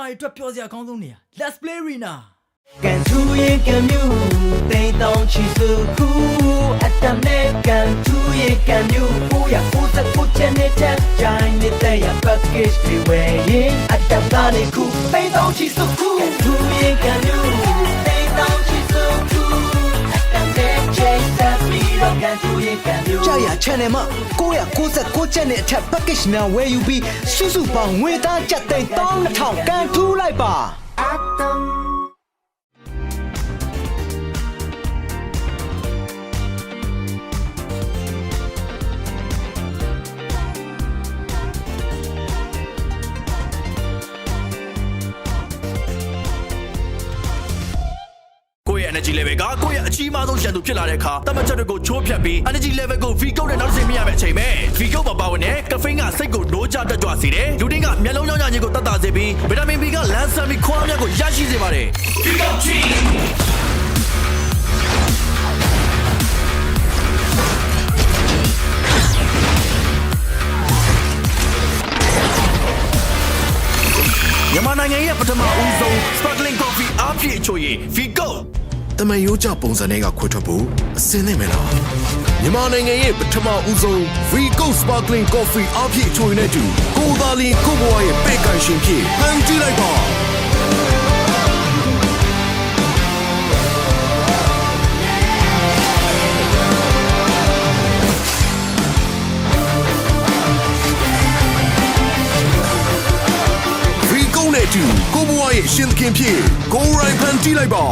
တွေအတွက်ပျော်စရာကောင်းဆုံးနေရာ Let's play arena ကန်ထူရဲ့ကံမျိုးတိမ်တောင်ချီစုခုအတမဲကန်ထူရဲ့ကံမျိုးကိုရကိုစကိုချနေတဲ့ဂျိုင်းနေတဲ့ရ package တွေဝယ်ရင်အတကနေခုတိမ်တောင်ချီစုခုကန်ထူရဲ့ကံမျိုးတိမ်တောင်ချီစုခုအတမဲချေတဲ့ပြီးတော့ကန်ထူရဲ့ကံမျိုးကြာရ channel မှာကိုရကိုစကိုချနေတဲ့ package များဝယ်ယူပြီးစုစုပေါင်းငွေသားကျပ်သိန်း3000ကန်ထူလိုက်ပါenergy level ကကိုယ့်ရဲ့အကြီးမားဆုံးရန်သူဖြစ်လာတဲ့အခါတမချက်တွေကိုချိုးဖြတ်ပြီး energy level ကို V ကုတ်နဲ့နောက်ဆက်မိရမယ့်အချိန်ပဲ V ကုတ်ပါဝင်တဲ့ caffeine ကစိတ်ကိုနိုးကြတက်ကြွစေတယ်လူတင်းကမျက်လုံးကြောင့်ညာခြင်းကိုတတ်တာစေပြီး vitamin B ကလမ်းဆန်ပြီးခွားများကိုရရှိစေပါတယ် V ကုတ် Gမြန်မာနိုင်ငံရဲ့ပထမဦးဆုံး sparkling coffee အားဖြည့်အချိုရည် V ကုတ် တမန်ရိုးကြပုံစံတွေကခွတ်ထွက်ဖို့အစင်းနေမယ်လားမြန်မာနိုင်ငံရဲ့ပထမဦးဆုံး FCON Sparkling Coffee အပြည့်ချိုးနေတူကိုသာလီကိုဘွားရဲ့ပဲ့ကန်ရှင်ဖြစ်ဖန်တီးလိုက်ပါFCON နဲ့တူကိုဘွားရဲ့ရှင်သခင်ဖြစ်ကိုရိုင်းဖန်တီးလိုက်ပါ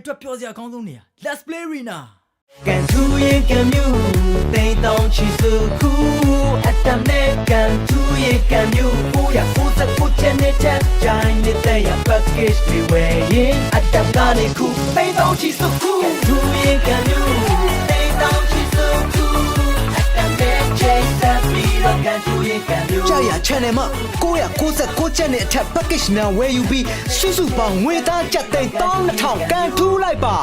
အတွက်ပျော်စရာအကောင်းဆုံးနေရာ Let's play arena ကန်ထူရဲ့ကံမျိုးတိမ်တောင်ချီစုခုအတမ်နဲ့ကန်ထူရဲ့ကံမျိုး999ချက်နဲ့ချက်ကြိုင်းနေတဲ့ရ package တွေဝယ်ရင်အတမ်ကနေခုတိမ်တောင်ချီစုခုကန်ထူရဲ့ကံမျိုးတိမ်တောင်ချီစုခုအတမ်နဲ့ချက်ဆက်ပြီးတော့ကန်ထူရဲ့ကံမျိုးကြာရ channel မှာ999ချက်နဲ့အထက် package များဝယ်ယူပြီးစုစုပေါင်းငွေသားကျပ်သိန်း12000ကန်ထူလိုက်ပါ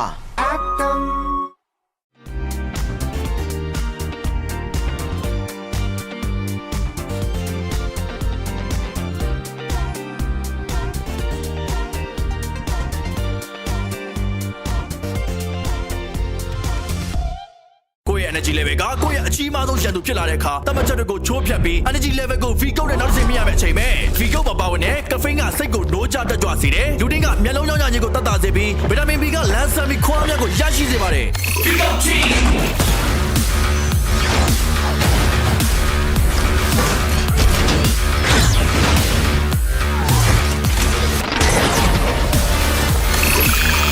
energy level ကကိုယ့်ရဲ့အကြီးမားဆုံးရန်သူဖြစ်လာတဲ့အခါတမတ်ချက်တွေကိုချိုးဖျက်ပြီး energy level ကို V ကုတ်နဲ့နောက်တစ်ဆင့်မြင်ရမယ့်အချိန်ပဲ V ကုတ်မှာပါဝင်တဲ့ caffeine ကစိတ်ကိုနိုးကြတက်ကြွစေတယ်လူတင်းကမျက်လုံးရောင်ရခြင်းကိုတတ်တာစေပြီးဗီတာမင် B ကလမ်းဆန်ပြီးခွားများကိုရရှိစေပါတယ် V ကုတ်ကြီး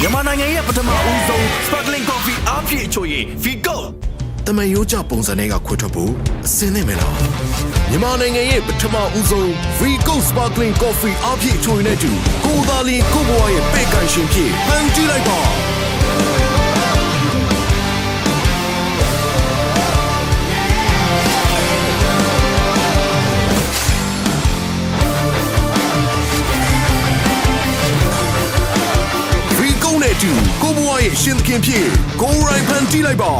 မြန်မာနိုင်ငံရဲ့ပထမဦးဆုံး sparkling coffee အားဖြည့်အချိုရည် V ကုတ် တမန်ရိုးကြပုံစံတွေကခွဲထွက်ဖို့အစင်းနေမယ်လားမြန်မာနိုင်ငံရဲ့ပထမဦးဆုံး Vigo Sparkling Coffee အပြည့်အချိုနဲ့တူကိုသာလီကိုဘွားရဲ့ပဲ့ကန်ရှင်ဖြစ်ဖန်တီးလိုက်ပါVigo နဲ့တူကိုဘွားရဲ့ရှင်သခင်ဖြစ်ကိုရိုင်းဖန်တီးလိုက်ပါ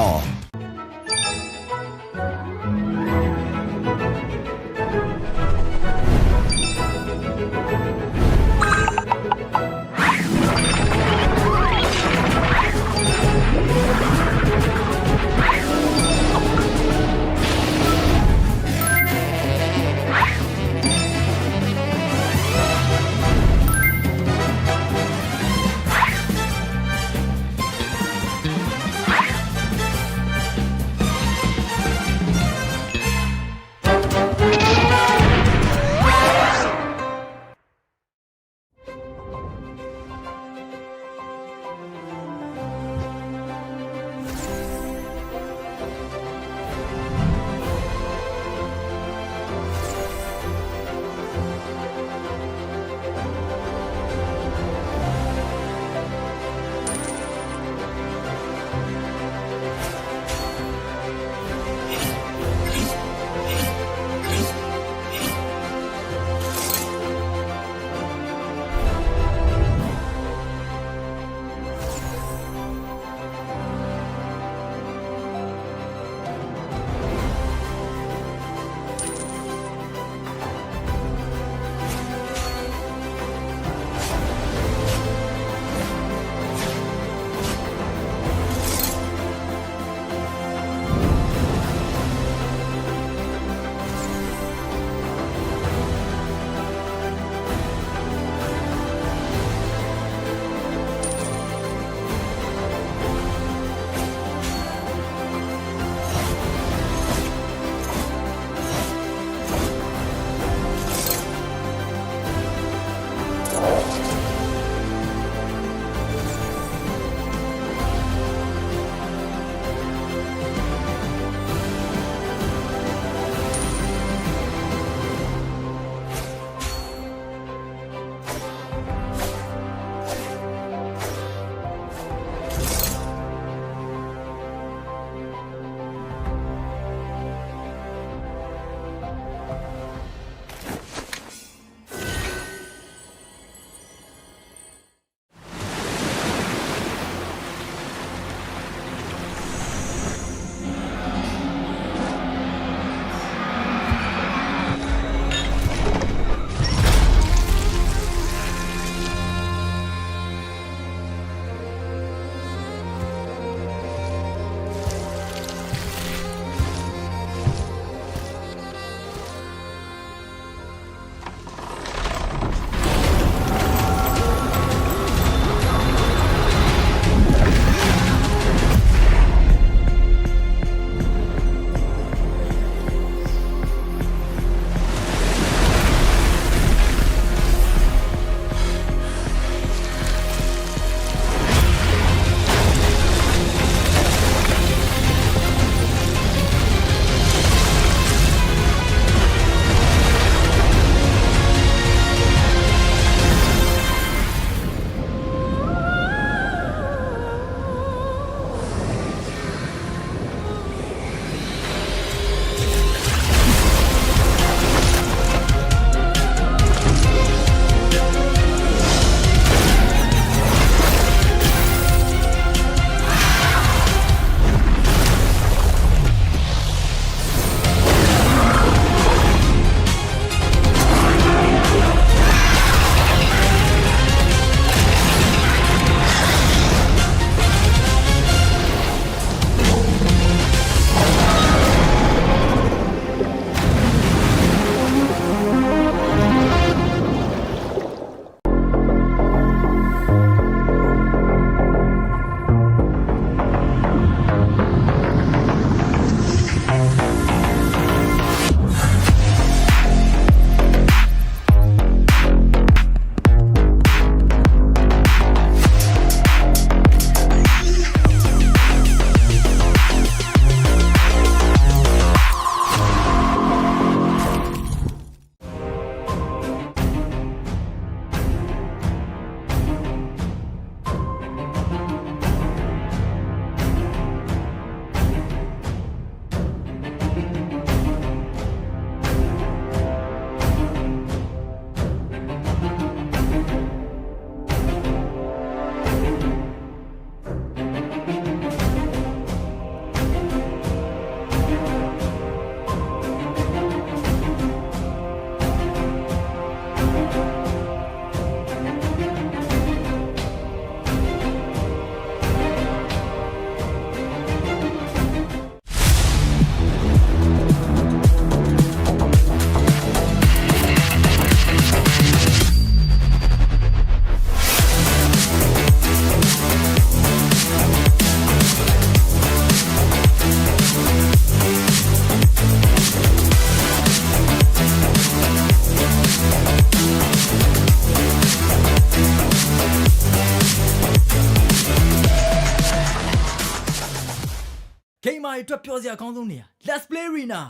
ဂိမ်းမာတွေအတွက်ပြောစရာအကောင်းဆုံးနေရာ Let's play arena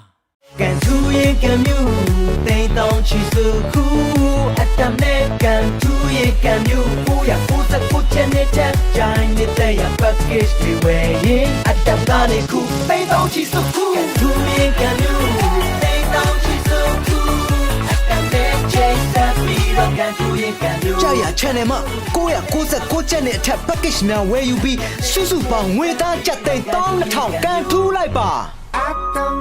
ကန်ထူရဲ့ကံမြူတိမ်တောင်ချီစုခုအတမ်နဲ့ကန်ထူရဲ့ကံမြူ999ချက်နဲ့တက်ကြိုင်းနေတဲ့ရ package တွေဝယ်ရင်အတမ်ကနေခုတိမ်တောင်ချီစုခုကန်ထူရဲ့ကံမြူတိမ်တောင်ချီစုခုအတမ်နဲ့ချေဆက်ပြီးတော့ကန်ထူရဲ့ကံမြူကြာရ channel မှာ999ချက်နဲ့အထက် package များဝယ်ယူပြီးစုစုပေါင်းငွေသားကျပ်သိန်း12000ကန်ထူလိုက်ပါအတမ်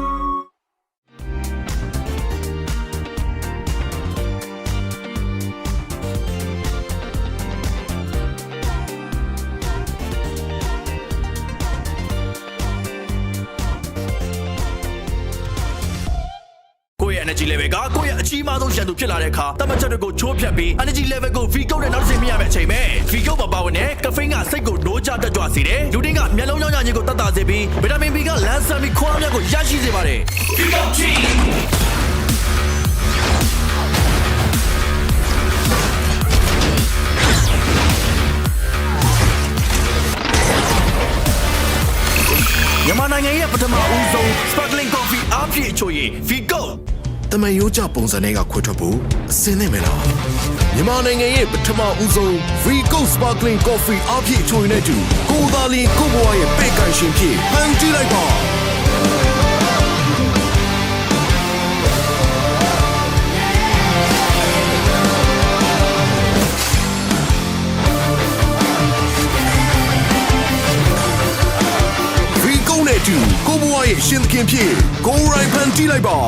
energy level ကကိုယ့်ရဲ့အကြီးမားဆုံးရန်သူဖြစ်လာတဲ့အခါတမတ်ချက်တွေကိုချိုးဖြတ်ပြီး energy level ကို V ကုတ်နဲ့နောက်တစ်ဆင့်မြင့်ရမယ့်အချိန်ပဲ V ကုတ်မှာပါဝင်တဲ့ caffeine ကစိတ်ကိုနိုးကြတက်ကြွစေတယ်လူတင်းကမျက်လုံးကြောင့်ညင်ကိုတတ်တာစေပြီး vitamin B ကလမ်းဆန်ပြီးခွားများကိုရရှိစေပါတယ် V ကုတ် teamမြန်မာနိုင်ငံရဲ့ပထမဦးဆုံး sparkling coffee အားဖြည့်ချိုရည် V ကုတ်တမန်ရိုးကြပုံစံတွေကခွဲထွက်ဖို့အစင်းနေမယ်လားမြန်မာနိုင်ငံရဲ့ပထမဦးဆုံး Vigo Sparkling Coffee အပြည့်ချိုရင်နဲ့တူကိုယ်သာလင်ကိုယ့်ဘဝရဲ့ပဲ့ကန်ရှင်ဖြစ်ဖန်တီးလိုက်ပါ Vigo နဲ့တူကိုယ့်ဘဝရဲ့ရှင်သခင်ဖြစ်ကိုယ်ရိုင်းဖန်တီးလိုက်ပါ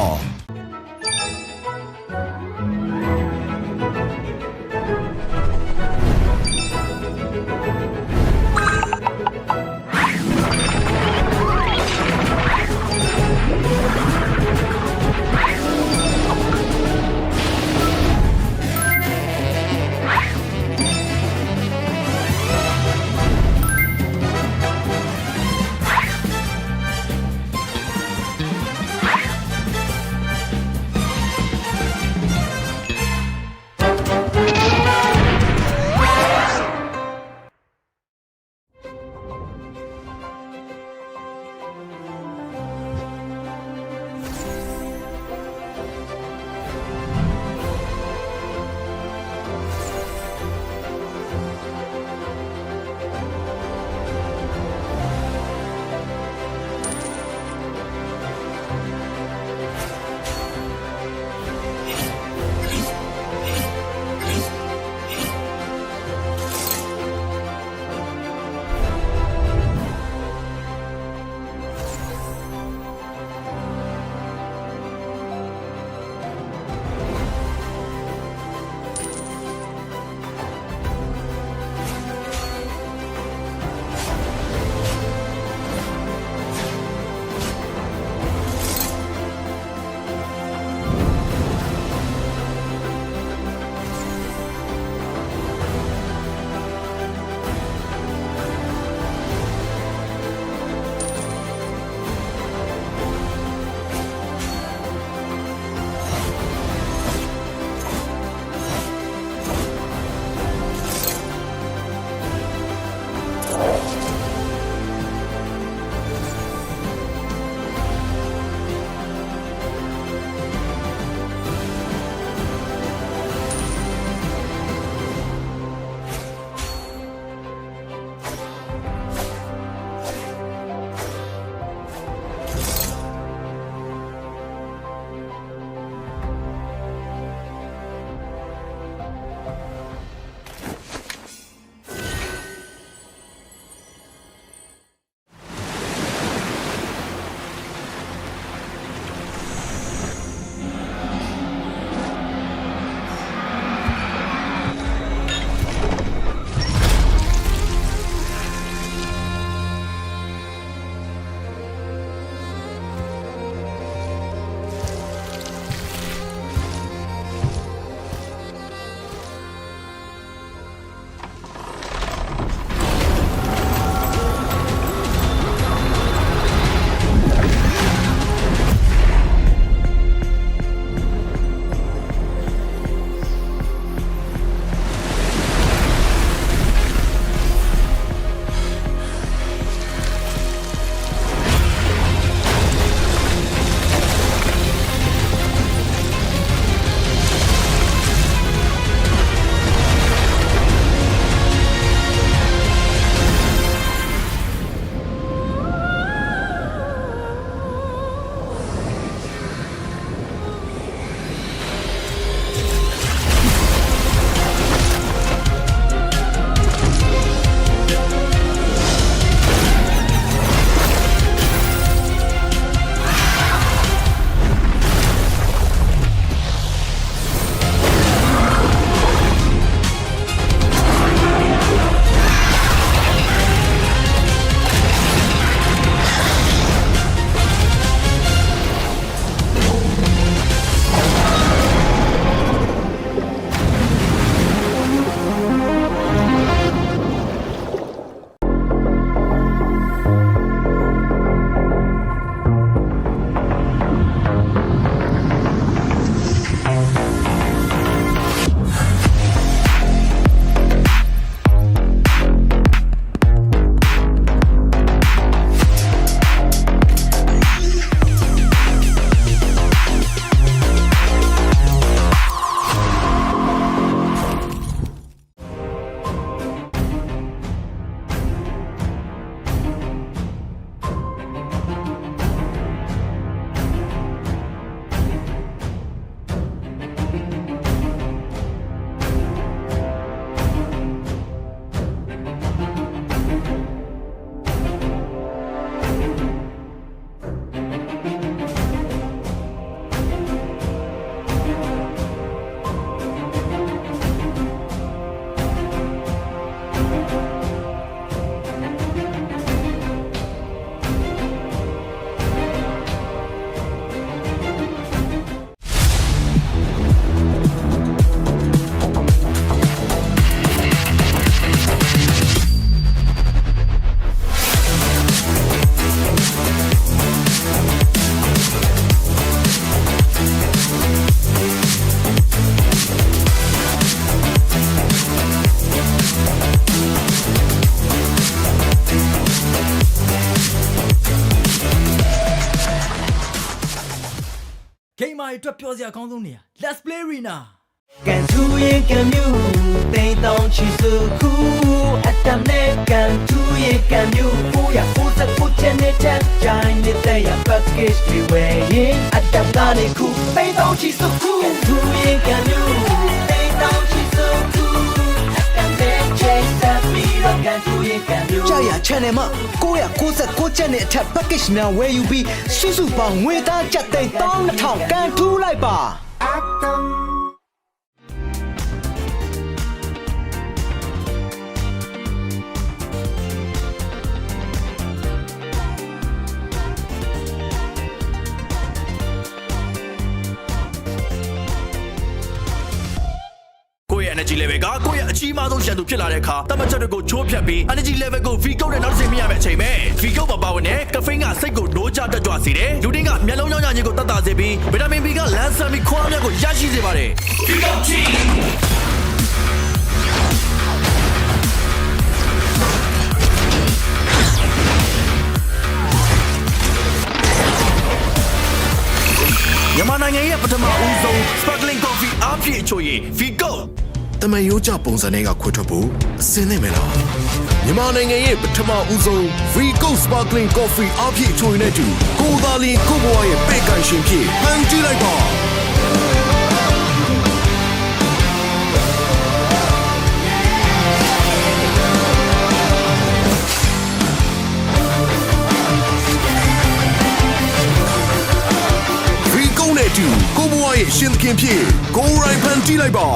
တွေအတွက်ပျော်စရာအကောင်းဆုံးနေရာ Let's play arena ကန်ထူရဲ့ကံမျိုးတိမ်တောင်ချီစုခုအတမ်နဲ့ကန်ထူရဲ့ကံမျိုးကိုရကိုစကိုချင်နေတဲ့ဂျိုင်းနေတဲ့ရ package တွေဝယ်ရင်အတမ်ကနေခုတိမ်တောင်ချီစုခုကန်ထူရဲ့ကံမျိုးတိမ်တောင်ချီစုခုအတမ်နဲ့ချေဆက်ပြီးတော့ကန်ထူရဲ့ကံမျိုးကြာရ channel မှာ996ကျပ်နဲ့အထက် package များဝယ်ယူပြီးစုစုပေါင်းငွေသားကျပ်သိန်း12000ကန်ထူလိုက်ပါenergy level ကကိုယ့်ရဲ့အကြီးမားဆုံးရန်သူဖြစ်လာတဲ့အခါတမတ်ချက်တွေကိုချိုးဖျက်ပြီး energy level ကို V ကုတ်နဲ့နောက်တစ်ဆင့်မြင့်ရမယ့်အချိန်ပဲ V ကုတ်ပါဝင်တဲ့ caffeine ကစိတ်ကိုနိုးကြတက်ကြွစေတယ်လူတွေကမျက်လုံးကြောင့်ညာခြင်းကိုတတ်တာစေပြီးဗီတာမင် B ကလမ်းဆန်ပြီးခွားများကိုရရှိစေပါတယ် V ကုတ် teamမြန်မာနိုင်ငံရဲ့ပထမဦးဆုံး sparkling coffee အားဖြည့်ချိုရည် V ကုတ်တမန်ရိုးကြပုံစံတွေကခွဲထွက်ဖို့အစင်းနေမယ်လားမြန်မာနိုင်ငံရဲ့ပထမဦးဆုံး Free Go Sparkling Coffee အပြည့်ချိုရင်တဲ့တူကိုသာလီကိုဘွားရဲ့ပဲ့ကန်ရှင်ဖြစ်ဟန်ကြည့်လိုက်ပါနဲ့တူကိုဘွားရဲ့ရှင်သခင်ဖြစ်ကိုရိုင်းဖန်ကြည့်လိုက်ပါ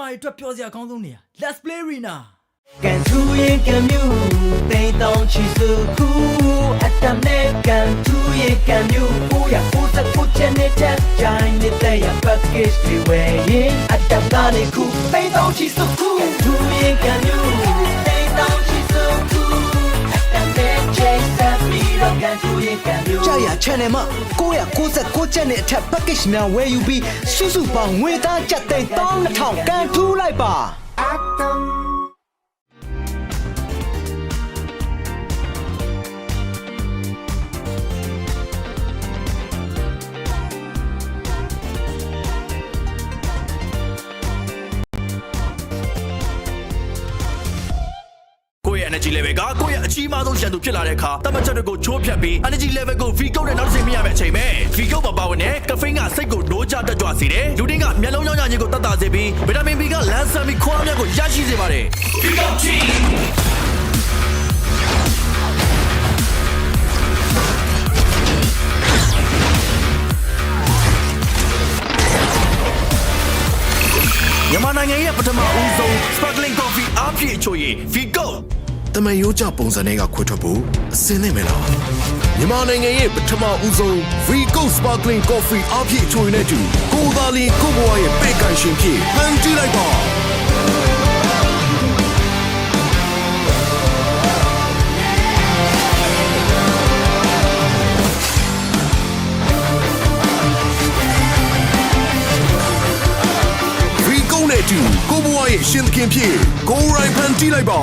တွေအတွက်ပြောစရာအကောင်းဆုံးနေရာ Let's play arena ကန်ထူရဲ့ကံမြူတိမ်တောင်ချီစုခုအတမ်နဲ့ကန်ထူရဲ့ကံမြူကိုရကိုစကိုချနေတဲ့ဂျိုင်းနေတဲ့ရ package တွေဝယ်ရင်အတမ်ကနေခုတိမ်တောင်ချီစုခုထူရဲ့ကံမြူတိမ်တောင်ချီစုခုအတမ်နဲ့ chase that beat of ကန်ထူရဲ့ကံမြူကြာရ channel မှာ996ကျပ်နဲ့အထက် package များဝယ်ယူပြီးစုစုပေါင်းငွေသားကျပ်သိန်း12000ကန်ထူလိုက်ပါenergy level ကကိုယ့်ရဲ့အကြီးမားဆုံးရန်သူဖြစ်လာတဲ့အခါတမတ်ချက်တွေကိုချိုးဖျက်ပြီး energy level ကို V ကုတ်နဲ့နောက်တစ်ဆင့်မြင်ရမယ့်အချိန်ပဲ V ကုတ်မှာပါဝင်တဲ့ caffeine ကစိတ်ကိုနိုးကြတက်ကြွစေတယ်လူတင်းကမျက်လုံးရောင်ရခြင်းကိုတတ်တာစေပြီးဗီတာမင် B ကလမ်းဆန်ပြီးခွားမြတ်ကိုရရှိစေပါတယ် V ကုတ်ချင်းမြန်မာနိုင်ငံရဲ့ပထမဦးဆုံး sparkling coffee အားဖြည့်ချိုရည် V ကုတ်တမန်ရိုးကြပုံစံတွေကခွဲထွက်ဖို့အစင်းနေမလားမြန်မာနိုင်ငံရဲ့ပထမဦးဆုံး Vigo Sparkling Coffee အပြည့်ချိုရည်နဲ့တူကိုသာလီကိုဘွားရဲ့ပဲ့ကန်ရှင်ဖြစ်ဖန်တီးလိုက်ပါ Vigo နဲ့တူကိုဘွားရဲ့ရှင်သခင်ဖြစ်ကိုရိုင်းဖန်တီးလိုက်ပါ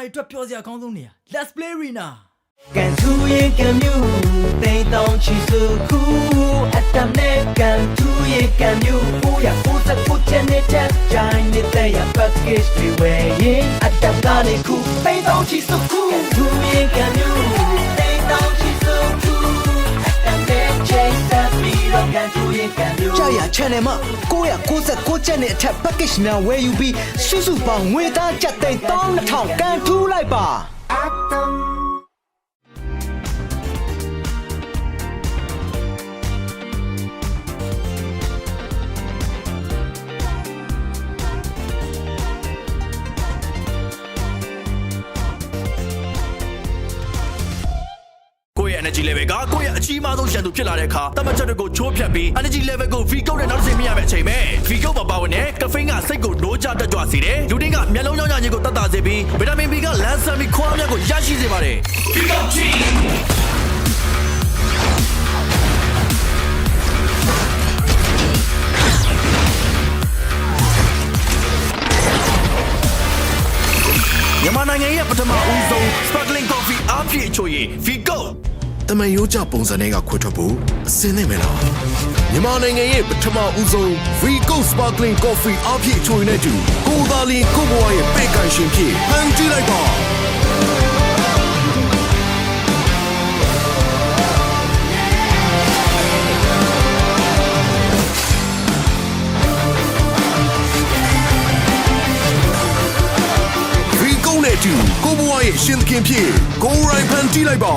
တွေအတွက်ပြောစရာအကောင်းဆုံးနေရာ Let's play arena ကန်ထူရဲ့ကံမြူတိမ်တောင်ချီစုခုအတမ်နဲ့ကန်ထူရဲ့ကံမြူ999ချက်နဲ့တက်ကြိုင်းနေတဲ့ရ package တွေဝယ်ရင်အတမ်ကနေခုတိမ်တောင်ချီစုခုကန်ထူရဲ့ကံမြူတိမ်တောင်ချီစုခုအတမ်နဲ့ချိန်သက်ပြီးတော့ကန်ထူရဲ့ကံမြူကြာရ channel မှာ999ချက်နဲ့အထက် package များဝယ်ယူပြီးစုစုပေါင်းငွေသားကျပ်သိန်း12000ကန်ထူလိုက်ပါအတမ်energy level ကကိုယ့်ရဲ့အကြီးမားဆုံးရန်သူဖြစ်လာတဲ့အခါတမတ်ချက်တွေကိုချိုးဖြတ်ပြီး energy level ကို V ကုတ်နဲ့နောက်တစ်ဆင့်မြင့်ရမယ့်အချိန်ပဲ V ကုတ်ပါဝင်တဲ့ caffeine ကစိတ်ကိုနိုးကြတက်ကြွစေတယ်လူတင်းကမျက်လုံးကြောင့်ညာခြင်းကိုတတ်တာစေပြီးဗီတာမင် B ကလမ်းဆန်ပြီးခွားများကိုရရှိစေပါတယ် V ကုတ် Gမြန်မာနိုင်ငံရဲ့ပထမဦးဆုံး sparkling coffee အားဖြည့်ချိုရည် V ကုတ်တမန်ရိုးကြပုံစံတွေကခွဲထွက်ဖို့အစင်းနေမယ်လားမြန်မာနိုင်ငံရဲ့ပထမဦးဆုံး Vigo Sparkling Coffee အပြည့်ချိုရည်နဲ့တူကိုယ်သာလင်ကိုယ့်ဘဝရဲ့ပဲ့ကန်ရှင်ဖြစ်ဖန်တီးလိုက်ပါ Vigo နဲ့တူကိုယ့်ဘဝရဲ့ရှင်သခင်ဖြစ်ကိုယ်ရိုင်းဖန်တီးလိုက်ပါ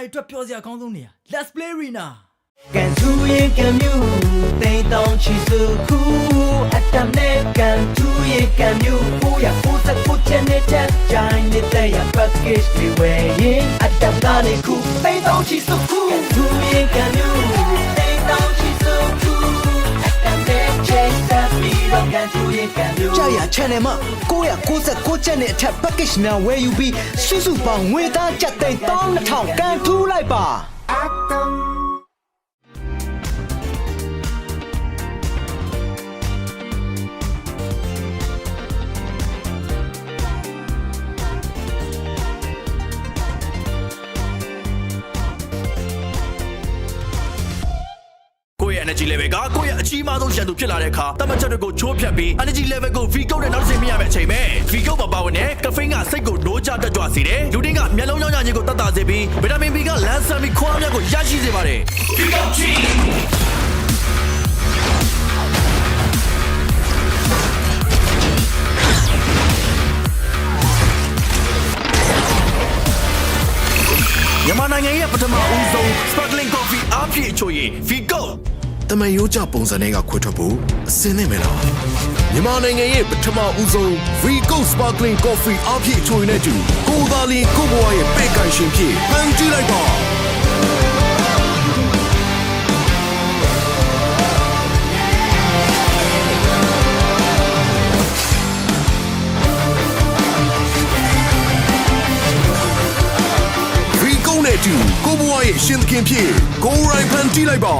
အတွက်ပြောစရာအကောင်းဆုံးနေရာ Let's play arena ကန်သူရဲ့ကံမျိုးတိမ်တောင်ချီစုခုအတမ်နဲ့ကန်သူရဲ့ကံမျိုးကိုရကိုစကိုချနေတဲ့ဂျိုင်းနေတဲ့ရ package တွေဝယ်ရင်အတမ်ကနေခုတိမ်တောင်ချီစုခုကန်သူရဲ့ကံမျိုးတိမ်တောင်ချီစုခုအတမ်နဲ့ chase that beat of ကန်သူရဲ့ကံမျိုးကြာရ channel မှာကိုရကိုစကိုချနေတဲ့ package နာဝယ်ယူပြီးစုစုပေါင်းငွေသားကျပ်သိန်း12000ကန်ထူးလိုက်ပါenergy level ကကိုယ့်ရဲ့အကြီးမားဆုံးရန်သူဖြစ်လာတဲ့အခါတမတ်ချက်တွေကိုချိုးဖြတ်ပြီး energy level ကို V ကုတ်နဲ့နောက်တစ်ဆင့်မြင့်ရမယ့်အချိန်ပဲ V ကုတ်မှာပါဝင်တဲ့ caffeine ကစိတ်ကိုနိုးကြတက်ကြွစေတယ်လူတင်းကမျက်လုံးကြောင့်ညခြင်းကိုတတ်တာစေပြီး vitamin B ကလမ်းဆန်ပြီးခွားများကိုရရှိစေပါတယ် V ကုတ်ကြီးမြန်မာနိုင်ငံရဲ့ပထမဦးဆုံး sparkling coffee အားဖြည့်ချိုရည် V ကုတ်တမန်ရိုးကြပုံစံတွေကခွဲထွက်ဖို့အစင်းနေမယ်လားမြန်မာနိုင်ငံရဲ့ပထမဦးဆုံး FCON Sparkling Coffee အပြည့်ချိုရင်နဲ့တူကိုယ်သာလင်ကိုယ့်ဘဝရဲ့ပဲ့ကန်ရှင်ဖြစ်ဖန်တီးလိုက်ပါFCON နဲ့တူကိုယ့်ဘဝရဲ့ရှင်သခင်ဖြစ်ကိုယ်ရိုင်းဖန်တီးလိုက်ပါ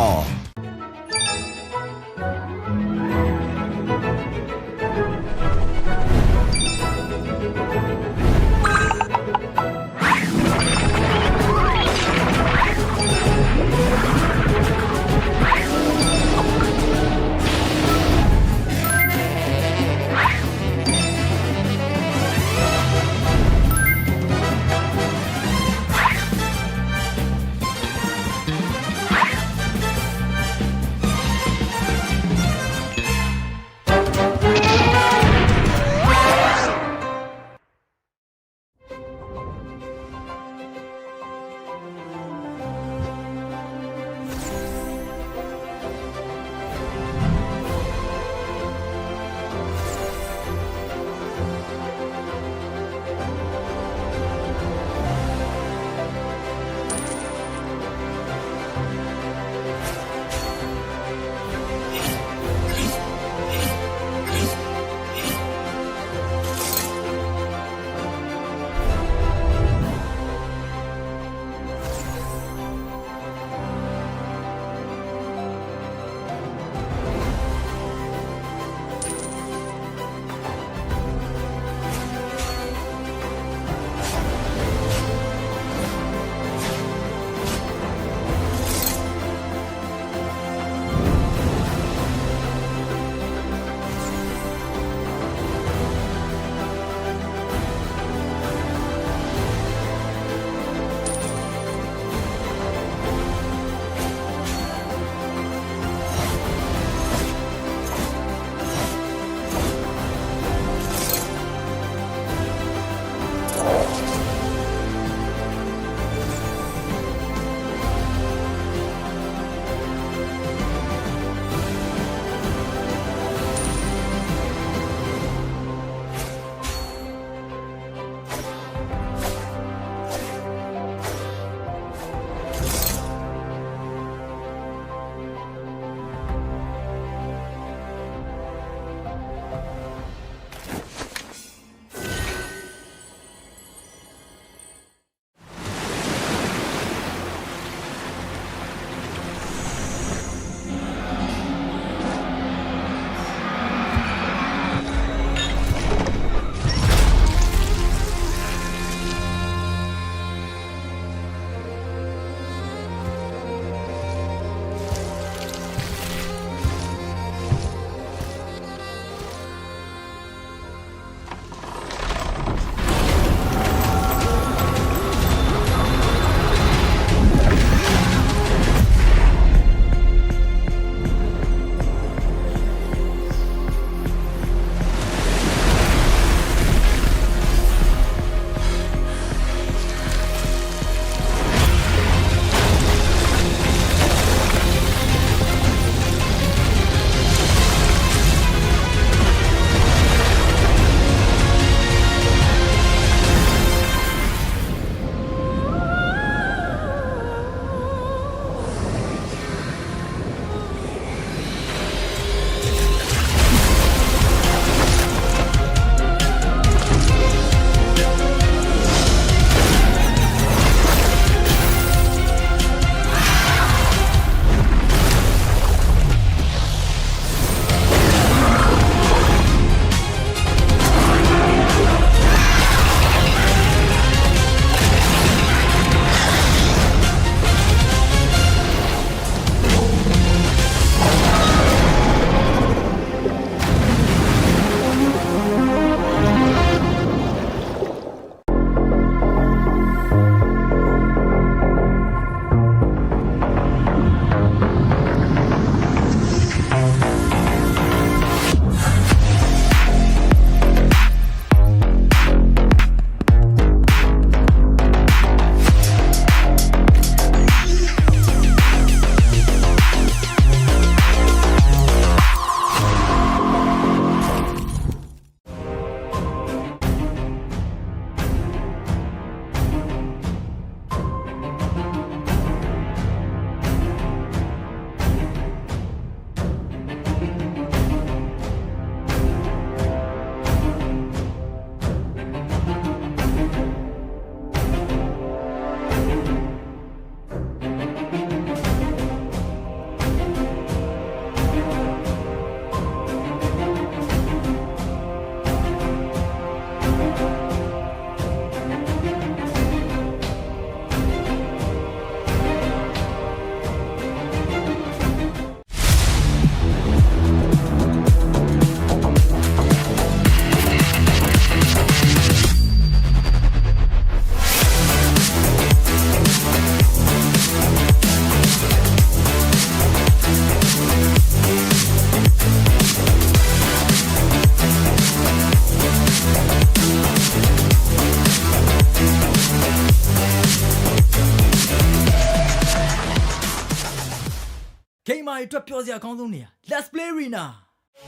ဂိမ်းမာတွေအတွက်ပျော်စရာအကောင်းဆုံးနေရာ Let's Play Arena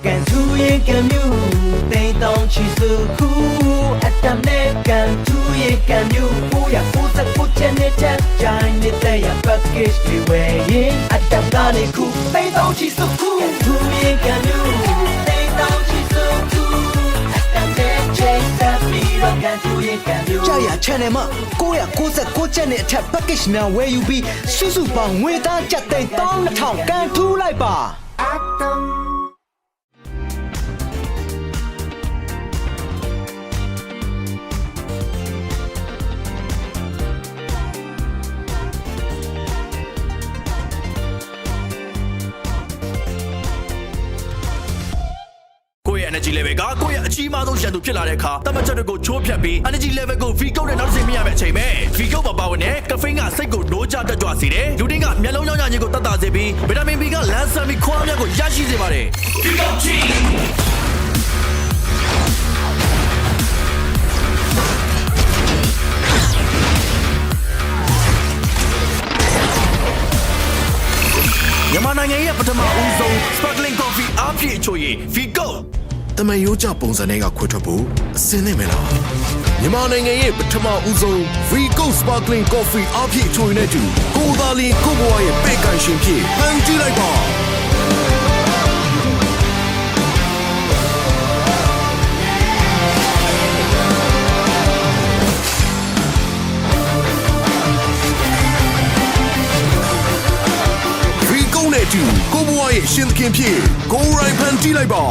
ကန်ထူရဲ့ကံမျိုးတိမ်တောင်ချီစုခုအတမ်နဲ့ကန်ထူရဲ့ကံမျိုးကိုရကိုစကိုချင်တဲ့ချိုင်းနေတဲ့ရ package တွေဝယ်ရင်အတမ်ကနေခုတိမ်တောင်ချီစုခုကန်ထူရဲ့ကံမျိုးတိမ်တောင်ချီစုခုအတမ်နဲ့ချိတ်ဆက်ပြီးတော့ကန်ထူရဲ့ကံမျိုးကြာရ channel မှာ996ကျပ်နဲ့အထက် package များဝယ်ယူပြီးစုစုပေါင်းငွေသားကျပ်သိန်း12000ကန်ထူလိုက်ပါအတမ်energy level ကကိုယ့်ရဲ့အကြီးမားဆုံးရန်သူဖြစ်လာတဲ့အခါတမတ်ချက်တွေကိုချိုးဖျက်ပြီး energy level ကို V ကုတ်နဲ့နောက်တစ်ဆင့်မြင်ရမယ့်အချိန်ပဲ V ကုတ်မှာပါဝင်တဲ့ caffeine ကစိတ်ကိုနိုးကြတက်ကြွစေတယ်လူတင်းကမျက်လုံးရောင်ရခြင်းကိုတတ်တာစေပြီးဗီတာမင် B ကလမ်းဆန်ပြီးခွားများကိုရရှိစေပါတယ် V ကုတ်ကြီးမြန်မာနိုင်ငံရဲ့ပထမဦးဆုံး sparkling coffee အားဖြည့်အချိုရည် V ကုတ် တမန်ရိုးကြပုံစံတွေကခွဲထွက်ဖို့အစင်းနေမယ်လားမြန်မာနိုင်ငံရဲ့ပထမဦးဆုံး Vigo Sparkling Coffee အပြည့်အချိုနဲ့တူကိုသာလီကိုဘွားရဲ့ပဲ့ကန်ရှင်ဖြစ်ဖန်တီးလိုက်ပါVigo နဲ့တူကိုဘွားရဲ့ရှင်သခင်ဖြစ်ကိုရိုင်းဖန်တီးလိုက်ပါ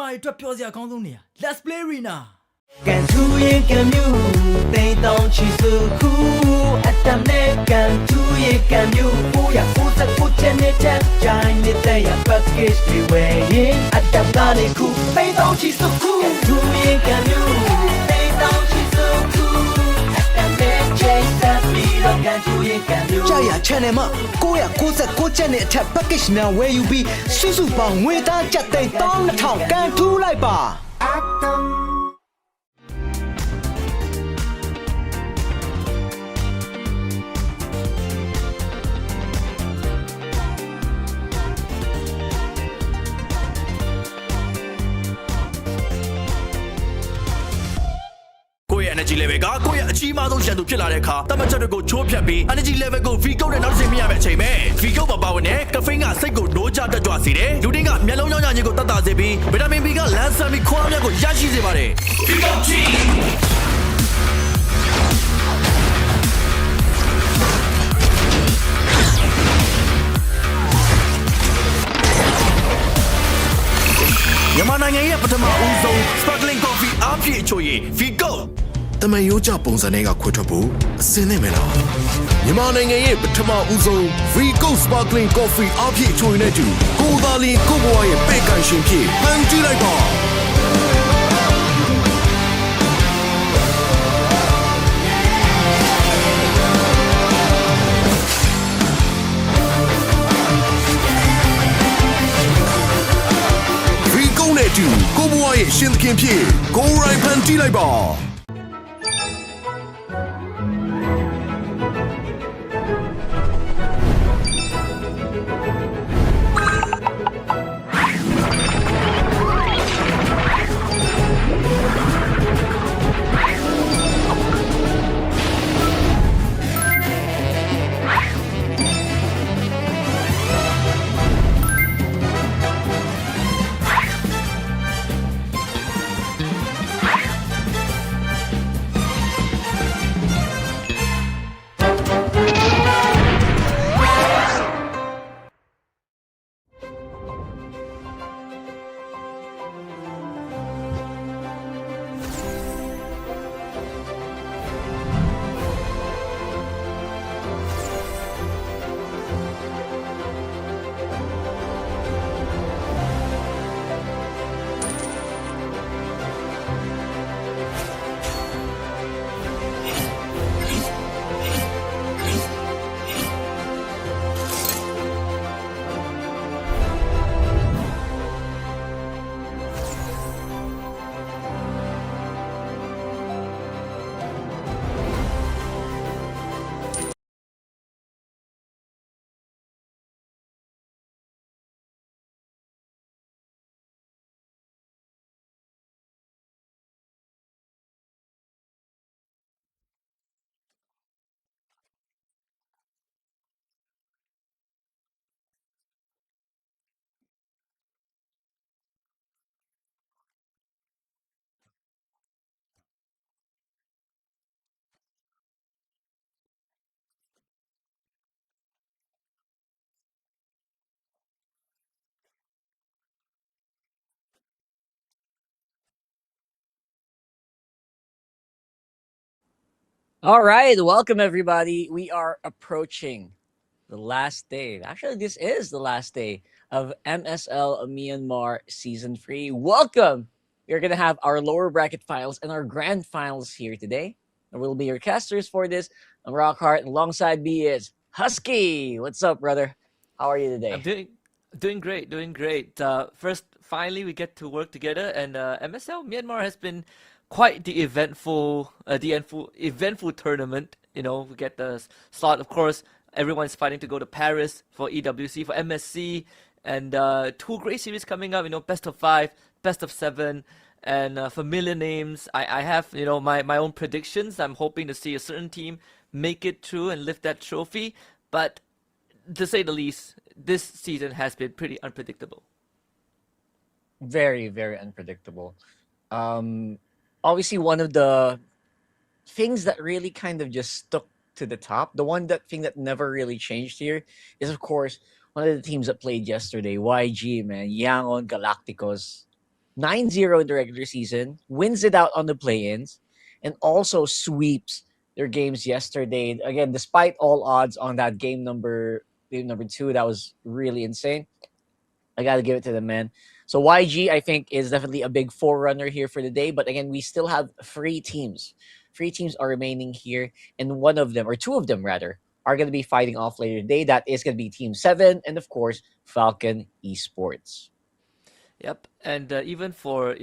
မာတွေအတွက်ပြောစရာအကောင်းဆုံးနေရာ Let's play arena ကန်ထူရဲ့ကံမြူတိမ်တောင်ချီစုခုအတမ်နဲ့ကန်ထူရဲ့ကံမြူ999ချက်နဲ့တက်ကြိုင်နေတဲ့ရ package တွေဝယ်ရင်အတမ်ကနေခုတိမ်တောင်ချီစုခုကန်ထူရဲ့ကံမြူတိမ်တောင်ချီစုခုအတမ်နဲ့ချိန်ဆက်ပြီးတော့ကန်ထူရဲ့ကံမြူကြာရ channel မှာ999ချက်နဲ့အထက် package များဝယ်ယူပြီးစုစုပေါင်းငွေသားကျပ်သိန်း12000ကန်ထူလိုက်ပါအတမ်energy level ကကိုယ့်ရဲ့အကြီးမားဆုံးရန်သူဖြစ်လာတဲ့အခါတမတ်ချက်တွေကိုချိုးဖြတ်ပြီး energy level ကို V-Go နဲ့နောက်တစ်ဆင့်မြင့်ရမယ့်အချိန်ပဲ V-Go မှာပါဝင်တဲ့ caffeine ကစိတ်ကိုနိုးကြတက်ကြွစေတယ်လူတွေကမျက်လုံးကြောင့်ညာခြင်းကိုတတ်တာစေပြီး ဗီတာမင် B ကလန်းဆန်းပြီးခွန်အားများကိုရရှိစေပါတယ် V-Go team မြန်မာနိုင်ငံရဲ့ပထမဦးဆုံး sparkling coffee အားဖြည့်အချိုရည် V-Go တမန်ရိုးကြပုံစံတွေကခွဲထွက်ဖို့အစင်းနေမယ်လားမြန်မာနိုင်ငံရဲ့ပထမဦးဆုံး V-Go Sparkling Coffee အပြည့်အချိုရည်နဲ့တူကိုသာလီကိုဘွားရဲ့ပဲ့ကန်ရှင်ဖြစ်ဖန်တီးလိုက်ပါ V-Go နဲ့တူကိုဘွားရဲ့ရှင်သခင်ဖြစ်ကိုရိုင်းဖန်တီးလိုက်ပါ All right, welcome everybody. We are approaching the last day. Actually, this is the last day of MSL Myanmar Season 3. Welcome! We're going to have our lower bracket finals and our grand finals here today. And we'll be your casters for this. I'm Rockhart, and alongside me is Husky. What's up, brother? How are you today? I'm doing great. First, finally, we get to work together, and MSL Myanmar has been quite the eventful tournament. You know, we get the slot. Of course, everyone's fighting to go to Paris for EWC, for MSC, and 2 great series coming up. You know, best of 5, best of 7, and familiar names. I have, you know, my own predictions. I'm hoping to see a certain team make it through and lift that trophy. But to say the least, this season has been pretty unpredictable. Very, very unpredictable. Obviously, one of the things that really kind of just stuck to the top, thing that never really changed here is, of course, one of the teams that played yesterday, YG, man, Yangon, Galacticos. 9-0 in the regular season, wins it out on the play-ins, and also sweeps their games yesterday. Again, despite all odds on that game number 2, that was really insane. I got to give it to them, man. So YG, I think, is definitely a big forerunner here for the day. But again, we still have 3 teams. 3 teams are remaining here, and one of them, or 2 of them rather, are going to be fighting off later today. That is going to be Team 7 and, of course, Falcon Esports. Yep, and even for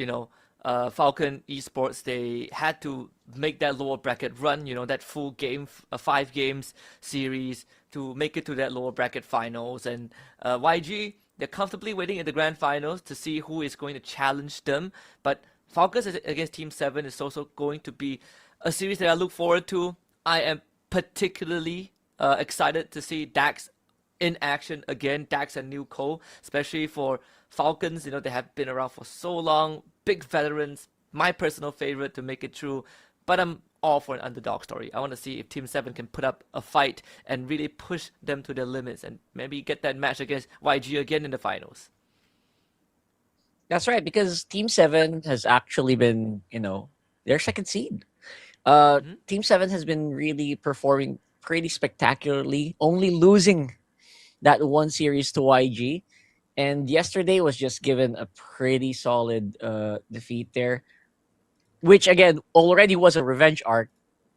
Falcon Esports, they had to make that lower bracket run. That full game, 5 games series to make it to that lower bracket finals. And YG, they're comfortably waiting in the grand finals to see who is going to challenge them. But Falcons against Team 7 is also going to be a series that I look forward to. I am particularly excited to see Dax in action again, Dax and New Cole, especially for Falcons. They have been around for so long, big veterans, my personal favorite to make it through. But I'm all for an underdog story. I want to see if Team 7 can put up a fight and really push them to their limits and maybe get that match against YG again in the finals. That's right, because Team 7 has actually been, their second seed. Team 7 has been really performing pretty spectacularly, only losing that one series to YG. And yesterday was just given a pretty solid defeat there, which again already was a revenge arc.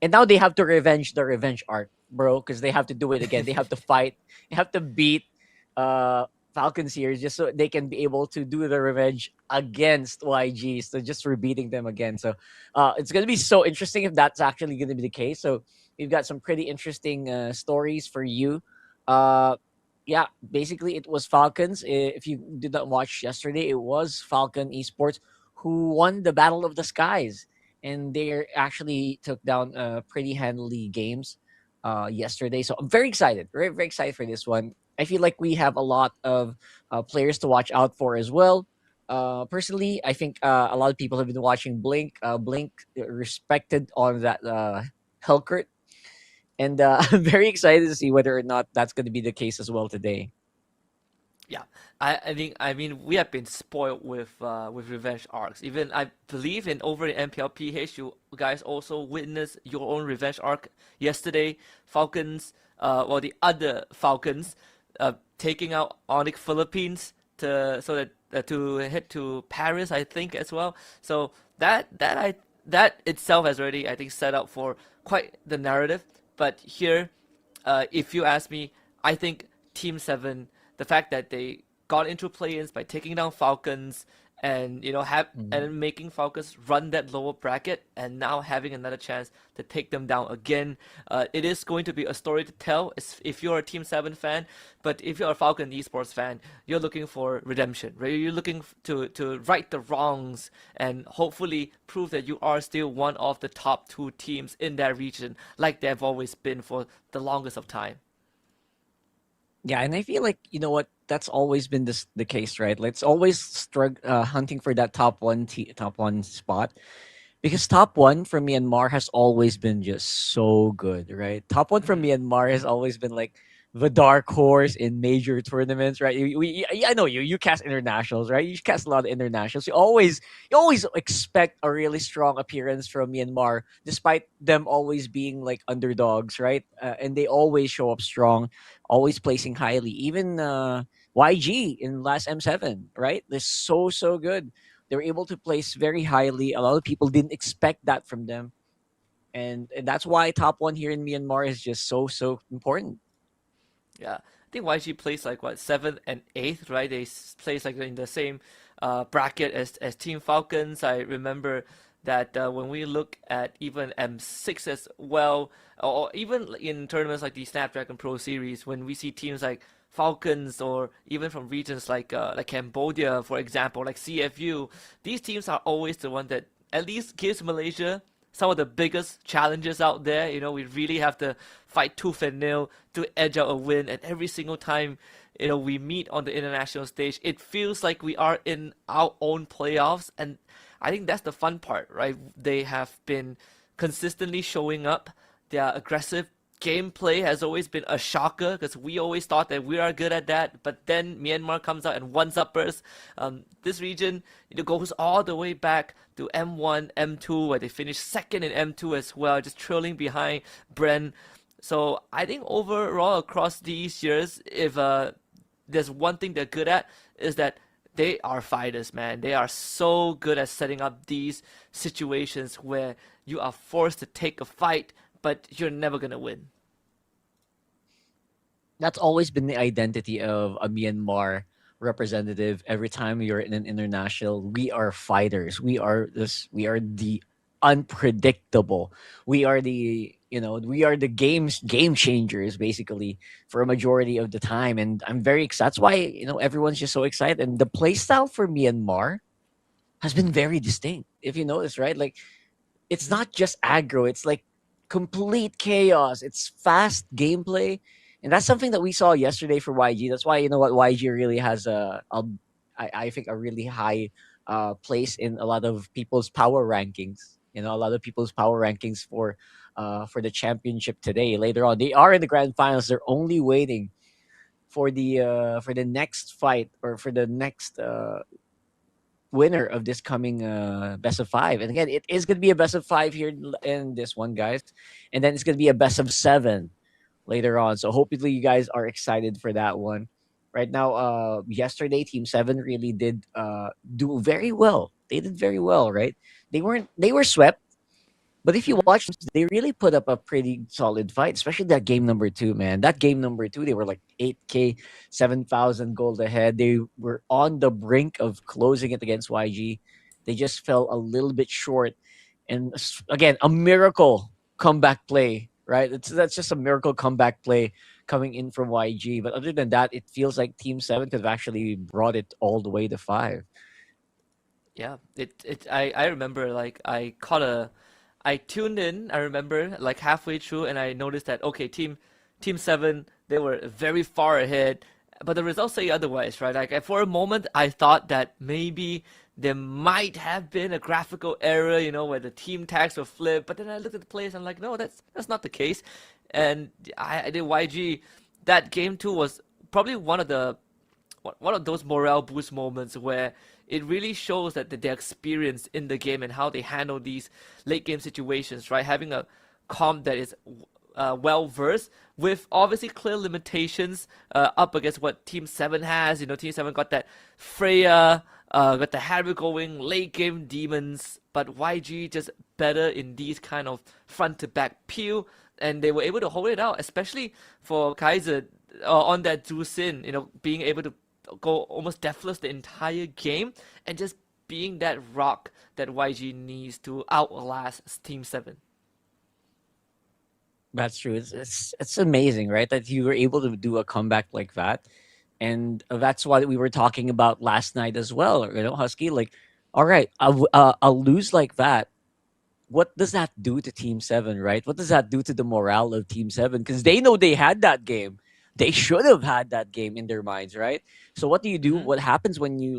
And now they have to revenge the revenge arc, bro, because they have to do it again. They have to fight. They have to beat Falcon series just so they can be able to do the revenge against YG. So just for beating them again. So it's going to be so interesting if that's actually going to be the case. So we've got some pretty interesting stories for you. Yeah, basically it was Falcons. If you did not watch yesterday, it was Falcon Esports who won the Battle of the Skies. And they actually took down pretty handily games yesterday. So I'm very excited, very, very excited for this one. I feel like we have a lot of players to watch out for as well. Personally, I think a lot of people have been watching Blink. Blink respected on that Hellcurt. And I'm very excited to see whether or not that's going to be the case as well today. Yeah, I mean we have been spoiled with revenge arcs. Even I believe over in MPL PH, you guys also witnessed your own revenge arc yesterday. Falcons, the other Falcons, taking out Onyx Philippines to head to Paris, I think as well. So that itself has already, I think, set up for quite the narrative. But here, if you ask me, I think Team 7, the fact that they got into play-ins by taking down Falcons and and making Falcons run that lower bracket and now having another chance to take them down again, it is going to be a story to tell if you're a Team 7 fan. But if you're a Falcon Esports fan, you're looking for redemption, right? You're looking to right the wrongs and hopefully prove that you are still one of the top 2 teams in that region, like they've always been for the longest of time. Yeah, and I feel like, that's always been the case, right? Like, it's always hunting for that top one spot. Because top 1 from Myanmar has always been just so good, right? Top 1 from Myanmar has always been like the dark horse in major tournaments, right? I know you cast internationals, right? You cast a lot of internationals. You always expect a really strong appearance from Myanmar, despite them always being like underdogs, right? And they always show up strong, always placing highly. Even YG in last M7, right? They're so good. They were able to place very highly. A lot of people didn't expect that from them. And that's why top 1 here in Myanmar is just so important. Yeah, I think YG plays like 7th and 8th, right? They plays like in the same bracket as Team Falcons. I remember that when we look at even M6 as well, or even in tournaments like the Snapdragon Pro Series, when we see teams like Falcons or even from regions like Cambodia, for example, like CFU, these teams are always the one that at least gives Malaysia some of the biggest challenges out there. We really have to fight tooth and nail to edge out a win. And every single time, we meet on the international stage, it feels like we are in our own playoffs. And I think that's the fun part, right? They have been consistently showing up. They are aggressive gameplay has always been a shocker because we always thought that we are good at that, but then Myanmar comes out and one-up us. This region goes all the way back to M1, M2, where they finished second in M2 as well, just trailing behind Bren. So I think overall across these years, if there's one thing they're good at, is that they are fighters, man. They are so good at setting up these situations where you are forced to take a fight, but you're never gonna win. That's always been the identity of a Myanmar representative. Every time you're in an international, we are fighters. We are the unpredictable. We are the game changers basically for a majority of the time. And I'm very excited. That's why, everyone's just so excited. And the play style for Myanmar has been very distinct. If you notice, right? Like, it's not just aggro, it's like complete chaos. It's fast gameplay. And that's something that we saw yesterday for YG. That's why YG really has I think a really high place in a lot of people's power rankings. A lot of people's power rankings for the championship today. Later on, they are in the grand finals. They're only waiting for the next fight or for the next winner of this coming best of 5. And again, it is going to be a best of 5 here in this one, guys. And then it's going to be a best of 7 later on. So hopefully you guys are excited for that one. Right now, yesterday, Team 7 really did do very well. They did very well, right? They were swept. But if you watch, they really put up a pretty solid fight, especially that game number 2, man. That game number 2, they were like 8K, 7,000 gold ahead. They were on the brink of closing it against YG. They just fell a little bit short. And again, a miracle comeback play, right? That's just a miracle comeback play coming in from YG. But other than that, it feels like Team 7 could have actually brought it all the way to 5. Yeah, I remember, like, I tuned in, I remember, like halfway through, and I noticed that, okay, Team 7, they were very far ahead, but the results say otherwise, right? Like, for a moment, I thought that maybe there might have been a graphical error, where the team tags were flipped, but then I looked at the plays, and I'm like, no, that's not the case. And I did YG, that game 2 was probably one of those morale boost moments where it really shows that their experience in the game and how they handle these late game situations, right? Having a comp that is well versed with obviously clear limitations up against what Team 7 has. Team 7 got that Freya, got the Harry going, late game demons, but YG just better in these kind of front to back peel, and they were able to hold it out, especially for Kaiser on that Zhu Xin, being able to go almost deathless the entire game and just being that rock that YG needs to outlast Team 7. That's true. It's amazing, right? That you were able to do a comeback like that. And that's what we were talking about last night as well. Husky, like, all right, I'll lose like that. What does that do to Team 7, right? What does that do to the morale of Team 7? Because they know they had that game. They should have had that game in their minds, right? So what do you do? What happens when you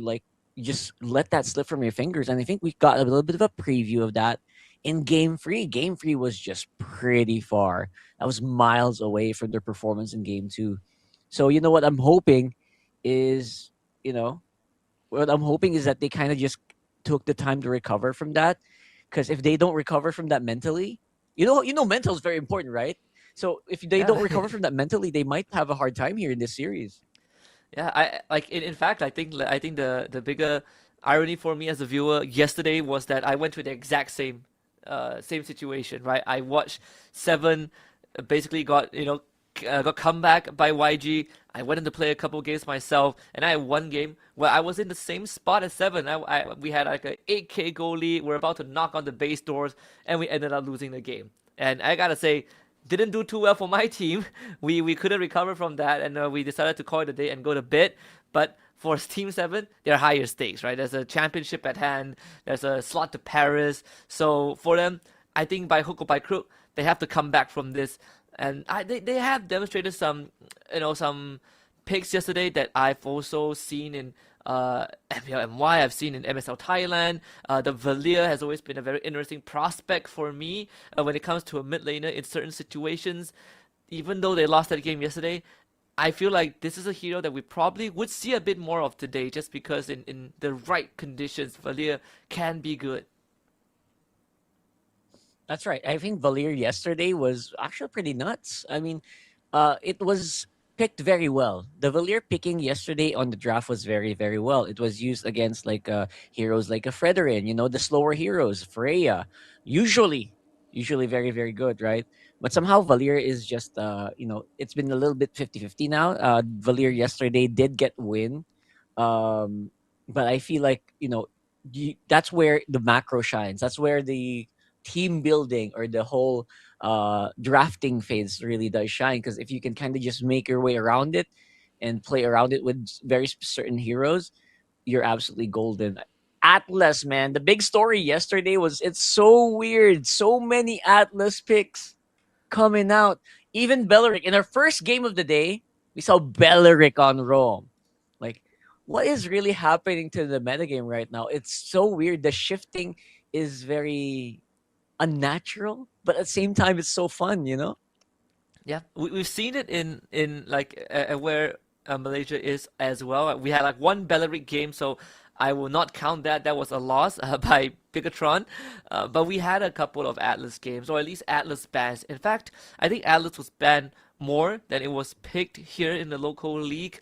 you just let that slip from your fingers? And I think we got a little bit of a preview of that in Game 3. Game 3 was just pretty far. That was miles away from their performance in Game 2. So what I'm hoping is, that they kind of just took the time to recover from that. Because if they don't recover from that mentally, mental is very important, right? So if they don't recover from that mentally, they might have a hard time here in this series. Yeah, in fact, I think the bigger irony for me as a viewer yesterday was that I went through the exact same situation, right? I watched 7 basically got comeback by YG. I went in to play a couple games myself, and I had one game where I was in the same spot as 7. We had like a 8K goal lead. We're about to knock on the base doors, and we ended up losing the game. And I gotta say, didn't do too well for my team. We couldn't recover from that, and we decided to call it a day and go to bed. But for Team 7, there are higher stakes, right? There's a championship at hand. There's a slot to Paris. So for them, I think by hook or by crook, they have to come back from this. And they have demonstrated some picks yesterday that I've also seen in MPL I've seen in MSL Thailand. The Valir has always been a very interesting prospect for me when it comes to a mid laner in certain situations. even though they lost that game yesterday, I feel like this is a hero that we probably would see a bit more of today, just because in the right conditions, Valir can be good. That's right. I think Valir yesterday was actually pretty nuts. I mean, it was picked very well. The Valir picking yesterday on the draft was very, very well. It was used against like heroes like a Frederian, the slower heroes, Freya. Usually, usually very, very good, right? But somehow Valir is just, it's been a little bit 50-50 now. Valir yesterday did get win. Um, but I feel like, that's where the macro shines. That's where the team building or the whole drafting phase really does shine, because if you can kind of just make your way around it and play around it with very certain heroes, you're absolutely golden. Atlas, man, the big story yesterday was it's so weird. So many Atlas picks coming out. Even Belleric in our first game of the day, we saw Belleric on Rome. Like, what is really happening to the metagame right now? It's so weird. The shifting is very unnatural, but at the same time, it's so fun. Yeah, we've seen it in like where Malaysia is as well. We had like one Belleric game, so I will not count that. That was a loss by Bigatron. But we had a couple of Atlas games, or at least Atlas bans. In fact, I think Atlas was banned more than it was picked here in the local league.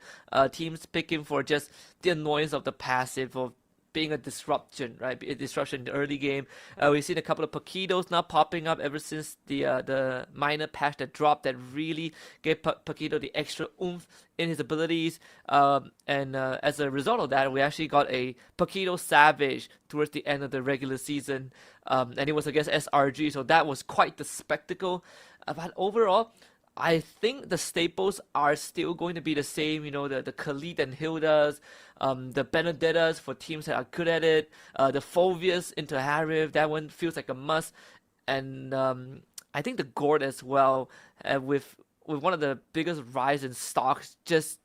Teams picking for just the annoyance of the passive, or being a disruption, right? A disruption in the early game. We've seen a couple of Paquitos now popping up ever since the minor patch that dropped, that really gave Paquito the extra oomph in his abilities. And as a result of that, we actually got a Paquito Savage towards the end of the regular season. And it was against SRG, so that was quite the spectacle. But overall, I think the staples are still going to be the same, the Khalid and Hildas, the Benedettas for teams that are good at it, the Fulvius into Harif, that one feels like a must, and I think the Gord as well, with one of the biggest rise in stocks, just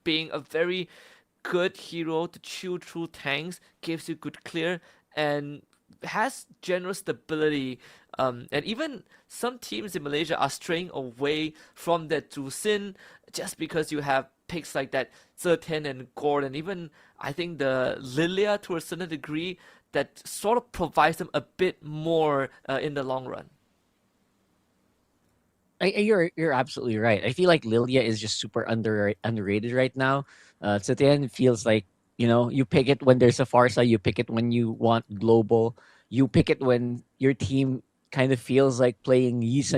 being a very good hero to chew through tanks, gives you good clear, and has general stability. And even some teams in Malaysia are straying away from that Sin, just because you have picks like that Zerten and Gord, and even I think the Lilia to a certain degree, that sort of provides them a bit more in the long run. You're absolutely right. I feel like Lilia is just super underrated right now. Zetian feels like, you pick it when there's a Farsa, you pick it when you want global, you pick it when your team kind of feels like playing Yisan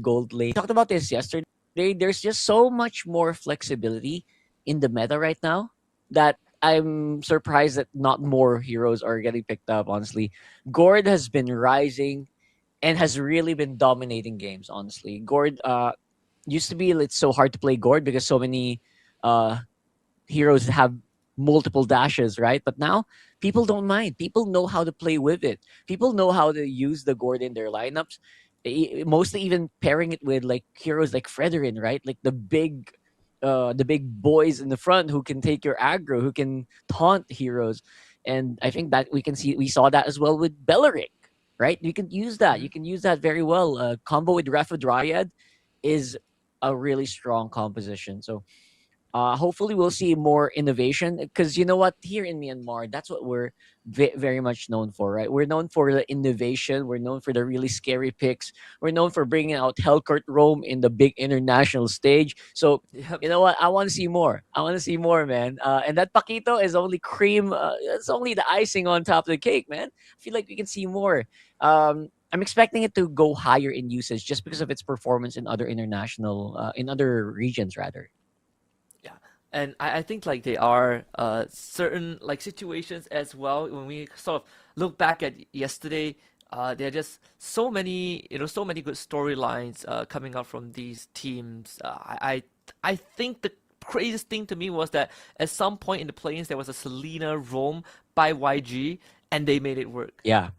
Gold Lane. We talked about this yesterday. There's just so much more flexibility in the meta right now that I'm surprised that not more heroes are getting picked up, honestly. Gord has been rising and has really been dominating games, honestly. Gord used to be, it's so hard to play Gord because so many uh heroes have multiple dashes, right? But now people don't mind. People know how to play with it. People know how to use the Gord in their lineups. Mostly even pairing it with like heroes like Frederian, right? Like the big boys in the front who can take your aggro, who can taunt heroes. And I think that we saw that as well with Belleric, right? You can use that. You can use that very well. Combo with Refa Dryad is a really strong composition. So hopefully we'll see more innovation, because you know what, here in Myanmar, that's what we're very much known for, right? We're known for the innovation, we're known for the really scary picks, we're known for bringing out Hellcourt Rome in the big international stage. So Yep. you know what, I want to see more. I want to see more, man. And that Paquito is only cream, it's only the icing on top of the cake, man. I feel like we can see more. I'm expecting it to go higher in usage just because of its performance in other international in other regions rather. Yeah, and I think like there are certain like situations as well when we sort of look back at yesterday. There are just so many, so many good storylines coming out from these teams. I think the craziest thing to me was that at some point in the play-ins there was a Selena roam by YG, and they made it work. Yeah.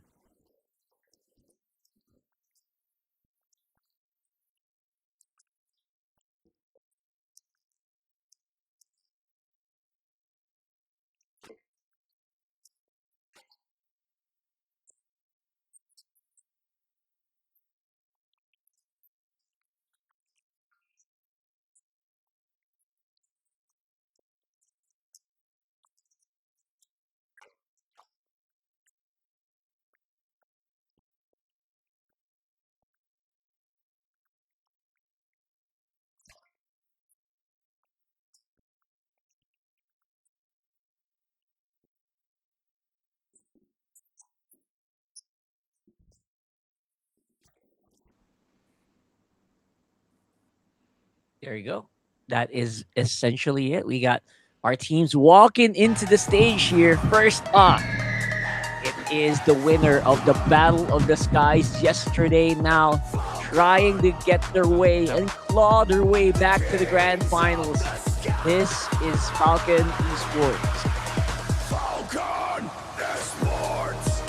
There you go. That is essentially it. We got our teams walking into the stage here. First up, it is the winner of the Battle of the Skies yesterday, now trying to get their way and claw their way back to the grand finals. This is Falcon Esports. Falcon Esports.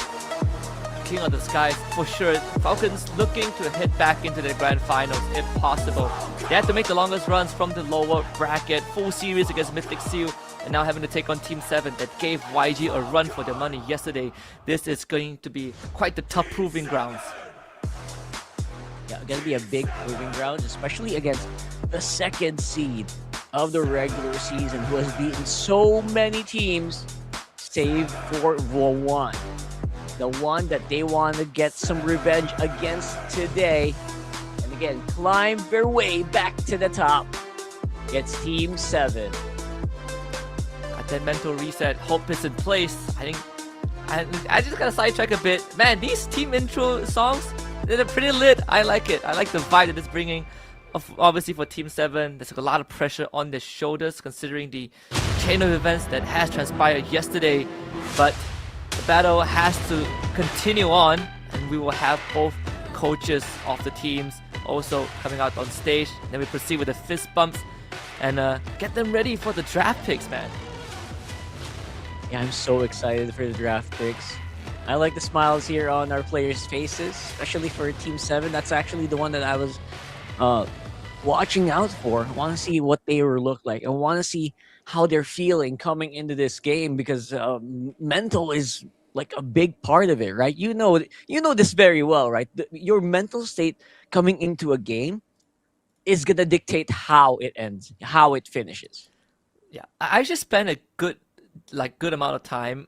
King of the Skies for sure. Falcons looking to head back into the grand finals if possible. They had to make the longest runs from the lower bracket, full series against Mythic Seal, and now having to take on Team 7 that gave YG a run for their money yesterday. This is going to be quite the tough proving grounds. Yeah, gonna be a big proving ground, especially against the second seed of the regular season, who has beaten so many teams, save for one. The one that they want to get some revenge against today. And again, climb their way back to the top. It's Team 7. Got that mental reset. Hope is in place. I just gotta sidetrack a bit. Man, these team intro songs, they're pretty lit. I like it. I like the vibe that it's bringing. Obviously for Team 7, there's a lot of pressure on their shoulders considering the chain of events that has transpired yesterday. But the battle has to continue on, and we will have both coaches of the teams also coming out on stage. Then we proceed with the fist bumps and get them ready for the draft picks, man. Yeah, I'm so excited for the draft picks. I like the smiles here on our players' faces, especially for Team 7. That's actually the one that I was watching out for. I want to see what they will look like. I want to see how they're feeling coming into this game, because mental is like a big part of it, right? You know this very well, right? Your mental state coming into a game is gonna dictate how it ends, how it finishes. Yeah, I just spent a good amount of time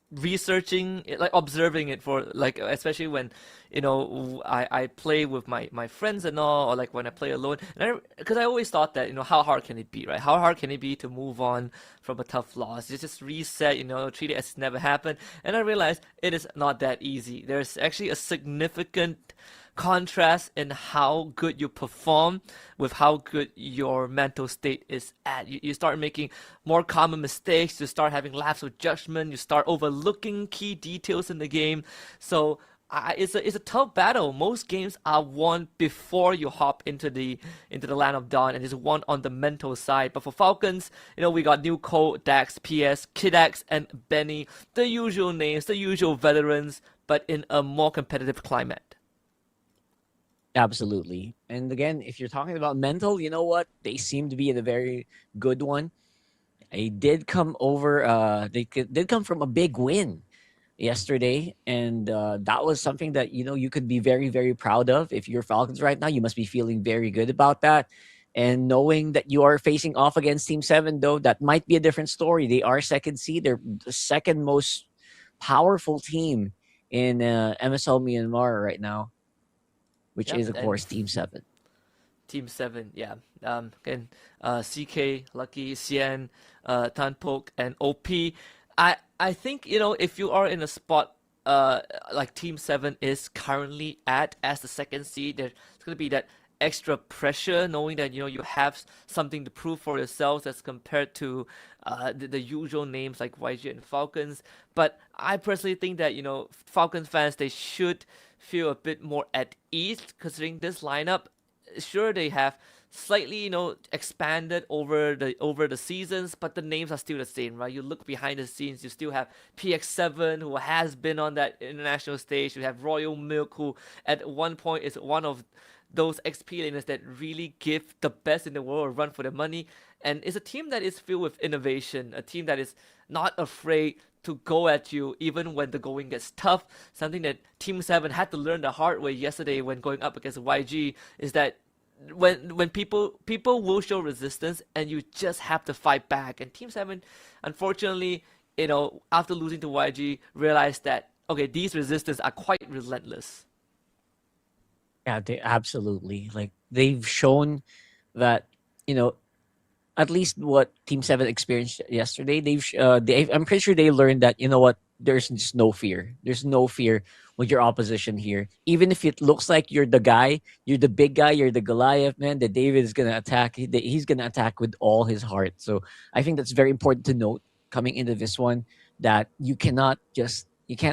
researching it, like observing it for like, especially when I play with my friends and all, or like when I play alone, and because I always thought that how hard can it be, right? How hard can it be to move on from a tough loss? You just reset, treat it as it's never happened. And I realized it is not that easy. There's actually a significant contrast in how good you perform with how good your mental state is at. You start making more common mistakes, you start having lapse of judgment, you start overlooking key details in the game. So it's a tough battle. Most games are won before you hop into the land of dawn, and it's won on the mental side. But for Falcons, we got Newco, Dax, PS, Kidax, and Benny, the usual names, the usual veterans, but in a more competitive climate. Absolutely. And again, if you're talking about mental, you know what? They seem to be in a very good one. They did come from a big win yesterday, and that was something that you could be very, very proud of. If you're Falcons right now, you must be feeling very good about that. And knowing that you are facing off against Team 7, though, that might be a different story. They are second seed. They're the second most powerful team in MSL Myanmar right now, which is, of course, Team 7. Team 7, yeah. Again, CK, Lucky, Cien, Tanpok, and OP. I think, if you are in a spot like Team 7 is currently at as the second seed, there's going to be that extra pressure knowing that, you have something to prove for yourselves as compared to the usual names like YG and Falcons. But I personally think that, Falcons fans, they should feel a bit more at ease considering this lineup. Sure, they have slightly expanded over the seasons, but the names are still the same, right? You look behind the scenes, you still have PX7, who has been on that international stage. You have Royal Milk, who at one point is one of those XP laners that really give the best in the world a run for their money. And it's a team that is filled with innovation, a team that is not afraid to go at you even when the going gets tough. Something that Team 7 had to learn the hard way yesterday when going up against YG is that when people will show resistance, and you just have to fight back. And Team 7, unfortunately, after losing to YG, realized that okay, these resistance are quite relentless. Yeah, they absolutely, like, they've shown that at least what Team 7 experienced yesterday. I'm pretty sure they learned that there's just no fear. There's no fear with your opposition here. Even if it looks like you're the guy, you're the big guy, you're the Goliath, man, that David is going to attack. He's going to attack with all his heart. So I think that's very important to note coming into this one, that you can't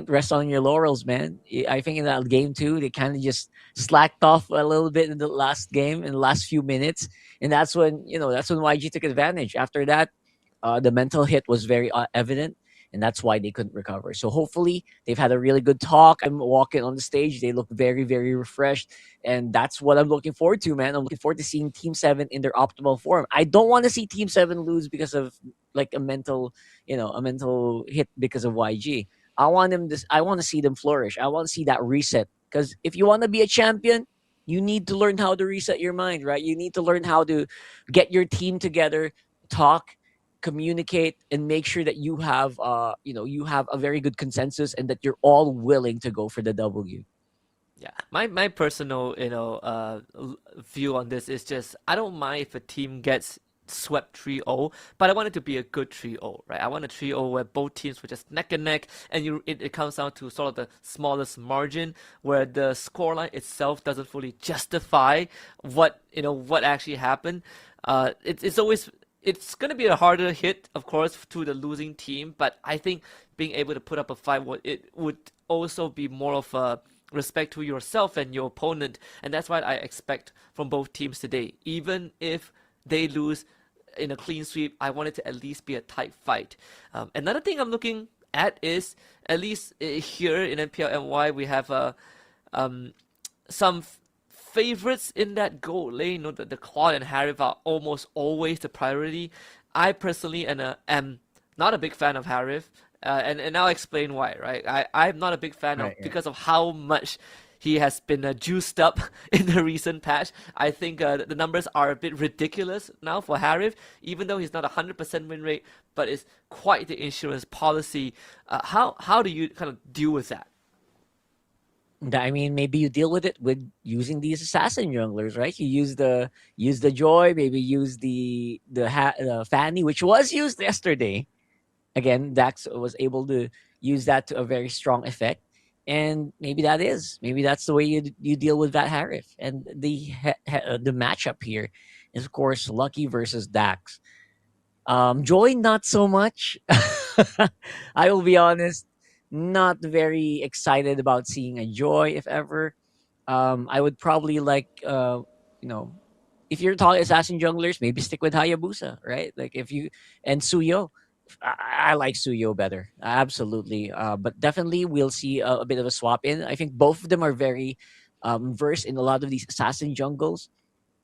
rest on your laurels, man. I think in that game too, they kind of just slacked off a little bit in the last game, in the last few minutes. And that's when YG took advantage. After that, the mental hit was very evident, and that's why they couldn't recover. So hopefully they've had a really good talk. I'm walking on the stage; they look very, very refreshed, and that's what I'm looking forward to, man. I'm looking forward to seeing Team Seven in their optimal form. I don't want to see Team Seven lose because of like a mental hit because of YG. I want to see them flourish. I want to see that reset. Because if you want to be a champion, you need to learn how to reset your mind, right? You need to learn how to get your team together, talk, communicate, and make sure that you have a very good consensus and that you're all willing to go for the W. Yeah, my personal view on this is just I don't mind if a team gets swept 3-0, but I want it to be a good 3-0, right? I want a 3-0 where both teams were just neck and neck, and it comes down to sort of the smallest margin where the scoreline itself doesn't fully justify what actually happened. It's going to be a harder hit, of course, to the losing team, but I think being able to put up a fight would also be more of a respect to yourself and your opponent, and that's what I expect from both teams today. Even if they lose in a clean sweep, I want it to at least be a tight fight. Another thing I'm looking at is, at least here in NPL NY, we have some favorites in that goal lane. The Claude and Harif are almost always the priority. I personally am not a big fan of Harif, and I'll explain why, right? I'm not a big fan because of how much he has been juiced up in the recent patch. I think the numbers are a bit ridiculous now for Harif, even though he's not 100% win rate, but it's quite the insurance policy. How do you kind of deal with that? I mean, maybe you deal with it with using these assassin junglers, right? You use the Joy, maybe use the Fanny, which was used yesterday. Again, Dax was able to use that to a very strong effect. And maybe that's the way you deal with that Harif. And the matchup here is, of course, Lucky versus Dax. Joy, not so much. I will be honest, not very excited about seeing a Joy, if ever. I would probably like, if you're talking assassin junglers, maybe stick with Hayabusa, right? Like and Suyo. I like Suyo better, absolutely. But definitely we'll see a bit of a swap in. I think both of them are very versed in a lot of these assassin jungles.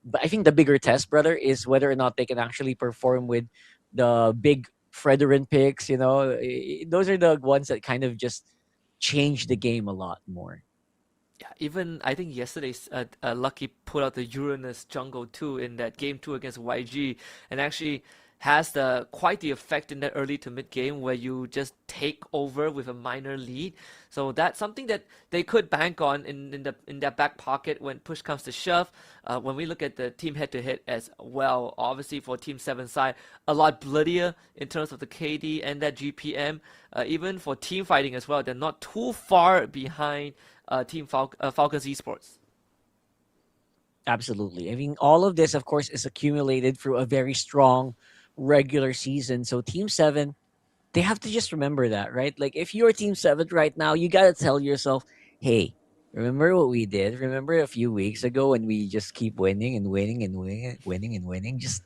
But I think the bigger test, brother, is whether or not they can actually perform with the big Frederian picks. Those are the ones that kind of just change the game a lot more. Yeah, even I think yesterday's Lucky put out the Uranus jungle too in that game 2 against YG, and actually has quite the effect in the early to mid game where you just take over with a minor lead. So that's something that they could bank on in their back pocket when push comes to shove. When we look at the team head-to-head as well, obviously for Team 7 side, a lot bloodier in terms of the KD and that GPM. Even for team fighting as well, they're not too far behind Team Falcon's Esports. Absolutely. I mean, all of this, of course, is accumulated through a very strong regular season. So Team 7, they have to just remember that, right? Like, if you're Team 7 right now, you got to tell yourself, hey, remember what we did? Remember a few weeks ago when we just keep winning and winning and winning and winning? Just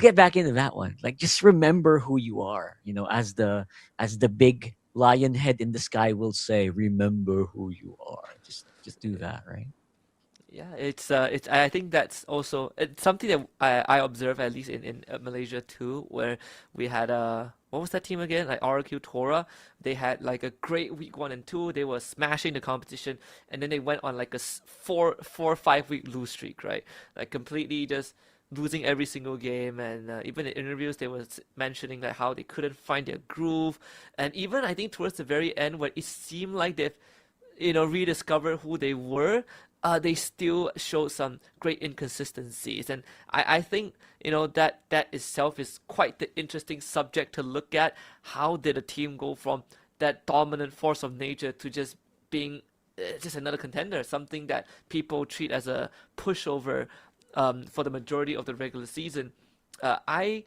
get back into that one. Like, just remember who you are, as the big lion head in the sky will say, remember who you are. Just do that, right? Yeah, it's I think that's also it's something that I observe at least in Malaysia too, where we had what was that team again? Like RQ Tora. They had like a great week 1 and 2. They were smashing the competition, and then they went on like a 4-5 week lose streak, right? Like completely just losing every single game. And even in interviews, they were mentioning like how they couldn't find their groove, and even I think towards the very end, where it seemed like they've rediscovered who they were. They still showed some great inconsistencies, and I think that itself is quite the interesting subject to look at. How did a team go from that dominant force of nature to just being just another contender, something that people treat as a pushover for the majority of the regular season. I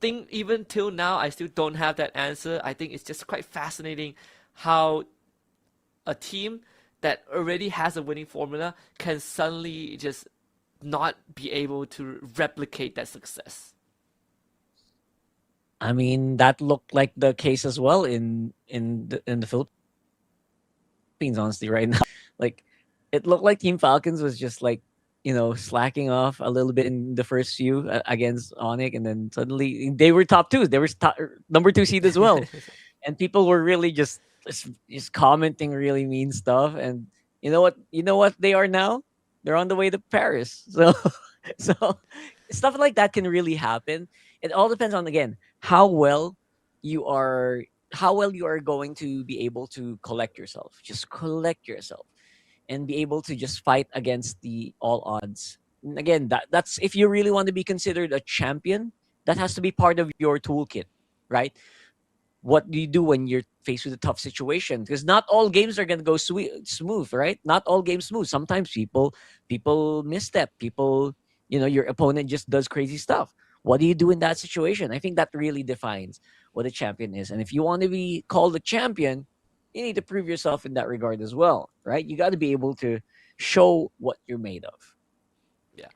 think even till now, I still don't have that answer. I think it's just quite fascinating how a team that already has a winning formula can suddenly just not be able to replicate that success. I mean, that looked like the case as well in the Philippines, honestly, right now. Like, it looked like Team Falcons was just like, slacking off a little bit in the first few against Onyx, and then suddenly they were top two. They were number 2 seed as well, and people were really just commenting really mean stuff. And you know what? You know what they are now? They're on the way to Paris. So, so stuff like that can really happen. It all depends on, again, you are how well you are going to be able to collect yourself. Just collect yourself and be able to just fight against the all odds. And again, that's if you really want to be considered a champion, that has to be part of your toolkit, right? What do you do when you're faced with a tough situation? Because not all games are gonna go smooth, right? Not all games smooth. Sometimes people misstep. Your opponent just does crazy stuff. What do you do in that situation? I think that really defines what a champion is. And if you want to be called a champion, you need to prove yourself in that regard as well, right? You got to be able to show what you're made of. Yeah,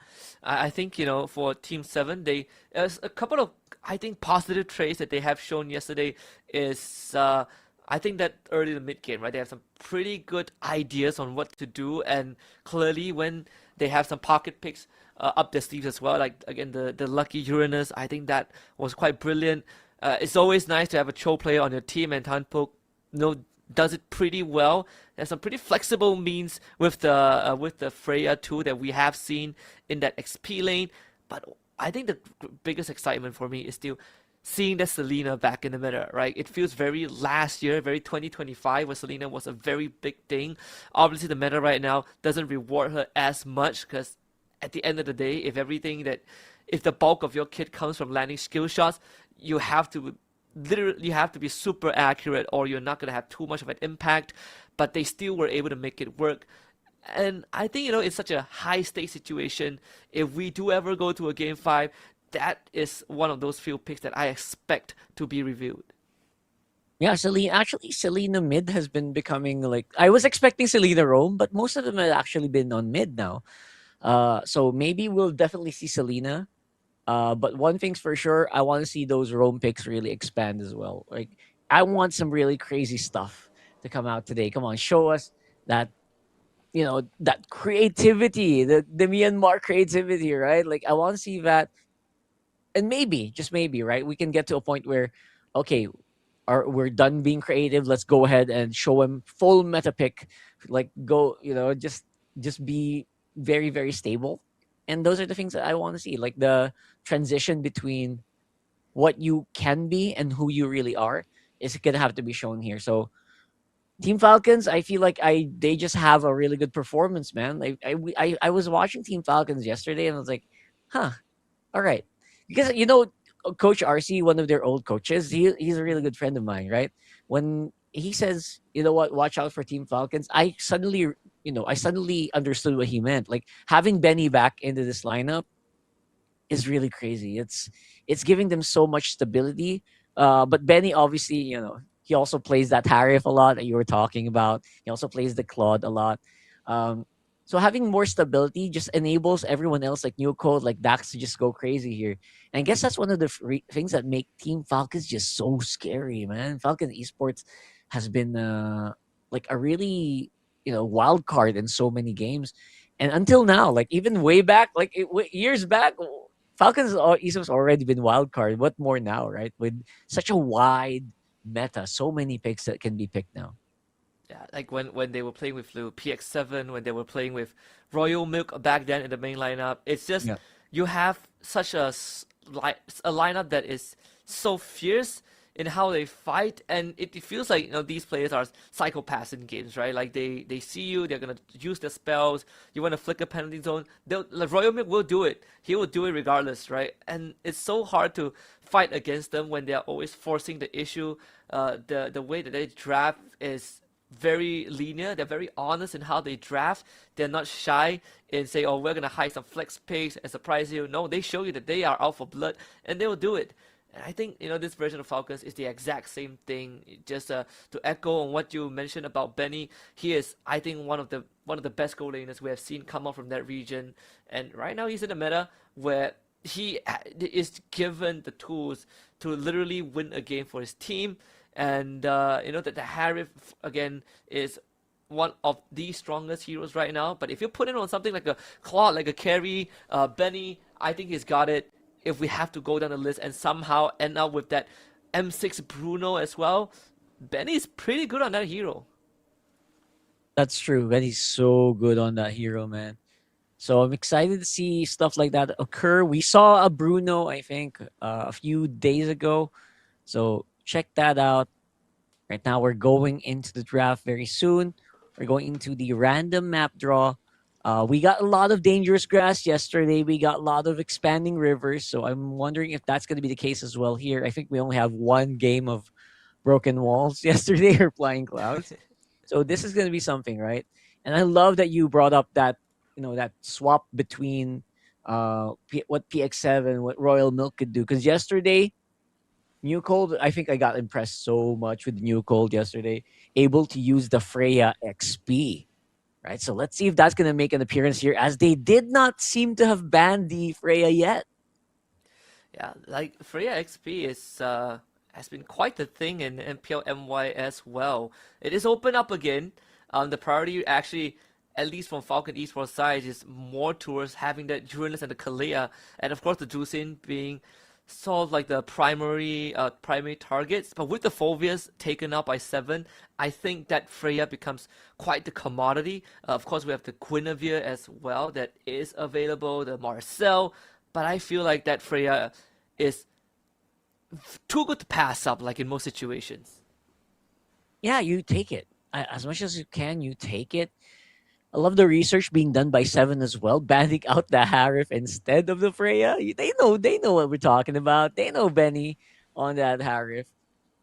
I think for Team 7, there's a couple of, I think, positive traits that they have shown yesterday. Is I think that early to mid game, right? They have some pretty good ideas on what to do, and clearly when they have some pocket picks up their sleeves as well, like again the lucky Uranus, I think that was quite brilliant. It's always nice to have a Cho player on your team, and Tanpok, does it pretty well. There's some pretty flexible means with the Freya too that we have seen in that XP lane. But I think the biggest excitement for me is still seeing that Selena back in the meta, right? It feels very last year, very 2025, where Selena was a very big thing. Obviously, the meta right now doesn't reward her as much, because at the end of the day, if the bulk of your kit comes from landing skill shots, you have to be super accurate, or you're not going to have too much of an impact. But they still were able to make it work. And I think, it's such a high stake situation. If we do ever go to a game 5, that is one of those few picks that I expect to be reviewed. Yeah, Selena mid has been becoming like, I was expecting Selena roam, but most of them have actually been on mid now. So maybe we'll definitely see Selena. But one thing's for sure, I want to see those roam picks really expand as well. Like, I want some really crazy stuff to come out today. Come on, show us that, that creativity, the Myanmar creativity, right? Like, I want to see that. And maybe, just maybe, right? We can get to a point where, okay, we're done being creative. Let's go ahead and show him full meta pick. Like, go, just be very, very stable. And those are the things that I want to see, like the transition between what you can be and who you really are is going to have to be shown here. So Team Falcons, I feel like they just have a really good performance, man. I was watching Team Falcons yesterday and I was like, all right. Because, Coach RC, one of their old coaches, he's a really good friend of mine, right? When he says, watch out for Team Falcons, I suddenly understood what he meant. Like, having Benny back into this lineup is really crazy. It's giving them so much stability. But Benny, obviously, he also plays that Harif a lot that you were talking about. He also plays the Claude a lot. So having more stability just enables everyone else, like New Code, like Dax, to just go crazy here. And I guess that's one of the things that make Team Falcons just so scary, man. Falcon Esports has been like a really wild card in so many games, and until now, like even way back, like years back, Falcons Esports already been wild card. What more now, right? With such a wide meta, so many picks that can be picked now. Yeah, like when they were playing with the PX7, when they were playing with Royal Milk back then in the main lineup, it's just you have such a lineup that is so fierce in how they fight, and it feels like these players are psychopaths in games, right? Like they see you, they're gonna use their spells. You want to flick a penalty zone, like Royal Milk will do it. He will do it regardless, right? And it's so hard to fight against them when they're always forcing the issue. The way that they draft is very linear. They're very honest in how they draft. They're not shy in saying, "Oh, we're gonna hide some flex picks and surprise you." No, they show you that they are out for blood, and they will do it. And I think this version of Falcons is the exact same thing. Just to echo on what you mentioned about Benny, he is, I think, one of the best goal laners we have seen come out from that region. And right now he's in a meta where he is given the tools to literally win a game for his team. And that the Harif again is one of the strongest heroes right now. But if you put it on something like a Claude, like a carry, Benny, I think he's got it. If we have to go down the list and somehow end up with that M6 Bruno as well, Benny's pretty good on that hero. That's true. Benny's so good on that hero, man. So I'm excited to see stuff like that occur. We saw a Bruno, I think, a few days ago. So check that out. Right now, we're going into the draft very soon. We're going into the random map draw. We got a lot of dangerous grass yesterday. We got a lot of expanding rivers. So I'm wondering if that's going to be the case as well here. I think we only have one game of broken walls yesterday or flying clouds. So this is going to be something, right? And I love that you brought up that, that swap between what PX7, what Royal Milk could do. Because yesterday, New Cold, I think I got impressed so much with New Cold yesterday, able to use the Freya XP. Right, so let's see if that's going to make an appearance here, as they did not seem to have banned the Freya yet. Yeah, like Freya XP has been quite the thing in MPL MY as well. It is open up again. The priority actually, at least from Falcon Esports side, is more towards having that Duelist and the Kalea, and of course the Drusin being sort of like the primary targets. But with the Phobias taken up by 7, I think that Freya becomes quite the commodity. Of course, we have the Guinevere as well that is available, the Marcel, but I feel like that Freya is too good to pass up, like in most situations. Yeah, you take it. As much as you can, you take it. I love the research being done by 7 as well, banning out the Harif instead of the Freya. They know what we're talking about. They know Benny on that Harif.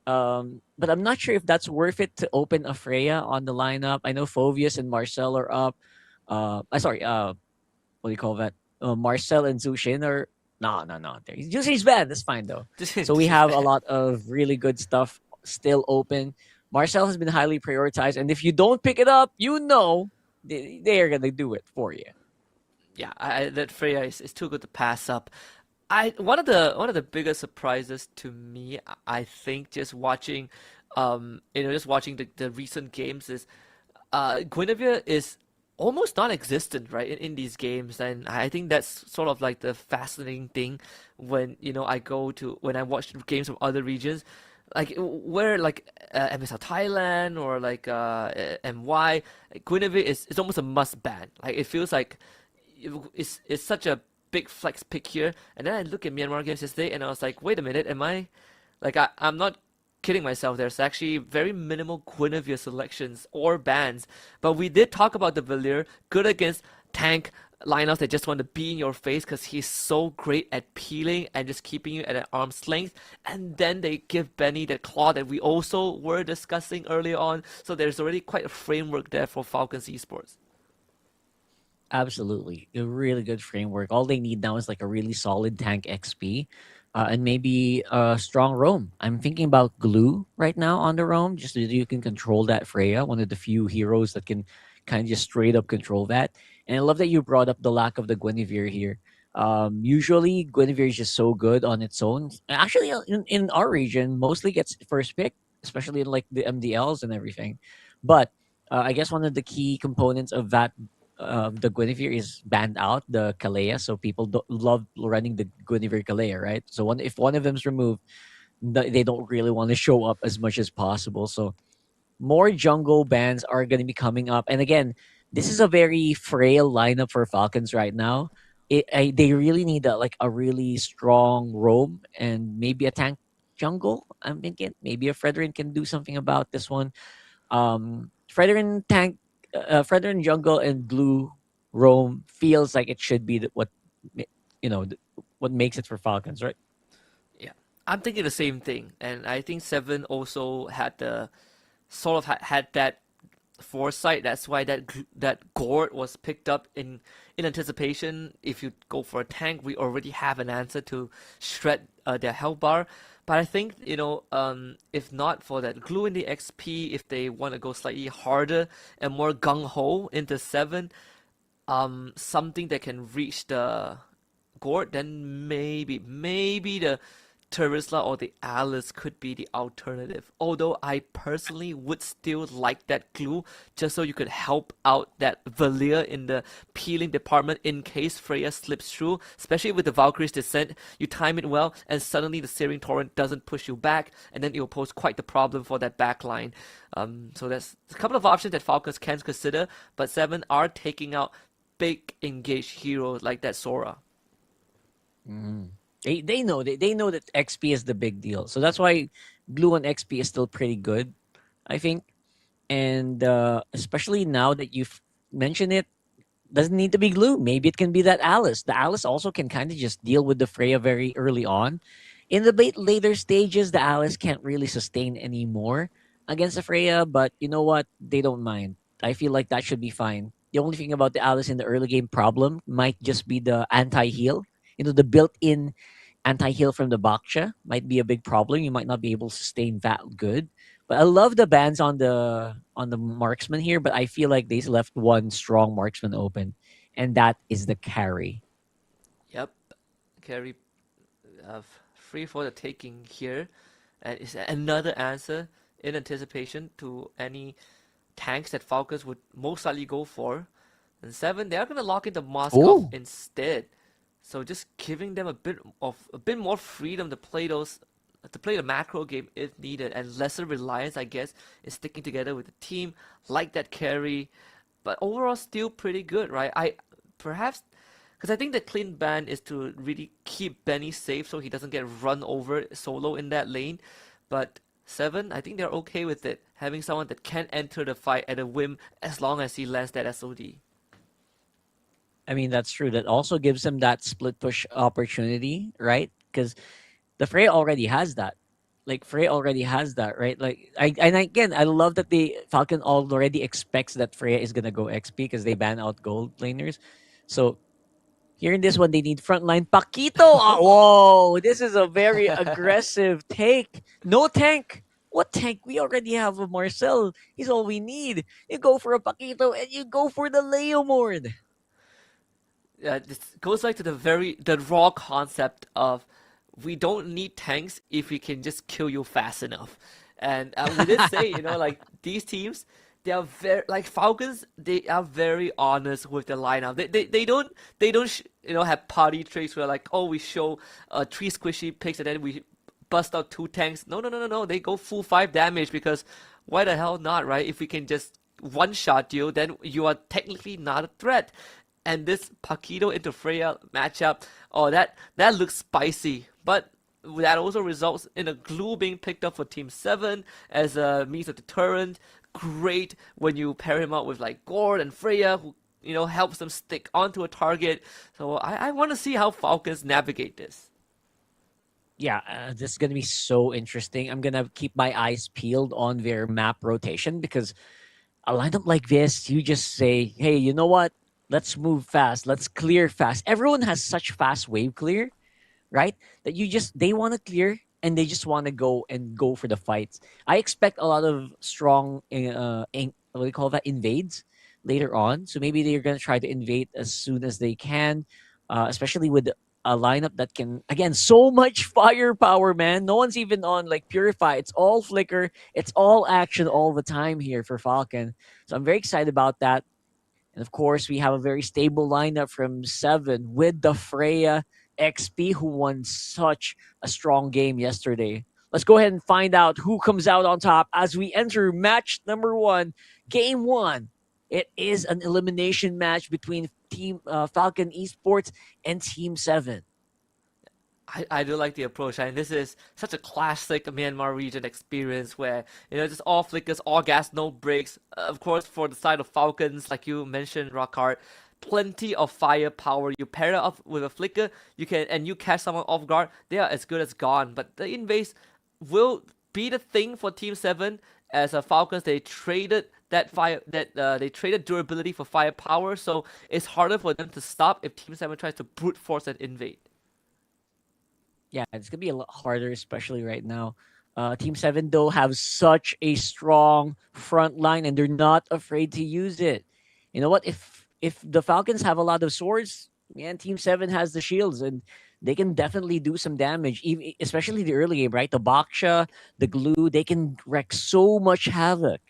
But I'm not sure if that's worth it to open a Freya on the lineup. I know Phovius and Marcel are up. What do you call that? Marcel and Zushin are no. Zushin's bad. That's fine though. So we have a lot of really good stuff still open. Marcel has been highly prioritized, and if you don't pick it up, they are gonna do it for you. Yeah, that Freya is too good to pass up. One of the biggest surprises to me, I think, just watching, the recent games is, Guinevere is almost non-existent, right, in these games, and I think that's sort of like the fascinating thing when when I watch games from other regions. Like where like MSL Thailand or like MY, Guinevere is almost a must ban. Like it feels like it's such a big flex pick here. And then I look at Myanmar games yesterday and I was like, wait a minute, I'm not kidding myself. There's actually very minimal Guinevere selections or bans. But we did talk about the Valir, good against tank lineups that just want to be in your face because he's so great at peeling and just keeping you at an arm's length. And then they give Benny the claw that we also were discussing earlier on. So there's already quite a framework there for Falcons Esports. Absolutely, a really good framework. All they need now is like a really solid tank XP, and maybe a strong roam. I'm thinking about Glue right now on the roam, just so that you can control that Freya, one of the few heroes that can kind of just straight up control that. And I love that you brought up the lack of the Guinevere here. Usually, Guinevere is just so good on its own. Actually, in our region, mostly gets first pick, especially in like the MDLs and everything. But I guess one of the key components of that, the Guinevere is banned out, the Kalea. So people love running the Guinevere Kalea, right? So if one of them's removed, they don't really want to show up as much as possible. So more jungle bans are going to be coming up. And again, this is a very frail lineup for Falcons right now. They really need a really strong roam and maybe a tank jungle. I'm thinking maybe a Fredrin can do something about this one. Fredrin jungle and blue roam feels like it should be what makes it for Falcons, right? Yeah, I'm thinking the same thing, and I think 7 also had the sort of had that foresight. That's why that gourd was picked up in anticipation. If you go for a tank, we already have an answer to shred their health bar. But I think, if not for that glue in the XP, if they want to go slightly harder and more gung-ho into 7, something that can reach the gourd, then maybe the Terisla or the Alice could be the alternative. Although I personally would still like that glue, just so you could help out that Valir in the peeling department in case Freya slips through, especially with the Valkyrie's descent. You time it well, and suddenly the Searing Torrent doesn't push you back, and then it will pose quite the problem for that backline. So there's a couple of options that Falcons can consider, but 7 are taking out big engaged heroes like that Sora. They know that XP is the big deal, so that's why glue on XP is still pretty good, I think. And especially now that you've mentioned it, doesn't need to be glue. Maybe it can be that Alice. The Alice also can kind of just deal with the Freya very early on. In the later stages, the Alice can't really sustain anymore against the Freya, but you know what? They don't mind. I feel like that should be fine. The only thing about the Alice in the early game problem might just be the anti-heal. The built-in anti-heal from the Baksha might be a big problem. You might not be able to sustain that good. But I love the bans on the marksman here, but I feel like they left one strong marksman open, and that is the carry. Yep, carry free for the taking here, and it's another answer in anticipation to any tanks that Falcons would most likely go for. And 7, they are going to lock into Moskov instead. So just giving them a bit more freedom to play the macro game if needed, and lesser reliance, I guess, is sticking together with the team like that carry. But overall, still pretty good, right? Because I think the clean ban is to really keep Benny safe so he doesn't get run over solo in that lane. But 7, I think they're okay with it, having someone that can enter the fight at a whim as long as he lands that SOD. I mean, that's true. That also gives them that split push opportunity, right? Because the Freya already has that. Freya already has that, right? Again, I love that the Falcon already expects that Freya is gonna go XP because they ban out gold laners. So here in this one, they need frontline Paquito. Whoa, this is a very aggressive take. No tank. What tank? We already have a Marcel. He's all we need. You go for a Paquito and you go for the Leomord. This goes back to the raw concept of we don't need tanks if we can just kill you fast enough. And we did say, these teams, they are very, like Falcons, they are very honest with the lineup. They don't have party tricks where we show 3 squishy picks and then we bust out 2 tanks. No. They go full 5 damage because why the hell not, right? If we can just one-shot you, then you are technically not a threat. And this Paquito into Freya matchup, that looks spicy. But that also results in a glue being picked up for Team 7 as a means of deterrent. Great when you pair him up with Gord and Freya, who helps them stick onto a target. So I want to see how Falcons navigate this. Yeah, this is going to be so interesting. I'm going to keep my eyes peeled on their map rotation because a lineup like this, you just say, hey, you know what? Let's move fast. Let's clear fast. Everyone has such fast wave clear, right? That they want to clear and they just want to go for the fights. I expect a lot of strong, what do you call that, invades later on. So maybe they're going to try to invade as soon as they can, especially with a lineup that can, again, so much firepower, man. No one's even on Purify. It's all flicker. It's all action all the time here for Falcon. So I'm very excited about that. And of course, we have a very stable lineup from 7 with the Freya XP, who won such a strong game yesterday. Let's go ahead and find out who comes out on top as we enter match number 1, game 1. It is an elimination match between Team Falcon Esports and Team 7. I do like the approach, and this is such a classic Myanmar region experience where just all flickers, all gas, no breaks. Of course, for the side of Falcons, like you mentioned, Rockhart, plenty of firepower. You pair it up with a flicker, you catch someone off guard. They are as good as gone. But the invades will be the thing for Team 7. As Falcons, they traded that they traded durability for firepower, so it's harder for them to stop if Team 7 tries to brute force and invade. Yeah, it's gonna be a lot harder, especially right now. Team Seven though have such a strong front line, and they're not afraid to use it. You know what? If the Falcons have a lot of swords, man, Team Seven has the shields, and they can definitely do some damage. Even especially the early game, right? The Baksha, the glue, they can wreak so much havoc.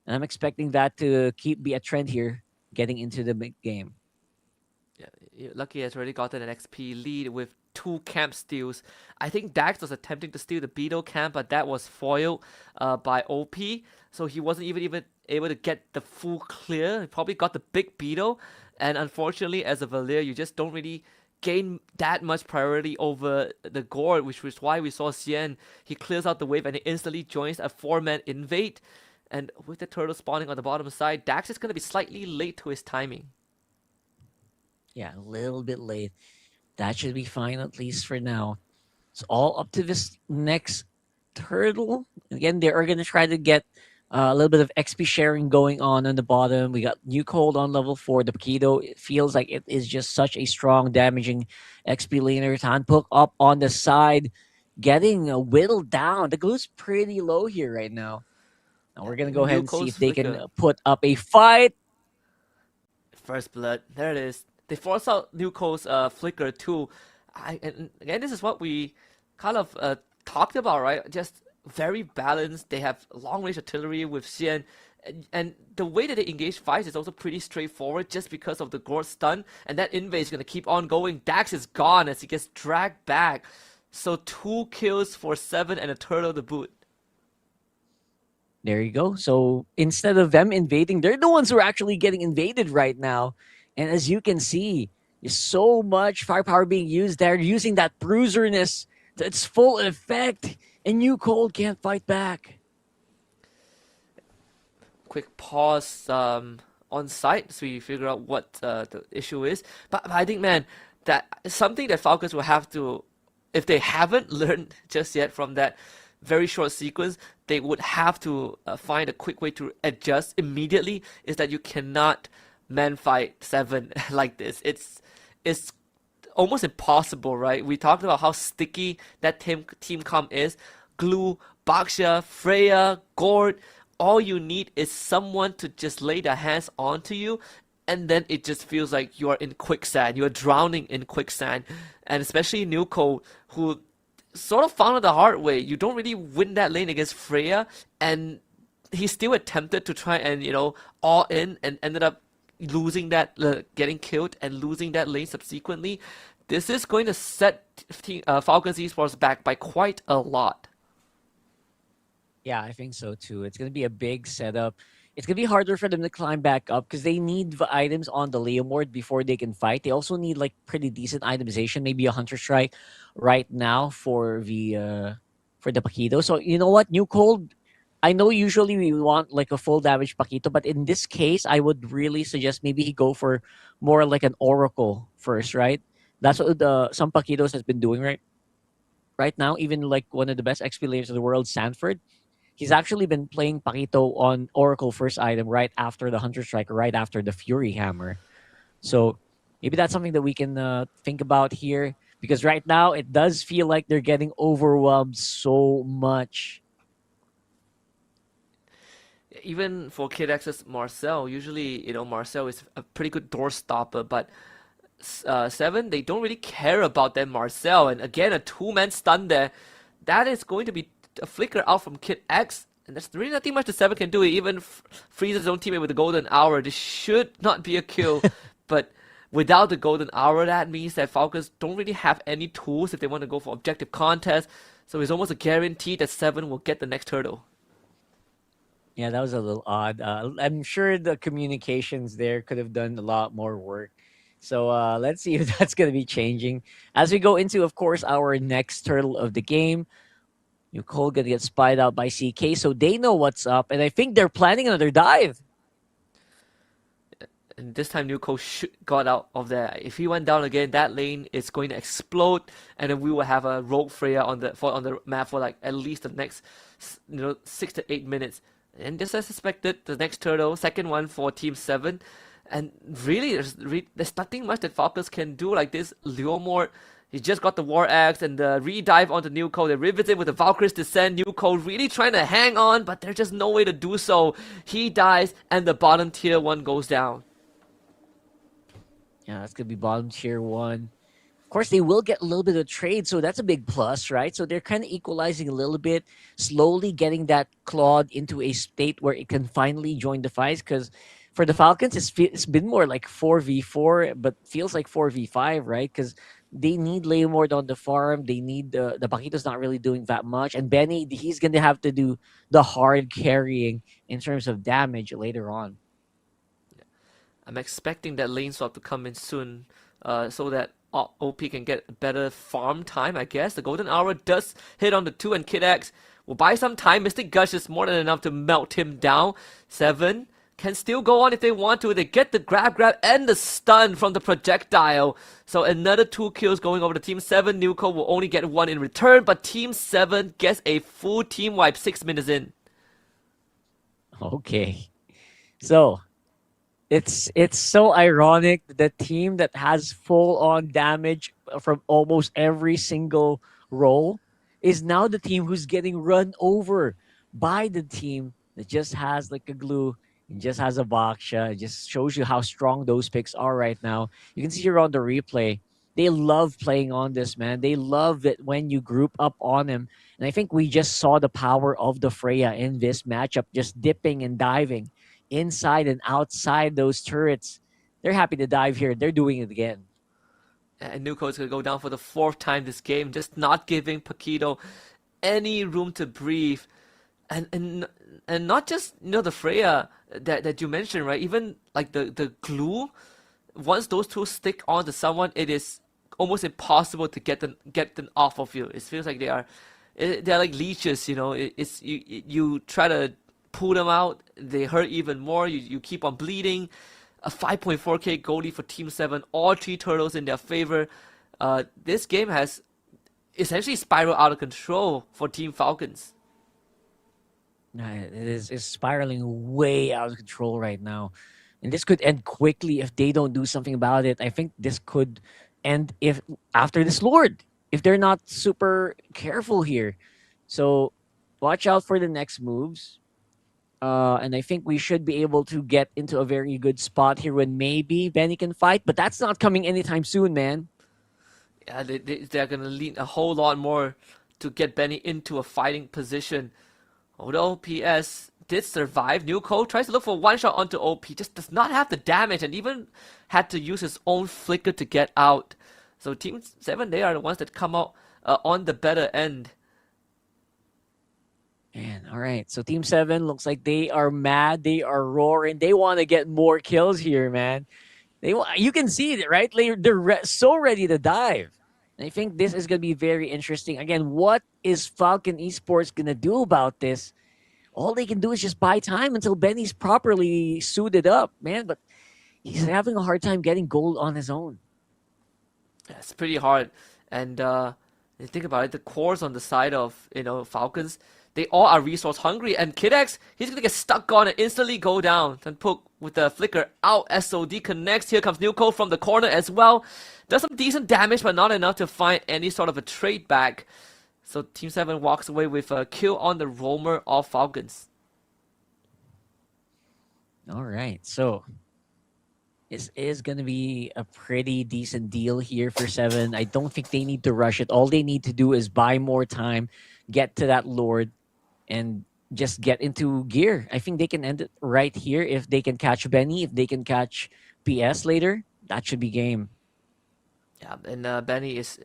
And I'm expecting that to be a trend here, getting into the big game. Yeah, Lucky has already gotten an XP lead with 2 camp steals. I think Dax was attempting to steal the Beetle camp, but that was foiled by OP. So he wasn't even able to get the full clear. He probably got the big Beetle. And unfortunately, as a Valir, you just don't really gain that much priority over the Gord, which was why we saw Xian. He clears out the wave and he instantly joins a 4-man invade. And with the turtle spawning on the bottom side, Dax is going to be slightly late to his timing. Yeah, a little bit late. That should be fine, at least for now. It's all up to this next turtle. Again, they are going to try to get a little bit of XP sharing going on the bottom. We got New Cold on level 4. The Paquito, it feels like it is just such a strong, damaging XP laner. Tanpuk up on the side, getting whittled down. The glue's pretty low here right now. Now we're going to go ahead and see if they can put up a fight. First blood. There it is. They force out Nuko's flicker too. And again, this is what we kind of talked about, right? Just very balanced. They have long-range artillery with Xian. And the way that they engage fights is also pretty straightforward just because of the Gord stun. And that invade is going to keep on going. Dax is gone as he gets dragged back. So 2 kills for 7 and a turtle to boot. There you go. So instead of them invading, they're the ones who are actually getting invaded right now. And as you can see, there's so much firepower being used there, using that bruiserness to its full effect. And New Cold can't fight back. Quick pause on site so we figure out what the issue is. But I think, man, that is something that Falcons will have to, if they haven't learned just yet from that very short sequence, they would have to find a quick way to adjust immediately, is that you cannot man fight 7 like this. It's almost impossible, right? We talked about how sticky that team comp is. Glue, Baksha, Freya, Gord, all you need is someone to just lay their hands onto you, and then it just feels like you are in quicksand. You are drowning in quicksand. And especially Nuko, who sort of found it the hard way. You don't really win that lane against Freya, and he still attempted to try and, all in, and ended up losing that, getting killed and losing that lane subsequently. This is going to set Falcons Esports back by quite a lot. Yeah, I think so too. It's going to be a big setup. It's going to be harder for them to climb back up because they need the items on the Leomord before they can fight. They also need like pretty decent itemization, maybe a Hunter Strike right now for the Paquito. So you know what, New Cold, I know usually we want like a full damage Paquito, but in this case, I would really suggest maybe he go for more like an Oracle first, right? That's what some Paquitos has been doing right now. Even like one of the best XP players in the world, Sanford, he's actually been playing Paquito on Oracle first item right after the Hunter Strike, right after the Fury Hammer. So maybe that's something that we can think about here, because right now it does feel like they're getting overwhelmed so much. Even for KidX's Marcel, usually, Marcel is a pretty good door stopper, but 7, they don't really care about that Marcel. And again, a 2-man stun there. That is going to be a flicker out from Kid X, and there's really nothing much the 7 can do. It even freezes his own teammate with the golden hour. This should not be a kill, but without the golden hour, that means that Falcons don't really have any tools if they want to go for objective contest. So it's almost a guarantee that 7 will get the next turtle. Yeah, that was a little odd. I'm sure the communications there could have done a lot more work. So let's see if that's going to be changing as we go into, of course, our next turtle of the game. Nicole gonna get spied out by CK, so they know what's up, and I think they're planning another dive. And this time Nuko got out of there. If he went down again, that lane is going to explode, and then we will have a rogue Freya on the map for like at least the next 6 to 8 minutes. And just as expected, the next turtle, second one for Team 7. And really, there's nothing much that Falcons can do like this. Leomord, he just got the War Axe and the re-dive onto Nuko. They revisit with the Valkyrie's Descent. Nuko really trying to hang on, but there's just no way to do so. He dies, and the bottom tier 1 goes down. Yeah, that's going to be bottom tier 1. Of course, they will get a little bit of trade, so that's a big plus, right? So they're kind of equalizing a little bit, slowly getting that Claude into a state where it can finally join the fights. Because for the Falcons, it's been more like 4v4, but feels like 4v5, right? Because they need Leomord on the farm. They need the Paquito's not really doing that much. And Benny, he's going to have to do the hard carrying in terms of damage later on. I'm expecting that lane swap to come in soon so that OP can get better farm time, I guess. The Golden Hour does hit on the 2, and Kid X will buy some time. Mystic Gush is more than enough to melt him down. 7 can still go on if they want to. They get the grab, and the stun from the projectile. So another 2 kills going over to Team 7. Nuko will only get 1 in return, but Team 7 gets a full team wipe 6 minutes in. Okay. So it's so ironic that the team that has full-on damage from almost every single role is now the team who's getting run over by the team that just has like a glue and just has a Baksha. It just shows you how strong those picks are right now. You can see here on the replay, they love playing on this, man. They love it when you group up on him. And I think we just saw the power of the Freya in this matchup, just dipping and diving inside and outside those turrets. They're happy to dive here. They're doing it again. And Nuko is going to go down for the 4th time this game, just not giving Paquito any room to breathe. And not just, the Freya that you mentioned, right? Even like the glue, once those 2 stick onto someone, it is almost impossible to get them off of you. It feels like they're like leeches, It's you try to pull them out, they hurt even more. You keep on bleeding. A 5.4k goalie for Team 7, all 3 turtles in their favor. This game has essentially spiraled out of control for Team Falcons. It is spiraling way out of control right now. And this could end quickly if they don't do something about it. I think this could end if after this Lord, if they're not super careful here. So watch out for the next moves. And I think we should be able to get into a very good spot here when maybe Benny can fight. But that's not coming anytime soon, man. Yeah, they're going to lean a whole lot more to get Benny into a fighting position. Although PS did survive, Nuko tries to look for one shot onto OP, just does not have the damage and even had to use his own flicker to get out. So Team 7, they are the ones that come out on the better end. Man, all right. So Team 7 looks like they are mad. They are roaring. They want to get more kills here, man. You can see it, right? They're so ready to dive. And I think this is going to be very interesting. Again, what is Falcon Esports going to do about this? All they can do is just buy time until Benny's properly suited up, man. But he's having a hard time getting gold on his own. Yeah, it's pretty hard. And you think about it, the cores on the side of Falcons, they all are resource hungry. And Kid X, he's going to get stuck on and instantly go down. Then Poke with the flicker out. SOD connects. Here comes Nuko from the corner as well. Does some decent damage, but not enough to find any sort of a trade back. So Team 7 walks away with a kill on the roamer of Falcons. All right. So this is going to be a pretty decent deal here for 7. I don't think they need to rush it. All they need to do is buy more time, get to that Lord, and just get into gear. I think they can end it right here if they can catch Benny, if they can catch PS later. That should be game. Yeah, and Benny is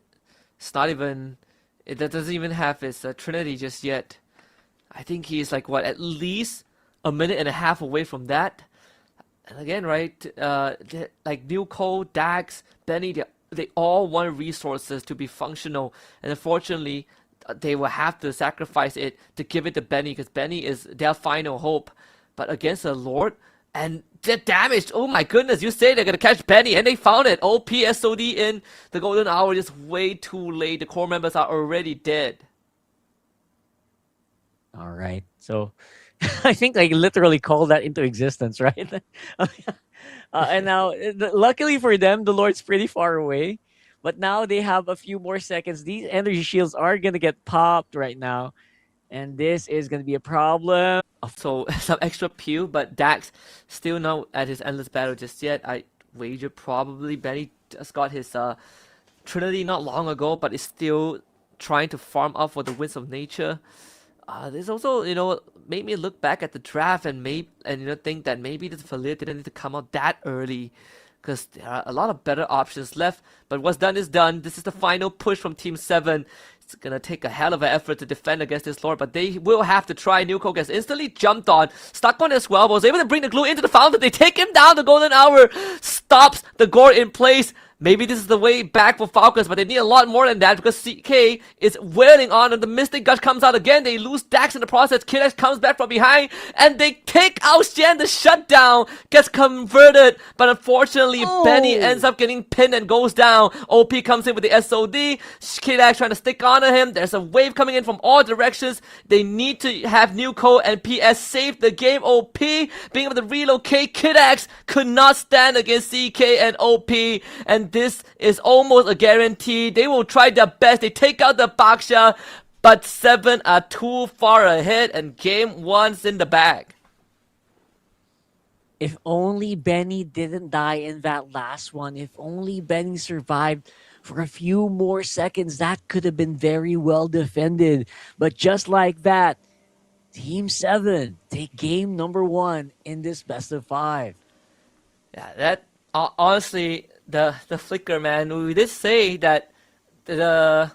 not even... It doesn't even have his Trinity just yet. I think he's like, what, at least a minute and a half away from that. And again, right, like Nuko, Dax, Benny, they all want resources to be functional. And unfortunately, they will have to sacrifice it to give it to Benny because Benny is their final hope. But against the Lord, and the damage, oh my goodness, you say they're going to catch Benny, and they found it. OP SOD in the golden hour, just way too late. The core members are already dead. All right. So I think like literally called that into existence, right? And now, luckily for them, the Lord's pretty far away. But now they have a few more seconds. These energy shields are gonna get popped right now, and this is gonna be a problem. So some extra peel, but Dax still not at his endless battle just yet. I wager probably Benny just got his Trinity not long ago, but is still trying to farm up for the winds of nature. This also, made me look back at the draft and think that maybe this Valir didn't need to come out that early, because there are a lot of better options left. But what's done is done. This is the final push from Team 7. It's gonna take a hell of an effort to defend against this Lord, but they will have to try. Nuko gets instantly jumped on, stuck on as well, but was able to bring the glue into the fountain. They take him down. The Golden Hour stops the Gore in place. Maybe this is the way back for Falcons, but they need a lot more than that, because CK is wailing on, and the Mystic Gush comes out again. They lose Dax in the process. Kidex comes back from behind, and they take out Shen. The shutdown gets converted, but unfortunately, Benny ends up getting pinned and goes down. OP comes in with the SOD. Kidex trying to stick onto him. There's a wave coming in from all directions. They need to have Nuko and PS save the game. OP being able to relocate. Kidex could not stand against CK and OP, and this is almost a guarantee. They will try their best. They take out the Baksha, but 7 are too far ahead, and game 1's in the bag. If only Benny didn't die in that last one. If only Benny survived for a few more seconds, that could have been very well defended. But just like that, Team 7 take game number 1 in this best of 5. Yeah, that honestly, the flicker, man. We did say that the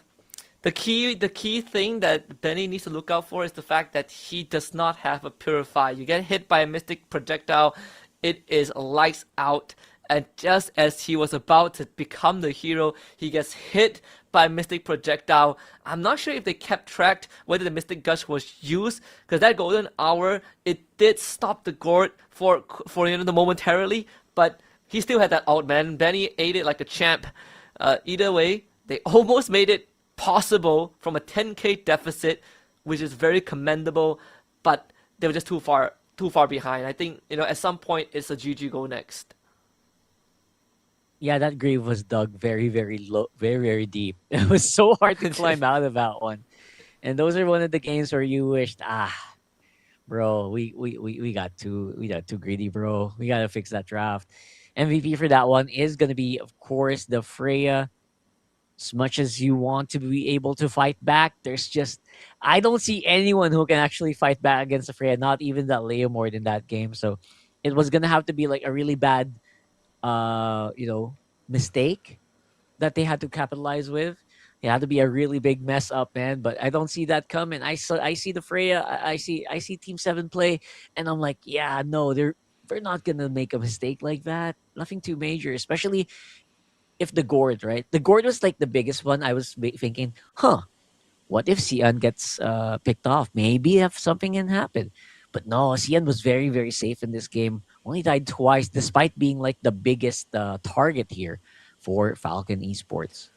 key thing that Benny needs to look out for is the fact that he does not have a purify. You get hit by a mystic projectile, it is lights out. And just as he was about to become the hero, he gets hit by a mystic projectile. I'm not sure if they kept track whether the mystic gush was used, because that golden hour, it did stop the gourd for the momentarily, but he still had that out, man. Benny ate it like a champ. Either way, they almost made it possible from a 10k deficit, which is very commendable, but they were just too far behind. I think, at some point it's a GG go next. Yeah, that grave was dug very, very low, very, very deep. It was so hard to climb out of that one. And those are one of the games where you wished, bro, we got too greedy, bro. We gotta fix that draft. MVP for that one is gonna be, of course, the Freya. As much as you want to be able to fight back, I don't see anyone who can actually fight back against the Freya, not even that Leomord in that game. So it was gonna have to be like a really bad mistake that they had to capitalize with. It had to be a really big mess up, man. But I don't see that coming. I see the Freya. I see Team 7 play, and I'm like, yeah, no, they're not gonna make a mistake like that. Nothing too major, especially if the gourd, right? The gourd was like the biggest one. I was thinking, what if Xian gets picked off? Maybe if something can happen. But no, Xian was very, very safe in this game. Only died twice, despite being like the biggest target here for Falcon Esports.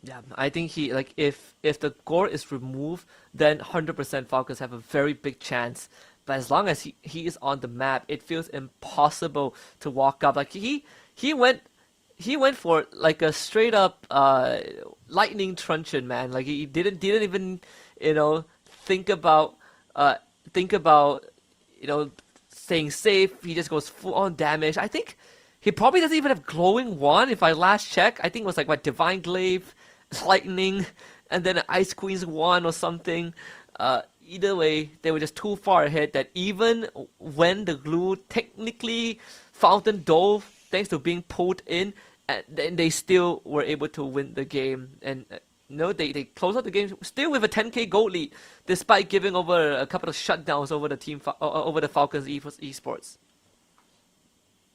Yeah, I think if the gore is removed, then 100% Falcons have a very big chance. But as long as he is on the map, it feels impossible to walk up. Like he went for like a straight up lightning truncheon, man. Like he didn't even think about staying safe. He just goes full on damage. I think he probably doesn't even have glowing wand. If I last check, I think it was like what, divine glaive, lightning, and then an ice queen's wand or something. Either way, they were just too far ahead that even when the glue technically fountain dove, thanks to being pulled in, and then they still were able to win the game. And they closed out the game still with a 10k gold lead, despite giving over a couple of shutdowns over the Falcons Esports.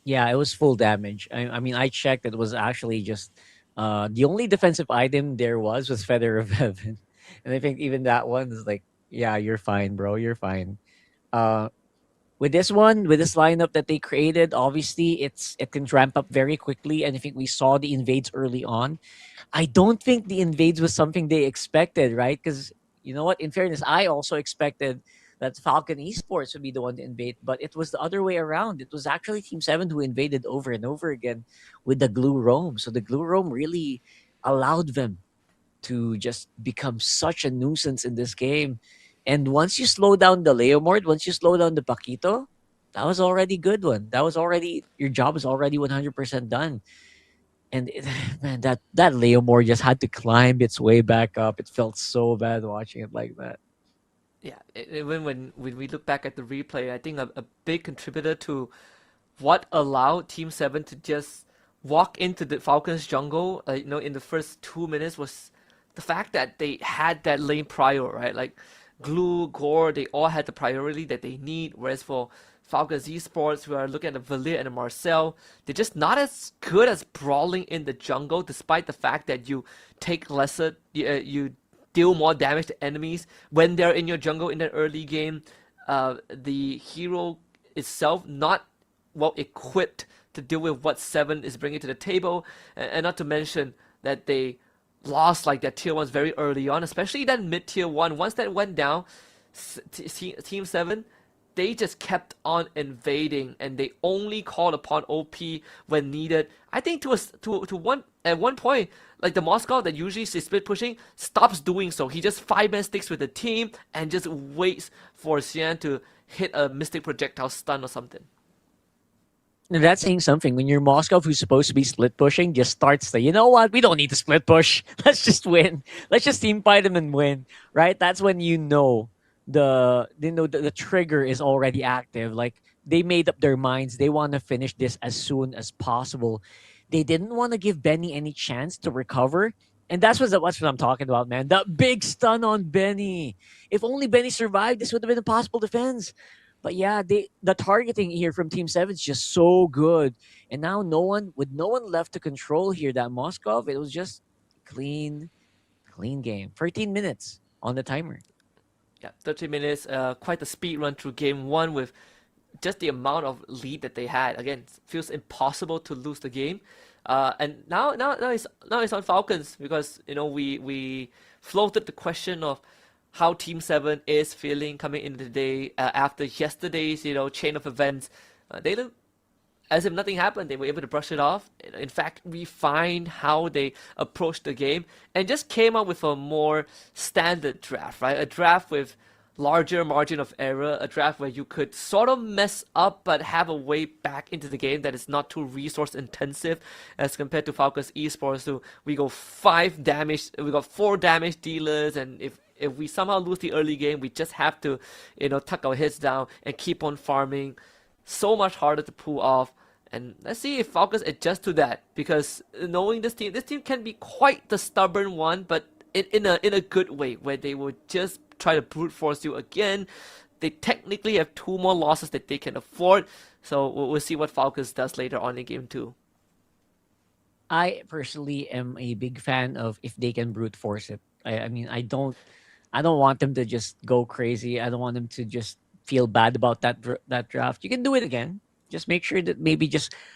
Yeah, it was full damage. I mean, I checked. It was actually just the only defensive item there was Feather of Heaven, and I think even that one is like, yeah, you're fine, bro. You're fine. With this lineup that they created, obviously it can ramp up very quickly, and I think we saw the invades early on. I don't think the invades was something they expected, right? Because you know what? In fairness, I also expected that Falcon Esports would be the one to invade, but it was the other way around. It was actually Team 7 who invaded over and over again with the glue roam. So the glue roam really allowed them to just become such a nuisance in this game. And once you slow down the Leomord, once you slow down the Paquito, that was already good one. That was already, your job is already 100% done. And man, that Leomord just had to climb its way back up. It felt so bad watching it like that. Yeah, even when we look back at the replay, I think a big contributor to what allowed Team 7 to just walk into the Falcons jungle, in the first 2 minutes was the fact that they had that lane prior, right? Like Glue, Gore, they all had the priority that they need, whereas for Falcons Esports, we are looking at the Valir and the Marcel, they're just not as good as brawling in the jungle, despite the fact that you take lesser, you deal more damage to enemies when they're in your jungle in the early game. The hero itself not well equipped to deal with what 7 is bringing to the table, and not to mention that they lost like their tier 1s very early on, especially that mid tier 1. Once that went down, Team 7, they just kept on invading, and they only called upon OP when needed. I think at one point, like the Moscow that usually is split pushing stops doing so. He just 5-man sticks with the team and just waits for Xian to hit a Mystic Projectile stun or something. Now, that's saying something. When your Moscow, who's supposed to be split pushing, just starts to, you know what? We don't need to split push. Let's just win. Let's just team fight them and win, right? That's when you know the trigger is already active. Like they made up their minds. They want to finish this as soon as possible. They didn't want to give Benny any chance to recover. And that's what I'm talking about, man. That big stun on Benny. If only Benny survived, this would have been a possible defense. But yeah, the targeting here from Team 7 is just so good. And now with no one left to control here, that Moskov, it was just clean game. 13 minutes on the timer. Yeah, 30 minutes, quite a speed run through game 1 with just the amount of lead that they had. Again, it feels impossible to lose the game. And now it's on Falcons, because we floated the question of how Team 7 is feeling coming into the day after yesterday's chain of events. They look as if nothing happened. They were able to brush it off. In fact, refined how they approached the game and just came up with a more standard draft, right? A draft with larger margin of error, a draft where you could sort of mess up but have a way back into the game that is not too resource intensive as compared to Falcons Esports. We got 4 damage dealers, and if we somehow lose the early game, we just have to tuck our heads down and keep on farming. So much harder to pull off. And let's see if Falcons adjust to that, because knowing this team can be quite the stubborn one, but in a good way, where they will just try to brute force you again. They technically have 2 more losses that they can afford, so we'll see what Falcons does later on in game 2. I personally am a big fan of if they can brute force it. I mean, I don't want them to just go crazy. I don't want them to just feel bad about that draft. You can do it again. Just make sure that maybe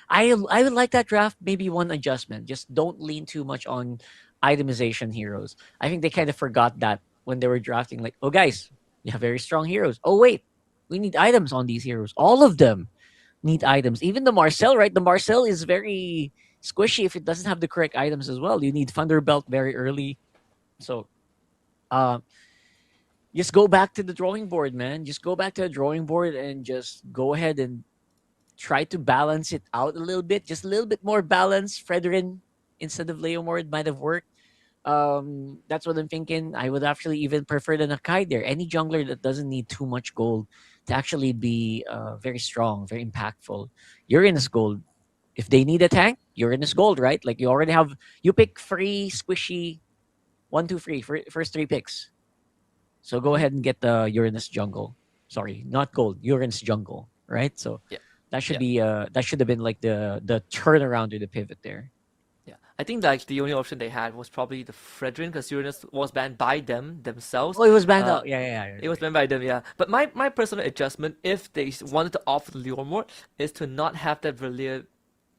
I would like that draft. Maybe one adjustment. Just don't lean too much on itemization heroes. I think they kind of forgot that when they were drafting. Like, oh guys, we have very strong heroes. Oh wait, we need items on these heroes. All of them need items. Even the Marcel, right? The Marcel is very squishy if it doesn't have the correct items as well. You need Thunderbelt very early. So, just go back to the drawing board, man. Just go back to the drawing board and just go ahead and try to balance it out a little bit. Just a little bit more balance. Fredrin instead of Leomord might have worked. That's what I'm thinking. I would actually even prefer the Nakai there. Any jungler that doesn't need too much gold to actually be very strong, very impactful. Uranus gold. If they need a tank, Uranus gold, right? Like you pick free, squishy, 1, 2, 3, first 3 picks. So go ahead and get the Uranus jungle. Sorry, not gold, Uranus jungle, right? So yeah. That should have been like the turnaround or the pivot there. Yeah, I think like the only option they had was probably the Fredrin, because Uranus was banned by themselves. Oh, it was banned out. Yeah. It was banned by them, yeah. But my personal adjustment, if they wanted to offer the Leomord, is to not have that Valir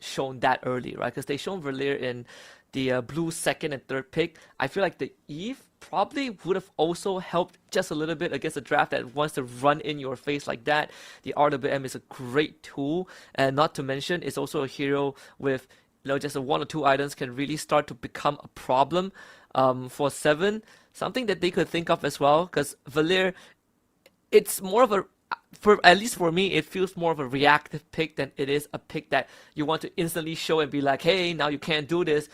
shown that early, right? Because they shown Valir in the blue second and third pick, I feel like the Eve probably would have also helped just a little bit against a draft that wants to run in your face like that. The RWM is a great tool, and not to mention it's also a hero with just a 1 or 2 items can really start to become a problem for 7. Something that they could think of as well, because Valir, it's more of a, at least for me, it feels more of a reactive pick than it is a pick that you want to instantly show and be like, hey, now you can't do this.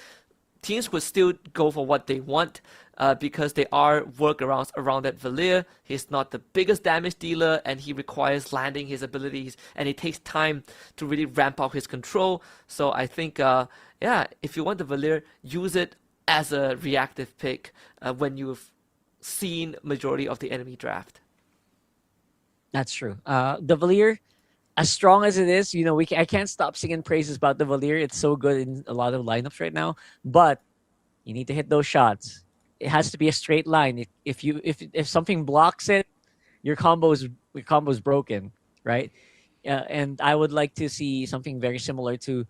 Teams would still go for what they want because there are workarounds around that Valir. He's not the biggest damage dealer, and he requires landing his abilities, and it takes time to really ramp up his control. So I think, yeah, if you want the Valir, use it as a reactive pick when you've seen majority of the enemy draft. That's true. The Valir, as strong as it is, you know, I can't stop singing praises about the Valir. It's so good in a lot of lineups right now. But you need to hit those shots. It has to be a straight line. If something blocks it, your combo's broken, right? And I would like to see something very similar to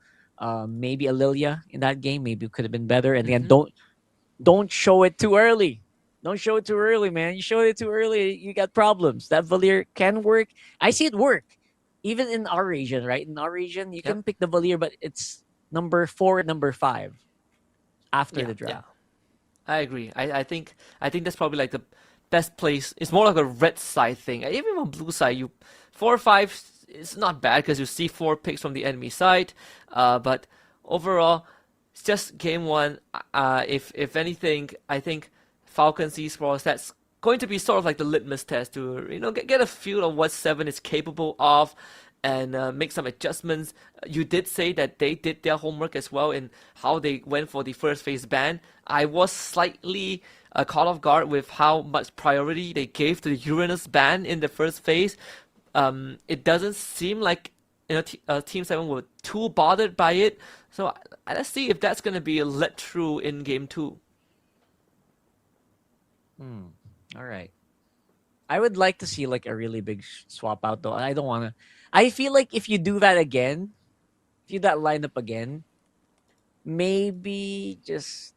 maybe a Lilia in that game. Maybe it could have been better. And again, don't show it too early. Don't show it too early, man. You show it too early, you got problems. That Valir can work. I see it work. Even in our region, right? In our region, you can pick the Valir, but it's number 4 and number 5 after the draft. Yeah. I agree. I think that's probably like the best place. It's more like a red side thing. Even on blue side, 4 or 5 is not bad because you see 4 picks from the enemy side. But overall, it's just game 1. If anything, I think Falcon Esports, that's going to be sort of like the litmus test to get a feel of what 7 is capable of and make some adjustments. You did say that they did their homework as well in how they went for the first phase ban. I was slightly caught off guard with how much priority they gave to the Uranus ban in the first phase. It doesn't seem like Team 7 were too bothered by it. So let's see if that's going to be let through in game 2. All right. I would like to see like a really big swap out though. I don't want to. I feel like if you do that again, if you do that lineup again, maybe just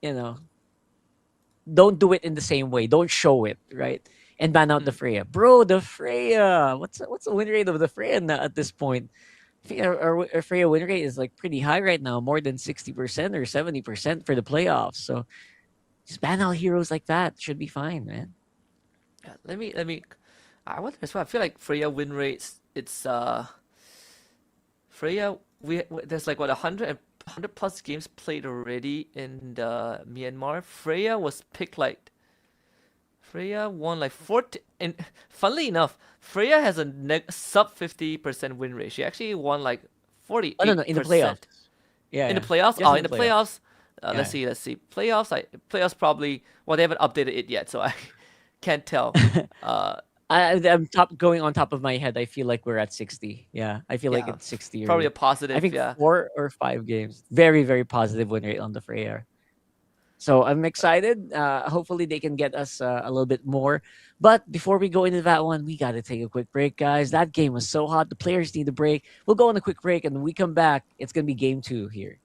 don't do it in the same way. Don't show it, right? And ban out the Freya, bro. The Freya. What's the win rate of the Freya at this point? I think our Freya win rate is like pretty high right now, more than 60% or 70% for the playoffs. So just ban out heroes like that should be fine, man. Yeah, let me. I wonder as well. I feel like Freya win rates. It's Freya. There's like what 100 plus games played already in Myanmar. Freya was picked like. Freya won like 40. And funnily enough, Freya has a sub 50% win rate. She actually won like 48%. Oh no, in the playoffs. Yeah, in the playoffs. Yes, in the playoffs. Let's see. Playoffs probably. Well, they haven't updated it yet, so I can't tell. I'm going on top of my head. I feel like we're at 60. Yeah, I feel like it's 60. Probably a positive. I think 4 or 5 games. Very, very positive win rate on the Freya. So I'm excited. Hopefully they can get us a little bit more. But before we go into that one, we got to take a quick break, guys. That game was so hot. The players need a break. We'll go on a quick break, and when we come back, it's going to be game 2 here.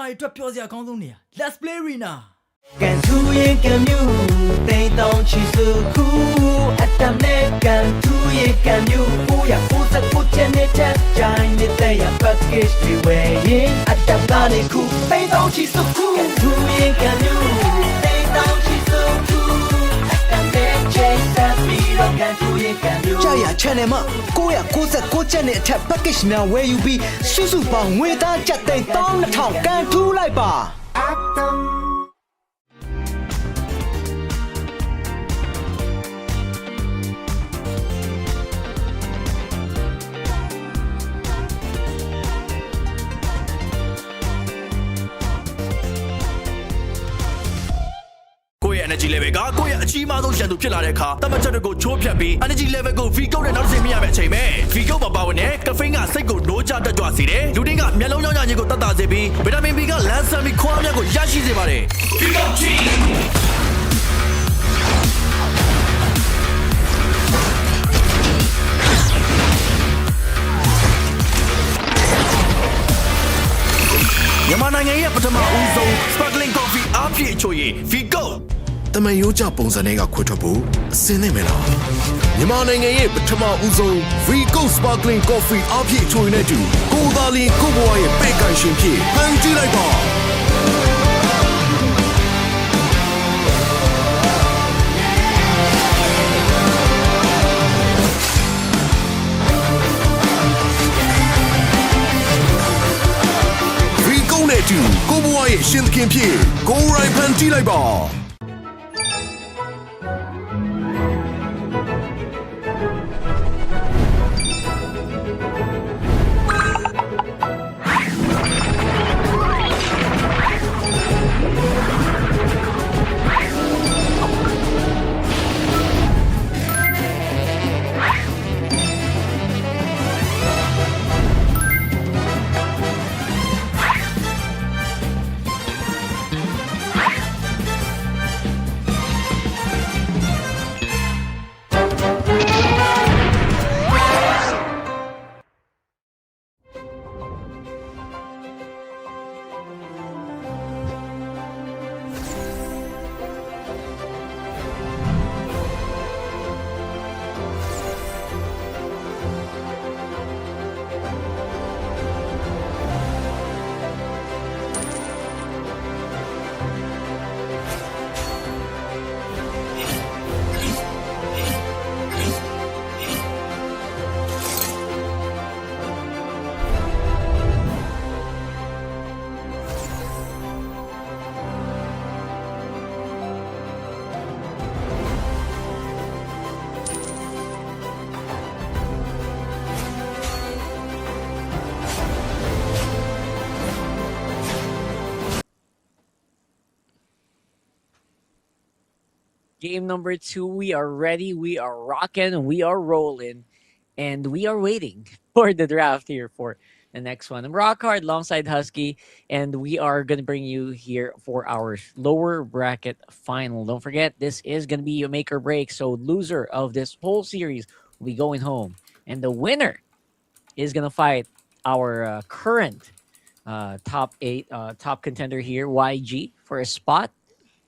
မာတွေအတွက်ပြောစရာအကောင်းဆုံးနေရာ Let's play arena ကန်ထူရင်ကန်မြူတိမ်တောင်ချီစုခုအတမ်နဲ့ကန်ထူရင်ကန်မြူကိုရကိုစကိုချင်နေတဲ့ဂျိုင်းနေတဲ့ရ package တွေဝယ်ရင်အတမ်ကနေခုတိမ်တောင်ချီစုခုကန်ထူရင်ကန်မြူတိမ်တောင်ချီစုခုအတမ်နဲ့ချေဆက်ပြီးတော့ကန်ထူရင်ကန်မြူကြာရ channel မှာကိုရကိုစကိုချင်တဲ့အထက် package များဝယ်ယူပြီးစုစုပေါင်းငွေသားကျပ်သိန်း1200ကန်ထူလိုက်ပါအတမ်energy level ကကိုယ့်ရဲ့အကြီးမားဆုံးရန်သူဖြစ်လာတဲ့အခါတမန်ချက်တွေကိုချိုးဖျက်ပြီး energy level ကို V ကုတ်နဲ့နောက်တစ်ဆင့်မြင်ရမယ့်အချိန်ပဲ V ကုတ်မှာပါဝင်တဲ့ caffeine ကစိတ်ကိုနိုးကြတက်ကြွစေတယ်လူတွေကမျက်လုံးရောင်ရခြင်းကိုတတ်တာစေပြီးဗီတာမင် B ကလမ်းဆန်ပြီးခွားများကိုရရှိစေပါတယ် V ကုတ် Gမြန်မာနိုင်ငံရဲ့ပထမဦးဆုံး sparkling coffee အားဖြည့်ချိုရည် V ကုတ် တမန်ရိုးကြပုံစံတွေကခွဲထွက်ဖို့အစင်းနေမယ်လားမြန်မာနိုင်ငံရဲ့ပထမဦးဆုံး Falcon Sparkling Coffee အပြည့်အချိုနဲ့တူကိုသာလီကိုဘွားရဲ့ပဲ့ကန်ရှင်ဖြစ်ဖန်တီးလိုက်ပါFalcon နဲ့တူကိုဘွားရဲ့ရှင်သခင်ဖြစ်ကိုရိုင်းဖန်တီးလိုက်ပါGame number 2, we are ready, we are rocking, we are rolling, and we are waiting for the draft here for the next one. I'm Rockhard alongside Husky, and we are going to bring you here for our lower bracket final. Don't forget, this is going to be a make or break, so loser of this whole series will be going home. And the winner is going to fight our current top contender here, YG, for a spot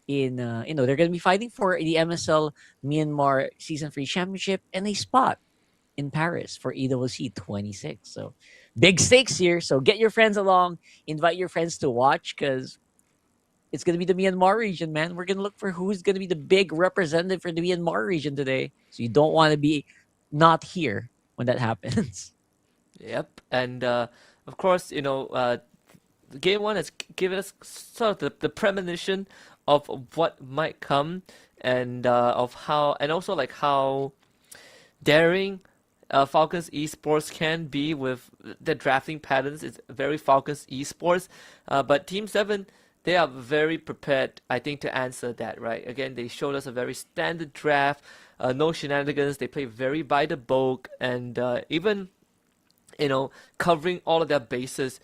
in they're going to be fighting for the MSL Myanmar Season 3 Championship and a spot in Paris for EWC 26. So big stakes here. So get your friends along, invite your friends to watch because it's going to be the Myanmar region, man. We're going to look for who's going to be the big representative for the Myanmar region today. So you don't want to be not here when that happens. Yep, and of course, game one has given us sort of the premonition of what might come, and of how, and also like how daring Falcon's Esports can be with the drafting patterns. It's very Falcon's Esports, but Team 7, they are very prepared, I think, to answer that, right? Again, they showed us a very standard draft, no shenanigans. They play very by the book, and even covering all of their bases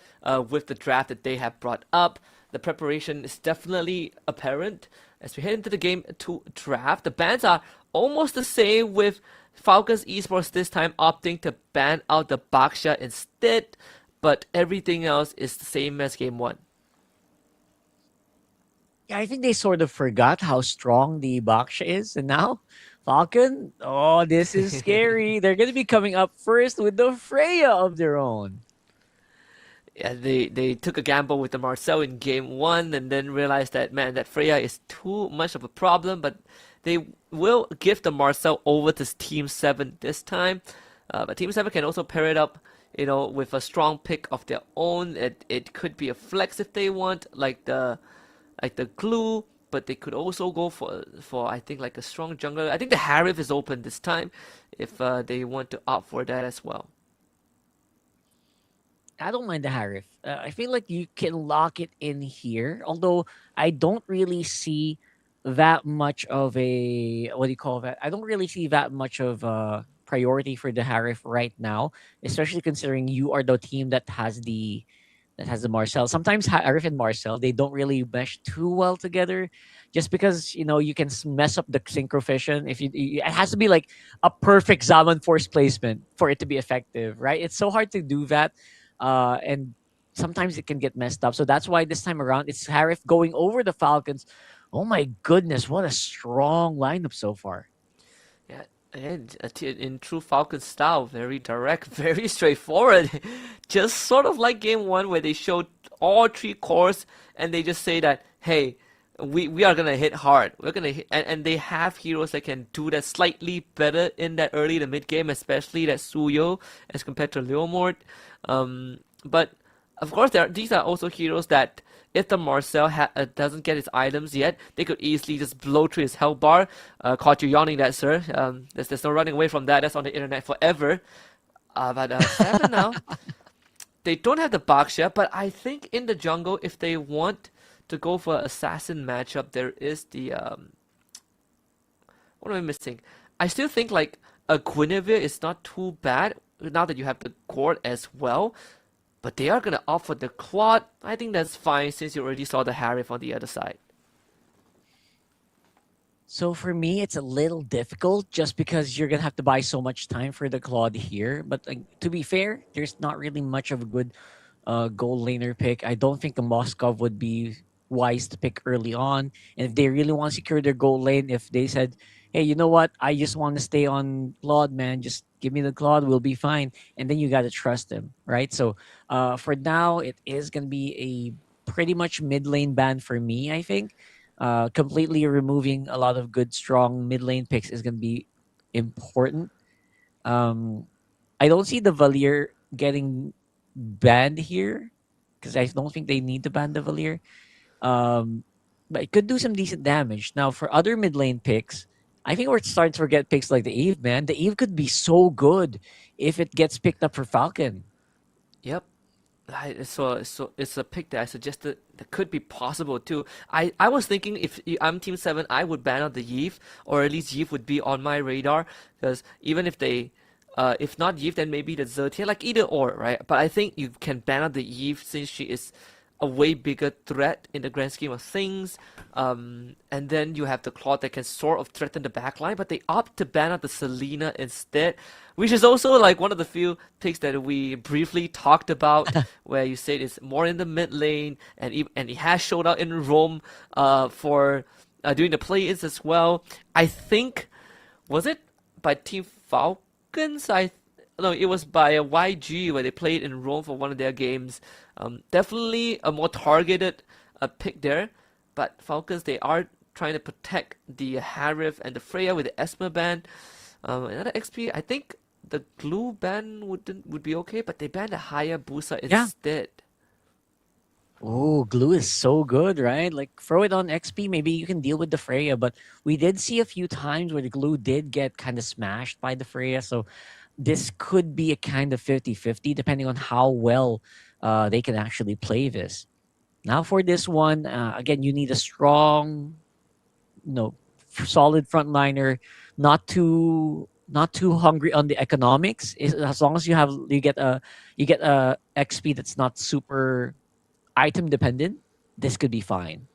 with the draft that they have brought up. The preparation is definitely apparent as we head into the game 2 draft. The bans are almost the same, with Falcons Esports this time opting to ban out the Baksha instead, but everything else is the same as game 1. Yeah, I think they sort of forgot how strong the Baksha is, and now Falcon. Oh, this is scary. They're gonna be coming up first with the Freya of their own. Yeah, they took a gamble with the Marcel in game one and then realized that, man, that Freya is too much of a problem, but they will give the Marcel over to Team 7 this time. But Team 7 can also pair it up, with a strong pick of their own. It could be a flex if they want, like the glue, but they could also go for I think like a strong jungler. I think the Harif is open this time if they want to opt for that as well. I don't mind the Harif. I feel like you can lock it in here, although I don't really see that much of a what do you call that? I don't really see that much of a priority for the Harif right now, especially considering you are the team that has the Marcel. Sometimes Harif and Marcel they don't really mesh too well together, just because you can mess up the synchrovision. It has to be like a perfect Zaman force placement for it to be effective, right? It's so hard to do that, and sometimes it can get messed up. So that's why this time around it's Harif going over the Falcons. Oh my goodness, what a strong lineup so far. Yeah, and in true Falcon style, very direct, very straightforward. Just sort of like game one where they showed all three cores and they just say that, hey, we are gonna hit hard. We're gonna hit, and they have heroes that can do that slightly better in that early to mid game, especially that Suyo as compared to Leomord. But of course, these are also heroes that if the Marcel doesn't get his items yet, they could easily just blow through his health bar. Caught you yawning that, sir. There's no running away from that. That's on the internet forever. But 7 now, they don't have the Baksha, but I think in the jungle, if they want to go for an assassin matchup, there is the what am I missing? I still think like a Guinevere is not too bad now that you have the Court as well. But they are gonna opt for the Claude. I think that's fine since you already saw the Harif on the other side. So for me, it's a little difficult just because you're gonna have to buy so much time for the Claude here. But to be fair, there's not really much of a good gold laner pick. I don't think the Moskov would be wise to pick early on. And if they really want to secure their gold lane, if they said, "Hey, you know what? I just want to stay on Claude, man. Just give me the Claude, we'll be fine." And then you got to trust them, right? So for now, it is gonna be a pretty much mid lane ban for me. I think completely removing a lot of good, strong mid lane picks is gonna be important. Um, I don't see the Valier getting banned here because I don't think they need to ban the Valier. Um, but it could do some decent damage. Now, for other mid lane picks, I think we're starting to forget picks like the Eve, man. The Eve could be so good if it gets picked up for Falcon. Yep. So it's a pick that I suggested that could be possible too. I was thinking if I'm Team 7, I would ban out the Yeef, or at least Yeef would be on my radar, because even if they, if not Yeef, then maybe the Zertia, like either or, right? But I think you can ban out the Yeef since she is a way bigger threat in the grand scheme of things. And then you have the Claude that can sort of threaten the backline, but they opt to ban out the Selena instead, which is also like one of the few picks that we briefly talked about, where you said it's more in the mid lane, and it has showed out in Rome for doing the play-ins as well. I think, was it by Team Falcons? No, it was by a YG where they played in Rome for one of their games. Definitely a more targeted pick there. But Falcons, they are trying to protect the Harif and the Freya with the Esmer ban. Another XP, I think the glue ban would be okay, but they banned a higher Busa instead. Oh, glue is so good, right? Like throw it on XP, maybe you can deal with the Freya. But we did see a few times where the glue did get kind of smashed by the Freya. So this could be a kind of 50-50 depending on how well they can actually play this. Now for this one, again, you need a strong, solid frontliner, not too hungry on the economics. As long as you get a XP that's not super item dependent, this could be fine.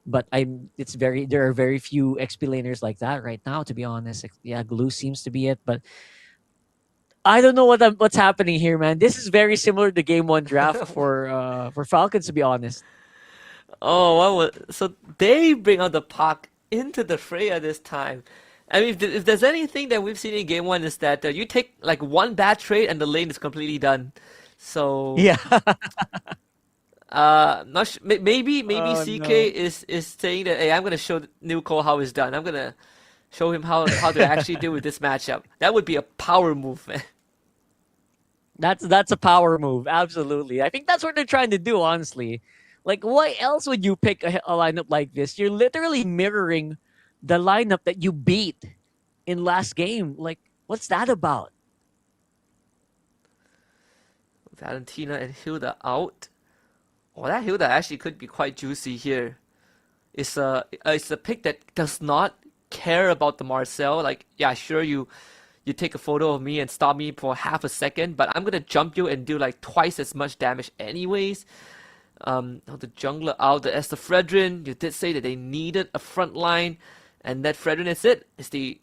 But there are very few XP laners like that right now, to be honest. Yeah, glue seems to be it, but I don't know what's happening here, man. This is very similar to game one draft for Falcons, to be honest. Oh, so they bring out the Park into the fray at this time. I mean, if there's anything that we've seen in game one is that you take like one bad trade and the lane is completely done. So Yeah. not maybe Oh CK no. is saying that hey, I'm gonna show New Cole how it's done. I'm gonna show him how to actually deal with this matchup. That would be a power move, man. That's a power move. Absolutely. I think that's what they're trying to do, honestly. Like, why else would you pick a lineup like this? You're literally mirroring the lineup that you beat in last game. Like, what's that about? Valentina and Hilda out. Well, that Hilda actually could be quite juicy here. It's a pick that does not care about the Marcel. Like, yeah, sure you take a photo of me and stop me for half a second, but I'm gonna jump you and do like twice as much damage anyways. The jungler out, the Esther Fredrin, you did say that they needed a front line, and that Fredrin is it. It's the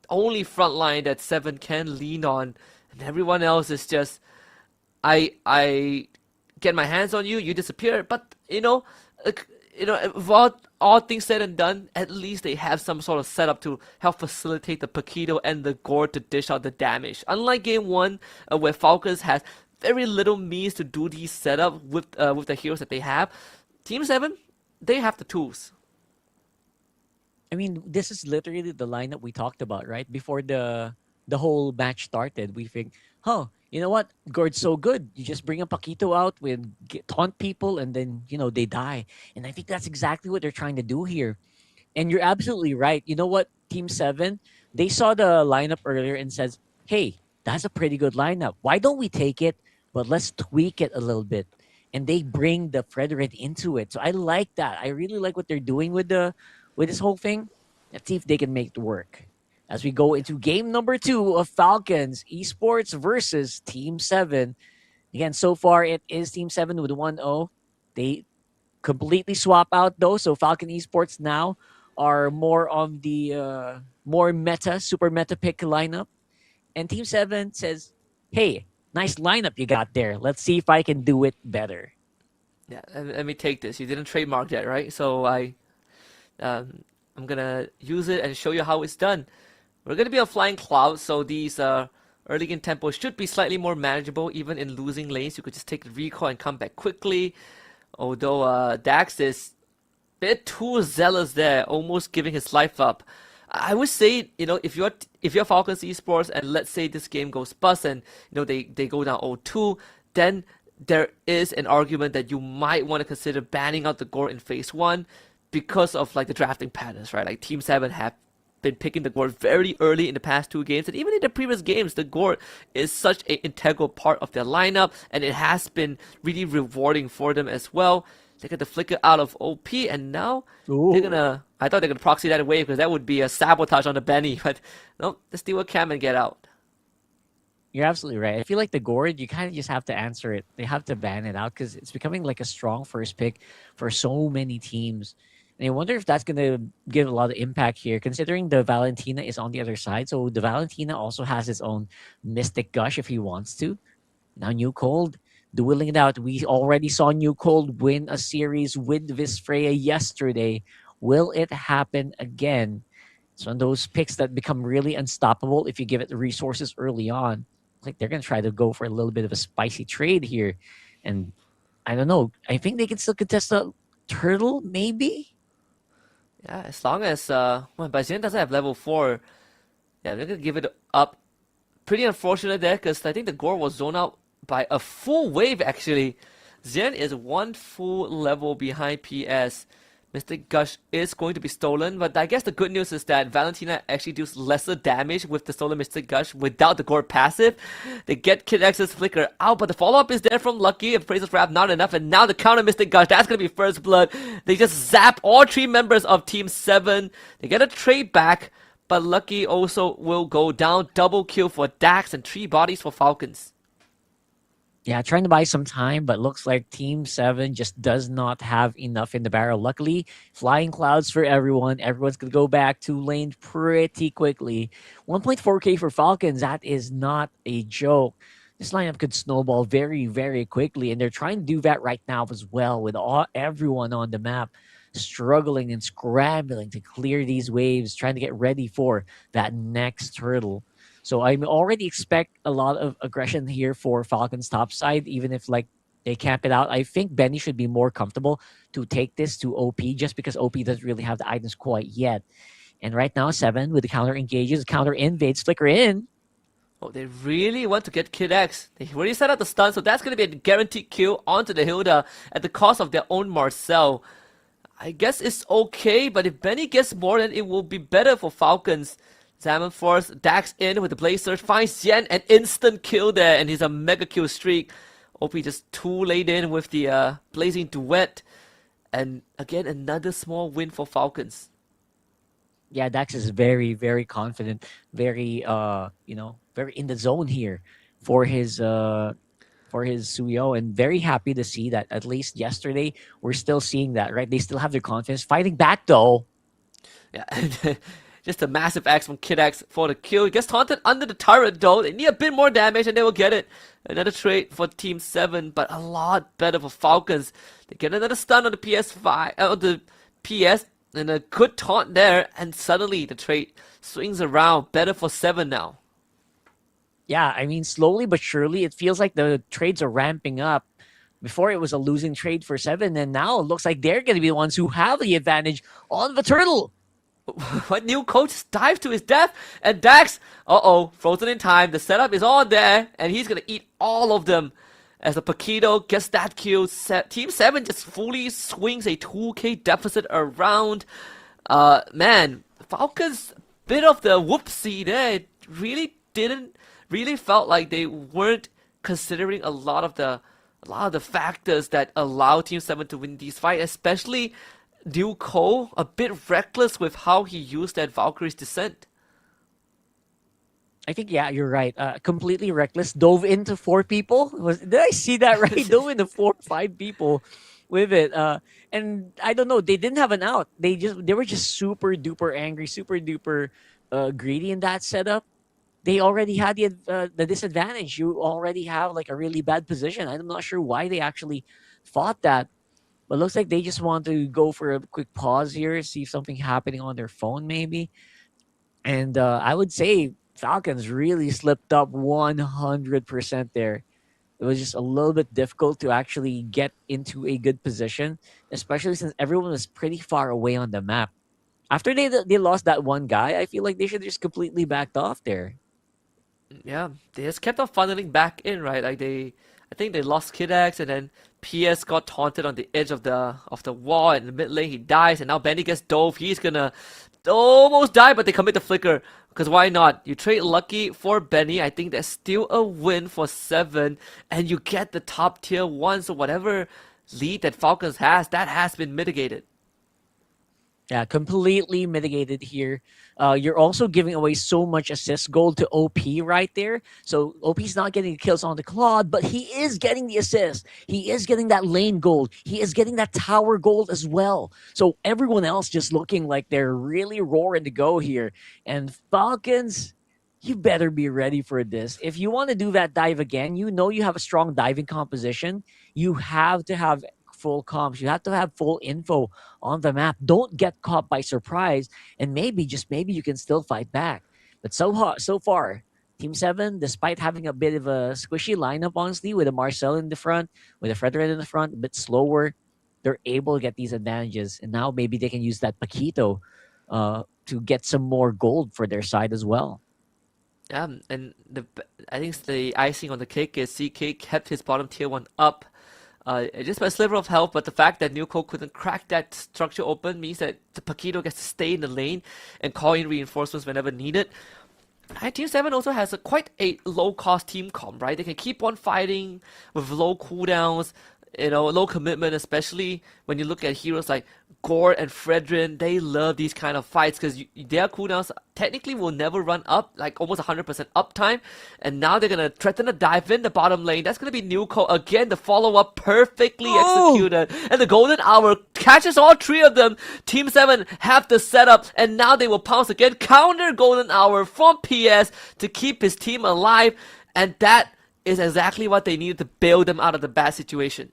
only front line that Seven can lean on, and everyone else is just I get my hands on you, you disappear. But with all things said and done, at least they have some sort of setup to help facilitate the Paquito and the Gore to dish out the damage. Unlike game one, where Falcons has very little means to do these setup with the heroes that they have, Team 7, they have the tools. I mean, this is literally the lineup we talked about, right? Before the whole match started, we think, huh, you know what? Gord's so good. You just bring a Paquito out with taunt people, and then they die. And I think that's exactly what they're trying to do here. And you're absolutely right. You know what, Team 7, they saw the lineup earlier and says, hey, that's a pretty good lineup. Why don't we take it, but let's tweak it a little bit? And they bring the Frederick into it. So I like that. I really like what they're doing with this whole thing. Let's see if they can make it work. As we go into game number 2 of Falcons Esports versus Team 7. Again, so far it is Team 7 with 1-0. They completely swap out though. So Falcon Esports now are more on the more meta, super meta pick lineup. And Team 7 says, hey, nice lineup you got there. Let's see if I can do it better. Yeah, let me take this. You didn't trademark that, right? So I'm gonna use it and show you how it's done. We're gonna be a flying cloud, so these early game tempos should be slightly more manageable, even in losing lanes. You could just take the recall and come back quickly. Although Dax is a bit too zealous there, almost giving his life up. I would say, if you're Falcons Esports and let's say this game goes bust and they go down 0-2, then there is an argument that you might want to consider banning out the Gore in phase 1 because of like the drafting patterns, right? Like Team 7 have been picking the Gore very early in the past 2 games, and even in the previous games, the Gore is such an integral part of their lineup, and it has been really rewarding for them as well. They get the flicker out of OP, and now Ooh. I thought they're gonna proxy that away because that would be a sabotage on the Benny, but no, let's steal a cam and get out. You're absolutely right. I feel like the Gourd, you kind of just have to answer it. They have to ban it out because it's becoming like a strong first pick for so many teams. And I wonder if that's going to give a lot of impact here, considering the Valentina is on the other side. So the Valentina also has its own Mystic Gush if he wants to. Now New Cold, dueling it out. We already saw New Cold win a series with Visfreya yesterday. Will it happen again? It's one of those picks that become really unstoppable if you give it the resources early on. Like they're going to try to go for a little bit of a spicy trade here. And I don't know. I think they can still contest a turtle, maybe? Yeah, as long as but Xian doesn't have level 4. Yeah, they're gonna give it up. Pretty unfortunate there because I think the Gore was zoned out by a full wave actually. Xian is 1 full level behind PS. Mystic Gush is going to be stolen, but I guess the good news is that Valentina actually does lesser damage with the stolen Mystic Gush without the Gore passive. They get Kid X's Flicker out, but the follow-up is there from Lucky and Fraser's Wrap, not enough, and now the counter Mystic Gush, that's going to be first blood. They just zap all 3 members of Team 7. They get a trade back, but Lucky also will go down. Double kill for Dax and 3 bodies for Falcons. Yeah, trying to buy some time, but looks like Team 7 just does not have enough in the barrel. Luckily, flying clouds for everyone. Everyone's going to go back to lane pretty quickly. 1.4k for Falcons, that is not a joke. this lineup could snowball very, very quickly. And they're trying to do that right now as well, with everyone on the map struggling and scrambling to clear these waves, trying to get ready for that next hurdle. So I already expect a lot of aggression here for Falcon's top side, even if like they camp it out. I think Benny should be more comfortable to take this to OP, just because OP doesn't really have the items quite yet. And right now, 7 with the counter engages, counter invades, flicker in. Oh, they really want to get Kid X. They already set up the stun, so that's going to be a guaranteed kill onto the Hilda at the cost of their own Marcel. I guess it's okay, but if Benny gets more, then it will be better for Falcons. Salmon Force, Dax in with the Blaze Surge, finds Yen, an instant kill there, and he's a mega kill streak. OP just too late in with the Blazing Duet. And again, another small win for Falcons. Yeah, Dax is very, very confident, very, very in the zone here for his Suyo, and very happy to see that at least yesterday we're still seeing that, right? They still have their confidence. Fighting back though. Yeah, just a massive X from Kid X for the kill. He gets taunted under the turret though. They need a bit more damage and they will get it. Another trade for Team 7, but a lot better for Falcons. They get another stun on the PS5, on the PS, and a good taunt there, and suddenly the trade swings around. Better for 7 now. Yeah, I mean, slowly but surely, it feels like the trades are ramping up. Before it was a losing trade for 7, and now it looks like they're going to be the ones who have the advantage on the turtle. What new coach dives to his death, and Dax, frozen in time. The setup is on there, and he's going to eat all of them. As the Paquito gets that kill, Team 7 just fully swings a 2k deficit around. Man, Falcons, bit of the whoopsie there. It really felt like they weren't considering a lot of the factors that allow Team 7 to win these fights, especially Liu Ko, a bit reckless with how he used that Valkyrie's Descent. I think, yeah, you're right. Completely reckless. Dove into 4 people. Did I see that right? Dove into 4 or 5 people with it. And I don't know. They didn't have an out. They were just super duper angry, super duper greedy in that setup. They already had the disadvantage. You already have like a really bad position. I'm not sure why they actually fought that. But it looks like they just want to go for a quick pause here, see if something happening on their phone maybe. And I would say Falcons really slipped up 100% there. It was just a little bit difficult to actually get into a good position, especially since everyone was pretty far away on the map. After they lost that one guy, I feel like they should just completely backed off there. Yeah, they just kept on funneling back in, right? Like I think they lost Kid X, and then PS got taunted on the edge of the wall, and in the mid lane he dies, and now Benny gets dove. He's gonna almost die, but they commit the flicker, because why not? You trade Lucky for Benny. I think that's still a win for 7, and you get the top tier 1, so whatever lead that Falcons has, that has been mitigated. Yeah, completely mitigated here. You're also giving away so much assist gold to OP right there. So OP's not getting the kills on the Claude, but he is getting the assist. He is getting that lane gold. He is getting that tower gold as well. So everyone else just looking like they're really roaring to go here. And Falcons, you better be ready for this. If you want to do that dive again, you know you have a strong diving composition. You have to have full comps. You have to have full info on the map. Don't get caught by surprise, and maybe, just maybe, you can still fight back. But so far, Team 7, despite having a bit of a squishy lineup, honestly, with a Marcel in the front, with a Frederick in the front, a bit slower, they're able to get these advantages. And now maybe they can use that Paquito to get some more gold for their side as well. Yeah, and I think the icing on the cake is CK kept his bottom tier 1 up. Just by a sliver of health, but the fact that Nuko couldn't crack that structure open means that the Paquito gets to stay in the lane and call in reinforcements whenever needed. Team 7 also has quite a low-cost team comp, right? They can keep on fighting with low cooldowns, low commitment, especially when you look at heroes like Gore and Fredrin. They love these kind of fights because their cooldowns technically will never run up, like almost 100% uptime. And now they're going to threaten to dive in the bottom lane. That's going to be Nuko. Again, the follow-up perfectly executed. And the Golden Hour catches all 3 of them. Team 7 have the setup, and now they will pounce again. Counter Golden Hour from PS to keep his team alive. And that is exactly what they needed to bail them out of the bad situation.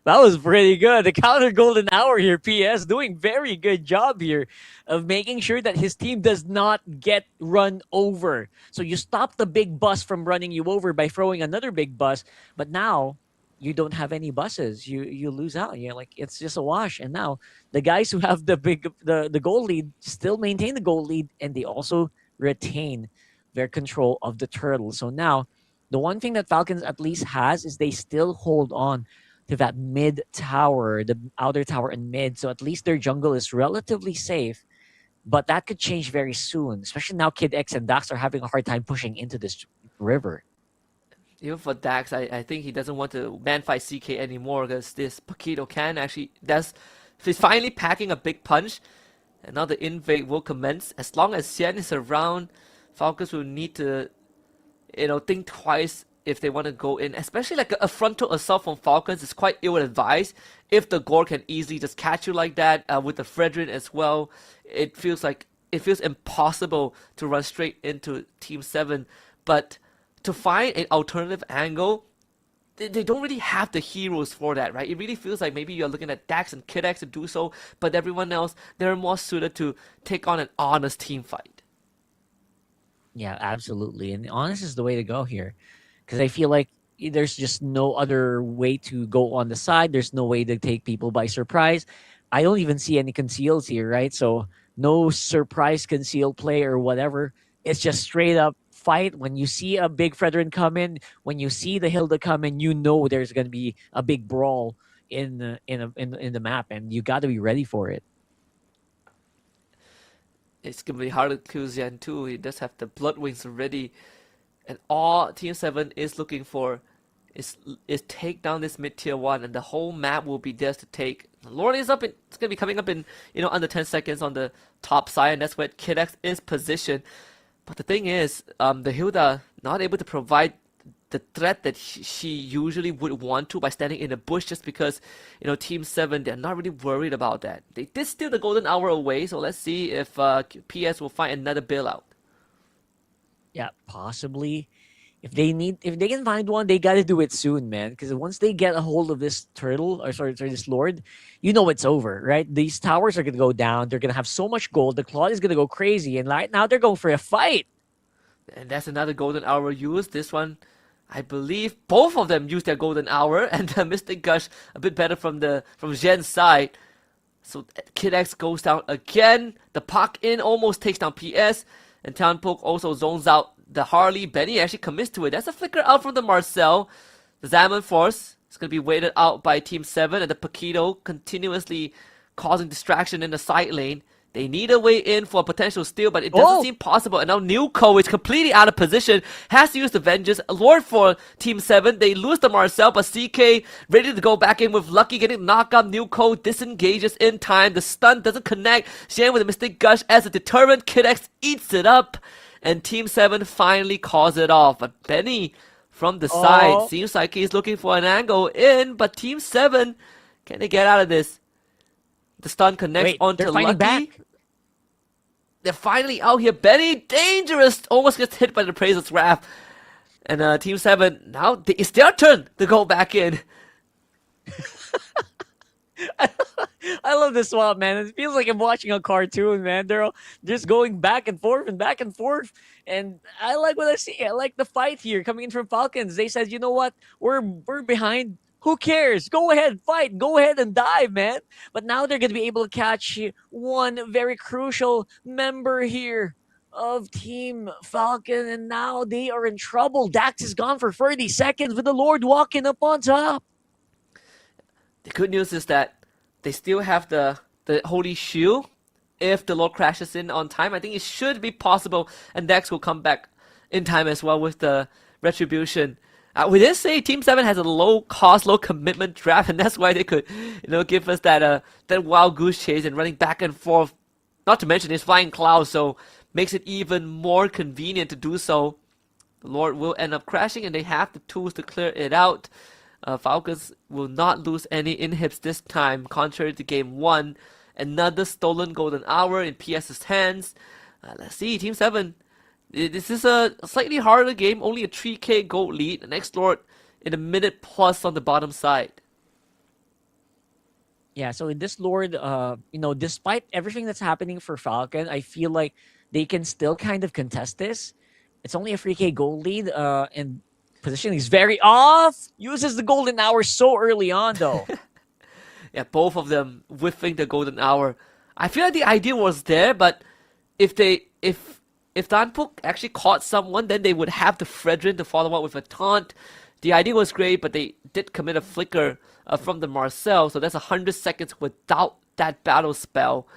That was pretty good. The counter golden hour here, PS, doing very good job here of making sure that his team does not get run over. So you stop the big bus from running you over by throwing another big bus, but now you don't have any buses. You lose out. You're like, it's just a wash. And now the guys who have the goal lead still maintain the goal lead, and they also retain their control of the turtle. So now the one thing that Falcons at least has is they still hold on to that mid tower, the outer tower and mid. So at least their jungle is relatively safe. But that could change very soon, especially now Kid X and Dax are having a hard time pushing into this river. Even for Dax, I think he doesn't want to man fight CK anymore because this Paquito can actually, he's finally packing a big punch. And now the invade will commence. As long as Xian is around, Falcons will need to, think twice if they want to go in, especially like a frontal assault from Falcons is quite ill-advised. If the Gore can easily just catch you like that, with the Fredrin as well, it feels impossible to run straight into Team 7. But to find an alternative angle, they don't really have the heroes for that, right? It really feels like maybe you're looking at Dax and Kid X to do so, but everyone else, they're more suited to take on an honest team fight. Yeah, absolutely. And honest is the way to go here. Because I feel like there's just no other way to go on the side. There's no way to take people by surprise. I don't even see any conceals here, right? So no surprise conceal play or whatever. It's just straight up fight. When you see a big Fredrin come in, when you see the Hilda come in, you know there's going to be a big brawl in the map, and you got to be ready for it. It's going to be hard to kill Xian too. He does have the Blood Wings ready. And all Team 7 is looking for is take down this mid-tier 1, and the whole map will be theirs to take. Lord is up, it's going to be coming up in, under 10 seconds on the top side, and that's where Kid X is positioned. But the thing is, the Hilda not able to provide the threat that she usually would want to by standing in a bush, just because, Team 7, they're not really worried about that. They did steal the golden hour away, so let's see if PS will find another bailout. Yeah, possibly. If they can find one, they gotta do it soon, man. Because once they get a hold of this turtle, this lord, it's over, right? These towers are gonna go down. They're gonna have so much gold. The Claude is gonna go crazy, and right now they're going for a fight. And that's another golden hour used. This one, I believe, both of them used their golden hour, and the Mystic Gush a bit better from Zhen's side. So Kid X goes down again. The Pak in almost takes down PS. And Townpoke also zones out the Harley. Benny actually commits to it. That's a flicker out from the Marcel. The Zaman Force is going to be waited out by Team 7. And the Paquito continuously causing distraction in the side lane. They need a way in for a potential steal, but it doesn't seem possible. And now Newco is completely out of position. Has to use the Vengeance. Lord for Team 7. They lose the Marcel, but CK ready to go back in with Lucky getting knocked up. Newco disengages in time. The stun doesn't connect. Shan with a Mystic Gush as a determined Kid X eats it up. And Team 7 finally calls it off. But Benny from the side seems like he's looking for an angle in. But Team 7, can they get out of this? The stun connects onto Lucky. Back. They're finally out here. Benny, dangerous! Almost gets hit by the Praiser's Wrath. And Team 7, now it's their turn to go back in. I love this swap, man. It feels like I'm watching a cartoon, man. They're all just going back and forth and back and forth. And I like what I see. I like the fight here coming in from Falcons. They said, you know what? We're behind. Who cares? Go ahead, fight. Go ahead and dive, man. But now they're going to be able to catch one very crucial member here of Team Falcon. And now they are in trouble. Dax is gone for 30 seconds with the Lord walking up on top. The good news is that they still have the Holy Shield. If the Lord crashes in on time, I think it should be possible. And Dax will come back in time as well with the Retribution. We did say Team 7 has a low cost, low commitment draft, and that's why they could, give us that wild goose chase and running back and forth. Not to mention his flying cloud, so makes it even more convenient to do so. The Lord will end up crashing, and they have the tools to clear it out. Falcons will not lose any inhibs this time, contrary to Game 1. Another stolen golden hour in PS's hands. Let's see, Team 7 This is a slightly harder game, only a 3k gold lead. The next Lord in a minute plus on the bottom side. Yeah, so in this Lord, despite everything that's happening for Falcon, I feel like they can still kind of contest this. It's only a 3k gold lead, and positioning is very off. Uses the golden hour so early on, though. Yeah, both of them whiffing the golden hour. I feel like the idea was there, but if Danpuk actually caught someone, then they would have the Fredrin to follow up with a taunt. The idea was great, but they did commit a flicker from the Marcel, so that's 100 seconds without that battle spell.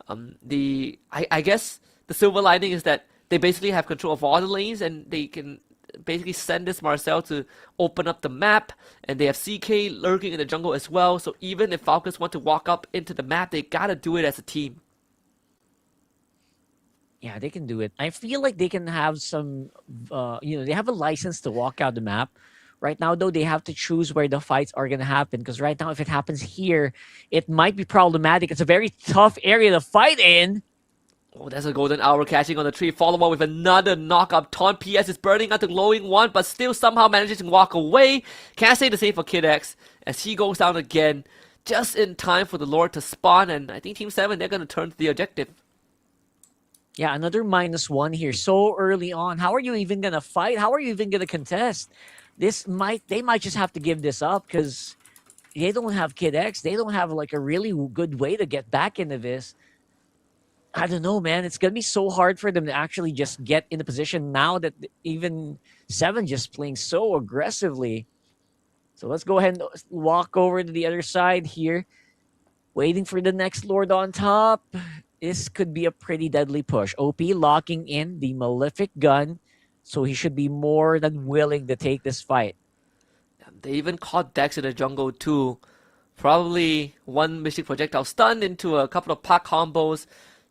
I guess the silver lining is that they basically have control of all the lanes, and they can basically send this Marcel to open up the map, and they have CK lurking in the jungle as well, so even if Falcons want to walk up into the map, they gotta do it as a team. Yeah, they can do it. I feel like they can have some, they have a license to walk out the map. Right now, though, they have to choose where the fights are going to happen. Because right now, if it happens here, it might be problematic. It's a very tough area to fight in. Oh, there's a golden hour catching on the tree. Follow up with another knock-up taunt. PS is burning out the glowing one, but still somehow manages to walk away. Can't say the same for Kid X as he goes down again. Just in time for the Lord to spawn. And I think Team 7, they're going to turn to the objective. Yeah, another -1 here so early on. How are you even going to fight? How are you even going to contest? They might just have to give this up because they don't have Kid X. They don't have like a really good way to get back into this. I don't know, man. It's going to be so hard for them to actually just get in the position now that even 7 just playing so aggressively. So let's go ahead and walk over to the other side here. Waiting for the next Lord on top. This could be a pretty deadly push. OP locking in the Malefic gun. So he should be more than willing to take this fight. They even caught Dex in the jungle too. Probably one Mystic Projectile stun into a couple of pack combos.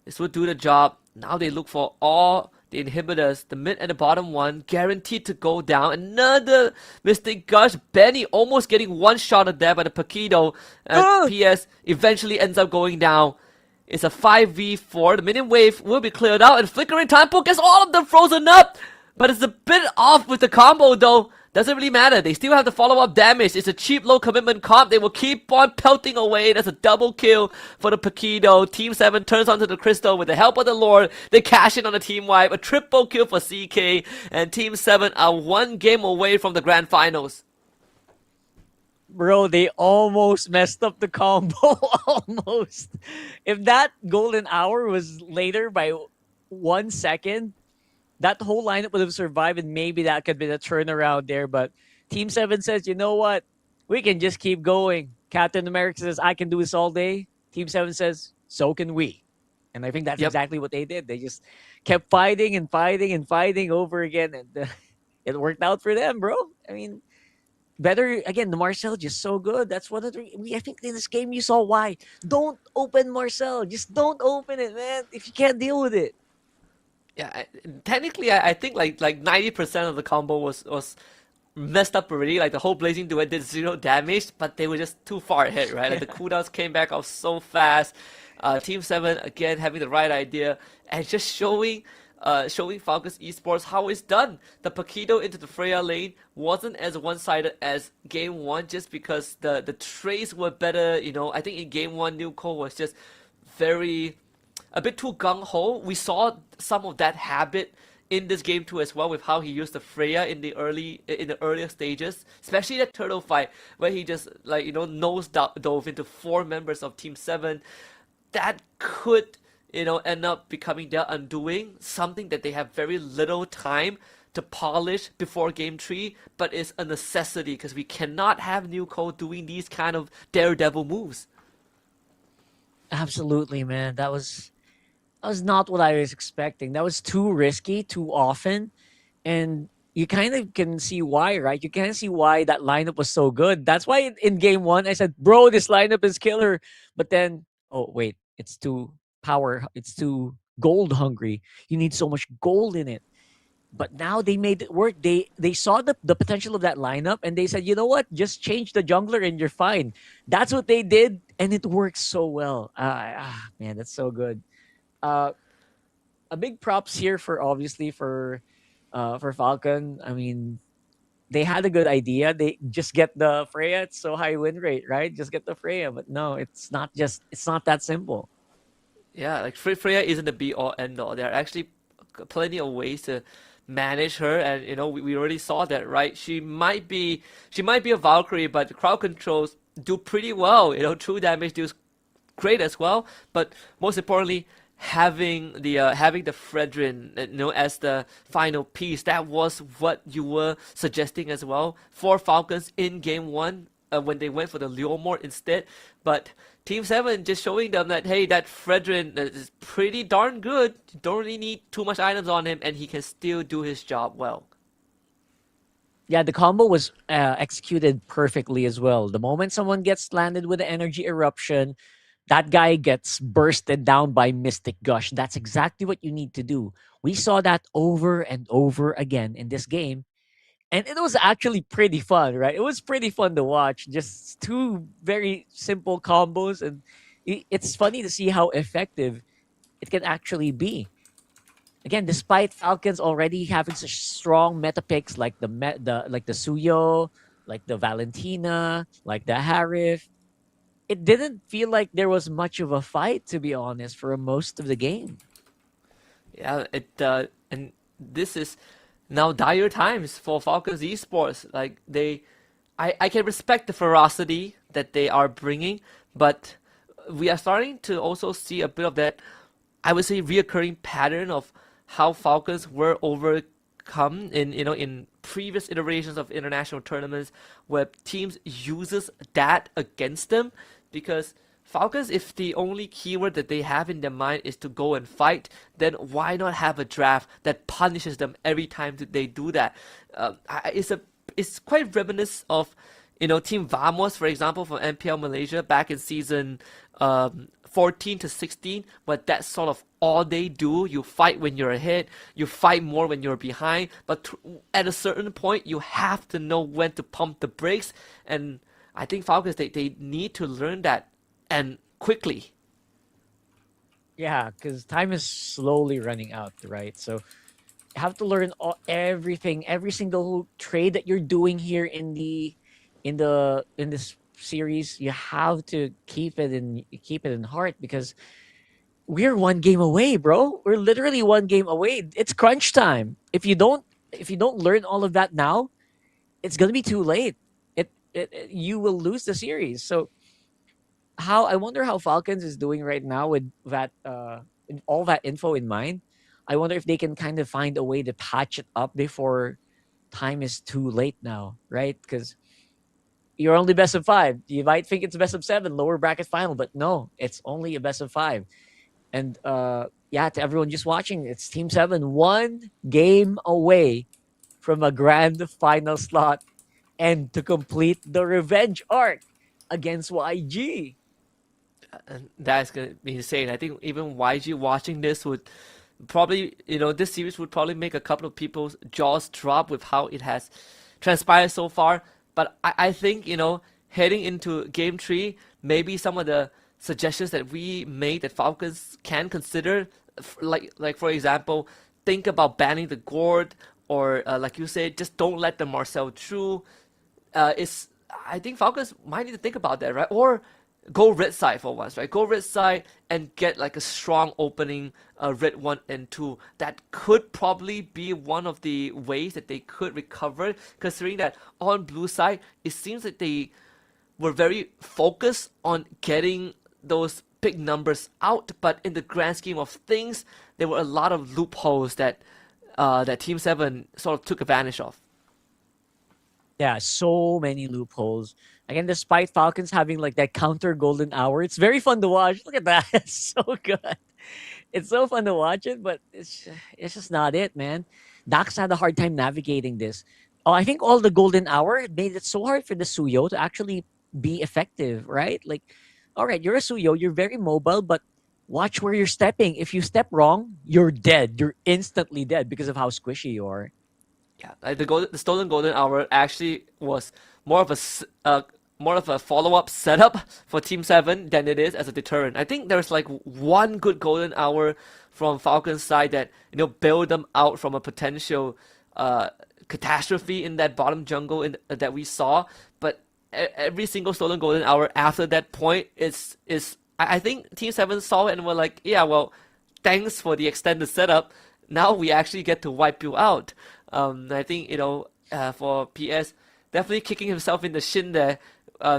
This would do the job. Now they look for all the inhibitors. The mid and the bottom one guaranteed to go down. Another Mystic Gush. Benny almost getting one shot at there by the Paquito. And PS eventually ends up going down. It's a 5v4. The minion wave will be cleared out. And Flickering Time Poke gets all of them frozen up. But it's a bit off with the combo though. Doesn't really matter. They still have the follow-up damage. It's a cheap low commitment comp. They will keep on pelting away. That's a double kill for the Paquito. Team 7 turns onto the Crystal with the help of the Lord. They cash in on the team wipe. A triple kill for CK. And Team 7 are one game away from the grand finals. Bro, they almost messed up the combo. Almost. If that golden hour was later by 1 second, that whole lineup would have survived, and maybe that could be the turnaround there. But Team 7 says, you know what? We can just keep going. Captain America says, I can do this all day. Team 7 says, so can we. And I think that's exactly what they did. They just kept fighting and fighting and fighting over again. And it worked out for them, bro. I mean, better, again, the Marcel just so good. That's one of the, I think in this game you saw why. Don't open Marcel. Just don't open it, man, if you can't deal with it. Yeah, technically, I think like 90% of the combo was messed up already. Like the whole Blazing Duet did 0 damage, but they were just too far ahead, right? Like the cooldowns came back off so fast. Team 7 again having the right idea and just showing Falcons Esports how it's done. The Paquito into the Freya lane wasn't as one-sided as game 1 just because the trades were better. You know, I think in game 1 Nuko was just a bit too gung-ho. We saw some of that habit in this game too as well with how he used the Freya in the earlier stages, especially that turtle fight where he just nose dove into 4 members of Team 7. That could end up becoming their undoing, something that they have very little time to polish before game 3, but it's a necessity because we cannot have Nuko doing these kind of daredevil moves. Absolutely, man. That was not what I was expecting. That was too risky, too often. And you kind of can see why, right? You can see why that lineup was so good. That's why in game 1, I said, bro, this lineup is killer. But then, oh, wait, it's too gold hungry. You need so much gold in it. But now they made it work. They saw the potential of that lineup, and they said, you know what? Just change the jungler and you're fine. That's what they did, and it works so well. Man, that's so good. a big props here for obviously for Falcon. I mean, they had a good idea. They just get the Freya. It's so high win rate, right? Just get the Freya. But no, it's not that simple. Yeah, like Freya isn't the be all end all. There are actually plenty of ways to manage her, and we already saw that, right? She might be a Valkyrie, but the crowd controls do pretty well. True damage deals great as well. But most importantly, having the Fredrin, as the final piece, that was what you were suggesting as well for Falcons in game one, when they went for the Leomord instead. But Team 7 just showing them that, hey, that Fredrin is pretty darn good. You don't really need too much items on him, and he can still do his job well. Yeah, the combo was executed perfectly as well. The moment someone gets landed with the energy eruption, that guy gets bursted down by Mystic Gush. That's exactly what you need to do. We saw that over and over again in this game. And it was actually pretty fun, right? It was pretty fun to watch. Just two very simple combos. And it's funny to see how effective it can actually be. Again, despite Falcons already having such strong meta picks like the Suyo, like the Valentina, like the Harif, it didn't feel like there was much of a fight, to be honest, for most of the game. Yeah, and this is now dire times for Falcons Esports. Like I can respect the ferocity that they are bringing, but we are starting to also see a bit of that, I would say, reoccurring pattern of how Falcons were overcome in previous iterations of international tournaments, where teams uses that against them. Because Falcons, if the only keyword that they have in their mind is to go and fight, then why not have a draft that punishes them every time that they do that? It's quite reminiscent of Team Vamos, for example, from MPL Malaysia back in season 14 to 16, but that's sort of all they do. You fight when you're ahead, you fight more when you're behind, but at a certain point, you have to know when to pump the brakes. And I think Falcons, they need to learn that, and quickly. Yeah, because time is slowly running out, right? So you have to learn everything, every single trade that you're doing here in this series. You have to keep it in heart, because we're one game away, bro. We're literally one game away. It's crunch time. If you don't learn all of that now, it's gonna be too late. You will lose the series. So I wonder how Falcons is doing right now with that all that info in mind. I wonder if they can kind of find a way to patch it up before time is too late now, right? Because you're only best of 5. You might think it's best of 7, lower bracket final, but no, it's only a best of 5. And yeah, to everyone just watching, it's Team 7, one game away from a grand final slot and to complete the revenge arc against YG. And that's gonna be insane. I think even YG watching this would probably, this series would probably make a couple of people's jaws drop with how it has transpired so far. But I think, heading into game 3, maybe some of the suggestions that we made that Falcons can consider, like for example, think about banning the Gord, or like you said, just don't let the Marcel through. I think Falcons might need to think about that, right? Or go red side for once, right? Go red side and get like a strong opening red 1 and 2. That could probably be one of the ways that they could recover, considering that on blue side, it seems that they were very focused on getting those big numbers out, but in the grand scheme of things, there were a lot of loopholes that Team 7 sort of took advantage of. Yeah, so many loopholes. Again, despite Falcons having like that counter golden hour, it's very fun to watch. Look at that. It's so good. It's so fun to watch it, but it's just not it, man. Dax had a hard time navigating this. Oh, I think all the golden hour made it so hard for the Suyo to actually be effective, right? Like, all right, you're a Suyo, you're very mobile, but watch where you're stepping. If you step wrong, you're dead. You're instantly dead because of how squishy you are. Yeah, like the stolen golden hour actually was more of more of a follow-up setup for Team 7 than it is as a deterrent. I think there's like one good golden hour from Falcon's side that, bailed them out from a potential catastrophe in that bottom jungle that we saw. But every single stolen golden hour after that point is I think Team 7 saw it and were like, yeah, well, thanks for the extended setup. Now we actually get to wipe you out. I think, for PS, definitely kicking himself in the shin there. I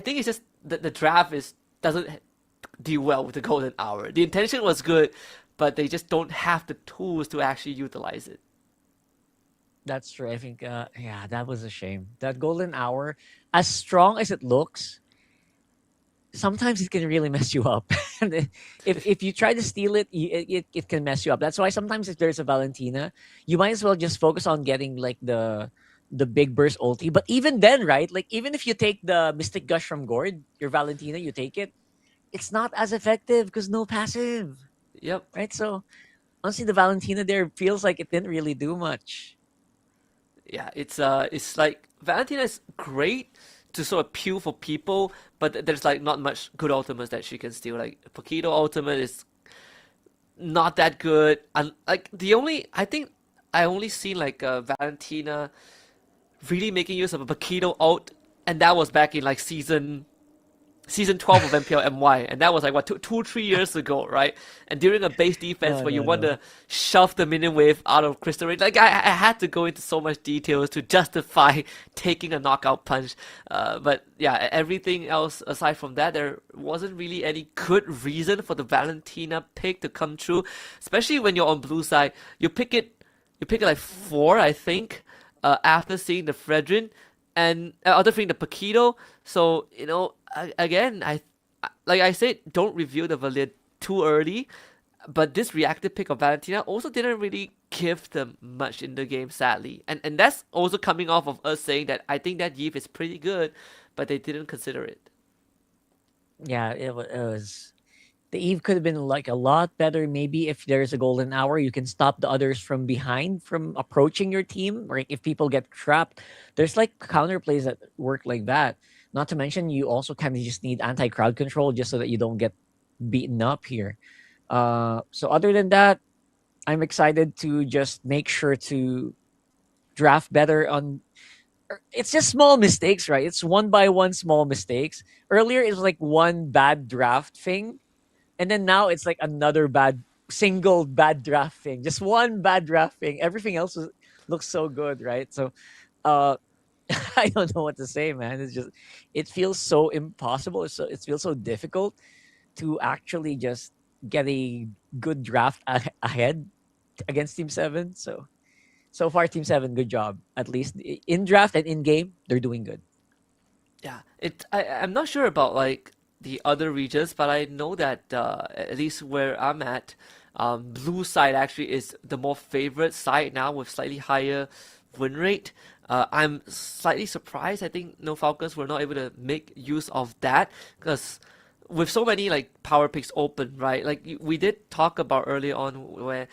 think it's just that the draft doesn't do well with the golden hour. The intention was good, but they just don't have the tools to actually utilize it. That's true. I think, that was a shame. That golden hour, as strong as it looks, sometimes it can really mess you up. if you try to steal it, it can mess you up. That's why sometimes if there's a Valentina, you might as well just focus on getting like the big burst ulti. But even then, right? Like even if you take the Mystic Gush from Gord, your Valentina, you take it, it's not as effective because no passive. Yep. Right? So honestly, the Valentina there feels like it didn't really do much. Yeah, it's like Valentina is great to sort of appeal for people, but there's like not much good ultimates that she can steal. Like Paquito ultimate is not that good. And like I think I only seen like Valentina really making use of a Paquito ult, and that was back in like season 12 of MPL MY, and that was like what 2-3 years ago, right? And during a base defense where you want to shove the minion wave out of crystal range, like I had to go into so much details to justify taking a knockout punch. But yeah, everything else aside from that, there wasn't really any good reason for the Valentina pick to come true, especially when you're on blue side. You pick it like 4, I think, after seeing the Fredrin and other thing the Paquito. So again, like I said, don't reveal the Valir too early. But this reactive pick of Valentina also didn't really give them much in the game, sadly. And that's also coming off of us saying that I think that Yves is pretty good, but they didn't consider it. Yeah, it was. The Eve could have been like a lot better. Maybe if there's a golden hour, you can stop the others from behind from approaching your team. Or if people get trapped, there's like counter plays that work like that. Not to mention, you also kind of just need anti-crowd control just so that you don't get beaten up here. So other than that, I'm excited to just make sure to draft better on. It's just small mistakes, right? It's one by one small mistakes. Earlier, it was like one bad draft thing. And then now it's like another single bad draft thing. Just one bad draft thing. Everything else looks so good, right? So I don't know what to say, man. It feels so impossible. It feels so difficult to actually just get a good draft ahead against Team 7. So far, Team 7, good job. At least in draft and in game, they're doing good. Yeah, I'm not sure about like the other regions, but I know that at least where I'm at, blue side actually is the more favorite side now with slightly higher win rate. I'm slightly surprised. I think no Falcons were not able to make use of that because with so many like power picks open, right? Like we did talk about early on where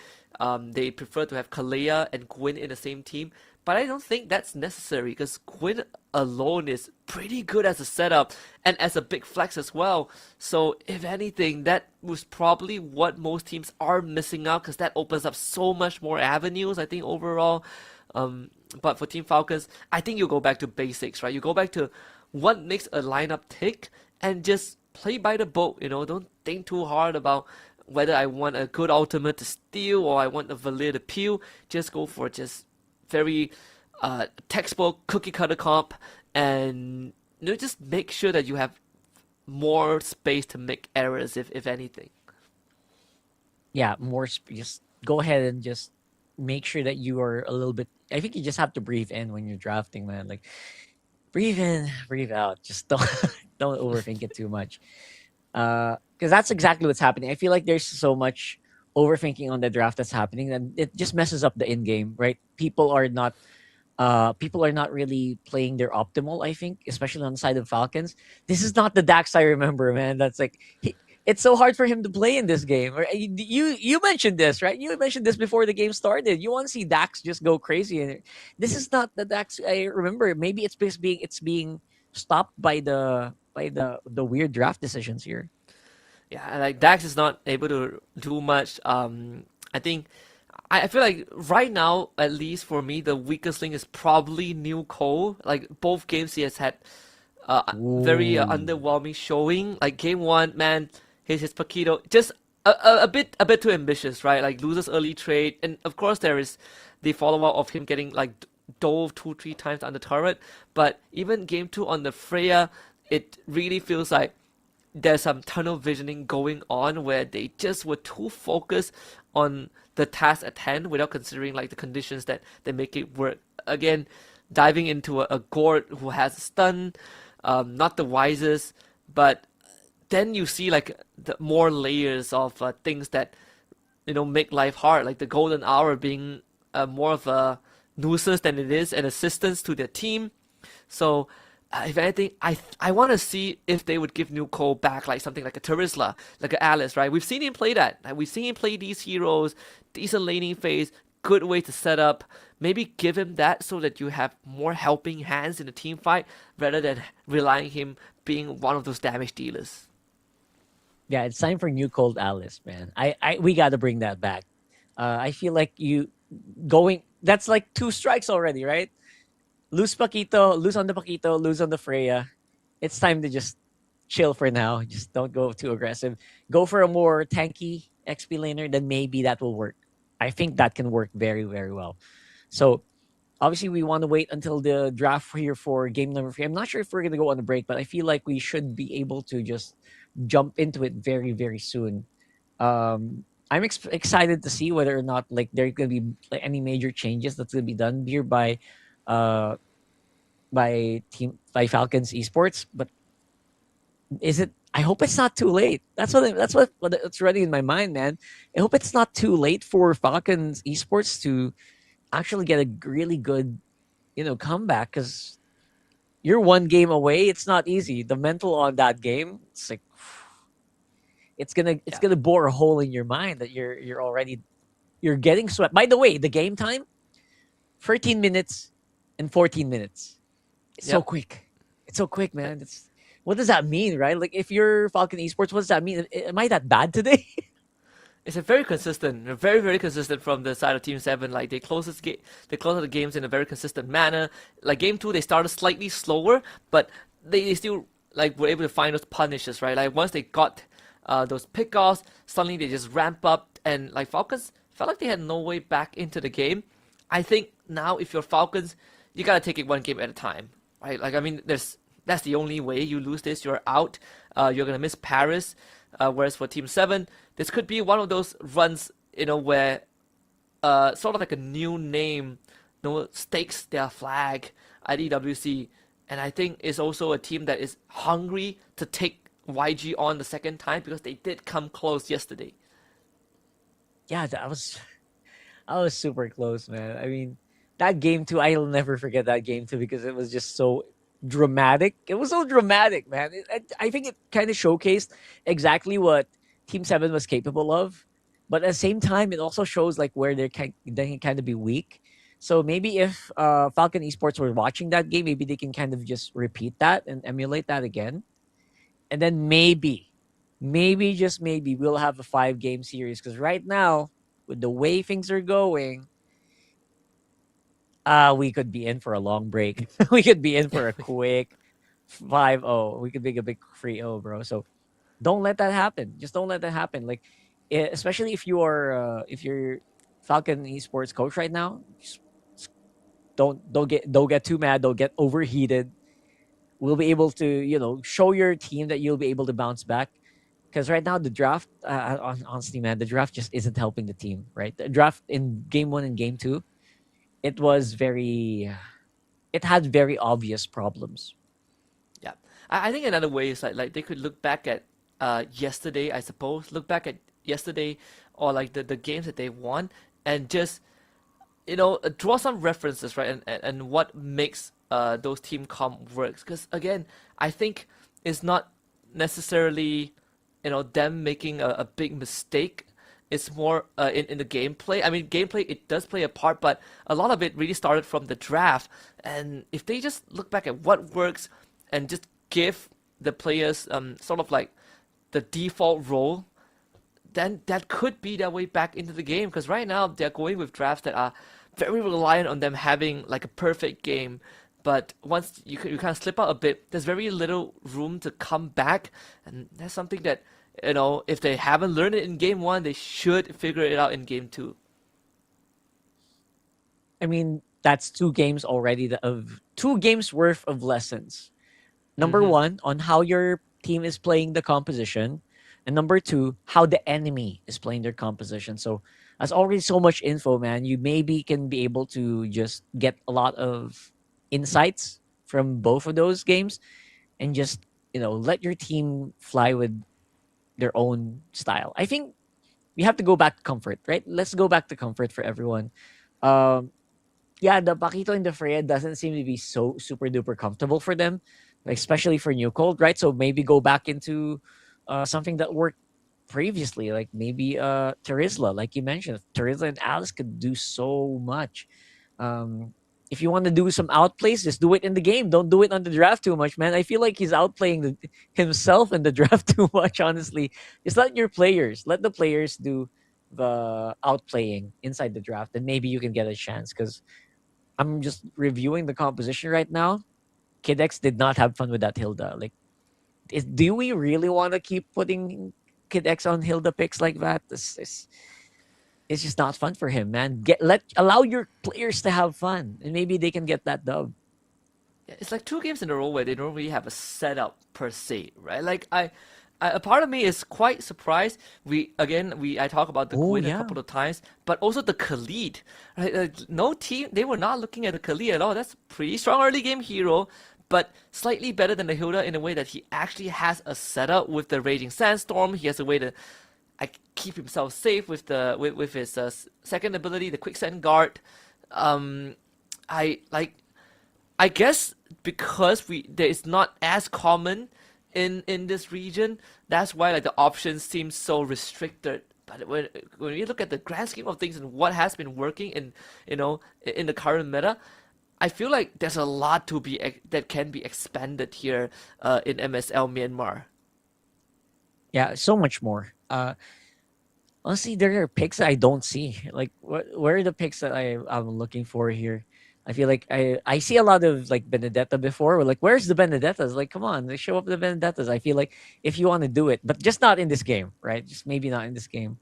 they prefer to have Kalea and Gwyn in the same team. But I don't think that's necessary because Gwyn alone is pretty good as a setup and as a big flex as well. So if anything, that was probably what most teams are missing out because that opens up so much more avenues, I think, overall. But for Team Falcons, I think you go back to basics, right? You go back to what makes a lineup tick and just play by the boat, Don't think too hard about whether I want a good ultimate to steal or I want a Valir to peel. Just go for just very textbook cookie cutter comp, and just make sure that you have more space to make errors if anything. Yeah, just go ahead and just make sure that you are a little bit. I think you just have to breathe in when you're drafting, man. Like breathe in, breathe out. Just don't don't overthink it too much. Because that's exactly what's happening. I feel like there's so much overthinking on the draft that's happening, and it just messes up the in game, right? People are not really playing their optimal. I think, especially on the side of Falcons, this is not the Dax I remember, man. That's like it's so hard for him to play in this game. You mentioned this, right? You mentioned this before the game started. You want to see Dax just go crazy, and this is not the Dax I remember. Maybe it's being stopped by the weird draft decisions here. Yeah, like Dax is not able to do much. I think I feel like right now, at least for me, the weakest link is probably New Cole. Like both games, he has had very underwhelming showing. Like game one, man, his Paquito just a bit too ambitious, right? Like loses early trade, and of course there is the follow up of him getting like dove 2-3 times on the turret. But even game two on the Freya, it really feels like there's some tunnel visioning going on where they just were too focused on the task at hand without considering like the conditions that make it work. Again, diving into a Gord who has a stun, not the wisest, but then you see like the more layers of things that make life hard, like the golden hour being more of a nuisance than it is an assistance to their team. So if anything, I want to see if they would give New Cole back like something like a Terizla, like an Alice, right? We've seen him play that. Like, we've seen him play these heroes, decent laning phase, good way to set up. Maybe give him that so that you have more helping hands in the team fight rather than relying him being one of those damage dealers. Yeah, it's time for New Cold Alice, man. We got to bring that back. I feel like that's like 2 strikes already, right? Lose Paquito, lose on the Paquito, lose on the Freya. It's time to just chill for now. Just don't go too aggressive. Go for a more tanky XP laner, then maybe that will work. I think that can work very, very well. So obviously we want to wait until the draft here for game number 3. I'm not sure if we're going to go on a break, but I feel like we should be able to just jump into it very, very soon. I'm excited to see whether or not like there could be like, any major changes that's going to be done here by Falcons Esports. But is it? I hope it's not too late. That's what's running in my mind, man. I hope it's not too late for Falcons Esports to actually get a really good, comeback, because you're 1 game away. It's not easy. The mental on that game, it's like it's gonna bore a hole in your mind that you're getting swept. By the way, the game time, 13 minutes and 14 minutes. It's so quick. It's so quick, man. What does that mean, right? Like if you're Falcon Esports, what does that mean? Am I that bad today? It's a very consistent, very, very consistent from the side of Team 7. Like they close the games in a very consistent manner. Like game 2, they started slightly slower, but they still like were able to find those punishes, right? Like once they got those pickoffs, suddenly they just ramp up, and like Falcons felt like they had no way back into the game. I think now if you're Falcons, you gotta take it 1 game at a time, right? Like I mean, that's the only way. You lose this, you're out. You're gonna miss Paris. Whereas for Team 7, this could be one of those runs, where sort of like a new name, stakes their flag at EWC. And I think it's also a team that is hungry to take YG on the second time, because they did come close yesterday. Yeah, I was super close, man. I mean, that game 2, I'll never forget that game 2 because it was just so dramatic. It was so dramatic, man. I think it kind of showcased exactly what Team 7 was capable of, but at the same time, it also shows like where they can kind of be weak. So maybe if Falcon Esports were watching that game, maybe they can kind of just repeat that and emulate that again, and then maybe just maybe we'll have a 5-game series. Because right now, with the way things are going, we could be in for a long break. We could be in for a quick 5-0. We could make a big 3-0, bro. So don't let that happen. Just don't let that happen. Like, especially if you're Falcon Esports coach right now, just don't get too mad. Don't get overheated. We'll be able to show your team that you'll be able to bounce back. Because right now the draft, honestly, man, the draft just isn't helping the team. Right, the draft in game 1 and game 2. It had very obvious problems. Yeah, I think another way is like they could look back at yesterday, I suppose. Look back at yesterday, or like the games that they won, and just draw some references, right? And what makes those team comp works. Because again, I think it's not necessarily them making a big mistake. It's more in the gameplay. I mean, gameplay, it does play a part, but a lot of it really started from the draft. And if they just look back at what works and just give the players sort of like the default role, then that could be their way back into the game. Because right now they're going with drafts that are very reliant on them having like a perfect game. But once you kind of slip out a bit, there's very little room to come back, and that's something that, if they haven't learned it in game 1, they should figure it out in game 2. I mean, that's 2 games already of 2 games worth of lessons. Number 1, on how your team is playing the composition, and number 2, how the enemy is playing their composition. So that's already so much info, man. You maybe can be able to just get a lot of insights from both of those games and just, let your team fly with their own style. I think we have to go back to comfort, right? Let's go back to comfort for everyone. The Paquito and the Freya doesn't seem to be so super duper comfortable for them, especially for New Cold, right? So maybe go back into something that worked previously, like maybe Terizla, like you mentioned. Terizla and Alice could do so much. If you want to do some outplays, just do it in the game. Don't do it on the draft too much, man. I feel like he's outplaying himself in the draft too much, honestly. Just let your players, let the players do the outplaying inside the draft, and maybe you can get a chance. Because I'm just reviewing the composition right now. Kid X did not have fun with that Hilda. Like, do we really want to keep putting Kid X on Hilda picks like that? It's just not fun for him, man. Allow your players to have fun, and maybe they can get that dub. It's like 2 games in a row where they don't really have a setup per se, right? Like a part of me is quite surprised. I talk about the Quinn a couple of times, but also the Khalid. Right? No team, they were not looking at the Khalid at all. That's a pretty strong early game hero, but slightly better than the Hilda in a way that he actually has a setup with the Raging Sandstorm. He has a way to keep himself safe with his second ability, the Quicksand Guard. I guess because there is not as common in this region, that's why like the options seem so restricted. But when you look at the grand scheme of things and what has been working in the current meta, I feel like there's a lot that can be expanded here in MSL Myanmar. Yeah, so much more. Honestly, there are picks that I don't see. Like, where are the picks that I'm looking for here? I feel like I see a lot of like Benedetta before. We're like, where's the Benedettas? Like, come on, they show up the Benedettas. I feel like if you want to do it, but just not in this game, right? Just maybe not in this game.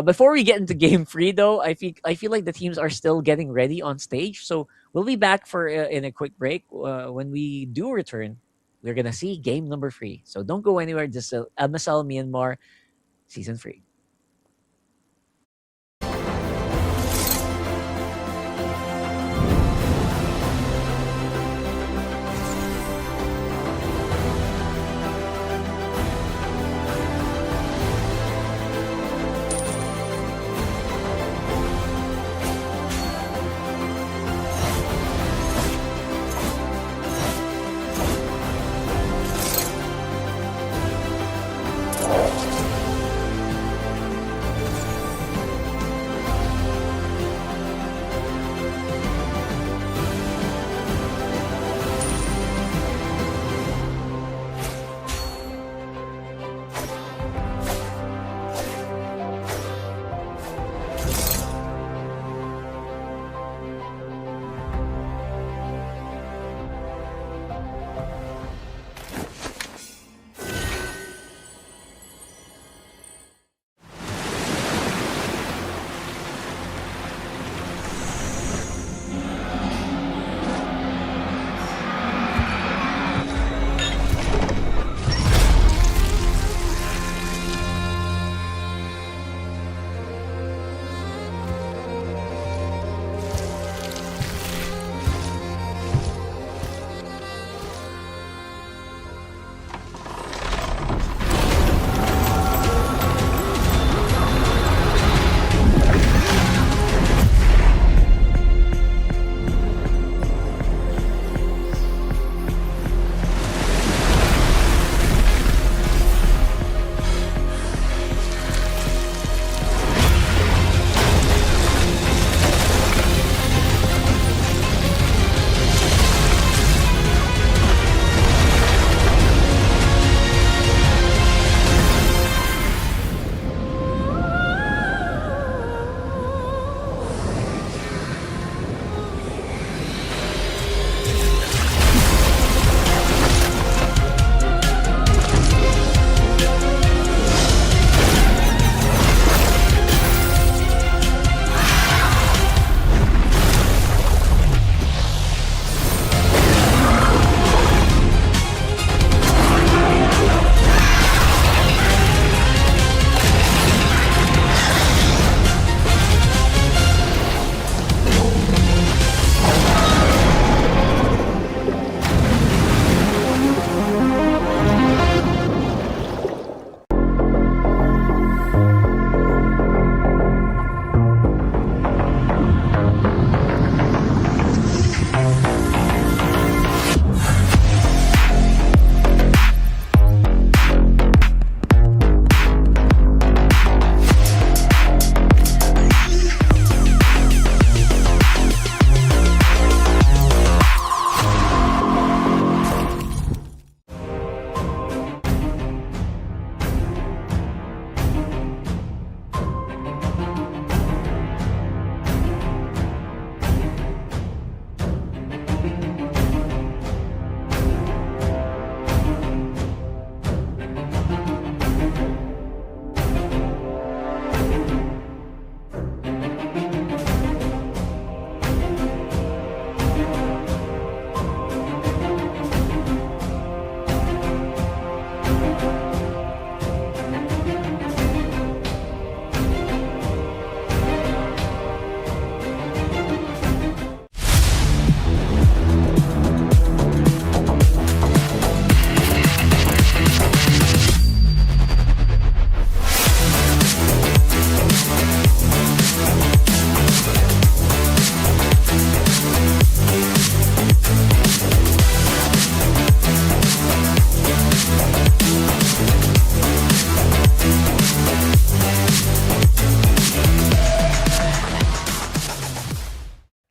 Before we get into game 3, though, I feel like the teams are still getting ready on stage. So we'll be back for in a quick break. When we do return, we're gonna see game number 3. So don't go anywhere. Just MSL Myanmar Season 3.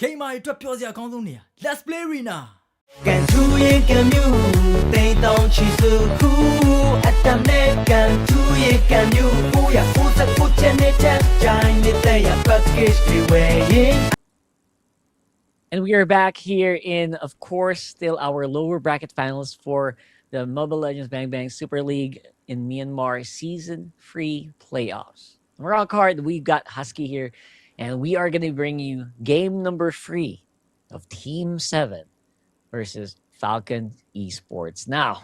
ဂိမ်းမာတွေအတွက်ပြောစရာအကောင်းဆုံးနေရာ Let's play arena ကန်ထူရင်ကန်မြူတိမ်တောင်ချီစုခုအတမ်နဲ့ကန်ထူရင်ကန်မြူကိုရကိုစကိုချနေချက်ဂျိုင်းနေတဲ့ရ package တွေဝယ်ရင် And we are back here in, of course, still our lower bracket finals for the Mobile Legends Bang Bang Super League in Myanmar Season 3 playoffs. We're on card. We've got Husky here, and we are going to bring you game number 3 of Team 7 versus Falcon Esports. Now,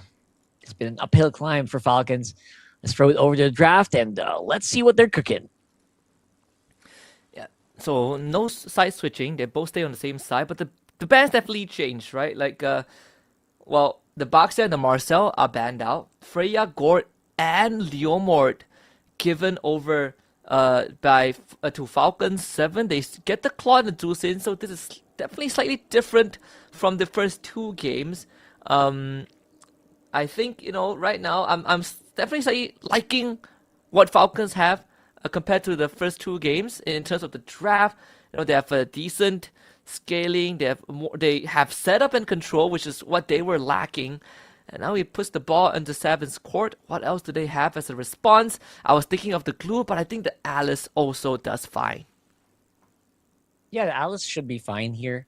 it's been an uphill climb for Falcons. Let's throw it over to the draft, and let's see what they're cooking. So no side switching. They both stay on the same side, but the bans definitely changed, right? Like, well, the Boxer and the Marcel are banned out. Freya, Gord, and Leomord given over to Falcon 7. They get the Claw and the Deuce in, so this is definitely slightly different from the first 2 games. I think, you know, right now I'm definitely slightly liking what Falcons have. Compared to the first 2 games in terms of the draft, you know, they have a decent scaling. They have setup and control, which is what they were lacking. And now he puts the ball into Seven's court. What else do they have as a response? I was thinking of the Glue, but I think the Alice also does fine. Yeah, the Alice should be fine here.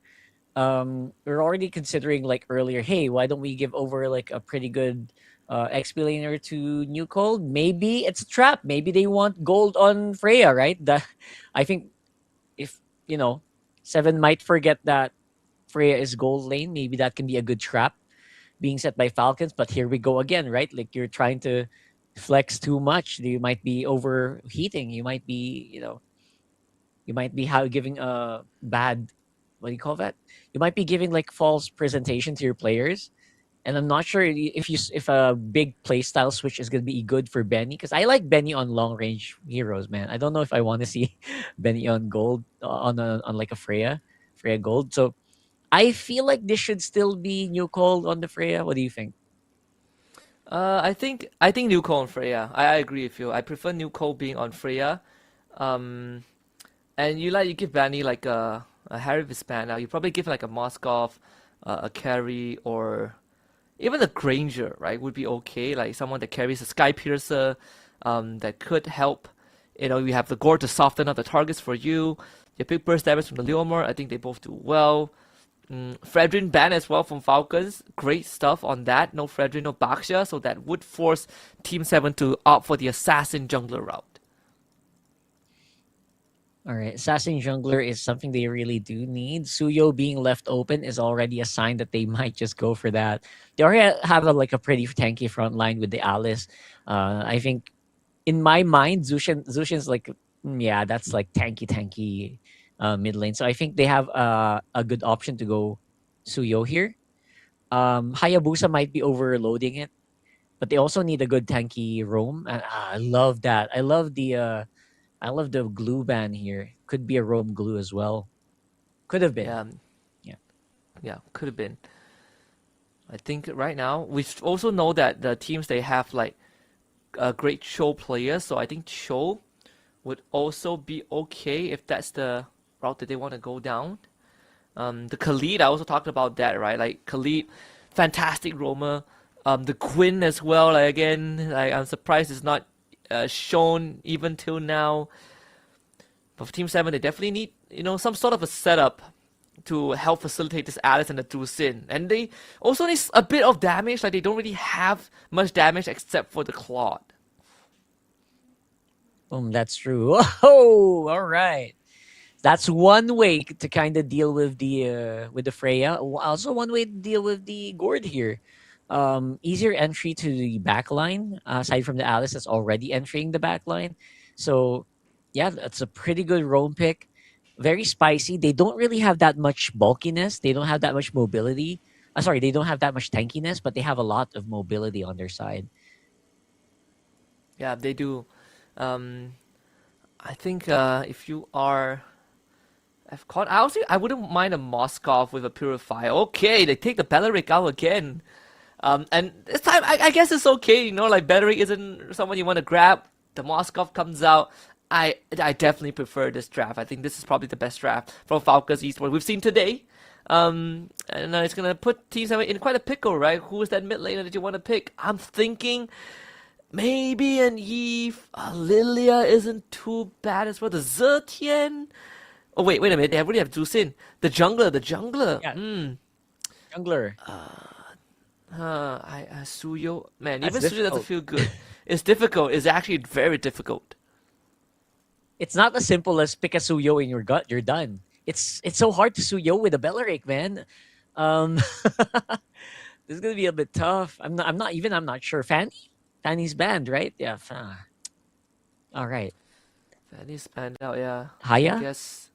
We're already considering, like earlier, hey, why don't we give over like a pretty good explainer to New Cold? Maybe it's a trap. Maybe they want gold on Freya, right? I think if, you know, 7 might forget that Freya is gold lane, maybe that can be a good trap being set by Falcons. But here we go again, right? Like you're trying to flex too much. You might be overheating. You might be, you know, giving a bad, what do you call that? You might be giving like false presentation to your players. And I'm not sure if a big playstyle switch is gonna be good for Benny, because I like Benny on long range heroes, man. I don't know if I want to see Benny on gold on like a Freya gold. So I feel like this should still be New Cold on the Freya. What do you think? I think New Cold on Freya. I agree with you. I prefer New Cold being on Freya. And you give Benny like a Harry Vispan now. You probably give like a Moskov, a carry, or even the Granger, right, would be okay. Like someone that carries a Sky Piercer, that could help. You know, you have the Gore to soften up the targets for you. Your big burst damage from the Leomord, I think they both do well. Fredrin ban as well from Falcons. Great stuff on that. No Fredrin, no Baxia, so that would force Team 7 to opt for the Assassin Jungler route. All right, Assassin Jungler is something they really do need. Suyo being left open is already a sign that they might just go for that. They already have a pretty tanky front line with the Alice. I think, in my mind, Zushin's like, yeah, that's like tanky mid lane. So I think they have a good option to go Suyo here. Hayabusa might be overloading it, but they also need a good tanky roam. And I love that. I love the glue ban here. Could be a roam glue as well. Could have been. Yeah, could have been. I think right now we also know that the teams, they have like great Cho players, so I think Cho would also be okay if that's the route that they want to go down. The Khalid, I also talked about that, right? Like Khalid, fantastic roamer. The Quinn as well. Like again, I'm surprised it's not shown even till now. But for Team 7, they definitely need, you know, some sort of a setup to help facilitate this Alice and the Dusin. And they also need a bit of damage. Like they don't really have much damage except for the Claw. That's true. Oh, all right. That's one way to kind of deal with the Freya. Also one way to deal with the Gord here. Easier entry to the backline, aside from the Alice that's already entering the backline. So yeah, that's a pretty good roam pick. Very spicy. They don't really have that much bulkiness. They don't have that much mobility. They don't have that much tankiness, but they have a lot of mobility on their side. Yeah, they do. I think if you are FCON, I wouldn't mind a Moskov with a Purifier. Okay, they take the Belleric out again. And this time, I guess it's okay, you know, like Belleric isn't someone you want to grab. The Moskov comes out. I definitely prefer this draft. I think this is probably the best draft from Falcons Esports we've seen today. And it's gonna put Team 7 in quite a pickle, right? Who is that mid laner that you want to pick? I'm thinking maybe an Eve. Lilia isn't too bad as well. The Zetian. Oh wait a minute. They already have Zusin. The jungler. Yeah. Hmm. Jungler. Suyo. Man, That's even Suyo doesn't difficult. feel good. It's difficult. It's actually very difficult. It's not as simple as pick a Suyo in your gut. You're done. It's so hard to Suyo with a Belleric, man. This is gonna be a bit tough. I'm not sure. Fanny's banned, right? Yeah. All right. Fanny's banned out, yeah. Haya? I guess.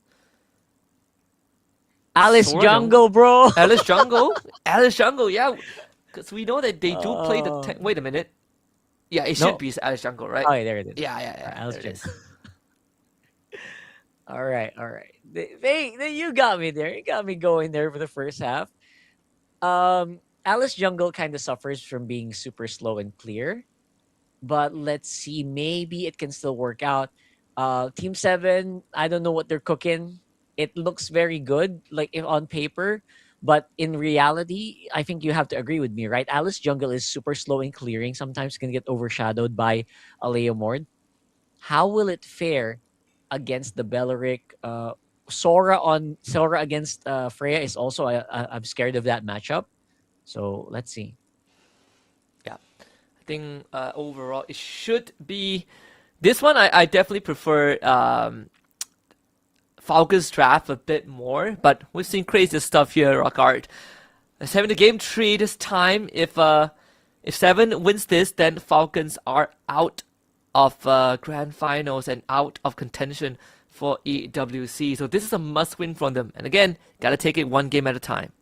Alice Sort of. Jungle, bro. Alice Jungle? Alice Jungle, yeah. Because we know that they do play the... Oh. Wait a minute. Yeah, it No. should be Alice Jungle, right? Oh, yeah, there it is. Yeah. Alice There it is. All right. You got me there. You got me going there for the first half. Alice Jungle kind of suffers from being super slow and clear, but let's see. Maybe it can still work out. Team 7, I don't know what they're cooking. It looks very good, like if on paper, but in reality, I think you have to agree with me, right? Alice Jungle is super slow in clearing. Sometimes can get overshadowed by a Leomord. How will it fare against the Belleric? Sora against Freya is also I'm scared of that matchup. So let's see. Yeah. I think overall it should be... This one I definitely prefer Falcons draft a bit more, but we've seen crazy stuff here, Rockart. It's having the game 3 this time. If 7 wins this, then Falcons are out of grand finals and out of contention for EWC. So this is a must-win from them. And again, gotta take it one game at a time.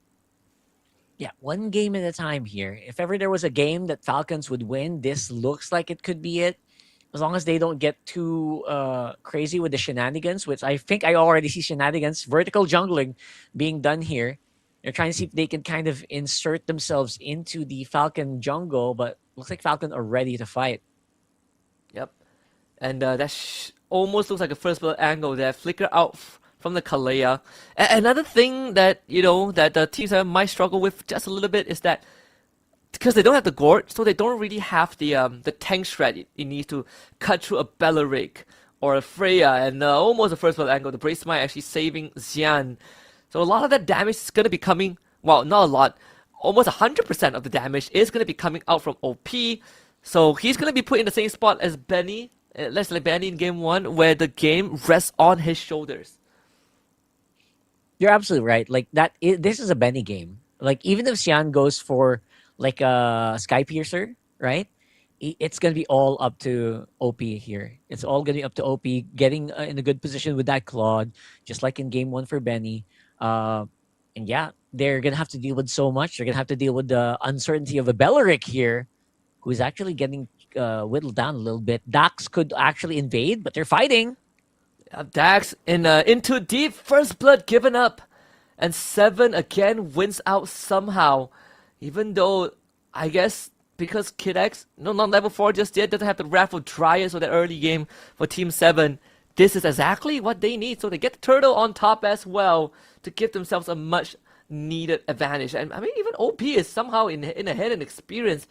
Yeah, one game at a time here. If ever there was a game that Falcons would win, this looks like it could be it. As long as they don't get too crazy with the shenanigans, which I think I already see shenanigans, vertical jungling being done here. They're trying to see if they can kind of insert themselves into the Falcon jungle, but looks like Falcon are ready to fight. Yep. And that almost looks like a first blood angle there. Flicker out from the Kalea. Another thing that, that the Team 7 might struggle with just a little bit is that because they don't have the Gord, so they don't really have the tank strat it needs to cut through a Belleric or a Freya, and almost a first blood angle. The Brace Smite actually saving Xian. So a lot of that damage is going to be coming, well, not a lot, almost 100% of the damage is going to be coming out from OP. So he's going to be put in the same spot as Benny, let's like Benny in game 1, where the game rests on his shoulders. You're absolutely right. Like this is a Benny game. Like even if Xian goes for like a Sky Piercer, right? It's gonna be all up to OP here. It's all gonna be up to OP getting in a good position with that Claude, just like in game 1 for Benny. And yeah, they're gonna have to deal with so much. They're gonna have to deal with the uncertainty of a Belleric here, who is actually getting whittled down a little bit. Dax could actually invade, but they're fighting. Dax into deep, first blood given up, and 7 again wins out somehow. Even though, I guess, because Kid X, no, not level 4 just yet, doesn't have the Wrath of Dryas or the early game for Team 7, this is exactly what they need. So they get the Turtle on top as well to give themselves a much needed advantage. And I mean, even OP is somehow in ahead in experience.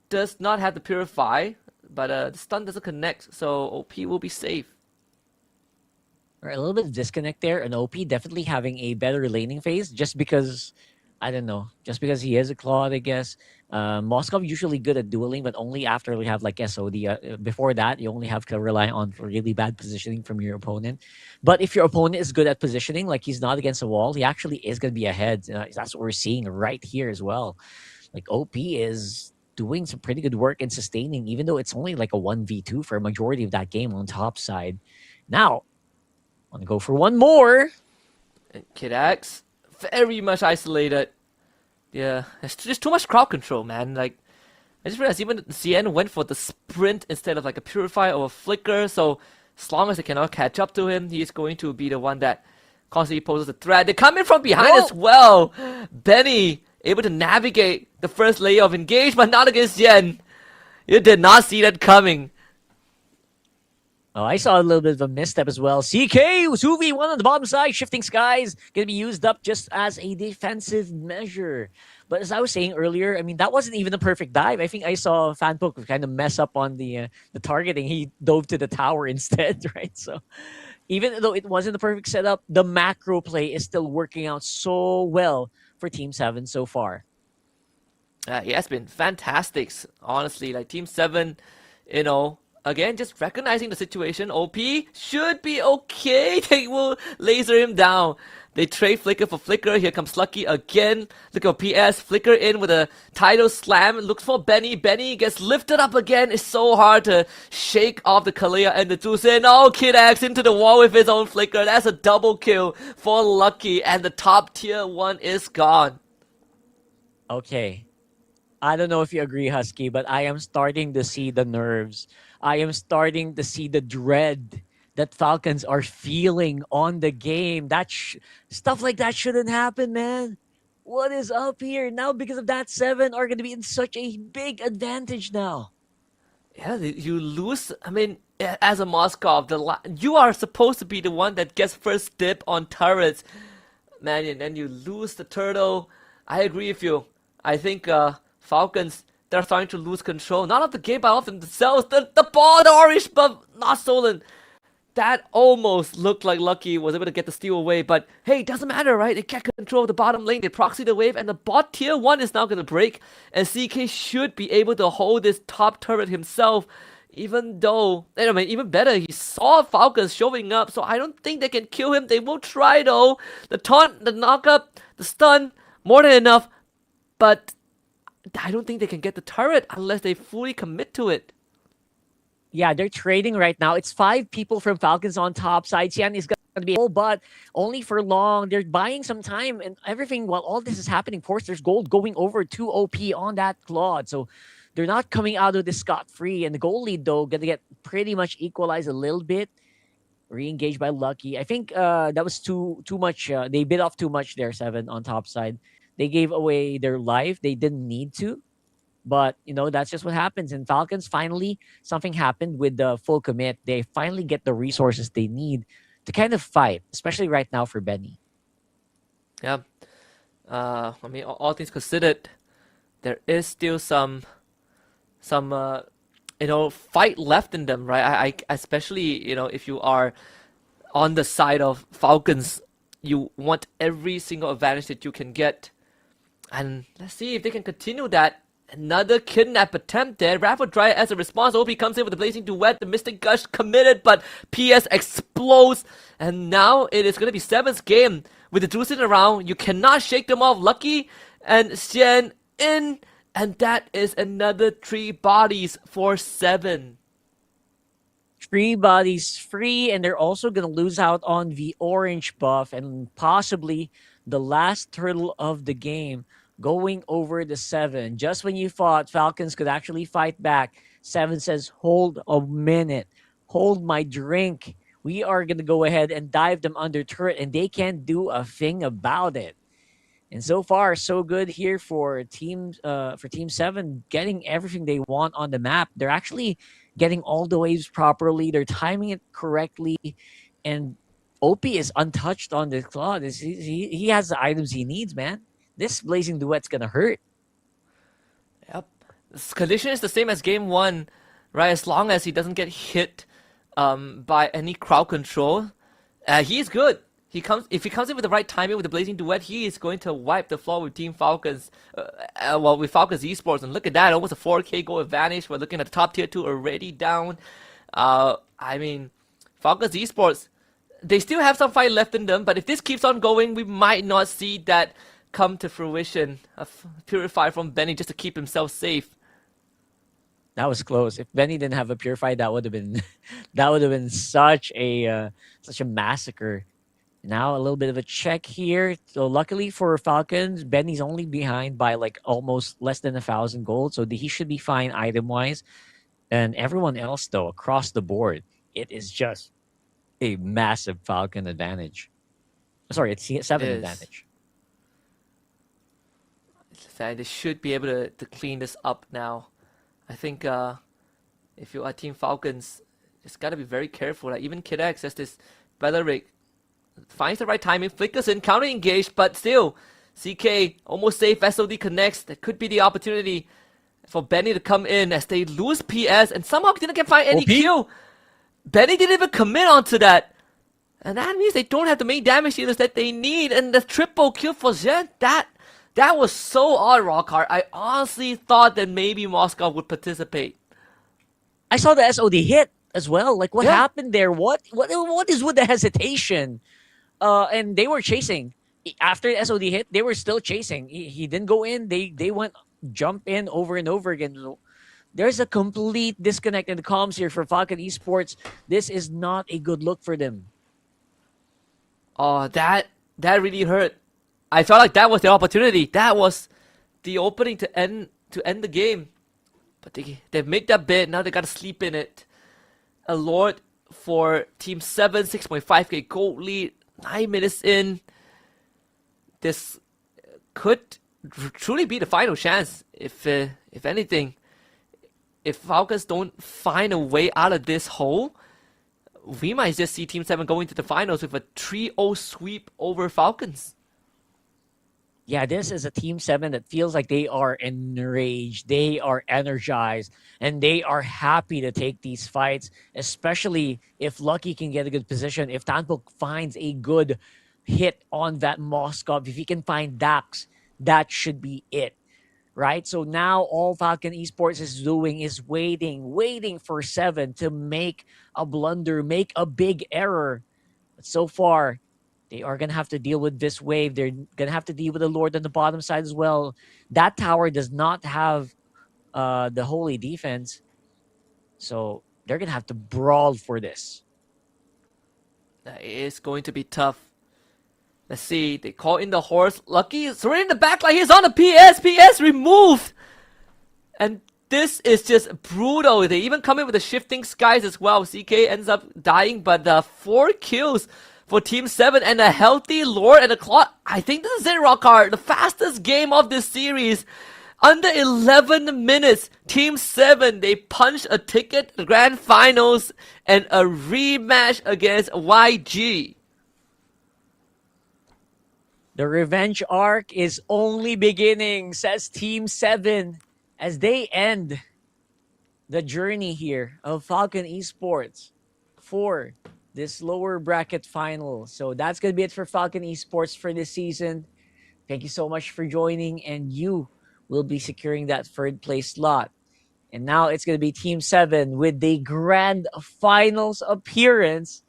Does not have the Purify, but the stun doesn't connect, so OP will be safe. Right, a little bit of disconnect there, and OP definitely having a better laning phase just because, I don't know, just because he is a Claude, I guess. Moskov usually good at dueling, but only after we have like SOD. Before that, you only have to rely on really bad positioning from your opponent. But if your opponent is good at positioning, like he's not against a wall, he actually is going to be ahead. That's what we're seeing right here as well. Like OP is doing some pretty good work in sustaining, even though it's only like a 1v2 for a majority of that game on top side. Now, I want to go for one more. And Kid X, very much isolated. Yeah, it's just too much crowd control, man. Like, I just realized even CN went for the sprint instead of like a Purify or a Flicker. So as long as they cannot catch up to him, he's going to be the one that constantly poses a threat. They come in from behind as well. Benny able to navigate the first layer of engage, but not against Yen. You did not see that coming. Oh, I saw a little bit of a misstep as well. CK, Suvi, one on the bottom side, shifting skies, going to be used up just as a defensive measure. But as I was saying earlier, I mean, that wasn't even a perfect dive. I think I saw Fanpoke kind of mess up on the targeting. He dove to the tower instead, right? So even though it wasn't the perfect setup, the macro play is still working out so well for Team 7 so far. Yeah, it's been fantastic, honestly. Like Team 7, you know, again, just recognizing the situation. OP should be okay. They will laser him down. They trade Flicker for Flicker. Here comes Lucky again. Look at PS. Flicker in with a tidal slam. Looks for Benny. Benny gets lifted up again. It's so hard to shake off the Kalia and the Tusen. Oh, Kid X into the wall with his own Flicker. That's a double kill for Lucky. And the top tier 1 is gone. Okay. I don't know if you agree, Husky, but I am starting to see the nerves. I am starting to see the dread that Falcons are feeling on the game. Stuff like that shouldn't happen, man. What is up here? Now, because of that, 7 are going to be in such a big advantage now. Yeah, you lose. I mean, as a Moskov, you are supposed to be the one that gets first dip on turrets, man, and then you lose the turtle. I agree with you. I think Falcons, they're starting to lose control, not of the game, but of themselves. The ball, the orange buff, not stolen. That almost looked like Lucky was able to get the steal away, but hey, it doesn't matter, right? They get control of the bottom lane, they proxy the wave, and the bot tier 1 is now going to break, and CK should be able to hold this top turret himself, even though, I mean, even better, he saw Falcons showing up, so I don't think they can kill him. They will try though. The taunt, the knock-up, the stun, more than enough, but I don't think they can get the turret unless they fully commit to it. Yeah, they're trading right now. It's 5 people from Falcons on top side. Xian is going to be full, but only for long. They're buying some time and everything while all this is happening. Of course, there's gold going over to OP on that Claude. So they're not coming out of this scot-free. And the goal lead, though, going to get pretty much equalized a little bit. Re-engaged by Lucky. I think that was too much. They bit off too much there, 7 on top side. They gave away their life. They didn't need to. But, you know, that's just what happens. And Falcons, finally, something happened with the full commit. They finally get the resources they need to kind of fight, especially right now for Benny. Yeah. I mean, all things considered, there is still some you know, fight left in them, right? I especially, you know, if you are on the side of Falcons, you want every single advantage that you can get. And let's see if they can continue that. Another kidnap attempt there. Raffle Dry as a response. OP comes in with the Blazing Duet. The Mystic Gush committed, but PS explodes. And now it is going to be 7's game. With the Drusin around, you cannot shake them off. Lucky and Xian in. And that is another 3 bodies for 7. 3 bodies free, and they're also going to lose out on the orange buff and possibly the last turtle of the game. Going over the 7. Just when you thought Falcons could actually fight back, 7 says, hold a minute. Hold my drink. We are going to go ahead and dive them under turret, and they can't do a thing about it. And so far, so good here for Team 7, getting everything they want on the map. They're actually getting all the waves properly. They're timing it correctly. And OP is untouched on the Claude. He has the items he needs, man. This Blazing Duet's gonna hurt. Yep. This condition is the same as game 1, right? As long as he doesn't get hit by any crowd control, he's good. If he comes in with the right timing with the Blazing Duet, he is going to wipe the floor with Team Falcons. With Falcons Esports. And look at that, almost a 4K goal advantage. We're looking at the top tier 2 already down. I mean, Falcons Esports, they still have some fight left in them, but if this keeps on going, we might not see that come to fruition. A Purify from Benny just to keep himself safe. That was close. If Benny didn't have a Purify, that would have been such a massacre. Now a little bit of a check here. So luckily for Falcons, Benny's only behind by like almost less than 1,000 gold. So he should be fine item-wise. And everyone else, though, across the board, it is just a massive Falcon advantage. Sorry, it's 7 advantage. They should be able to clean this up now. I think if you are Team Falcons, just gotta be very careful. Like even Kid X has this Belleric finds the right timing, flickers in, counter engaged, but still, CK almost safe. SOD connects. That could be the opportunity for Benny to come in as they lose PS and somehow didn't find any OP? kill. Benny didn't even commit onto that. And that means they don't have the main damage dealers that they need. And the triple kill for Zen, that was so odd, Rockhart. I honestly thought that maybe Moscow would participate. I saw the SOD hit as well. Like, what Yeah. happened there? What is with the hesitation? And they were chasing. After the SOD hit, they were still chasing. He didn't go in. They went jump in over and over again. So there's a complete disconnect in the comms here for Falcon Esports. This is not a good look for them. Oh, that really hurt. I felt like that was the opportunity. That was the opening to end the game. But they've made that bid. Now they gotta sleep in it. A Lord for Team 7, 6.5k gold lead. 9 minutes in. This could truly be the final chance. If anything, if Falcons don't find a way out of this hole, we might just see Team 7 going to the finals with a 3-0 sweep over Falcons. Yeah, this is a Team 7 that feels like they are enraged, they are energized, and they are happy to take these fights, especially if Lucky can get a good position. If Tanpo finds a good hit on that Moskov, if he can find Dax, that should be it, right? So now all Falcon Esports is doing is waiting for 7 to make a blunder, make a big error. But so far, they are going to have to deal with this wave. They're going to have to deal with the Lord on the bottom side as well. That tower does not have the holy defense. So they're going to have to brawl for this. That is going to be tough. Let's see. They call in the horse. Lucky is right in the back line. He's on the PS. PS removed. And this is just brutal. They even come in with the shifting skies as well. CK ends up dying, but 4 kills for Team 7 and a healthy Lord and a clock. I think this is it, Rockhart. The fastest game of this series. Under 11 minutes, Team 7, they punched a ticket to the grand finals and a rematch against YG. The revenge arc is only beginning, says Team 7, as they end the journey here of Falcon Esports for this lower bracket final. So that's going to be it for Falcon Esports for this season. Thank you so much for joining, and you will be securing that third place slot. And now it's going to be Team 7 with the grand finals appearance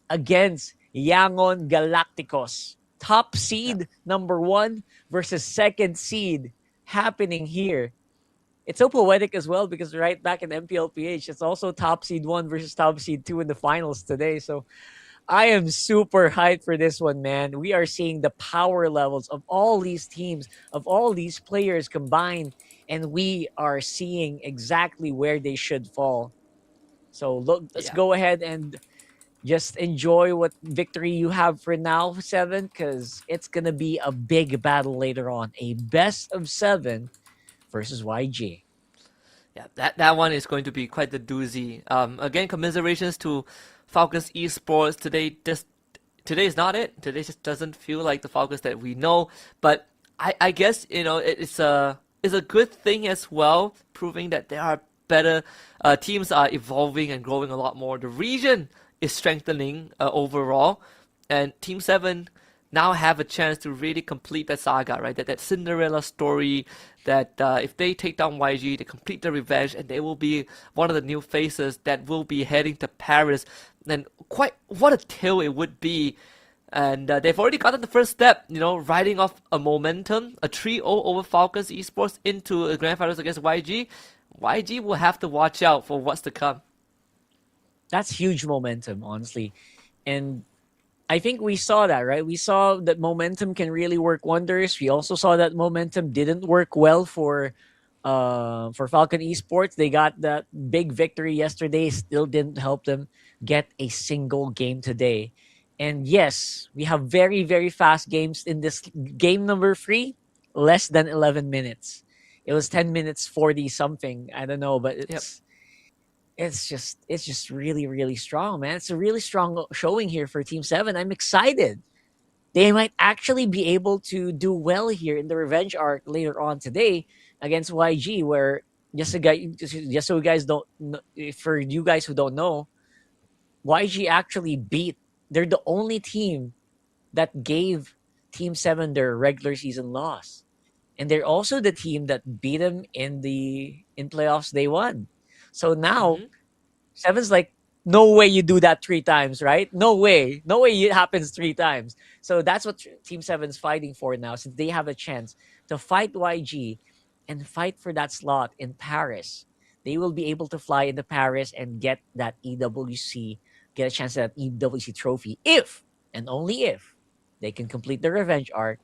against Yangon Galacticos. Top seed number 1 versus second seed happening here. It's so poetic as well because right back in MPLPH, it's also top seed 1 versus top seed 2 in the finals today. So I am super hyped for this one, man. We are seeing the power levels of all these teams, of all these players combined, and we are seeing exactly where they should fall. So look, let's go ahead and just enjoy what victory you have for now, 7, because it's going to be a big battle later on. A best of 7 versus YG. Yeah, that one is going to be quite the doozy. Again, commiserations to Falcons Esports. Today is not it. Today just doesn't feel like the Falcons that we know. But I guess, it's a good thing as well, proving that there are better teams are evolving and growing a lot more. The region is strengthening overall, and Team 7 now have a chance to really complete that saga, right? That Cinderella story, that if they take down YG, they complete the revenge, and they will be one of the new faces that will be heading to Paris. And what a tale it would be. And they've already gotten the first step, riding off a momentum, a 3-0 over Falcons Esports into the grand finals against YG. YG will have to watch out for what's to come. That's huge momentum, honestly. And I think we saw that, right? We saw that momentum can really work wonders. We also saw that momentum didn't work well for Falcon Esports. They got that big victory yesterday, still didn't help them get a single game today. And yes, we have very, very fast games in this game number 3, less than 11 minutes. It was 10 minutes 40 something. I don't know, but it's just really, really strong, man. It's a really strong showing here for Team 7. I'm excited. They might actually be able to do well here in the revenge arc later on today against YG, where just so you guys don't for you guys who don't know, YG actually beat. They're the only team that gave Team 7 their regular season loss. And they're also the team that beat them in playoffs they won. So now Mm-hmm. Seven's like, no way you do that three times, right? No way. No way it happens three times. So that's what Team Seven's fighting for now, since they have a chance to fight YG and fight for that slot in Paris. They will be able to fly into Paris and get that EWC, get a chance at that EWC trophy if and only if they can complete the revenge arc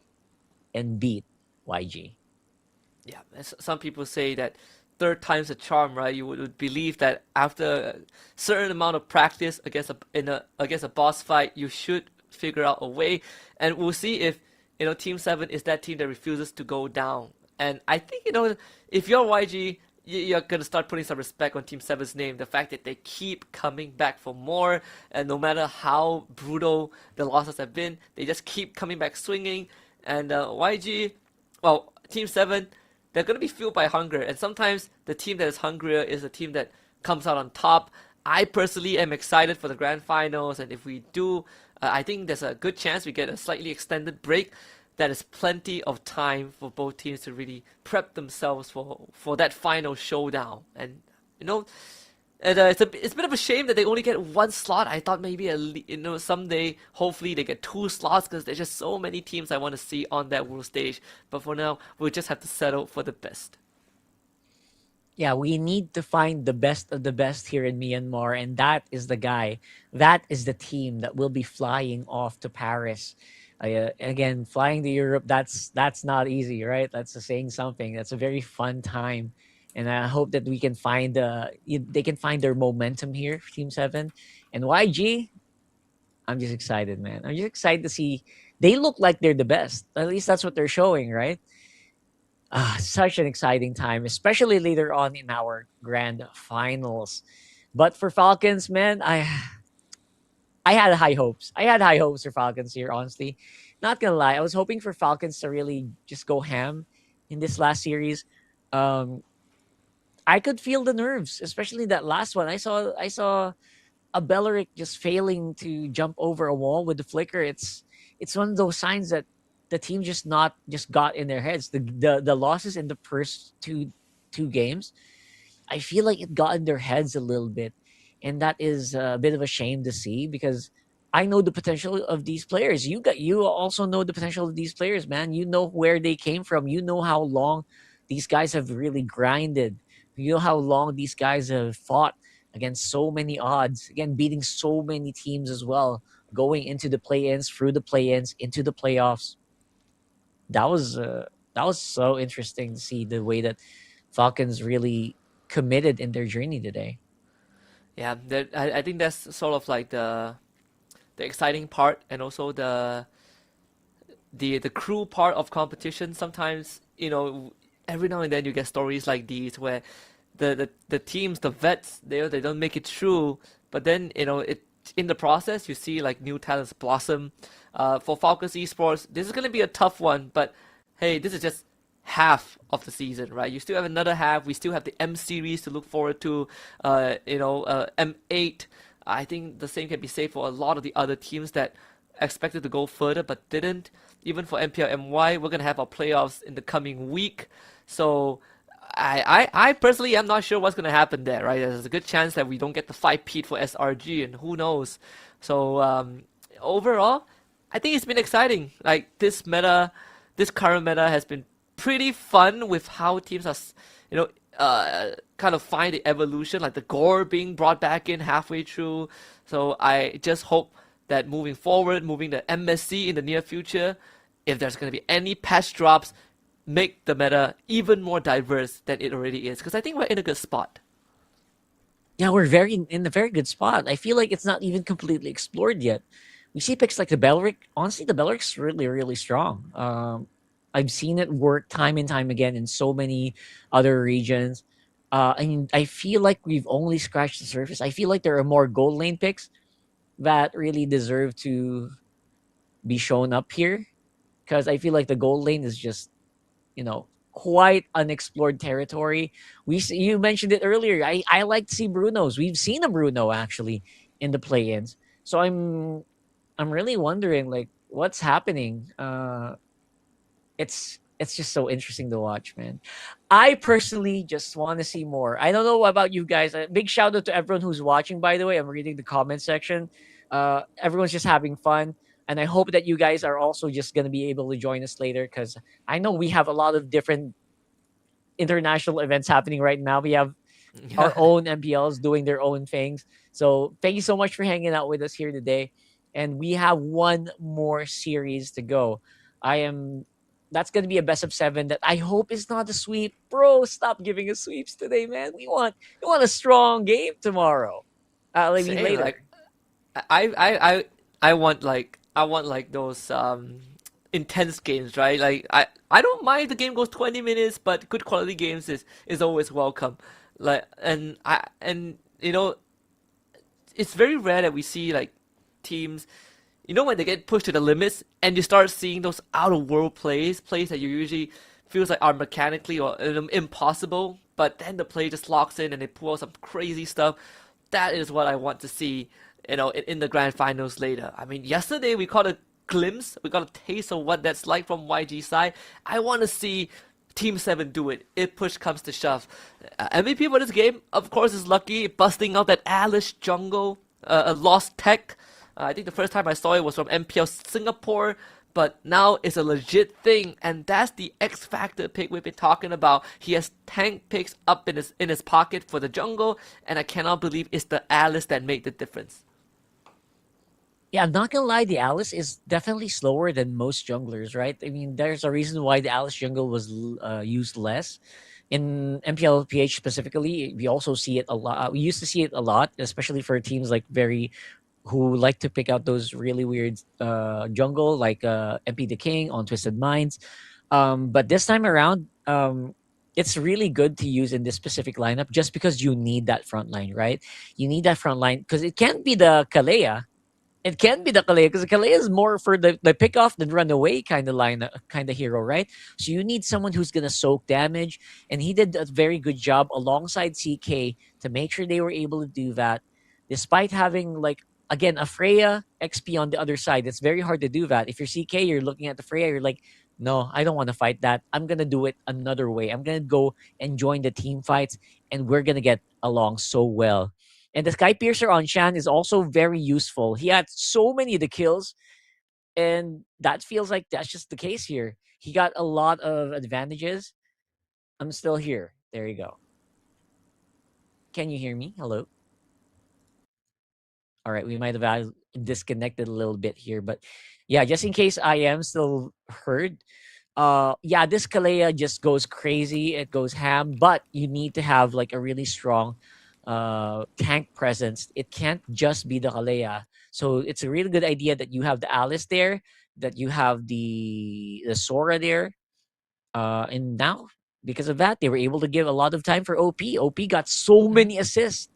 and beat YG. Yeah, some people say that third time's a charm, right? You would believe that after a certain amount of practice against a boss fight, you should figure out a way. And we'll see if Team 7 is that team that refuses to go down. And I think if you're YG, you're gonna start putting some respect on Team 7's name. The fact that they keep coming back for more, and no matter how brutal the losses have been, they just keep coming back swinging. And YG, well, Team 7, they're going to be fueled by hunger. And sometimes the team that is hungrier is the team that comes out on top. I personally am excited for the grand finals. And if we do, I think there's a good chance we get a slightly extended break. That is plenty of time for both teams to really prep themselves for that final showdown. And, it's a bit of a shame that they only get one slot. I thought maybe someday hopefully they get two slots, because there's just so many teams I want to see on that world stage. But for now, we'll just have to settle for the best. Yeah, we need to find the best of the best here in Myanmar, and that is the guy. That is the team that will be flying off to Paris. Again, flying to Europe, that's not easy, right? That's saying something. That's a very fun time. And I hope that we can find they can find their momentum here for Team 7. And YG, I'm just excited, man. I'm just excited to see. They look like they're the best. At least that's what they're showing, right? Such an exciting time, especially later on in our grand finals. But for Falcons, man, I had high hopes. I had high hopes for Falcons here, honestly. Not gonna lie, I was hoping for Falcons to really just go ham in this last series. I could feel the nerves, especially that last one. I saw a Belleric just failing to jump over a wall with the flicker. It's one of those signs that the team just got in their heads. The losses in the first two games, I feel like it got in their heads a little bit, and that is a bit of a shame to see, because I know the potential of these players. You also know the potential of these players, man. You know where they came from. You know how long these guys have really grinded. You know how long these guys have fought against so many odds, again beating so many teams as well, going into the play-ins, through the play-ins, into the playoffs. That was so interesting to see the way that Falcons really committed in their journey today. Yeah, I think that's sort of like the exciting part, and also the crew part of competition. Sometimes, every now and then you get stories like these where the teams, the vets, they don't make it through, but then it in the process you see like new talents blossom. For Falcons Esports, this is going to be a tough one, but hey, this is just half of the season, right? You still have another half. We still have the M series to look forward to. M8. I think the same can be said for a lot of the other teams that expected to go further but didn't. Even for MPL MY, we're gonna have our playoffs in the coming week. So I personally am not sure what's gonna happen there, right? There's a good chance that we don't get the 5-peat for SRG, and who knows. So overall, I think it's been exciting. Like this current meta has been pretty fun with how teams are, kind of find the evolution, like the gore being brought back in halfway through. So I just hope that moving forward, moving the MSC in the near future, if there's going to be any patch drops, make the meta even more diverse than it already is. Because I think we're in a good spot. Yeah, we're in a very good spot. I feel like it's not even completely explored yet. We see picks like the Belleric. Honestly, the Belleric's really, really strong. I've seen it work time and time again in so many other regions. And I feel like we've only scratched the surface. I feel like there are more gold lane picks that really deserve to be shown up here, because I feel like the gold lane is just, quite unexplored territory. You mentioned it earlier. I like to see Brunos. We've seen a Bruno actually in the play-ins. So I'm really wondering like what's happening. It's just so interesting to watch, man. I personally just want to see more. I don't know about you guys. A big shout out to everyone who's watching, by the way. I'm reading the comment section. Everyone's just having fun. And I hope that you guys are also just going to be able to join us later, because I know we have a lot of different international events happening right now. We have our own MPLs doing their own things. So thank you so much for hanging out with us here today. And we have one more series to go. That's going to be a best of 7 that I hope is not a sweep. Bro, stop giving us sweeps today, man. We want a strong game tomorrow. Later. Like, I want like those intense games, right? Like I don't mind the game goes 20 minutes, but good quality games is always welcome. Like and it's very rare that we see like teams, when they get pushed to the limits and you start seeing those out of world plays that you usually feels like are mechanically or impossible, but then the play just locks in and they pull out some crazy stuff. That is what I want to see, in the grand finals later. I mean, yesterday we caught a glimpse, we got a taste of what that's like from YG side. I want to see Team 7 do it if push comes to shove. MVP for this game, of course, is Lucky, busting out that Alice jungle, a lost tech. I think the first time I saw it was from MPL Singapore, but now it's a legit thing, and that's the X Factor pick we've been talking about. He has tank picks up in his pocket for the jungle, and I cannot believe it's the Alice that made the difference. Yeah, I'm not gonna lie, the Alice is definitely slower than most junglers, right? I mean, there's a reason why the Alice jungle was used less. In MPL PH specifically, we also see it a lot. We used to see it a lot, especially for teams like who like to pick out those really weird jungle, like MP the King on Twisted Minds. But this time around, it's really good to use in this specific lineup just because you need that front line, right? You need that front line because it can't be the Kalea. It can be the Kalea because the Kalea is more for the pick off than run away kind of hero, right? So you need someone who's gonna soak damage, and he did a very good job alongside CK to make sure they were able to do that, despite having again a Freya XP on the other side. It's very hard to do that. If you're CK, you're looking at the Freya, you're like, no, I don't want to fight that. I'm gonna do it another way. I'm gonna go and join the team fights, and we're gonna get along so well. And the Sky Piercer on Shan is also very useful. He had so many of the kills, and that feels like that's just the case here. He got a lot of advantages. I'm still here. There you go. Can you hear me? Hello? All right, we might have disconnected a little bit here, but yeah, just in case I am still heard. Yeah, this Kalea just goes crazy. It goes ham, but you need to have a really strong tank presence. It can't just be the Kalea. So it's a really good idea that you have the Alice there, that you have the Sora there. And now, because of that, they were able to give a lot of time for OP. OP got so many assists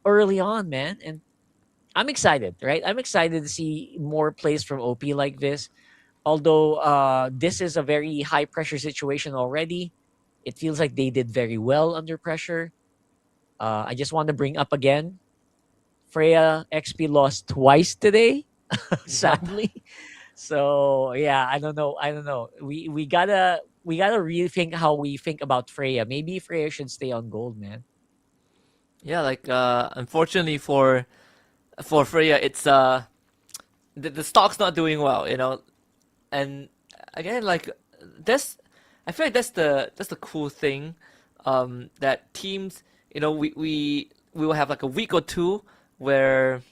early on, man. And I'm excited, right? I'm excited to see more plays from OP like this. Although this is a very high pressure situation already, it feels like they did very well under pressure. I just want to bring up again, Freya XP lost twice today, sadly. So yeah, I don't know. We gotta really think how we think about Freya. Maybe Freya should stay on gold, man. Yeah, unfortunately for Freya, it's the stock's not doing well, and again, I feel like that's the cool thing, that teams, we will have a week or two where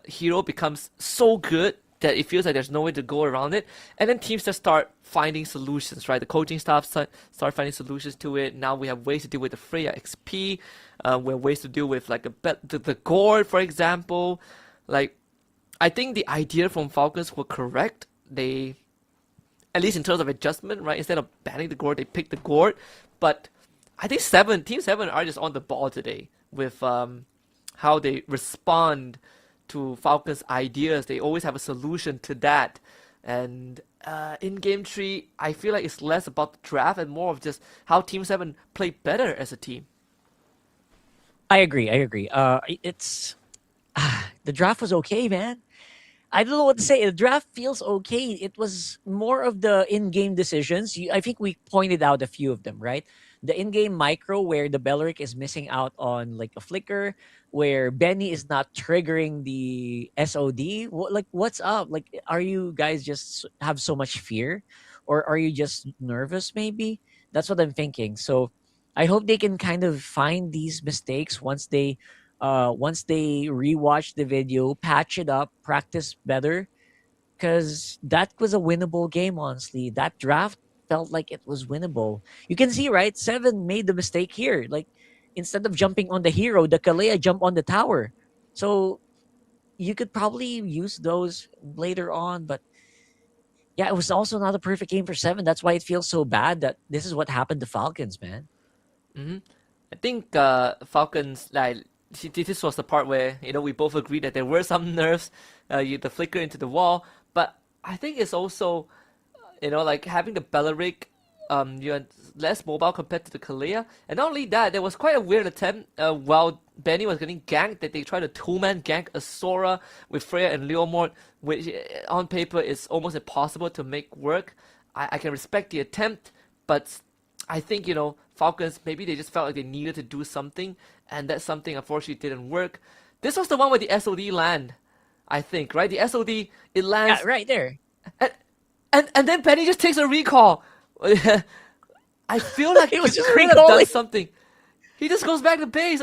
hero becomes so good that it feels like there's no way to go around it, and then teams just start finding solutions, right? The coaching staff start finding solutions to it. Now we have ways to deal with the Freya XP. We have ways to deal with the Gourd, for example. I think the idea from Falcons were correct. They, at least in terms of adjustment, right? Instead of banning the Gourd, they picked the Gourd. But I think Team 7 are just on the ball today with how they respond to Falcon's ideas. They always have a solution to that. And in Game 3, I feel like it's less about the draft and more of just how Team 7 play better as a team. I agree. It's the draft was okay, man. I don't know what to say. The draft feels okay. It was more of the in-game decisions. I think we pointed out a few of them, right? The in-game micro where the Belleric is missing out on like a flicker, where Benny is not triggering the SOD. What's up? Like, are you guys just have so much fear, or are you just nervous? Maybe that's what I'm thinking. So, I hope they can kind of find these mistakes once they rewatch the video, patch it up, practice better, because that was a winnable game. Honestly, that draft felt like it was winnable. You can see, right? 7 made the mistake here. Like, instead of jumping on the hero, the Kalea jumped on the tower. So you could probably use those later on, but yeah, it was also not a perfect game for 7. That's why it feels so bad that this is what happened to Falcons, man. I think Falcons, like, this was the part where, we both agreed that there were some nerfs, the flicker into the wall, but I think it's also, like having the Belleric, you're less mobile compared to the Kalea. And not only that, there was quite a weird attempt while Benny was getting ganked that they tried to 2-man gank a Sora with Freya and Leomord, which on paper is almost impossible to make work. I can respect the attempt, but I think, Falcons, maybe they just felt like they needed to do something, and that something unfortunately didn't work. This was the one where the SOD land, I think, right? The SOD, it lands... Yeah, right there. And then Benny just takes a recall. I feel like He was he just could have recalling. done something. He just goes back to base.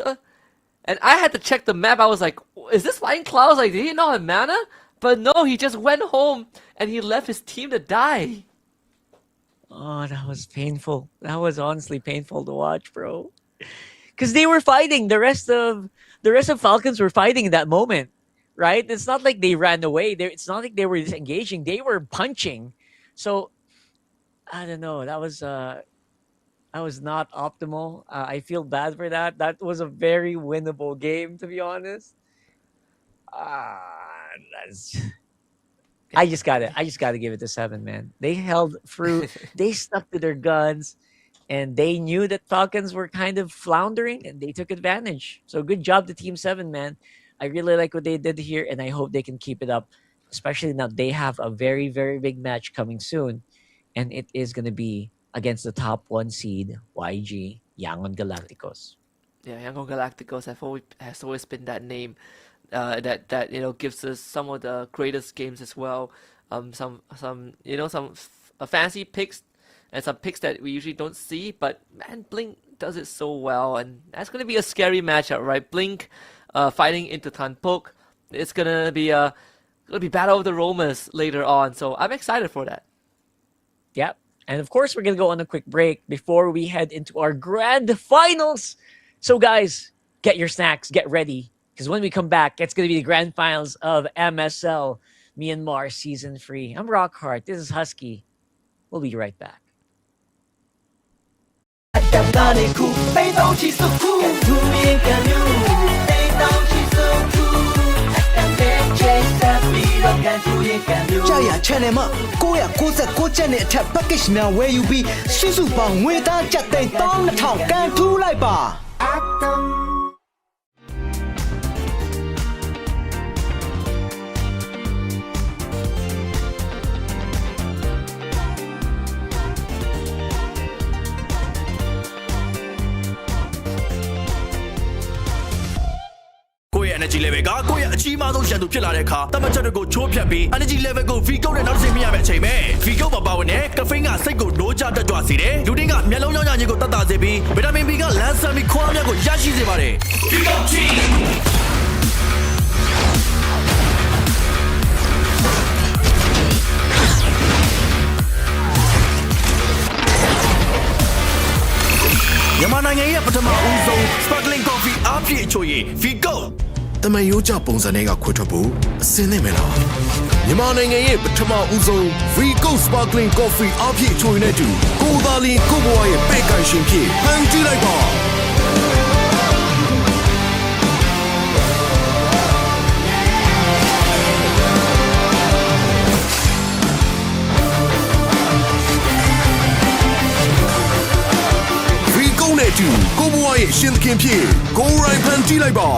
And I had to check the map. I was like, is this Flying Clouds? Like, did he not have mana? But no, he just went home and he left his team to die. Oh, that was painful. That was honestly painful to watch, bro. Because they were fighting. The rest of Falcons were fighting in that moment, right? It's not like they ran away. It's not like they were disengaging. They were punching. So I don't know. That was not optimal. I feel bad for that. That was a very winnable game, to be honest. I just gotta give it to 7, man. They held through. They stuck to their guns, and they knew that Falcons were kind of floundering, and they took advantage. So good job to Team 7, man. I really like what they did here, and I hope they can keep it up. Especially now they have a very, very big match coming soon, and it is gonna be against the top 1 seed YG Yangon Galacticos. Yeah, Yangon Galacticos has always been that name. That gives us some of the greatest games as well. Some fancy picks and some picks that we usually don't see. But man, Blink does it so well, and that's gonna be a scary matchup, right? Blink fighting into Tanpok. It's gonna be battle of the Romas later on. So I'm excited for that. Yep. And of course, we're gonna go on a quick break before we head into our grand finals. So guys, get your snacks, get ready. Because when we come back, it's going to be the grand finals of MSL Myanmar Season 3. I'm Rockhart. This is Husky. We'll be right back. Channel မှာ999ကျပ်နဲ့အထက် package များဝယ်ယူပြီးစုစုပေါင်းငွေသားကျပ်သိန်း12000ကန်ထူးလိုက်ပါ ကိုယ့်ရဲ့ energy level ကကိုယ့်ရဲ့အကြီးမားဆုံးရန်သူဖြစ်လာတဲ့အခါတမတ်ချက်တွေကိုချိုးဖျက်ပြီး energy level ကို V-Go နဲ့နောက်တစ်ဆင့်မြင့်ရမယ့်အချိန်ပဲ V-Go မှာပါဝင်တဲ့ caffeine ကစိတ်ကိုနိုးကြတက်ကြွစေတယ်လူတွေကမျက်လုံးကြောင့်ညခြင်းကိုတတ်တာစေပြီး vitamin B ကလမ်းဆန်းပြီးခွန်အားများကိုရရှိစေပါတယ် V-Go team မြန်မာနိုင်ငံရဲ့ပထမဦးဆုံး sparkling coffee အားဖြည့်အချိုရည် V-Go တမန်ရိုးကြပုံစံတွေကခွဲထွက်ဖို့အစင်းနေမယ်လားမြန်မာနိုင်ငံရဲ့ပထမဦးဆုံး Vigo Sparkling Coffee အပြည့်အချိုရည်နဲ့တူကိုယ်သာလင်ကိုယ့်ဘဝရဲ့ပဲ့ကန်ရှင်ဖြစ်ဟန်ကြည့်လိုက်ပါနဲ့တူကိုဘွားရဲ့ရှင်သခင်ဖြစ်ကိုရိုင်းဖန်ကြည့်လိုက်ပါ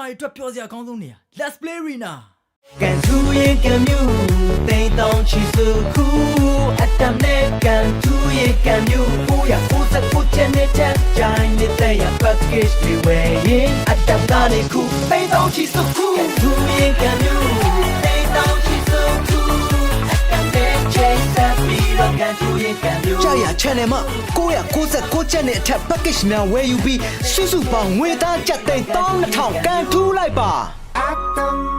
တွေအတွက်ပြောစရာအကောင်းဆုံးနေရာ Let's Play Arena ကန်ထူရဲ့ကံမြူတိမ်တောင်ချီစုခုအတမ်နဲ့ကန်ထူရဲ့ကံမြူ999ချက်နဲ့တက်ကြိုင်နေတဲ့ရ package တွေဝယ်ရင်အတမ်ကနေခုတိမ်တောင်ချီစုခုကန်ထူရဲ့ကံမြူတိမ်တောင်ချီစုခုအတမ်နဲ့ချေဆက်ပြီးတော့ကန်ထူရဲ့ကံမြူကြာရ channel မှာ999ချက်နဲ့အထက် package များဝယ်ယူပြီးစုစုပေါင်းငွေသားကျပ်သိန်း12000ကန်ထူလိုက်ပါအတမ်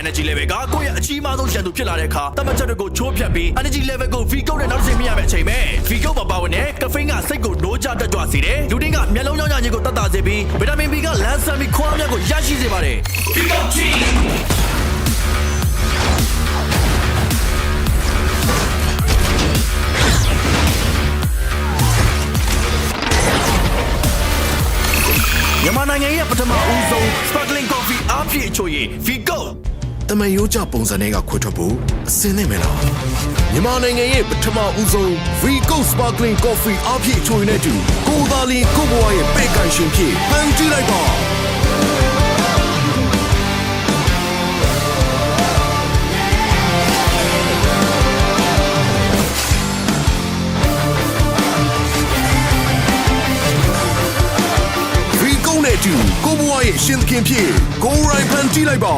energy level ကကိုယ့်ရဲ့အကြီးမားဆုံးရန်သူဖြစ်လာတဲ့အခါတမတ်ချက်တွေကိုချိုးဖြတ်ပြီး energy level ကို V ကုတ်နဲ့နောက်တစ်ချိန်မရမယ့်အချိန်ပဲ V ကုတ်ပါဝင်တဲ့ caffeine ကစိတ်ကိုနိုးကြတက်ကြွစေတယ်လူတွေကမျက်လုံးကြောင့်ညင်ကိုတတ်တာစေပြီးဗီတာမင် B ကလန်းဆန်းပြီးခွန်အားများကိုရရှိစေပါတယ် V ကုတ် Gမြန်မာနိုင်ငံရဲ့ပထမဦးဆုံး sparkling coffee အားဖြည့်ချိုရည် V ကုတ်တမန်ရိုးကြပုံစံတွေကခွဲထွက်ဖို့အစင်းနေမယ်လားမြန်မာနိုင်ငံရဲ့ပထမဦးဆုံး Falcon Sparkling Coffee အပြည့်အချိုရည်နဲ့တူကိုယ်သာလင်ကိုယ့်ဘဝရဲ့ပဲ့ကန်ရှင်ဖြစ်ဖန်တီးလိုက်ပါFalcon နဲ့တူကိုယ့်ဘဝရဲ့ရှင်သခင်ဖြစ်ကိုယ်ရိုင်းဖန်တီးလိုက်ပါ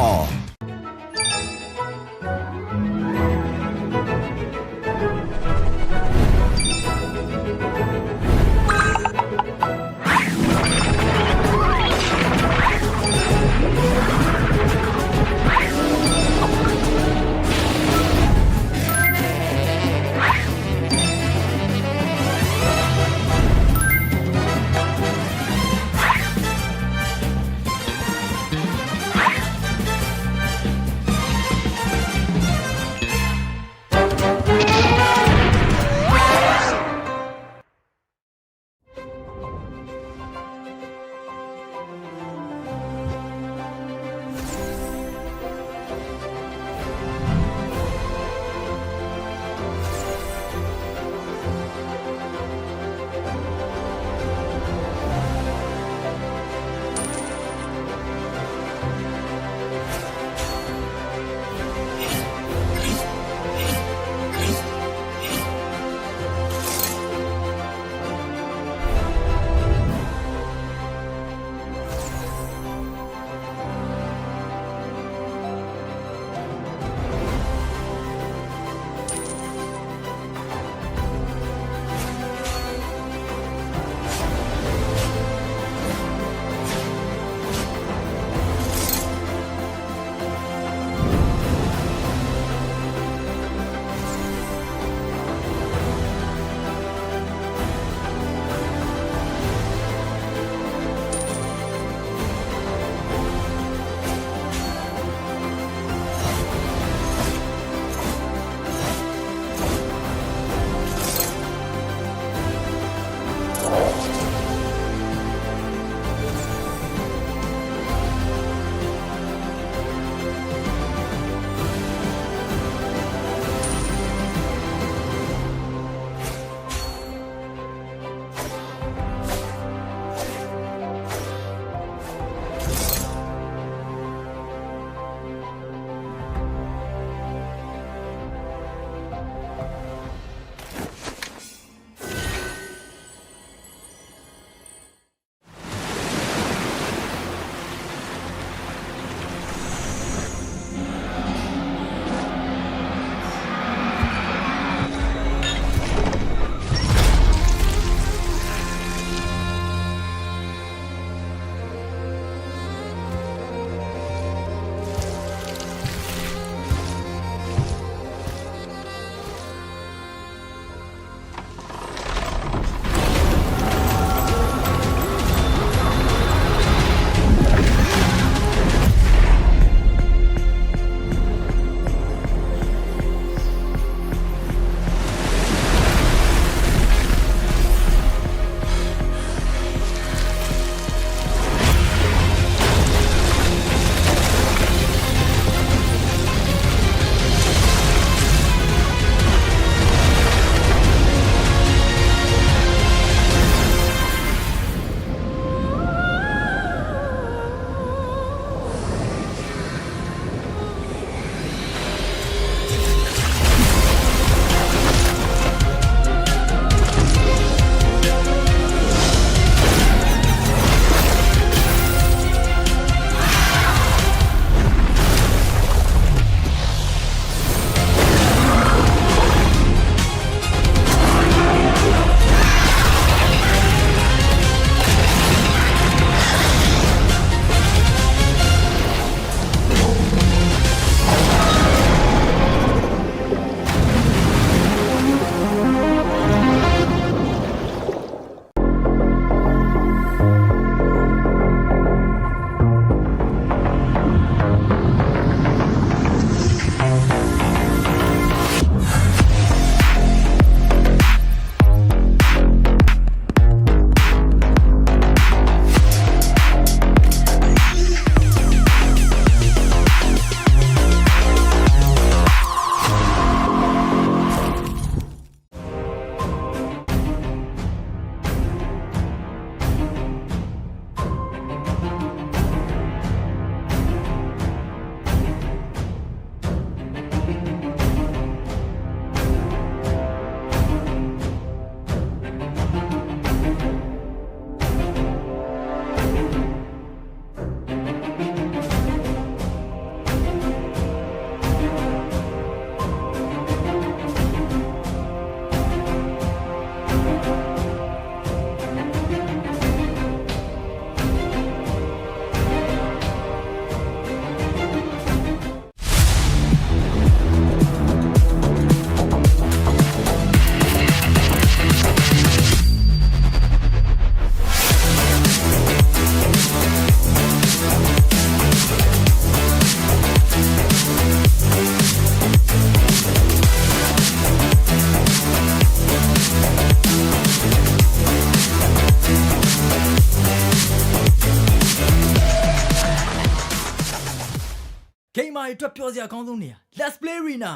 တွေအတွက်ပြောစရာအကောင်းဆုံးနေရာ Let's Play Arena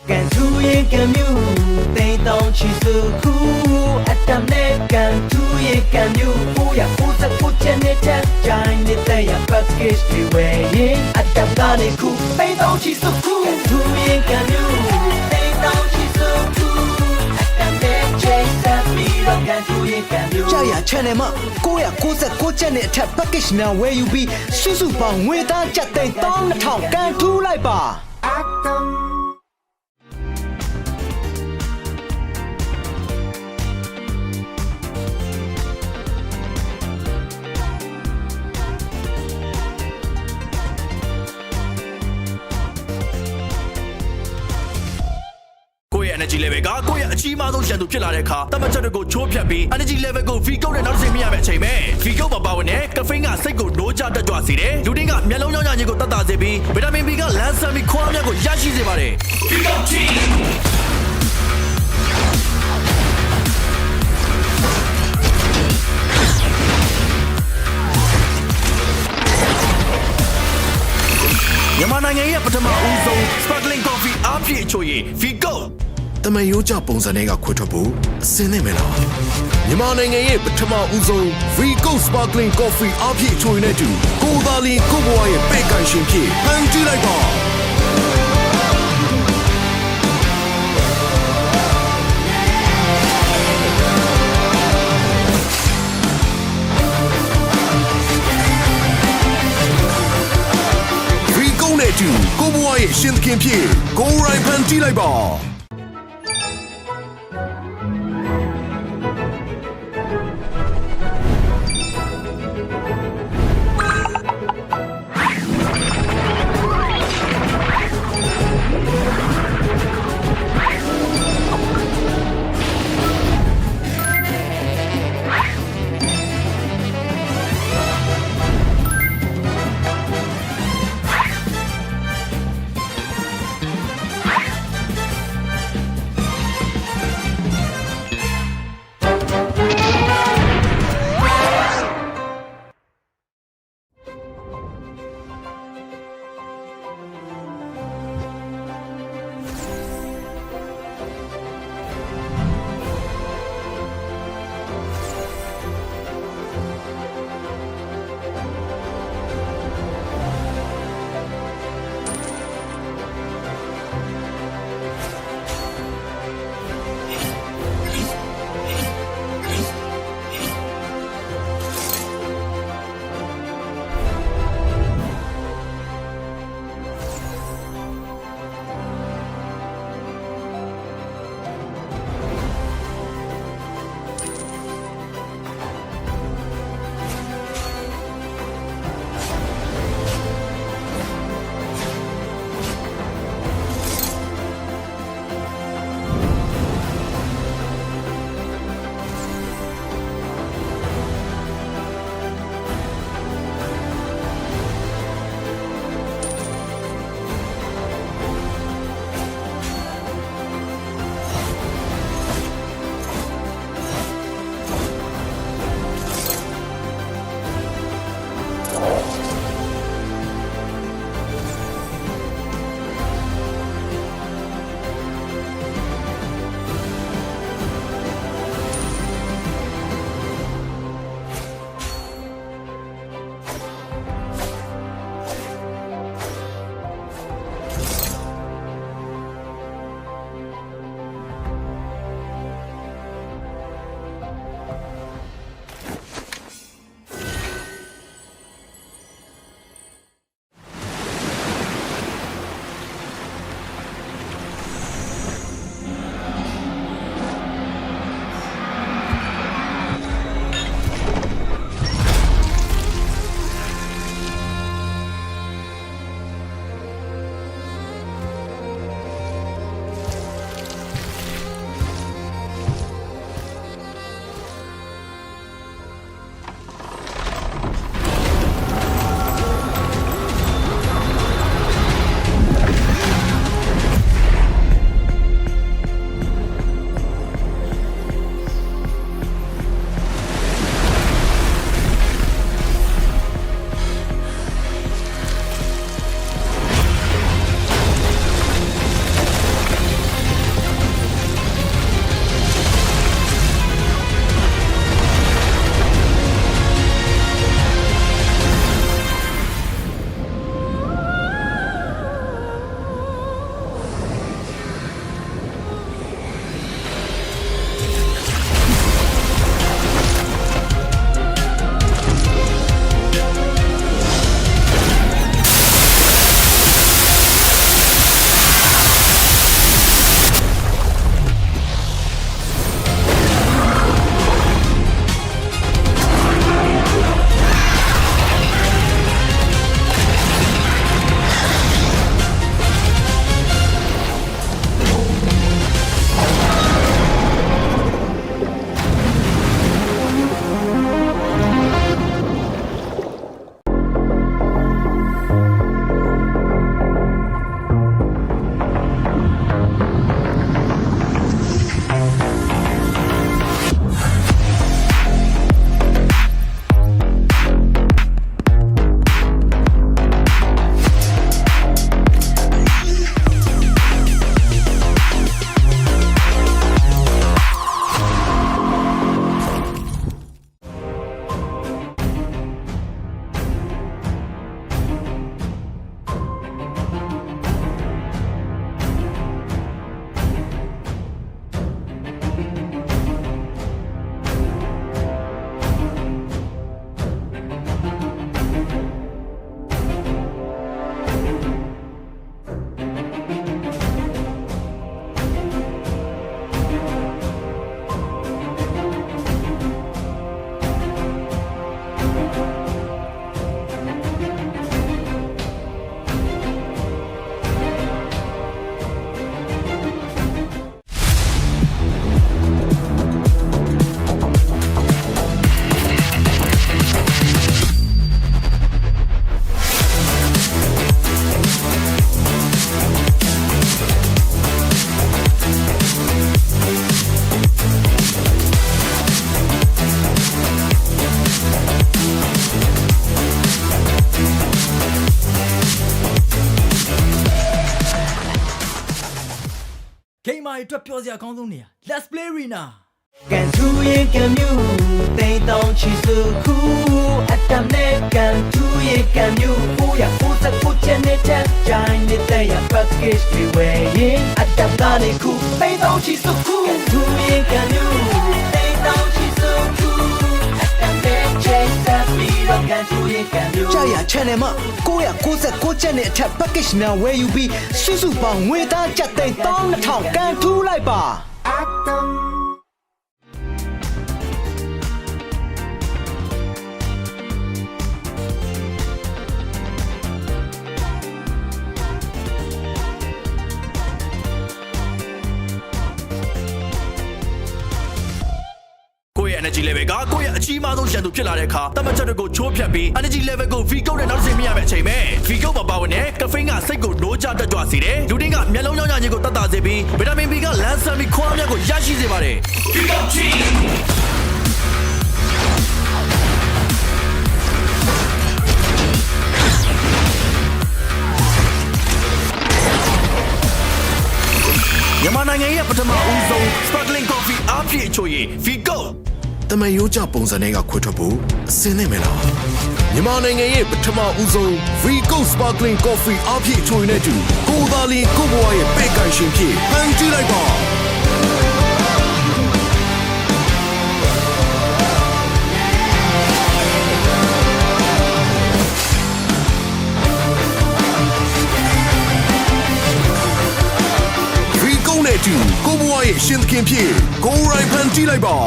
ကန်ထူရဲ့ကံမျိုးတိမ်တောင်ချီစုခုအတမ်နဲ့ကန်ထူရဲ့ကံမျိုး999ချက်နဲ့တက်ကြိုင်းနေတဲ့ရ package တွေဝယ်ရင်အတမ်ကနေခုတိမ်တောင်ချီစုခုကန်ထူရဲ့ကံမျိုးတိမ်တောင်ချီစုခုအတမ်နဲ့ချေဆက်ပြီးတော့ကန်ထူရဲ့ကံမျိုးကြာရ channel မှာ999ချက်နဲ့အထက် package များဝယ်ယူပြီးစုပေါင်းငွေသားကျပ်သိန်း12000ကန်ထူလိုက်ပါအတမ်energy level ကကိုယ့်ရဲ့အကြီးမားဆုံးရန်သူဖြစ်လာတဲ့အခါတမတ်ချက်တွေကိုချိုးဖျက်ပြီး energy level ကို V-Go နဲ့နောက်တစ်ဆင့်မြင်ရမယ့်အချိန်ပဲ V-Go မှာပါဝင်တဲ့ caffeine ကစိတ်ကိုနိုးကြတက်ကြွစေတယ်လူတင်းကမျက်လုံးကြောင့်ညာခြင်းကိုတတ်တာစေပြီးဗီတာမင် B ကလန်းဆန်ပြီးခွားမြတ်ကိုရရှိစေပါတယ် V-Go teamမြန်မာနိုင်ငံရဲ့ပထမဦးဆုံး sparkling coffee အားဖြည့်အချိုရည် V-Go တမန်ရိုးကြပုံစံတွေကခွဲထွက်ဖို့အစင်းနေမယ်လားမြန်မာနိုင်ငံရဲ့ပထမဦးဆုံး V-Go Sparkling Coffee အားဖြည့်ချိုရည်နဲ့တူကိုသာလီကိုဘွားရဲ့ပဲ့ကန်ရှင်ဖြစ်ဖန်တီးလိုက်ပါV-Go နဲ့တူကိုဘွားရဲ့ရှင်သခင်ဖြစ်ကိုရိုင်းဖန်တီးလိုက်ပါ အတွက်ပြောစရာအကောင်းဆုံးနေရာ Let's play arena ကန်ထူရင်ကံမြူတိမ်တောင်ချီစုခုအတ္တနဲ့ကန်ထူရင်ကံမြူကိုရကိုစကိုချင်နေတဲ့ဂျိုင်းနေတဲ့ package တွေဝယ်ရင်အတ္တကနေခုတိမ်တောင်ချီစုခုကန်ထူရင်ကံမြူတိမ်တောင်ချီစုခုအတ္တနဲ့ချေဆက်ပြီးတော့ကန်ထူရင်ကံမြူကြာရ channel မှာ996ကျပ်နဲ့အထက် package များဝယ်ယူပြီးစုစုပေါင်းငွေသားကျပ်သိန်း12000ကန်ထူလိုက်ပါenergy level ကကိုယ့်ရဲ့အကြီးမားဆုံးရန်သူဖြစ်လာတဲ့အခါတမန်ချက်တွေကိုချိုးဖျက်ပြီး energy level ကို V ကုတ်နဲ့နောက်တစ်ဆင့်မြင်ရမယ့်အချိန်ပဲ V ကုတ်ပါဝင်တဲ့ caffeine ကစိတ်ကိုနိုးကြတက်ကြွစေတယ်လူတွေကမျက်လုံးကြောင့်ညင်ကိုတတ်တာစေပြီးဗီတာမင် B ကလန်းဆန်းပြီးခွားများကိုရရှိစေပါတယ် V ကုတ် Gမြန်မာနိုင်ငံရဲ့ပထမဦးဆုံး sparkling coffee အားဖြည့်ချိုရည် V ကုတ်တမန်ရိုးကြပုံစံတွေကခွဲထွက်ဖို့အစင်းနေမလားမြန်မာနိုင်ငံရဲ့ပထမဦးဆုံး Falcon Sparkling Coffee အပြည့်အချိုနဲ့တူကိုယ်သာလင်ကိုယ့်ဘဝရဲ့ပဲ့ကန်ရှင်ဖြစ်ဖန်တီးလိုက်ပါFalcon နဲ့တူကိုယ့်ဘဝရဲ့ရှင်သခင်ဖြစ်ကိုယ်ရိုင်းဖန်တီးလိုက်ပါ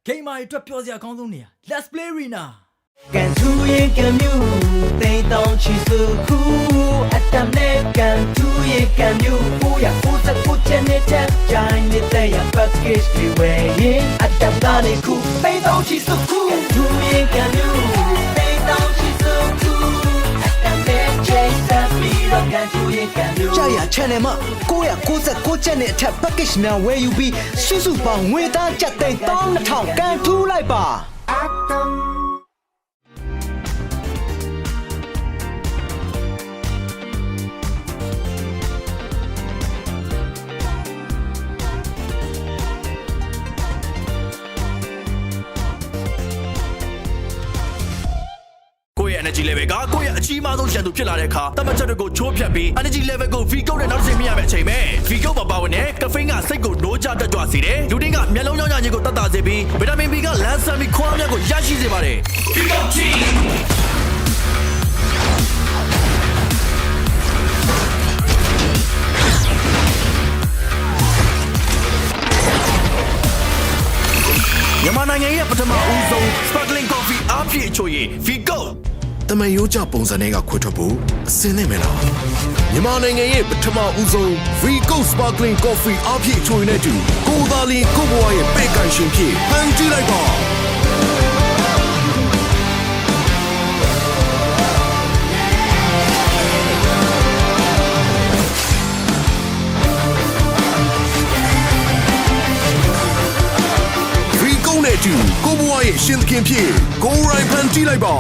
ဂိမ်းမာတွေအတွက်ပြောစရာအကောင်းဆုံးနေရာ Let's play arena ကန်ထူရင်ကန်မြူတိမ်တောင်ချီစုခုအတမ်နဲ့ကန်ထူရင်ကန်မြူကိုရကိုစကိုချင်နေတဲ့ဂျိုင်းနေတဲ့ရ package တွေဝယ်ရင်အတမ်ကနေခုတိမ်တောင်ချီစုခုကန်ထူရင်ကန်မြူတိမ်တောင်ချီစုခုအတမ်နဲ့ချေဆက်ပြီးတော့ကန်ထူရင်ကန်မြူကြာရ channel မှာ996ကျပ်နဲ့အထက် package များဝယ်ယူပြီးစုစုပေါင်းငွေသားကျပ်သိန်း12000ကန်ထူလိုက်ပါenergy level ကကိုယ့်ရဲ့အကြီးမားဆုံးရန်သူဖြစ်လာတဲ့အခါတမတ်ချက်တွေကိုချိုးဖျက်ပြီး energy level ကို V ကုတ်နဲ့နောက်တစ်ဆင့်မြင်ရမယ့်အချိန်ပဲ V ကုတ်ပါဝင်တဲ့ caffeine ကစိတ်ကိုနိုးကြတက်ကြွစေတယ်လူတွေကမျက်လုံးကြောင့်ညင်ကိုတတ်တာစေပြီးဗီတာမင် B ကလမ်းဆန်းပြီးခွားများကိုရရှိစေပါတယ် V ကုတ် Gမြန်မာနိုင်ငံရဲ့ပထမဦးဆုံး sparkling coffee အားဖြည့်ချိုရည် V Gold တမန်ရိုးကြပုံစံတွေကခွဲထွက်ဖို့အစင်းနေမလားမြန်မာနိုင်ငံရဲ့ပထမဦးဆုံး Falcon Sparkling Coffee အပြည့်ချိုရင်နဲ့တူကိုသာလီကိုဘွားရဲ့ပဲ့ကန်ရှင်ဖြစ်ဟန်ကြည့်လိုက်ပါနဲ့တူကိုဘွားရဲ့ရှင်သခင်ဖြစ်ကိုရိုင်းဖန်ကြည့်လိုက်ပါ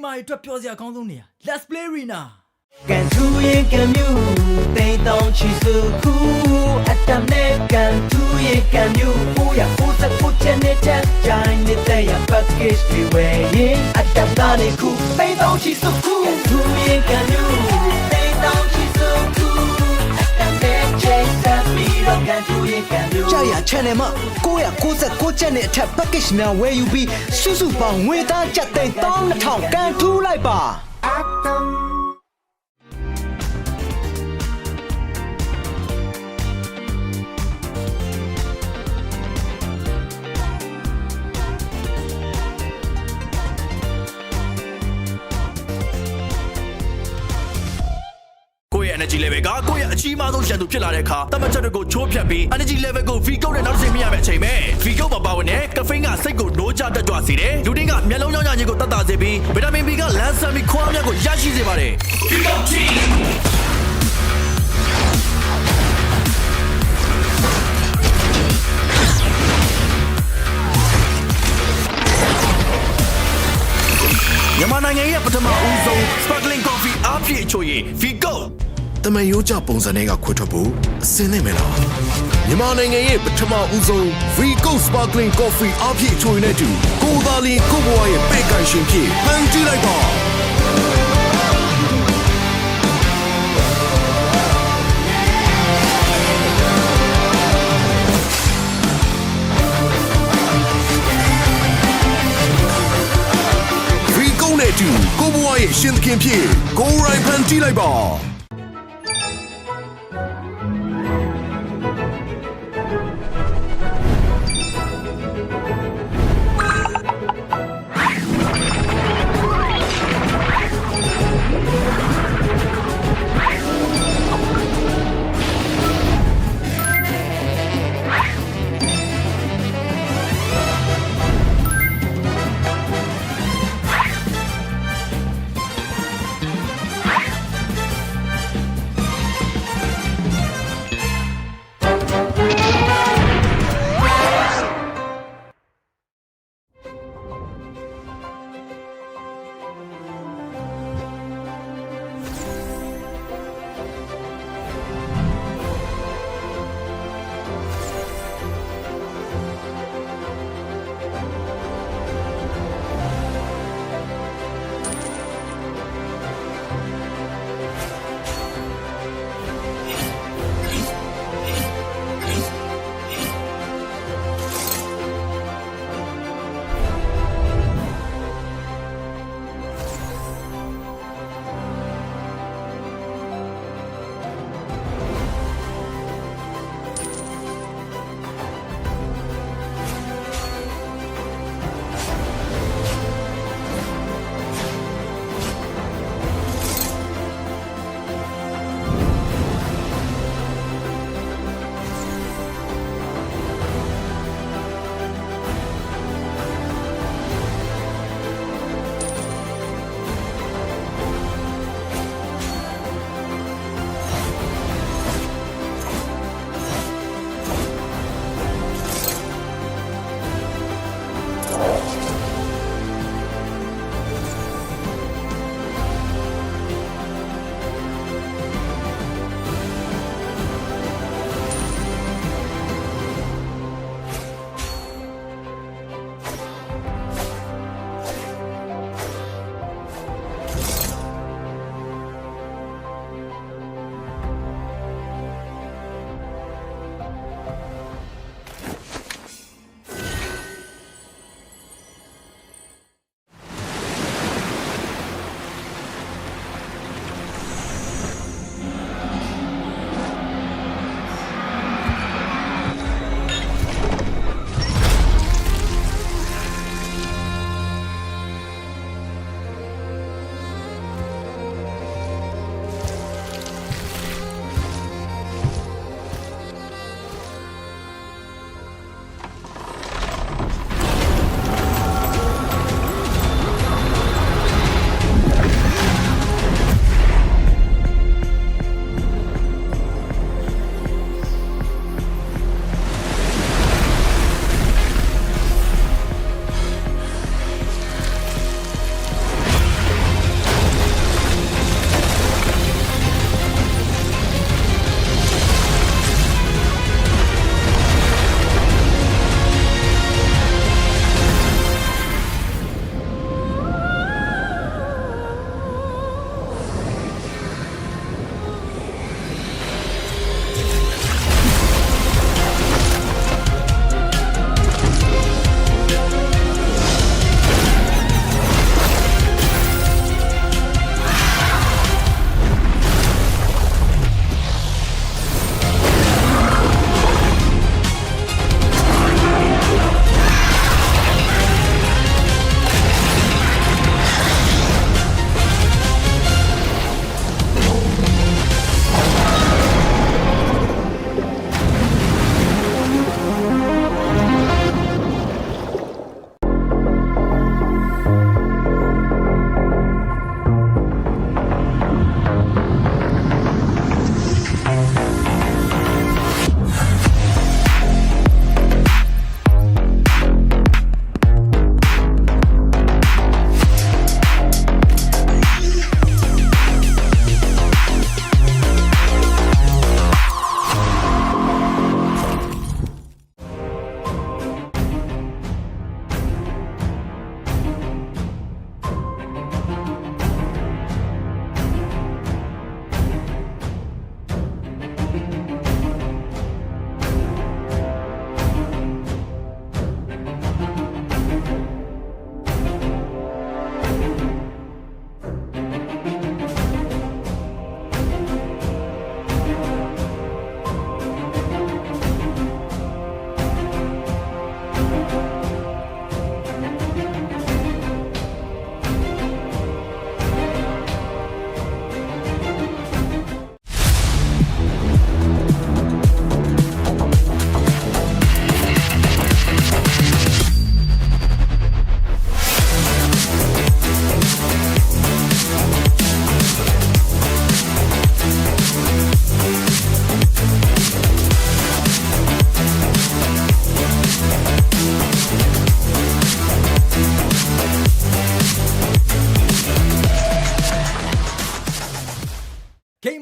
မာတွေအတွက်ပြောစရာအကောင်းဆုံးနေရာ Let's play arena ကန်ထူရင်ကန်မြူတိမ်တောင်ချီစုခုအတမ်နဲ့ကန်ထူရင်ကန်မြူ999ချက်နဲ့ချက်ဂျိုင်းနေတဲ့ရ package တွေဝယ်ရင်အတမ်သားနေခုတိမ်တောင်ချီစုခုကန်ထူရင်ကန်မြူတိမ်တောင်ချီစုခုအတမ်နဲ့ချက်ဆက်ပြီးတော့ကန်ထူရင်ကန်မြူကြာရ channel မှာ999ချက်နဲ့အထက် package များဝယ်ယူပြီးစုစုပေါင်းငွေသားကျပ်သိန်း12000ကန်ထူလိုက်ပါenergy level ကကိုယ့်ရဲ့အကြီးမားဆုံးရန်သူဖြစ်လာတဲ့အခါတမတ်ချက်တွေကိုချိုးဖြတ်ပြီး energy level ကို V ကုတ်နဲ့နောက်တစ်ဆင့်မြင့်ရမယ့်အချိန်ပဲ V ကုတ်မှာပါဝင်တဲ့ caffeine ကစိတ်ကိုနိုးကြတက်ကြွစေတယ်လူတင်းကမျက်လုံးကြောင့်ညခြင်းကိုတတ်တာစေပြီး vitamin B ကလမ်းဆန်ပြီးခွားများကိုရရှိစေပါတယ် V ကုတ် teamမြန်မာနိုင်ငံရဲ့ပထမဦးဆုံး sparkling coffee အားဖြည့်ချိုရည် V ကုတ်တမန်ရိုးကြပုံစံတွေကခွဲထွက်ဖို့အစင်းနေမယ်လားမြန်မာနိုင်ငံရဲ့ပထမဦးဆုံး Falcon Sparkling Coffee အပြည့်အချိုရည်နဲ့တူကိုယ်သာလင်ကိုယ့်ဘဝရဲ့ပဲ့ကန်ရှင်ဖြစ်ဖန်တီးလိုက်ပါFalcon နဲ့တူကိုယ့်ဘဝရဲ့ရှင်သခင်ဖြစ်ကိုယ်ရိုင်းဖန်တီးလိုက်ပါ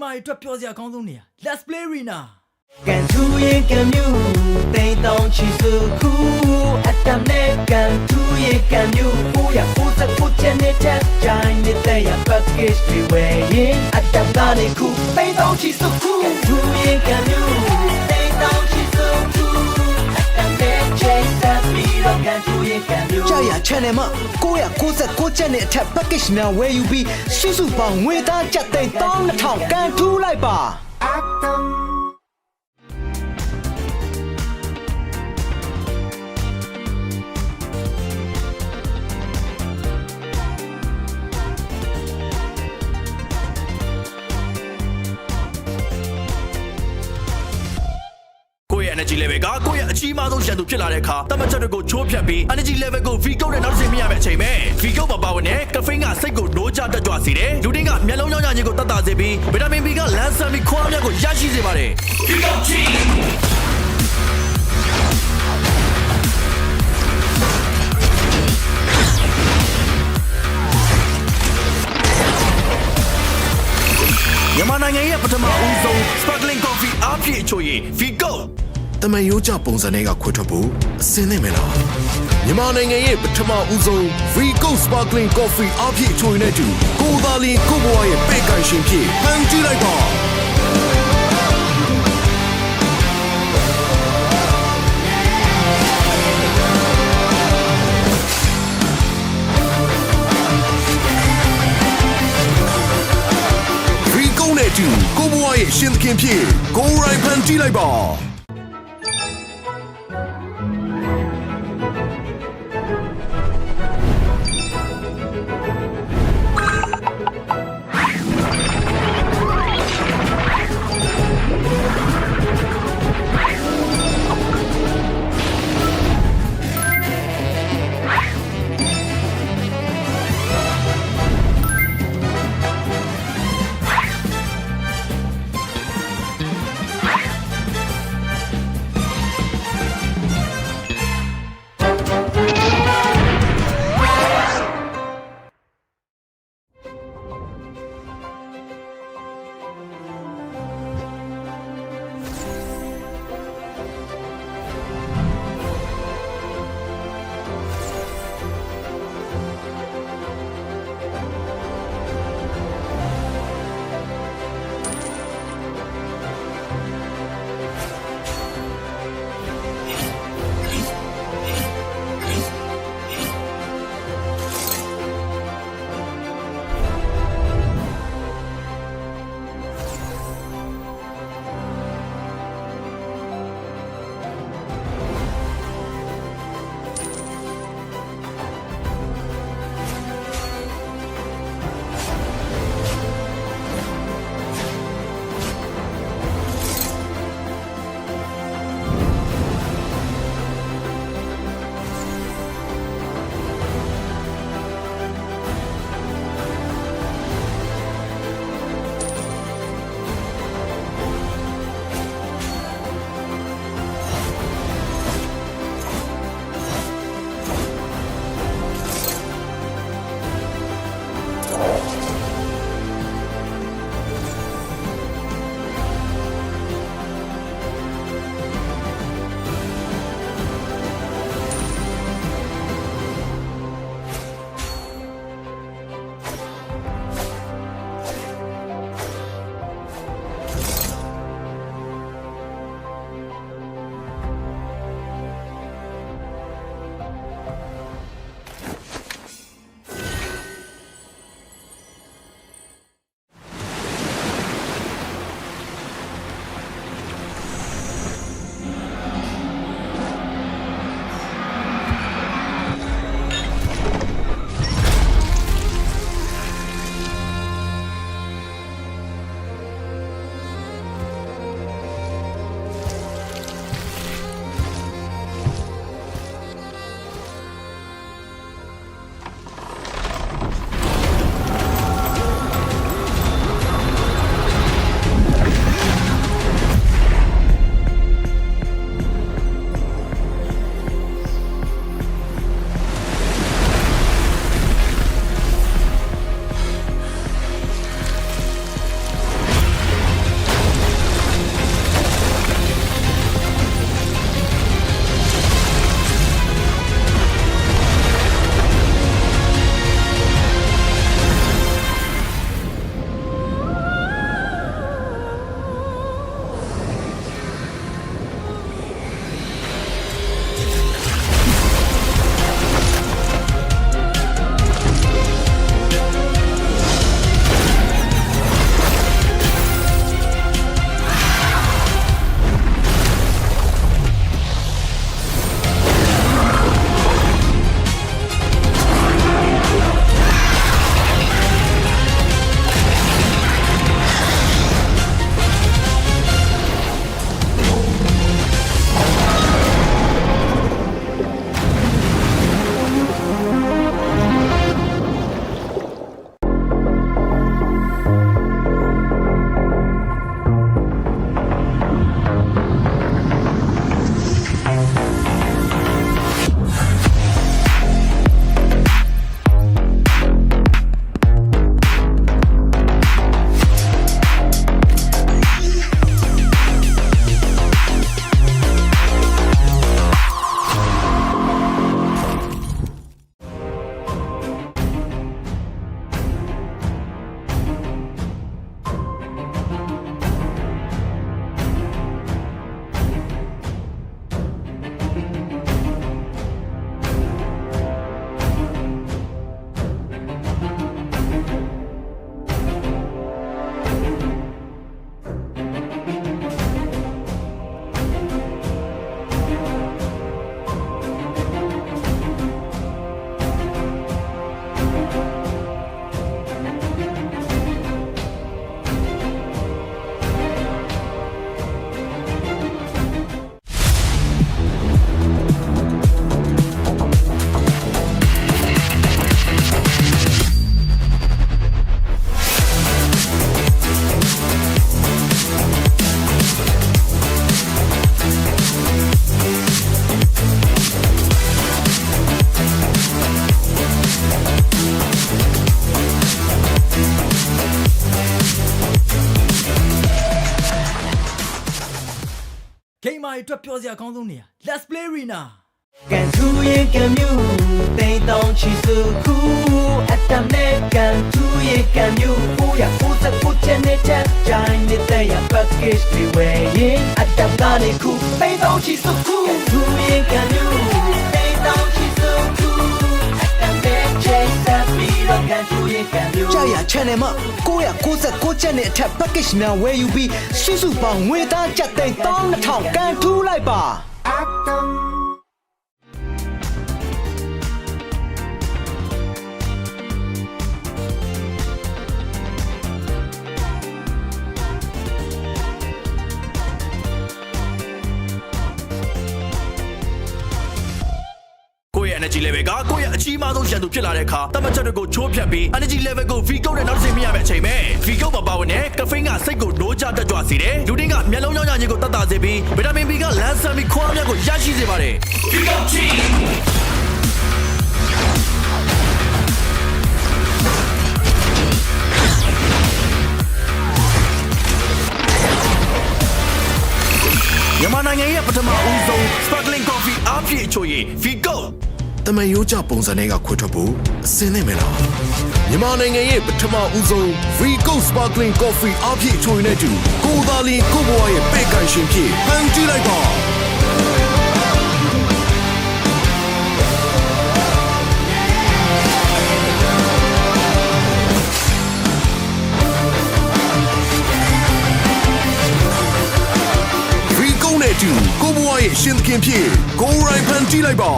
မာတွေအတွက်ပြောစရာအကောင်းဆုံးနေရာ Let's play arena ကန်ထူရင်ကန်မြူတိမ်တောင်ချီစုခုအတမ်နဲ့ကန်ထူရင်ကန်မြူကိုရကိုစကိုချင်နေတဲ့ဂျိုင်းနေတဲ့ရ package တွေဝယ်ရင်အတမ်ကနေခုတိမ်တောင်ချီစုခုကန်ထူရင်ကန်မြူတိမ်တောင်ချီစုခုအတမ်နဲ့ chase that beat of ကန်ထူရင်ကန်မြူကြာရ channel မှာကိုရကိုစကိုချင်တဲ့အထက် package များဝယ်ယူပြီးစုစုပေါင်းငွေသားကျပ်သိန်း12000ကန်ထူလိုက်ပါenergy level ကကိုယ့်ရဲ့အကြီးမားဆုံးရန်သူဖြစ်လာတဲ့အခါတမန်ချက်တွေကိုချိုးဖြတ်ပြီး energy level ကို V-Go နဲ့နောက်တစ်ဆင့်မြင်ရမယ့်အချိန်ပဲ V-Go မှာပါဝင်တဲ့ caffeine ကစိတ်ကိုနိုးကြတက်ကြွစေတယ်လူတွေကမျက်လုံးကြောင့်ညင်ကိုတက်တာစေပြီးဗီတာမင် B ကလန်းဆန်းပြီးခွားများကိုရရှိစေပါတယ် V-Go teamမြန်မာနိုင်ငံရဲ့ပထမဦးဆုံး sparkling coffee အားဖြည့်ချိုရည် V-Go တမန်ရိုးကြပုံစံတွေကခွဲထွက်ဖို့အစင်းနေမလားမြန်မာနိုင်ငံရဲ့ပထမဦးဆုံး V-Go Sparkling Coffee အပြည့်အချိုနဲ့တူကိုယ်သာလင်ကိုယ့်ဘဝရဲ့ပဲ့ကန်ရှင်ဖြစ်ဖန်တီးလိုက်ပါV-Go နဲ့တူကိုယ့်ဘဝရဲ့ရှင်သခင်ဖြစ်ကိုယ်ရိုင်းဖန်တီးလိုက်ပါ တွေအတွက်ပြောစရာအကောင်းဆုံးနေရာ Let's Play Arena ကန်ထူရဲ့ကံမျိုးတိမ်တောင်ချီစုခုအတမ်နဲ့ကန်ထူရဲ့ကံမျိုး999ချက်နဲ့ချက်ကြိုင်းနေတဲ့ရ package တွေဝယ်ရင်အတမ်ကနေခုတိမ်တောင်ချီစုခုကန်ထူရဲ့ကံမျိုးတိမ်တောင်ချီစုခုအတမ်နဲ့ချက်ဆက်ပြီးတော့ကန်ထူရဲ့ကံမျိုးကြာရ channel မှာ999ချက်နဲ့အထက် package များဝယ်ယူပြီးစုပေါင်းငွေသားကျပ်သိန်း12000ကန်ထူလိုက်ပါenergy level ကကိုယ့်ရဲ့အကြီးမားဆုံးရန်သူဖြစ်လာတဲ့အခါတမတ်ချက်တွေကိုချိုးဖျက်ပြီး energy level ကို V-Go နဲ့နောက်တစ်ဆင့်မြင်ရမယ့်အချိန်ပဲ V-Go မှာပါဝင်တဲ့ caffeine ကစိတ်ကိုနိုးကြတက်ကြွစေတယ်လူတိုင်းကမျက်လုံးကြောင့်ညာခြင်းကိုတတ်တာစေပြီးဗီတာမင် B ကလန်းဆန်ပြီးခွန်အားများကိုရရှိစေပါတယ် V-Go teamမြန်မာနိုင်ငံရဲ့ပထမဦးဆုံး sparkling coffee အားဖြည့်အချိုရည် V-Go တမန်ရိုးကြပုံစံတွေကခွဲထွက်ဖို့အစင်းနေမယ်လားမြန်မာနိုင်ငံရဲ့ပထမဦးဆုံး V-Go Sparkling Coffee အားဖြည့်ချိုရည်နဲ့တူကိုသာလီကိုဘွားရဲ့ပဲ့ကန်ရှင်ဖြစ်ဖန်တီးလိုက်ပါV-Go နဲ့တူကိုဘွားရဲ့ရှင်သခင်ဖြစ်ကိုရိုင်းဖန်တီးလိုက်ပါ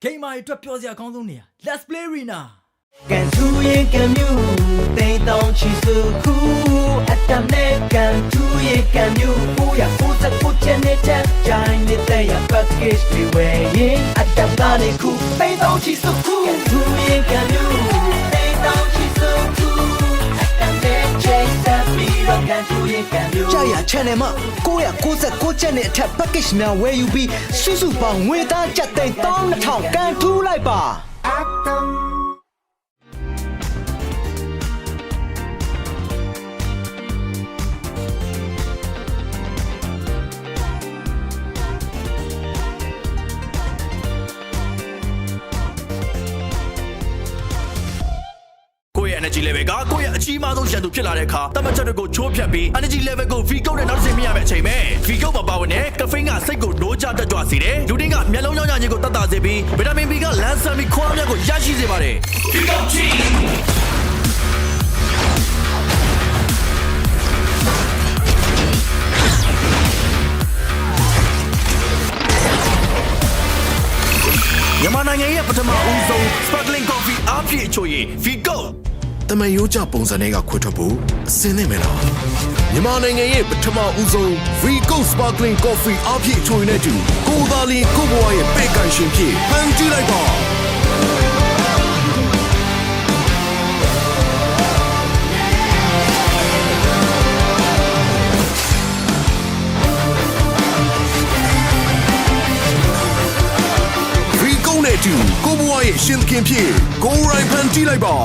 ဂိမ်းမာတွေအတွက်ပြောစရာအကောင်းဆုံးနေရာ Let's Play Arena ကန်ထူရဲ့ကံမျိုးတိမ်တောင်ချီစုခုအတမ်နဲ့ကန်ထူရဲ့ကံမျိုး999ချက်နဲ့ချက်ကြိုင်းနေတဲ့ရ package တွေဝယ်ရင်အတမ်ကနေခုတိမ်တောင်ချီစုခုကန်ထူရဲ့ကံမျိုးတိမ်တောင်ချီစုခုအတမ်နဲ့ချက်ဆက်ပြီးတော့ကန်ထူရဲ့ကံမျိုးကြာရ channel မှာ999ချက်နဲ့အထက် package များဝယ်ယူပြီးစုစုပေါင်းငွေသားကျပ်သိန်း12000ကန်ထူလိုက်ပါအတမ်energy level ကကိုယ့်ရဲ့အကြီးမားဆုံးရန်သူဖြစ်လာတဲ့အခါတမန်ချက်တွေကိုချိုးဖျက်ပြီး energy level ကို V ကုတ်နဲ့နောက်တစ်ဆင့်မြင်ရမယ့်အချိန်ပဲ V ကုတ်မှာပါဝင်တဲ့ caffeine ကစိတ်ကိုနိုးကြတက်ကြွစေတယ်လူတွေကမျက်လုံးရောင်ရခြင်းကိုတတ်တာစေပြီးဗီတာမင် B ကလန်းဆန်းပြီးခွားများကိုရရှိစေပါတယ် V ကုတ် Gမြန်မာနိုင်ငံရဲ့ပထမဦးဆုံး sparkling coffee အားဖြည့်ချိုရည် V ကုတ် တမန်ရိုးကြပုံစံတွေကခွဲထွက်ဖို့အစင်းနေမယ်လားမြန်မာနိုင်ငံရဲ့ပထမဦးဆုံး Falcon Sparkling Coffee အပြည့်ချိုရင်နဲ့တူကိုယ်သာလီကိုဘွားရဲ့ပဲ့ကန်ရှင်ဖြစ်ဖန်တီးလိုက်ပါFalcon နဲ့တူကိုဘွားရဲ့ရှင်သခင်ဖြစ်ကိုရိုင်းဖန်တီးလိုက်ပါ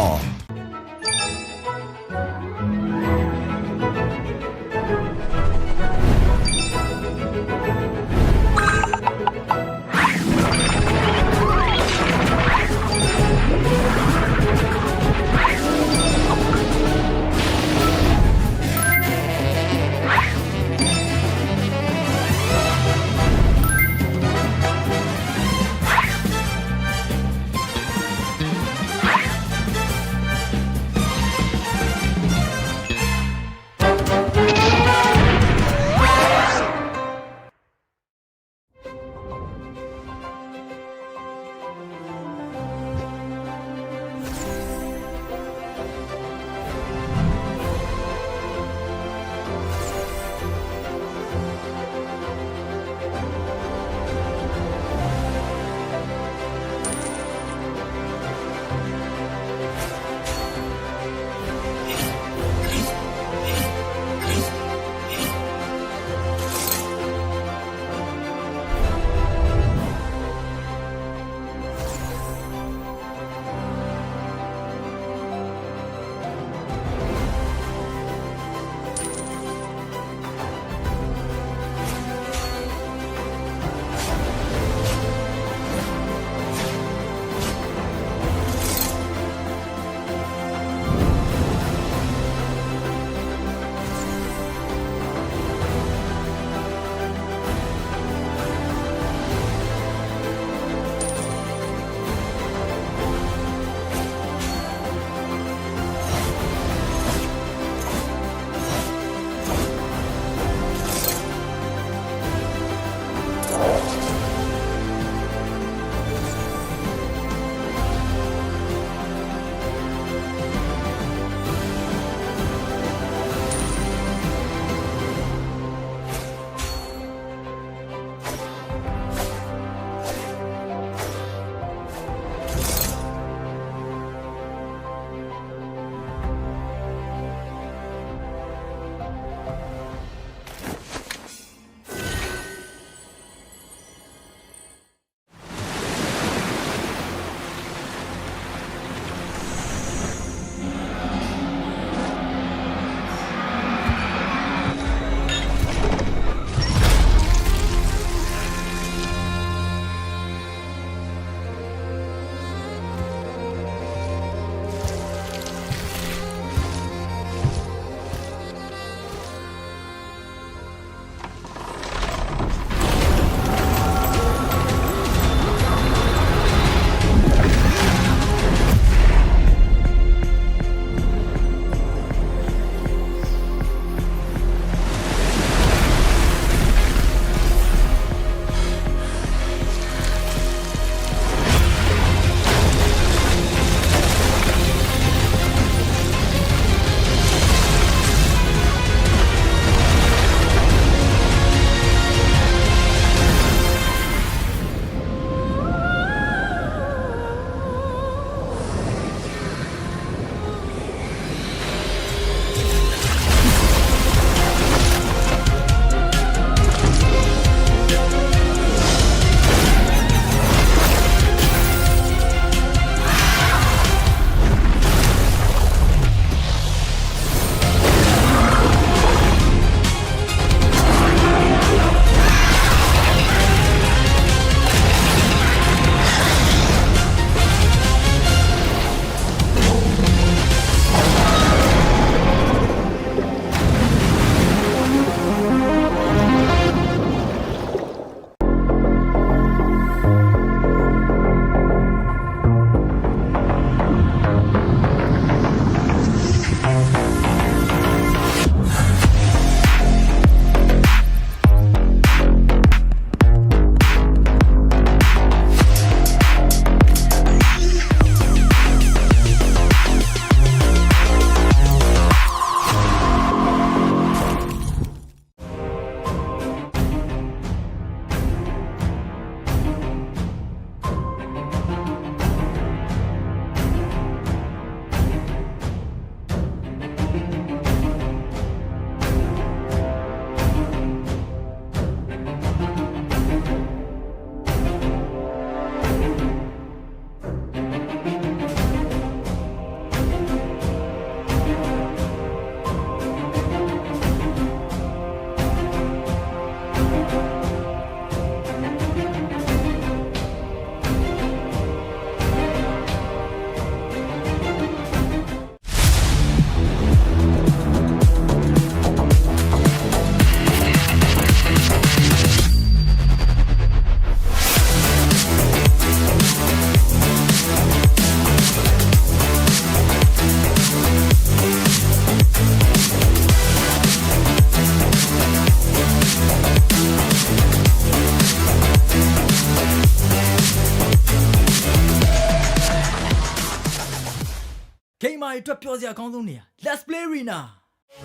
တွေအတွက်ပျော်စရာအကောင်းဆုံးနေရာ Let's Play Arena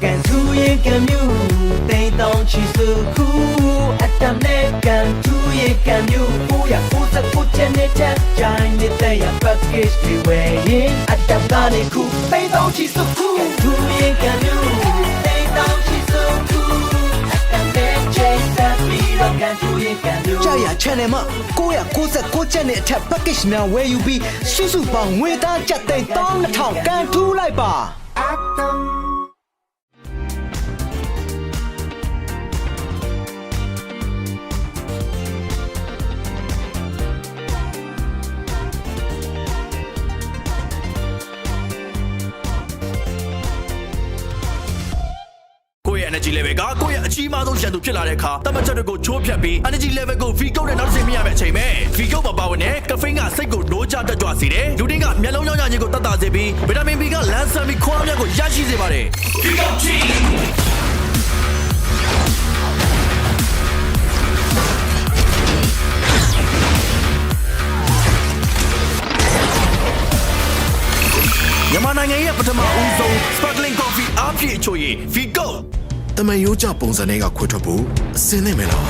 ကန်ထူရဲ့ကံမြူတိမ်တောင်ချီစုခုအတမ်နဲ့ကန်ထူရဲ့ကံမြူကိုရကိုစကိုချင်နေတဲ့ဂျိုင်းနေတဲ့ရ package တွေဝယ်ရင်အတမ်ကနေခုတိမ်တောင်ချီစုခုထူရဲ့ကံမြူတိမ်တောင်ချီစုခုအတမ်နဲ့ချေတဲ့ပြီးတော့ကန်ထူရဲ့ကံမြူကြာရ channel မှာ996ကျပ်နဲ့အထက် package များဝယ်ယူပြီးစုစုပေါင်းငွေသားကျပ်သိန်း12000ကန်ထူလိုက်ပါအတမ်energy level ကကိုယ့်ရဲ့အကြီးမားဆုံးရန်သူဖြစ်လာတဲ့အခါတမန်ချက်တွေကိုချိုးဖျက်ပြီး energy level ကို V ကုတ်နဲ့နောက်တစ်ဆင့်မြင်ရမယ့်အချိန်ပဲ V ကုတ်မှာပါဝင်တဲ့ caffeine ကစိတ်ကိုနိုးကြတက်ကြွစေတယ်လူတွေကမျက်လုံးရောင်ရခြင်းကိုတတ်တာစေပြီးဗီတာမင် B ကလန်းဆန်းပြီးခွားများကိုရရှိစေပါတယ် V ကုတ် Gမြန်မာနိုင်ငံရဲ့ပထမဦးဆုံး sparkling coffee အားဖြည့်ချိုရည် V Gold တမန်ရိုးကြပုံစံတွေကခွဲထွက်ဖို့အစင်းနေမယ်လား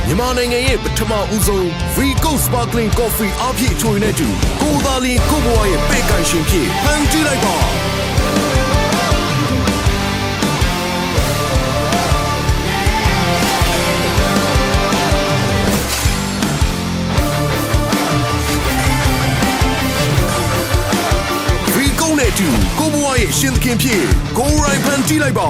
မြန်မာနိုင်ငံရဲ့ပထမဦးဆုံး Falcon Sparkling Coffee အားဖြည့်ချိုရည်နဲ့တူကိုသာလီကိုဘွားရဲ့ပဲ့ကန်ရှင်ဖြစ်ဖန်တီးလိုက်ပါနဲ့တူကိုဘွားရဲ့ရှင်သခင်ဖြစ်ကိုရိုင်းဖန်တီးလိုက်ပါ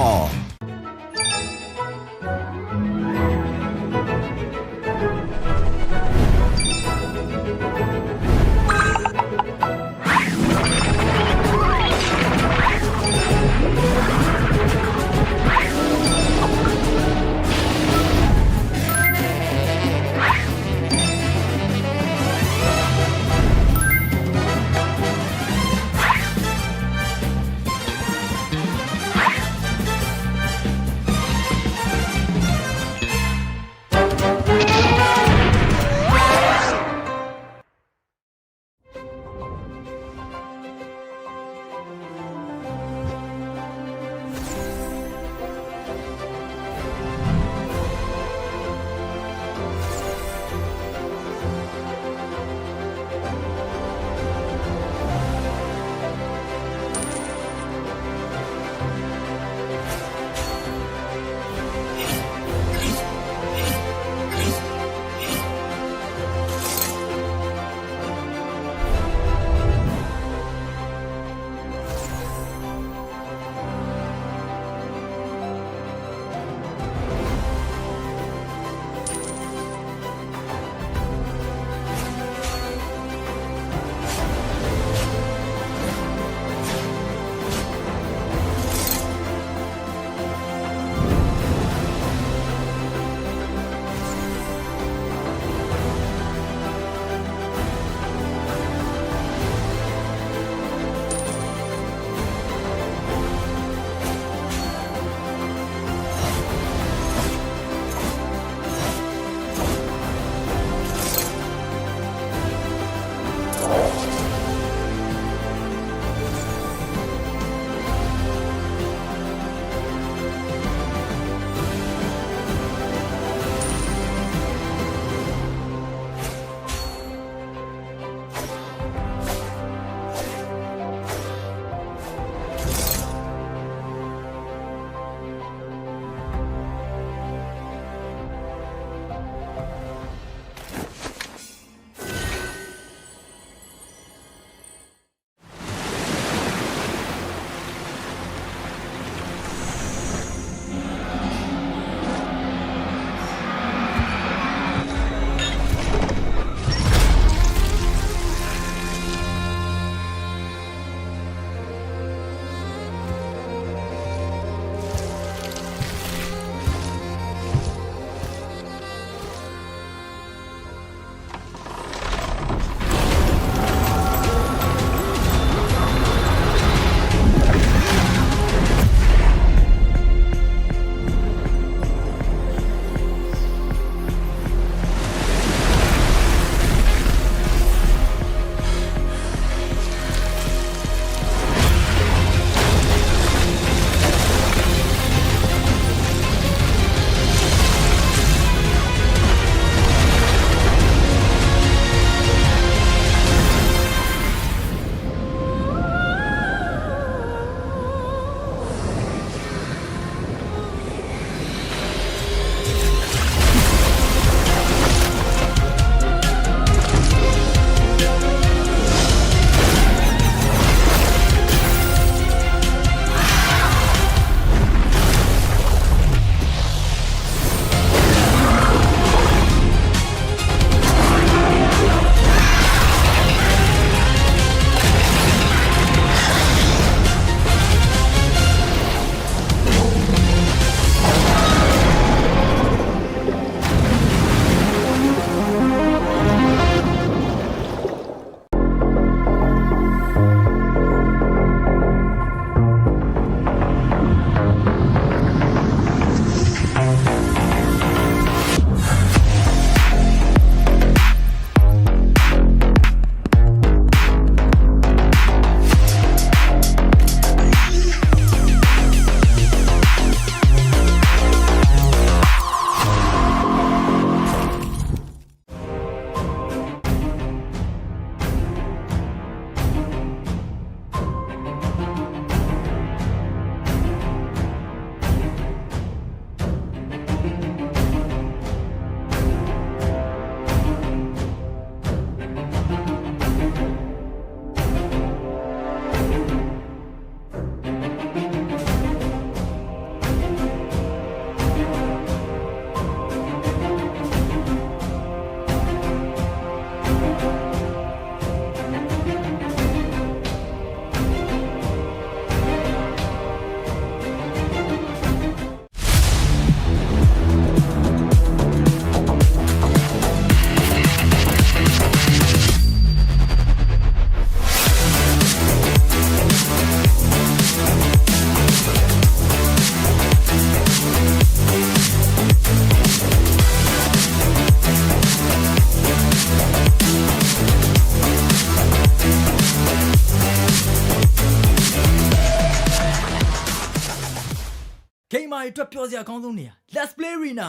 တွေအတွက်ပြောစရာအကောင်းဆုံးနေရာ Let's play arena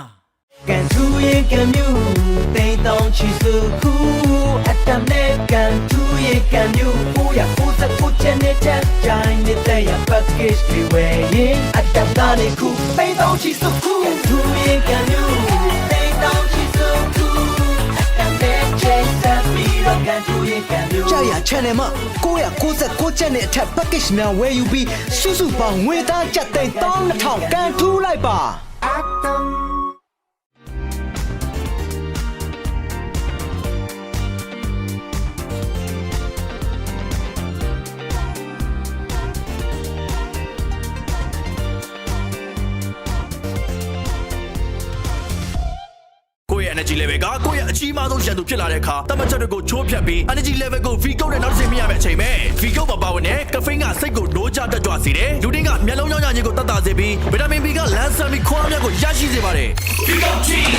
ကန်ထူရဲ့ကံမြူတိမ်တောင်ချီစုခုအတမ်နဲ့ကန်ထူရဲ့ကံမြူ999ချက်နဲ့ချက်ကြိုင်းနေတဲ့ရ package တွေဝယ်ရင်အတမ်ကနေခုတိမ်တောင်ချီစုခုကန်ထူရဲ့ကံမြူတိမ်တောင်ချီစုခုအတမ်နဲ့ချက်ဆက်ပြီးတော့ကန်ထူရဲ့ကံမြူကြာရ channel မှာ999ချက်နဲ့အထက် package များဝယ်ယူပြီးစုစုပေါင်းငွေသားကျပ်သိန်း12000ကန်ထူလိုက်ပါenergy level ကကိုယ့်ရဲ့အကြီးမားဆုံးရန်သူဖြစ်လာတဲ့အခါတမတ်ချက်တွေကိုချိုးဖြတ်ပြီး energy level ကို V-Go နဲ့နောက်တစ်ဆင့်မြင်ရမယ့်အချိန်ပဲ V-Go မှာပါဝင်တဲ့ caffeine ကစိတ်ကိုနိုးကြတက်ကြွစေတယ်လူတွေကမျက်လုံးကြောင့်ခြင်းကိုတတ်တာစေပြီးဗီတာမင် B ကလမ်းဆန်ပြီးခွားများကိုရရှိစေပါတယ် V-Go team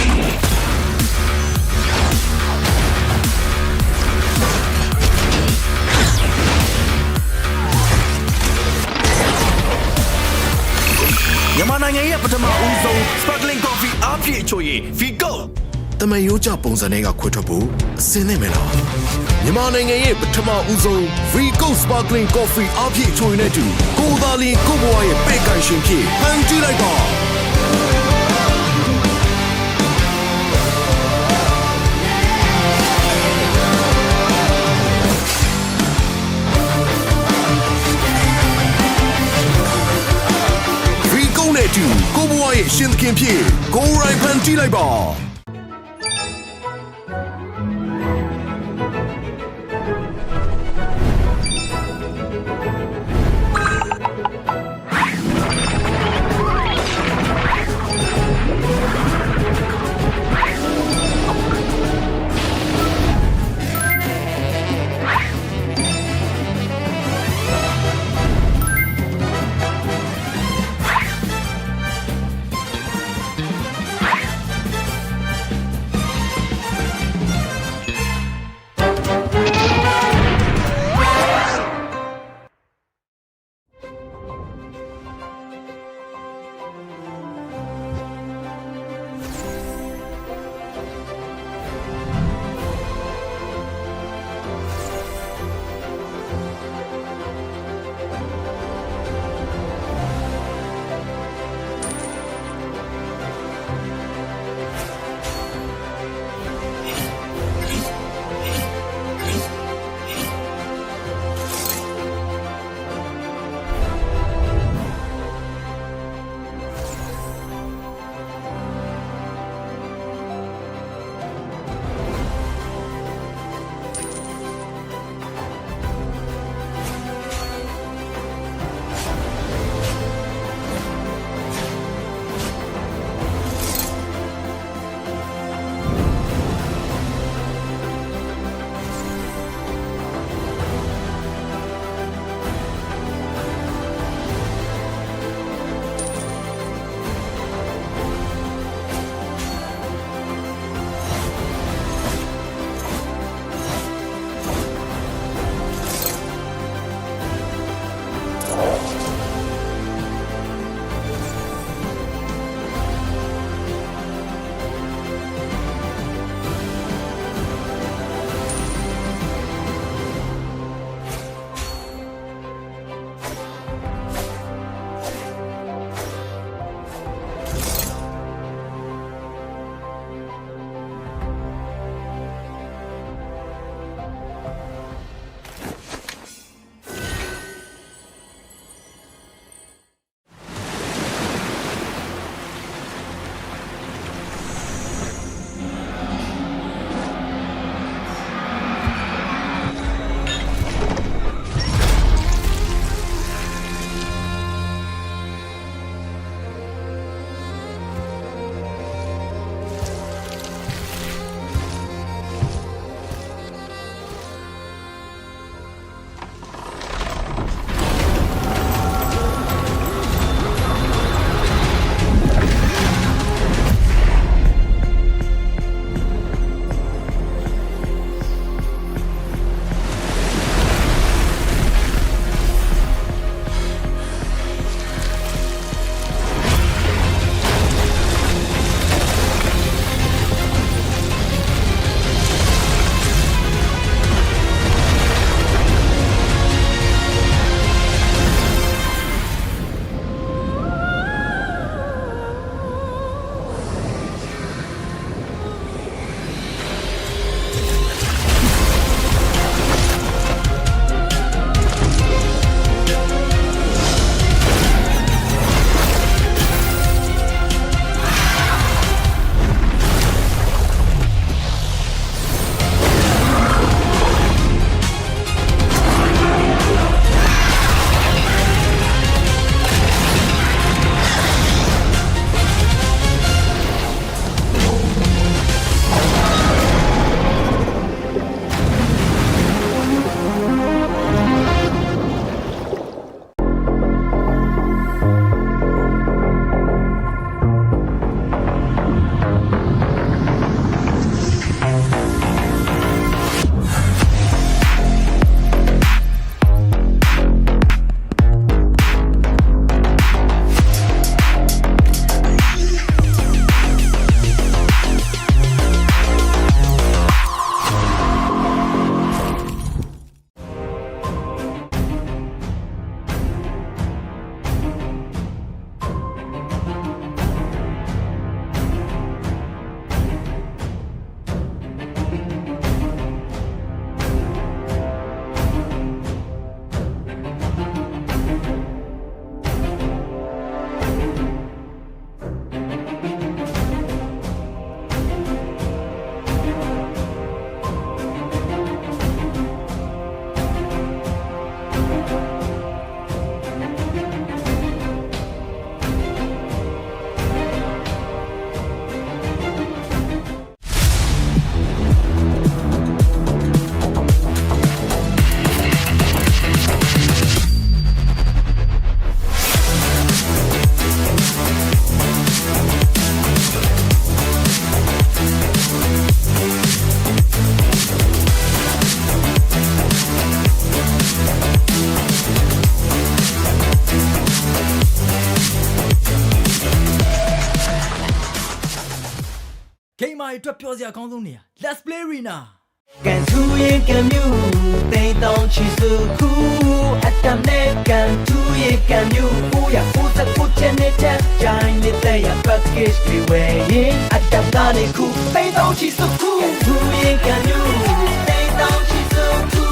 မြန်မာနိုင်ငံရဲ့ပထမဦးဆုံး sparkling coffee အားဖြည့်ချိုရည် V-Go တမန်ရိုးကြပုံစံတွေကခွဲထွက်ဖို့အစင်းနေမယ်လားမြန်မာနိုင်ငံရဲ့ပထမဦးဆုံး V-Go Sparkling Coffee အပြည့်ချိုရင်နဲ့တူကိုယ်သာလင်ကိုယ့်ဘဝရဲ့ပဲ့ကန်ရှင်ဖြစ်ဖန်တီးလိုက်ပါ V-Go နဲ့တူကိုယ့်ဘဝရဲ့ရှင်သခင်ဖြစ်ကိုယ်ရိုင်းဖန်တီးလိုက်ပါ တွေအတွက်ပြောစရာအကောင်းဆုံးနေရာ Let's play arena ကန်ထူရင်ကန်မြူတိမ်တောင်ချီစုခုအတမ်နဲ့ကန်ထူရင်ကန်မြူကိုရကိုစကိုချင်နေတဲ့ဂျိုင်းနေတဲ့ရ package တွေဝယ်ရင်အတမ်ကနေခုတိမ်တောင်ချီစုခုထူရင်ကန်မြူတိမ်တောင်ချီစုခု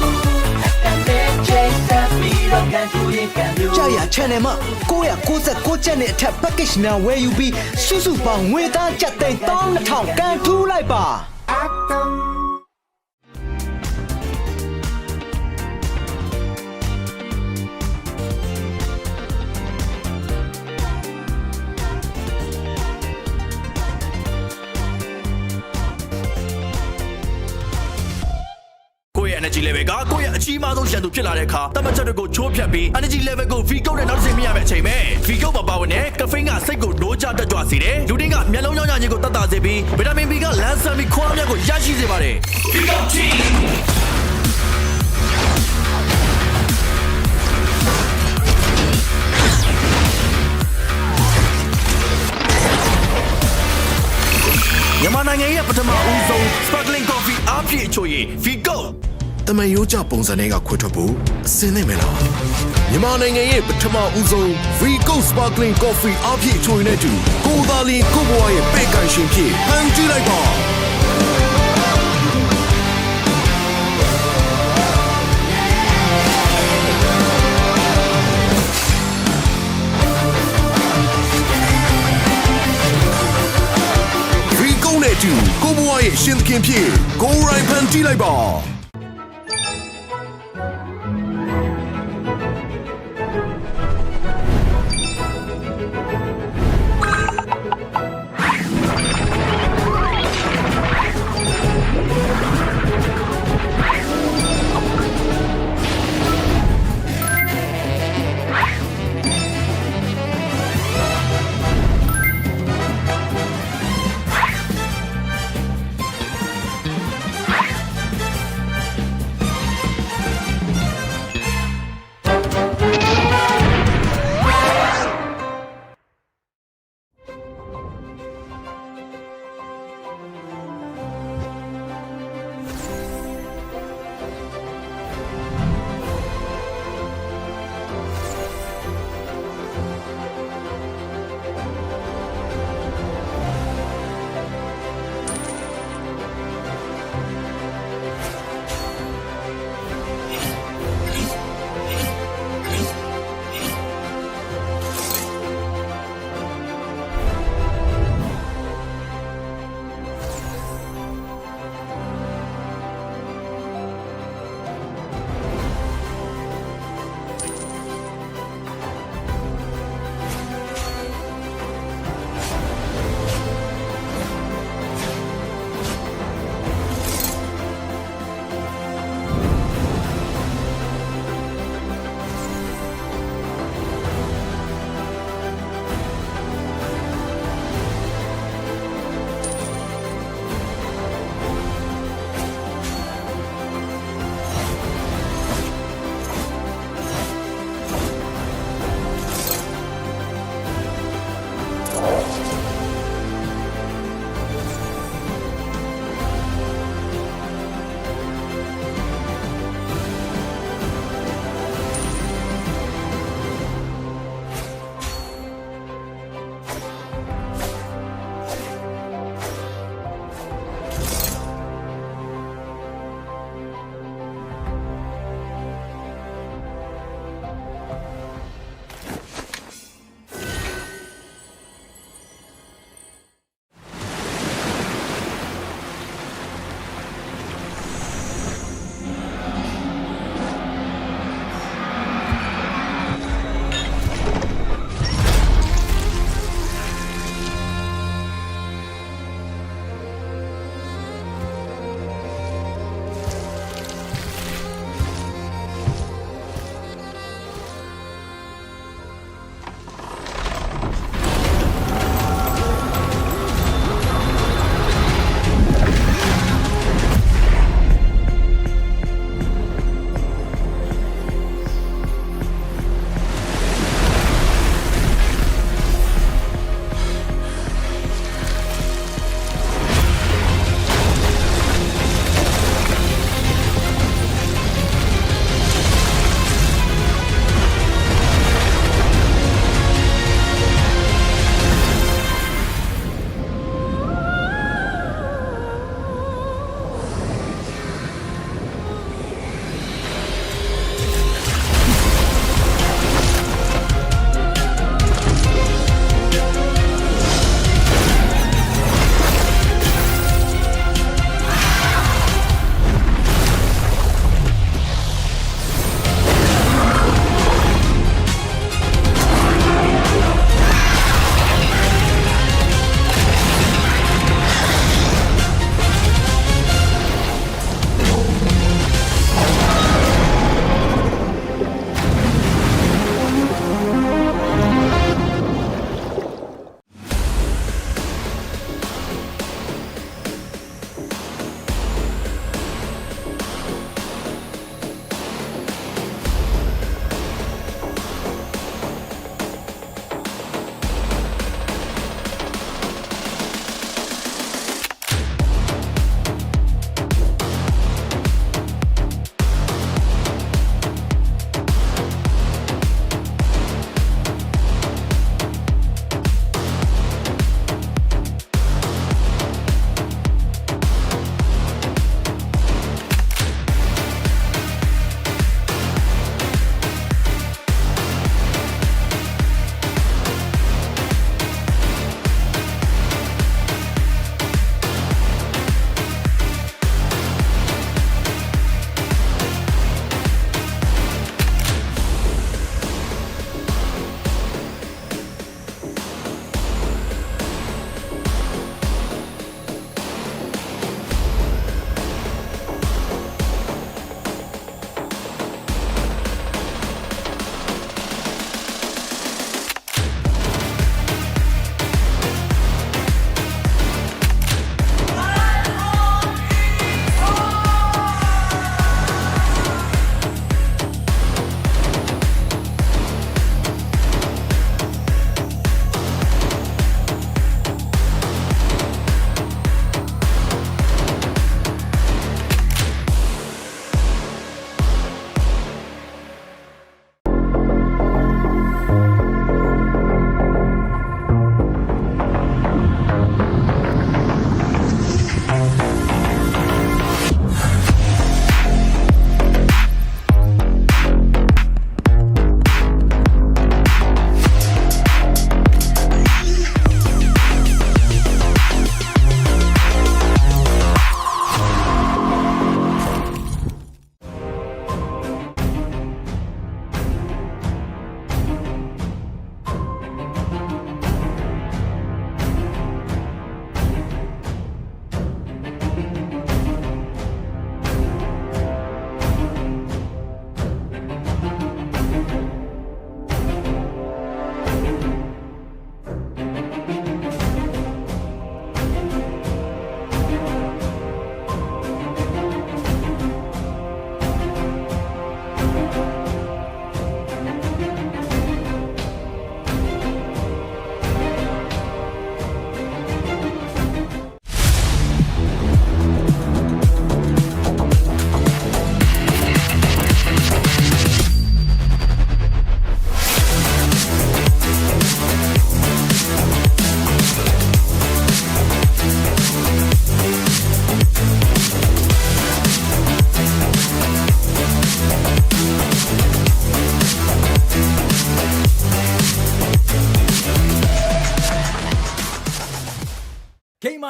အတမ်နဲ့ချေဆက်ပြီးတော့ကန်ထူရင်ကန်မြူကြာရ channel မှာ996ကျပ်နဲ့အထက် package များဝယ်ယူပြီးစုစုပေါင်းငွေသားကျပ်သိန်း12000ကန်ထူလိုက်ပါenergy level ကကိုယ့်ရဲ့အကြီးမားဆုံးရန်သူဖြစ်လာတဲ့အခါတမတ်ချက်တွေကိုချိုးဖျက်ပြီး energy level ကို V ကုတ်နဲ့နောက်တစ်ဆင့်မြင်ရမယ့်အချိန်ပဲ V ကုတ်ပါဝင်တဲ့ caffeine ကစိတ်ကိုနိုးကြတက်ကြွစေတယ်လူတွေကမျက်လုံးကြောင့်ညင်ကိုတတ်တာစေပြီး vitamin B ကလမ်းဆန်းပြီးခွားမြတ်ကိုရရှိစေပါတယ် V ကုတ် teamမြန်မာနိုင်ငံရဲ့ပထမဦးဆုံး sparkling coffee အားဖြည့်ချိုရည် V ကုတ်တမန်ရိုးကြပုံစံတွေကခွဲထွက်ဖို့အစင်းနေမယ်လားမြန်မာနိုင်ငံရဲ့ပထမဦးဆုံး Falcon Sparkling Coffee အပြည့်ချိုရင်နဲ့တူကိုယ်သာလီကိုဘွားရဲ့ပဲ့ကန်ရှင်ဖြစ်ဟန်ကြည့်လိုက်ပါFalcon နဲ့တူကိုဘွားရဲ့ရှင်သခင်ဖြစ်ကိုရိုင်းဖန်ကြည့်လိုက်ပါ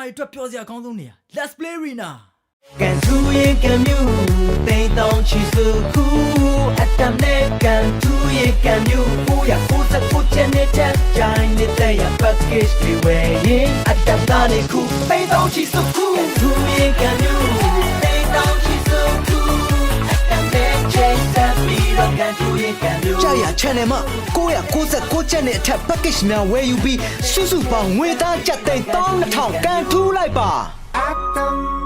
တွေအတွက်ပြောစရာအကောင်းဆုံးနေရာ Let's Play Arena ကန်ထူရဲ့ကံမြူတိမ်တောင်ချီစုခုအတမ်နဲ့ကန်ထူရဲ့ကံမြူကိုရကိုစကိုချင်နေတဲ့ဂျိုင်းနေတဲ့ရ package တွေဝယ်ရင်အတမ်ကနေခုတိမ်တောင်ချီစုခုကန်ထူရဲ့ကံမြူတိမ်တောင်ချီစုခုအတမ်နဲ့ချေဆက်ပြီးတော့ကန်ထူရဲ့ကံမြူကြာရ channel မှာ996ကျပ်နဲ့အထက် package များဝယ်ယူပြီးစုစုပေါင်းငွေသားကျပ်သိန်း12000ကန်ထူလိုက်ပါအတမ်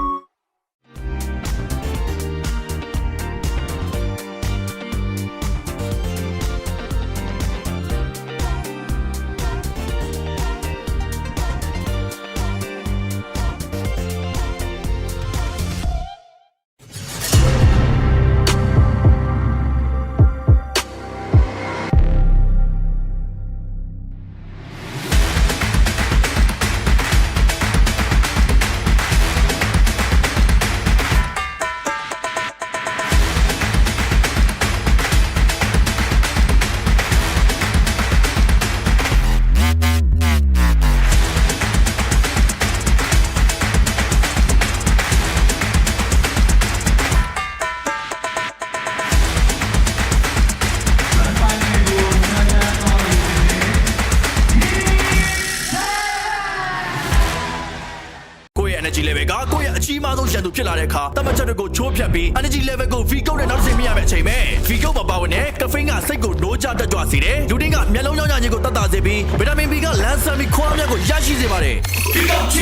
energy level ကကိုယ့်ရဲ့အကြီးမားဆုံးရန်သူဖြစ်လာတဲ့အခါတမတ်ချက်တွေကိုချိုးဖျက်ပြီး energy level ကို V-Go နဲ့နောက်တစ်ဆင့်မြင့်ရမယ့်အချိန်ပဲ V-Go မှာပါဝင်တဲ့ caffeine ကစိတ်ကိုနိုးကြတက်ကြွစေတယ်လူတွေကမျက်လုံးရောင်ရခြင်းကိုတတ်တာစေပြီးဗီတာမင် B ကလန်းဆန်းပြီးခွားမြတ်ကိုရရှိစေပါတယ် V-Go G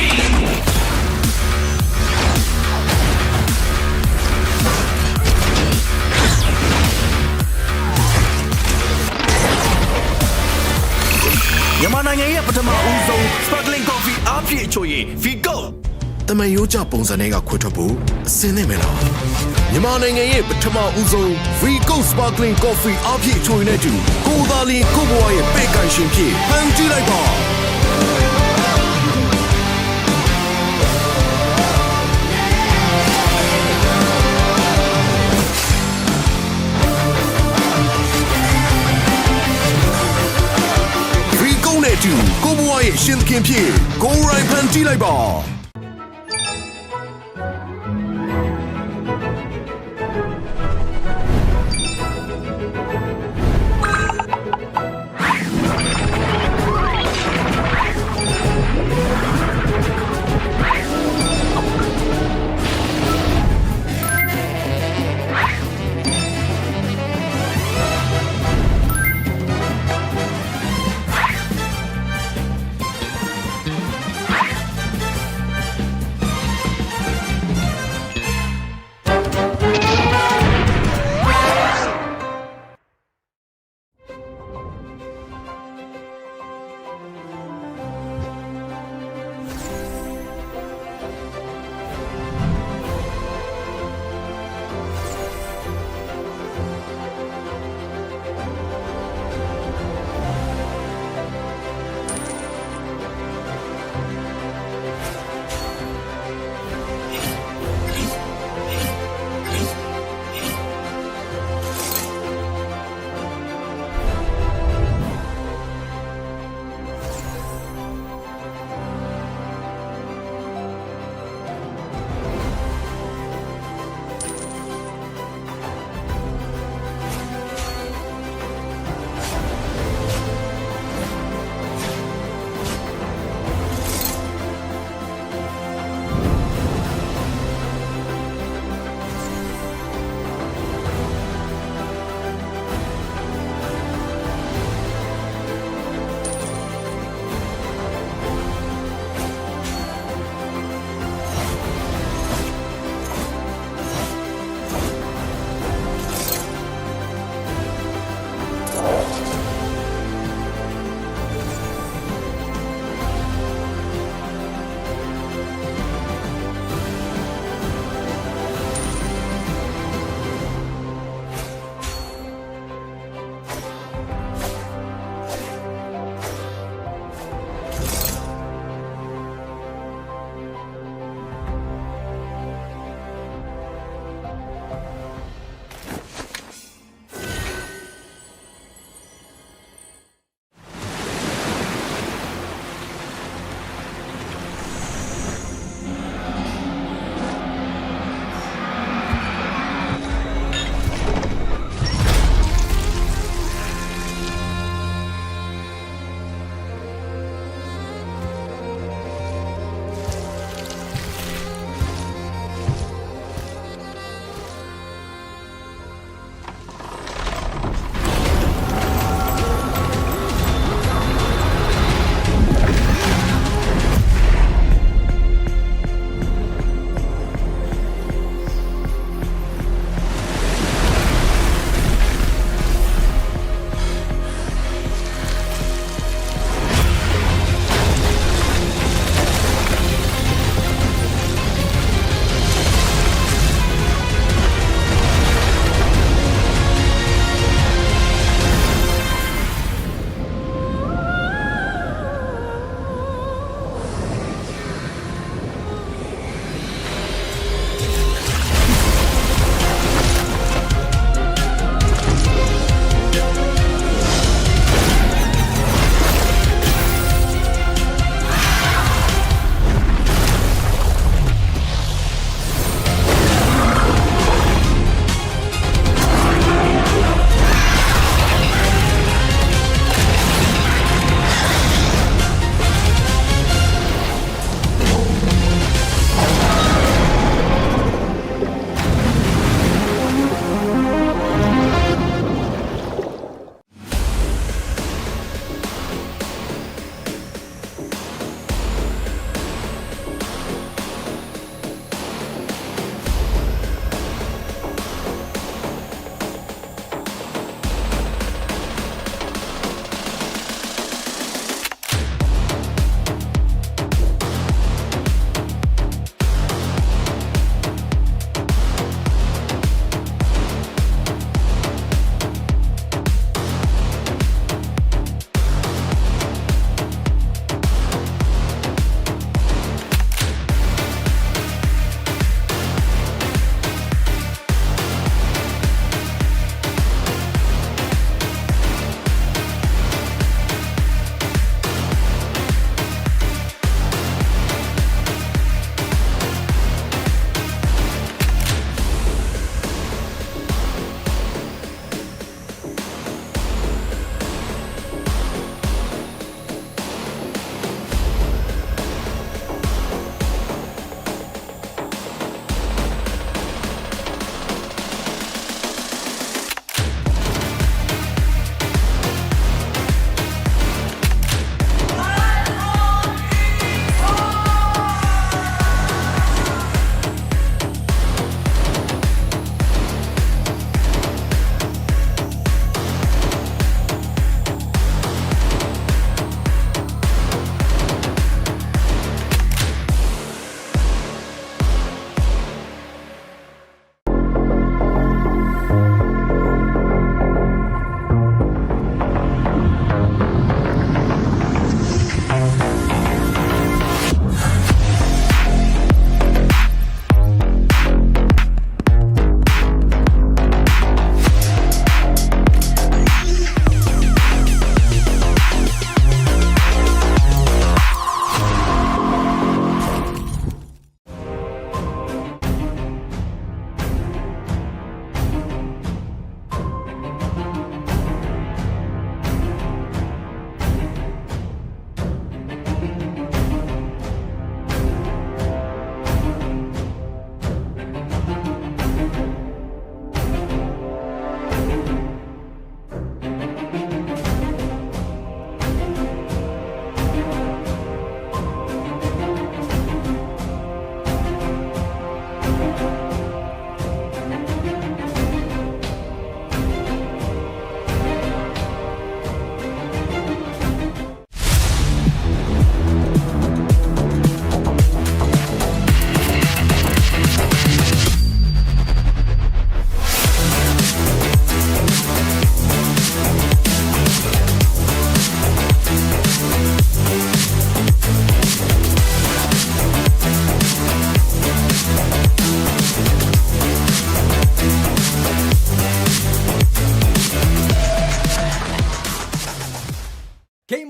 မြန်မာနိုင်ငံရဲ့ပထမဦးဆုံး sparkling coffee အားဖြည့်အချိုရည် V-Go တမန်ရိုးကြပုံစံတွေကခွဲထွက်ဖို့အစင်းနေမယ်လားမြန်မာနိုင်ငံရဲ့ပထမဦးဆုံး V-Go Sparkling Coffee အပြည့်အချိုနဲ့တူကိုယ်သာလီကိုယ့်ဘဝရဲ့ပဲ့ကန်ရှင်ဖြစ်ဖန်တီးလိုက်ပါV-Go နဲ့တူကိုယ့်ဘဝရဲ့ရှင်သခင်ဖြစ်ကိုယ်ရိုင်းဖန်တီးလိုက်ပါ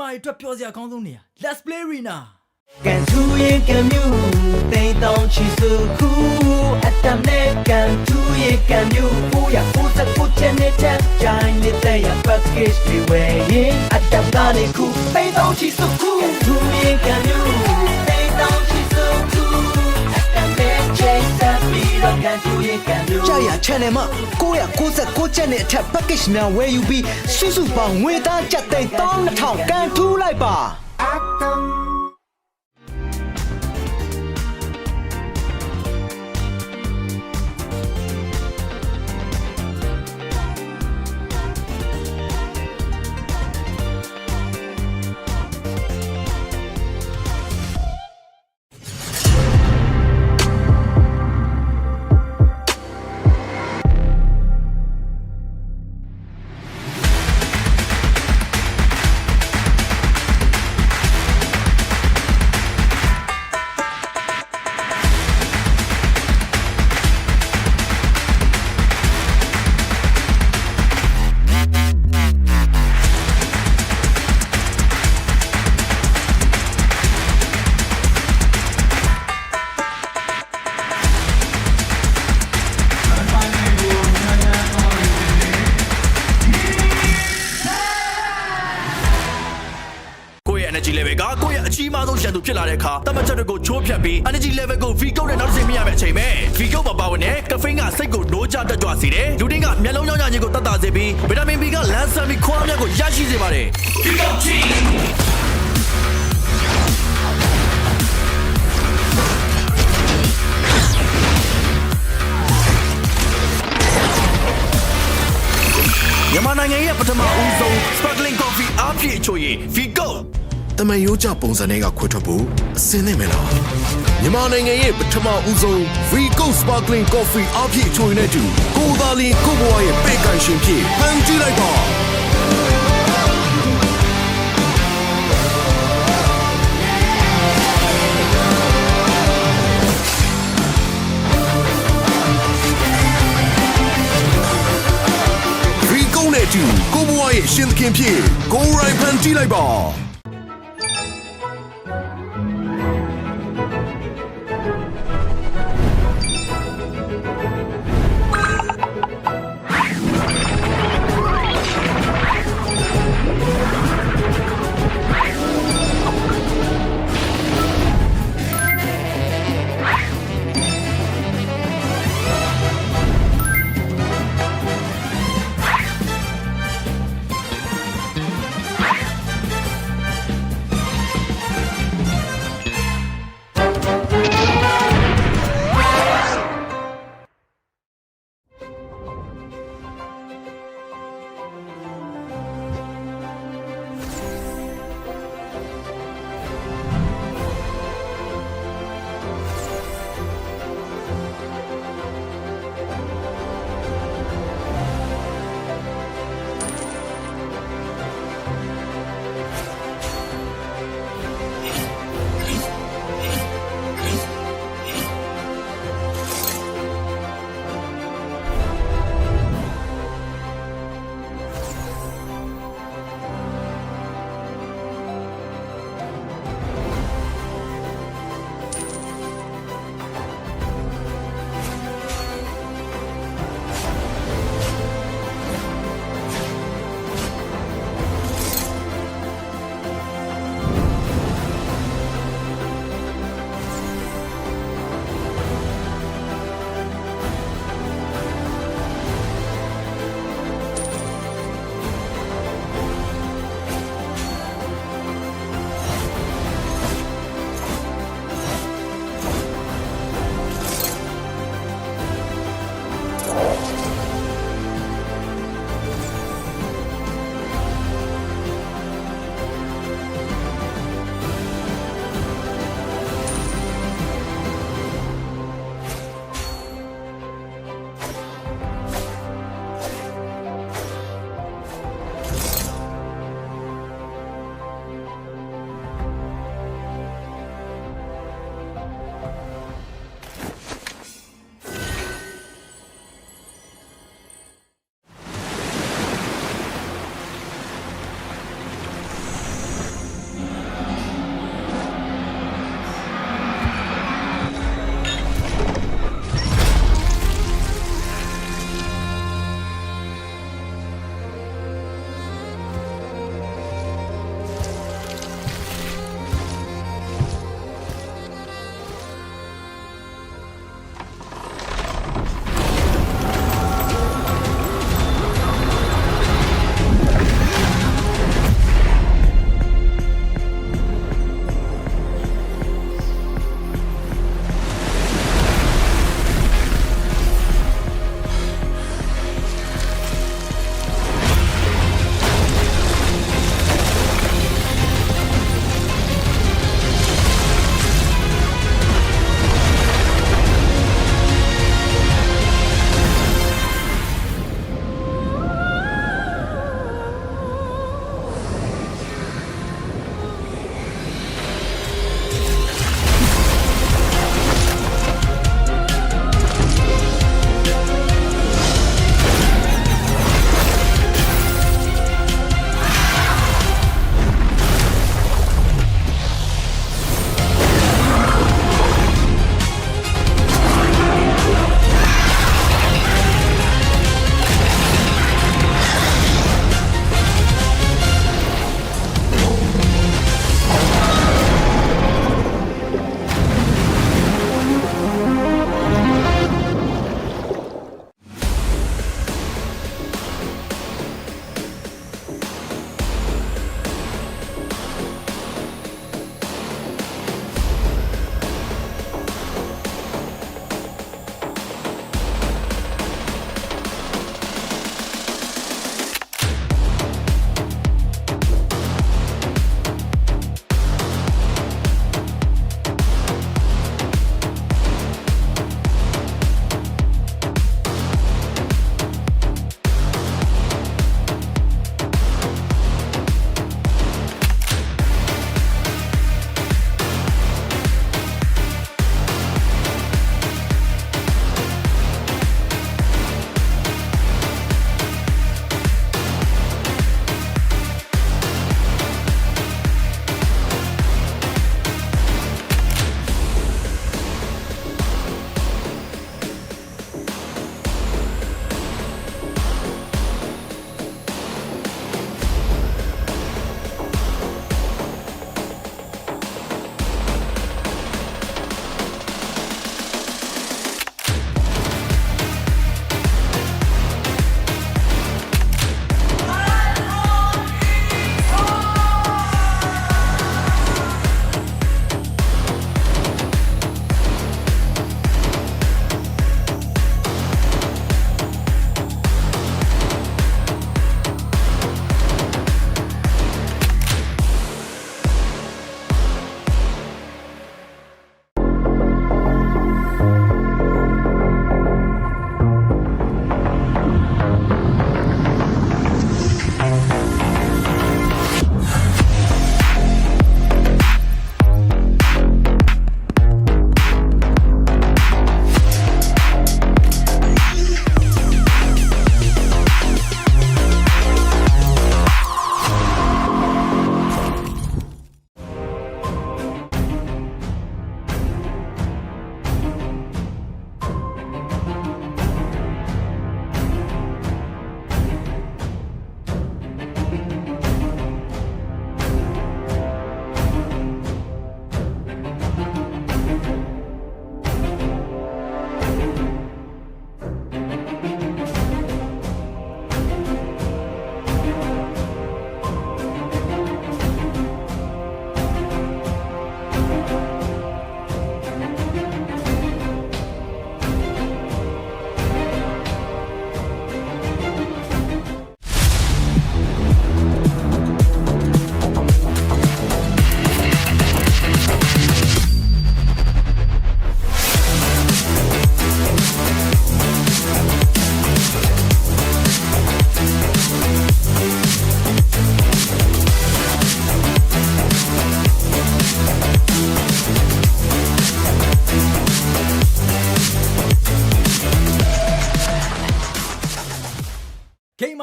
တွေအတွက်ပြောစရာအကောင်းဆုံးနေရာ Let's Play Arena ကန်ထူရဲ့ကံမြူတိမ်တောင်ချီစုခုအတမ်နဲ့ကန်ထူရဲ့ကံမြူကိုရကိုစကိုချနေတဲ့ဂျိုင်းနေတဲ့ရ package တွေဝယ်ရင်အတမ်ကနေခုတိမ်တောင်ချီစုခုထူရဲ့ကံမြူတိမ်တောင်ချီစုခုအတမ်နဲ့ချေတဲ့ပြီးတော့ကန်ထူရဲ့ကံမြူကြာရ channel မှာ996ကျပ်နဲ့အထက် package များဝယ်ယူပြီးစုစုပေါင်းငွေသားကျပ်သိန်း12000ကန်ထူလိုက်ပါအတမ်energy level ကကိုယ့်ရဲ့အကြီးမားဆုံးရန်သူဖြစ်လာတဲ့အခါတမန်ချက်တွေကိုချိုးဖျက်ပြီး energy level ကို V ကုတ်နဲ့နောက်တစ်ဆင့်မြင့်ရမယ့်အချိန်ပဲ V ကုတ်မှာပါဝင်တဲ့ caffeine ကစိတ်ကိုနိုးကြတက်ကြွစေတယ်လူတွေကမျက်လုံးရောင်ရခြင်းကိုတတ်တာစေပြီးဗီတာမင် B ကလမ်းဆန်းပြီးခွားများကိုရရှိစေပါတယ် V ကုတ် Gမြန်မာနိုင်ငံရဲ့ပထမဦးဆုံး sparkling coffee အားဖြည့်ချိုရည် V Gold တမန်ရိုးကြပုံစံတွေကခွဲထွက်ဖို့အစင်းနေမယ်လားမြန်မာနိုင်ငံရဲ့ပထမဦးဆုံး Falcon Sparkling Coffee အားဖြည့်ချိုရည်နဲ့တူကိုယ်သာလီကိုယ့်ဘဝရဲ့ပဲ့ကန်ရှင်ဖြစ်ဖန်တီးလိုက်ပါနဲ့တူကိုဘွားရဲ့ရှင်သခင်ဖြစ်ကိုရိုင်းဖန်တီးလိုက်ပါ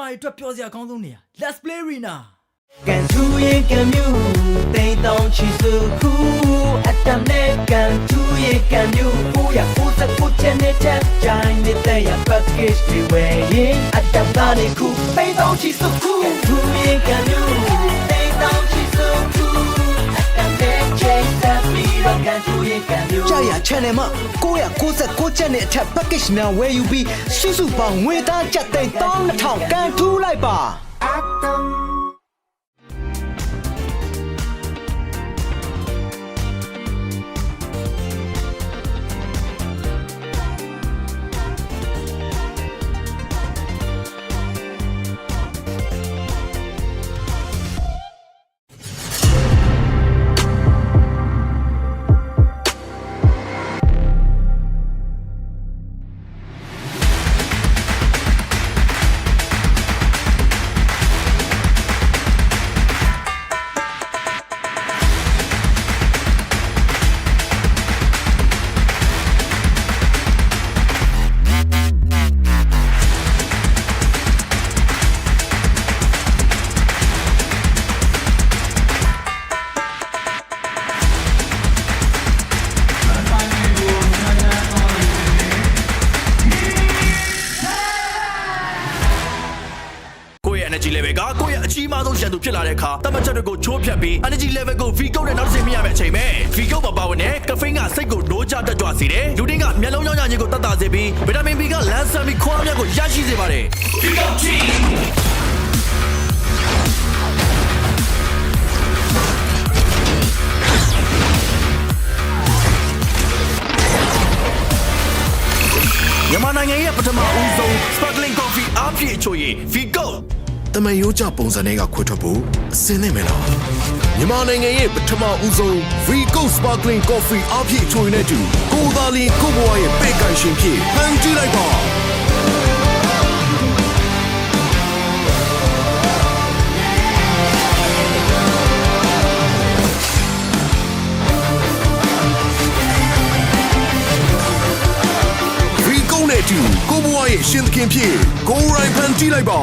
တွေအတွက်ပြောစရာအကောင်းဆုံးနေရာ Let's Play Arena ကန်ထူရဲ့ကံမြူတိမ်တောင်ချီစုခုအတမ်နဲ့ကန်ထူရဲ့ကံမြူကိုရကိုစကိုချင်တဲ့ဂျိုင်းနေတဲ့ရ package တွေဝယ်ရင်အတမ်သားနေခုတိမ်တောင်ချီစုခုကန်ထူရဲ့ကံမြူတိမ်တောင်ချီစုခုအတမ်နဲ့ဂျိုင်းသက်ပြီးတော့ကန်ထူရဲ့ကံမြူကြာရ channel မှာကိုရကိုစကိုချင်တဲ့အထက် package များဝယ်ယူပြီးစုစုပေါင်းငွေသားကျပ်သိန်း12000ကန်ထူလိုက်ပါအတမ်energy level ကကိုယ့်ရဲ့အကြီးမားဆုံးရန်သူဖြစ်လာတဲ့အခါတမန်ချက်တွေကိုချိုးဖျက်ပြီး energy level ကို V ကုတ်နဲ့နောက်တစ်ဆင့်မြင့်ရမယ့်အချိန်ပဲ V ကုတ်မှာပါဝင်တဲ့ caffeine ကစိတ်ကိုနိုးကြတက်ကြွစေတယ်လူတွေကမျက်လုံးရောင်ရခြင်းကိုတတ်တာစေပြီးဗီတာမင် B ကလန်းဆန်းပြီးခွားများကိုရရှိစေပါတယ် V ကုတ် Gမြန်မာနိုင်ငံရဲ့ပထမဦးဆုံး sparkling coffee အားဖြည့်ချိုရည် V Gold တမန်ရိုးကြပုံစံတွေကခွဲထွက်ဖို့အစင်းနေမယ်လားမြန်မာနိုင်ငံရဲ့ပထမဦးဆုံး Vigo Sparkling Coffee အားဖြည့်ချိုရည်နဲ့တူကိုသာလီကိုဘွားရဲ့ပဲ့ကန်ရှင်ဖြစ်ဖန်တီးလိုက်ပါနဲ့တူကိုဘွားရဲ့ရှင်သခင်ဖြစ်ကိုရိုင်းဖန်တီးလိုက်ပါ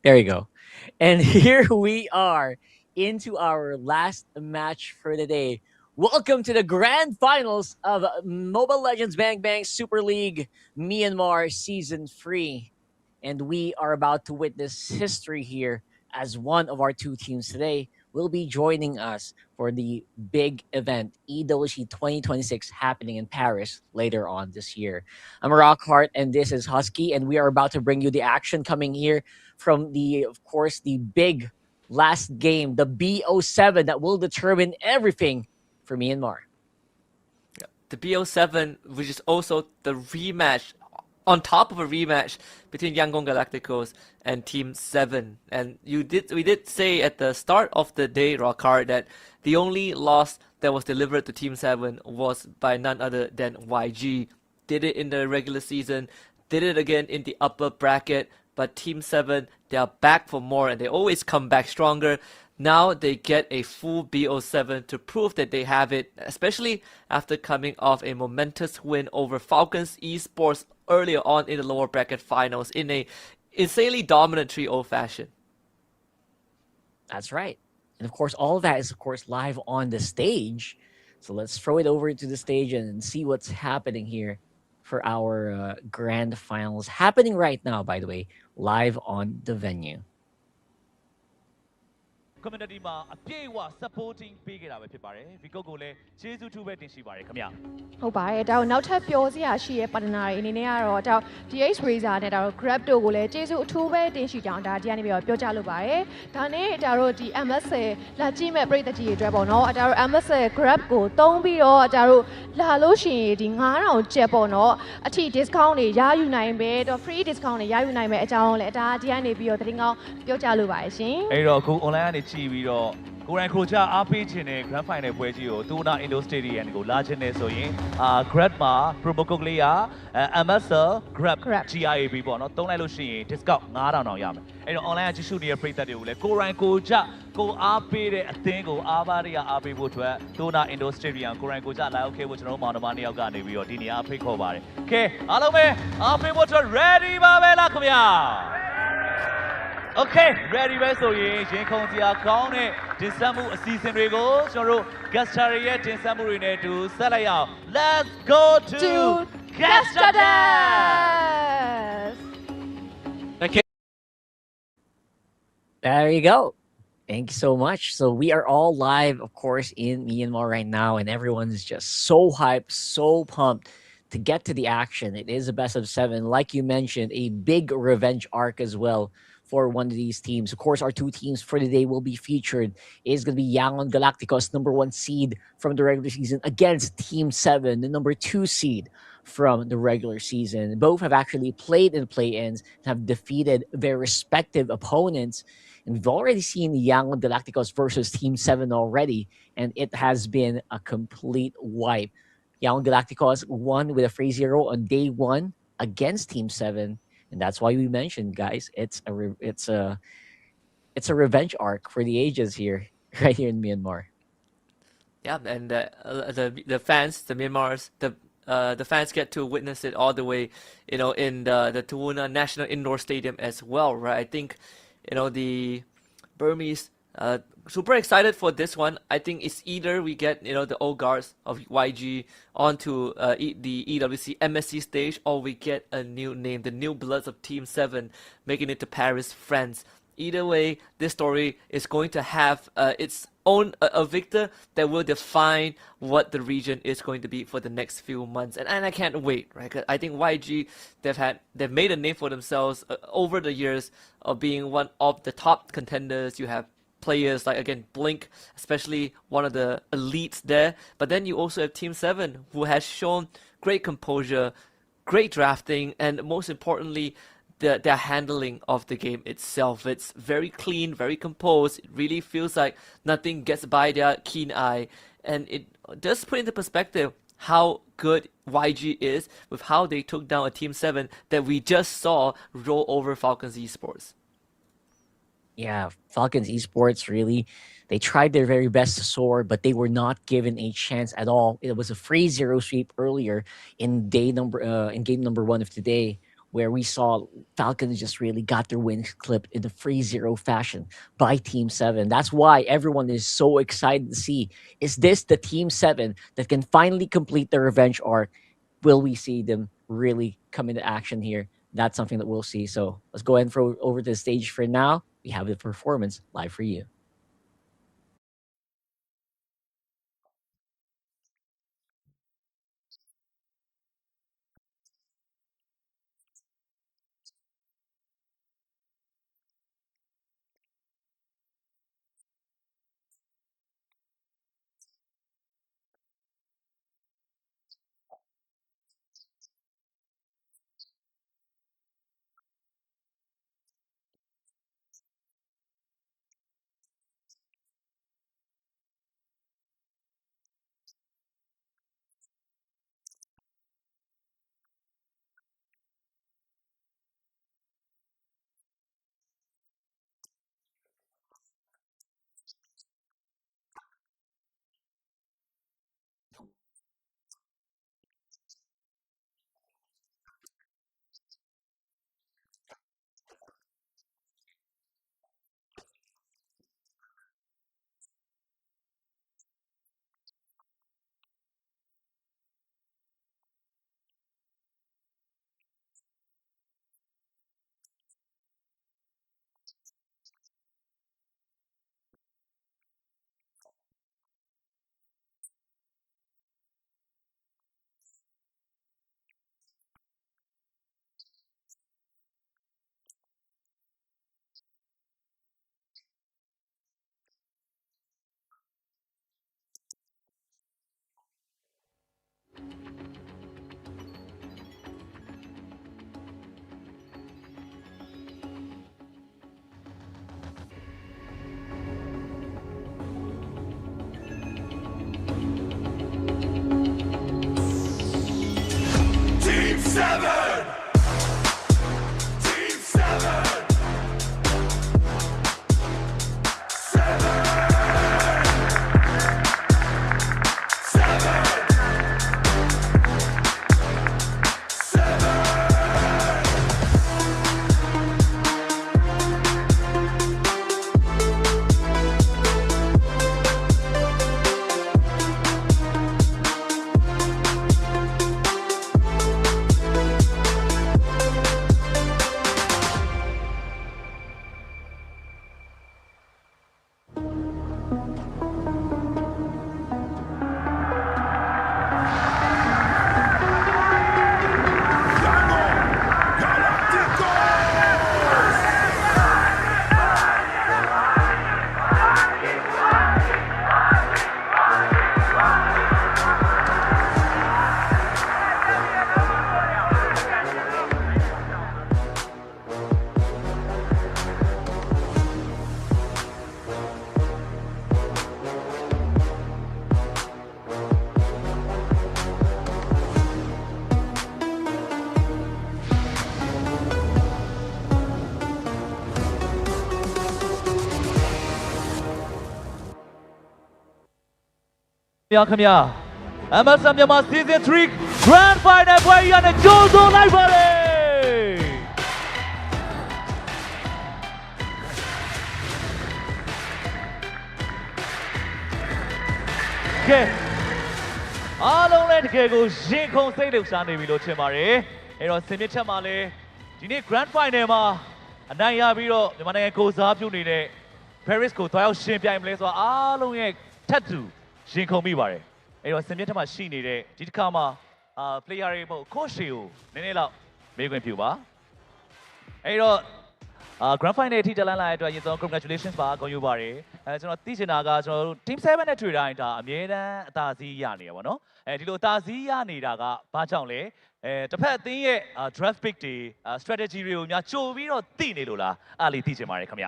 There you go. And here we are into our last match for the day. Welcome to the grand finals of Mobile Legends Bang Bang Super League Myanmar Season 3. And we are about to witness history here as one of our two teams today will be joining us for the big event, EWC 2026, happening in Paris later on this year. I'm Rockhart, and this is Husky, and we are about to bring you the action coming here from of course, the big last game, the BO7 that will determine everything for Myanmar. The BO7, which is also the rematch on top of a rematch between Yangon Galacticos and Team 7. And we did say at the start of the day, Rockhart, that the only loss that was delivered to Team 7 was by none other than YG. Did it in the regular season, did it again in the upper bracket, but Team 7, they are back for more and they always come back stronger. Now they get a full BO7 to prove that they have it, especially after coming off a momentous win over Falcon's Esports earlier on in the lower bracket finals in a insanely dominant 3-0 fashion. That's right. And of course, all of that is, of course, live on the stage. So let's throw it over to the stage and see what's happening here for our grand finals. Happening right now, by the way, live on the venue. community မှာအပြည့်အဝ supporting ပေးခဲ့တာပဲဖြစ်ပါတယ်။ Vico ကိုလည်းကျေးဇူးထူးပဲတင်ရှိပါတယ်ခင်ဗျာ။ ဟုတ်ပါတယ်ဒါတော့နောက်ထပ်ပြောစရာရှိရဲ့ partner တွေအနေနဲ့ကတော့ဒါ DH Razer နဲ့ဒါတော့ Grab တို့ကိုလည်းကျေးဇူးအထူးပဲတင်ရှိကြောင်းဒါဒီကနေပြီးတော့ပြောကြားလိုပါတယ်။ဒါနဲ့ဒါတို့ဒီ MSL လာကြည့်မဲ့ပရိသတ်ကြီးတွေအတွက်ပေါ့နော်။ဒါတို့ MSL Grab ကိုသုံးပြီးတော့ဒါတို့လာလို့ရှိရင်ဒီ9000ကျပ်ပေါ့နော်။အထိ discount တွေရယူနိုင်ပဲတော့ free discount တွေရယူနိုင်မဲ့အကြောင်းလည်းဒါဒီကနေပြီးတော့တင်ကောင်းပြောကြားလိုပါတယ်ရှင်။အဲ့တော့အခု online ကနေကြည့်ပြီးတော့ကိုရိုင်းခရိုချာအားပေးခြင်းနဲ့ Grand Final ပွဲကြီးကို Thuwunna Indoor Stadium ကိုလာခြင်းနဲ့ဆိုရင် Grab မှာ promo code လေးက MSL Grab GRAB ပေါ့နော်သုံးလိုက်လို့ရှိရင် discount 9000တောင်ရမယ်အဲ့တော့ online ကကြည့်ရှုနေတဲ့ပရိသတ်တွေကိုလည်းကိုရိုင်းကိုချကိုအားပေးတဲ့အသင်းကိုအားပါးတွေကအားပေးဖို့အတွက် Thuwunna Indoor Stadium ကိုရိုင်းကိုချလာရောက်ခဲ့ဖို့ကျွန်တော်တို့မောင်နှမ2ယောက်ကနေပြီးတော့ဒီနေရာဖိတ်ခေါ်ပါတယ်။ Okay အားလုံးပဲအားပေးဖို့အတွက် ready ပါပဲလားခင်ဗျာ။ Okay, ready ပဲဆိုရင်ရင်ခုန်စရာကောင်းတဲ့တင်ဆက်မှုအစီအစဉ်တွေကိုကျွန်တော်တို့ guest star ရဲ့တင်ဆက်မှုတွေနဲ့အတူဆက်လိုက်အောင် Let's go to guest stars. Okay. There you go. Thank you so much. So we are all live, of course, in Myanmar right now, and everyone's just so hyped, so pumped to get to the action. It is a best of 7, like you mentioned, a big revenge arc as well for one of these teams. Of course, our two teams for the day will be featured. It's going to be Yangon Galacticos, #1 seed from the regular season, against Team 7, the #2 seed from the regular season. Both have actually played in play-ins and have defeated their respective opponents. And we've already seen Yangon Galacticos versus Team 7 already, and it has been a complete wipe. Yangon Galacticos won with a 3-0 on day 1 against Team 7. And that's why we mentioned, guys, it's a revenge arc for the ages here, right here in Myanmar. Yeah, and the fans, the Myanmars, the fans get to witness it all the way, in the Thuwunna National Indoor Stadium as well, right? I think, the Burmese super excited for this one. I think it's either we get the old guards of YG onto the EWC MSC stage, or we get a new name, the new bloods of Team 7 making it to Paris, France. Either way, this story is going to have its own a victor that will define what the region is going to be for the next few months, and I can't wait, right? 'Cause I think YG they've made a name for themselves over the years of being one of the top contenders. You have players like, again, Blink, especially one of the elites there. But then you also have Team 7, who has shown great composure, great drafting, and most importantly, their handling of the game itself. It's very clean, very composed. It really feels like nothing gets by their keen eye. And it does put into perspective how good YG is with how they took down a Team 7 that we just saw roll over Falcon's Esports. Yeah, Falcons Esports, really, they tried their very best to soar, but they were not given a chance at all. It was a 3-0 sweep earlier in game number 1 of today, where we saw Falcon just really got their wins clipped in the 3-0 fashion by Team 7. That's why everyone is so excited to see, is this the Team 7 that can finally complete the revenge arc? Will we see them really come into action here? That's something that we'll see. So let's go ahead and throw over to the stage for now. We have the performance live for you.ခင်ဗျာ MSLမြန်မာ Season 3 Grand Final ပွဲရတဲ့ကြိုးစိုးလိုက်ပါလေကဲအားလုံးလည်းတကယ်ကိုရင်ခုန်စိတ်လှုပ်ရှားနေပြီလို့ထင်ပါတယ်အဲ့တော့စင်မြင့်ချက်မှာလည်းဒီနေ့ Grand Final မှာအနိုင်ရပြီးတော့မြန်မာနိုင်ငံကိုစားပြုနေတဲ့ Paris ကိုသွားရောက်ရှင်ပြိုင်မလဲဆိုတော့အားလုံးရဲ့ထက်တူရင်ခုန်မိပါတယ်အဲ့တော့စင်မြင့်ထက်မှာရှိနေတဲ့ဒီတစ်ခါမှာplayer တွေပေါ့ coach တွေကိုနည်းနည်းလောက်မေးခွင့်ပြုပါအဲ့တော့Grand Final အထိတက်လန်းလာတဲ့အတွက်ရင်ဆုံး congratulations ပါဂုဏ်ယူပါတယ်ကျွန်တော်သိချင်တာကကျွန်တော်တို့ Team 7နဲ့တွေ့တိုင်းဒါအမြဲတမ်းအသာစီးရနေရပါတော့ဒီလိုအသာစီးရနေတာကဘာကြောင့်လဲတစ်ဖက်အသင်းရဲ့ draft pick တွေ strategy တွေကိုများကြိုပြီးတော့သိနေလို့လားအားလေးသိချင်ပါတယ်ခင်ဗျ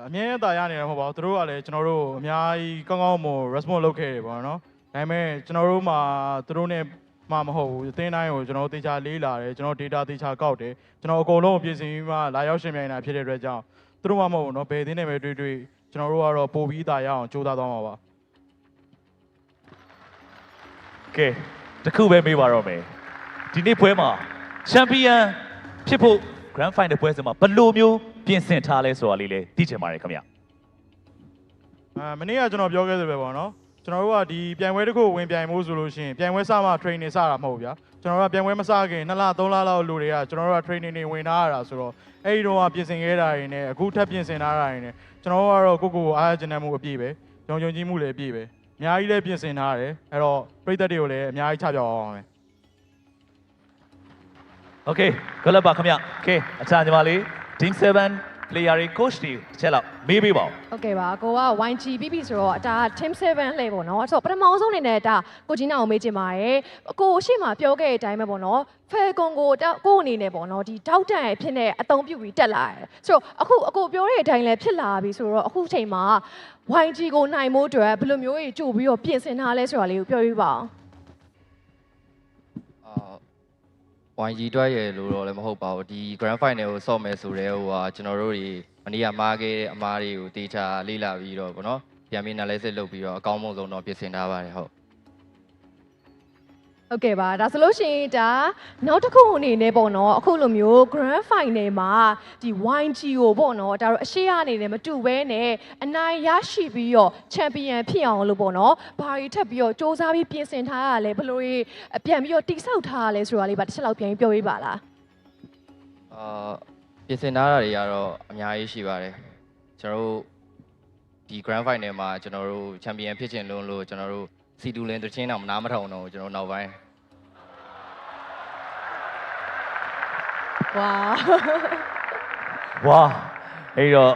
အမြဲတမ်းရနေတယ်မဟုတ်ပါဘူးသူတို့ကလည်းကျွန်တော်တို့အများကြီးကောင်းကောင်းမ response လုပ်ခဲ့တယ်ပေါ့နော်ဒါပေမဲ့ကျွန်တော်တို့မှာသူတို့နဲ့မှမဟုတ်ဘူးအသင်းတိုင်းကိုကျွန်တော်တို့တေချာလေးလာတယ်ကျွန်တော် data တေချာကောက်တယ်ကျွန်တော်အကုန်လုံးပြင်ဆင်ပြီးမှလာရောက်ရှင်ပြိုင်တာဖြစ်တဲ့အတွက်ကြောင့်သူတို့မှမဟုတ်ဘူးเนาะဘယ်အသင်းနဲ့ပဲတွေ့တွေ့ကျွန်တော်တို့ကတော့ပို့ပြီးသားရအောင်ကြိုးစားသွားမှာပါကဲ တခုပဲမေးပါတော့မယ်ဒီနေ့ပွဲမှာချန်ပီယံဖြစ်ဖို့ Grand Final ပွဲစဉ်မှာဘယ်လိုမျိုးပြင်ဆင်ထားလဲဆိုတာလေးလည်းသိချင်ပါတယ်ခင်ဗျမနေ့ကကျွန်တော်ပြောခဲ့သလိုပဲပေါ့နော်ကျွန်တော်တို့ကဒီပြိုင်ပွဲတစ်ခုဝင်ပြိုင်မှုဆိုလို့ရှိရင်ပြိုင်ပွဲစမှ training စတာမဟုတ်ဘူးဗျာကျွန်တော်တို့ကပြိုင်ပွဲမစခင်2လ3လလောက်လူတွေကကျွန်တော်တို့က training တွေဝင်ထားရတာဆိုတော့အဲ့ဒီတော့ပြင်ဆင်ခဲ့တာတွေနဲ့အခုထပ်ပြင်ဆင်ထားတာတွေနဲ့ကျွန်တော်တို့ကတော့ကိုအားကျဉ်းမှုအပြည့်ပဲယုံကြည်မှုလည်းအပြည့်ပဲအများကြီးလည်းပြင်ဆင်ထားတယ်အဲ့တော့ပြည်သက်တွေကိုလည်းအများကြီးချပြောအောင်ပါမယ်Okay good luck ပါခင်ဗျ Okay အခြားညီမလေး Team 7 player တွေ coach တွေတစ်ချက်လောက်မေးပေးပါဦး ဟုတ်ကဲ့ပါကိုက YG ပြီးပြီဆိုတော့ဒါ Team 7 လှည့်ပေါ့နော်ဆိုတော့ပထမဆုံးအနေနဲ့ဒါကိုကြီးနာကိုမေးချင်ပါတယ်ကိုအရှိမပြောခဲ့တဲ့အတိုင်းပဲပေါ့နော် Falcon ကိုအနေနဲ့ပေါ့နော်ဒီတောက်တန်အဖြစ်နဲ့အသုံးပြုပြီးတက်လာတယ်ဆိုတော့အခုအကိုပြောတဲ့အတိုင်းလည်းဖြစ်လာပြီဆိုတော့အခုချိန်မှာ YG ကိုနိုင်မို့အတွက်ဘယ်လိုမျိုးကြီးကြိုပြီးတော့ပြင်ဆင်ထားလဲဆိုတာလေးကိုပြောပြပါအောင်YG တွက်ရလို့တော့လည်းမဟုတ်ပါဘူးဒီ Grand Final ကိုဆော့မယ်ဆိုတဲ့ဟိုဟာကျွန်တော်တို့တွေမနေ့ကမားခဲ့တဲ့အမားတွေကိုတေချာလေ့လာပြီးတော့ဗောနော်ပြန်ပြီး analysis လုပ်ပြီးတော့အကောင်းဆုံးတော့ပြင်ဆင်ထားပါတယ်ဟုတ်ဟုတ်ကဲ့ပါဒါဆိုလို့ရှိရင်ဒါနောက်တစ်ခုအနေနဲ့ပေါ့နော်အခုလိုမျိုး Grand Final မှာဒီ YG ကိုပေါ့နော်ဒါတော့အရှိရအနေနဲ့မတူဘဲနဲ့အနိုင်ရရှိပြီးတော့ Champion ဖြစ်အောင်လို့ပေါ့နော်ဘာတွေထပ်ပြီးတော့စ조사ပြီးပြင်ဆင်ထားရလဲဘယ်လိုပြန်ပြီးတော့တိဆောက်ထားရလဲဆိုတာလေးပါတစ်ချက်လောက်ပြန်ပြောပေးပါလားပြင်ဆင်ထားတာတွေကတော့အများကြီးရှိပါတယ်ကျွန်တော်တို့ဒီ Grand Final မှာကျွန်တော်တို့ Champion ဖြစ်ချင်လို့ကျွန်တော်တို့စီတူလင်းတချင်းတော့မနားမထောင်တော့ကျွန်တော်နောက်ပိုင်းဝါဝါအဲ့တော့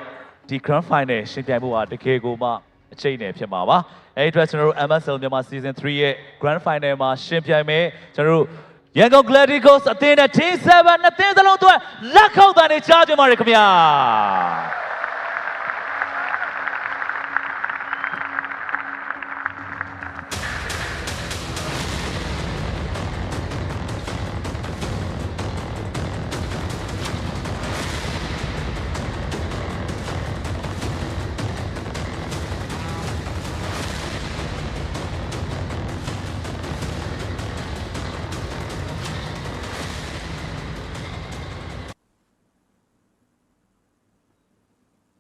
ဒီ Grand Final ရှင်ပြိုင်မှုကတကယ်ကိုမှအချိန်နဲ့ဖြစ်မှာပါအဲ့ဒီအတွက်ကျွန်တော်တို့ MSL မြန်မာ Season 3ရဲ့ Grand Final မှာရှင်ပြိုင်မယ်ကျွန်တော်တို့ Yangon Galacticos အသင်းနဲ့ Team 7နှစ်သင်းစလုံးအတွက်လက်ခုပ်သံတွေကြားကြပါရခင်ဗျာ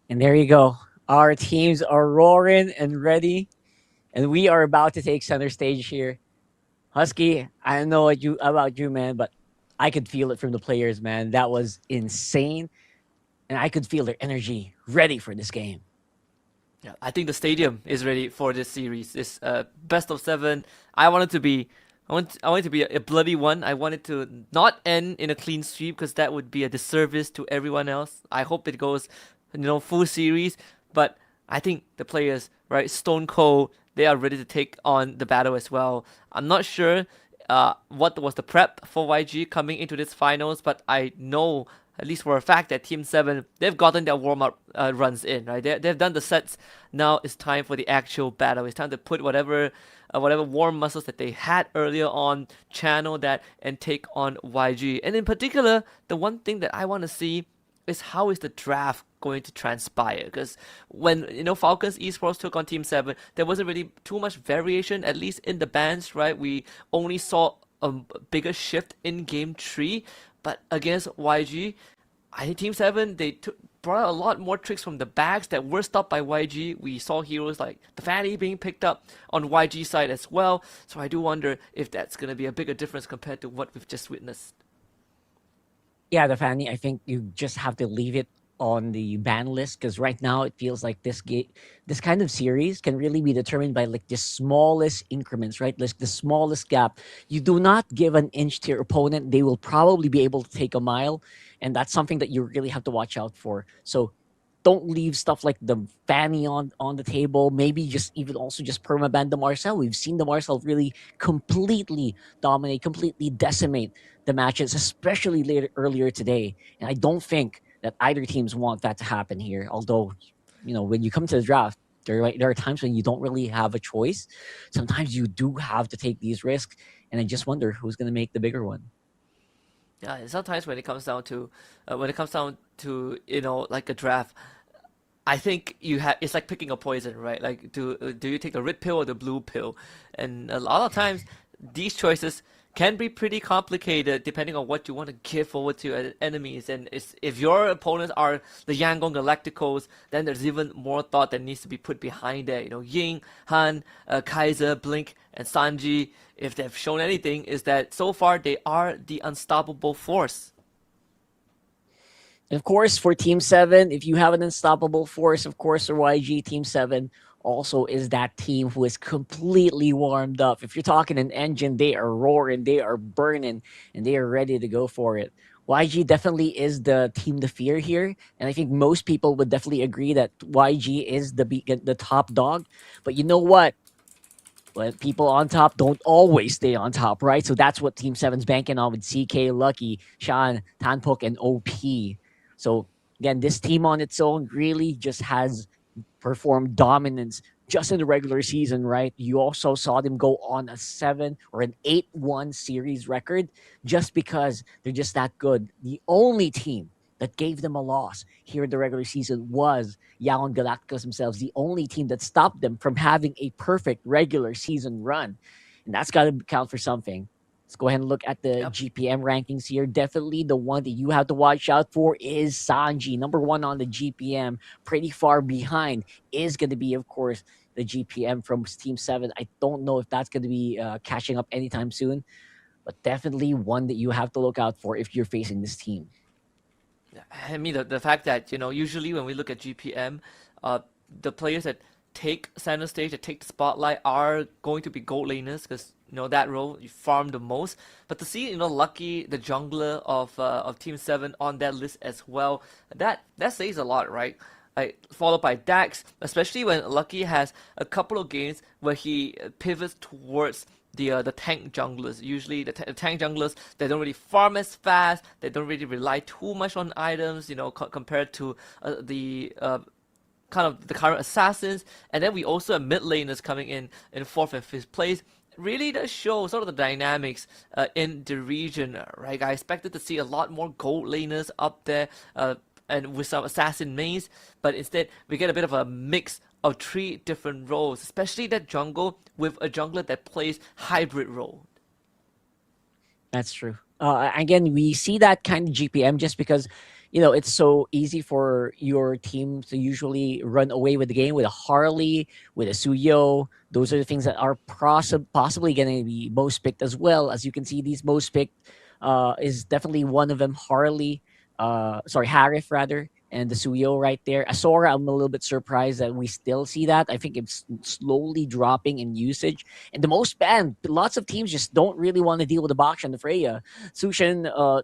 And there you go. Our teams are roaring and ready. And we are about to take center stage here. Husky, I don't know about you, man, but I could feel it from the players, man. That was insane. And I could feel their energy ready for this game. Yeah, I think the stadium is ready for this series. This best of 7. I want it to be a bloody one. I want it to not end in a clean sweep because that would be a disservice to everyone else. I hope it goes full series, but I think the players, right, Stone Cold, they are ready to take on the battle as well. I'm not sure what was the prep for YG coming into this finals, but I know, at least for a fact, that Team 7, they've gotten their warm-up runs in, right? They've done the sets. Now it's time for the actual battle. It's time to put whatever warm muscles that they had earlier on, channel that, and take on YG. And in particular, the one thing that I want to see is how is the draft going to transpire? Because when Falcon's Esports took on Team 7, there wasn't really too much variation, at least in the bans, right? We only saw a bigger shift in Game 3, but against YG, I think Team 7, they brought out a lot more tricks from the bags that were stopped by YG. We saw heroes like the Fanny being picked up on YG side as well, so I do wonder if that's going to be a bigger difference compared to what we've just witnessed. Yeah, the Fanny, I think you just have to leave it on the ban list because right now it feels like this kind of series can really be determined by like the smallest increments, right? Like the smallest gap. You do not give an inch to your opponent, they will probably be able to take a mile, and that's something that you really have to watch out for. So don't leave stuff like the Fanny on the table. Maybe just permaban the Marcel. We've seen the Marcel really completely dominate, completely decimate the matches, especially earlier today. And I don't think that either teams want that to happen here. Although, when you come to the draft, there are times when you don't really have a choice. Sometimes you do have to take these risks, and I just wonder who's going to make the bigger one. Yeah, and sometimes when it comes down to like a draft, I think it's like picking a poison, right? Like do you take the red pill or the blue pill? And a lot of times these choices can be pretty complicated depending on what you want to give forward to enemies. And if your opponents are the Yangon Galacticos, then there's even more thought that needs to be put behind it. Ying, Han, Kaiser, Blink, and Sanji, if they've shown anything, is that so far they are the unstoppable force. And of course, for Team 7, if you have an unstoppable force, of course, for YG, Team 7 also is that team who is completely warmed up. If you're talking an engine, they are roaring, they are burning, and they are ready to go for it. YG definitely is the team to fear here, and I think most people would definitely agree that YG is the top dog. But you know what? Well, people on top don't always stay on top, right? So that's what Team 7's banking on with CK, Lucky, Shan, Tanpok, and OP. So again, this team on its own really just has performed dominance just in the regular season, right? You also saw them go on a 7 or an 8-1 series record just because they're just that good. The only team that gave them a loss here in the regular season was Yangon Galacticos themselves, the only team that stopped them from having a perfect regular season run. And that's got to count for something. Let's go ahead and look at the GPM rankings here. Definitely the one that you have to watch out for is Sanji. Number 1 on the GPM. Pretty far behind is going to be, of course, the GPM from Team 7. I don't know if that's going to be catching up anytime soon, but definitely one that you have to look out for if you're facing this team. I mean, the fact that, usually when we look at GPM, the players that take center stage, that take the spotlight are going to be gold laners because, that role you farm the most. But to see, Lucky, the jungler of Team 7 on that list as well, that says a lot, right? Followed by Dax, especially when Lucky has a couple of games where he pivots towards the tank junglers. Usually the tank junglers, they don't really farm as fast, they don't really rely too much on items, compared to the kind of the current assassins. And then we also have mid laners coming in 4th and 5th place. Really does show sort of the dynamics in the region, right? I expected to see a lot more gold laners up there and with some assassin mains, but instead we get a bit of a mix of 3 different roles, especially that jungle with a jungler that plays hybrid role. That's true. Again, we see that kind of GPM just because, it's so easy for your team to usually run away with the game with a Harley, with a Suyo. Those are the things that are possibly going to be most picked as well. As you can see, these most picked is definitely one of them, Harif rather, and the Suyo right there. Asora, I'm a little bit surprised that we still see that. I think it's slowly dropping in usage. And the most banned, lots of teams just don't really want to deal with the Baksha and the Freya. Sushin,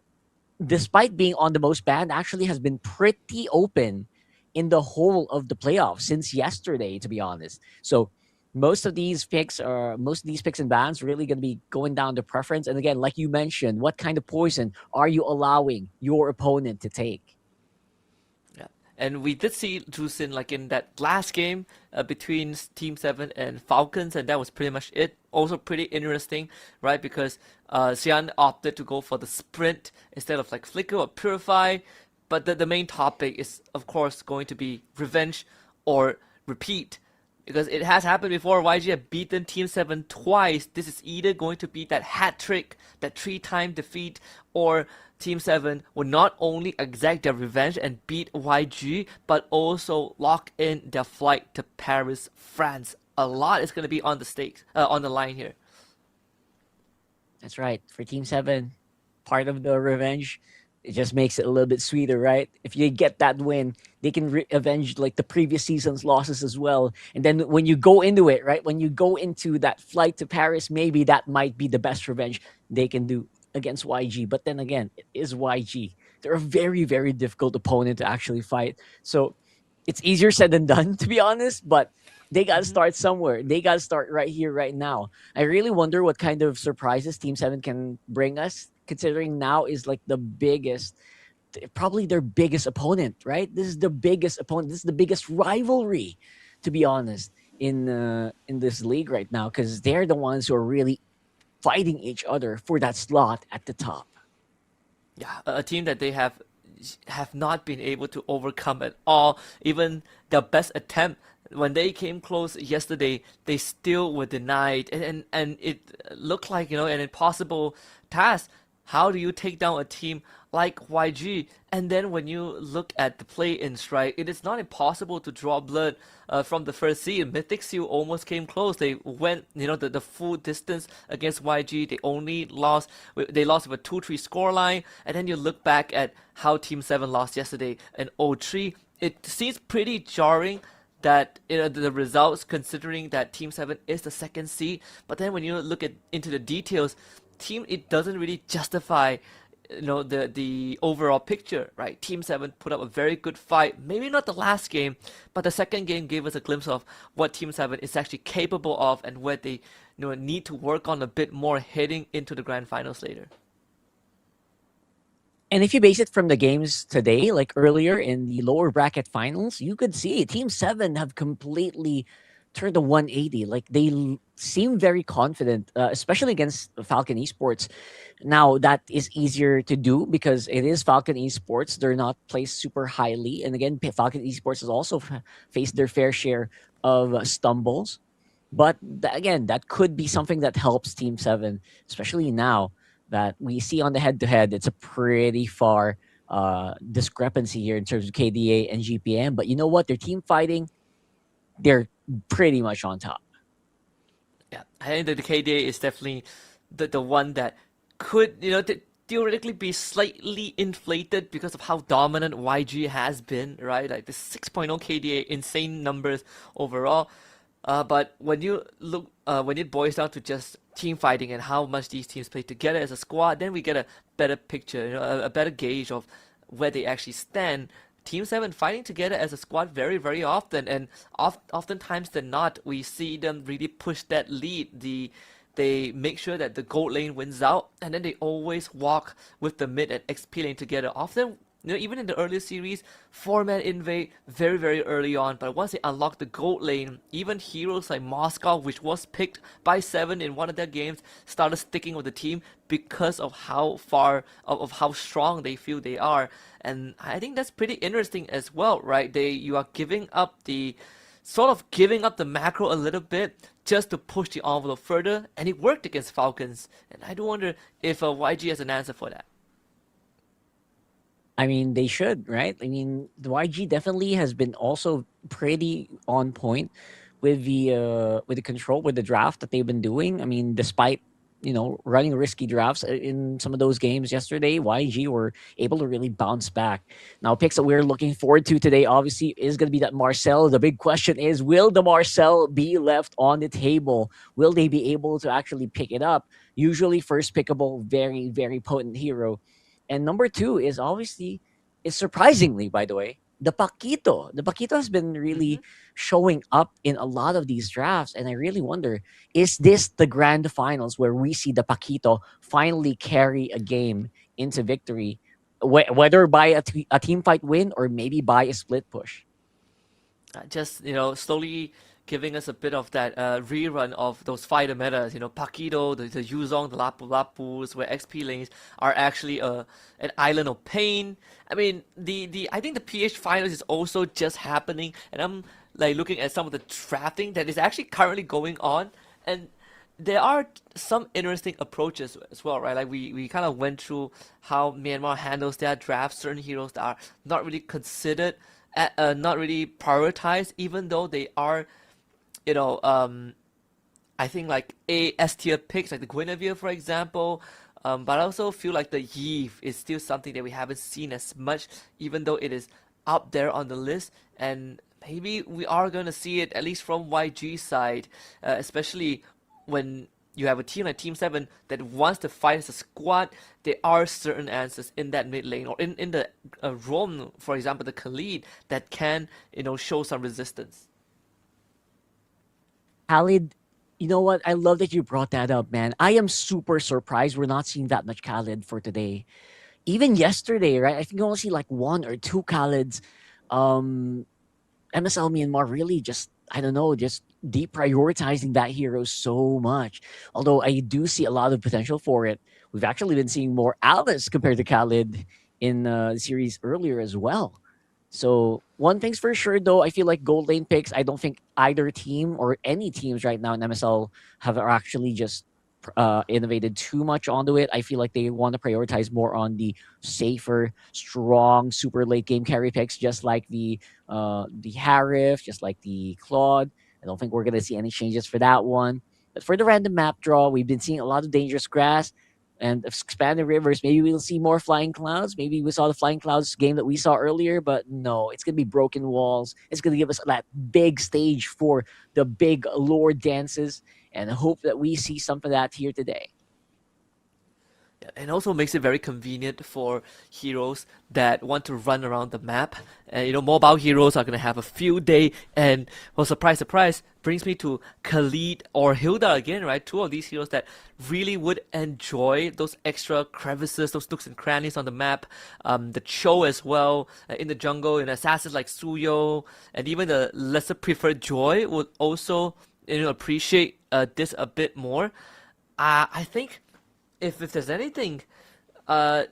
despite being on the most banned, actually has been pretty open in the whole of the playoffs since yesterday, to be honest. So most of these picks and bans really going to be going down to preference. And again, like you mentioned, what kind of poison are you allowing your opponent to take? Yeah, and we did see Jusin like in that last game between Team 7 and Falcons, and that was pretty much it. Also pretty interesting, right? Because Xian opted to go for the sprint instead of like flicker or purify. But the main topic is, of course, going to be revenge or repeat. Because it has happened before. YG have beaten Team 7 twice. This is either going to be that hat trick, that 3-time defeat, or Team 7 will not only exact their revenge and beat YG, but also lock in their flight to Paris, France. A lot is going to be on the stakes, on the line here. That's right. For Team 7, part of the revenge, it just makes it a little bit sweeter, right? If you get that win, they can avenge like the previous season's losses as well. And then when you go into it, right? When you go into that flight to Paris, maybe that might be the best revenge they can do against YG. But then again, it is YG. They're a very, very difficult opponent to actually fight. So it's easier said than done, to be honest, but they got to start somewhere. They got to start right here, right now. I really wonder what kind of surprises Team 7 can bring us, considering now is like the biggest, probably their biggest opponent, right? This is the biggest opponent. This is the biggest rivalry, to be honest, in this league right now, because they're the ones who are really fighting each other for that slot at the top. Yeah, a team that they have have not been able to overcome at all. Even their best attempt, when they came close yesterday, they still were denied, and it looked like, an impossible task. How do you take down a team like YG? And then when you look at the play-in strike, it is not impossible to draw blood from the first seed. Mythic Seal almost came close. They went, the full distance against YG. They only lost. They lost with a 2-3 scoreline. And then you look back at how Team 7 lost yesterday in 0-3. It seems pretty jarring that the results, considering that Team 7 is the second seed. But then when you look into the details, it doesn't really justify the overall picture, right? Team 7 put up a very good fight. Maybe not the last game, but the second game gave us a glimpse of what Team 7 is actually capable of and where they need to work on a bit more heading into the grand finals later. And if you base it from the games today, like earlier in the lower bracket finals, you could see Team 7 have completely turned a 180. Like, they seem very confident, especially against Falcon Esports. Now, that is easier to do because it is Falcon Esports. They're not placed super highly. And again, Falcon Esports has also faced their fair share of stumbles. But again, that could be something that helps Team 7, especially now that we see on the head-to-head, it's a pretty far discrepancy here in terms of KDA and GPM. But you know what? Their team fighting, they're pretty much on top. Yeah, I think that the KDA is definitely the one that could, theoretically be slightly inflated because of how dominant YG has been, right? Like the 6.0 KDA, insane numbers overall. But when you look, when it boils down to just team fighting and how much these teams play together as a squad, then we get a better picture, a better gauge of where they actually stand. Team 7 fighting together as a squad very, very often, and oftentimes than not, we see them really push that lead. They make sure that the gold lane wins out, and then they always walk with the mid and XP lane together. Often, even in the earlier series, 4-man invade very, very early on, but once they unlock the gold lane, even heroes like Moscow, which was picked by 7 in one of their games, started sticking with the team because of how far, of how strong they feel they are. And I think that's pretty interesting as well, right? You are giving up sort of giving up the macro a little bit just to push the envelope further, and it worked against Falcons. And I do wonder if YG has an answer for that. I mean, they should, right? I mean, the YG definitely has been also pretty on point with the control, with the draft that they've been doing. I mean, despite running risky drafts in some of those games yesterday, YG were able to really bounce back. Now, picks that we're looking forward to today, obviously, is going to be that Marcel. The big question is, will the Marcel be left on the table? Will they be able to actually pick it up? Usually first pickable, very, very potent hero. And number 2 is obviously, surprisingly, by the way, the Paquito. The Paquito has been really showing up in a lot of these drafts. And I really wonder, is this the grand finals where we see the Paquito finally carry a game into victory, whether by a team fight win or maybe by a split push? Just, slowly giving us a bit of that rerun of those fighter metas, Paquito, the Yuzong, the Lapu Lapus, where XP lanes are actually an island of pain. I mean, I think the PH finals is also just happening, and I'm like looking at some of the drafting that is actually currently going on, and there are some interesting approaches as well, right? Like we kind of went through how Myanmar handles their drafts, certain heroes that are not really considered, not really prioritized, even though they are, I think like S tier picks, like the Guinevere, for example. But I also feel like the Yves is still something that we haven't seen as much, even though it is up there on the list. And maybe we are going to see it, at least from YG's side, especially when you have a team like Team 7 that wants to fight as a squad. There are certain answers in that mid lane, or in the roam, for example, the Khalid, that can, show some resistance. Khalid, you know what? I love that you brought that up, man. I am super surprised we're not seeing that much Khalid for today. Even yesterday, right? I think you only see like 1 or 2 Khalids. MSL Myanmar really just, I don't know, just deprioritizing that hero so much. Although I do see a lot of potential for it. We've actually been seeing more Alice compared to Khalid in the series earlier as well. So one thing's for sure, though, I feel like gold lane picks. I don't think either team or any teams right now in MSL have actually just innovated too much onto it. I feel like they want to prioritize more on the safer, strong, super late game carry picks, just like the Harif, just like the Claude. I don't think we're gonna see any changes for that one. But for the random map draw, we've been seeing a lot of dangerous grass and expanded rivers. Maybe we'll see more flying clouds. Maybe we saw the flying clouds game that we saw earlier, but no, it's gonna be broken walls. It's gonna give us that big stage for the big lore dances, and I hope that we see some of that here today. Yeah, and also makes it very convenient for heroes that want to run around the map. And mobile heroes are gonna have a field day, and well, surprise, surprise, brings me to Khalid or Hilda again, right? Two of these heroes that really would enjoy those extra crevices, those nooks and crannies on the map. The Cho as well in the jungle, and assassins like Suyo, and even the lesser preferred Joy would also appreciate this a bit more. I think if there's anything, I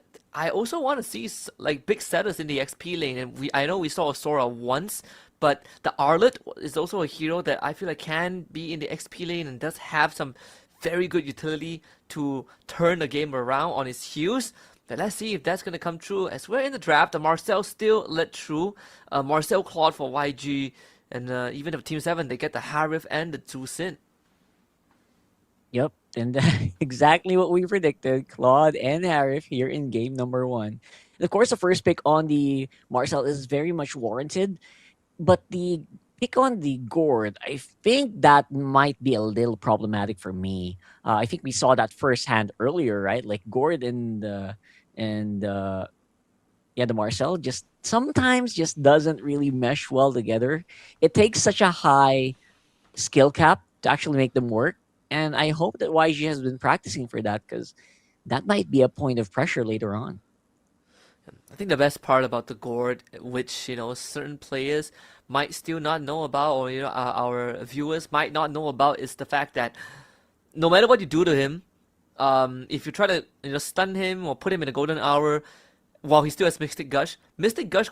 also want to see like big setters in the XP lane, and I know we saw Sora once, but the Arlet is also a hero that I feel like can be in the XP lane and does have some very good utility to turn the game around on his heals. But let's see if that's going to come true. As we're in the draft, the Marcel still led through. Marcel Claude for YG, and even if Team 7, they get the Harif and the Zhu Xin. Yep, and exactly what we predicted. Claude and Harif here in game number 1. And of course, the first pick on the Marcel is very much warranted, but the pick on the Gord, I think that might be a little problematic for me. I think we saw that firsthand earlier, right? Like Gord and the Marcel just sometimes just doesn't really mesh well together. It takes such a high skill cap to actually make them work. And I hope that YG has been practicing for that, because that might be a point of pressure later on. I think the best part about the Gord, which certain players might still not know about, or our viewers might not know about, is the fact that no matter what you do to him, if you try to stun him or put him in a golden hour while he still has Mystic Gush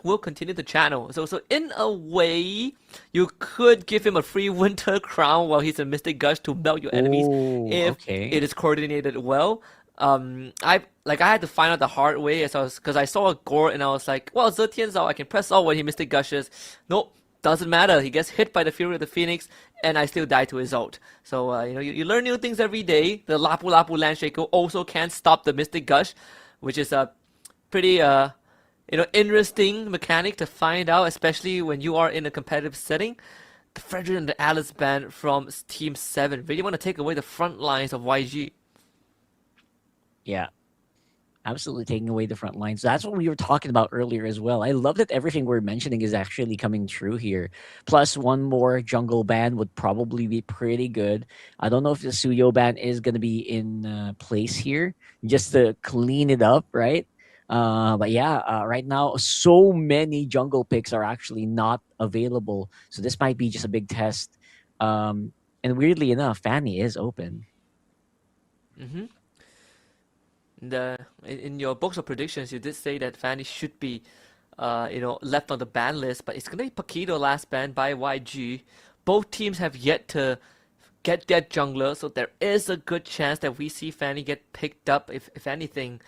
will continue to channel. So in a way, you could give him a free Winter Crown while he's in Mystic Gush to melt your enemies if it is coordinated well. I had to find out the hard way because I saw a Gore and I was like, well, Zetian's out, I can press out when he Mystic Gushes. Nope, doesn't matter. He gets hit by the Fury of the Phoenix, and I still die to his ult. So you learn new things every day. The Lapu Lapu Landshaker also can't stop the Mystic Gush, which is a pretty interesting mechanic to find out, especially when you are in a competitive setting. The Frederick and the Alice band from Team 7 really want to take away the front lines of YG. Yeah, absolutely taking away the front lines. That's what we were talking about earlier as well. I love that everything we're mentioning is actually coming true here. Plus, one more jungle ban would probably be pretty good. I don't know if the Suyo ban is going to be in place here, just to clean it up, right? But yeah, right now, so many jungle picks are actually not available. So this might be just a big test. And weirdly enough, Fanny is open. Mm-hmm. In your books of predictions, you did say that Fanny should be, left on the ban list, but it's gonna be Paquito last banned by YG. Both teams have yet to get their jungler, so there is a good chance that we see Fanny get picked up, if anything.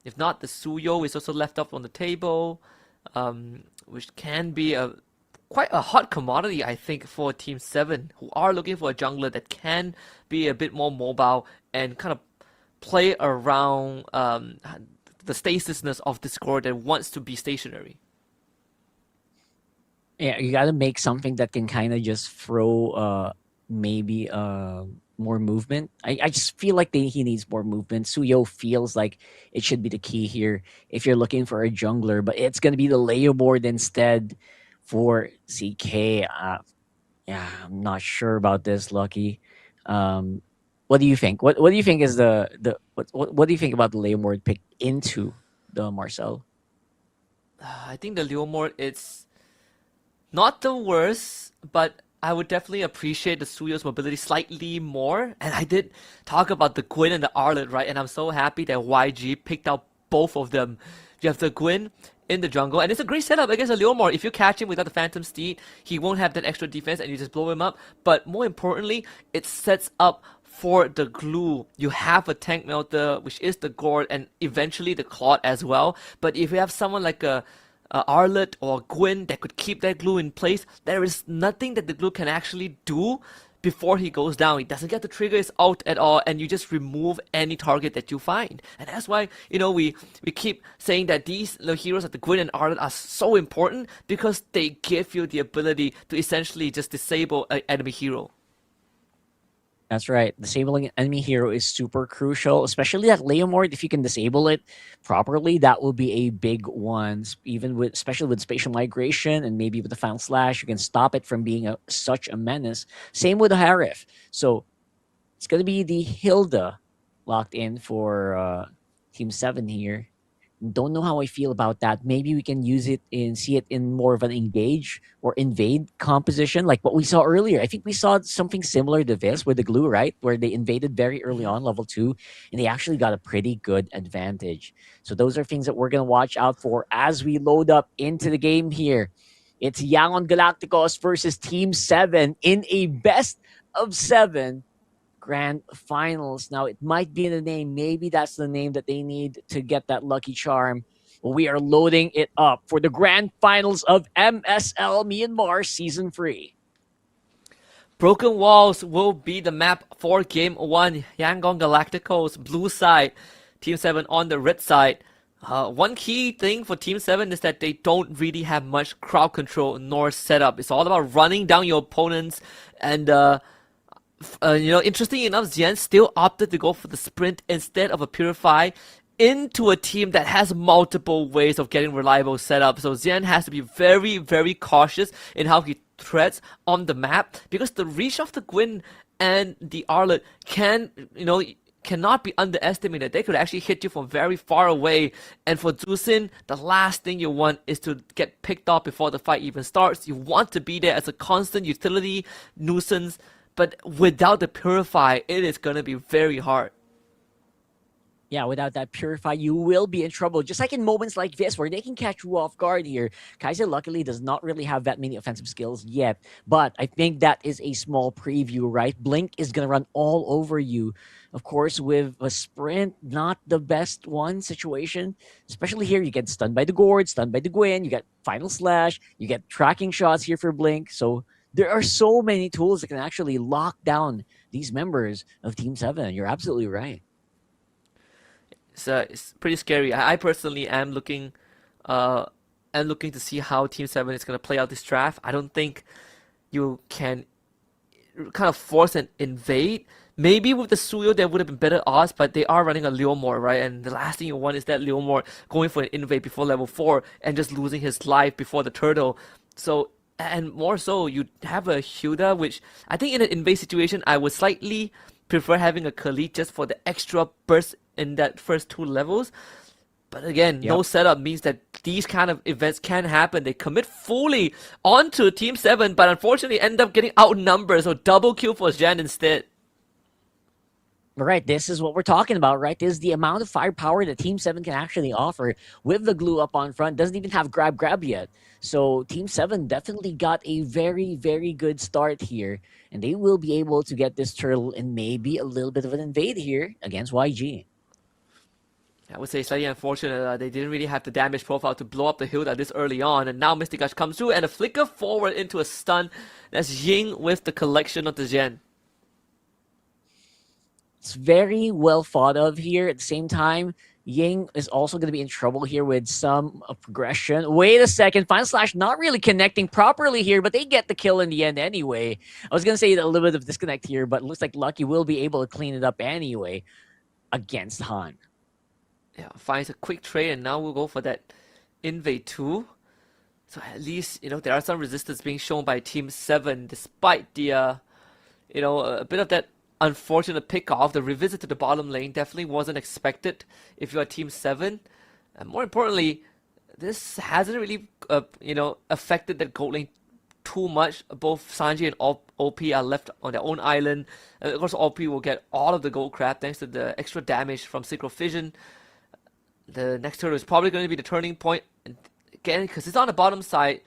If not, the Suyo is also left up on the table, which can be quite a hot commodity, I think, for Team 7, who are looking for a jungler that can be a bit more mobile and kind of play around the stasisness of Discord that wants to be stationary. Yeah, you got to make something that can kind of just throw maybe more movement. I just feel like he needs more movement. Suyo feels like it should be the key here if you're looking for a jungler, but it's going to be the Leo board instead for CK. Yeah, I'm not sure about this, Lucky. What do you think? What do you think is what do you think about the Leo board pick into the Marcel? I think the Leomord is not the worst, but I would definitely appreciate the Suyo's mobility slightly more. And I did talk about the Gwyn and the Arlet, right? And I'm so happy that YG picked out both of them. You have the Gwyn in the jungle, and it's a great setup against a Leomor. If you catch him without the Phantom Steed, he won't have that extra defense, and you just blow him up. But more importantly, it sets up for the glue. You have a tank melter, which is the Gourd, and eventually the Claude as well. But if you have someone like a Arlet or Gwyn that could keep that glue in place, there is nothing that the glue can actually do before he goes down. He doesn't get to trigger his ult at all, and you just remove any target that you find. And that's why, you know, we keep saying that these heroes like the Gwyn and Arlet are so important, because they give you the ability to essentially just disable an enemy hero. That's right. Disabling an enemy hero is super crucial, especially at Leomord. If you can disable it properly, that will be a big one. Especially with spatial migration and maybe with the Final Slash, you can stop it from being such a menace. Same with the Harif. So it's going to be the Hilda locked in for Team 7 here. Don't know how I feel about that. Maybe we can see it in more of an engage or invade composition, like what we saw earlier. I think we saw something similar to this with the glue, right? Where they invaded very early on, level 2, and they actually got a pretty good advantage. So those are things that we're going to watch out for as we load up into the game here. It's Yangon Galacticos versus Team 7 in a best of 7 grand finals. Now, it might be in the name. Maybe that's the name that they need to get that lucky charm. But we are loading it up for the grand finals of MSL Myanmar Season 3. Broken Walls will be the map for Game 1. Yangon Galacticos, blue side. Team 7 on the red side. One key thing for Team 7 is that they don't really have much crowd control nor setup. It's all about running down your opponents, and you know, interesting enough, Xian still opted to go for the sprint instead of a Purify into a team that has multiple ways of getting reliable setup. So Xian has to be very, very cautious in how he treads on the map, because the reach of the Gwyn and the Arlet cannot be underestimated. They could actually hit you from very far away. And for Zusin, the last thing you want is to get picked off before the fight even starts. You want to be there as a constant utility nuisance. But without the Purify, it is going to be very hard. Yeah, without that Purify, you will be in trouble. Just like in moments like this, where they can catch you off guard here. Kaiser, luckily, does not really have that many offensive skills yet. But I think that is a small preview, right? Blink is going to run all over you. Of course, with a sprint, not the best one situation. Especially here, you get stunned by the Gourd, stunned by the Gwyn, you get Final Slash, you get tracking shots here for Blink. So there are so many tools that can actually lock down these members of Team 7. You're absolutely right. It's pretty scary. I personally am looking to see how Team 7 is going to play out this draft. I don't think you can kind of force an invade. Maybe with the Suyo, there would have been better odds, but they are running a Leomor, right? And the last thing you want is that Leomor going for an invade before level 4 and just losing his life before the turtle. So, and more so, you have a Hilda, which I think in an invade situation, I would slightly prefer having a Khalid just for the extra burst in that first 2 levels. But again, no setup means that these kind of events can happen. They commit fully onto Team 7, but unfortunately end up getting outnumbered. So double kill for Jan instead. Right, this is what we're talking about, right? This is the amount of firepower that Team 7 can actually offer with the glue up on front. Doesn't even have grab yet. So Team 7 definitely got a very, very good start here. And they will be able to get this turtle and maybe a little bit of an invade here against YG. I would say slightly unfortunate. They didn't really have the damage profile to blow up the Hilda this early on. And now Mystic Gush comes through and a flicker forward into a stun. That's Ying with the collection of the Gen. It's very well thought of here. At the same time, Ying is also going to be in trouble here with some progression. Wait a second. Final Slash not really connecting properly here, but they get the kill in the end anyway. I was going to say a little bit of disconnect here, but it looks like Lucky will be able to clean it up anyway against Han. Yeah, finds a quick trade, and now we'll go for that invade 2. So at least, there are some resistance being shown by Team 7, despite the, a bit of that unfortunate pick-off. The revisit to the bottom lane definitely wasn't expected if you are Team 7. And more importantly, this hasn't really, affected that gold lane too much. Both Sanji and OP are left on their own island. Of course, OP will get all of the gold crab thanks to the extra damage from Synchro Fission. the next turtle is probably going to be the turning point. And again, because it's on the bottom side,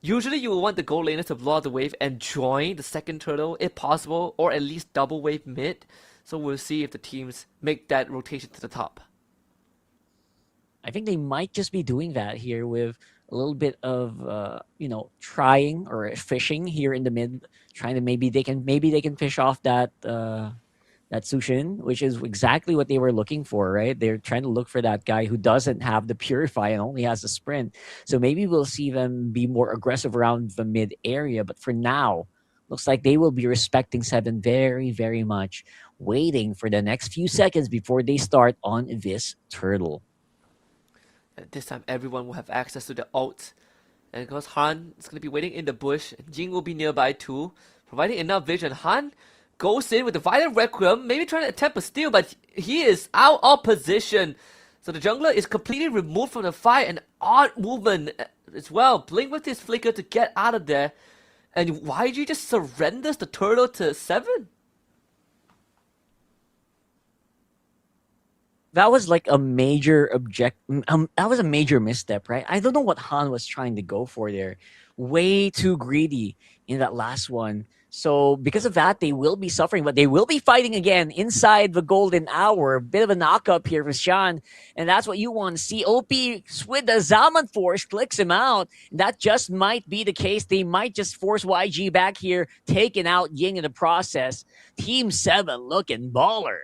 usually you will want the gold laners to blow out the wave and join the second turtle if possible, or at least double wave mid. So we'll see if the teams make that rotation to the top. I think they might just be doing that here with a little bit of trying or fishing here in the mid, trying to maybe they can fish off that Sushin, which is exactly what they were looking for, right? They're trying to look for that guy who doesn't have the Purify and only has the Sprint. So maybe we'll see them be more aggressive around the mid area. But for now, looks like they will be respecting 7 very, very much, waiting for the next few seconds before they start on this turtle. This time, everyone will have access to the ult. And because Han is going to be waiting in the bush, Jing will be nearby too, providing enough vision. Han goes in with the Violent Requiem, maybe trying to attempt a steal, but he is out of position. So the jungler is completely removed from the fight, and odd movement as well. Blink with his flicker to get out of there. And YG just surrenders the turtle to 7. That was like a major that was a major misstep, right? I don't know what Han was trying to go for there. Way too greedy in that last one. So because of that, they will be suffering, but they will be fighting again inside the golden hour. A bit of a knock-up here for Shan, and that's what you want to see. OP with the Zaman Force clicks him out. That just might be the case. They might just force YG back here, taking out Ying in the process. Team 7 looking baller.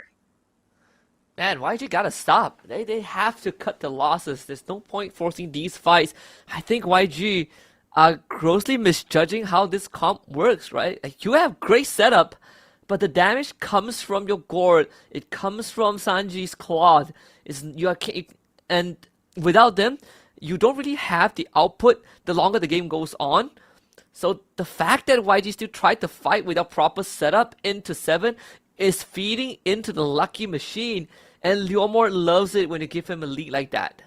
Man, YG gotta stop. They have to cut the losses. There's no point forcing these fights. I think YG are grossly misjudging how this comp works, right? Like, you have great setup, but the damage comes from your gourd. It comes from Sanji's Claude. And without them, you don't really have the output the longer the game goes on. So the fact that YG still tried to fight without proper setup into 7 is feeding into the lucky machine. And Leomord loves it when you give him a lead like that.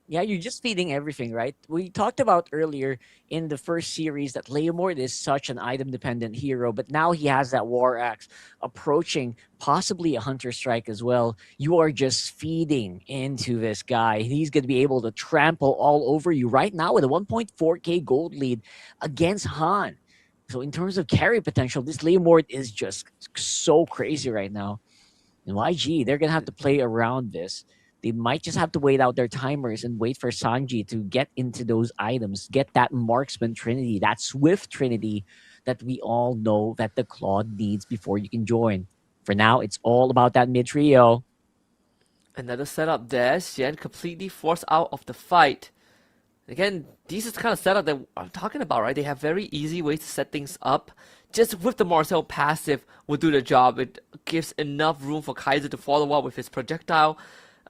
Yeah, you're just feeding everything, right? We talked about earlier in the first series that Leomord is such an item-dependent hero, but now he has that War Axe approaching possibly a Hunter Strike as well. You are just feeding into this guy. He's going to be able to trample all over you right now with a 1.4k gold lead against Han. So in terms of carry potential, this Leomord is just so crazy right now. And YG, they're going to have to play around this. They might just have to wait out their timers and wait for Sanji to get into those items, get that marksman trinity, that swift trinity that we all know that the Claude needs before you can join. For now, it's all about that mid trio. Another setup there. Xian completely forced out of the fight. Again, this is the kind of setup that I'm talking about, right? They have very easy ways to set things up. Just with the Marcel passive will do the job. It gives enough room for Kaiser to follow up with his projectile.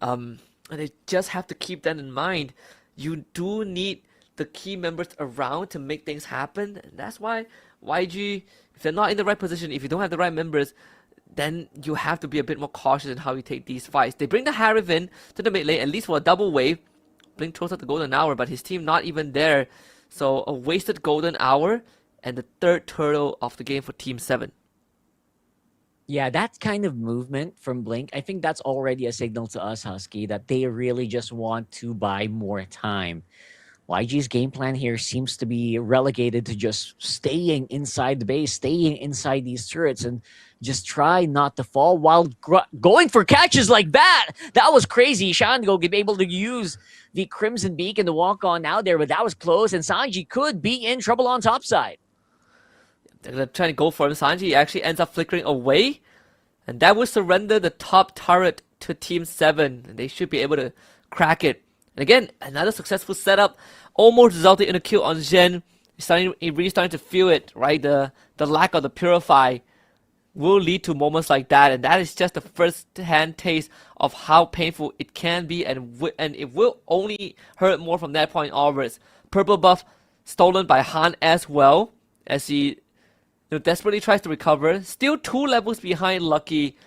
And they just have to keep that in mind. You do need the key members around to make things happen. And that's why YG, if they're not in the right position, if you don't have the right members, then you have to be a bit more cautious in how you take these fights. They bring the Harif in to the mid lane, at least for a double wave. Blink throws out the golden hour, but his team not even there. So a wasted golden hour and the third turtle of the game for Team 7. Yeah, that kind of movement from Blink, I think that's already a signal to us, Husky, that they really just want to buy more time. YG's game plan here seems to be relegated to just staying inside the base, staying inside these turrets, and just try not to fall while going for catches like that. That was crazy. Shango be able to use the Crimson Beacon to walk on out there, but that was close, and Sanji could be in trouble on top side. They're trying to go for him. Sanji actually ends up flickering away, and that will surrender the top turret to Team 7. And they should be able to crack it. And again, another successful setup, almost resulted in a kill on Zhen. Really starting to feel it, right? The lack of the Purify will lead to moments like that, and that is just the first-hand taste of how painful it can be, and it will only hurt more from that point onwards. Purple buff stolen by Han as well, as he desperately tries to recover. Still 2 levels behind Lucky,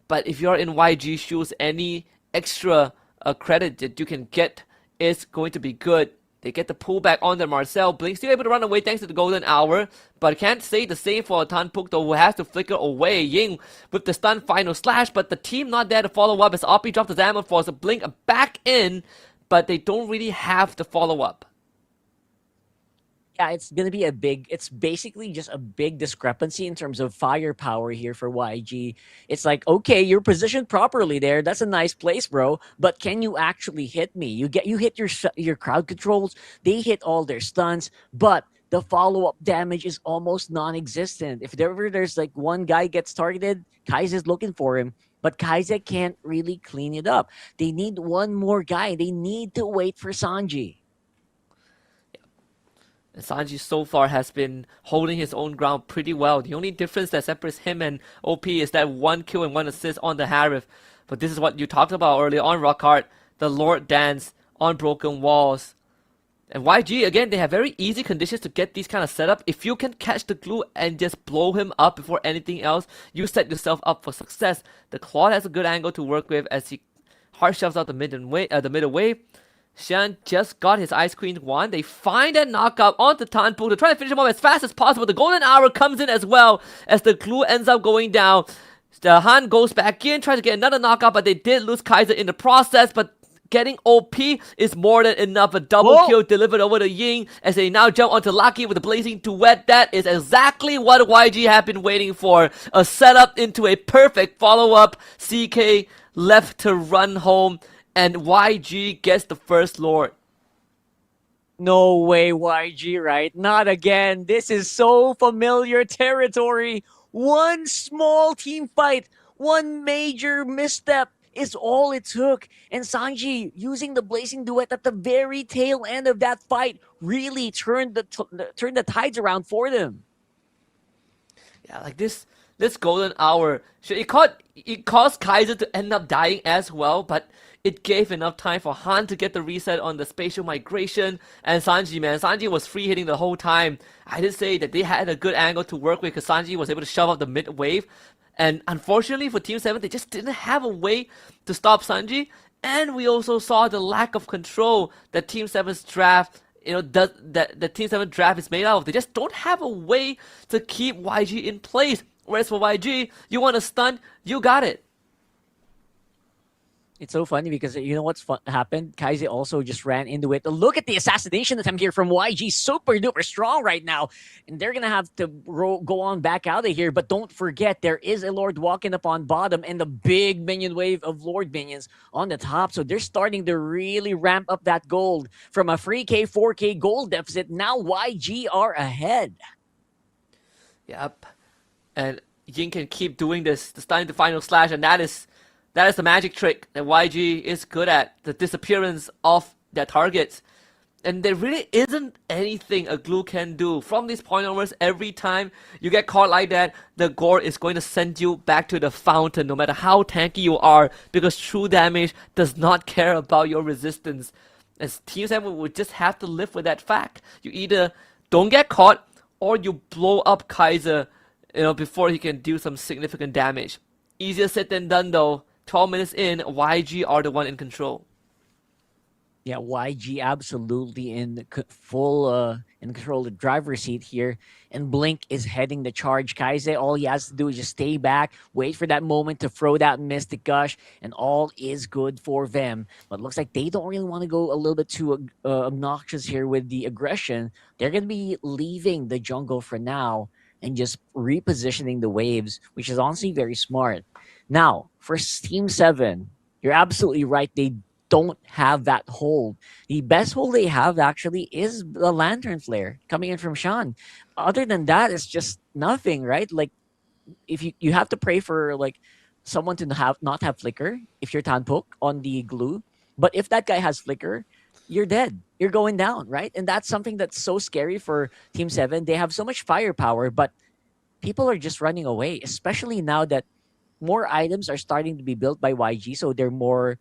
but if you're in YG shoes, any extra credit that you can get is going to be good. They get the pullback on the Marcel. Blink still able to run away thanks to the golden hour, but can't say the same for Tanpuk though, who has to flicker away. Ying with the stun final slash, but the team not there to follow up as Oppie drops the Diamond Force. Blink back in, but they don't really have the follow up. Yeah, it's gonna be it's basically just a big discrepancy in terms of firepower here for YG. It's like, okay, you're positioned properly there. That's a nice place, bro. But can you actually hit me? You hit your crowd controls. They hit all their stunts, but the follow-up damage is almost non-existent. If there's like one guy gets targeted, Kaiser's looking for him, but Kaiser can't really clean it up. They need one more guy. They need to wait for Sanji. And Sanji so far has been holding his own ground pretty well. The only difference that separates him and OP is that 1 kill and 1 assist on the Harif. But this is what you talked about earlier on, Rockhart. The Lord Dance on broken walls. And YG, again, they have very easy conditions to get these kind of setup. If you can catch the glue and just blow him up before anything else, you set yourself up for success. The Claude has a good angle to work with as he hard shoves out the middle wave. Xian just got his Ice Queen wand. They find that knockup onto Tanpu to try to finish him off as fast as possible. The golden hour comes in as well as the glue ends up going down. The Han goes back in, tries to get another knockout, but they did lose Kaiser in the process. But getting OP is more than enough. A double kill delivered over to Ying as they now jump onto Lucky with the blazing duet. That is exactly what YG have been waiting for. A setup into a perfect follow-up. CK left to run home. And YG gets the first Lord. No way, YG, right? Not again. This is so familiar territory. One small team fight, one major misstep is all it took. And Sanji, using the blazing duet at the very tail end of that fight, really turned the tides around for them. Yeah, like this golden hour, it caused Kaiser to end up dying as well, but it gave enough time for Han to get the reset on the spatial migration. And Sanji was free hitting the whole time. I did say that they had a good angle to work with because Sanji was able to shove up the mid wave. And unfortunately for Team 7, they just didn't have a way to stop Sanji. And we also saw the lack of control that Team 7's draft that Team 7 draft is made out of. They just don't have a way to keep YG in place. Whereas for YG, you want to stun, you got it. It's so funny because you know what's happened? Kaiser also just ran into it. Look at the assassination attempt here from YG. Super duper strong right now. And they're going to have to go on back out of here. But don't forget, there is a Lord walking up on bottom and the big minion wave of Lord minions on the top. So they're starting to really ramp up that gold. From a 3K, 4K gold deficit, now YG are ahead. Yep. And Ying can keep doing this, starting the final slash, and that is the magic trick that YG is good at, the disappearance of their targets. And there really isn't anything a glue can do. From this point onwards, every time you get caught like that, the gore is going to send you back to the fountain, no matter how tanky you are, because true damage does not care about your resistance. As Team 7 would just have to live with that fact. You either don't get caught, or you blow up Kaiser, before he can do some significant damage. Easier said than done though. 12 minutes in, YG are the one in control. Yeah, YG absolutely in full in control of the driver's seat here. And Blink is heading the charge. Kaiser, all he has to do is just stay back, wait for that moment to throw that Mystic Gush, and all is good for them. But it looks like they don't really want to go a little bit too obnoxious here with the aggression. They're going to be leaving the jungle for now and just repositioning the waves, which is honestly very smart. Now, for Team 7, you're absolutely right. They don't have that hold. The best hold they have actually is the Lantern Flare coming in from Sean. Other than that, it's just nothing, right? Like, if you have to pray for like someone to not have flicker if you're Tanpuk on the glue. But if that guy has flicker, you're dead. You're going down, right? And that's something that's so scary for Team 7. They have so much firepower, but people are just running away, especially now that more items are starting to be built by YG, so they're more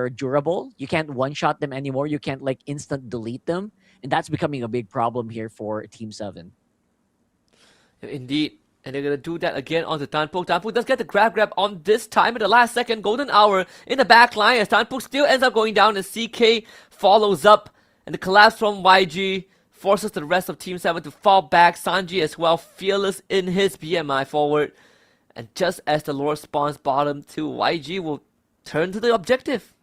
durable. You can't one-shot them anymore. You can't like instant delete them, and that's becoming a big problem here for Team 7. Indeed. And they're going to do that again onto Tanpuk. Tanpuk does get the grab on this time at the last second. Golden hour in the back line as Tanpuk still ends up going down and CK follows up And the collapse from YG forces the rest of Team 7 to fall back. Sanji as well, fearless in his BMI forward. And just as the Lord spawns bottom 2, YG will turn to the objective.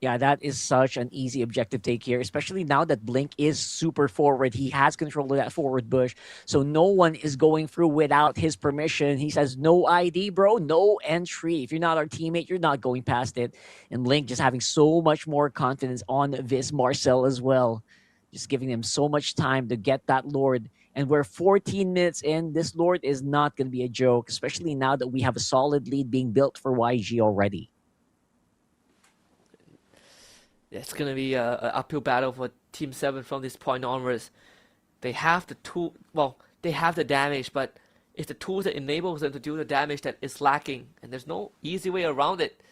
Yeah, that is such an easy objective take here, especially now that Blink is super forward. He has control of that forward bush, so no one is going through without his permission. He says, no ID, bro, no entry. If you're not our teammate, you're not going past it. And Blink just having so much more confidence on this Marcel as well, just giving him so much time to get that Lord. And we're 14 minutes in. This Lord is not going to be a joke, especially now that we have a solid lead being built for YG already. It's going to be an uphill battle for Team 7 from this point onwards. They have the tool, well, they have the damage, but it's the tools that enables them to do the damage that is lacking. And there's no easy way around it.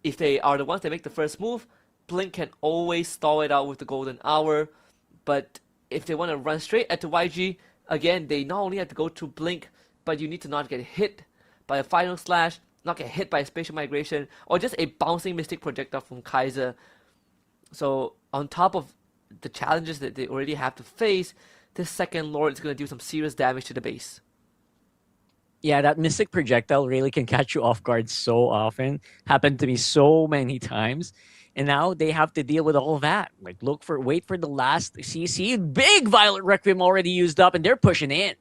If they are the ones that make the first move, Blink can always stall it out with the golden hour. But if they want to run straight at the YG, again, they not only have to go to Blink, but you need to not get hit by a final slash, not get hit by a spatial migration, or just a bouncing Mystic projectile from Kaiser. So on top of the challenges that they already have to face, this second Lord is going to do some serious damage to the base. Yeah, that Mystic projectile really can catch you off guard so often. Happened to me so many times. And now they have to deal with all that. Like, wait for the last CC. Big Violet Requiem already used up, and they're pushing in.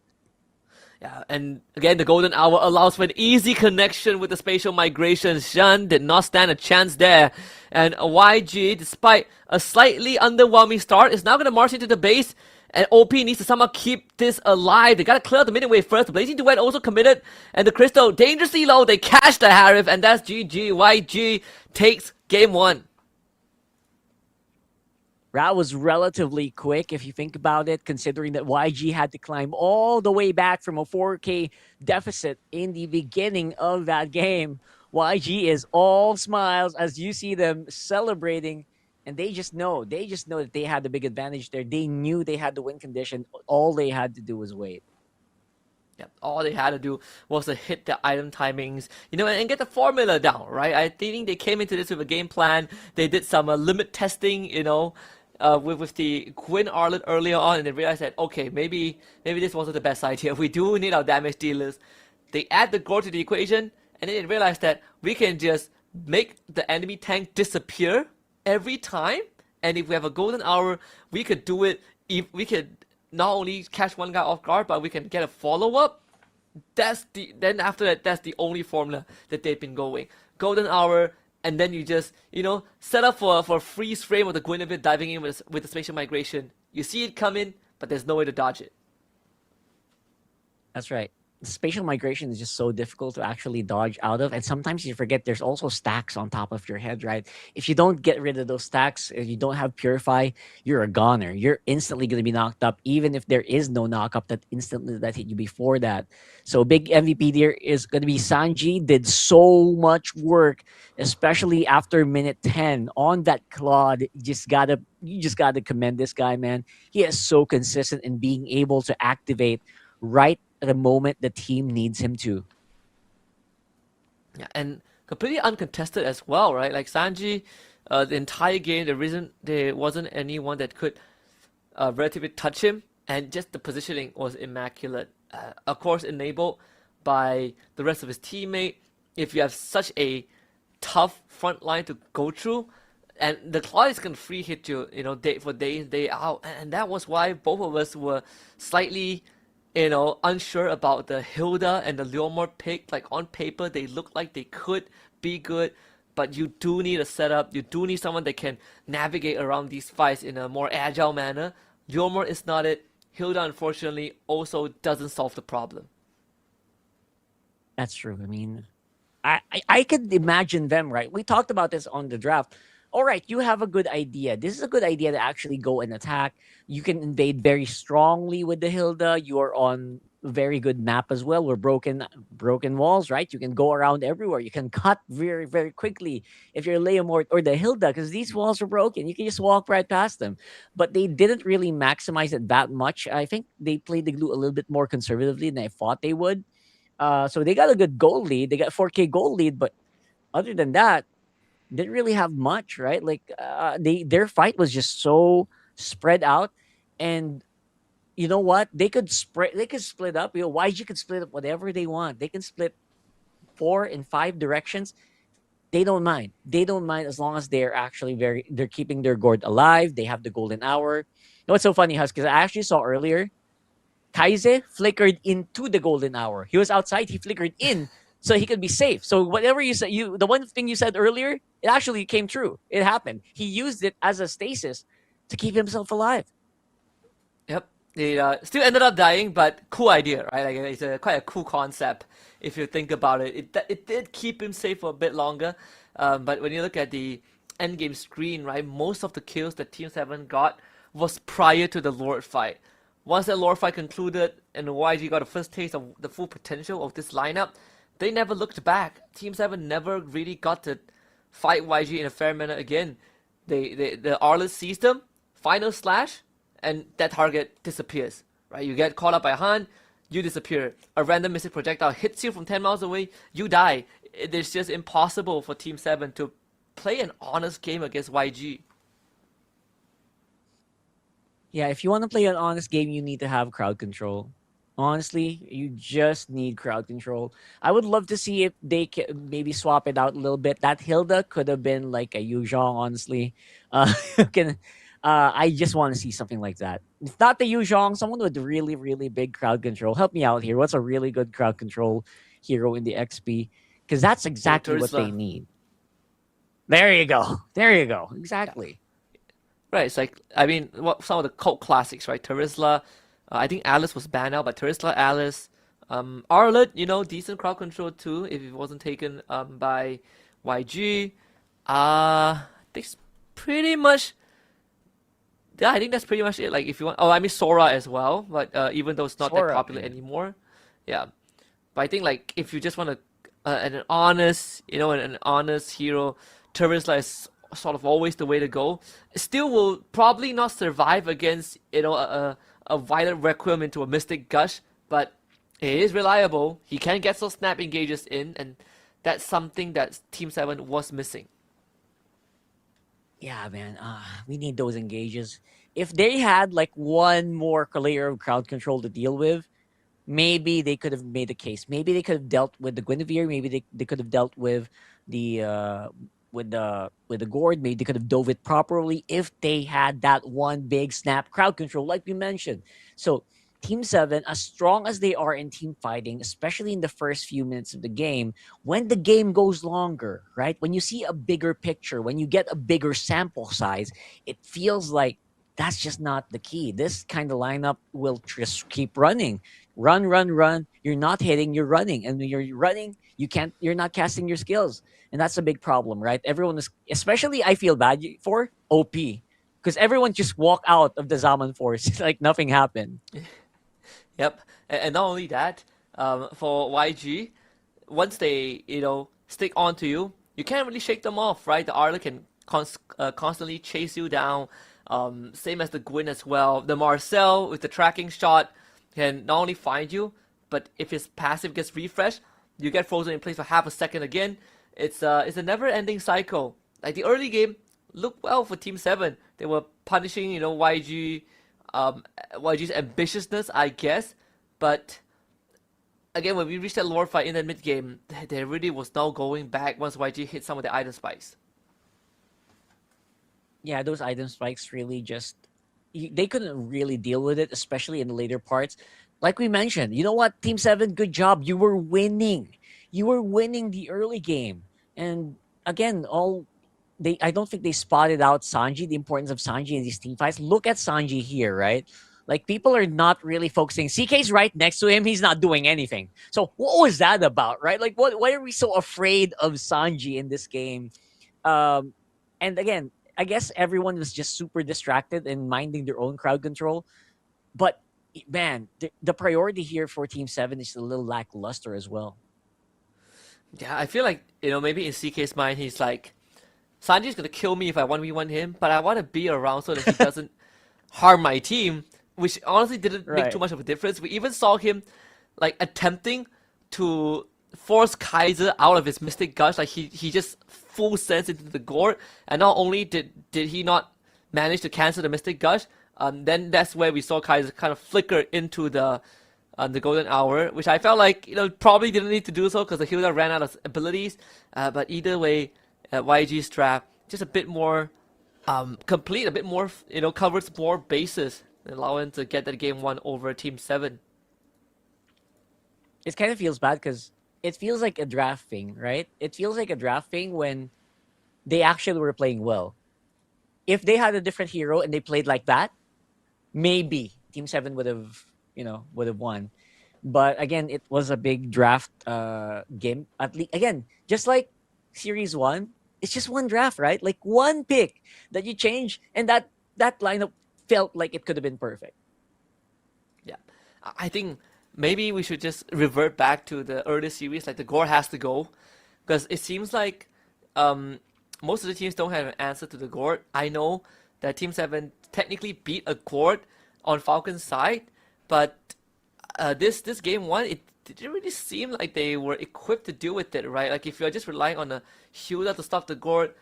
Yeah, and again, the golden hour allows for an easy connection with the spatial migration. Shan did not stand a chance there. And YG, despite a slightly underwhelming start, is now going to march into the base. And OP needs to somehow keep this alive. They got to clear out the mid wave first. The Blazing Duet also committed. And the Crystal, dangerously low. They catch the Harif, and that's GG. YG takes game 1. That was relatively quick if you think about it, considering that YG had to climb all the way back from a 4K deficit in the beginning of that game. YG is all smiles as you see them celebrating, and they just know that they had the big advantage there. They knew they had the win condition. All they had to do was wait. Yep, all they had to do was to hit the item timings, and get the formula down, right? I think they came into this with a game plan. They did some limit testing, with the Quinn Arlet earlier on, and they realized that, okay, maybe this wasn't the best idea. We do need our damage dealers. They add the gore to the equation, and then they realized that we can just make the enemy tank disappear every time, and if we have a golden hour, we could do it. If we could not only catch one guy off guard, but we can get a follow-up. Then after that, that's the only formula that they've been going. Golden hour, and then you just, set up for a freeze frame of the Guinevere diving in with the spatial migration. You see it coming, but there's no way to dodge it. That's right. Spatial migration is just so difficult to actually dodge out of, and sometimes you forget there's also stacks on top of your head, right? If you don't get rid of those stacks, if you don't have Purify, you're a goner. You're instantly going to be knocked up, even if there is no knock-up that instantly that hit you before that. So big MVP there is going to be Sanji. Did so much work, especially after minute 10 on that Claude. You just gotta commend this guy, man. He is so consistent in being able to activate right at the moment the team needs him to. Yeah, and completely uncontested as well, right? Like Sanji, the entire game, the reason there wasn't anyone that could relatively touch him, and just the positioning was immaculate. Of course, enabled by the rest of his teammate. If you have such a tough front line to go through, and the Claw is going to free hit you, day for day in, day out. And that was why both of us were slightly unsure about the Hilda and the Leomord pick. Like, on paper, they look like they could be good, but you do need a setup. You do need someone that can navigate around these fights in a more agile manner. Leomord is not it. Hilda, unfortunately, also doesn't solve the problem. That's true. I mean, I could imagine them, right? We talked about this on the draft. All right, you have a good idea. This is a good idea to actually go and attack. You can invade very strongly with the Hilda. You are on a very good map as well. We're broken walls, right? You can go around everywhere. You can cut very, very quickly if you're Leomord or the Hilda, because these walls are broken. You can just walk right past them. But they didn't really maximize it that much. I think they played the glue a little bit more conservatively than I thought they would. So they got a good goal lead. They got 4K goal lead, but other than that, didn't really have much, right? Like their fight was just so spread out, and you know what? They could split up. You know, YG could split up whatever they want. They can split 4 and 5 directions. They don't mind. They don't mind as long as they're actually they're keeping their gourd alive. They have the golden hour. You know what's so funny, Hus? Because I actually saw earlier, Kaize flickered into the golden hour. He was outside. He flickered in so he could be safe. So whatever you said, the one thing you said earlier, it actually came true. It happened. He used it as a stasis to keep himself alive. Yep. It still ended up dying, but cool idea, right? Like it's quite a cool concept if you think about it. It did keep him safe for a bit longer, but when you look at the end game screen, right, most of the kills that Team 7 got was prior to the Lord fight. Once that Lord fight concluded and YG got a first taste of the full potential of this lineup, they never looked back. Team 7 never really got to fight YG in a fair manner again. The Arlet sees them, final slash, and that target disappears, right? You get caught up by a Han, you disappear. A random missile projectile hits you from 10 miles away, you die. It's just impossible for Team 7 to play an honest game against YG. Yeah, if you want to play an honest game, you need to have crowd control. Honestly, you just need crowd control. I would love to see if they can maybe swap it out a little bit. That Hilda could have been like a Yuzhong, honestly. I just want to see something like that. If not the Yuzhong, someone with really, really big crowd control. Help me out here. What's a really good crowd control hero in the XP? Because that's exactly what they need. There you go. There you go. Exactly. Right, it's like, I mean, some of the cult classics, right? Terizla, I think Alice was banned out, but Terizla, Alice, Arlet, you know, decent crowd control too, if it wasn't taken by YG. I think pretty much, yeah, I think that's pretty much it. Like, if you want, I mean, Sora as well, but even though it's not that popular anymore, yeah. But I think, like, if you just want an honest, you know, an honest hero, Terizla is sort of always the way to go. It still will probably not survive against, you know, a Violent Requiem into a Mystic Gush, but it is reliable. He can get some snap engages in, and that's something that Team 7 was missing. Yeah, man. We need those engages. If they had like one more layer of crowd control to deal with, maybe they could have made a case. Maybe they could have dealt with the Guinevere. Maybe they could have dealt with the with the gourd. Maybe they could have dove it properly if they had that one big snap crowd control, like we mentioned. So Team 7, as strong as they are in team fighting, especially in the first few minutes of the game, when the game goes longer, right? When you see a bigger picture, when you get a bigger sample size, it feels like that's just not the key. This kind of lineup will just keep running. Run, run, run. You're not hitting, you're running. And when you're running, you're not casting your skills. And that's a big problem, right? Everyone is, especially I feel bad for OP. Because everyone just walk out of the Zaman Force. It's like nothing happened. Yep. And not only that, for YG, once they, you know, stick onto you, you can't really shake them off, right? The Arla can constantly chase you down. Same as the Gwyn as well. The Marcel with the tracking shot can not only find you, but if his passive gets refreshed, you get frozen in place for half a second again. It's a never-ending cycle. Like the early game looked well for Team 7. They were punishing, you know, YG's ambitiousness, I guess. But again, when we reached that lore fight in the mid game, there really was no going back once YG hit some of the item spikes. Yeah, those item spikes really just they couldn't really deal with it, especially in the later parts. Like we mentioned, you know what, Team 7, good job. You were winning. You were winning the early game. And again, I don't think they spotted out Sanji, the importance of Sanji in these team fights. Look at Sanji here, right? Like, people are not really focusing. CK's right next to him. He's not doing anything. So what was that about, right? Like, why are we so afraid of Sanji in this game? And again, I guess everyone was just super distracted and minding their own crowd control. But, man, the priority here for Team 7 is a little lackluster as well. Yeah, I feel like, you know, maybe in CK's mind, he's like, Sanji's going to kill me if I 1v1 him, but I want to be around so that he doesn't harm my team, which honestly didn't make too much of a difference. We even saw him, like, attempting to forced Kaiser out of his Mystic Gush. Like he just full sense into the gourd, and not only did he not manage to cancel the Mystic Gush, then that's where we saw Kaiser kind of flicker into the golden hour, which I felt like probably didn't need to do so because the Hilda ran out of abilities. But either way, YG's draft just a bit more complete, a bit more covers more bases, allowing to get that game 1 over Team 7. It kind of feels bad because it feels like a draft thing, right? It feels like a draft thing when they actually were playing well. If they had a different hero and they played like that, maybe Team 7 would have won. But again, it was a big draft game. At least, again, just like Series 1, it's just one draft, right? Like one pick that you change, and that lineup felt like it could have been perfect. Yeah, I think maybe we should just revert back to the early series, like the Gore has to go, because it seems like most of the teams don't have an answer to the Gore. I know that Team 7 technically beat a Gore on Falcon's side, but this game 1, it didn't really seem like they were equipped to deal with it, right? Like if you're just relying on a Hilda to stop the Gore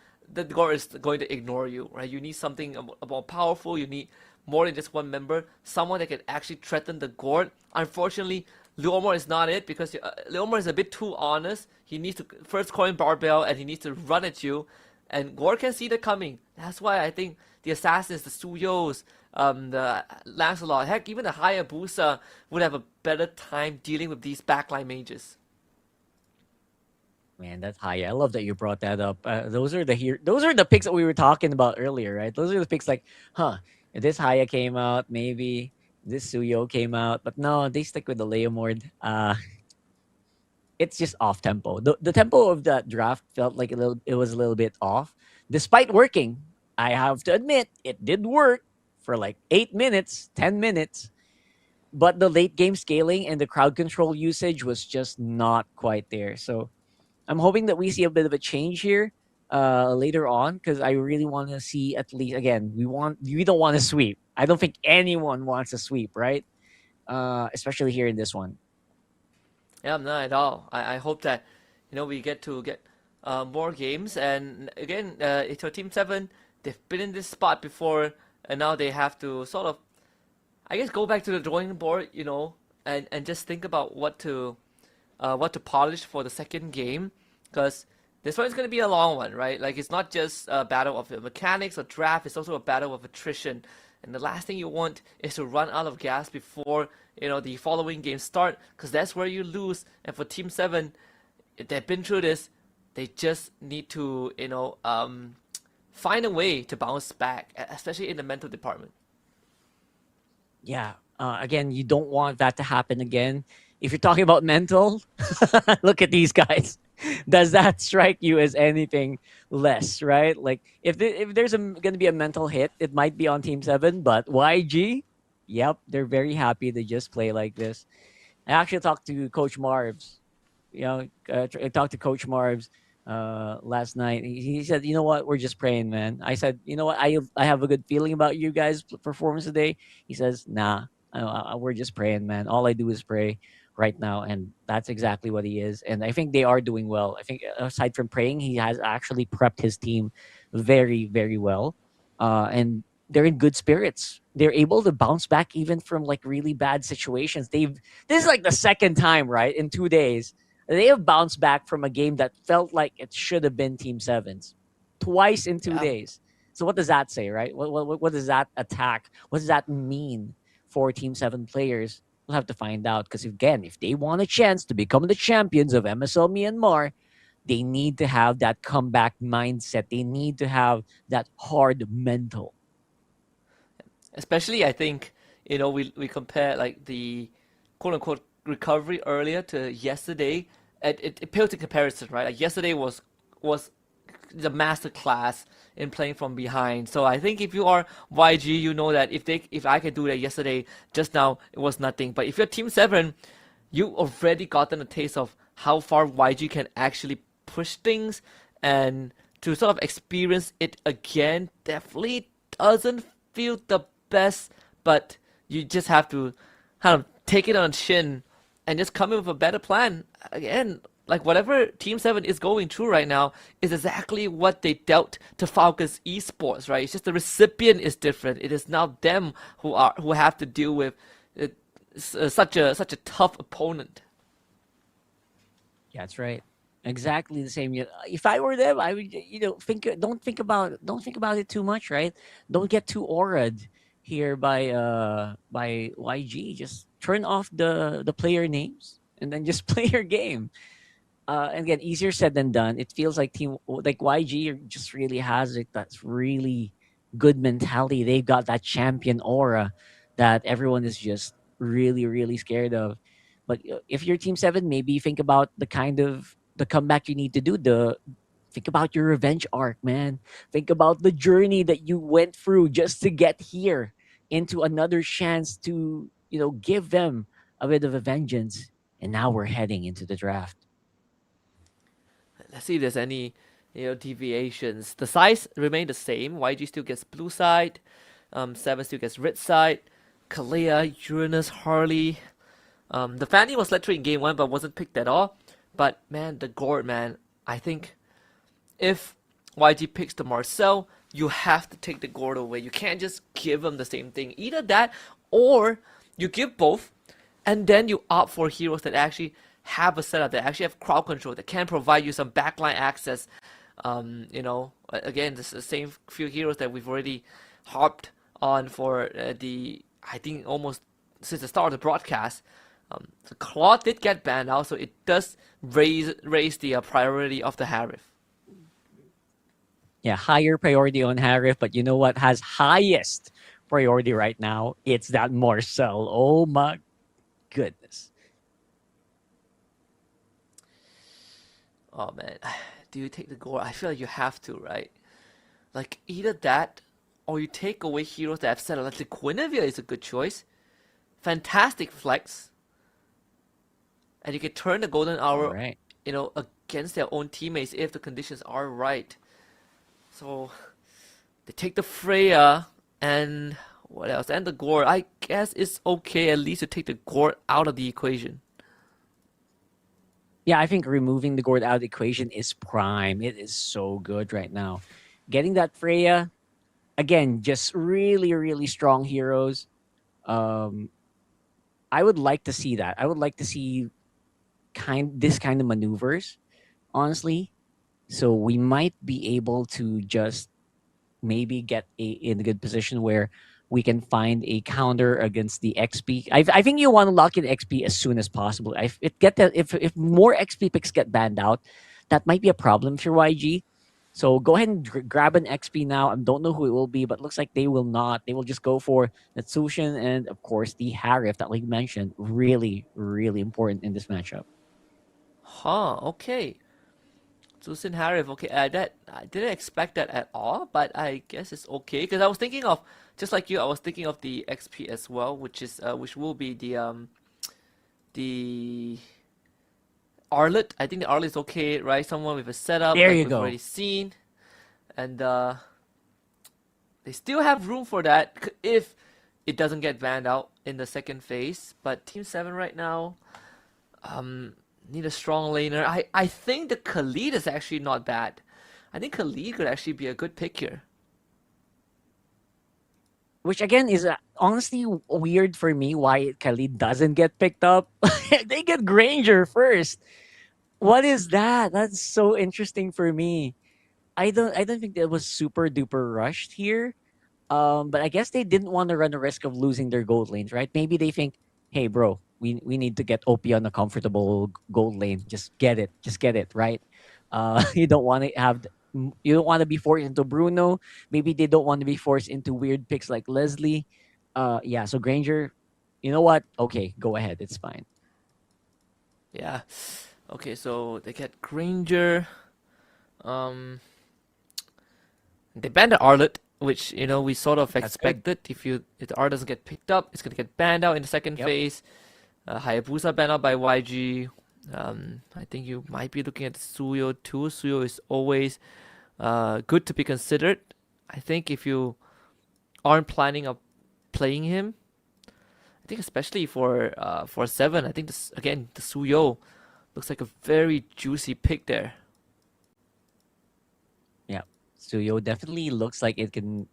is going to ignore you, right? You need something more powerful. You need more than just one member, someone that can actually threaten the Gord. Unfortunately, Leomor is not it because Leomor is a bit too honest. He needs to first coin barbell and he needs to run at you, and Gord can see that coming. That's why I think the assassins, the Suyos, the Lancelot, heck, even the Hayabusa would have a better time dealing with these backline mages. Man, that's high. I love that you brought that up. Those are the picks that we were talking about earlier, right? Those are the picks like, if this Haya came out, maybe this Suyo came out, but no, they stick with the Leomord. It's just off tempo. The tempo of that draft felt like it was a little bit off, despite working. I have to admit, it did work for like 8 minutes, 10 minutes, but the late game scaling and the crowd control usage was just not quite there. So I'm hoping that we see a bit of a change here later on, because I really want to see, at least, again, we don't want to sweep. I don't think anyone wants a sweep, right? Especially here in this one. Yeah, not at all. I hope that we get more games, and again, it's your Team 7. They've been in this spot before, and now they have to sort of, I guess, go back to the drawing board, and just think about what to polish for the second game, because this one is going to be a long one, right? Like, it's not just a battle of mechanics or draft, it's also a battle of attrition. And the last thing you want is to run out of gas before the following games start, because that's where you lose. And for Team 7, if they've been through this, they just need to find a way to bounce back, especially in the mental department. Yeah. Again, you don't want that to happen again. If you're talking about mental, look at these guys. Does that strike you as anything less, right? Like, if there's going to be a mental hit, it might be on Team 7, but YG, yep, they're very happy to just play like this. I actually talked to Coach Marvs. I talked to Coach Marvs last night. He said, you know what, we're just praying, man. I said, you know what, I have a good feeling about you guys' performance today. He says, nah, we're just praying, man. All I do is pray right now, and that's exactly what he is. And I think they are doing well. I think aside from praying, he has actually prepped his team very, very well, and they're in good spirits. They're able to bounce back even from like really bad situations. This is like the second time, right, in 2 days they have bounced back from a game that felt like it should have been Team 7's twice in 2 days. So what does that say, right? What does that attack? What does that mean for Team 7 players? We'll have to find out, because again, if they want a chance to become the champions of MSL Myanmar, they need to have that comeback mindset. They need to have that hard mental. Especially, I think, we compare like the quote-unquote recovery earlier to yesterday. It pales in comparison, right? Like, yesterday was the master class in playing from behind. So I think if you are YG, you know that if I can do that yesterday, just now, it was nothing. But if you're Team 7, you already gotten a taste of how far YG can actually push things, and to sort of experience it again definitely doesn't feel the best, but you just have to kind of take it on chin and just come in with a better plan. Again, like whatever Team 7 is going through right now is exactly what they dealt to Falcon's Esports, right? It's just the recipient is different. It is now them who have to deal with such a tough opponent. Yeah, that's right. Exactly the same. If I were them, I would, don't think about it too much, right? Don't get too auraed here by YG. Just turn off the player names and then just play your game. And again, easier said than done. It feels like YG just really has it. That's really good mentality. They've got that champion aura that everyone is just really, really scared of. But if you're Team 7, maybe think about the comeback you need to do. Think about your revenge arc, man. Think about the journey that you went through just to get here into another chance to, give them a bit of a vengeance. And now we're heading into the draft. Let's see if there's any deviations. The size remain the same. YG still gets blue side. 7 still gets red side. Kalea, Uranus, Harley. The Fanny was led through in game 1 but wasn't picked at all. But man, the Gord, man, I think if YG picks the Marcel, you have to take the Gord away. You can't just give him the same thing. Either that or you give both and then you opt for heroes that actually have a setup, that actually have crowd control, that can provide you some backline access. Again, this is the same few heroes that we've already harped on for I think almost since the start of the broadcast. The Claude did get banned out, so it does raise the priority of the Harif. Yeah, higher priority on Harif, but you know what has highest priority right now? It's that Marcel. Oh my goodness. Oh man, do you take the Gore? I feel like you have to, right? Like either that, or you take away heroes that have set up. Like the Guinevere is a good choice. Fantastic flex. And you can turn the Golden Hour, right, against their own teammates if the conditions are right. So they take the Freya and what else? And the Gore. I guess it's okay at least to take the Gore out of the equation. Yeah, I think removing the Gord out of the equation is prime. It is so good right now. Getting that Freya, again, just really, really strong heroes. I would like to see that. I would like to see this kind of maneuvers, honestly. So we might be able to just maybe get in a good position where we can find a counter against the XP. I think you want to lock in XP as soon as possible. If more XP picks get banned out, that might be a problem for YG. So go ahead and grab an XP now. I don't know who it will be, but it looks like they will not. They will just go for Natsushin and, of course, the Harif that we mentioned. Really, really important in this matchup. Okay. Natsushin Harif, okay. I didn't expect that at all, but I guess it's okay. Because I was thinking of, just like you, I was thinking of the XP as well, which will be the Arlet. I think the Arlet is okay, right? Someone with a setup there like you we've go. already seen. And they still have room for that if it doesn't get banned out in the second phase. But Team 7 right now need a strong laner. I think the Khalid is actually not bad. I think Khalid could actually be a good pick here. Which again is honestly weird for me why Khalid doesn't get picked up. They get Granger first. What is that? That's so interesting for me. I don't think that was super duper rushed here. But I guess they didn't want to run the risk of losing their gold lanes, right? Maybe they think, hey bro, we need to get OP on a comfortable gold lane. Just get it, right? You don't want to be forced into Bruno. Maybe they don't want to be forced into weird picks like Leslie. Yeah, so Granger, you know what? Okay, go ahead. It's fine. Yeah. Okay, so they get Granger. They banned the Arlet, which we sort of expected. If the Arlet doesn't get picked up, it's gonna get banned out in the second phase. Hayabusa banned out by YG. I think you might be looking at Suyo too. Suyo is always good to be considered. I think if you aren't planning on playing him, I think especially for 7, I think the Suyo Looks like a very juicy pick there. Yeah, Suyo definitely looks like it can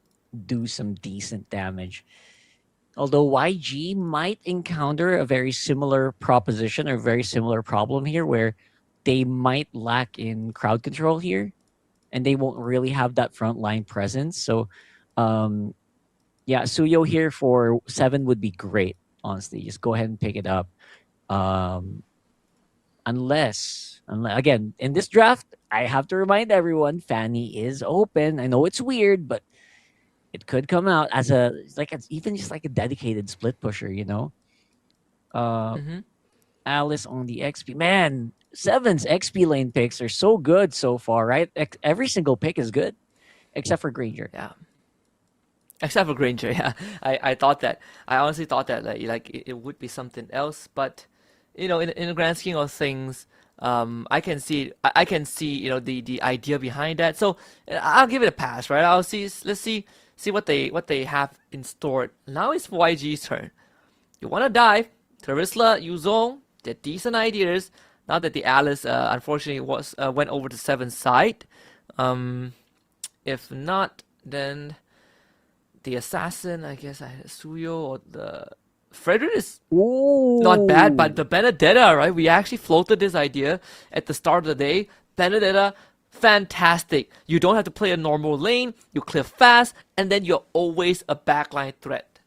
do some decent damage. Although YG might encounter a very similar proposition or very similar problem here where they might lack in crowd control here and they won't really have that front line presence. So, yeah, Suyo here for 7 would be great, honestly. Just go ahead and pick it up. Unless, again, in this draft, I have to remind everyone, Fanny is open. I know it's weird, but it could come out as even just like a dedicated split pusher, you know? Alice on the XP. Man, 7's XP lane picks are so good so far, right? Every single pick is good, except for Granger. Yeah. Except for Granger, yeah. I thought that. I honestly thought that it would be something else, but in the grand scheme of things, I can see the idea behind that. So I'll give it a pass, right? Let's see what they have in store. Now it's YG's turn. You want to dive? Terisla, Yuzong, they're decent ideas. Now that the Alice unfortunately went over to 7's side. If not, then the assassin, I guess Suyo or the Frederick is not bad, but the Benedetta, right? We actually floated this idea at the start of the day. Benedetta, fantastic. You don't have to play a normal lane, you clear fast, and then you're always a backline threat.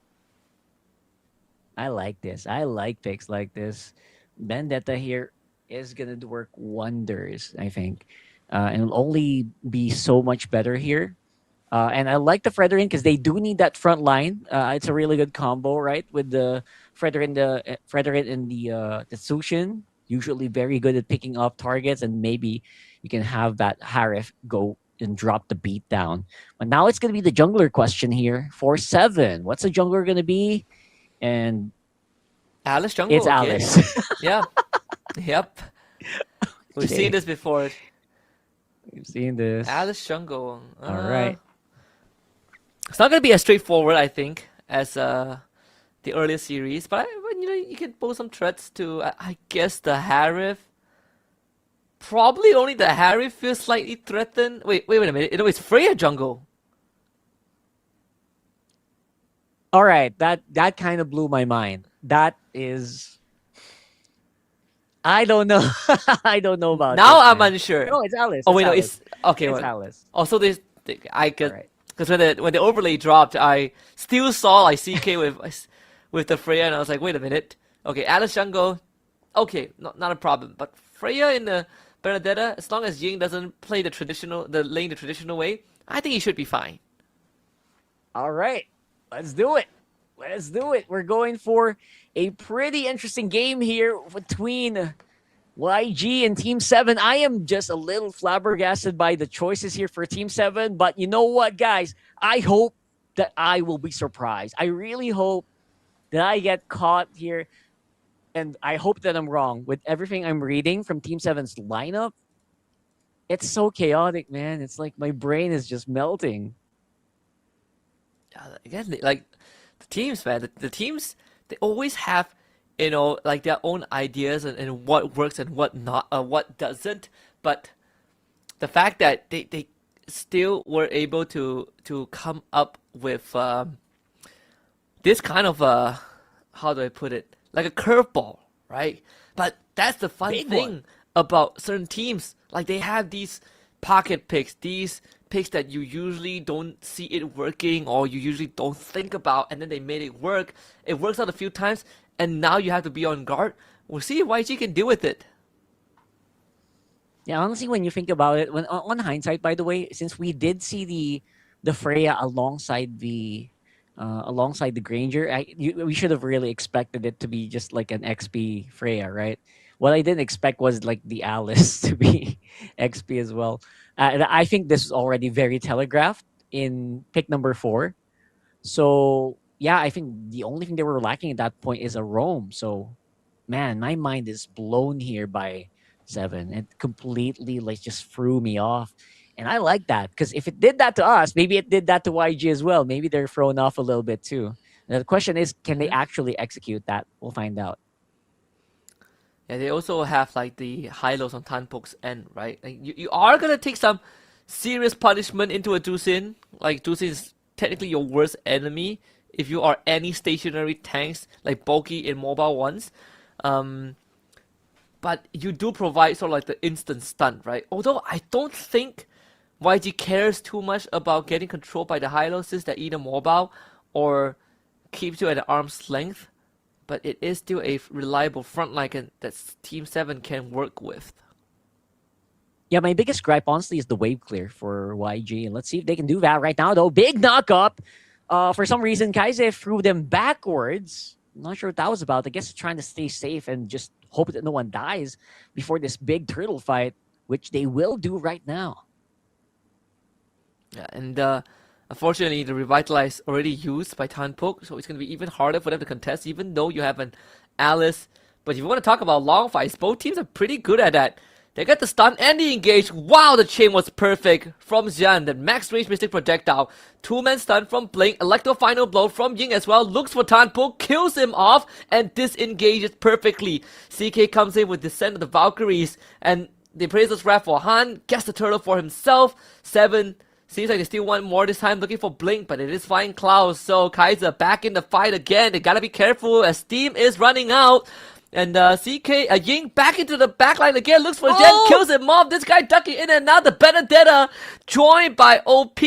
I like this. I like picks like this. Benedetta here is going to work wonders, I think. And it'll only be so much better here. And I like the Frederick because they do need that front line. It's a really good combo, right? With the Frederick and the Tsushin, usually very good at picking up targets, and maybe you can have that Harif go and drop the beat down. But now it's going to be the jungler question here for 7. What's the jungler going to be? And Alice jungle. It's Alice. Yeah. Yep. We've seen this before. We've seen this. Alice jungle. All right. It's not going to be as straightforward, I think, as the earlier series, but you can pose some threats to, I guess, the Harif. Probably only the Harif feels slightly threatened. Wait a minute. It's Freya jungle. All right, that kind of blew my mind. That is, I don't know. I don't know about now. This, I'm man. unsure. No, it's Alice. Oh wait, no, Alice. it's okay. It's Alice. Also, I could Right. because when the overlay dropped, I still saw like CK with the Freya, and I was like, wait a minute. Okay, Alice jungle. Okay, not a problem. But Freya in the Benedetta, as long as Ying doesn't play the lane the traditional way, I think he should be fine. All right, let's do it. We're going for a pretty interesting game here between YG and Team 7. I am just a little flabbergasted by the choices here for Team 7. But you know what, guys? I hope that I will be surprised. I really hope that I get caught here. And I hope that I'm wrong with everything I'm reading from Team 7's lineup. It's so chaotic, man. It's like my brain is just melting. Again, like the teams, man. The teams, they always have, like their own ideas and what works and what not, what doesn't. But the fact that they still were able to come up with this kind of how do I put it? Like a curveball, right? But that's the fun thing about certain teams. Like they have these pocket picks, these picks that you usually don't see it working or you usually don't think about, and then they made it work. It works out a few times, and now you have to be on guard. We'll see if YG can deal with it. Yeah, honestly, when you think about it, when on hindsight, by the way, since we did see the Freya alongside the Granger, we should have really expected it to be just like an XP Freya, right? What I didn't expect was like the Alice to be XP as well. And I think this is already very telegraphed in pick number 4. So yeah, I think the only thing they were lacking at that point is a roam. So man, my mind is blown here by 7. It completely like just threw me off. And I like that because if it did that to us, maybe it did that to YG as well. Maybe they're thrown off a little bit too. And the question is, can they actually execute that? We'll find out. Yeah, they also have like the high lows on Tanpok's end, right? Like you are gonna take some serious punishment into a Dusin. Like Dusin is technically your worst enemy if you are any stationary tanks like bulky in mobile ones. But you do provide sort of like the instant stun, right? Although I don't think YG cares too much about getting controlled by the high losses that either mobile or keeps you at an arm's length. But it is still a reliable front line that Team 7 can work with. Yeah, my biggest gripe, honestly, is the wave clear for YG. And let's see if they can do that right now, though. Big knock-up. For some reason, Kaise threw them backwards. I'm not sure what that was about. I guess trying to stay safe and just hope that no one dies before this big turtle fight, which they will do right now. Yeah, and unfortunately, the Revitalize already used by Tanpok, so it's going to be even harder for them to contest, even though you have an Alice. But if you want to talk about long fights, both teams are pretty good at that. They get the stun and the engage. Wow, the chain was perfect from Xian. The max range Mystic Projectile. Two-man stun from Blink. Electro Final Blow from Ying as well. Looks for Tanpok, kills him off, and disengages perfectly. CK comes in with Descent of the Valkyries, and they praise this wrap for Han. Gets the turtle for himself. 7. Seems like they still want more this time, looking for Blink, but it is Flying Clouds. So Kaiser back in the fight again. They gotta be careful as steam is running out. And Ying back into the backline again, looks for Jen, kills him off. This guy ducking in and out. The Benedetta joined by OP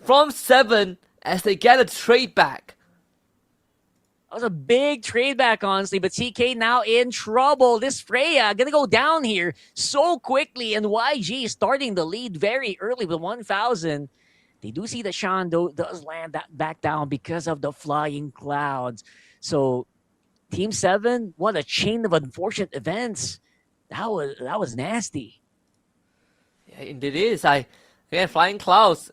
from 7 as they get a trade back. That was a big trade back, honestly, but CK now in trouble. This Freya gonna go down here so quickly, and YG starting the lead very early with 1,000. They do see that Sean does land that back down because of the Flying Clouds. So Team 7, what a chain of unfortunate events. That was nasty. Yeah, indeed it is. Again, Flying Clouds,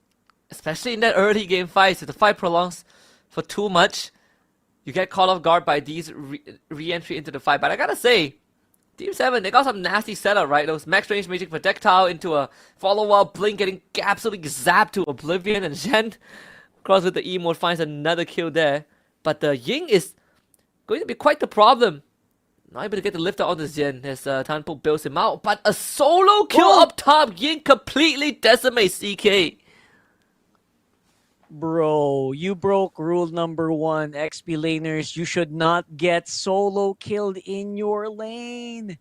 especially in that early game fights, if the fight prolongs for too much, you get caught off guard by these re-entry into the fight. But I gotta say, Team 7, they got some nasty setup, right? Those max range magic projectile into a follow-up, Blink getting absolutely zapped to oblivion, and Zhen cross with the E mode finds another kill there. But the Ying is going to be quite the problem. Not able to get the lifter on the Zhen as Tanpok bails him out. But a solo kill up top, Ying completely decimates CK. Bro, you broke rule number 1. XP laners, you should not get solo killed in your lane.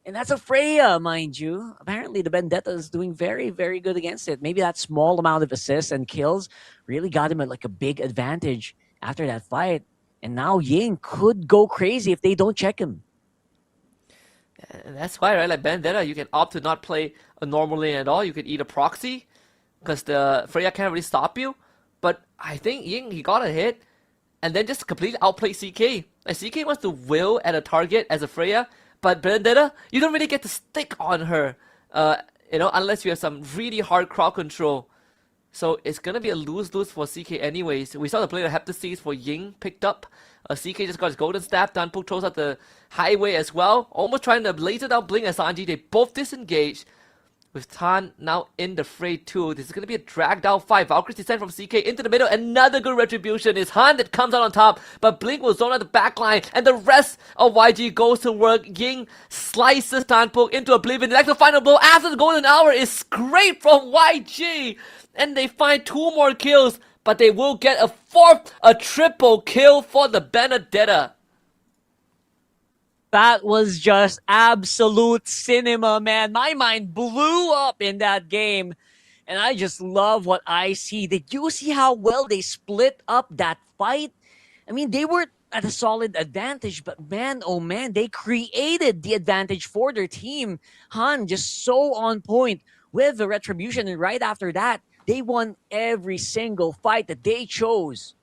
And that's a Freya, mind you. Apparently, the Vendetta is doing very, very good against it. Maybe that small amount of assists and kills really got him a big advantage after that fight. And now Ying could go crazy if they don't check him. And that's why, right? Like Vendetta, you can opt to not play a normal lane at all. You could eat a proxy because the Freya can't really stop you. But I think Ying, he got a hit and then just completely outplayed CK. Like CK wants to will at a target as a Freya, but Vendetta, you don't really get to stick on her, unless you have some really hard crowd control. So it's gonna be a lose-lose for CK anyways. We saw the play of Heptasis for Ying picked up. CK just got his golden staff. Tanpok throws out the highway as well. Almost trying to laser down Blink and Sanji. They both disengage. With Tan now in the fray too. This is going to be a dragged out fight. Valkyrie's descent from CK into the middle. Another good retribution. It's Han that comes out on top. But Blink will zone at the backline. And the rest of YG goes to work. Ying slices Tanpok into oblivion. The actual final blow after the golden hour is scraped from YG. And they find 2 more kills. But they will get a triple kill for the Benedetta. That was just absolute cinema, man. My mind blew up in that game. And I just love what I see. Did you see how well they split up that fight? I mean, they were at a solid advantage, but man, oh man, they created the advantage for their team. Han just so on point with the retribution. And right after that, they won every single fight that they chose.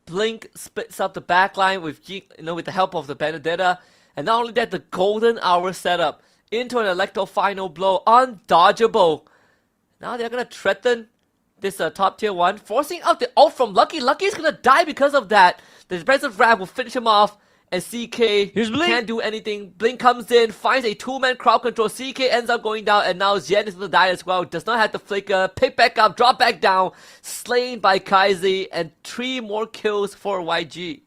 Blink splits up the backline with with the help of the Benedetta, and not only that, the golden hour setup into an electro final blow, undodgeable. Now they're gonna threaten this top tier 1, forcing out the ult from Lucky. Lucky is gonna die because of that. The defensive wrap will finish him off, and CK can't do anything. Blink comes in, finds a 2-man crowd control. CK ends up going down, and now Xian is gonna die as well. Does not have the flicker. Pick back up, drop back down. Slain by Kaiser, and 3 more kills for YG.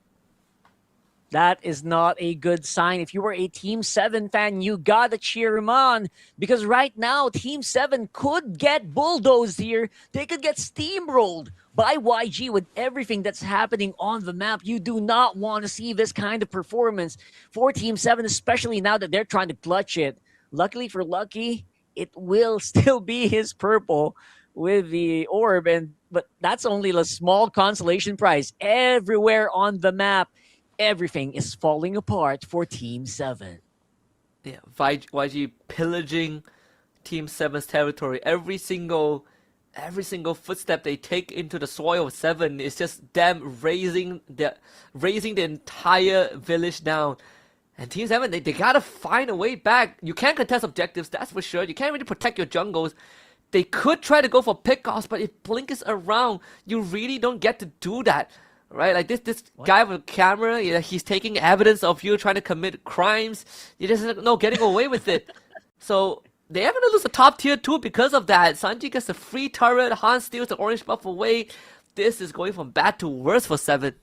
That is not a good sign. If you were a Team 7 fan, you gotta cheer him on because right now, Team 7 could get bulldozed here. They could get steamrolled by YG with everything that's happening on the map. You do not want to see this kind of performance for Team 7, especially now that they're trying to clutch it. Luckily for Lucky, it will still be his purple with the orb, but that's only a small consolation prize. Everywhere on the map, everything is falling apart for Team 7. Yeah, YG pillaging Team 7's territory. Every single footstep they take into the soil of 7 is just them raising the entire village down. And Team 7, they gotta find a way back. You can't contest objectives, that's for sure. You can't really protect your jungles. They could try to go for pickoffs, but if Blink is around, you really don't get to do that. Right? Like this guy with a camera, he's taking evidence of you trying to commit crimes. You just getting away with it. So they are gonna lose a top tier 2 because of that. Sanji gets a free turret, Han steals the orange buff away. This is going from bad to worse for 7.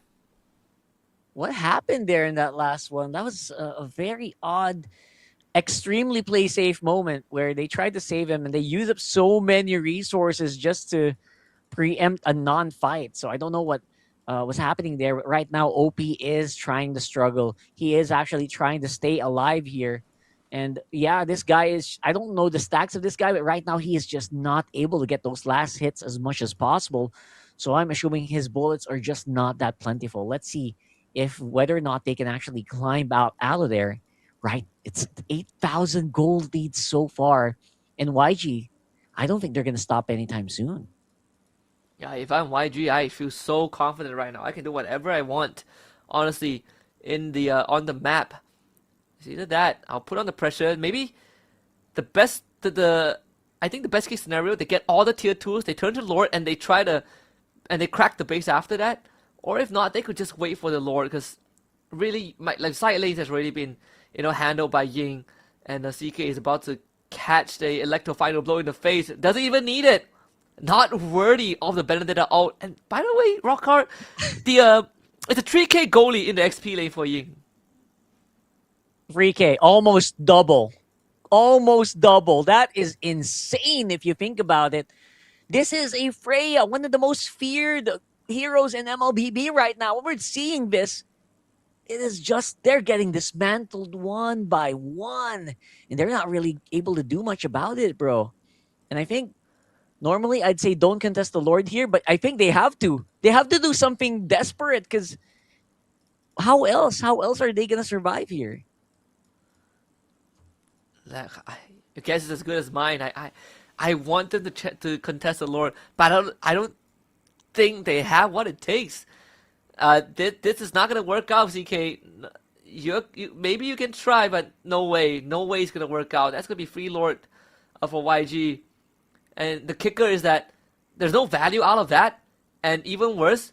What happened there in that last one? That was a very odd, extremely play safe moment where they tried to save him and they used up so many resources just to preempt a non-fight. So I don't know what was happening there. But right now, OP is trying to struggle. He is actually trying to stay alive here. And yeah, this guy is, I don't know the stacks of this guy, but right now he is just not able to get those last hits as much as possible. So I'm assuming his bullets are just not that plentiful. Let's see if whether or not they can actually climb out of there. Right, it's 8,000 gold leads so far. And YG, I don't think they're going to stop anytime soon. Yeah, if I'm YG, I feel so confident right now. I can do whatever I want, honestly, in the on the map. It's either that, I'll put on the pressure. Maybe the best, I think the best case scenario, they get all the tier 2s, they turn to Lord, and they crack the base after that. Or if not, they could just wait for the Lord, because really, like side lanes has already been, handled by Ying, and CK is about to catch the Electro final blow in the face. Doesn't even need it. Not worthy of the Benedetta ult. And by the way, Rockhart, it's a 3k goalie in the XP lane for Ying. 3k, almost double. Almost double. That is insane if you think about it. This is a Freya, one of the most feared heroes in MLBB right now. When we're seeing this, it is just they're getting dismantled one by one. And they're not really able to do much about it, bro. And I think normally I'd say don't contest the Lord here, but I think they have to. They have to do something desperate because how else? How else are they going to survive here? Your guess is as good as mine. I want them to contest the Lord, but I don't think they have what it takes. This is not gonna work out, CK. Maybe you can try, but no way it's gonna work out. That's gonna be free Lord for YG, and the kicker is that there's no value out of that, and even worse,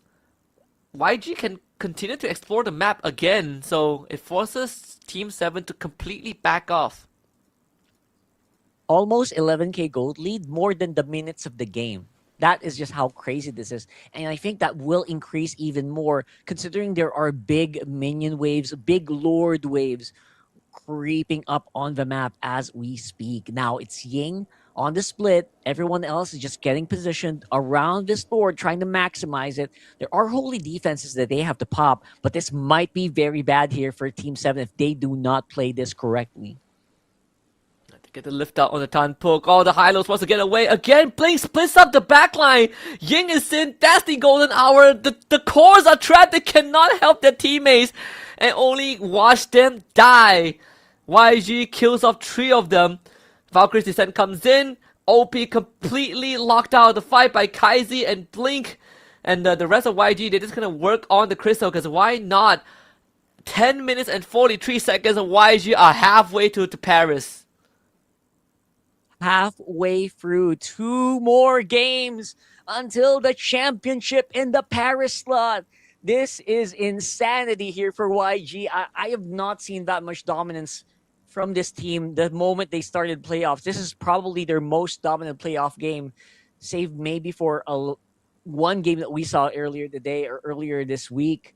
YG can continue to explore the map again, so it forces Team 7 to completely back off. Almost 11k gold lead, more than the minutes of the game. That is just how crazy this is. And I think that will increase even more considering there are big minion waves, big Lord waves creeping up on the map as we speak. Now it's Ying on the split. Everyone else is just getting positioned around this Lord, trying to maximize it. There are holy defenses that they have to pop, but this might be very bad here for Team 7 if they do not play this correctly. Get the lift out on the Tan poke. Oh, the Hylos wants to get away. Again, Blink splits up the backline. Ying is in. That's the golden hour. The cores are trapped. They cannot help their teammates and only watch them die. YG kills off 3 of them. Valkyrie's descent comes in. OP completely locked out of the fight by Kaizi and Blink. And the rest of YG, they're just going to work on the crystal because why not? 10 minutes and 43 seconds and YG are halfway to Paris. Halfway through 2 more games until the championship in the Paris slot. This is insanity here for YG. I have not seen that much dominance from this team the moment they started playoffs. This is probably their most dominant playoff game, save maybe for one game that we saw earlier today or earlier this week.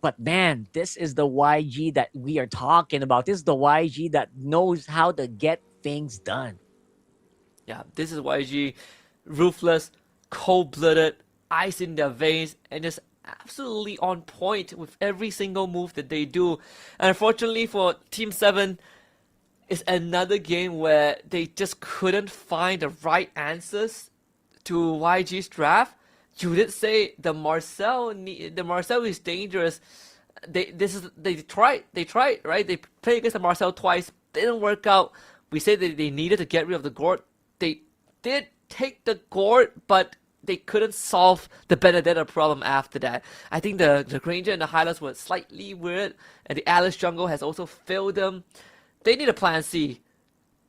But man, this is the YG that we are talking about. This is the YG that knows how to get things done. Yeah, this is YG, ruthless, cold-blooded, ice in their veins, and just absolutely on point with every single move that they do. And unfortunately for Team 7, it's another game where they just couldn't find the right answers to YG's draft. You did say the Marcel is dangerous. They tried, right? They played against the Marcel twice, didn't work out. We said that they needed to get rid of the gourd. They did take the gourd, but they couldn't solve the Benedetta problem after that. I think the Granger and the Hylas were slightly weird, and the Alice jungle has also failed them. They need a plan C,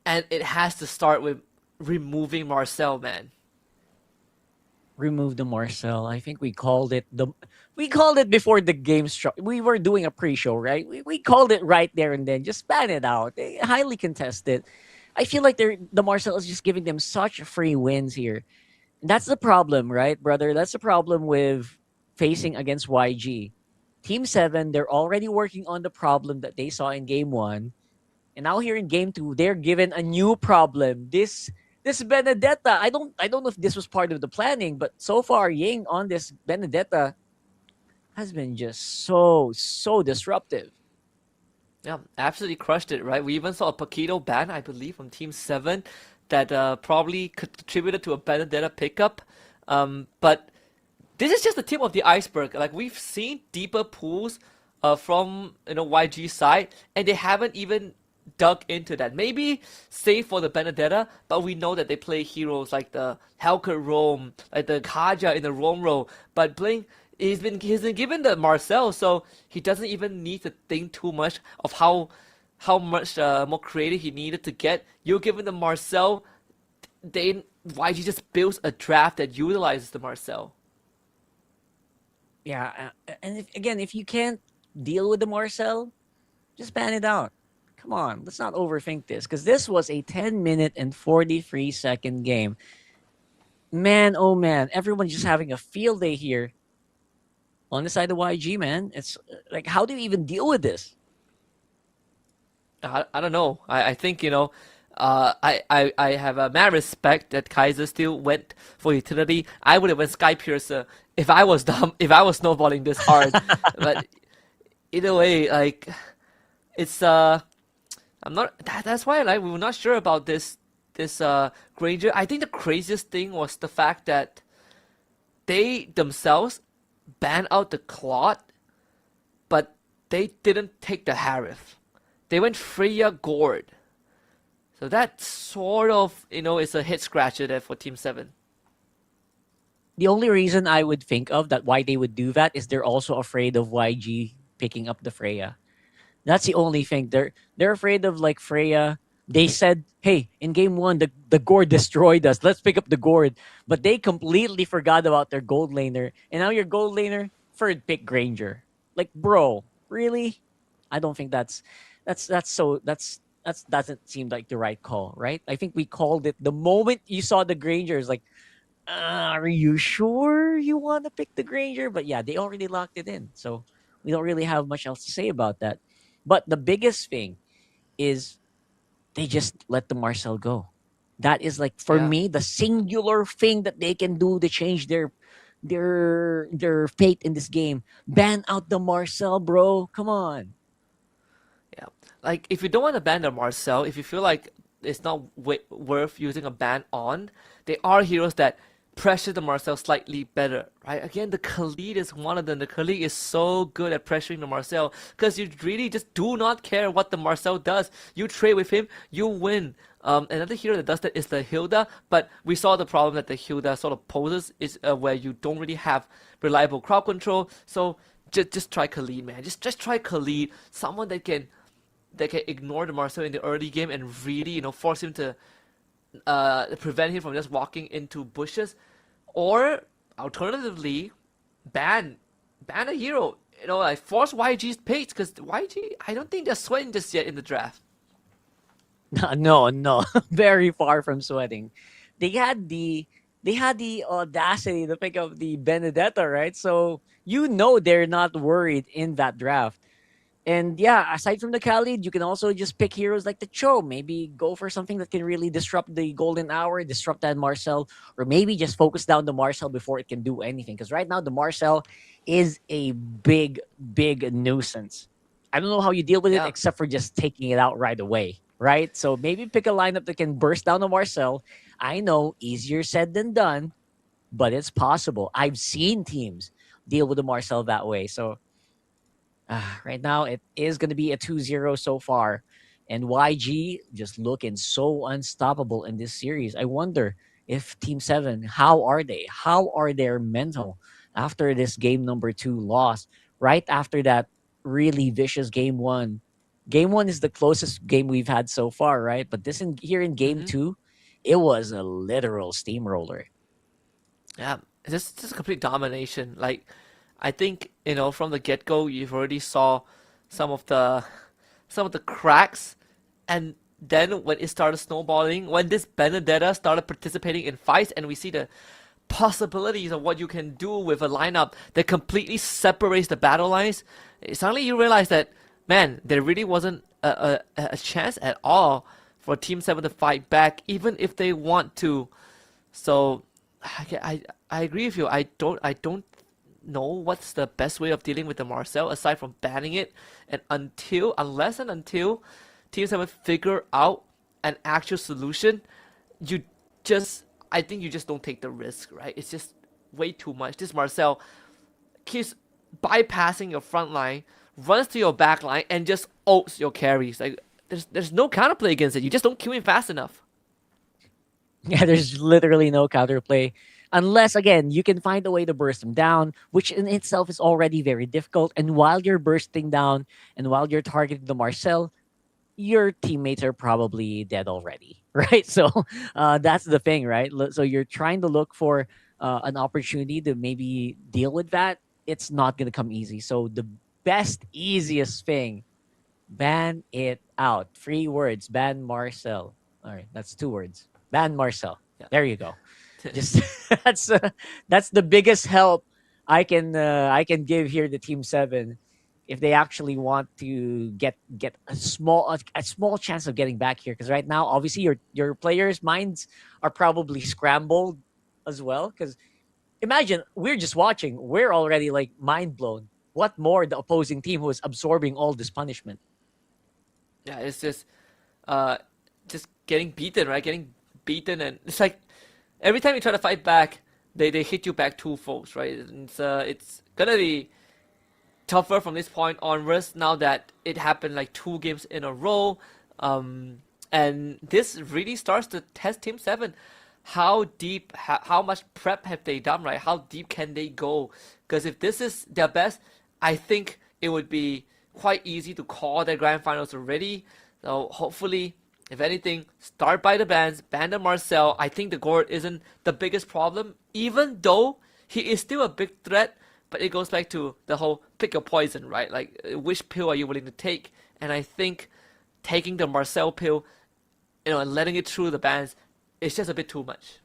and it has to start with removing Marcel, man. Remove the Marcel. I think we called it before the game struck. We were doing a pre-show, right? We called it right there and then. Just ban it out. They highly contested. I feel like the Marcel is just giving them such free wins here. That's the problem, right, brother? That's the problem with facing against YG. Team 7, they're already working on the problem that they saw in Game 1. And now here in Game 2, they're given a new problem. This Benedetta, I don't know if this was part of the planning, but so far Ying on this Benedetta has been just so disruptive. Yeah, absolutely crushed it, right? We even saw a Paquito ban, I believe, from Team 7 that probably contributed to a Benedetta pickup. But this is just the tip of the iceberg. Like, we've seen deeper pools from YG side, and they haven't even dug into that. Maybe save for the Benedetta, but we know that they play heroes like the Hellcat Rome, like the Kaja in the Rome role. But Blink, he's been given the Marcel, so he doesn't even need to think too much of how much more creative he needed to get. You're given the Marcel, YG just builds a draft that utilizes the Marcel. Yeah, and if you can't deal with the Marcel, just ban it out. Come on, let's not overthink this, because this was a 10-minute and 43-second game. Man, oh man, everyone's just having a field day here on the side of YG, man. It's like, how do you even deal with this? I don't know. I think, I have a mad respect that Kaiser still went for utility. I would have went Sky Piercer if I was snowballing this hard. But either way, like, it's that's why we were not sure about this Granger. I think the craziest thing was the fact that they themselves banned out the Claude, but they didn't take the Harif. They went Freya Gord. So that sort of, is a head scratcher there for Team 7. The only reason I would think of that why they would do that is they're also afraid of YG picking up the Freya. That's the only thing. They're afraid of, like, Freya. They said, hey, in Game 1, the Gord destroyed us. Let's pick up the Gord. But they completely forgot about their gold laner. And now your gold laner, third pick Granger. Like, bro, really? I don't think that doesn't seem like the right call, right? I think we called it the moment you saw the Granger. It's like, are you sure you want to pick the Granger? But yeah, they already locked it in. So we don't really have much else to say about that. But the biggest thing is they just let the Marcel go. That is, like, for me, the singular thing that they can do to change their fate in this game. Ban out the Marcel, bro. Come on. Yeah. Like, if you don't want to ban the Marcel, if you feel like it's not worth using a ban on, there are heroes that pressure the Marcel slightly better, right? Again, the Khalid is one of them. The Khalid is so good at pressuring the Marcel because you really just do not care what the Marcel does. You trade with him, you win. Another hero that does that is the Hilda, but we saw the problem that the Hilda sort of poses is where you don't really have reliable crowd control. So just try Khalid, man. Just try Khalid, someone that can ignore the Marcel in the early game and really, force him to prevent him from just walking into bushes, or alternatively, ban a hero. Like, force YG's pace, because YG, I don't think they're sweating just yet in the draft. No, very far from sweating. They had the they had the audacity to pick up the Benedetta, right? So you know they're not worried in that draft. And yeah, aside from the Khalid, you can also just pick heroes like the Cho. Maybe go for something that can really disrupt the golden hour, disrupt that Marcel, or maybe just focus down the Marcel before it can do anything. Because right now, the Marcel is a big, big nuisance. I don't know how you deal with it Yeah. except for just taking it out right away, right? So maybe pick a lineup that can burst down the Marcel. I know, easier said than done, but it's possible. I've seen teams deal with the Marcel that way. So right now, it is going to be a 2-0 so far. And YG just looking so unstoppable in this series. I wonder if Team 7, how are they? How are their mental after this game number 2 loss? Right after that really vicious game 1. Game 1 is the closest game we've had so far, right? But here in game Mhm. 2, it was a literal steamroller. Yeah, just complete domination. Like, I think from the get go, you've already saw some of the cracks, and then when it started snowballing, when this Benedetta started participating in fights, and we see the possibilities of what you can do with a lineup that completely separates the battle lines, suddenly you realize that, man, there really wasn't a chance at all for Team 7 to fight back, even if they want to. So I agree with you. I don't know what's the best way of dealing with the Marcel aside from banning it, and unless Team 7 figure out an actual solution, I think you just don't take the risk, right? It's just way too much. This Marcel keeps bypassing your front line, runs to your back line, and just ults your carries. Like, there's no counterplay against it. You just don't kill him fast enough. Yeah, there's literally no counterplay. Unless, again, you can find a way to burst them down, which in itself is already very difficult. And while you're bursting down and while you're targeting the Marcel, your teammates are probably dead already, right? So that's the thing, right? So you're trying to look for an opportunity to maybe deal with that. It's not going to come easy. So the best, easiest thing, ban it out. 3 words, ban Marcel. All right, that's 2 words. Ban Marcel. Yeah. There you go. Just that's the biggest help I can give here to Team 7 if they actually want to get a small chance of getting back here, because right now obviously your players' minds are probably scrambled as well, because imagine we're just watching, we're already like mind blown. What more the opposing team who is absorbing all this punishment? Yeah, it's just getting beaten, right? Getting beaten, and it's like every time you try to fight back, they hit you back 2 folds, right? It's gonna be tougher from this point onwards now that it happened like 2 games in a row. And this really starts to test Team 7. How deep, how much prep have they done, right? How deep can they go? Because if this is their best, I think it would be quite easy to call their grand finals already. So hopefully, if anything, start by the bans, ban the Marcel. I think the Gord isn't the biggest problem, even though he is still a big threat. But it goes back to the whole pick your poison, right? Like, which pill are you willing to take? And I think taking the Marcel pill, and letting it through the bans, is just a bit too much.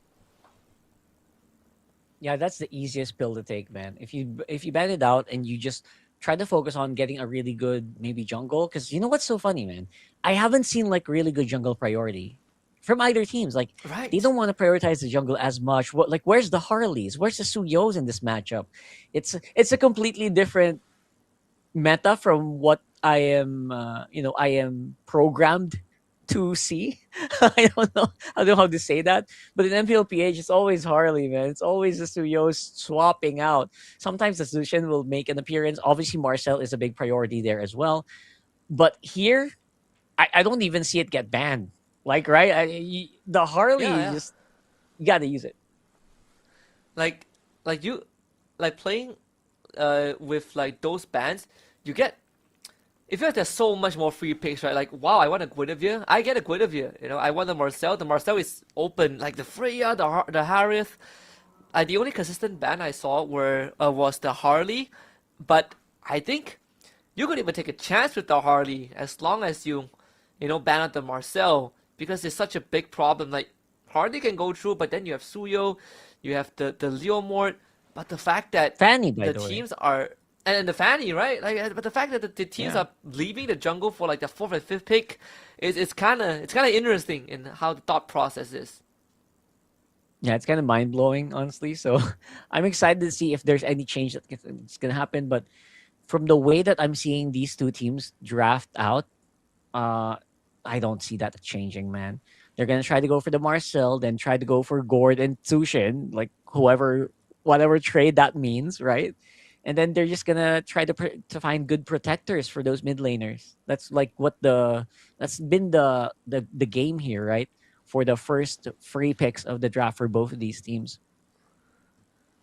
Yeah, that's the easiest pill to take, man. If you ban it out and you just try to focus on getting a really good maybe jungle, because you know what's so funny, man? I haven't seen like really good jungle priority from either teams. Like, Right. they don't want to prioritize the jungle as much. Where's the Harleys? Where's the Suyos in this matchup? It's a completely different meta from what I am programmed to see. I don't know how to say that, but in MPLPH, it's always Harley, man. It's always the Suyos swapping out. Sometimes the Zushin will make an appearance. Obviously, Marcel is a big priority there as well. But here, I don't even see it get banned. Like, right? The Harley, Yeah. just you gotta use it. Like playing with like those bans, you get. It feels like there's so much more free picks, right? Like, wow, I want a Guinevere. I get a Guinevere. I want the Marcel. The Marcel is open. Like the Freya, the Harith. The only consistent ban I saw was the Harley. But I think you could even take a chance with the Harley as long as you ban out the Marcel, because it's such a big problem. Like, Harley can go through, but then you have Suyo. You have the Leo Mort, but the fact that Fanny, by the the way. teams are and the Fanny, right? Like, but the fact that the teams Yeah. are leaving the jungle for like the 4th and 5th pick is kind of interesting in how the thought process is. Yeah, it's kind of mind blowing, honestly. So I'm excited to see if there's any change that's gonna happen. But from the way that I'm seeing these two teams draft out, I don't see that changing, man. They're gonna try to go for the Marcel, then try to go for Gord and Tushin, like whatever trade that means, right? And then they're just gonna try to find good protectors for those mid laners. That's like that's been the game here, right? For the first free picks of the draft for both of these teams.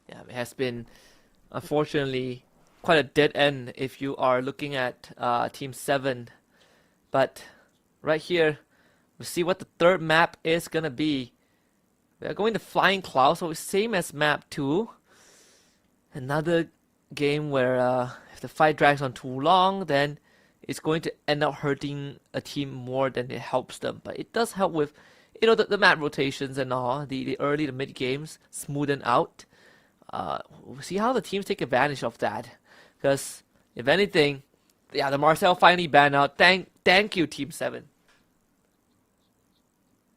Yeah, it has been unfortunately quite a dead end if you are looking at Team 7. But right here, we see what the third map is gonna be. We are going to Flying Cloud, so it's same as map 2. Another game where if the fight drags on too long, then it's going to end up hurting a team more than it helps them. But it does help with, the map rotations and all, the early to mid games smoothen out. We'll see how the teams take advantage of that. Because if anything, yeah, the Marcel finally banned out. Thank you, Team 7.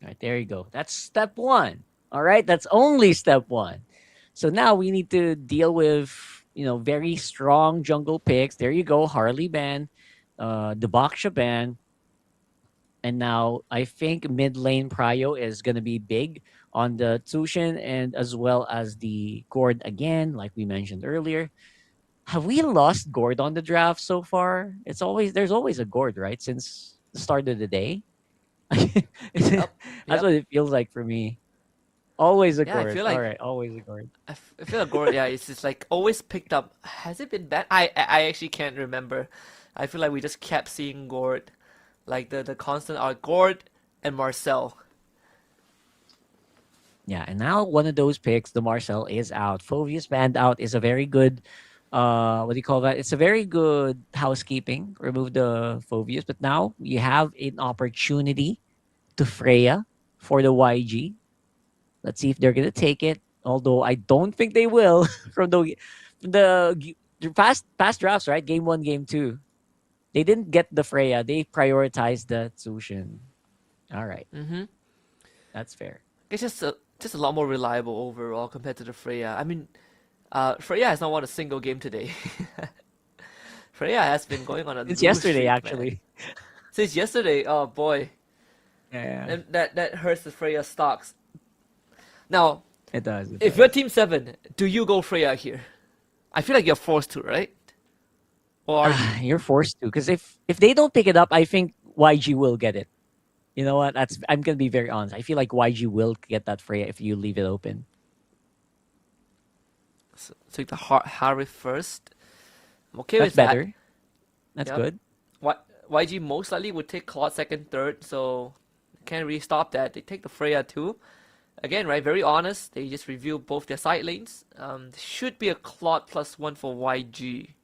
All right, there you go. That's step 1. All right, that's only step 1. So now we need to deal with, very strong jungle picks. There you go, Harley ban, the Baksha ban. And now I think mid lane prio is going to be big on the Tushin and as well as the Gord again, like we mentioned earlier. Have we lost Gord on the draft so far? There's always a Gord, right? Since the start of the day. That's what it feels like for me. Always a Yeah, I Gord. feel like- All right, always a Gord. I feel like Gord, yeah, it's just like always picked up. Has it been banned? I actually can't remember. I feel like we just kept seeing Gord. Like the constant are Gord and Marcel. Yeah, and now one of those picks, the Marcel, is out. Phoveus banned out is a very good, what do you call that? It's a very good housekeeping. Remove the Phoveus, but now you have an opportunity to Freya for the YG. Let's see if they're gonna take it. Although I don't think they will from the past drafts, right? Game 1, game 2. They didn't get the Freya. They prioritized the Tsushin. All right. Mm-hmm. That's fair. It's just a lot more reliable overall compared to the Freya. I mean, Freya has not won a single game today. Freya has been going on a Since lose yesterday, streak, man. actually. Since yesterday, oh boy. Yeah, And that hurts the Freya stocks. Now, it does. if you're Team 7, do you go Freya here? I feel like you're forced to, right? Or are you? You're forced to, because if they don't pick it up, I think YG will get it. You know what? I'm gonna be very honest. I feel like YG will get that Freya if you leave it open. So take the Harith first. I'm okay That's with that. better. That's Yep. good. YG most likely would take Claude second, third, so can't really stop that. They take the Freya too. Again, right, very honest. They just review both their side lanes. Should be a Claude +1 for YG.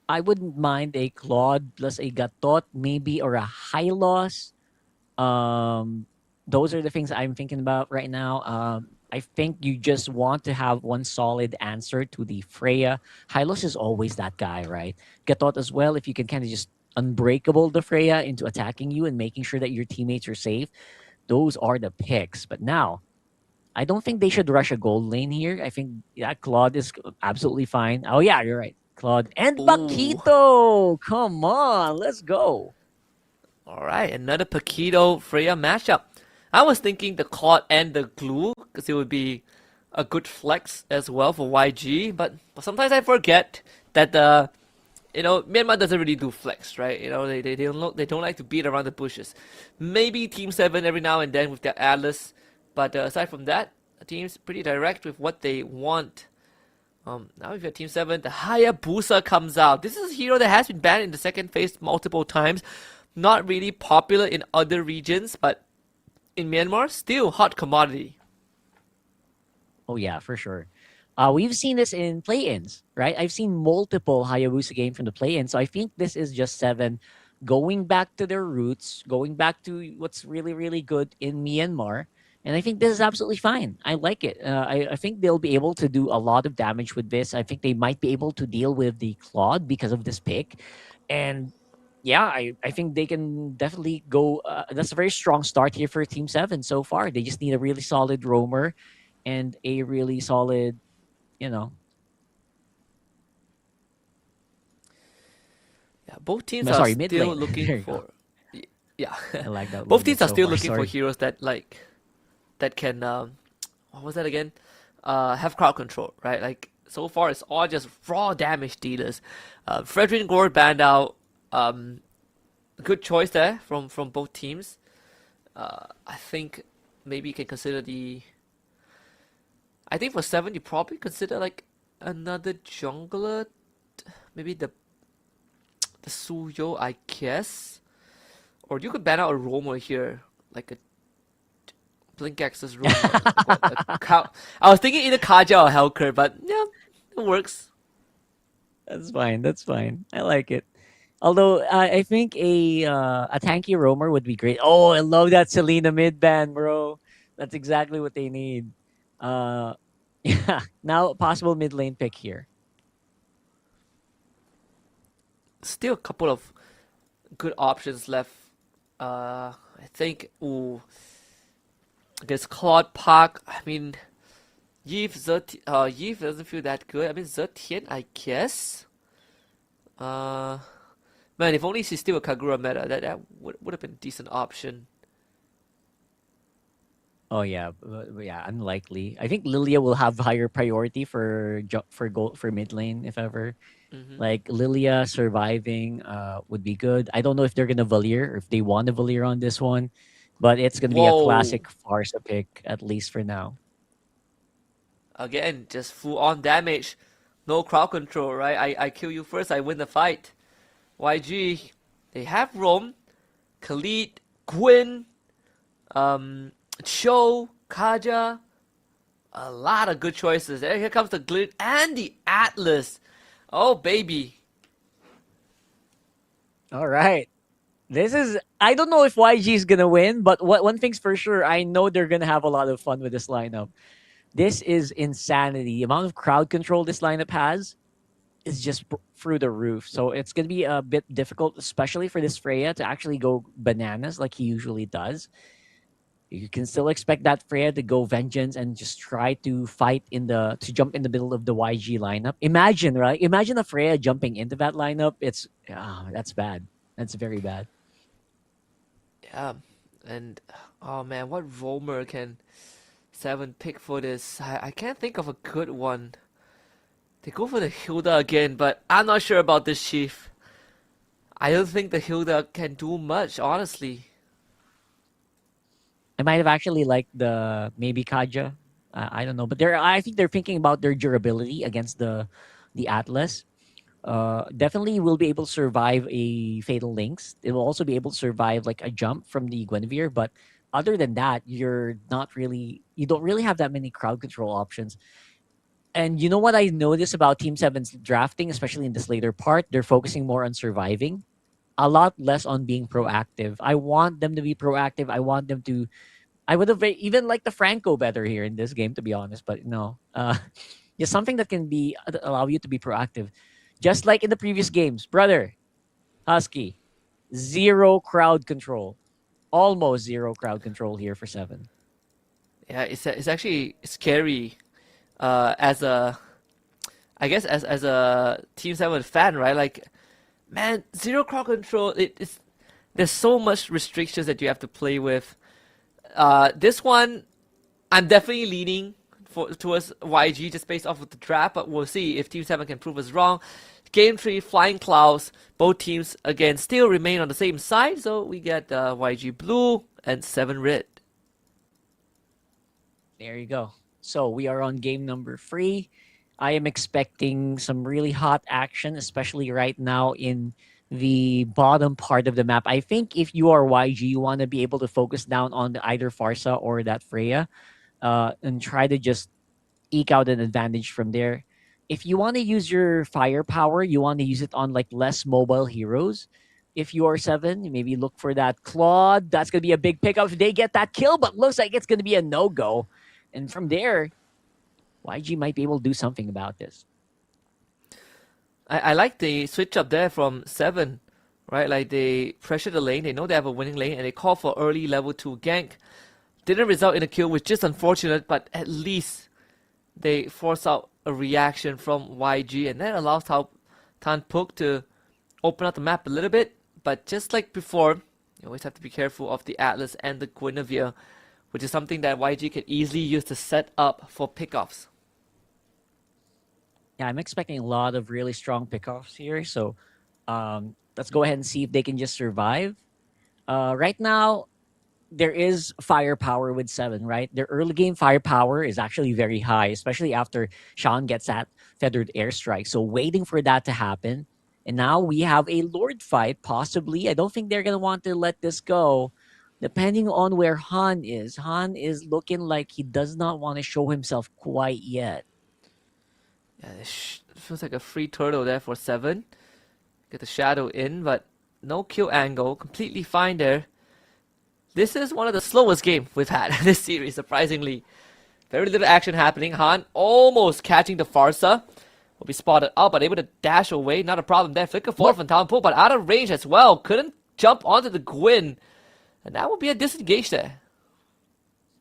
I wouldn't mind a Claude plus a Gatot, maybe, or a Hylos. Those are the things I'm thinking about right now. I think you just want to have one solid answer to the Freya. Hylos is always that guy, right? Gatot as well, if you can kind of just unbreakable the Freya into attacking you and making sure that your teammates are safe. Those are the picks. But now, I don't think they should rush a gold lane here. I think, yeah, Claude is absolutely fine. Oh, yeah, you're right. Claude and Ooh. Paquito. Come on, let's go. All right, another Paquito Freya matchup. I was thinking the Claude and the Glue because it would be a good flex as well for YG. But sometimes I forget that Myanmar doesn't really do flex, right? They don't like to beat around the bushes. Maybe Team 7 every now and then with their Atlas, but aside from that, the team's pretty direct with what they want. Now if you're Team 7, the Hayabusa comes out. This is a hero that has been banned in the second phase multiple times. Not really popular in other regions, but in Myanmar, still hot commodity. Oh, yeah, for sure. We've seen this in play-ins, right? I've seen multiple Hayabusa games from the play-in, so I think this is just 7 going back to their roots, going back to what's really, really good in Myanmar, And I think this is absolutely fine. I like it. I think they'll be able to do a lot of damage with this. I think they might be able to deal with the Claude because of this pick. And yeah, I think they can definitely go. That's a very strong start here for Team 7 so far. They just need a really solid roamer and a really solid, you know. Yeah, both teams No, are sorry, mid still lane. There looking you for. Yeah, I like that. both little teams bit are so still far. looking for Sorry. heroes that can what was that again? Have crowd control, right? Like so far, it's all just raw damage dealers. Frederick Gord banned out. Good choice there from both teams. I think maybe you can consider the. I think for 7, you probably consider like another jungler, maybe the Suyo, I guess, or you could ban out a roamer here, like a Blink Access roamer. I was thinking either Kaja or Helker, but yeah, it works. That's fine. That's fine. I like it. Although I think a tanky roamer would be great. Oh, I love that Selena mid ban, bro. That's exactly what they need. Yeah. Now possible mid lane pick here. Still a couple of good options left. I think against Claude Park. I mean, Yves doesn't feel that good. I mean, Zetian, I guess. Man, if only she's still a Kagura meta, that would have been a decent option. Oh yeah, yeah, unlikely. I think Lilia will have higher priority for gold for mid lane if ever. Like Lilia surviving would be good. I don't know if they're gonna Valier or if they want to Valier on this one, but it's gonna be a Whoa. classic Farsa pick at least for now. Again, just full on damage. No crowd control, right? I kill you first, I win the fight. YG, they have Rome, Khalid, Gwyn, Cho, Kaja. A lot of good choices. There, here comes the Glint and the Atlas. Oh, baby. All right. This is I don't know if YG is gonna win, but one thing's for sure, I know they're gonna have a lot of fun with this lineup. This is insanity. The amount of crowd control this lineup has is just through the roof. So it's gonna be a bit difficult, especially for this Freya to actually go bananas like he usually does. You can still expect that Freya to go vengeance and just try to to jump in the middle of the YG lineup. Imagine, right? Imagine a Freya jumping into that lineup. That's bad. That's very bad. Yeah, and oh man, what roamer can 7 pick for this? I can't think of a good one. They go for the Hilda again, but I'm not sure about this Chief. I don't think the Hilda can do much, honestly. I might have actually liked the maybe Kaja. I don't know, but I think they're thinking about their durability against the Atlas. Definitely will be able to survive a Fatal Links. It will also be able to survive like a jump from the Guinevere, but other than that, you don't really have that many crowd control options. And you know what I noticed about Team 7's drafting, especially in this later part, they're focusing more on surviving, a lot less on being proactive. I want them to be proactive. I would have even liked the Franco better here in this game, to be honest, but no. Just something that can allow you to be proactive. Just like in the previous games, brother, Husky, zero crowd control. Almost zero crowd control here for 7. Yeah, it's actually scary. As a Team 7 fan, right? Like, man, zero crowd control. There's so much restrictions that you have to play with. This one, I'm definitely leaning towards YG just based off of the draft, but we'll see if Team 7 can prove us wrong. Game 3, Flying Clouds. Both teams, again, still remain on the same side, so we get YG Blue and 7 Red. There you go. So we are on game number 3. I am expecting some really hot action, especially right now in the bottom part of the map. I think if you are YG, you want to be able to focus down on either Farsa or that Freya and try to just eke out an advantage from there. If you want to use your firepower, you want to use it on like less mobile heroes. if you're 7, maybe look for that Claude. That's going to be a big pickup if they get that kill, but looks like it's going to be a no-go. And from there, YG might be able to do something about this. I like the switch up there from 7, right? Like they pressure the lane, they know they have a winning lane, and they call for early level 2 gank. Didn't result in a kill, which is just unfortunate, but at least they force out a reaction from YG, and that allows Thuwunna to open up the map a little bit. But just like before, you always have to be careful of the Atlas and the Guinevere, which is something that YG can easily use to set up for pickoffs. Yeah, I'm expecting a lot of really strong pickoffs here. So let's go ahead and see if they can just survive. Right now, there is firepower with 7, right? Their early game firepower is actually very high, especially after Sean gets that feathered airstrike. So waiting for that to happen. And now we have a Lord fight, possibly. I don't think they're going to want to let this go. Depending on where Han is. Han is looking like he does not want to show himself quite yet. Yeah, it feels like a free turtle there for 7. Get the shadow in, but no kill angle. Completely fine there. This is one of the slowest games we've had in this series, surprisingly. Very little action happening. Han almost catching the Farsa. Will be spotted out, but able to dash away. Not a problem there. Flicker forward from Thuwunna, but out of range as well. Couldn't jump onto the Gwyn. And that would be a disengage there.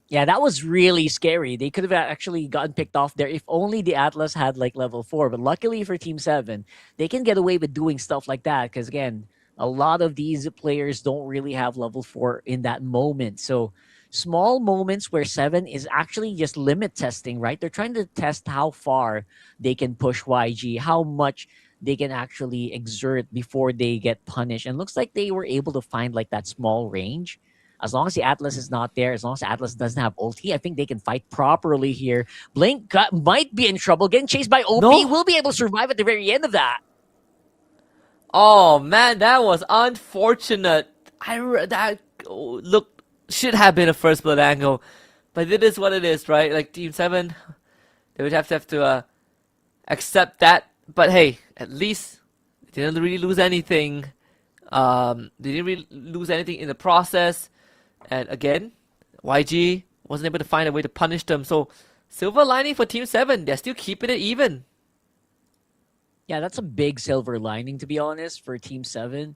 Yeah, that was really scary. They could have actually gotten picked off there if only the Atlas had like level 4. But luckily for Team 7, they can get away with doing stuff like that. Because again, a lot of these players don't really have level 4 in that moment. So small moments where 7 is actually just limit testing, right? They're trying to test how far they can push YG, how much they can actually exert before they get punished. And looks like they were able to find like that small range. As long as the Atlas is not there, as long as the Atlas doesn't have ulti, I think they can fight properly here. Blink might be in trouble. Getting chased by OP. No. Will be able to survive at the very end of that. Oh man, that was unfortunate. Look, should have been a first blood angle, but it is what it is, right? Like Team 7, they would have to accept that. But hey, at least they didn't really lose anything. They didn't really lose anything in the process. And again, YG wasn't able to find a way to punish them. So silver lining for Team 7, they're still keeping it even. Yeah, that's a big silver lining, to be honest, for Team 7.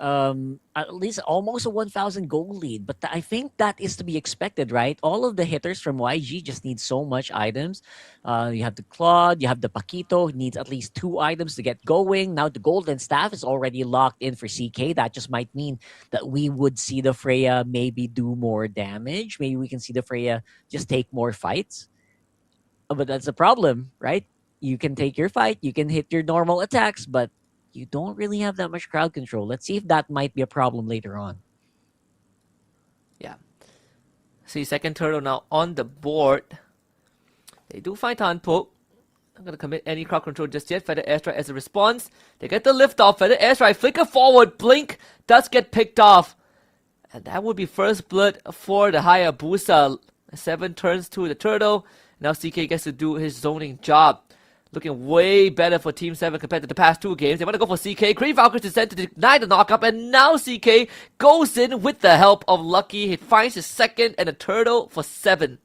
At least almost a 1,000 goal lead. But I think that is to be expected, right? All of the hitters from YG just need so much items. You have the Claude, you have the Paquito, who needs at least 2 items to get going. Now the Golden Staff is already locked in for CK. That just might mean that we would see the Freya maybe do more damage. Maybe we can see the Freya just take more fights. But that's the problem, right? You can take your fight, you can hit your normal attacks, but you don't really have that much crowd control. Let's see if that might be a problem later on. Yeah. See, second turtle now on the board. They do find Thuwunna. Not going to commit any crowd control just yet. Feather airstrike as a response. They get the lift off. Feather airstrike, flicker forward. Blink does get picked off. And that would be first blood for the Hayabusa. 7 turns to the turtle. Now CK gets to do his zoning job. Looking way better for Team 7 compared to the past 2 games. They want to go for CK. Green Falcons is sent to deny the knockup. And now CK goes in with the help of Lucky. He finds his second and a turtle for 7.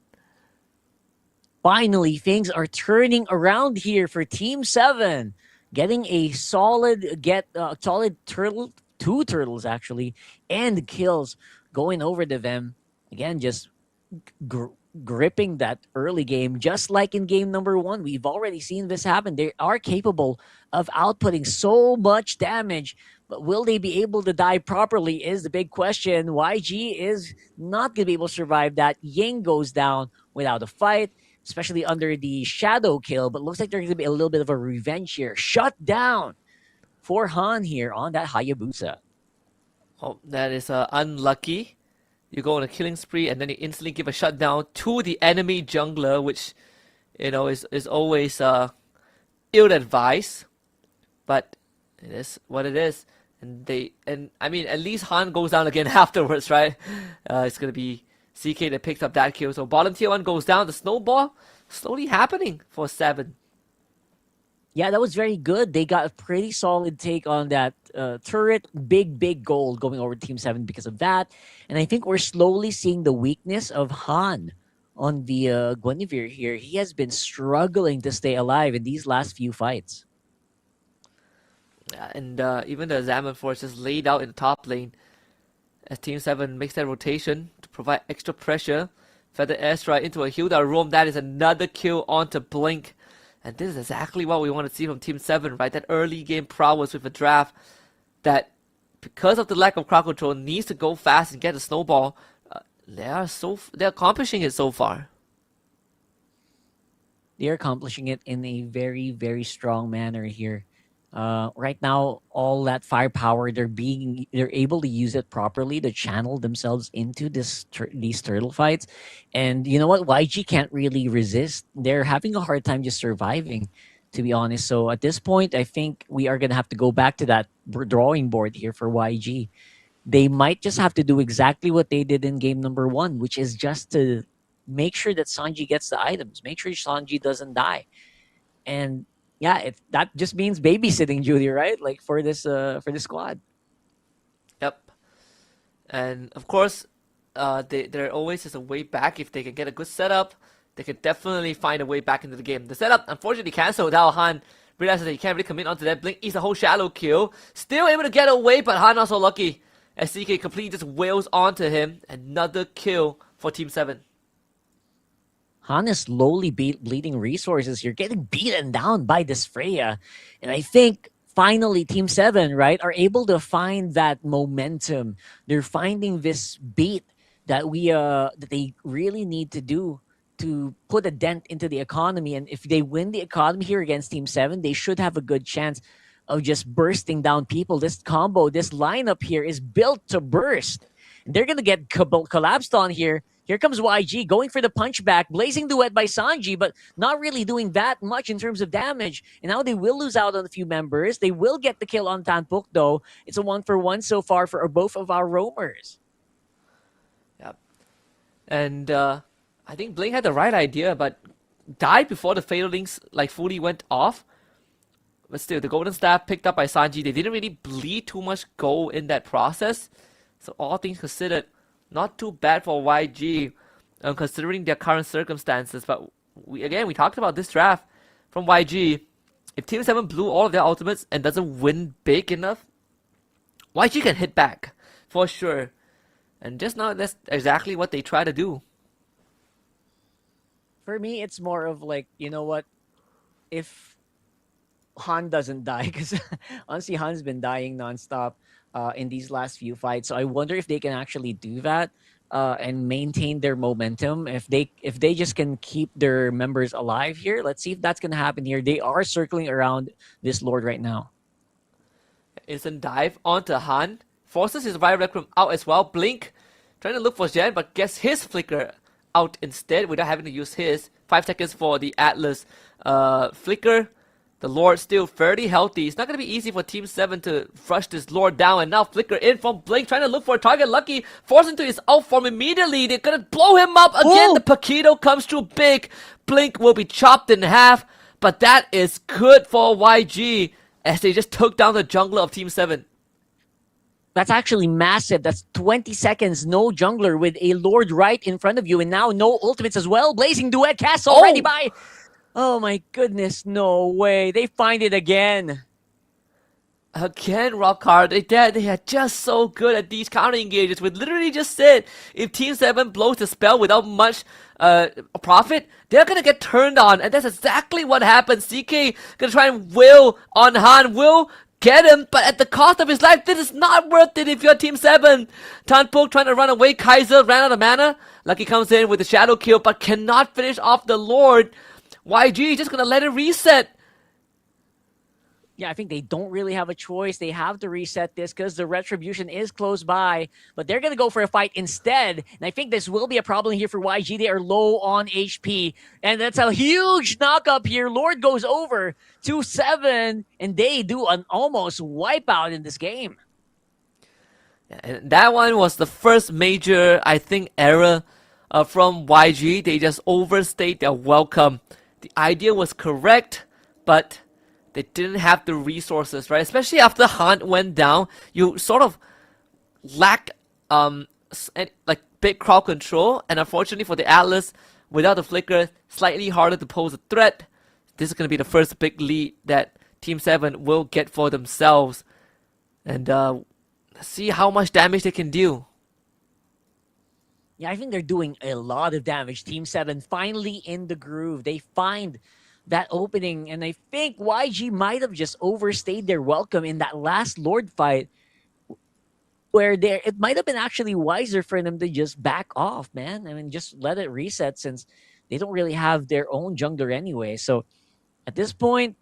Finally, things are turning around here for Team 7. Getting a solid turtle, 2 turtles actually, and kills going over to them. Again, just gripping that early game, just like in game number 1. We've already seen this happen. They are capable of outputting so much damage, but will they be able to die properly is the big question. YG is not going to be able to survive that. Ying goes down without a fight, especially under the shadow kill, but looks like there's going to be a little bit of a revenge here. Shut down for Han here on that Hayabusa. Oh, that is unlucky. You go on a killing spree and then you instantly give a shutdown to the enemy jungler, which, you know, is always ill-advised. But it is what it is. And I mean, at least Han goes down again afterwards, right? It's going to be CK that picks up that kill. So bottom tier 1 goes down. The snowball slowly happening for 7. Yeah, that was very good. They got a pretty solid take on that turret. Big goal going over Team 7 because of that. And I think we're slowly seeing the weakness of Han on the Guinevere here. He has been struggling to stay alive in these last few fights. Yeah, and even the Zaman Force is laid out in the top lane as Team 7 makes that rotation to provide extra pressure. Feather airstrike into a Hilda roam. That is another kill onto Blink. And this is exactly what we want to see from Team 7, right? That early game prowess with a draft that, because of the lack of crowd control, needs to go fast and get a snowball. They're accomplishing it so far. They're accomplishing it in a very strong manner here. Right now, all that firepower, they're able to use it properly to channel themselves into these turtle fights. And you know what? YG can't really resist. They're having a hard time just surviving, to be honest. So at this point, I think we are going to have to go back to that drawing board here for YG. They might just have to do exactly what they did in game number 1, which is just to make sure that Sanji gets the items, make sure Sanji doesn't die. And yeah, that just means babysitting, Julie, right? Like for this squad. Yep. And of course, there always is a way back. If they can get a good setup, they can definitely find a way back into the game. The setup, unfortunately, cancelled out. Han realizes that he can't really commit onto that. Blink eats a whole shallow kill. Still able to get away, but Han not so lucky as CK completely just wails onto him. Another kill for Team 7. Han is slowly bleeding resources here, getting beaten down by this Freya. And I think finally Team 7, right, are able to find that momentum. They're finding this beat that that they really need to do to put a dent into the economy. And if they win the economy here against Team 7, they should have a good chance of just bursting down people. This combo, this lineup here is built to burst. And they're going to get collapsed on here. Here comes YG going for the punchback, blazing duet by Sanji, but not really doing that much in terms of damage. And now they will lose out on a few members. They will get the kill on Tanpuk, though. It's a 1-for-1 so far for both of our roamers. Yep. And I think Blink had the right idea, but died before the Fatal Links like fully went off. But still, the Golden Staff picked up by Sanji. They didn't really bleed too much gold in that process. So all things considered, not too bad for YG, considering their current circumstances. But we talked about this draft from YG. If Team 7 blew all of their ultimates and doesn't win big enough, YG can hit back for sure. And just now, that's exactly what they try to do. For me, it's more of like, you know what? If Han doesn't die, because honestly, Han's been dying nonstop in these last few fights. So I wonder if they can actually do that and maintain their momentum. If they just can keep their members alive here, let's see if that's going to happen here. They are circling around this Lord right now. Instant dive onto Han. Forces his Riot Recruit out as well. Blink trying to look for Jen, but gets his Flicker out instead without having to use his. 5 seconds for the Atlas Flicker. The Lord still fairly healthy. It's not going to be easy for Team 7 to rush this Lord down. And now Flicker in from Blink, trying to look for a target. Lucky forced into his out form immediately. They're going to blow him up again. The Paquito comes through big. Blink will be chopped in half. But that is good for YG as they just took down the jungler of Team 7. That's actually massive. That's 20 seconds. No jungler with a Lord right in front of you. And now no ultimates as well. Blazing Duet cast already by... Oh my goodness, no way. They find it again. Again, Rockhard. They are just so good at these counter engages. We literally just said if Team 7 blows the spell without much profit, they're going to get turned on. And that's exactly what happened. CK going to try and will on Han. Will get him, but at the cost of his life. This is not worth it if you're Team 7. Tanpuk trying to run away. Kaiser ran out of mana. Lucky comes in with the shadow kill, but cannot finish off the Lord. YG just gonna let it reset. Yeah, I think they don't really have a choice. They have to reset this because the retribution is close by, but they're gonna go for a fight instead. And I think this will be a problem here for YG. They are low on HP, and that's a huge knock-up here. Lord goes over to 7, and they do an almost wipeout in this game. And that one was the first major, I think, error from YG. They just overstayed their welcome. The idea was correct, but they didn't have the resources, right? Especially after Hunt went down, you sort of lack like big crowd control, and unfortunately for the Atlas, without the flicker, slightly harder to pose a threat. This is going to be the first big lead that Team 7 will get for themselves, and see how much damage they can do. Yeah, I think they're doing a lot of damage. Team 7 finally in the groove. They find that opening, and I think YG might have just overstayed their welcome in that last Lord fight, where it might have been actually wiser for them to just back off, man. I mean, just let it reset, since they don't really have their own jungler anyway. So at this point,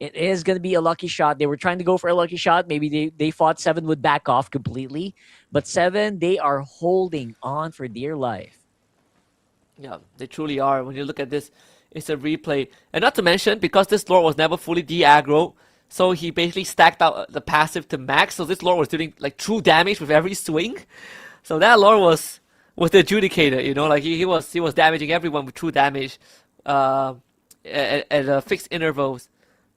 it is going to be a lucky shot. They were trying to go for a lucky shot. Maybe they thought 7 would back off completely. But 7, they are holding on for dear life. Yeah, they truly are. When you look at this, it's a replay. And not to mention, because this Lord was never fully de-aggro, so he basically stacked out the passive to max. So this Lord was doing like true damage with every swing. So that Lord was the adjudicator, you know, like he was damaging everyone with true damage at fixed intervals,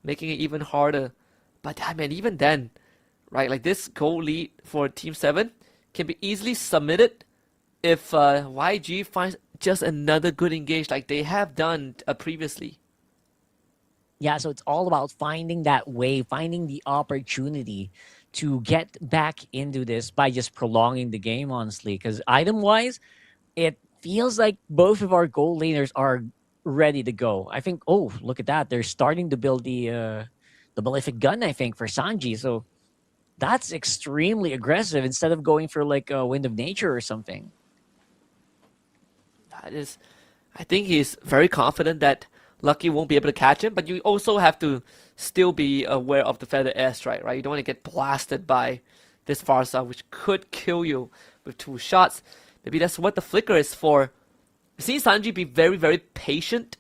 making it even harder. But I mean, even then, right, like this goal lead for Team 7 can be easily submitted if YG finds just another good engage like they have done previously. Yeah, so it's all about finding that way, finding the opportunity to get back into this by just prolonging the game, honestly. Because item-wise, it feels like both of our goal laners are ready to go. I think, oh, look at that. They're starting to build the Malefic Gun, I think, for Sanji. So that's extremely aggressive instead of going for like a Wind of Nature or something. That is, I think he's very confident that Lucky won't be able to catch him, but you also have to still be aware of the Feather Airstrike, right? You don't want to get blasted by this Farsa, which could kill you with 2 shots. Maybe that's what the flicker is for. We've seen Sanji be very, very patient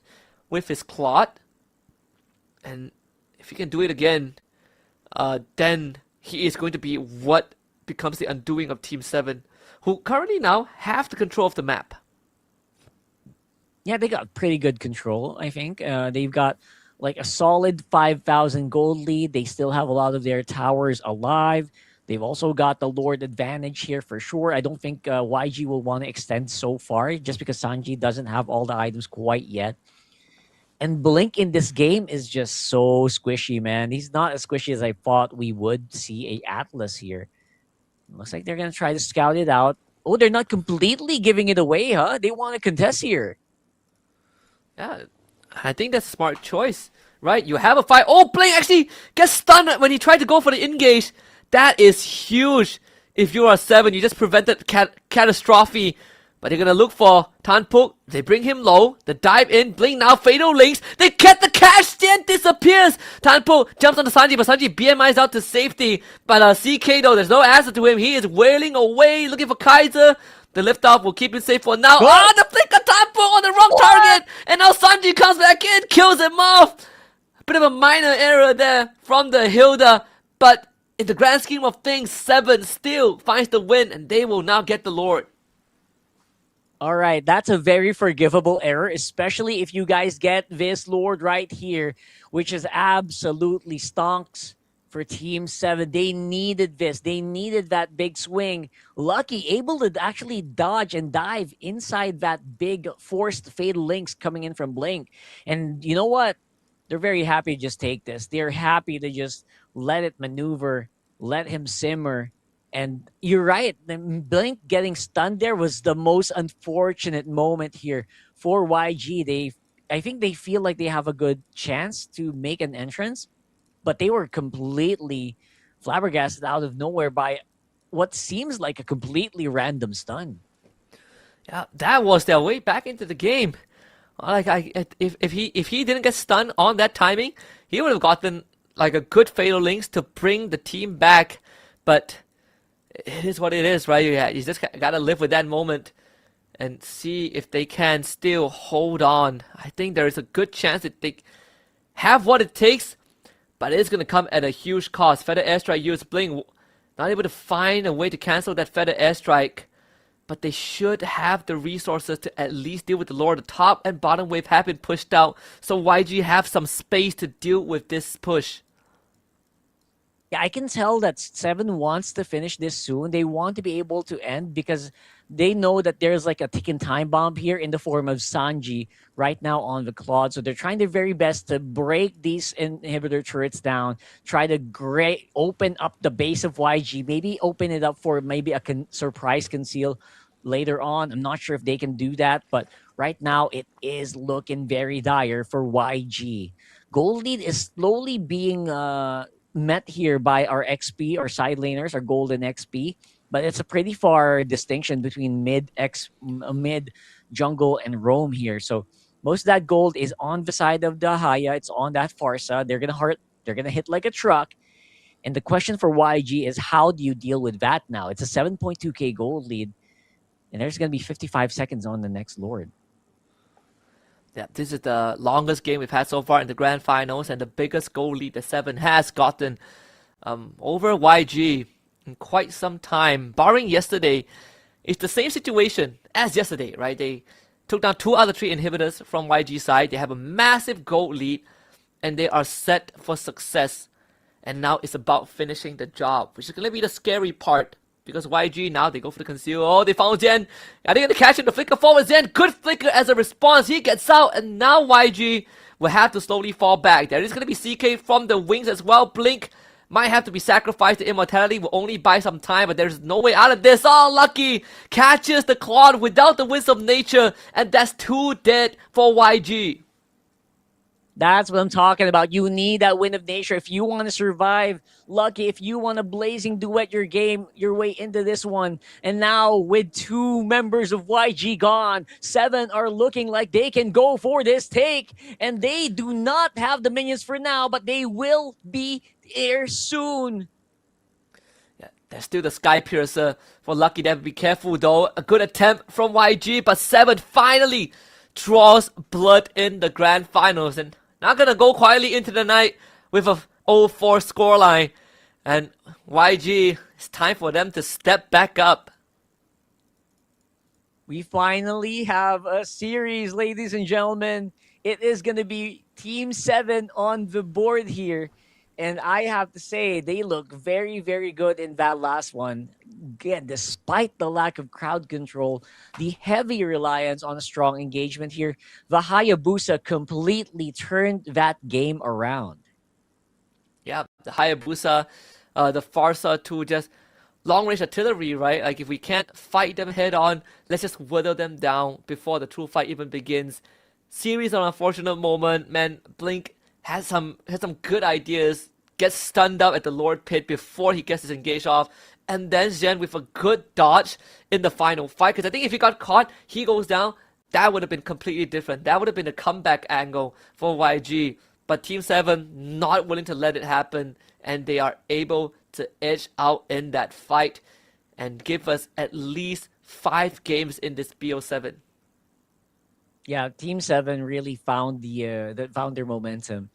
with his Clot, and if he can do it again, then he is going to be what becomes the undoing of Team 7, who currently now have the control of the map. Yeah, they got pretty good control, I think. They've got like a solid 5,000 gold lead. They still have a lot of their towers alive. They've also got the Lord advantage here for sure. I don't think YG will want to extend so far just because Sanji doesn't have all the items quite yet. And Blink in this game is just so squishy, man. He's not as squishy as I thought we would see a Atlas here. Looks like they're going to try to scout it out. Oh, they're not completely giving it away, huh? They want to contest here. Yeah, I think that's a smart choice, right? You have a fight. Oh, Blink actually gets stunned when he tried to go for the engage. That is huge. If you are 7, you just prevented catastrophe. But they're going to look for Tanpuk. They bring him low. They dive in. Blink now. Fatal links. They get the cash. Then disappears. Tanpuk jumps on the Sanji, but Sanji BMI's out to safety. But CK though, there's no answer to him. He is wailing away, looking for Kaiser. The liftoff will keep him safe for now. Oh, the flicker Tanpuk on the wrong target. And now Sanji comes back in, kills him off. A bit of a minor error there from the Hilda. But in the grand scheme of things, 7 still finds the win, and they will now get the Lord. All right, that's a very forgivable error, especially if you guys get this Lord right here, which is absolutely stonks for Team 7. They needed this. They needed that big swing. Lucky able to actually dodge and dive inside that big forced fatal links coming in from Blink. And you know what? They're very happy to just take this. They're happy to just let it maneuver, let him simmer. And you're right, Blink getting stunned there was the most unfortunate moment here for YG. I think they feel like they have a good chance to make an entrance, but they were completely flabbergasted out of nowhere by what seems like a completely random stun. Yeah, that was their way back into the game. Like if he didn't get stunned on that timing, he would have gotten like a good fatal links to bring the team back. But it is what it is, right? You just gotta live with that moment and see if they can still hold on. I think there is a good chance that they have what it takes, but it's gonna come at a huge cost. Feather Airstrike used Blink, not able to find a way to cancel that Feather Airstrike. but they should have the resources to at least deal with the lore. The top and bottom wave have been pushed out, so YG have some space to deal with this push. Yeah, I can tell that Seven wants to finish this soon. They want to be able to end because they know that there's like a ticking time bomb here in the form of Sanji right now on the Claude. So they're trying their very best to break these inhibitor turrets down, try to open up the base of YG, maybe open it up for maybe a surprise conceal later on. I'm not sure if they can do that, but right now it is looking very dire for YG. Gold lead is slowly being met here by our XP, our side laners, our golden XP, but it's a pretty far distinction between mid, jungle, and roam here. So most of that gold is on the side of the Haya. It's on that Farsa. They're gonna hit like a truck. And the question for YG is, how do you deal with that now? It's a 7.2k gold lead, and there's gonna be 55 seconds on the next Lord. Yeah, this is the longest game we've had so far in the grand finals, and the biggest goal lead that Seven has gotten over YG in quite some time. Barring yesterday, it's the same situation as yesterday, right? They took down 2 other 3 inhibitors from YG side. They have a massive gold lead, and they are set for success. And now it's about finishing the job, which is going to be the scary part. Because YG now, they go for the conceal. Oh, they found Zen. Are they going to catch him? The flicker forward. Zen, good flicker as a response. He gets out. And now YG will have to slowly fall back. There is going to be CK from the wings as well. Blink might have to be sacrificed. The immortality will only buy some time. But there's no way out of this. Oh, Lucky catches the Claude without the Winds of Nature. And that's 2 dead for YG. That's what I'm talking about. You need that Wind of Nature if you want to survive. Lucky, if you want to blazing duet your way into this one. And now with 2 members of YG gone, 7 are looking like they can go for this take. And they do not have the minions for now, but they will be here soon. Yeah, there's still the Sky Piercer for Lucky. They have to be careful though. A good attempt from YG, but 7 finally draws blood in the grand finals. And not gonna go quietly into the night with a 0-4 scoreline. And YG, it's time for them to step back up. We finally have a series, ladies and gentlemen. It is gonna be Team 7 on the board here. And I have to say, they look very, very good in that last one. Again, despite the lack of crowd control, the heavy reliance on a strong engagement here, the Hayabusa completely turned that game around. Yeah, the Hayabusa, the Farsa to just long-range artillery, right? Like, if we can't fight them head-on, let's just whittle them down before the true fight even begins. Series of unfortunate moment, man. Blink has some good ideas, gets stunned up at the Lord Pit before he gets his engage off, and then Zen with a good dodge in the final fight, because I think if he got caught, he goes down, that would have been completely different. That would have been a comeback angle for YG, but Team 7 not willing to let it happen, and they are able to edge out in that fight and give us at least 5 games in this BO7. Yeah, Team 7 really found found their momentum.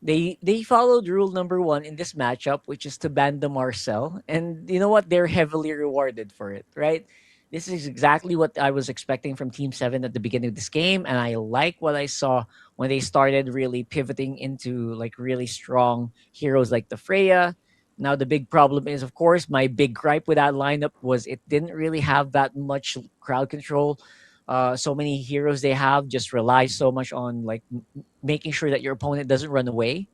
They followed rule number 1 in this matchup, which is to ban the Marcel. And you know what? They're heavily rewarded for it, right? This is exactly what I was expecting from Team 7 at the beginning of this game. And I like what I saw when they started really pivoting into like really strong heroes like the Freya. Now, the big problem is, of course, my big gripe with that lineup was it didn't really have that much crowd control. So many heroes they have just rely so much on like making sure that your opponent doesn't run away.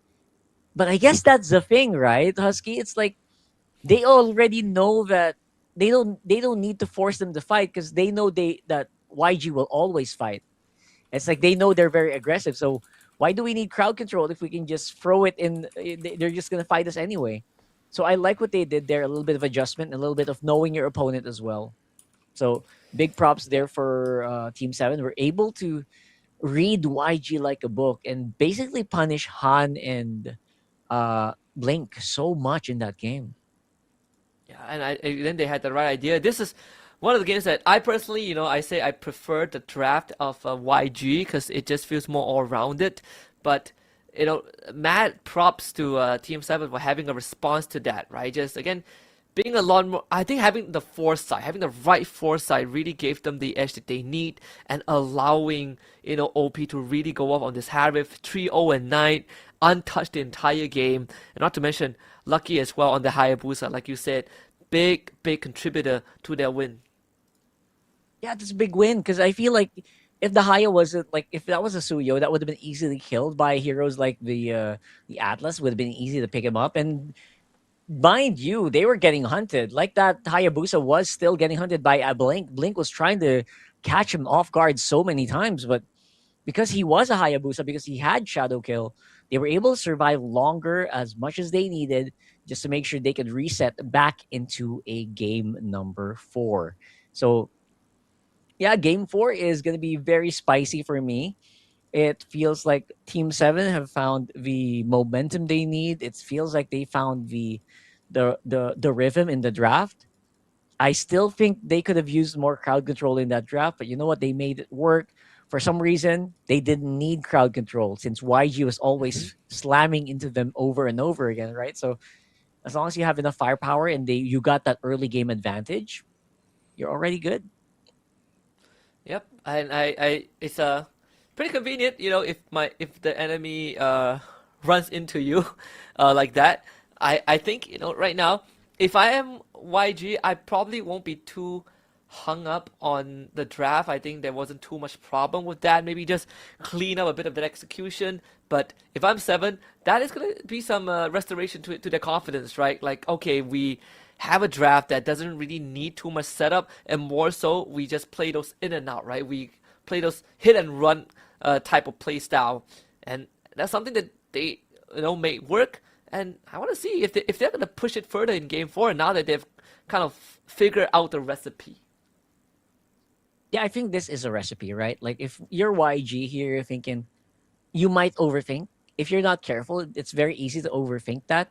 But I guess that's the thing, right, Husky? It's like they already know that they don't need to force them to fight because they know that YG will always fight. It's like they know they're very aggressive. So why do we need crowd control if we can just throw it in? They're just gonna fight us anyway. So I like what they did there. A little bit of adjustment, a little bit of knowing your opponent as well. So big props there for Team 7. We're able to read YG like a book and basically punish Han and Blink so much in that game. Yeah, and then they had the right idea. This is one of the games that I personally, I say I prefer the draft of YG because it just feels more all-rounded. But, mad props to Team 7 for having a response to that, right? Just, again, being a lot more, I think having the foresight, having the right foresight really gave them the edge that they need, and allowing, OP to really go off on this Harith 3-0-9, untouched the entire game, and not to mention lucky as well on the Hayabusa, like you said, big contributor to their win. Yeah, that's a big win because I feel like if the Haya wasn't like if that was a Suyo, that would have been easily killed by heroes like the Atlas. Would have been easy to pick him up, and mind you, they were getting hunted. Like that Hayabusa was still getting hunted by a Blink. Blink was trying to catch him off guard so many times, but because he was a Hayabusa, because he had Shadow Kill, they were able to survive longer as much as they needed just to make sure they could reset back into a game number 4. So yeah, game 4 is going to be very spicy for me. It feels like Team 7 have found the momentum they need. It feels like they found the rhythm in the draft. I still think they could have used more crowd control in that draft, but you know what? They made it work. For some reason, they didn't need crowd control since YG was always slamming into them over and over again, right? So as long as you have enough firepower and you got that early game advantage, you're already good. Yep, and I it's pretty convenient, if the enemy runs into you like that. I think, right now, if I am YG, I probably won't be too hung up on the draft. I think there wasn't too much problem with that. Maybe just clean up a bit of that execution. But if I'm 7, that is going to be some restoration to their confidence, right? Like, okay, we have a draft that doesn't really need too much setup, and more so, we just play those in and out, right? We play those hit and run type of play style, and that's something that they may work. And I want to see if they're going to push it further in game 4 now that they've kind of figured out the recipe. Yeah, I think this is a recipe, right? Like if you're YG here, you're thinking you might overthink. If you're not careful, it's very easy to overthink that.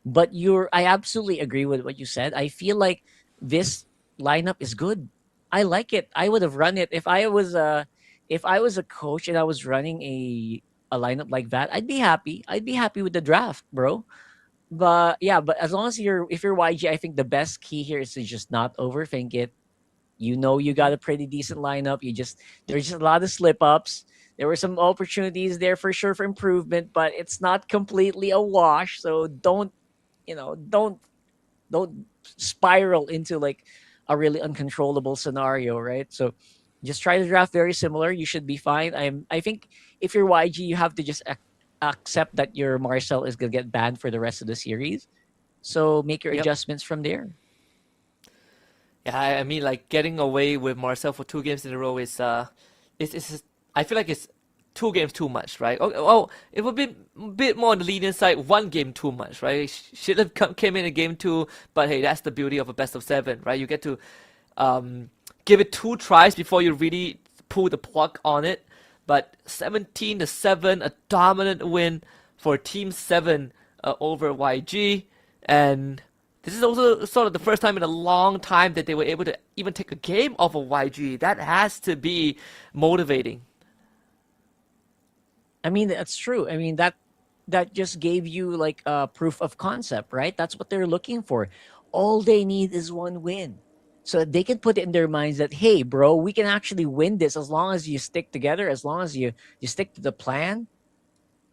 But I absolutely agree with what you said. I feel like this lineup is good. I like it. I would have run it if I was a coach and I was running a lineup like that. I'd be happy. I'd be happy with the draft, bro. But yeah, but as long as if you're YG, I think the best key here is to just not overthink it. You got a pretty decent lineup. There's just a lot of slip ups. There were some opportunities there for sure for improvement, but it's not completely a wash. So don't spiral into like a really uncontrollable scenario, right? So just try to draft very similar. You should be fine. I think if you're YG, you have to just accept that your Marcel is gonna get banned for the rest of the series. So make your adjustments from there. Yeah, I mean, like getting away with Marcel for 2 games in a row is I feel like it's 2 games too much, right? Oh, it would be a bit more on the lenient side. 1 game too much, right? Should have came in game 2, but hey, that's the beauty of a best of 7, right? You get to give it 2 tries before you really pull the plug on it. But 17-7, a dominant win for Team 7 over YG, and this is also sort of the first time in a long time that they were able to even take a game off of YG. That has to be motivating. I mean, that's true. I mean, that just gave you like a proof of concept, right? That's what they're looking for. All they need is 1 win. So they can put it in their minds that, hey, bro, we can actually win this as long as you stick together, as long as you stick to the plan.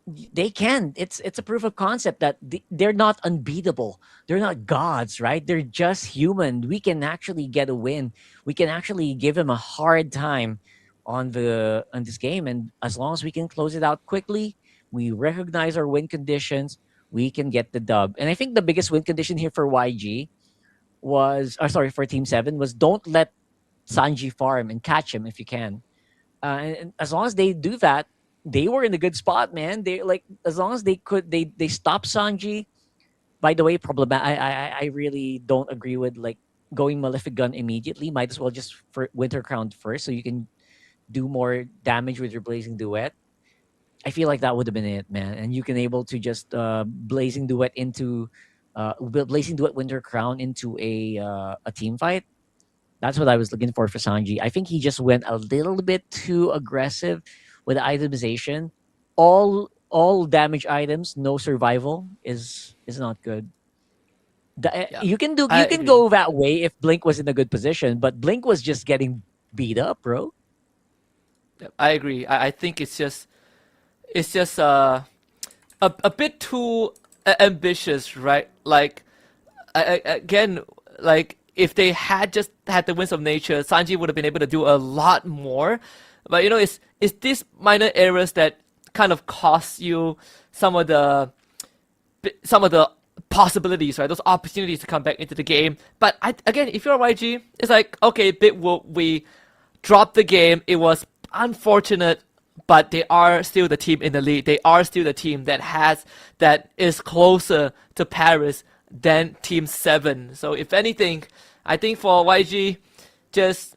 They can. It's a proof of concept that they're not unbeatable. They're not gods, right? They're just human. We can actually get a win. We can actually give them a hard time on this game, and as long as we can close it out quickly, we recognize our win conditions, we can get the dub. And I think the biggest win condition here for YG for Team 7 was don't let Sanji farm and catch him if you can. And as long as they do that, they were in a good spot, man. They as long as they could, they stopped Sanji. By the way, I really don't agree with like going Malefic Gun immediately. Might as well just for Winter Crown first, so you can do more damage with your Blazing Duet. I feel like that would have been it, man. And you can able to just Blazing Duet Winter Crown into a team fight. That's what I was looking for Sanji. I think he just went a little bit too aggressive with itemization. All damage items, no survival is not good. The, Yeah, you can I you can agree. go that way if Blink was in a good position, but Blink was just getting beat up, bro. Yeah, I agree. I think it's just a bit too ambitious, right? Like again, like if they had just had the winds of nature, Sanji would have been able to do a lot more. But you know, it's these minor errors that kind of cost you some of the some of the possibilities, right? Those opportunities to come back into the game. But again, if you're a YG, it's like, okay, bit we dropped the game. It was unfortunate, but they are still the team in the league. They are still the team that is closer to Paris than Team 7. So if anything, I think for YG, just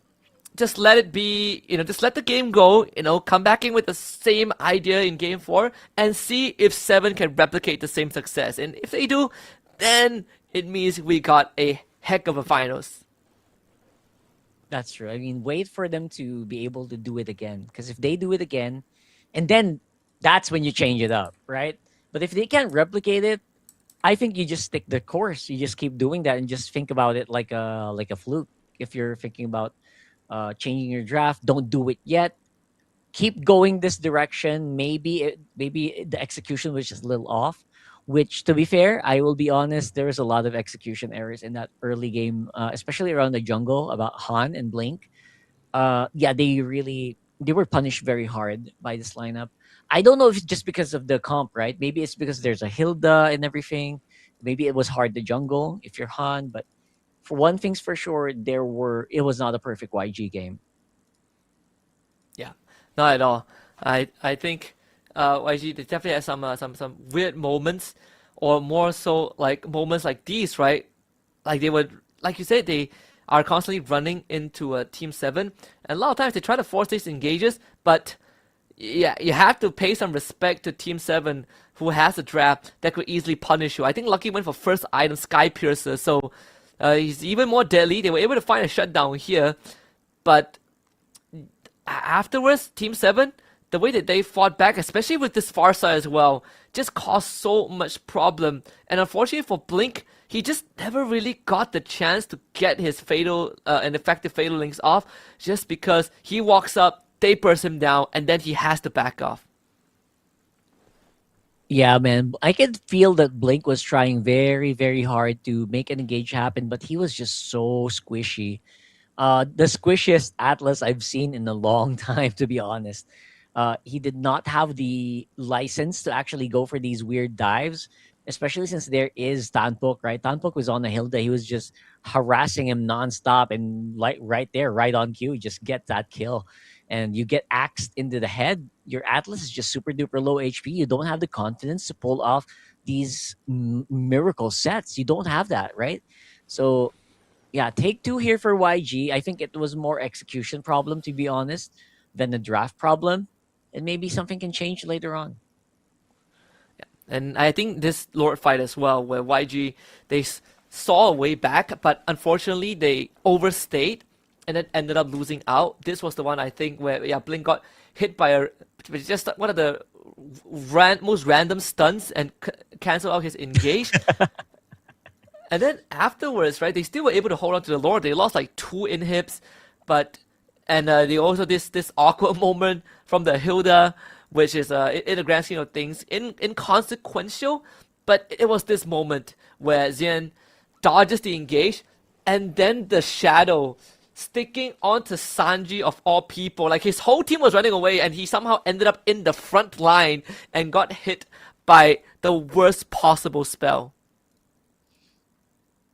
let it be, just let the game go, come back in with the same idea in game 4 and see if 7 can replicate the same success. And if they do, then it means we got a heck of a finals. That's true. I mean, wait for them to be able to do it again. Because if they do it again, and then that's when you change it up, right? But if they can't replicate it, I think you just stick the course. You just keep doing that and just think about it like a fluke. If you're thinking about changing your draft, don't do it yet. Keep going this direction. Maybe the execution was just a little off. Which, to be fair, I will be honest, there was a lot of execution errors in that early game, especially around the jungle about Han and Blink. Yeah, they were punished very hard by this lineup. I don't know if it's just because of the comp, right? Maybe it's because there's a Hilda and everything. Maybe it was hard to jungle if you're Han, but for one thing's for sure, it was not a perfect YG game. Yeah, not at all. I think YG they definitely had some weird moments, or more so like moments like these, right? Like they would, like you said, they are constantly running into a Team 7, and a lot of times they try to force these engages, but yeah, you have to pay some respect to Team 7 who has a draft that could easily punish you. I think Lucky went for first item Sky Piercer, so he's even more deadly. They were able to find a shutdown here, but afterwards, Team 7, the way that they fought back, especially with this far side as well, just caused so much problem. And unfortunately for Blink, he just never really got the chance to get his fatal and effective fatal links off, just because he walks up, they burst him down, and then he has to back off. Yeah, man. I could feel that Blink was trying very, very hard to make an engage happen, but he was just so squishy. The squishiest Atlas I've seen in a long time, to be honest. He did not have the license to actually go for these weird dives, especially since there is Tanpok, right? Tanpok was on the Hilda. He was just harassing him nonstop, and like right there, right on cue, just get that kill. And you get axed into the head. Your Atlas is just super duper low HP. You don't have the confidence to pull off these miracle sets. You don't have that, right? So yeah, take two here for YG. I think it was more execution problem, to be honest, than the draft problem. And maybe something can change later on. And I think this Lord fight as well, where YG, they saw a way back, but unfortunately they overstayed and then ended up losing out. This was the one, I think, where Blink got hit by just one of the most random stunts and cancel out his engage. And then afterwards, right, they still were able to hold on to the Lord. They lost like 2 inhibs, and they also this awkward moment from the Hilda, which is in the grand scheme of things inconsequential, but it was this moment where Xian dodges the engage, and then the shadow sticking onto Sanji of all people. Like his whole team was running away, and he somehow ended up in the front line and got hit by the worst possible spell.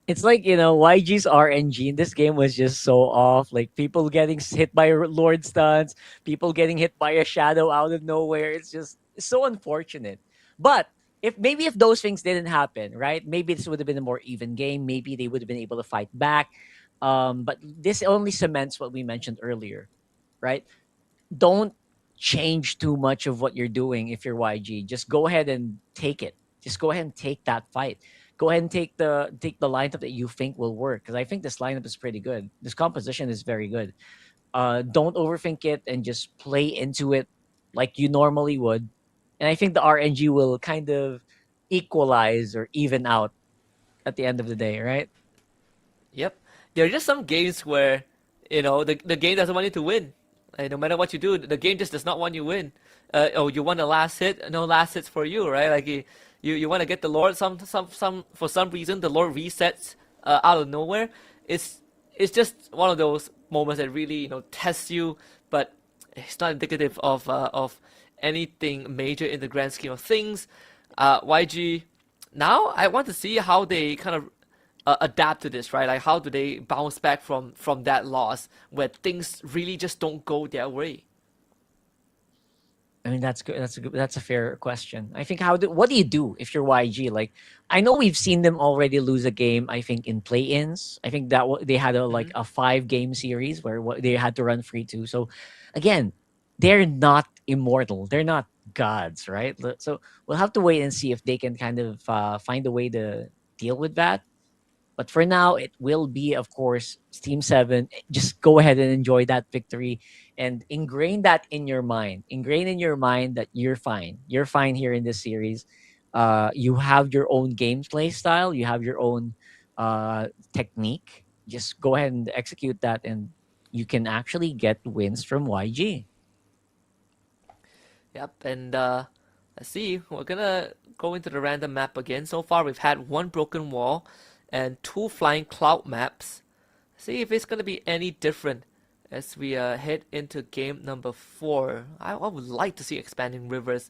It's like, YG's RNG in this game was just so off. Like people getting hit by Lord stuns, people getting hit by a shadow out of nowhere. It's so unfortunate. But if those things didn't happen, right? Maybe this would have been a more even game. Maybe they would have been able to fight back. But this only cements what we mentioned earlier, right? Don't change too much of what you're doing if you're YG. Just go ahead and take it. Just go ahead and take that fight. Go ahead and take the lineup that you think will work, because I think this lineup is pretty good. This composition is very good. Don't overthink it and just play into it like you normally would. And I think the RNG will kind of equalize or even out at the end of the day, right? Yep. There are just some games where, the game doesn't want you to win. And no matter what you do, the game just does not want you win. You want a last hit, no last hits for you, right? Like you want to get the Lord. Some for some reason the Lord resets out of nowhere. It's just one of those moments that really tests you, but it's not indicative of anything major in the grand scheme of things. YG, now I want to see how they kind of adapt to this, right? Like how do they bounce back from that loss where things really just don't go their way? I mean, that's good. That's a fair question. I think what do you do if you're YG? Like, I know we've seen them already lose a game. I think in play-ins. I think that they had a 5-game series where they had to run free too. So, again, they're not immortal. They're not gods, right? So we'll have to wait and see if they can kind of find a way to deal with that. But for now, it will be, of course, Team 7. Just go ahead and enjoy that victory and ingrain that in your mind. Ingrain in your mind that you're fine. You're fine here in this series. You have your own gameplay style. You have your own technique. Just go ahead and execute that, and you can actually get wins from YG. Yep, and let's see. We're gonna go into the random map again. So far, we've had 1 broken wall and 2 flying cloud maps. See if it's gonna be any different as we head into game number 4. I would like to see expanding rivers,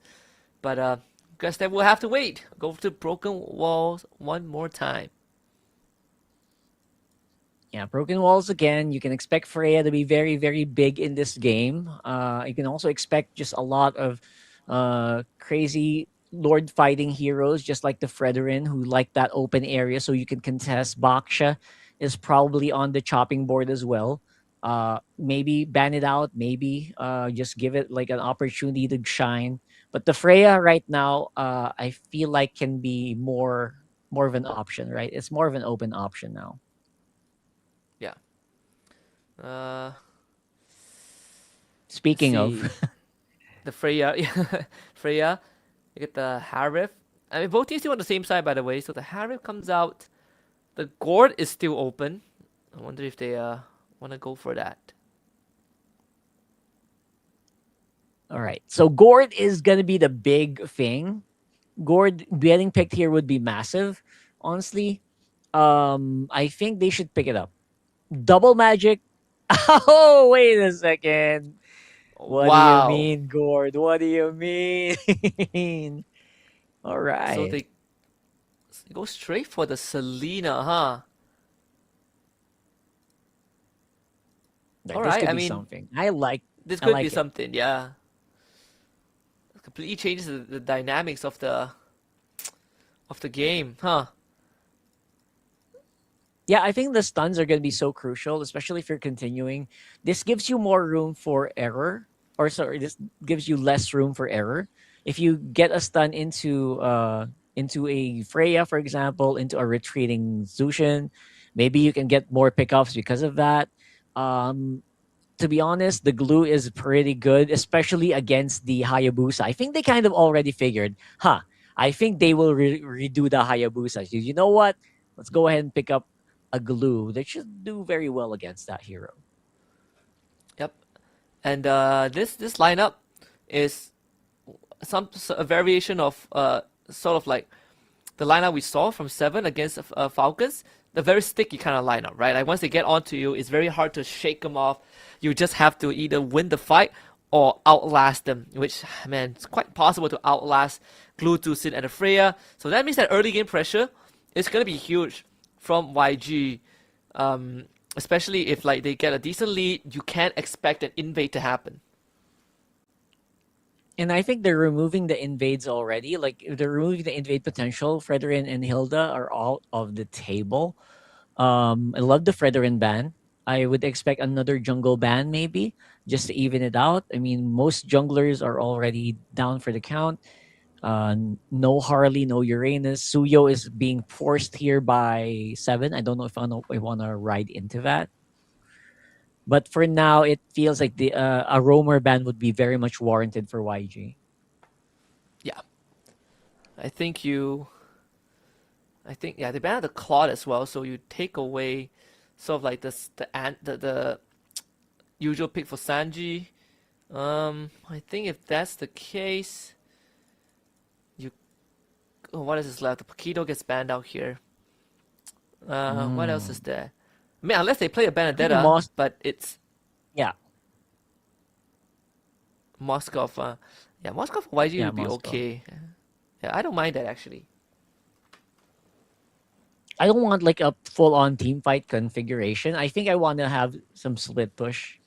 but guess that we'll have to wait. Go to broken walls one more time. Yeah, broken walls again. You can expect Freya to be very, very big in this game. You can also expect just a lot of crazy Lord fighting heroes, just like the Fredrin, who like that open area so you can contest. Baksha is probably on the chopping board as well. Maybe ban it out, maybe just give it like an opportunity to shine. But the Freya right now, I feel like can be more of an option, right? It's more of an open option now. Yeah. Speaking of the Freya, Freya, you get the Harif. I mean, both teams still on the same side, by the way. So the Harif comes out. The Gourd is still open. I wonder if they want to go for that. All right. So Gourd is going to be the big thing. Gourd getting picked here would be massive. Honestly, I think they should pick it up. Double magic. Oh, wait a second. What do you mean, Gourd? What do you mean? All right. So they go straight for the Selena, huh? All right. I mean, something. I like this. Could be something, yeah. It completely changes the dynamics of the game, huh? Yeah, I think the stuns are going to be so crucial, especially if you're continuing. This gives you more room for error, or sorry, this gives you less room for error. If you get a stun into a Freya, for example, into a retreating Zushin, maybe you can get more pickups because of that. To be honest, the glue is pretty good, especially against the Hayabusa. I think they kind of already figured, I think they will redo the Hayabusa. You know what? Let's go ahead and pick up a glue. They should do very well against that hero. Yep. And this lineup is a variation of sort of like the lineup we saw from 7 against Falcons. The very sticky kind of lineup, right? Like once they get onto you, it's very hard to shake them off. You just have to either win the fight or outlast them, which, man, it's quite possible to outlast Glue, Tusin, and Freya. So that means that early game pressure is going to be huge from YG, especially if like they get a decent lead. You can't expect an invade to happen. And I think they're removing the invades already. Like if they're removing the invade potential, Fredrin and Hilda are all of the table. I love the Fredrin ban. I would expect another jungle ban maybe, just to even it out. I mean, most junglers are already down for the count. No Harley, no Uranus. Suyo is being forced here by 7. I don't know if I want to ride into that. But for now, it feels like a roamer ban would be very much warranted for YG. Yeah. I think you I think they banned the Claude as well, so you take away sort of like the usual pick for Sanji. I think if that's the case, what is this left? The Paquito gets banned out here. What else is there? I mean, unless they play a Benedetta, but it's Moskov. Yeah, Moskov YG would be okay. Yeah, I don't mind that actually. I don't want like a full-on team fight configuration. I think I want to have some split push.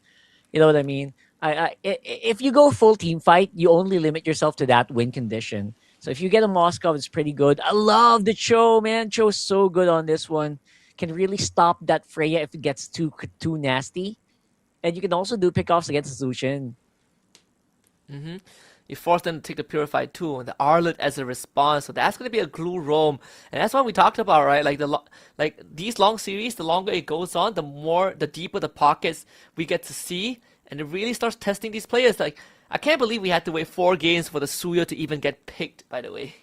You know what I mean? If you go full team fight, you only limit yourself to that win condition. So if you get a Moskov, it's pretty good. I love the Cho, man. Cho's so good on this one. Can really stop that Freya if it gets too nasty. And you can also do pickoffs against Zushin. You force them to take the Purified too, and the Arlet as a response. So that's going to be a glue roam, and that's what we talked about, right? Like these long series, the longer it goes on, the deeper the pockets we get to see, and it really starts testing these players. Like I can't believe we had to wait 4 games for the Suyo to even get picked. By the way,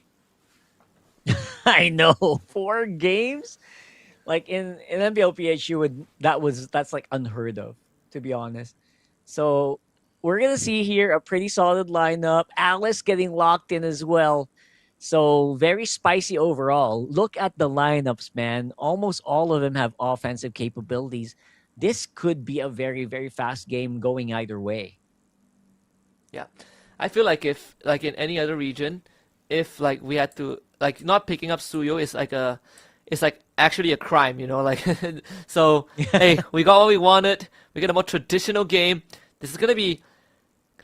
I know 4 games. Like in NBLPH, that's like unheard of, to be honest. So we're going to see here a pretty solid lineup. Alice getting locked in as well. So very spicy overall. Look at the lineups, man. Almost all of them have offensive capabilities. This could be a very, very fast game going either way. Yeah. I feel like if, like in any other region, if like we had to, like not picking up Suyo is like actually a crime, you know, like, so, hey, we got what we wanted. We get a more traditional game. This is going to be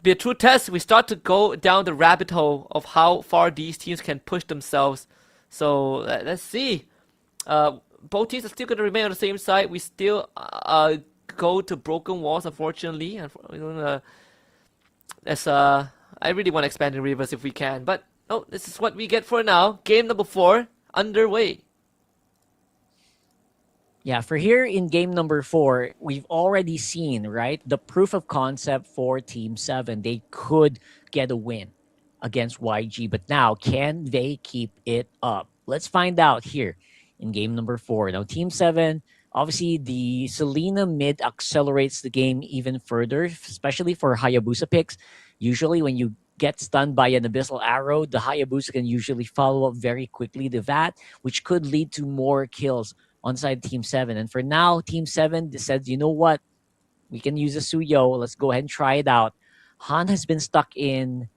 a true test. We start to go down the rabbit hole of how far these teams can push themselves. So let's see. Both teams are still going to remain on the same side. We still go to broken walls, unfortunately. And I really want to expand the rivers if we can, but no, this is what we get for now. Game number 4 underway. Yeah, for here in game number 4, we've already seen, right, the proof of concept for Team 7. They could get a win against YG, but now can they keep it up? Let's find out here in game number 4. Now, Team 7, obviously the Selena mid accelerates the game even further, especially for Hayabusa picks. Usually when you get stunned by an Abyssal Arrow, the Hayabusa can usually follow up very quickly to that, which could lead to more kills on side Team 7. And for now, Team 7 said, you know what? We can use a Suyo. Let's go ahead and try it out. Han has been stuck in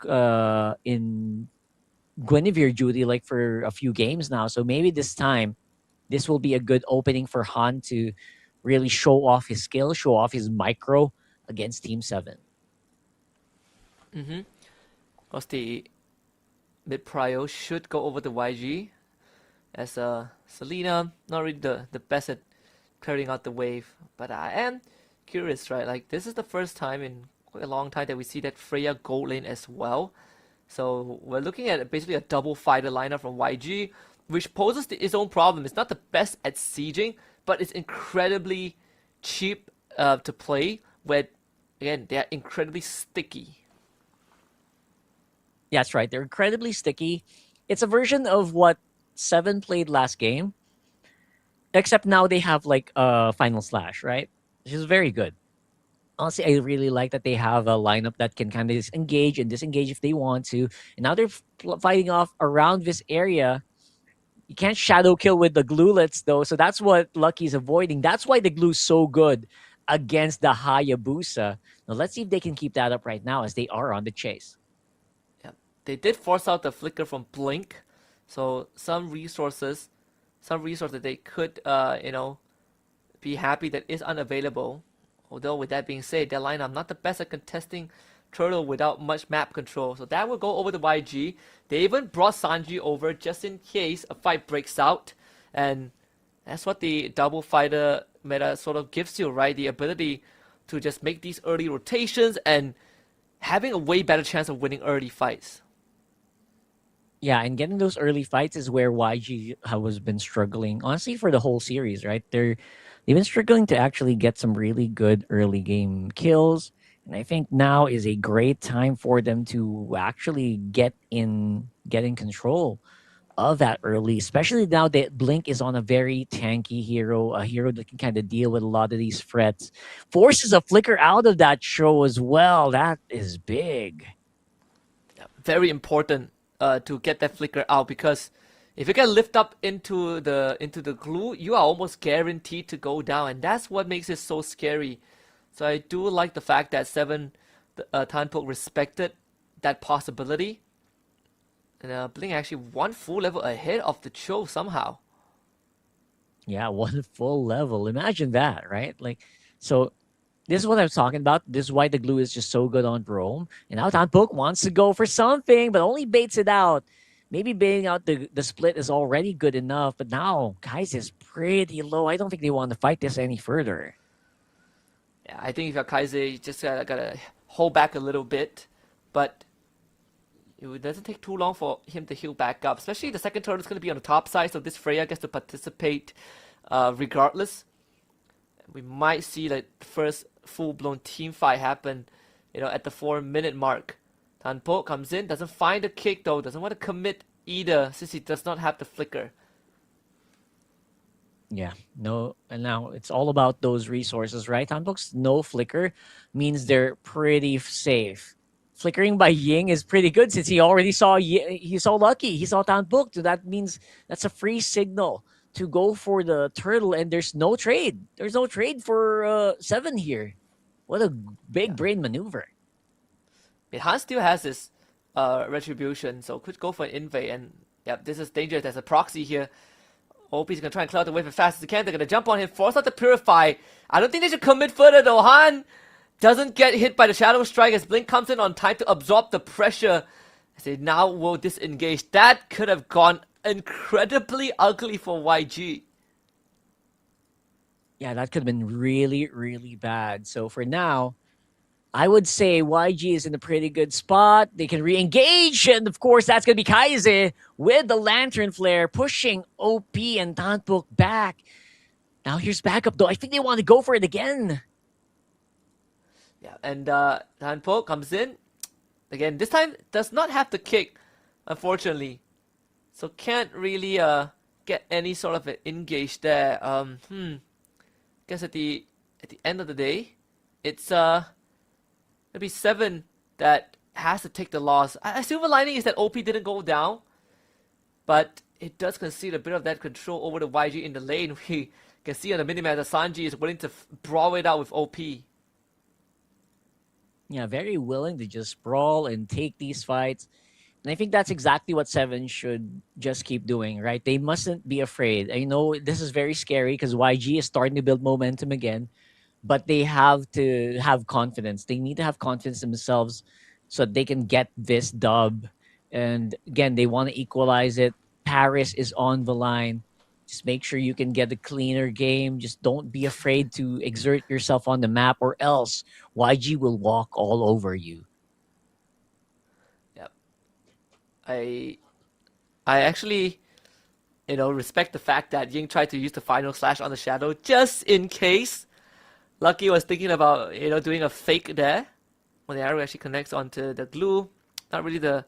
Guinevere duty like for a few games now. So maybe this time, this will be a good opening for Han to really show off his skill, show off his micro against Team 7. Because the mid prio should go over the YG. As Selena, not really the best at clearing out the wave, but I am curious, right? Like this is the first time in quite a long time that we see that Freya gold lane as well. So we're looking at basically a double fighter lineup from YG, which poses its own problem. It's not the best at sieging, but it's incredibly cheap to play. Where again, they're incredibly sticky. Yeah, that's right. They're incredibly sticky. It's a version of what 7 played last game, except now they have like a Final Slash, right? Which is very good. Honestly, I really like that they have a lineup that can kind of engage and disengage if they want to. And now they're fighting off around this area. You can't shadow kill with the glulets though, so that's what Lucky's avoiding. That's why the glue's so good against the Hayabusa. Now let's see if they can keep that up right now as they are on the chase. Yeah, they did force out the flicker from Blink. So some resources that they could, be happy that is unavailable. Although with that being said, their lineup not the best at contesting Turtle without much map control. So that will go over the YG. They even brought Sanji over just in case a fight breaks out. And that's what the double fighter meta sort of gives you, right? The ability to just make these early rotations and having a way better chance of winning early fights. Yeah, and getting those early fights is where YG has been struggling, honestly, for the whole series, right? They've been struggling to actually get some really good early game kills, and I think now is a great time for them to actually get in control of that early, especially now that Blink is on a very tanky hero, a hero that can kind of deal with a lot of these threats. Forces a flicker out of that show as well. That is big. Very important to get that flicker out, because if you get lift up into the glue, you are almost guaranteed to go down, and that's what makes it so scary. So I do like the fact that Seven Tanpok respected that possibility, and Blink actually one full level ahead of the Cho somehow. Yeah, one full level. Imagine that, right? Like, so this is what I'm talking about. This is why the glue is just so good on Rome. And now Tanpok wants to go for something, but only baits it out. Maybe baiting out the split is already good enough, but now Kai's is pretty low. I don't think they want to fight this any further. Yeah, I think if you're Kaise, you just gotta hold back a little bit, but it doesn't take too long for him to heal back up. Especially the second turn is going to be on the top side, so this Freya gets to participate regardless. We might see the first full-blown team fight happen, at the 4-minute mark. Tanpok comes in, doesn't find a kick though, doesn't want to commit either since he does not have the flicker. Yeah, no, and now it's all about those resources, right? Tanpok's no flicker means they're pretty safe. Flickering by Ying is pretty good since he already saw Lucky. He saw Tanpok, so that means that's a free signal to go for the turtle, and there's no trade. There's no trade for 7 here. What a big brain maneuver. Han still has his retribution, so could go for an invade, and yeah, this is dangerous. There's a proxy here. OP's gonna try and clear out the wave as fast as he can. They're gonna jump on him, force out the purify. I don't think they should commit further though. Han doesn't get hit by the Shadow Strike as Blink comes in on time to absorb the pressure. As they now will disengage. That could have gone incredibly ugly for YG. Yeah, that could have been really, really bad. So for now, I would say YG is in a pretty good spot. They can re-engage, and of course, that's going to be Kaise with the Lantern Flare, pushing OP and Tanpok back. Now here's backup, though. I think they want to go for it again. Yeah, and Tanpok comes in. Again, this time does not have the kick, unfortunately. So can't really get any sort of an engage there. Guess at the end of the day, it's it'll be 7 that has to take the loss. A silver lining is that OP didn't go down, but it does concede a bit of that control over the YG in the lane. We can see on the minimap that Sanji is willing to brawl it out with OP. Yeah, very willing to just sprawl and take these fights. And I think that's exactly what 7 should just keep doing, right? They mustn't be afraid. I know this is very scary because YG is starting to build momentum again, but they have to have confidence. They need to have confidence in themselves so they can get this dub. And again, they want to equalize it. Paris is on the line. Just make sure you can get a cleaner game. Just don't be afraid to exert yourself on the map, or else YG will walk all over you. Yep. I actually, respect the fact that Ying tried to use the final slash on the Shadow just in case. Lucky was thinking about, doing a fake there when the arrow actually connects onto the glue. Not really the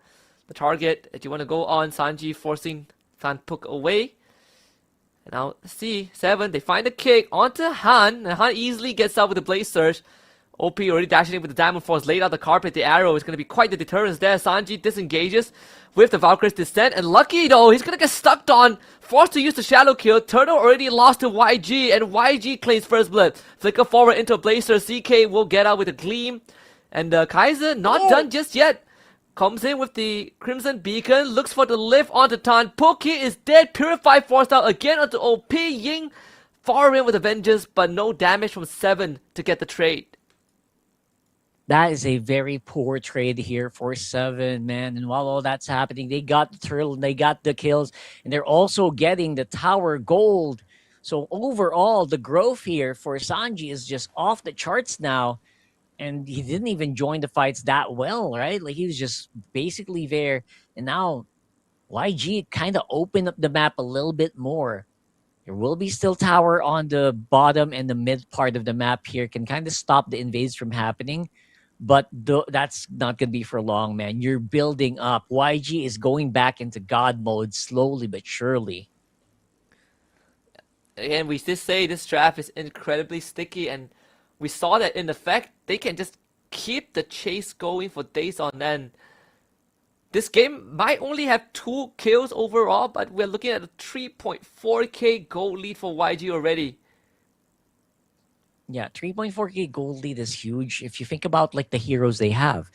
target that you want to go on. Sanji forcing Tanpok away. And now, let's see. 7, they find the kick onto Han. And Han easily gets out with the Blaze Surge. OP already dashing in with the Diamond Force, laid out the carpet. The arrow is going to be quite the deterrence there. Sanji disengages with the Valkyrie's Descent. And Lucky, though, he's going to get stuck on. Forced to use the Shadow Kill. Turtle already lost to YG. And YG claims first blood. Flicker forward into a Blazer. CK will get out with a Gleam. And Kaiser not done just yet. Comes in with the Crimson Beacon. Looks for the lift onto Tanpok. He is dead. Purify forced out again onto OP. Ying far in with a vengeance. But no damage from 7 to get the trade. That is a very poor trade here for 7, man. And while all that's happening, they got the turtle and they got the kills. And they're also getting the tower gold. So overall, the growth here for Sanji is just off the charts now. And he didn't even join the fights that well, right? Like, he was just basically there. And now YG kind of opened up the map a little bit more. There will be still tower on the bottom and the mid part of the map here. Can kind of stop the invades from happening. but that's not going to be for long, man. You're building up. YG is going back into God mode slowly but surely. Again, we did say this draft is incredibly sticky, and we saw that in effect. They can just keep the chase going for days on end. This game might only have 2 kills overall, but we're looking at a 3.4k goal lead for YG already. Yeah, 3.4k goal lead is huge. If you think about like the heroes they have,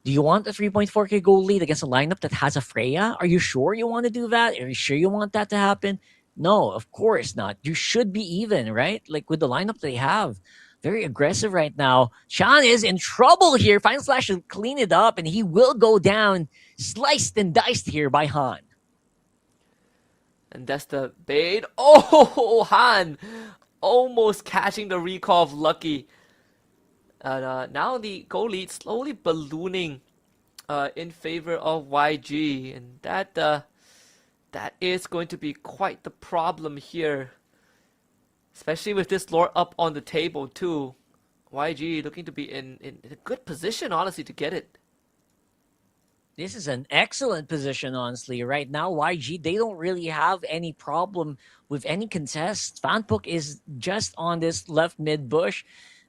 do you want a 3.4k goal lead against a lineup that has a Freya? Are you sure you want to do that? Are you sure you want that to happen? No, of course not. You should be even, right? Like with the lineup they have. Very aggressive right now. Sean is in trouble here. Final Slash will clean it up, and he will go down, sliced and diced here by Han. And that's the bait. Oh, Han almost catching the recall of Lucky. And now the goal lead slowly ballooning in favor of YG. And that is going to be quite the problem here. Especially with this lore up on the table too. YG looking to be in a good position, honestly, to get it. This is an excellent position, honestly. Right now, YG, they don't really have any problem with any contest. Fanpuk is just on this left mid bush.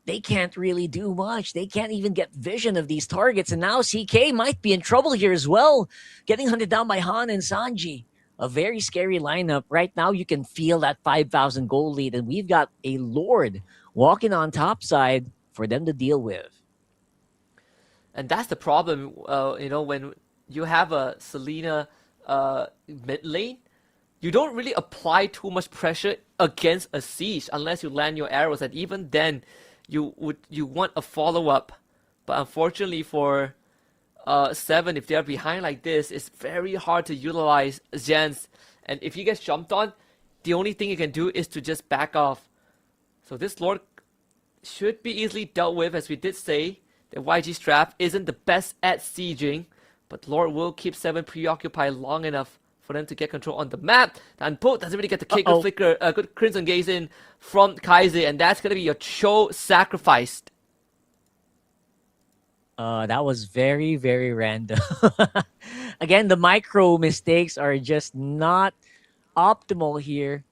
They can't really do much. They can't even get vision of these targets. And now CK might be in trouble here as well. Getting hunted down by Han and Sanji. A very scary lineup. Right now, you can feel that 5,000 goal lead. And we've got a Lord walking on top side for them to deal with. And that's the problem, when you have a Selena mid lane, you don't really apply too much pressure against a siege unless you land your arrows. And even then, you want a follow-up. But unfortunately for 7, if they're behind like this, it's very hard to utilize Jens. And if he gets jumped on, the only thing you can do is to just back off. So this Lord should be easily dealt with, as we did say. The YG Strap isn't the best at sieging, but Lord will keep 7 preoccupied long enough for them to get control on the map. And Poe doesn't really get the kick. Good flicker, good Crimson Gaze in from Kaiser, and that's going to be your Cho sacrificed. That was very, very random. Again, the micro mistakes are just not optimal here.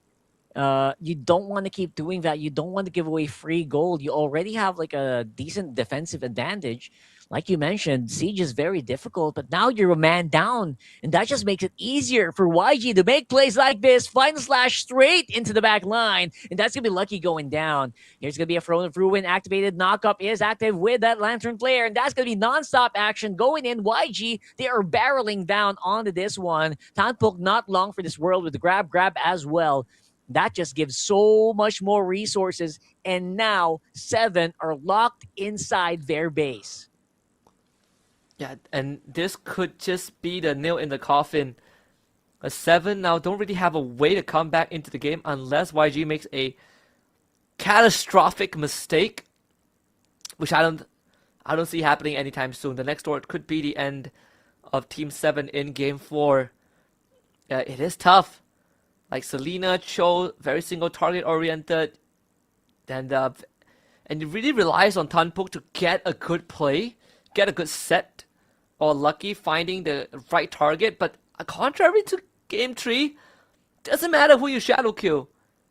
You don't want to keep doing that. You don't want to give away free gold. You already have like a decent defensive advantage. Like you mentioned, Siege is very difficult, but now you're a man down, and that just makes it easier for YG to make plays like this. Final Slash straight into the back line, and that's going to be Lucky going down. Here's going to be a Throne of Ruin activated. Knockup is active with that Lantern Flare, and that's going to be non-stop action going in. YG, they are barreling down onto this one. Tanpuk not long for this world with the grab as well. That just gives so much more resources, and now 7 are locked inside their base. Yeah, and this could just be the nail in the coffin. A 7 now don't really have a way to come back into the game unless YG makes a catastrophic mistake, which I don't see happening anytime soon. The next door could be the end of Team 7 in Game 4. It is tough. Like Selena, Cho, very single target oriented, and it really relies on Tanpuk to get a good play, get a good set, or Lucky finding the right target. But contrary to Game 3, doesn't matter who you shadow kill.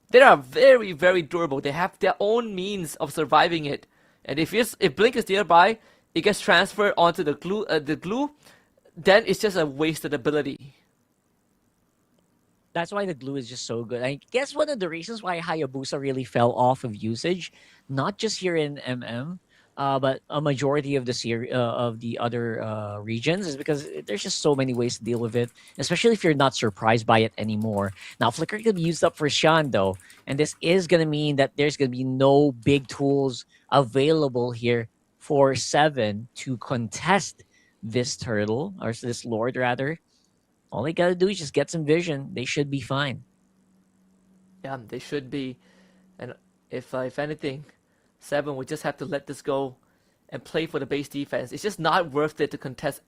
They are very, very durable. They have their own means of surviving it. And if Blink is nearby, it gets transferred onto the glue, then it's just a wasted ability. That's why the glue is just so good. I guess one of the reasons why Hayabusa really fell off of usage, not just here in MM, but a majority of the other regions, is because there's just so many ways to deal with it, especially if you're not surprised by it anymore. Now, Flicker can be used up for Shan, though, and this is going to mean that there's going to be no big tools available here for 7 to contest this turtle, or this Lord, rather. All they got to do is just get some vision. They should be fine. Yeah, they should be. And if anything, 7 would just have to let this go and play for the base defense. It's just not worth it to contest.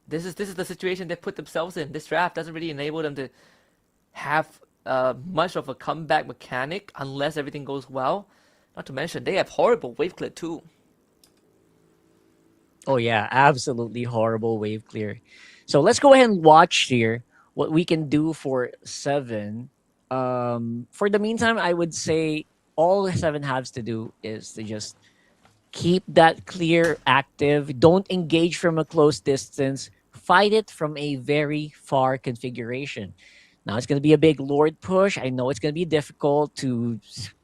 This is the situation they put themselves in. This draft doesn't really enable them to have much of a comeback mechanic unless everything goes well. Not to mention, they have horrible wave clear too. Oh yeah, absolutely horrible wave clear. So let's go ahead and watch here what we can do for seven. For the meantime, I would say all seven has to do is to just keep that clear active. Don't engage from a close distance. Fight it from a very far configuration. Now it's going to be a big Lord push. I know it's going to be difficult to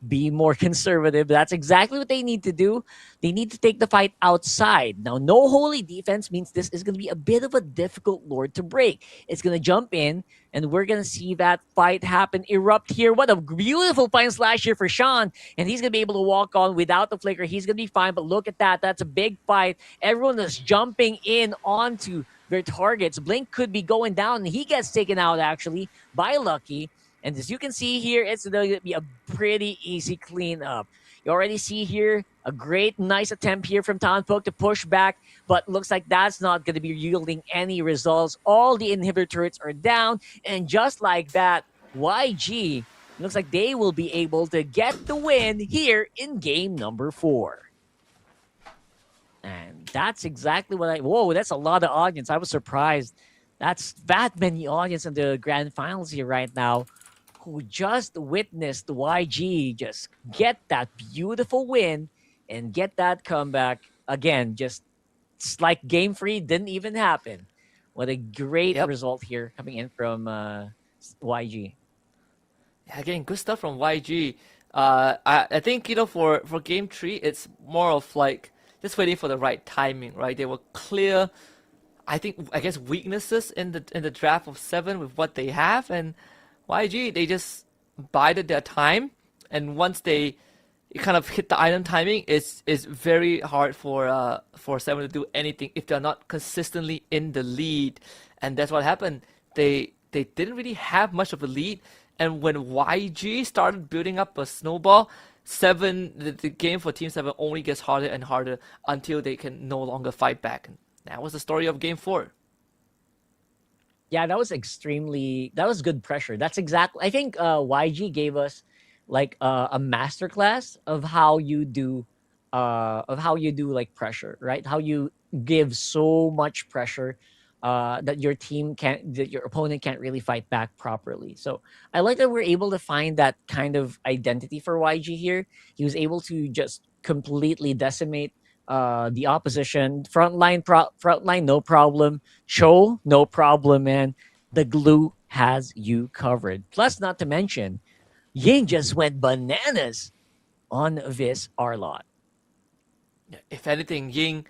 be more conservative. That's exactly what they need to do. They need to take the fight outside. Now, no holy defense means this is going to be a bit of a difficult Lord to break. It's going to jump in, and we're going to see that fight happen, erupt here. What a beautiful fine slash here for Sean. And he's going to be able to walk on without the flicker. He's going to be fine, but look at that. That's a big fight. Everyone is jumping in onto their targets. Blink could be going down, and he gets taken out, actually, by Lucky. And as you can see here, it's going to be a pretty easy cleanup. You already see here a great, nice attempt here from Townsfolk to push back, but looks like that's not going to be yielding any results. All the inhibitor turrets are down, and just like that, YG looks like they will be able to get the win here in game number 4. And that's exactly what whoa, that's a lot of audience. I was surprised. That's that many audience in the grand finals here right now who just witnessed YG just get that beautiful win and get that comeback. Again, just it's like game 3 didn't even happen. What a great result here coming in from YG. Yeah, again, good stuff from YG. I think, you know, for game 3, it's more of like just waiting for the right timing, right? They were clear, I guess, weaknesses in the draft of 7 with what they have, and YG, they just bided their time, and once they kind of hit the item timing, it's very hard for 7 to do anything if they're not consistently in the lead, and that's what happened. They didn't really have much of a lead, and when YG started building up a snowball, 7, the game for Team 7 only gets harder and harder until they can no longer fight back. And that was the story of game 4. Yeah, that was good pressure. That's exactly, I think YG gave us like a masterclass of how you do like pressure, right? How you give so much pressure that your opponent can't really fight back properly. So I like that we're able to find that kind of identity for YG here. He was able to just completely decimate the opposition. Frontline, no problem. Cho, no problem, man. The glue has you covered. Plus, not to mention, Ying just went bananas on this Arlot. If anything, Ying,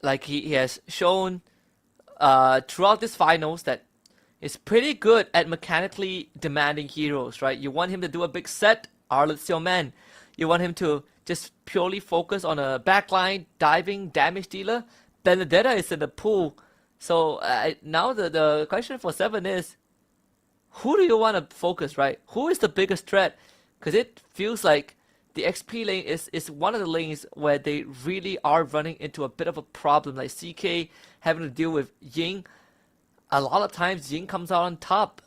like he has shown throughout this finals that is pretty good at mechanically demanding heroes, right? You want him to do a big set, Arlot's your man. You want him to just purely focus on a backline, diving, damage dealer. Benedetta is in the pool. So now the question for 7 is, who do you want to focus, right? Who is the biggest threat? Because it feels like the XP lane is one of the lanes where they really are running into a bit of a problem. Like CK having to deal with Ying. A lot of times Ying comes out on top.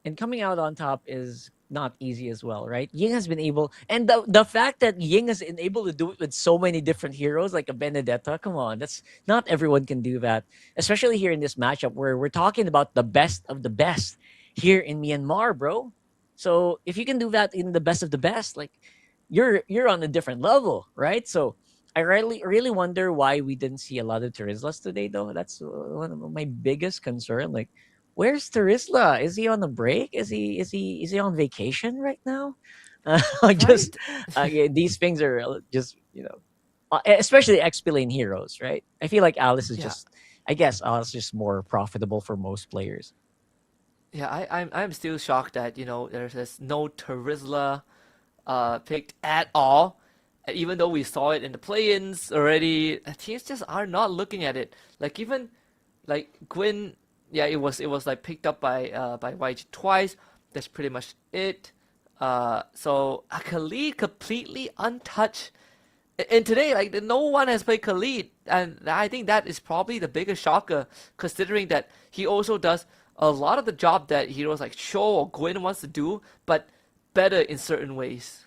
And coming out on top is not easy as well, right? Ying has been able, and the fact that Ying has been able to do it with so many different heroes like a Benedetta, come on, that's not everyone can do that, especially here in this matchup where we're talking about the best of the best here in Myanmar, bro. So if you can do that in the best of the best, like you're on a different level, right? So I really wonder why we didn't see a lot of Terizlas today, though. That's one of my biggest concern. Like, where's Terizla? Is he on a break? Is he on vacation right now? Just yeah, these things are just, you know, especially XP lane heroes, right? I feel like Alice is just, I guess Alice is just more profitable for most players. Yeah, I'm still shocked that, you know, there's no Terizla picked at all. Even though we saw it in the play-ins already, teams just are not looking at it. Like even like Gwyn, yeah, it was like picked up by YG twice. That's pretty much it. So Khalid completely untouched. And today, like no one has played Khalid, and I think that is probably the biggest shocker, considering that he also does a lot of the job that heroes like Cho or Gwyn wants to do, but better in certain ways.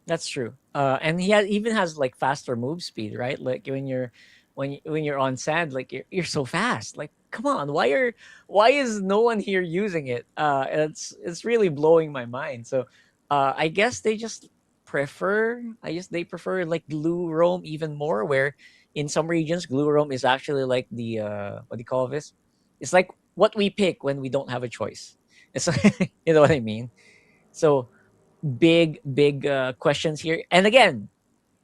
That's true. And even has like faster move speed, right? Like when you're on sand, like you're so fast. Like, come on, why is no one here using it? It's really blowing my mind. So, I guess they just they prefer like glue roam even more. Where in some regions, glue roam is actually like the what do you call this? It's like what we pick when we don't have a choice. It's like, you know what I mean. So big questions here. And again,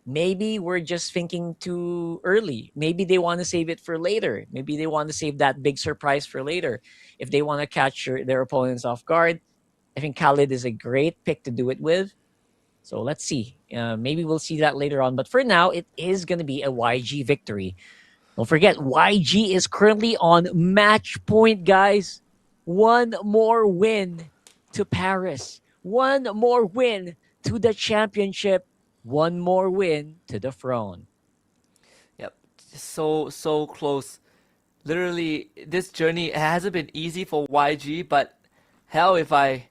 maybe we're just thinking too early. Maybe they want to save it for later. Maybe they want to save that big surprise for later. If they want to catch their opponents off guard, I think Khalid is a great pick to do it with. So let's see. Maybe we'll see that later on. But for now, it is going to be a YG victory. Don't forget, YG is currently on match point, guys. One more win to Paris. One more win to the championship. One more win to the throne. Yep, so close. Literally, this journey hasn't been easy for YG, but hell, if I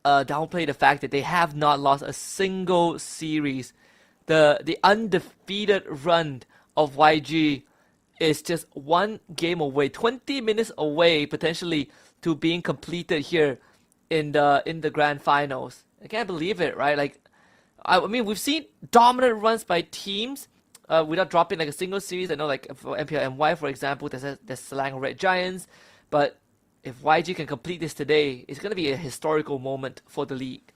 downplay the fact that they have not lost a single series, the undefeated run of YG is just one game away, 20 minutes away potentially to being completed here in the grand finals. I can't believe it, right? Like, I mean, we've seen dominant runs by teams without dropping like a single series. I know, like for MPLMY, for example, there's Selang Red Giants, but if YG can complete this today, it's going to be a historical moment for the league.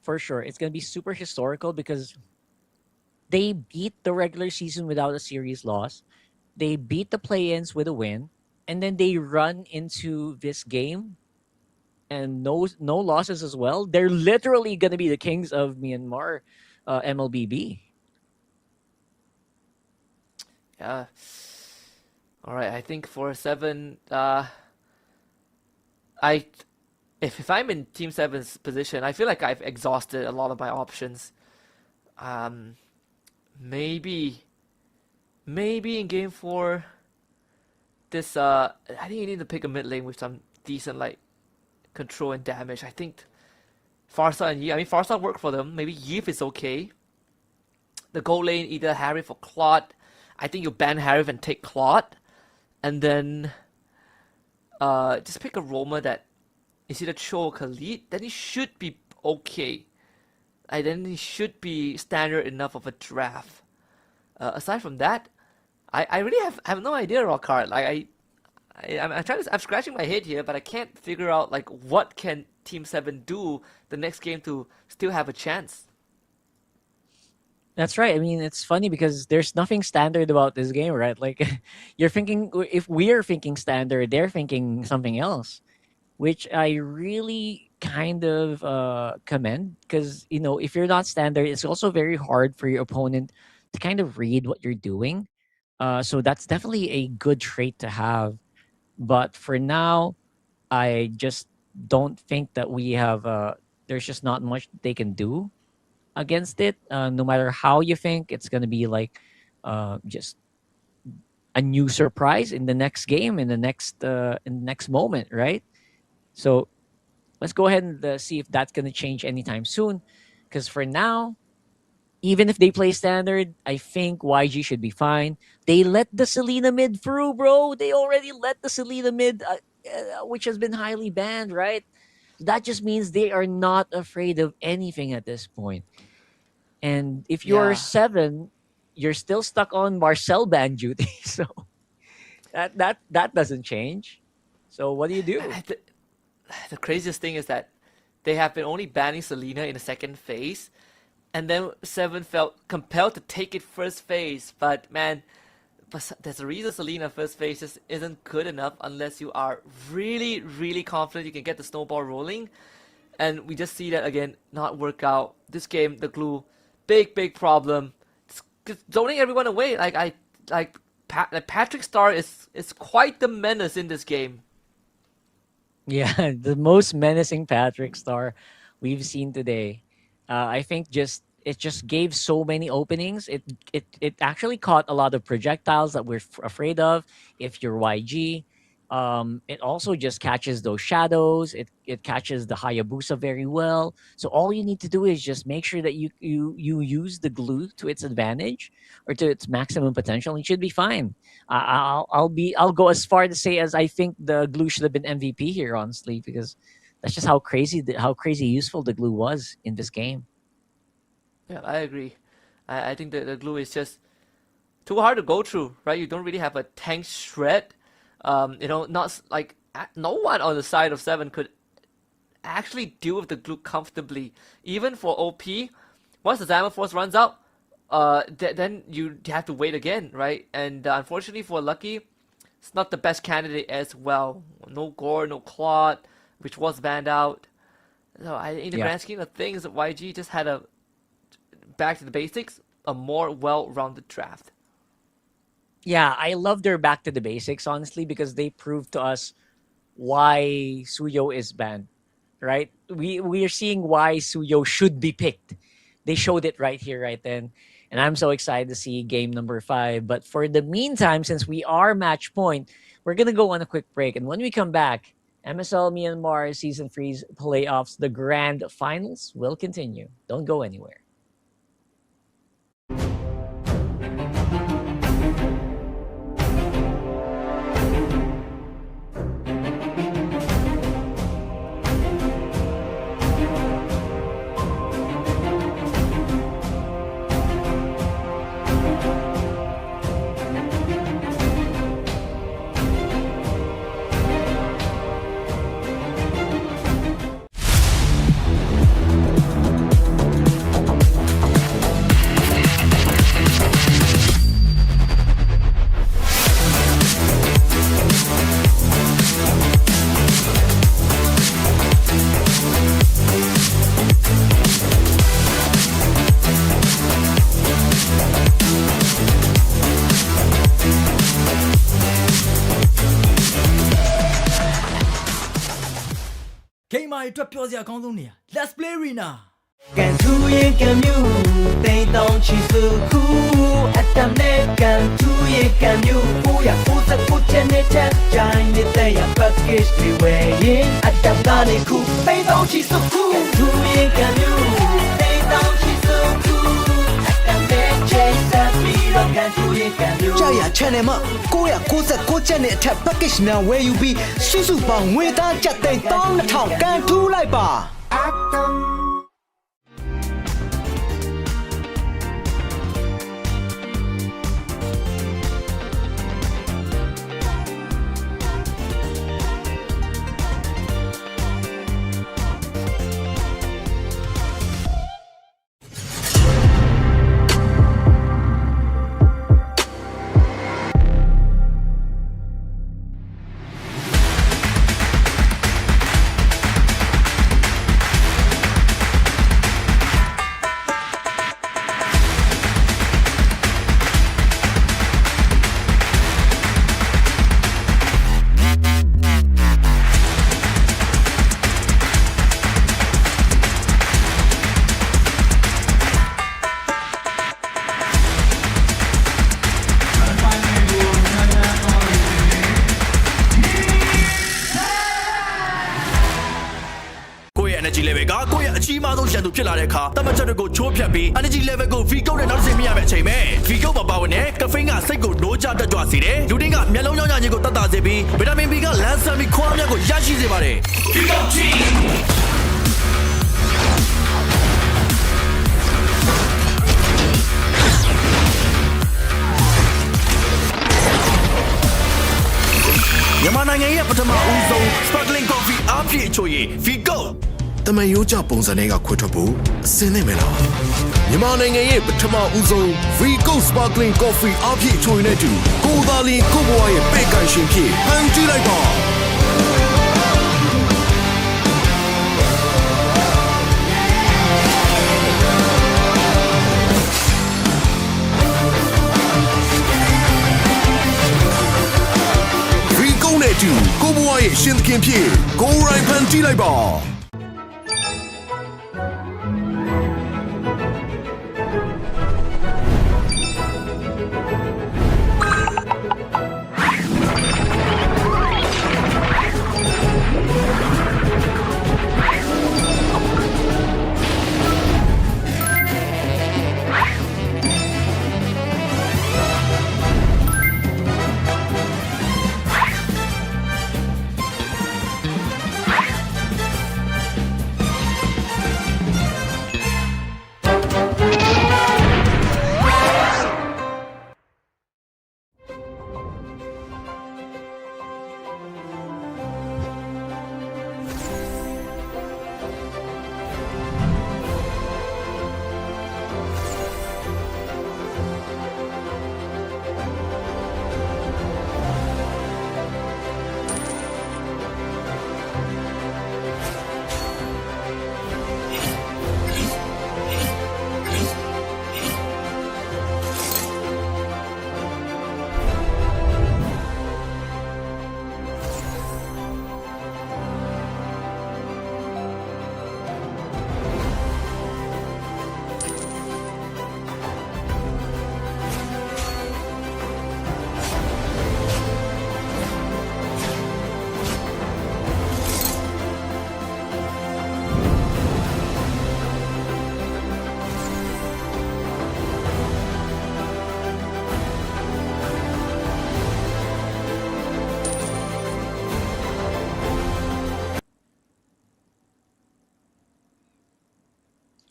For sure, it's going to be super historical because they beat the regular season without a series loss. They beat the play-ins with a win, and then they run into this game and no losses as well. They're literally going to be the kings of Myanmar MLBB. Yeah. All right. I think for 7, if I'm in Team 7's position, I feel like I've exhausted a lot of my options. Maybe in game 4, this I think you need to pick a mid lane with some decent like control and damage. I think Farsa and Yi. I mean, Farsa worked for them. Maybe Yif is okay. The gold lane, either Harry for Claude. I think you ban Harry and take Claude, and then just pick a roamer that is either Cho or Khalid. Then he should be okay. And then he should be standard enough of a draft. Aside from that, I really have no idea, Rockhard. Like I'm scratching my head here, but I can't figure out like what can Team 7 do the next game to still have a chance. That's right. I mean, it's funny because there's nothing standard about this game, right? Like, you're thinking, if we're thinking standard, they're thinking something else, which I really kind of commend because, you know, if you're not standard, it's also very hard for your opponent to kind of read what you're doing. So that's definitely a good trait to have. But for now, I just don't think that we have, there's just not much they can do against it. No matter how you think, it's going to be like just a new surprise in the next game, in the next moment, right? So let's go ahead and see if that's going to change anytime soon. Because for now, even if they play standard, I think YG should be fine. They let the Selena mid through, bro. They already let the Selena mid, which has been highly banned, right? That just means they are not afraid of anything at this point. And if you're Yeah. 7, you're still stuck on Marcel ban duty. So that doesn't change. So what do you do? The craziest thing is that they have been only banning Selena in the second phase, and then 7 felt compelled to take it first phase. But man, there's a reason Selena first phase just isn't good enough unless you are really, really confident you can get the snowball rolling. And we just see that again not work out. This game, the glue, big problem. It's zoning everyone away. Patrick Star is quite the menace in this game. Yeah, the most menacing Patrick Star we've seen today. I think it just gave so many openings. It actually caught a lot of projectiles that we're afraid of if you're YG. It also just catches those shadows. It catches the Hayabusa very well. So all you need to do is just make sure that you use the glue to its advantage or to its maximum potential. And you should be fine. I'll go as far to say as I think the glue should have been MVP here, honestly, because that's just how crazy useful the glue was in this game. Yeah, I agree. I think the glue is just too hard to go through, right? You don't really have a tank shred. Not like no one on the side of 7 could actually deal with the glue comfortably. Even for OP, once the Diamond Force runs out, then you have to wait again, right? And unfortunately for Lucky, it's not the best candidate as well. No Gore, no Claude, which was banned out. So in the grand scheme of things, YG just had a back to the basics, a more well-rounded draft. Yeah, I love their back to the basics, honestly, because they proved to us why Suyo is banned, right? We are seeing why Suyo should be picked. They showed it right here, right then. And I'm so excited to see game number 5. But for the meantime, since we are match point, we're going to go on a quick break. And when we come back, MSL Myanmar Season 3's playoffs, the grand finals will continue. Don't go anywhere. Game မှာအတွက်ပြောစရာအကောင်းဆုံးနေရာ Let's Play Arena ကန်ထူရဲ့ကံမြူတိမ်တောင်ချီစုခုအတ္တနဲ့ကန်ထူရဲ့ကံမြူ999ချက်နဲ့ချက်ကြိုင်နေတဲ့ package တွေဝယ်ရင်အတ္တကနေခုတိမ်တောင်ချီစုခုကန်ထူရဲ့ကံမြူတိမ်တောင်ချီစုခုအတ္တနဲ့ချက်ဆက်ပြီးတော့ကန်ထူရဲ့ကံမြူကြာရ channel မှာ999ချက်နဲ့အထက် package များဝယ်ယူပြီးစုစုပေါင်းငွေသားကျပ်သိန်း12000ကန်ထူလိုက်ပါenergy level ကကိုယ့်ရဲ့အကြီးမားဆုံးရန်သူဖြစ်လာတဲ့အခါတမတ်ချက်တွေကိုချိုးဖျက်ပြီး energy level ကို V-Code နဲ့နောက်တစ်ဆင့်မြင့်ရမယ့်အချိန်ပဲ V-Code မှာပါဝင်တဲ့ caffeine ကစိတ်ကိုနိုးကြတက်ကြွစေတယ်လူတင်းကမျက်လုံးကြောင့်ညာခြင်းကိုတတ်တာစေပြီးဗီတာမင် B ကလမ်းဆန်ပြီးခွားများကိုရရှိစေပါတယ် V-Code teamမြန်မာနိုင်ငံရဲ့ပထမဦးဆုံး sparkling coffee အားဖြည့်ချိုရည် V-Code တမန်ရိုးကြပုံစံတွေကခွဲထွက်ဖို့အစင်းနေမယ်လားမြန်မာနိုင်ငံရဲ့ပထမဦးဆုံး V-Code sparkling coffee အားဖြည့်ချိုရည်နဲ့တူကိုယ်သာလင်ကိုယ့်ဘဝရဲ့ပဲ့ကန်ရှင်ဖြစ်ဖန်တီးလိုက်ပါနဲ့တူကိုဘွားရဲ့ရှင်သခင်ဖြစ်ကိုရိုင်းဖန်တီးလိုက်ပါ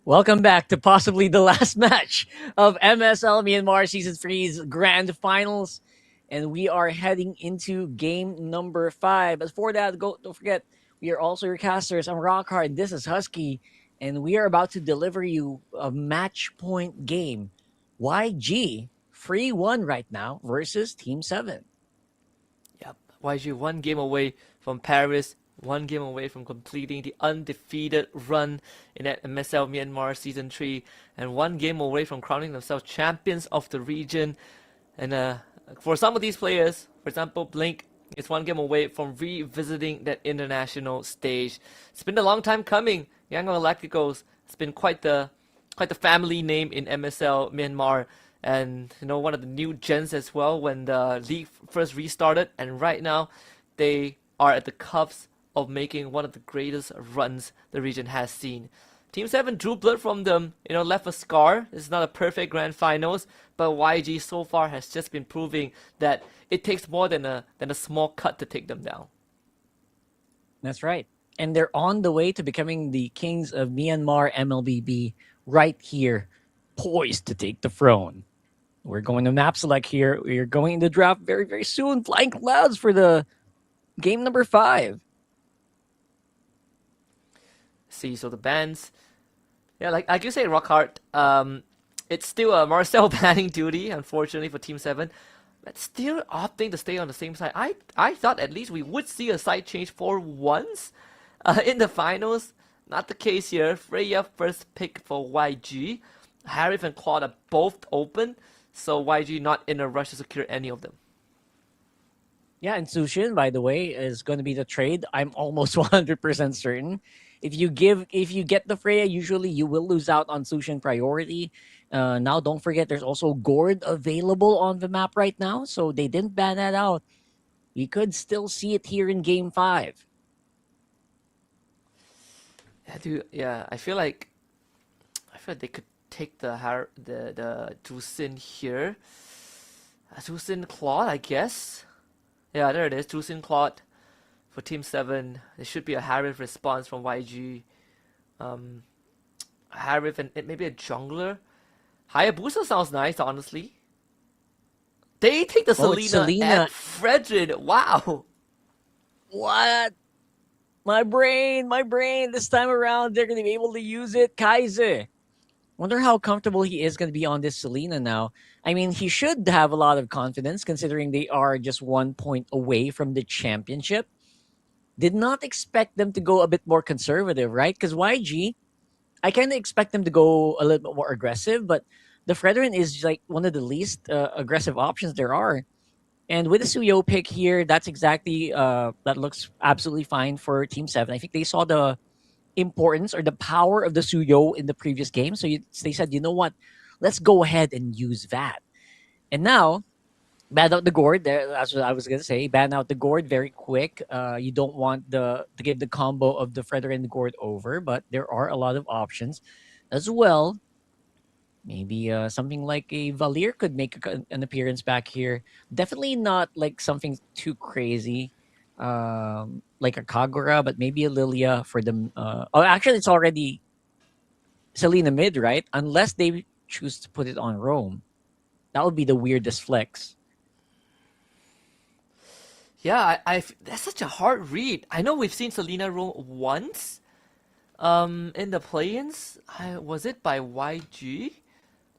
Welcome back to possibly the last match of MSL Myanmar Season 3's Grand Finals. And we are heading into game number 5. But for that, don't forget, we are also your casters. I'm Rockhard, this is Husky, and we are about to deliver you a match point game. YG, 3-1 right now versus Team 7. Yep, YG 1 game away from Paris, 1 game away from completing the undefeated run in that MSL Myanmar Season 3, and 1 game away from crowning themselves champions of the region. And for some of these players, for example, Blink is 1 game away from revisiting that international stage. It's been a long time coming. Yangon Galacticos has been quite the family name in MSL Myanmar, and one of the new gens as well when the league first restarted. And right now, they are at the cusp of making one of the greatest runs the region has seen. Team 7 drew blood from them, left a scar. It's not a perfect grand finals, but YG so far has just been proving that it takes more than a small cut to take them down. That's right. And they're on the way to becoming the kings of Myanmar MLBB right here, poised to take the throne. We're going to map select here. We're going into draft very, very soon. Flying Clouds for the game number 5. See, so the bans, like you say, Rockhart, it's still a Marcel banning duty, unfortunately, for Team 7, but still opting to stay on the same side. I thought at least we would see a side change for once in the finals. Not the case here. Freya first pick for YG. Harif and Claude are both open, so YG not in a rush to secure any of them. Yeah, and Sushin, by the way, is going to be the trade. I'm almost 100% certain. If you get the Freya, usually you will lose out on Sushin priority. Now, don't forget, there's also Gord available on the map right now, so they didn't ban that out. We could still see it here in Game 5. Yeah, I feel like they could take the Drusin here. Drusin Claude, I guess. Yeah, there it is. Drusin Claude for Team 7. There should be a Harif response from YG. Harif and maybe a jungler. Hayabusa sounds nice, honestly. They take the Selena and Fredrin. Wow. What? My brain. This time around, they're going to be able to use it. Kaiser. Wonder how comfortable he is going to be on this Selena now. I mean, he should have a lot of confidence considering they are just 1 point away from the championship. Did not expect them to go a bit more conservative, right? Because YG, I kind of expect them to go a little bit more aggressive, but the Fredrin is like one of the least aggressive options there are. And with the Suyo pick here, that's exactly, that looks absolutely fine for Team 7. I think they saw the importance or the power of the Suyo in the previous game. So they said, you know what? Let's go ahead and use that. And now, ban out the Gord. That's what I was going to say. Ban out the Gord very quick. You don't want to give the combo of the Fredrin and the Gord over, but there are a lot of options as well. Maybe something like a Valir could make an appearance back here. Definitely not like something too crazy. Like a Kagura, but maybe a Lilia for them. Actually, it's already Selena mid, right? Unless they choose to put it on Rome. That would be the weirdest flex. Yeah, that's such a hard read. I know we've seen Selena Rome once in the play-ins. Was it by YG?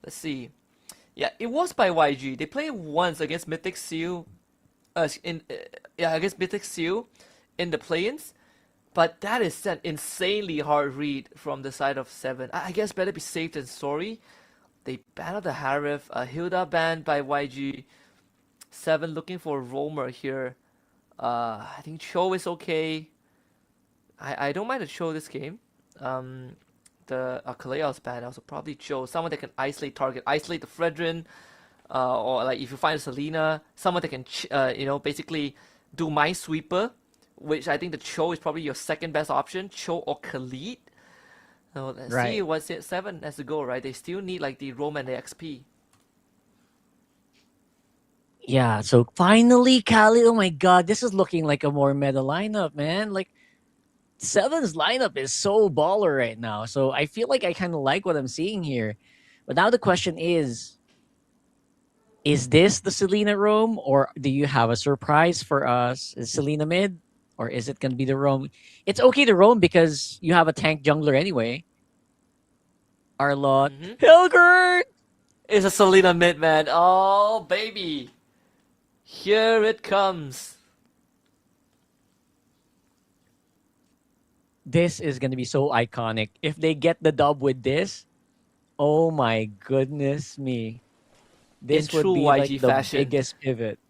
Let's see. Yeah, it was by YG. They played once against Mythic Seal. Against Mythic Seal in the play-ins, but that is an insanely hard read from the side of 7. I guess better be safe than sorry. They banned the Harif. Hilda banned by YG. 7 looking for a roamer here. I think Cho is okay. I don't mind the Cho this game. The Kalea's banned. Also probably Cho. Someone that can isolate target, isolate the Fredrin. Or like if you find a Selena, someone that can basically do Minesweeper, which I think the Cho is probably your second best option, Cho or Khalid. So let's see what 7 has to go, right? They still need like the Rome and the XP. Yeah, so finally Khalid, oh my god, this is looking like a more meta lineup, man. Like Seven's lineup is so baller right now. So I feel like I kind of like what I'm seeing here. But now the question is this the Selena roam, or do you have a surprise for us? Is Selena mid, or is it going to be the roam? It's okay to roam because you have a tank jungler anyway. Arlott. Hilgert! It's a Selena mid, man. Oh, baby. Here it comes. This is going to be so iconic. If they get the dub with this, oh my goodness me. This In would true be YG like the fashion. biggest pivot.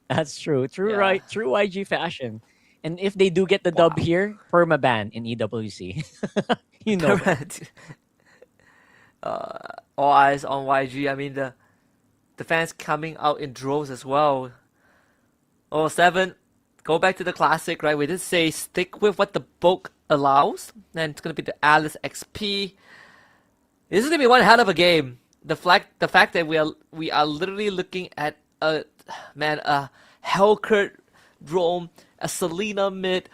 That's true. True, Yeah. right? True YG fashion. And if they do get the dub here, permaban in EWC. You know. All eyes on YG. I mean, the fans coming out in droves as well. Oh, 7. Go back to the classic, right? We did say stick with what the book allows. And it's going to be the Alice XP. This is going to be one hell of a game. The fact that we are literally looking at a Hellcurt roam, a Selena mid,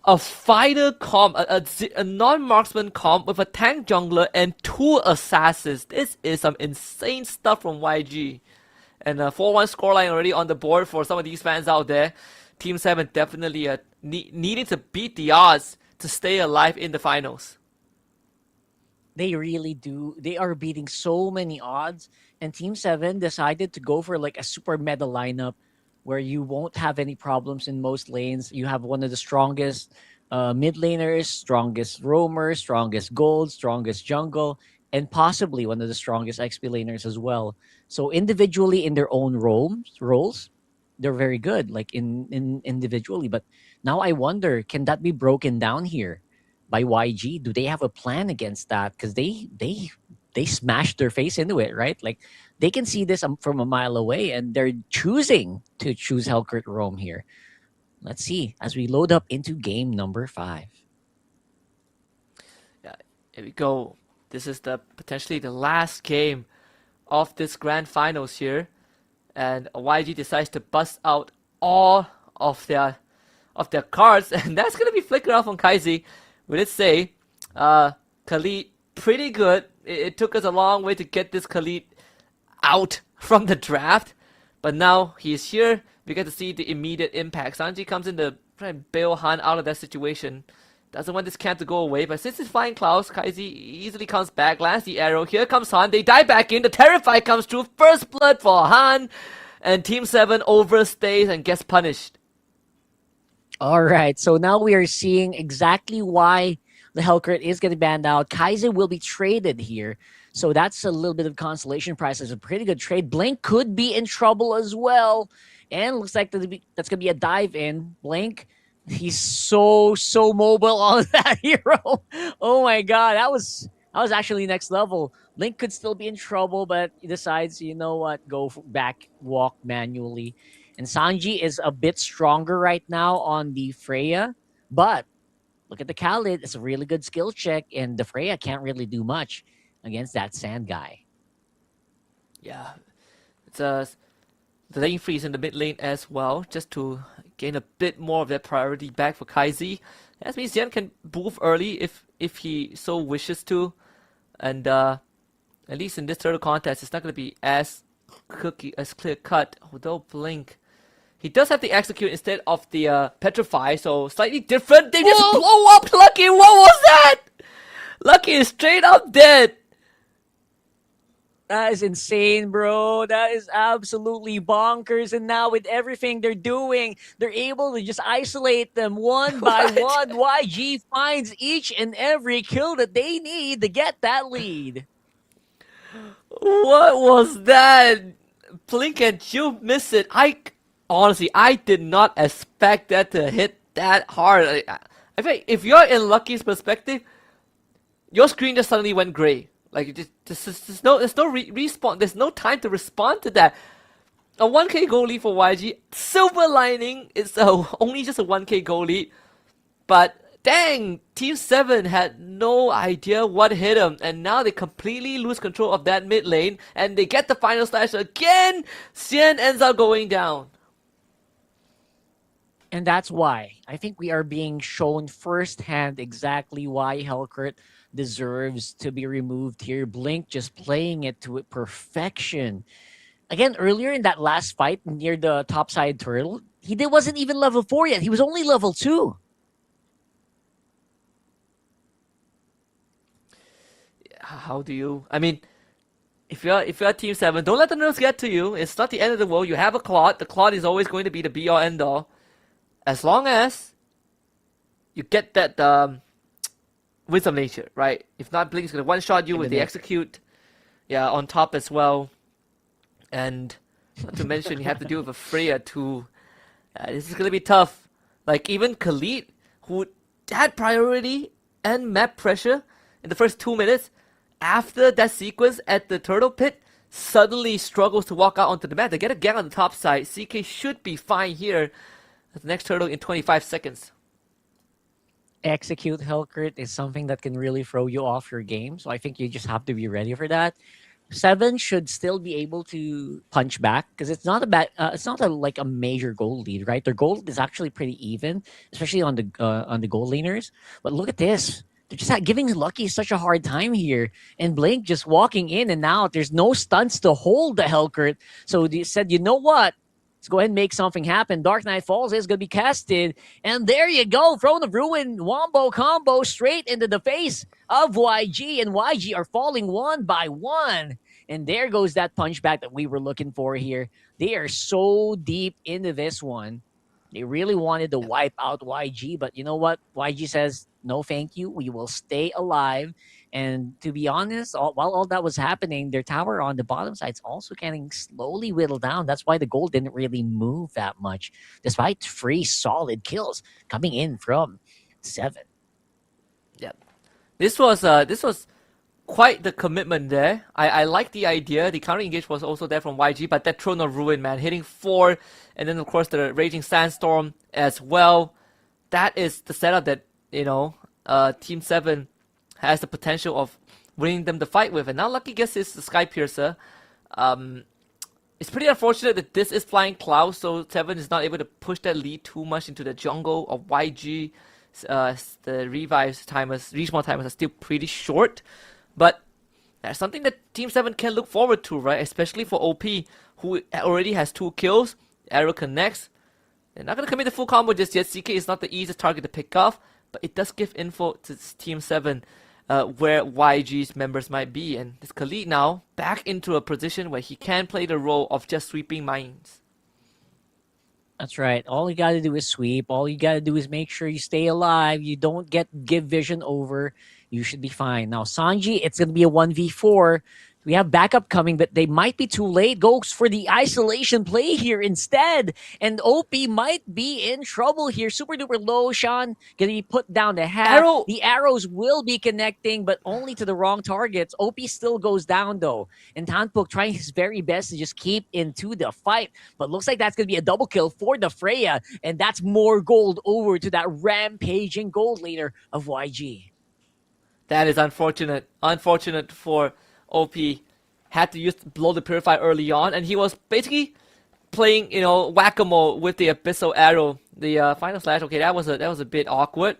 a fighter comp, a non-marksman comp with a tank jungler and 2 assassins. This is some insane stuff from YG. And a 4-1 scoreline already on the board for some of these fans out there. Team 7 definitely needing to beat the odds to stay alive in the finals. They really do. They are beating so many odds. And Team 7 decided to go for like a super meta lineup where you won't have any problems in most lanes. You have one of the strongest mid laners, strongest roamers, strongest gold, strongest jungle, and possibly one of the strongest XP laners as well. So individually in their own roles, they're very good, like in individually. But now I wonder, can that be broken down here by YG? Do they have a plan against that? Because they smashed their face into it, right? Like they can see this from a mile away, and they're choosing to choose Hellcurt Roam here. Let's see as we load up into game number 5. Yeah, here we go. This is potentially the last game of this grand finals here, and YG decides to bust out all of their cards, and that's gonna be flickered off on Kaizi. We did say Khalid pretty good. It took us a long way to get this Khalid out from the draft, but now he's here. We get to see the immediate impact. Sanji comes in to try and bail Han out of that situation. Doesn't want this camp to go away, but since it's flying Klaus, Kaizi easily comes back, lands the arrow. Here comes Han. They dive back in. The Terrify comes through. First blood for Han, and Team 7 overstays and gets punished. All right, so now we are seeing exactly why the Hellcurt is getting banned out. Kaiser will be traded here. So that's a little bit of consolation prize. It's a pretty good trade. Blink could be in trouble as well. And looks like that's going to be a dive in. Blink, he's so mobile on that hero. Oh my God, that was actually next level. Blink could still be in trouble, but he decides, you know what, go back, walk manually. And Sanji is a bit stronger right now on the Freya, but look at the Khalid. It's a really good skill check, and the Freya can't really do much against that sand guy. Yeah, it's the lane freeze in the mid lane as well, just to gain a bit more of their priority back for Kaizi. That means Xian can move early if he so wishes to, and at least in this turtle contest, it's not going to be as clear cut. Although Blink, he does have the execute instead of the petrify, so slightly different. They just blow up Lucky. What was that? Lucky is straight up dead. That is insane, bro. That is absolutely bonkers. And now with everything they're doing, they're able to just isolate them one by one. YG finds each and every kill that they need to get that lead. What was that? Blink, and you miss it. Honestly, I did not expect that to hit that hard. I think if you're in Lucky's perspective, your screen just suddenly went gray. Like there's no respawn. There's no time to respond to that. A 1k goal lead for YG. Silver lining is only just a 1k goal lead, but dang, Team 7 had no idea what hit them, and now they completely lose control of that mid lane, and they get the final slash again. Xian ends up going down. And that's why I think we are being shown firsthand exactly why Hellcurt deserves to be removed here. Blink just playing it to perfection. Again, earlier in that last fight near the topside turtle, wasn't even level 4 yet. He was only level 2. How do you? I mean, if you're Team 7, don't let the nerves get to you. It's not the end of the world. You have a Claude. The Claude is always going to be the be all end all. As long as you get that wisdom nature, right? If not, Blink's gonna one shot you with the execute, on top as well. And not to mention you have to deal with a Freya too. This is gonna be tough. Like even Khalid, who had priority and map pressure in the first 2 minutes, after that sequence at the turtle pit, suddenly struggles to walk out onto the map. They get a gang on the top side. CK should be fine here. The next turtle in 25 seconds. Execute Hellcurt is something that can really throw you off your game. So I think you just have to be ready for that. 7 should still be able to punch back because it's not a bad, it's not like a major goal lead, right? Their goal is actually pretty even, especially on the goal laners. But look at this. They're just giving Lucky such a hard time here. And Blink just walking in and out. There's no stunts to hold the Hellcurt. So they said, you know what? Let's go ahead and make something happen. Dark Knight Falls is going to be casted. And there you go. Throne of Ruin wombo combo straight into the face of YG. And YG are falling one by one. And there goes that punchback that we were looking for here. They are so deep into this one. They really wanted to wipe out YG. But you know what? YG says, no thank you. We will stay alive. And to be honest, while all that was happening, their tower on the bottom side is also getting slowly whittled down. That's why the gold didn't really move that much, despite 3 solid kills coming in from 7. Yeah, this was quite the commitment there. I like the idea. The counter engage was also there from YG, but that Throne of Ruin, man, hitting 4, and then of course the Raging Sandstorm as well. That is the setup that Team 7 has the potential of winning them the fight with. And now Lucky gets his Sky Piercer. It's pretty unfortunate that this is Flying Cloud, so 7 is not able to push that lead too much into the jungle of YG. The revives timers, respawn timers are still pretty short. But that's something that Team 7 can look forward to, right? Especially for OP, who already has 2 kills. Arrow connects. They're not going to commit the full combo just yet. CK is not the easiest target to pick off, but it does give info to Team 7 where YG's members might be. And this Khalid now back into a position where he can play the role of just sweeping mines. That's right. All you got to do is sweep. All you got to do is make sure you stay alive. You don't give vision over. You should be fine. Now, Sanji, it's going to be a 1v4. We have backup coming, but they might be too late. Goes for the isolation play here instead. And OP might be in trouble here. Super duper low, Sean. Gonna be put down to half. The arrows will be connecting, but only to the wrong targets. OP still goes down though. And Tanpuk trying his very best to just keep into the fight. But looks like that's gonna be a double kill for the Freya. And that's more gold over to that rampaging gold leader of YG. That is unfortunate. Unfortunate for OP. Had to blow the Purify early on, and he was basically playing, whack-a-mole with the Abyssal Arrow. The final slash, okay, that was a bit awkward.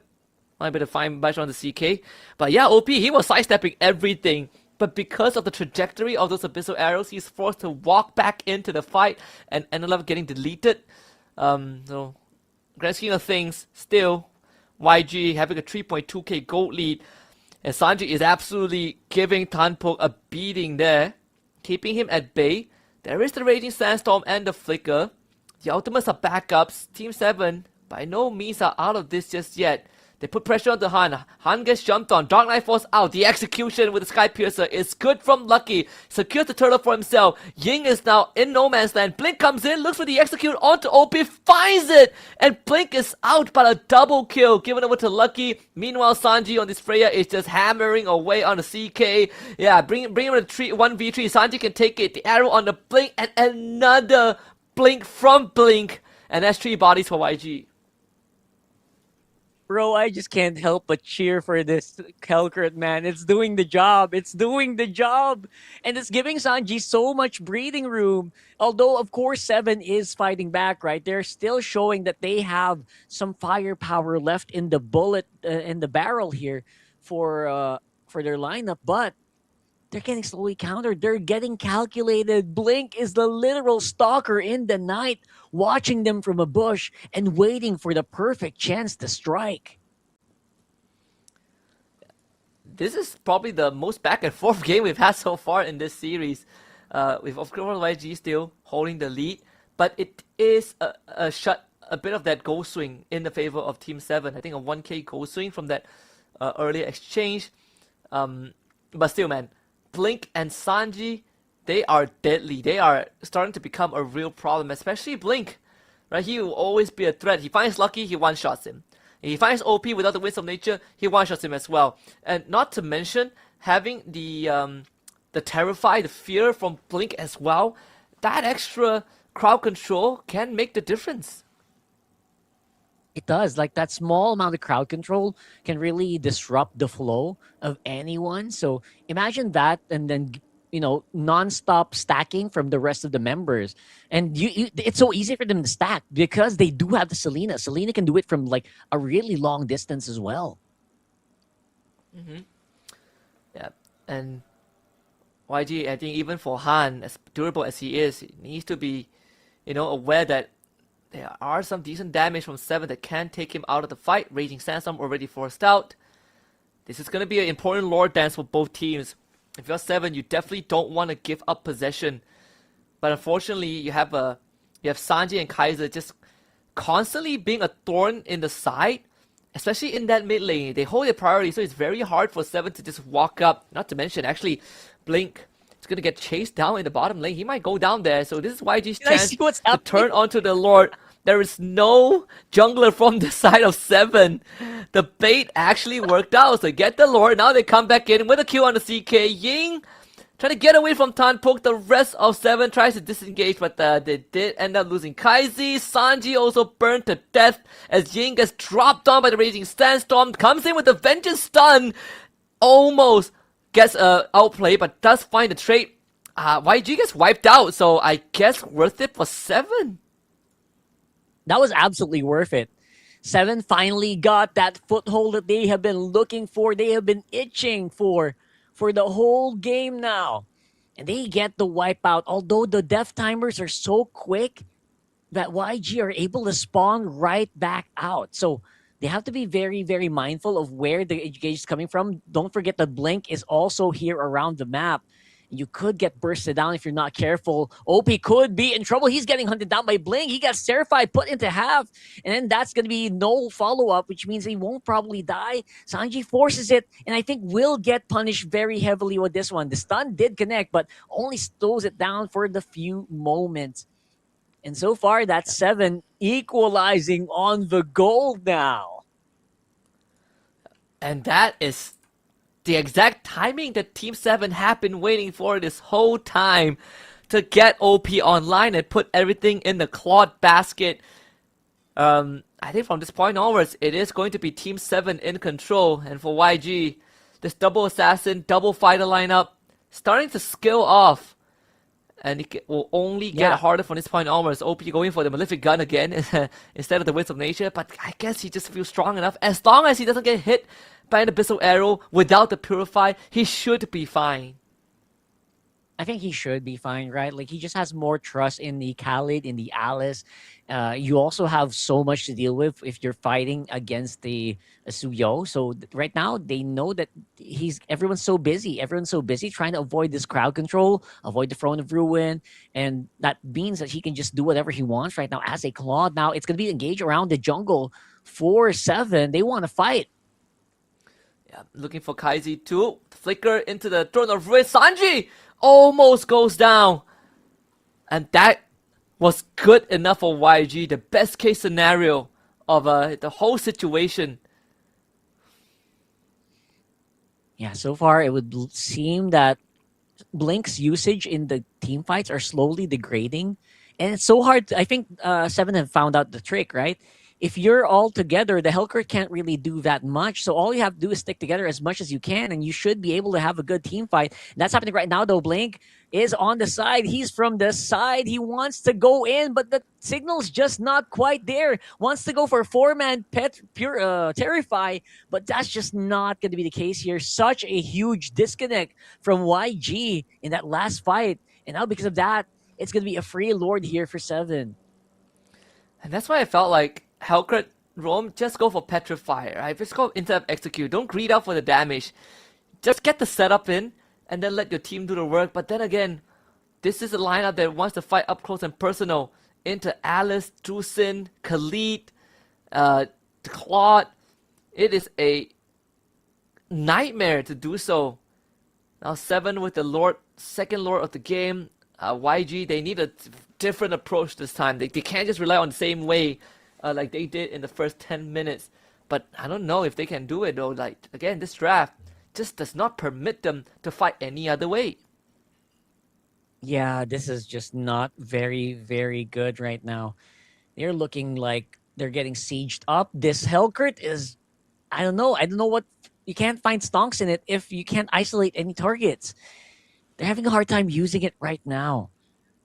Might be to find much on the CK. But yeah, OP, he was sidestepping everything. But because of the trajectory of those Abyssal Arrows, he's forced to walk back into the fight and ended up getting deleted. So, grand scheme of things, still, YG having a 3.2k gold lead. And Sanji is absolutely giving Tanpuk a beating there, keeping him at bay. There is the Raging Sandstorm and the Flicker. The ultimates are backups. Team 7 by no means are out of this just yet. They put pressure on the Han. Han gets jumped on. Dark Knight Falls out. The execution with the Sky Piercer is good from Lucky. Secures the turtle for himself. Ying is now in no man's land. Blink comes in, looks for the execute onto OP, finds it! And Blink is out, but a double kill given over to Lucky. Meanwhile, Sanji on this Freya is just hammering away on the CK. Yeah, bring him to 1v3. Sanji can take it. The arrow on the Blink and another Blink from Blink. And that's 3 bodies for YG. Bro, I just can't help but cheer for this Kelkert, man. It's doing the job. It's doing the job. And it's giving Sanji so much breathing room. Although, of course, Seven is fighting back, right? They're still showing that they have some firepower left in the bullet, in the barrel here for their lineup. But they're getting slowly countered. They're getting calculated. Blink is the literal stalker in the night, watching them from a bush and waiting for the perfect chance to strike. This is probably the most back and forth game we've had so far in this series. With of course YG still holding the lead, but it is a bit of that goal swing in the favor of Team 7. I think a 1k goal swing from that earlier exchange. But still, man, Blink and Sanji, they are deadly. They are starting to become a real problem, especially Blink. Right? He will always be a threat. He finds Lucky, he one-shots him. If he finds OP without the Winds of Nature, he one-shots him as well. And not to mention, having the Terrify, the fear from Blink as well, that extra crowd control can make the difference. It does. Like that small amount of crowd control can really disrupt the flow of anyone. So imagine that, and then non-stop stacking from the rest of the members. And it's so easy for them to stack because they do have the Selena. Selena can do it from like a really long distance as well. Yeah, and YG, I think even for Han, as durable as he is, he needs to be, aware that there are some decent damage from 7 that can take him out of the fight. Raging Sandstorm already forced out. This is going to be an important lore dance for both teams. If you're 7, you definitely don't want to give up possession. But unfortunately, you have Sanji and Kaiser just constantly being a thorn in the side, especially in that mid lane. They hold their priority, so it's very hard for 7 to just walk up. Not to mention, actually, Blink is going to get chased down in the bottom lane. He might go down there, so this is YG's chance to turn onto the Lord. There is no jungler from the side of 7. The bait actually worked out, so get the Lord. Now they come back in with a Q on the CK. Ying trying to get away from Tanpook. The rest of 7 tries to disengage, but they did end up losing Kaizi. Sanji also burned to death as Ying gets dropped on by the Raging Sandstorm. Comes in with the Vengeance Stun. Almost gets outplayed, but does find the trade. YG gets wiped out, so I guess worth it for 7. That was absolutely worth it. 7 finally got that foothold that they have been looking for. They have been itching for the whole game now. And they get the wipeout. Although the death timers are so quick that YG are able to spawn right back out. So they have to be very, very mindful of where the engage is coming from. Don't forget that Blink is also here around the map. You could get bursted down if you're not careful. OP could be in trouble. He's getting hunted down by Blink. He got Serified, put into half. And then that's going to be no follow-up, which means he won't probably die. Sanji forces it, and I think will get punished very heavily with this one. The stun did connect, but only slows it down for the few moments. And so far, that's 7 equalizing on the goal now. And that is the exact timing that Team 7 have been waiting for this whole time to get OP online and put everything in the cloth basket. I think from this point onwards, it is going to be Team 7 in control. And for YG, this double assassin, double fighter lineup starting to scale off. And it will only get harder from this point onwards. OP going for the Malefic Gun again instead of the Winds of Nature. But I guess he just feels strong enough. As long as he doesn't get hit by an Abyssal Arrow without the Purify, he should be fine. I think he should be fine, right? Like, he just has more trust in the Khalid, in the Alice. You also have so much to deal with if you're fighting against the Suyo. So right now, they know that everyone's so busy. Everyone's so busy trying to avoid this crowd control, avoid the Throne of Ruin. And that means that he can just do whatever he wants right now as a Claude. Now, it's going to be engaged around the jungle for 7. They want to fight. Yeah, looking for Kaizi too. Flicker into the Throne of Ruin. Sanji almost goes down. And that was good enough for YG. The best case scenario of the whole situation. Yeah, so far it would seem that Blink's usage in the team fights are slowly degrading. And it's so hard. I think 7 have found out the trick, right? if you're all together, the Hellcurt can't really do that much. So all you have to do is stick together as much as you can, and you should be able to have a good team fight. And that's happening right now, though. Blink is on the side. He's from the side. He wants to go in, but the signal's just not quite there. Wants to go for a four-man Terrify, but that's just not going to be the case here. Such a huge disconnect from YG in that last fight. And now because of that, it's going to be a free Lord here for 7. And that's why I felt like Hellcurt, Rome, just go for Petrify, right? Just go intercept execute. Don't greed out for the damage. Just get the setup in and then let your team do the work. But then again, this is a lineup that wants to fight up close and personal into Alice, Drusin, Khalid, Claude. It is a nightmare to do so. Now 7 with the Lord, second Lord of the game. YG, they need a different approach this time. They can't just rely on the same way like they did in the first 10 minutes. But I don't know if they can do it though. Like, again, this draft just does not permit them to fight any other way. Yeah, this is just not very, very good right now. They're looking like they're getting sieged up. This Hellcurt is, I don't know what, you can't find stonks in it if you can't isolate any targets. They're having a hard time using it right now.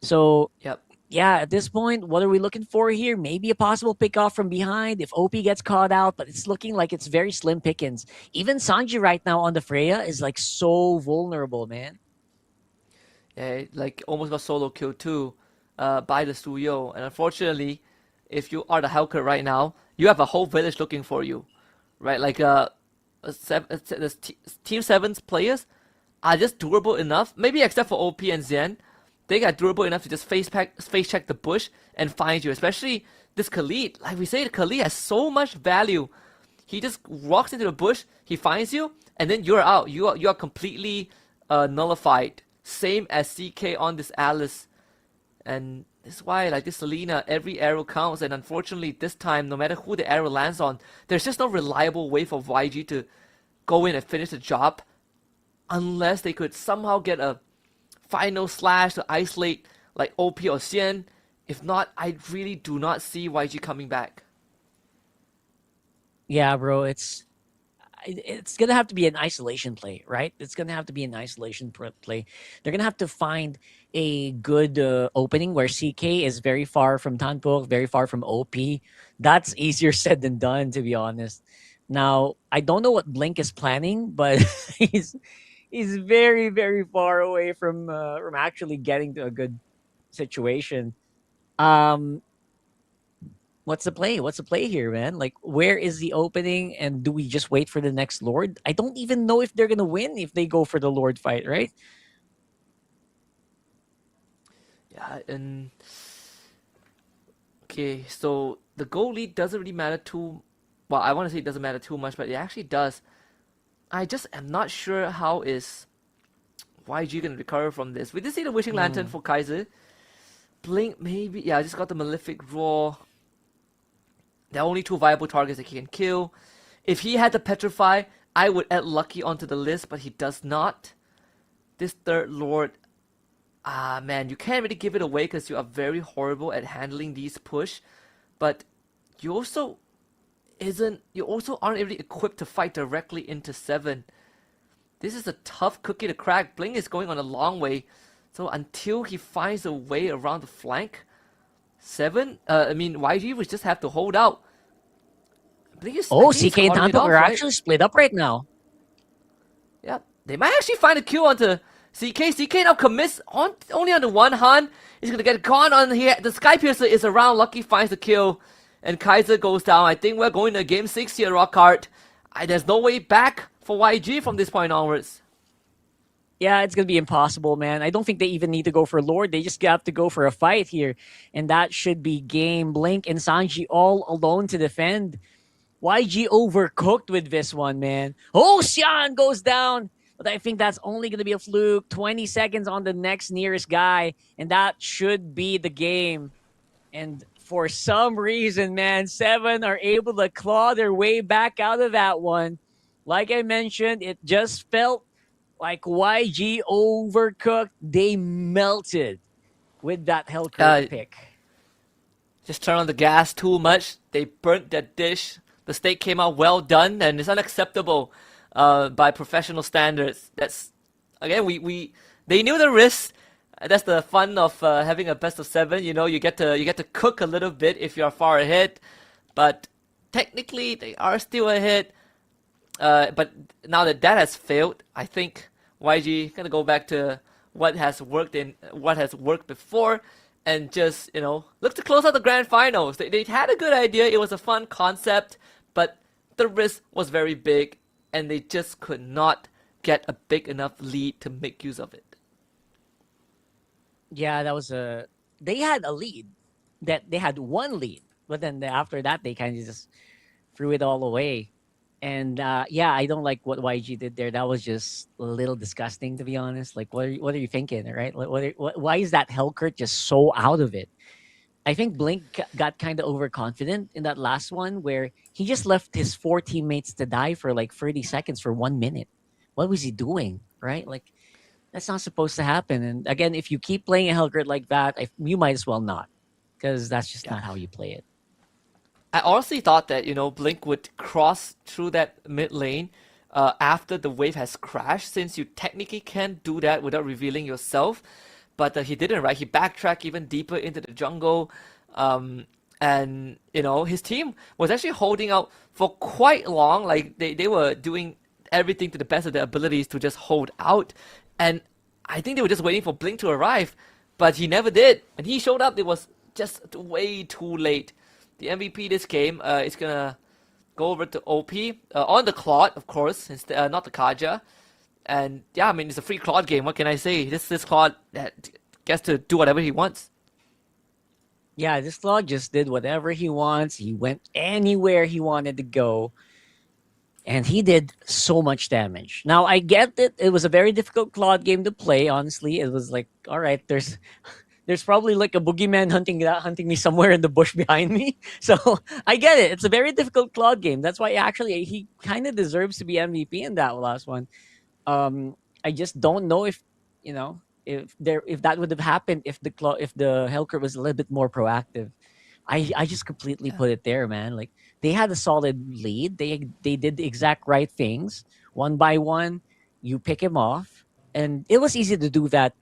So, Yep. yeah, at this point, what are we looking for here? Maybe a possible pick off from behind if OP gets caught out, but it's looking like it's very slim pickings. Even Sanji right now on the Freya is like so vulnerable, man. Yeah, like almost got solo killed too by the Suyo. And unfortunately, if you are the Hellcurt right now, you have a whole village looking for you, right? Like Team 7's players are just durable enough, maybe except for OP and Zen. They got durable enough to just face check the bush and find you. Especially this Khalid. Like we say, Khalid has so much value. He just walks into the bush, he finds you, and then you're out. You are completely nullified. Same as CK on this Alice. And this is why, like this Selena, every arrow counts. And unfortunately, this time, no matter who the arrow lands on, there's just no reliable way for YG to go in and finish the job. Unless they could somehow get a final slash to isolate like OP or Xian. If not, I really do not see YG coming back. Yeah, bro, it's gonna have to be an isolation play, right? It's gonna have to be an isolation play. They're gonna have to find a good opening where CK is very far from Tanpok, very far from OP. That's easier said than done, to be honest. Now, I don't know what Blink is planning, but he's very, very far away from actually getting to a good situation. What's the play? What's the play here, man? Like, where is the opening, and do we just wait for the next Lord? I don't even know if they're gonna win if they go for the Lord fight, right? Yeah, and okay, so the goal lead doesn't really matter too. Well, I want to say it doesn't matter too much, but it actually does. I just am not sure how is YG gonna recover from this. We did see the Wishing Lantern for Kaiser. Blink maybe, yeah, I just got the Malefic Roar. There are only 2 viable targets that he can kill. If he had the Petrify, I would add Lucky onto the list, but he does not. This third Lord, man, you can't really give it away because you are very horrible at handling these push. But you also aren't really equipped to fight directly into 7. This is a tough cookie to crack. Blink is going on a long way. So until he finds a way around the flank, YG would just have to hold out. CK and Tanpok are actually split up right now. Yeah, they might actually find a kill onto CK. CK now commits only on the one Han. He's gonna get gone on here. The Sky Piercer is around. Lucky finds the kill. And Kaiser goes down. I think we're going to game 6 here, Rockhart. There's no way back for YG from this point onwards. Yeah, it's going to be impossible, man. I don't think they even need to go for Lord. They just have to go for a fight here. And that should be game. Blink and Sanji all alone to defend. YG overcooked with this one, man. Oh, Xian goes down. But I think that's only going to be a fluke. 20 seconds on the next nearest guy. And that should be the game. And for some reason, man, 7 are able to claw their way back out of that one. Like I mentioned, it just felt like YG overcooked. They melted with that Hellcurt pick. just turned on the gas too much. They burnt their dish. The steak came out well done, and it's unacceptable by professional standards. That's again, they knew the risks. That's the fun of having a best of 7. You know, you get to cook a little bit if you're far ahead, but technically they are still ahead. But now that has failed, I think YG gonna go back to what has worked before, and just look to close out the grand finals. They had a good idea. It was a fun concept, but the risk was very big, and they just could not get a big enough lead to make use of it. Yeah, they had a lead. That they had one lead, but then after that they kind of just threw it all away. And yeah, I don't like what YG did there. That was just a little disgusting, to be honest. Like, what are you thinking, right? Why is that Hellkurt just so out of it? I think Blink got kind of overconfident in that last one, where he just left his 4 teammates to die for like 30 seconds for 1 minute. What was he doing, right? Like, that's not supposed to happen. And again, if you keep playing a Hellkurt like that, you might as well not, because that's just not how you play it. I honestly thought that, Blink would cross through that mid lane after the wave has crashed, since you technically can't do that without revealing yourself. But he didn't, right? He backtracked even deeper into the jungle. And, his team was actually holding out for quite long. Like, they were doing everything to the best of their abilities to just hold out. And I think they were just waiting for Blink to arrive. But he never did. And he showed up, it was just way too late. The MVP this game is going to go over to OP on the Claude, of course, instead, not the Kaja. And yeah, I mean, it's a free Claude game. What can I say? This Claude gets to do whatever he wants. Yeah, this Claude just did whatever he wants. He went anywhere he wanted to go. And he did so much damage. Now, I get that it was a very difficult Claude game to play, honestly. It was like, all right, there's probably like a boogeyman hunting me somewhere in the bush behind me. So I get it. It's a very difficult Claude game. That's why actually he kind of deserves to be MVP in that last one. I just don't know if that would have happened if the Hellkurt was a little bit more proactive. I just completely put it there, man. Like, they had a solid lead. They did the exact right things. One by one, you pick him off, and it was easy to do that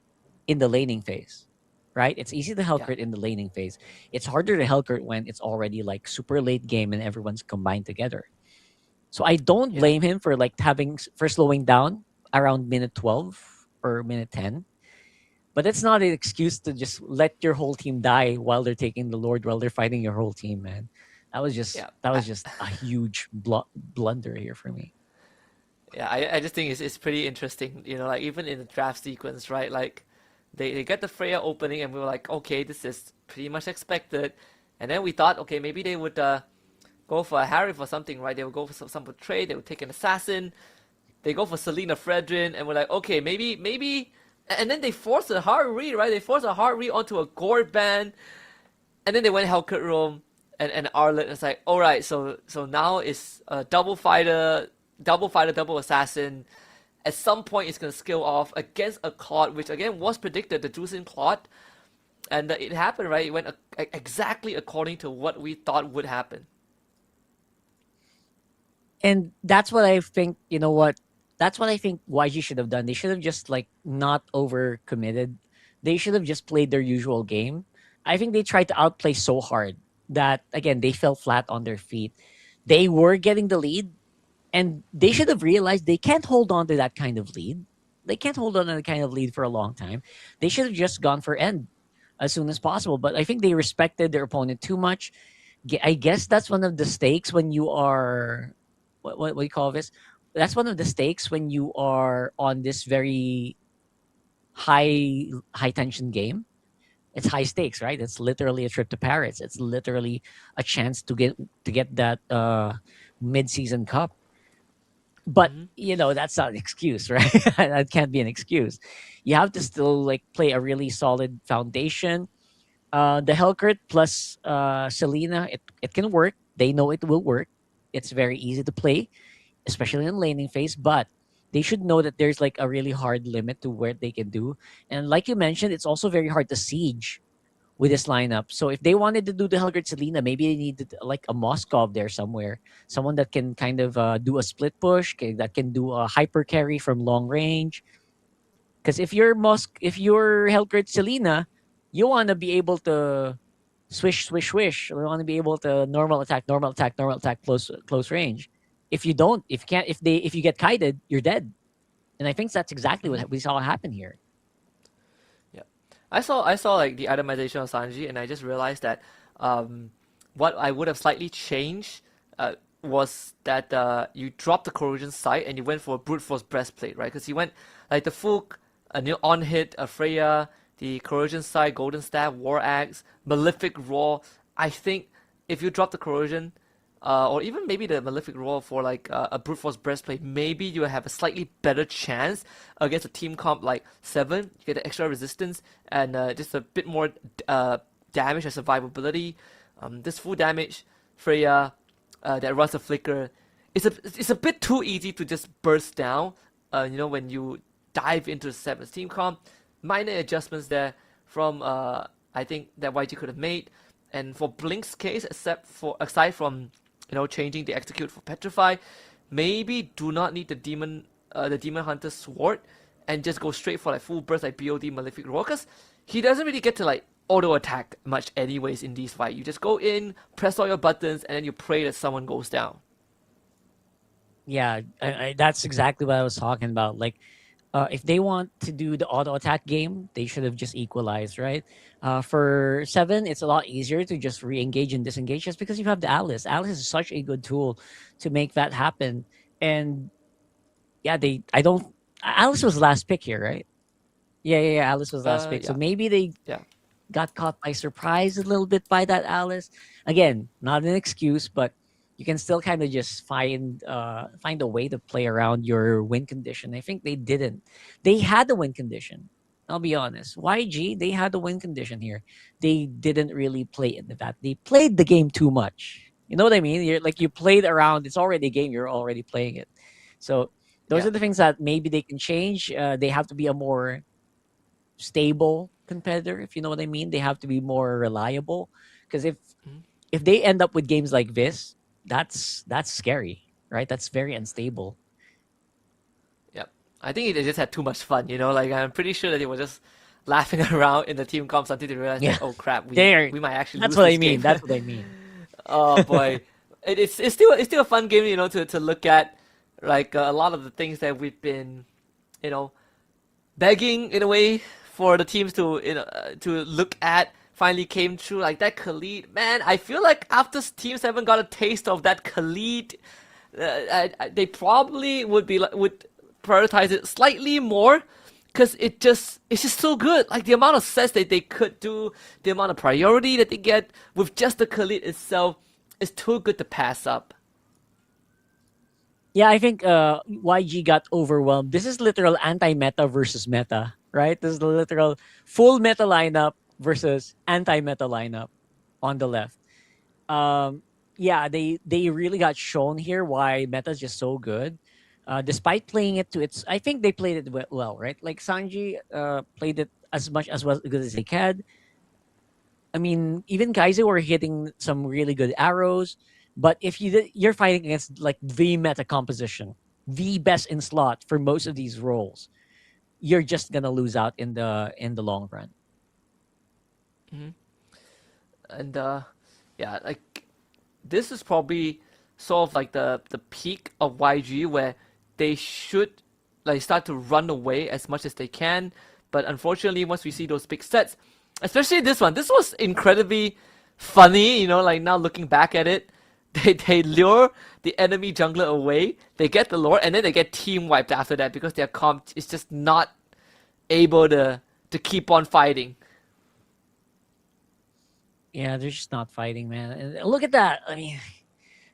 in the laning phase. Right? It's easy to Hellkurt in the laning phase. It's harder to Hellkurt when it's already like super late game and everyone's combined together. So I don't blame him for slowing down around minute 12 or minute 10. But it's not an excuse to just let your whole team die while they're taking the Lord, while they're fighting your whole team, man. That was just a huge blunder here for me. Yeah, I just think it's pretty interesting. Like, even in the draft sequence, right? Like, They get the Freya opening, and we were like, okay, this is pretty much expected. And then we thought, okay, maybe they would go for a Harry for something, right? They would go for some trade. They would take an assassin. They go for Selena Fredrin, and we're like, okay, maybe. And then they force a hard read, right? They force a hard read onto a Gord ban, and then they went Hellkurt roam and Arlet. It's like, all right, so now it's a double fighter, double assassin. At some point, it's going to skill off against a Claude, which again was predicted, the Drusin Claude. And it happened, right? It went exactly according to what we thought would happen. And that's what I think, that's what I think YG should have done. They should have just not overcommitted. They should have just played their usual game. I think they tried to outplay so hard that, again, they fell flat on their feet. They were getting the lead, and they should have realized they can't hold on to that kind of lead. They can't hold on to that kind of lead for a long time. They should have just gone for end as soon as possible. But I think they respected their opponent too much. I guess that's one of the stakes when you are... What do you call this? That's one of the stakes when you are on this very high tension game. It's high stakes, right? It's literally a trip to Paris. It's literally a chance to get that mid-season cup. But that's not an excuse, right? That can't be an excuse. You have to still play a really solid foundation. The Hellkurt plus Selena, it can work. They know it will work. It's very easy to play, especially in laning phase. But they should know that there's a really hard limit to where they can do. And like you mentioned, it's also very hard to siege with this lineup. So if they wanted to do the Helgrid Selena, maybe they needed like a Moskov there somewhere, someone that can kind of do a split push, that can do a hyper carry from long range. Because if you're Helgrid Selena, you want to be able to swish, swish, swish. You want to be able to normal attack, normal attack, normal attack, close range. If you don't, if you get kited, you're dead. And I think that's exactly what we saw happen here. Yeah, I saw like the itemization of Sanji, and I just realized that what I would have slightly changed was that you dropped the corrosion sight and you went for a brute force breastplate, right? Because you went like the full on hit, Freya, the corrosion sight, golden staff, war axe, malefic roar. I think if you drop the corrosion, or even maybe the malefic roar for like a brute force breastplate, maybe you have a slightly better chance against a team comp like 7. You get the extra resistance and just a bit more damage and survivability. This full damage Freya that runs a flicker, it's a bit too easy to just burst down. When you dive into the 7th team comp. Minor adjustments there from I think that YG could have made. And for Blink's case, aside from changing the execute for Petrify, maybe do not need the Demon Hunter Sword and just go straight for like full burst like BOD Malefic Roar, because he doesn't really get to like auto attack much anyways in these fights. You just go in, press all your buttons, and then you pray that someone goes down. Yeah, that's exactly what I was talking about. Like, if they want to do the auto attack game, they should have just equalized, right? For 7, it's a lot easier to just re-engage and disengage just because you have the Alice. Alice is such a good tool to make that happen. And yeah, Alice was the last pick here, right? Yeah. Alice was last pick. Yeah. So maybe they got caught by surprise a little bit by that Alice. Again, not an excuse, but you can still kind of just find a way to play around your win condition. I think they didn't. They had the win condition. I'll be honest. YG, they had the win condition here. They didn't really play into that. They played the game too much. You know what I mean? You played around. It's already a game. You're already playing it. So those are the things that maybe they can change. They have to be a more stable competitor, if you know what I mean. They have to be more reliable. Because if they end up with games like this, that's scary, right? That's very unstable. Yep. I think they just had too much fun, Like, I'm pretty sure that they were just laughing around in the team comps until they realized, that, oh crap, we might actually That's lose what this I mean. game. That's what I mean. Oh boy, it's still a fun game, to look at. Like a lot of the things that we've been, begging in a way for the teams to to look at finally came true. Like that Khalid, man, I feel like after Team 7 got a taste of that Khalid, they probably would prioritize it slightly more, because it's just so good. Like the amount of sets that they could do, the amount of priority that they get with just the Khalid itself is too good to pass up. Yeah, I think YG got overwhelmed. This is literal anti-meta versus meta, right? This is the literal full meta lineup versus anti-meta lineup on the left. Yeah, they really got shown here why meta is just so good. Despite playing it to its, I think they played it well, right? Like Sanji played it as much as well good as they can. I mean, even Kaiser were hitting some really good arrows. But if you're fighting against like the meta composition, the best in slot for most of these roles, you're just gonna lose out in the long run. And yeah, like this is probably sort of like the peak of YG, where they should like start to run away as much as they can. But unfortunately, once we see those big sets, especially this one, this was incredibly funny. Like now looking back at it. They lure the enemy jungler away, they get the lore, and then they get team wiped after that because their comp is just not able to keep on fighting. Yeah, they're just not fighting, man. And look at that. I mean,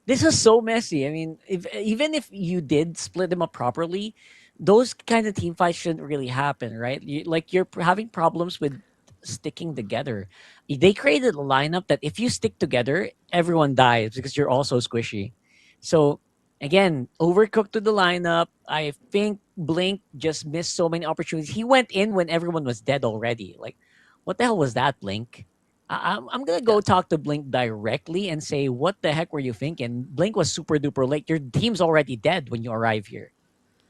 this is so messy. I mean, even if you did split them up properly, those kind of team fights shouldn't really happen, right? You're having problems with sticking together. They created a lineup that if you stick together, everyone dies because you're also squishy. So again, overcooked to the lineup. I think Blink just missed so many opportunities. He went in when everyone was dead already. Like, what the hell was that, Blink? I'm gonna go talk to Blink directly and say, what the heck were you thinking? Blink was super duper late. Your team's already dead when you arrive here.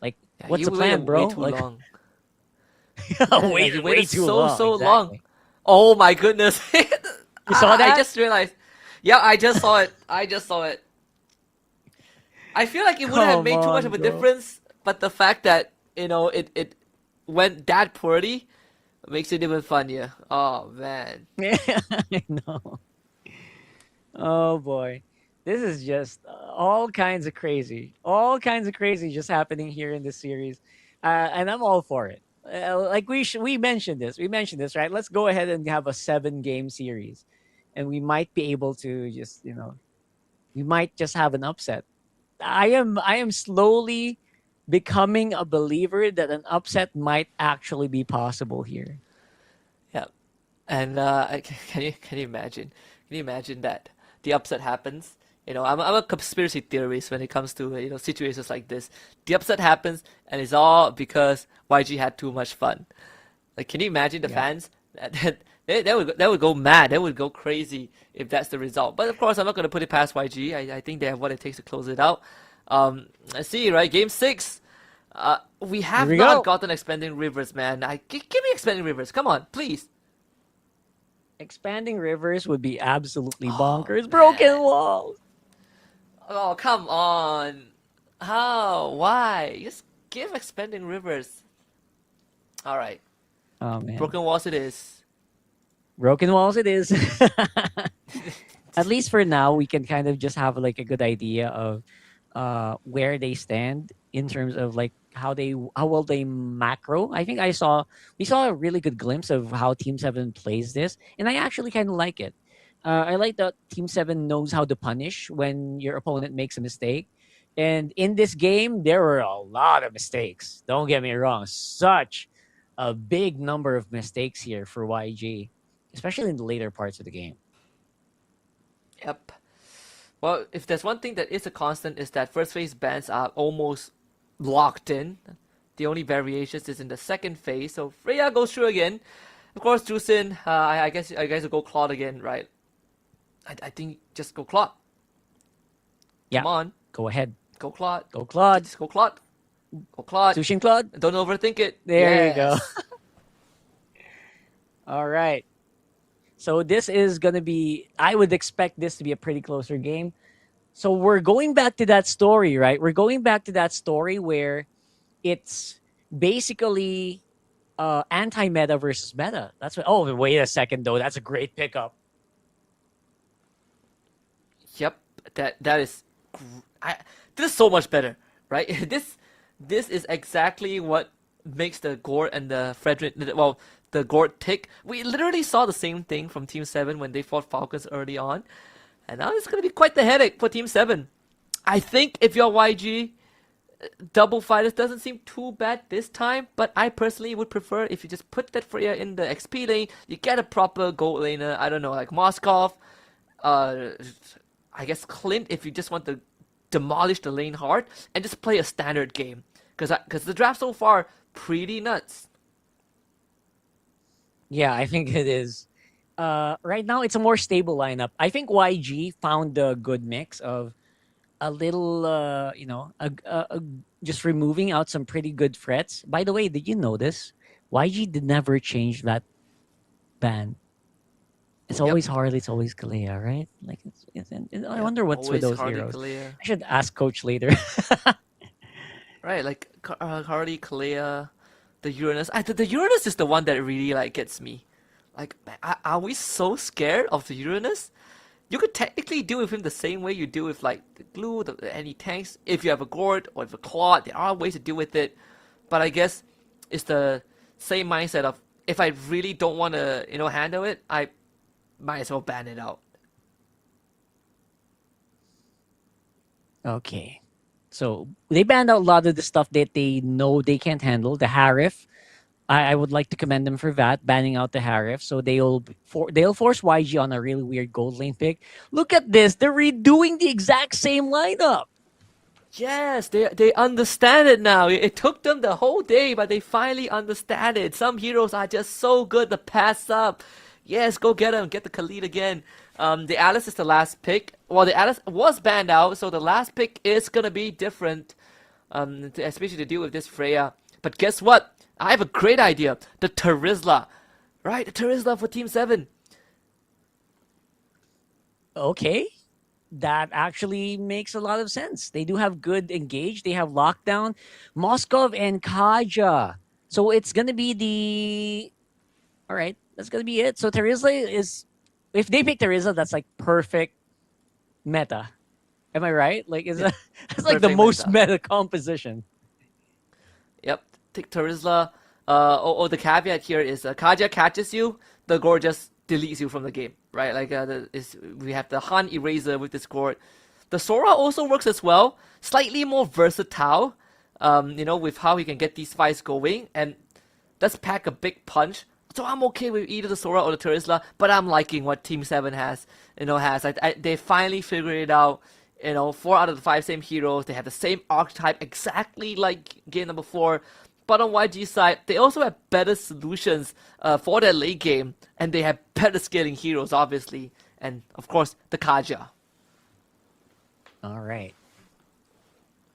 Like, Yeah, what's you the plan, waited bro? way too Like, long. wait, You way waited too so long. long. Exactly. Oh my goodness! You saw that? I just realized. Yeah, I just saw it. I feel like it wouldn't have Come made too much on, of a bro. difference, but the fact that it went that poorly makes it even funnier. Oh man. I know. Oh boy. This is just all kinds of crazy. All kinds of crazy just happening here in this series. And I'm all for it. Like we mentioned this. We mentioned this, right? Let's go ahead and have a 7-game series. And we might be able to just, we might just have an upset. I am slowly becoming a believer that an upset might actually be possible here. Yeah. And can you imagine? Can you imagine that the upset happens? I'm a conspiracy theorist when it comes to situations like this. The upset happens, and it's all because YG had too much fun. Like, can you imagine the fans? They would go mad. They would go crazy if that's the result. But of course, I'm not gonna put it past YG. I think they have what it takes to close it out. Let's see, right? Game 6. We have we not go. gotten Expanding Rivers, man. Give me Expanding Rivers. Come on, please. Expanding rivers would be absolutely bonkers. Broken walls. Oh, come on. How? Why? Just give Expanding Rivers. All right. Oh man. Broken Walls it is. Broken walls it is. At least for now, we can kind of just have like a good idea of where they stand in terms of like how will they macro. I think we saw a really good glimpse of how Team 7 plays this, and I actually kind of like it. I like that Team 7 knows how to punish when your opponent makes a mistake. And in this game, there were a lot of mistakes. Don't get me wrong. Such a big number of mistakes here for YG, especially in the later parts of the game. Yep. Well, if there's one thing that is a constant is that first phase bans are almost locked in. The only variations is in the second phase. So Freya goes through again. Of course, Jusin, I guess you guys will go Claude again, right? I think just go Claude. Yeah. Come on. Go ahead. Go Claude. Go Claude. Just go Claude. Go Claude. Sushin Claude. Don't overthink it. There you go. Yes. All right. So this is going to be, I would expect this to be a pretty closer game. So we're going back to that story, right? We're going back to that story where it's basically anti-meta versus meta. That's what, oh, wait a second though. That's a great pickup. Yep, that is, this is so much better, right? This is exactly what makes the Gort and the Frederick, well, the Gort tick. We literally saw the same thing from Team 7 when they fought Falcons early on, and now it's gonna be quite the headache for Team 7. I think if you're YG, double fighters doesn't seem too bad this time, but I personally would prefer if you just put that Freya in the XP lane, you get a proper gold laner, I don't know, like Moskov, I guess Clint if you just want to demolish the lane hard, and just play a standard game. Because the draft so far, pretty nuts. Yeah, I think it is. Right now, it's a more stable lineup. I think YG found a good mix of a little, just removing out some pretty good threats. By the way, did you notice? YG did never change that ban. It's always Harley, it's always Kalea, right? Like, I wonder what's with those Harley, heroes. Kalea. I should ask Coach later. Right, like Harley, Kalea, the Uranus. The Uranus is the one that really like gets me. Like, are we so scared of the Uranus? You could technically deal with him the same way you deal with like the Glue, any tanks. If you have a Gord or if a Claw, there are ways to deal with it. But I guess it's the same mindset of if I really don't want to, handle it, I might as well ban it out. Okay. So they banned out a lot of the stuff that they know they can't handle. The Harif, I would like to commend them for that, banning out the Harif. So they'll force YG on a really weird gold lane pick. Look at this. They're redoing the exact same lineup. Yes, they understand it now. It took them the whole day, but they finally understand it. Some heroes are just so good to pass up. Yes, go get him. Get the Khalid again. The Alice is the last pick. Well, the Alice was banned out, so the last pick is going to be different, especially to deal with this Freya. But guess what? I have a great idea. The Terizla. Right? The Terizla for Team 7. Okay. That actually makes a lot of sense. They do have good engage. They have lockdown. Moskov and Kaja. So it's going to be the... All right. That's going to be it. So Terizla is... If they pick Terizla, that's like perfect meta. Am I right? Like, is that's like the Perfect most meta. meta composition. Yep. Take Terizla. The caveat here is Kaja catches you, the Gore just deletes you from the game, right? Like we have the Han Eraser with this Gore. The Sora also works as well, slightly more versatile, with how he can get these fights going and does pack a big punch. So I'm okay with either the Sora or the Terizla, but I'm liking what Team 7 has. They finally figured it out. 4 out of the 5 same heroes. They have the same archetype exactly like game number 4. But on YG side, they also have better solutions for their late game, and they have better scaling heroes, obviously, and of course the Kaja. All right.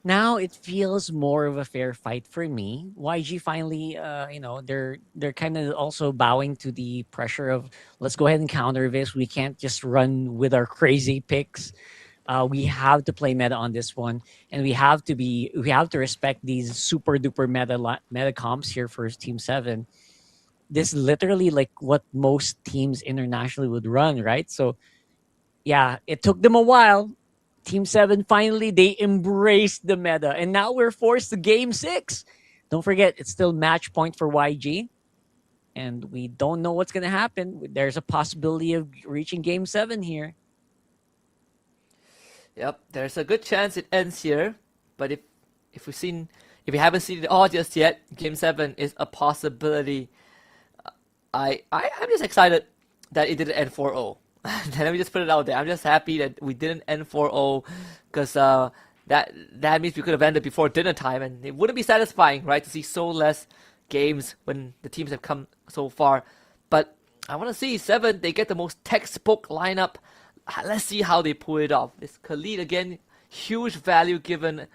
Now it feels more of a fair fight for me. YG finally, they're kind of also bowing to the pressure of let's go ahead and counter this. We can't just run with our crazy picks. We have to play meta on this one, and we have to respect these super duper meta comps here for Team 7. This is literally like what most teams internationally would run, right? So yeah, it took them a while. Team 7 finally they embraced the meta, and now we're forced to game 6. Don't forget, it's still match point for YG, and we don't know what's gonna happen. There's a possibility of reaching game 7 here. Yep, there's a good chance it ends here, but if we haven't seen it all just yet, game 7 is a possibility. I'm just excited that it didn't end 4-0. Let me just put it out there. I'm just happy that we didn't end 4-0 because that means we could have ended before dinner time, and it wouldn't be satisfying, right, to see so less games when the teams have come so far. But I want to see 7. They get the most textbook lineup. Let's see how they pull it off. This Khalid again, huge value given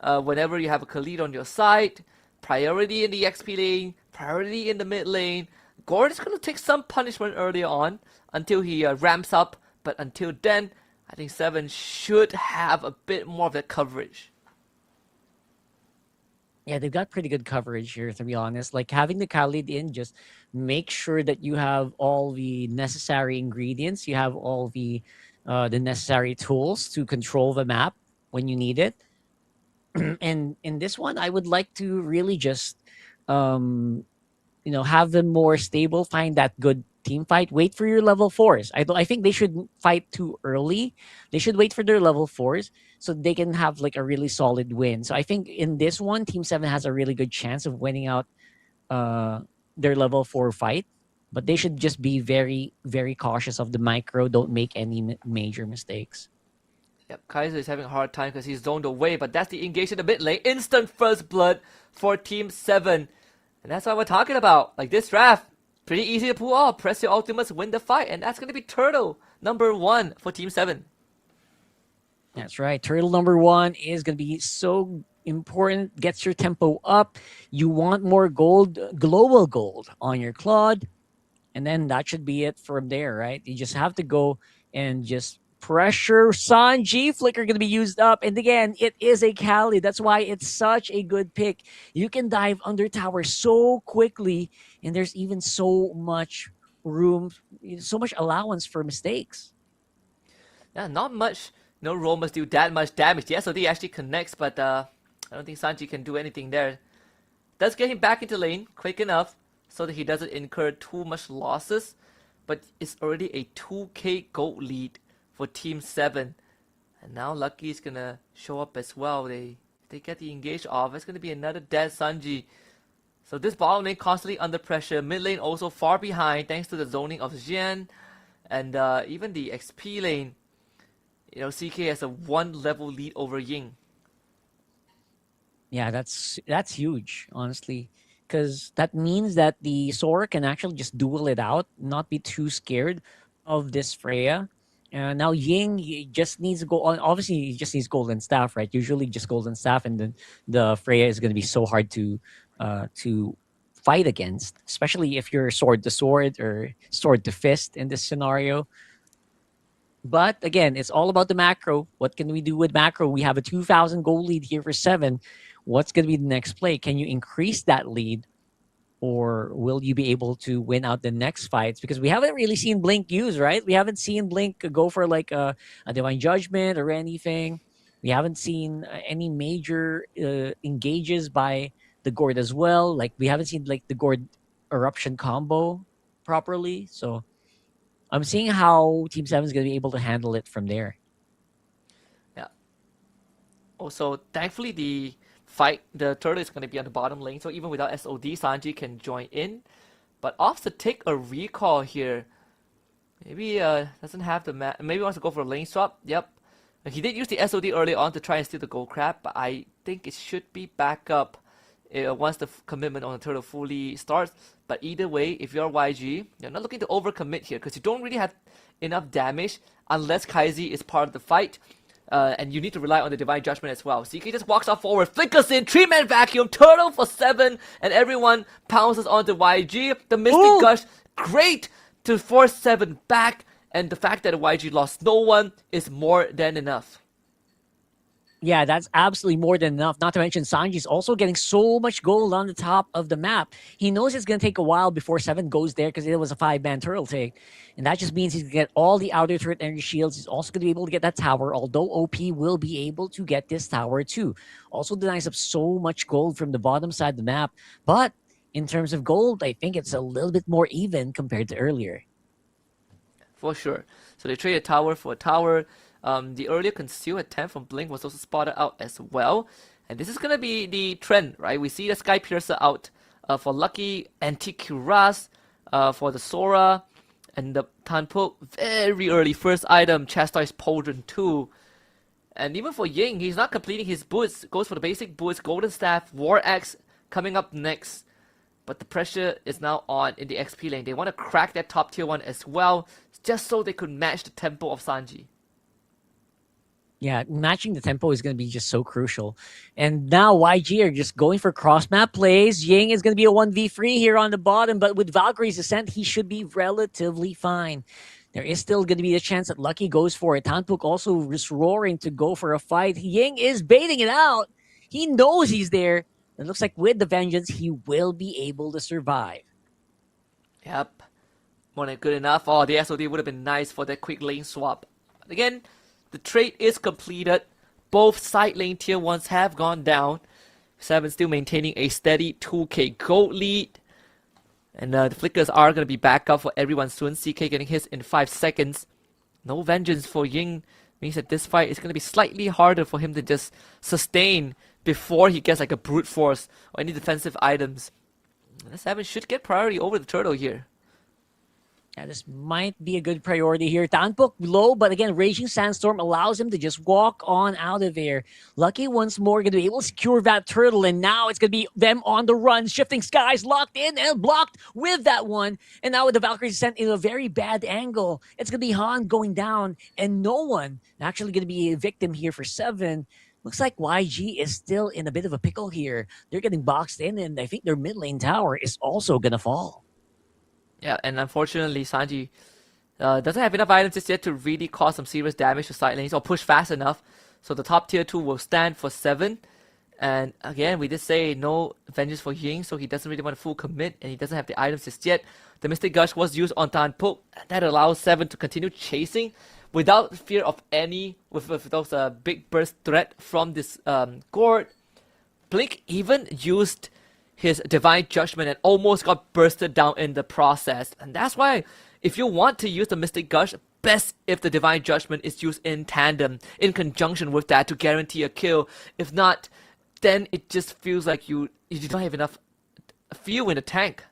whenever you have a Khalid on your side. Priority in the XP lane, priority in the mid lane. Gord is going to take some punishment earlier on until he ramps up. But until then, I think 7 should have a bit more of that coverage. Yeah, they've got pretty good coverage here, to be honest. Like having the Khalid in, just make sure that you have all the necessary ingredients. You have all the necessary tools to control the map when you need it. And in this one, I would like to really just, have them more stable, find that good team fight. Wait for your level 4s. I think they should fight too early. They should wait for their level 4s so they can have like a really solid win. So I think in this one, Team 7 has a really good chance of winning out their level 4 fight. But they should just be very, very cautious of the micro. Don't make any major mistakes. Yep, Kaiser is having a hard time because he's zoned away, but that's the engagement a bit late. Instant first blood for Team 7. And that's what we're talking about. Like this draft, pretty easy to pull off. Press your ultimates, win the fight. And that's going to be Turtle number 1 for Team 7. That's right. Turtle number 1 is going to be so important. Gets your tempo up. You want more gold, global gold on your Claude. And then that should be it from there, right? You just have to go and just pressure Sanji. Flicker going to be used up. And again, it is a Kali. That's why it's such a good pick. You can dive under tower so quickly. And there's even so much room, so much allowance for mistakes. Yeah, not much. No Romas do that much damage. The SOD actually connects, but I don't think Sanji can do anything there. Does get him back into lane quick enough so that he doesn't incur too much losses. But it's already a 2k gold lead for Team 7. And now Lucky is going to show up as well. They get the engage off. It's going to be another dead Sanji. So this bottom lane constantly under pressure. Mid lane also far behind thanks to the zoning of Xian. And even the XP lane, CK has a 1 level lead over Ying. Yeah, that's huge, honestly. because that means that the Sora can actually just duel it out, not be too scared of this Freya. Now Ying, he just needs to go on. Obviously, he just needs golden staff, right? Usually, just golden staff, and then the Freya is going to be so hard to fight against, especially if you're sword to sword or sword to fist in this scenario. But again, it's all about the macro. What can we do with macro? We have a 2,000 goal lead here for 7. What's going to be the next play? Can you increase that lead? Or will you be able to win out the next fights? Because we haven't really seen Blink use, right? We haven't seen Blink go for like a Divine Judgment or anything. We haven't seen any major engages by the Gord as well. Like we haven't seen like the Gord Eruption combo properly. So I'm seeing how Team 7 is going to be able to handle it from there. Yeah. Also, thankfully, the turtle is going to be on the bottom lane, so even without SOD, Sanji can join in. But opts to take a recall here. Maybe doesn't have the maybe wants to go for a lane swap. Yep. He did use the SOD early on to try and steal the gold crab, but I think it should be back up once the commitment on the turtle fully starts. But either way, if you're YG, you're not looking to overcommit here because you don't really have enough damage unless Kaizi is part of the fight. And you need to rely on the Divine Judgment as well. CK just walks off forward, flickers in, 3-man vacuum, turtle for 7, and everyone pounces onto YG. The Mystic Gush, great to force 7 back, and the fact that YG lost no one is more than enough. Yeah, that's absolutely more than enough. Not to mention, Sanji's also getting so much gold on the top of the map. He knows it's going to take a while before 7 goes there because it was a 5-man turtle take. And that just means he's going to get all the outer turret energy shields. He's also going to be able to get that tower, although OP will be able to get this tower too. Also denies up so much gold from the bottom side of the map. But in terms of gold, I think it's a little bit more even compared to earlier. For sure. So they trade a tower for a tower. The earlier conceal at 10 from Blink was also spotted out as well. And this is going to be the trend, right? We see the Sky Piercer out for Lucky, Anticuras for the Sora, and the Tanpo, very early first item, Chastise Pauldron 2. And even for Ying, he's not completing his boots, goes for the basic boots, Golden Staff, War Axe coming up next. But the pressure is now on in the XP lane. They want to crack that top tier 1 as well, just so they could match the tempo of Sanji. Yeah, matching the tempo is going to be just so crucial. And now YG are just going for cross-map plays. Ying is going to be a 1v3 here on the bottom, but with Valkyrie's Ascent, he should be relatively fine. There is still going to be a chance that Lucky goes for it. Tanpuk also just roaring to go for a fight. Ying is baiting it out. He knows he's there. It looks like with the Vengeance, he will be able to survive. Yep. More than good enough. Oh, the SOD would have been nice for that quick lane swap. But again, the trade is completed. Both side lane tier 1s have gone down. 7 still maintaining a steady 2k gold lead. And the flickers are going to be back up for everyone soon. CK getting hits in 5 seconds. No Vengeance for Ying. Means that this fight is going to be slightly harder for him to just sustain before he gets like a brute force or any defensive items. The 7 should get priority over the turtle here. Yeah, this might be a good priority here. Tanpuk low, but again, Raging Sandstorm allows him to just walk on out of there. Lucky once more going to be able to secure that turtle, and now it's going to be them on the run. Shifting Skies locked in and blocked with that one. And now with the Valkyries sent in a very bad angle, it's going to be Han going down, and no one actually going to be a victim here for 7. Looks like YG is still in a bit of a pickle here. They're getting boxed in, and I think their mid lane tower is also going to fall. Yeah, and unfortunately, Sanji doesn't have enough items just yet to really cause some serious damage to side lanes or push fast enough. So the top tier 2 will stand for 7. And again, we did say no Vengeance for Ying, so he doesn't really want a full commit, and he doesn't have the items just yet. The Mystic Gush was used on Tanpuk. That allows 7 to continue chasing without fear of any, with those big burst threat from this Gord. Blink even used his Divine Judgment and almost got bursted down in the process. And that's why, if you want to use the Mystic Gush, best if the Divine Judgment is used in tandem, in conjunction with that to guarantee a kill. If not, then it just feels like you don't have enough fuel in the tank.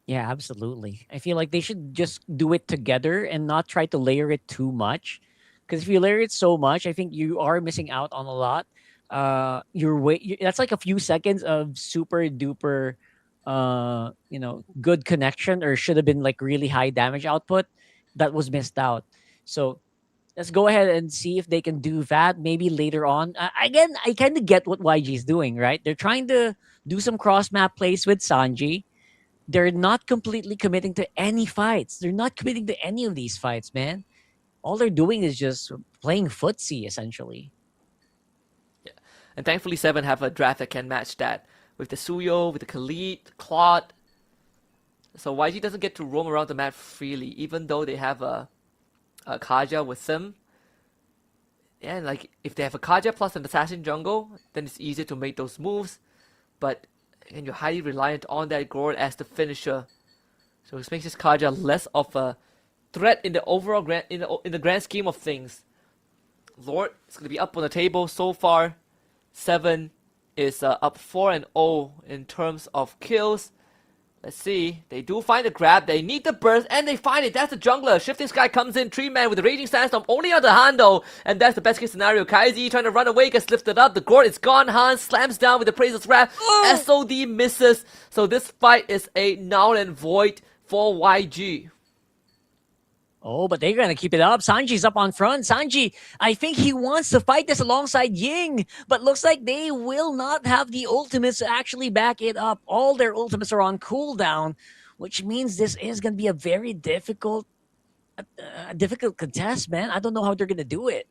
Yeah, absolutely. I feel like they should just do it together and not try to layer it too much. Because if you layer it so much, I think you are missing out on a lot. that's like a few seconds of super duper good connection, or should have been like really high damage output that was missed out. So let's go ahead and see if they can do that maybe later on. Again, I kind of get what YG is doing, right? They're trying to do some cross map plays with Sanji. They're not completely committing to any fights. They're not committing to any of these fights, man. All they're doing is just playing footsie, essentially. Yeah. And thankfully, 7 have a draft that can match that. With the Suyo, with the Khalid, Claude. So YG doesn't get to roam around the map freely, even though they have a Kaja with them. And like, if they have a Kaja plus an Assassin jungle, then it's easier to make those moves. But again, you're highly reliant on that Gord as the finisher. So this makes this Kaja less of a threat in the overall in the grand scheme of things. Lord is going to be up on the table so far. 7 is up 4-0 in terms of kills. Let's see. They do find the grab. They need the burst, and they find it. That's the jungler. Shifting Sky comes in. 3-man with the Raging Sandstorm only on the handle. And that's the best case scenario. Kaizi trying to run away, gets lifted up. The Gord is gone. Han slams down with the Praise's Wrath. SOD misses. So this fight is a null and void for YG. Oh, but they're going to keep it up. Sanji's up on front. Sanji, I think he wants to fight this alongside Ying, but looks like they will not have the ultimates to actually back it up. All their ultimates are on cooldown, which means this is going to be a very difficult contest, man. I don't know how they're going to do it.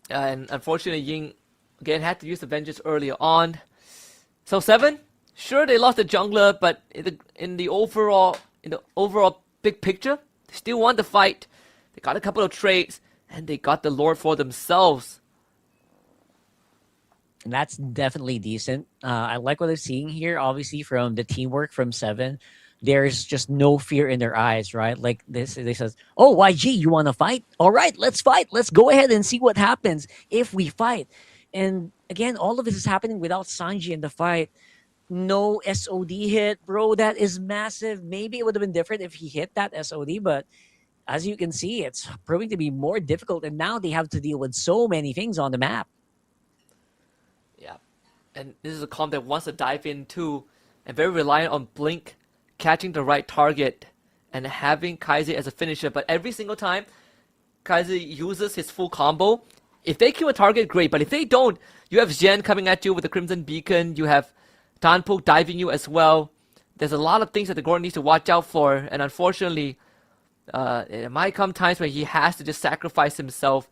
And unfortunately, Ying, again, had to use the Vengeance earlier on. So 7, sure, they lost the jungler, but in the overall big picture, they still won the fight. They got a couple of trades, and they got the Lord for themselves. And that's definitely decent. I like what I'm seeing here, obviously, from the teamwork from 7. There's just no fear in their eyes, right? Like this, they says, "Oh, YG, you want to fight? All right, let's fight. Let's go ahead and see what happens if we fight." And again, all of this is happening without Sanji in the fight. No SOD hit, bro. That is massive. Maybe it would have been different if he hit that SOD, but as you can see, it's proving to be more difficult. And now they have to deal with so many things on the map. Yeah. And this is a comp that wants to dive into and very reliant on Blink catching the right target and having Kaiser as a finisher. But every single time Kaiser uses his full combo, if they kill a target, great. But if they don't, you have Zhen coming at you with the Crimson Beacon. You have Tanpuk diving you as well. There's a lot of things that the Gordon needs to watch out for, and unfortunately, it might come times where he has to just sacrifice himself,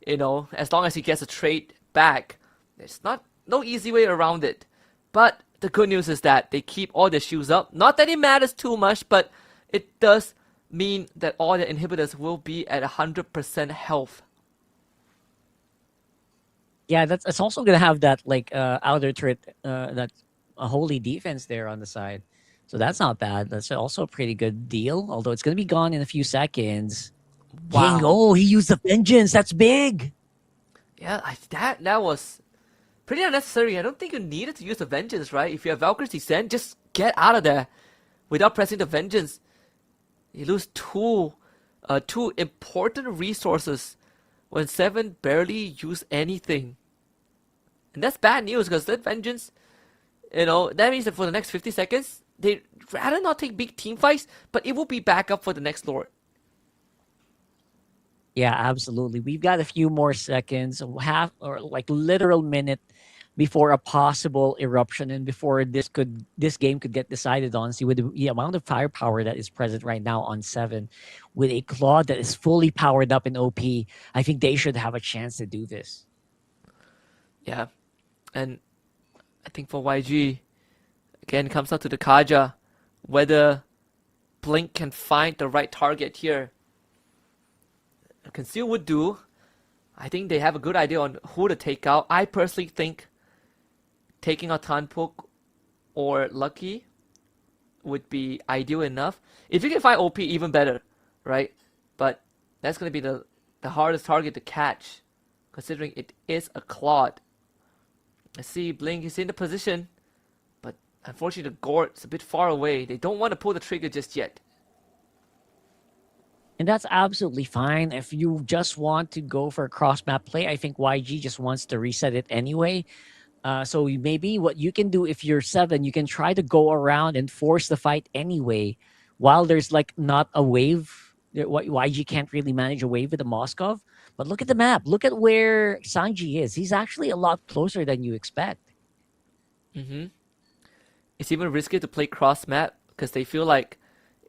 as long as he gets a trade back. There's no easy way around it. But the good news is that they keep all their shields up. Not that it matters too much, but it does mean that all the inhibitors will be at 100% health. Yeah, it's also going to have that outer turret, that a holy defense there on the side. So that's not bad. That's also a pretty good deal, although it's going to be gone in a few seconds. Wow. Ying, he used the Vengeance. That's big. Yeah, that was pretty unnecessary. I don't think you needed to use the Vengeance, right? If you have Valkyrie's Descent, just get out of there without pressing the Vengeance. You lose two important resources when 7 barely use anything. And that's bad news, because that Vengeance, that means that for the next 50 seconds, they'd rather not take big team fights, but it will be back up for the next Lord. Yeah, absolutely. We've got a few more seconds, literal minute before a possible eruption and before this game could get decided on. See, with the amount of firepower that is present right now on 7, with a Claude that is fully powered up in OP, I think they should have a chance to do this. Yeah, and I think for YG, again, it comes down to the Kaja, whether Blink can find the right target here. Conceal would do. I think they have a good idea on who to take out. I personally think taking out Tanpuk or Lucky would be ideal enough. If you can find OP, even better, right? But that's going to be the hardest target to catch, considering it is a Claude. Let's see, Blink is in the position, but unfortunately the Gord's a bit far away. They don't want to pull the trigger just yet. And that's absolutely fine. If you just want to go for a cross map play, I think YG just wants to reset it anyway. So maybe what you can do if you're 7, you can try to go around and force the fight anyway, while there's like not a wave. YG can't really manage a wave with the Moskov. But look at the map. Look at where Sanji is. He's actually a lot closer than you expect. Mm-hmm. It's even risky to play cross map because they feel like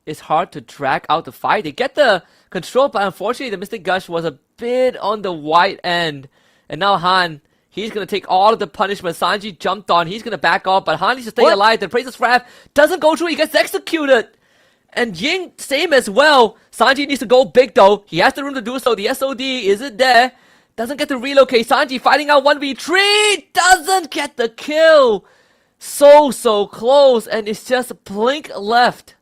it's hard to drag out the fight. They get the control, but unfortunately the Mystic Gush was a bit on the wide end. And now Han, he's going to take all of the punishment. Sanji jumped on. He's going to back off, but Han needs to stay alive. The Praise's Wrath doesn't go through. He gets executed. And Ying, same as well. Sanji needs to go big though. He has the room to do so. The SOD isn't there. Doesn't get to relocate. Sanji fighting out 1v3. Doesn't get the kill. So close. And it's just blink left.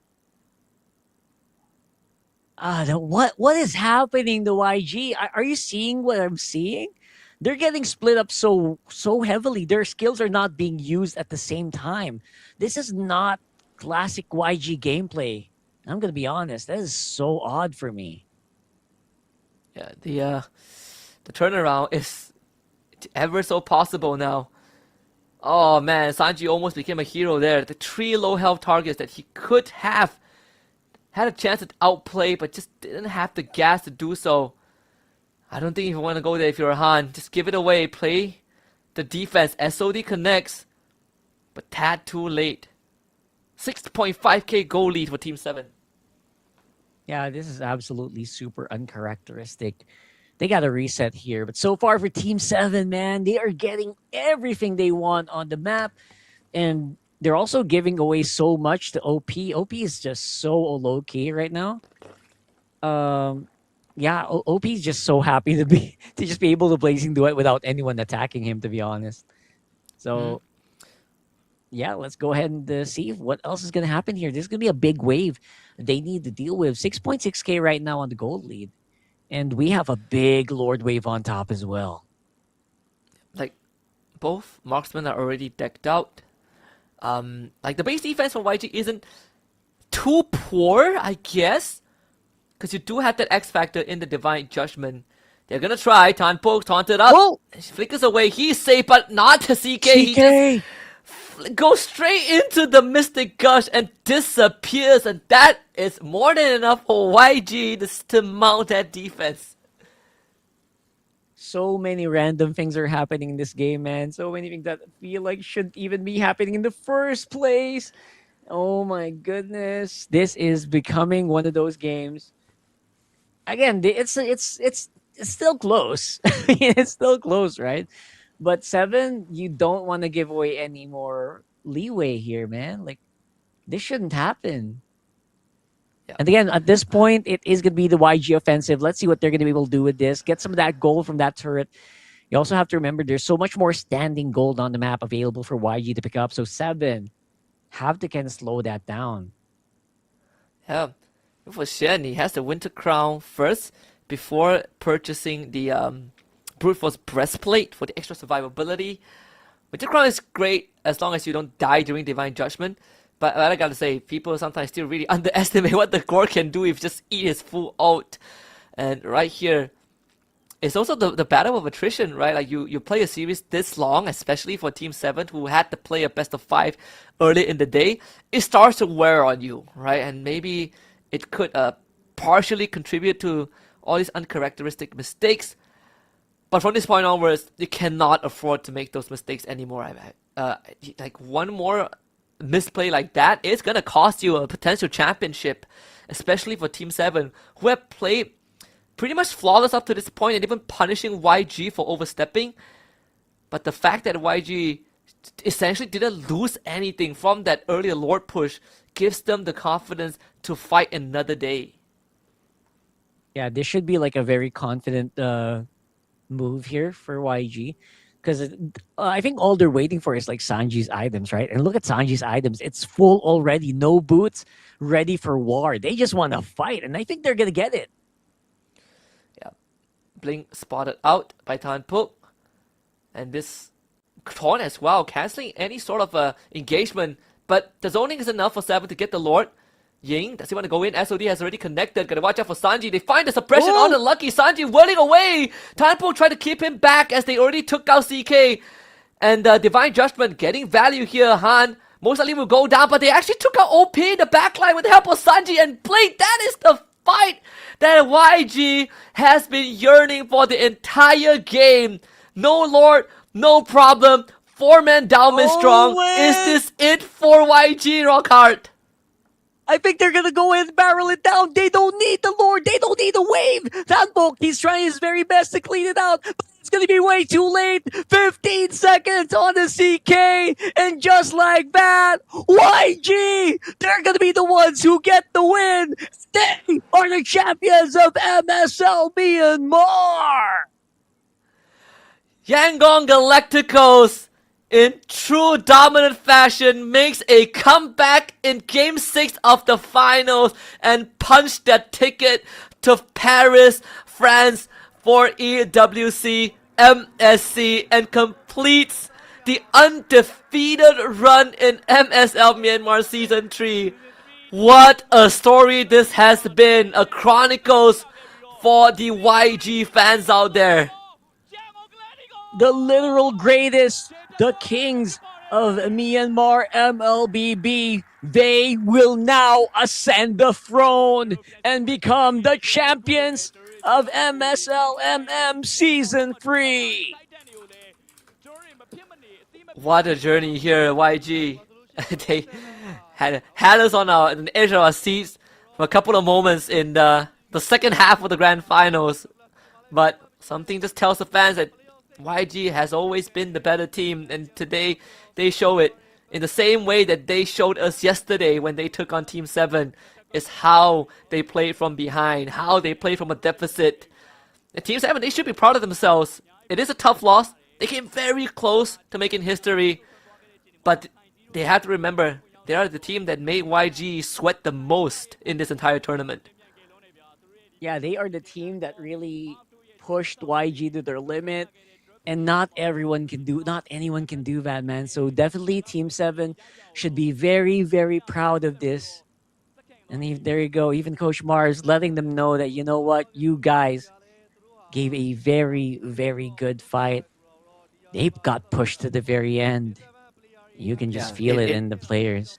What is happening to YG? Are you seeing what I'm seeing? They're getting split up so heavily. Their skills are not being used at the same time. This is not classic YG gameplay. I'm gonna be honest. That is so odd for me. Yeah, the turnaround is ever so possible now. Oh man, Sanji almost became a hero there. The 3 low health targets that he could have had a chance to outplay, but just didn't have the gas to do so. I don't think you want to go there if you're a Han. Just give it away. Play the defense. SOD connects, but tad too late. 6.5k goal lead for Team 7. Yeah, this is absolutely super uncharacteristic. They got to reset here. But so far for Team 7, man, they are getting everything they want on the map. And they're also giving away so much to OP. OP is just so low-key right now. Yeah, OP is just so happy to just be able to Blazing Duet without anyone attacking him, to be honest. So, yeah, let's go ahead and see what else is going to happen here. This is going to be a big wave they need to deal with. 6.6k right now on the gold lead. And we have a big Lord wave on top as well. Like, both marksmen are already decked out. Like, the base defense from YG isn't too poor, I guess. Because you do have that X factor in the Divine Judgment. They're going to try. Tan pokes, taunted up. Whoa! She flickers away. He's safe, but not to CK. He just goes straight into the Mystic Gush and disappears. And that is more than enough for YG to mount that defense. So many random things are happening in this game, man. So many things that feel like shouldn't even be happening in the first place. Oh my goodness. This is becoming one of those games. Again, it's still close. It's still close, right? But 7, you don't want to give away any more leeway here, man. Like, this shouldn't happen. Yeah. And again, at this point, it is going to be the YG offensive. Let's see what they're going to be able to do with this. Get some of that gold from that turret. You also have to remember there's so much more standing gold on the map available for YG to pick up. So 7 have to kind of slow that down. Yeah. For Shen, he has the Winter Crown first before purchasing the Brute Force Breastplate for the extra survivability. Winter Crown is great as long as you don't die during Divine Judgment. But I gotta say, people sometimes still really underestimate what the Gore can do if you just eat his full ult. And right here, it's also the battle of attrition, right? Like you play a series this long, especially for Team 7 who had to play a best of 5 early in the day, it starts to wear on you, right? And maybe it could partially contribute to all these uncharacteristic mistakes. But from this point onwards, you cannot afford to make those mistakes anymore. Like one more misplay like that is going to cost you a potential championship, especially for Team 7, who have played pretty much flawless up to this point and even punishing YG for overstepping. But the fact that YG essentially didn't lose anything from that earlier Lord push gives them the confidence to fight another day. Yeah, this should be like a very confident move here for YG. Because I think all they're waiting for is like Sanji's items, right? And look at Sanji's items. It's full already. No boots, ready for war. They just want to fight, and I think they're going to get it. Yeah. Blink spotted out by Tan Pook. And this Taunt as well, cancelling any sort of engagement. But the zoning is enough for 7 to get the Lord. Ying, does he want to go in? SOD has already connected. Gotta watch out for Sanji. They find the suppression on the Lucky. Sanji whirling away. Tanpo trying to keep him back as they already took out CK. And Divine Judgment getting value here. Han most likely will go down, but they actually took out OP in the backline with the help of Sanji and Blade. That is the fight that YG has been yearning for the entire game. No Lord, no problem. 4-man down is strong. Is this it for YG, Rockhart? I think they're gonna go in, barrel it down. They don't need the Lord. They don't need the wave. Tanbok, he's trying his very best to clean it out, but it's gonna be way too late. 15 seconds on the CK, and just like that, YG, they're gonna be the ones who get the win. They are the champions of MSL Myanmar. Yangon Galacticos, in true dominant fashion, makes a comeback in Game 6 of the finals and punched that ticket to Paris, France for EWC MSC and completes the undefeated run in MSL Myanmar Season 3. What a story this has been, a chronicles for the YG fans out there. The literal greatest, the kings of Myanmar MLBB, they will now ascend the throne and become the champions of MSL MM Season 3. What a journey here, YG. They had us on the edge of our seats for a couple of moments in the second half of the grand finals. But something just tells the fans that YG has always been the better team, and today they show it in the same way that they showed us yesterday when they took on Team 7. Is how they played from behind, how they played from a deficit. And Team 7, they should be proud of themselves. It is a tough loss. They came very close to making history, but they have to remember they are the team that made YG sweat the most in this entire tournament. Yeah, they are the team that really pushed YG to their limit. And not anyone can do that, man. So definitely Team 7 should be very, very proud of this. And there you go. Even Coach Mars letting them know that, you know what, you guys gave a very, very good fight. They got pushed to the very end. You can just feel it in the players.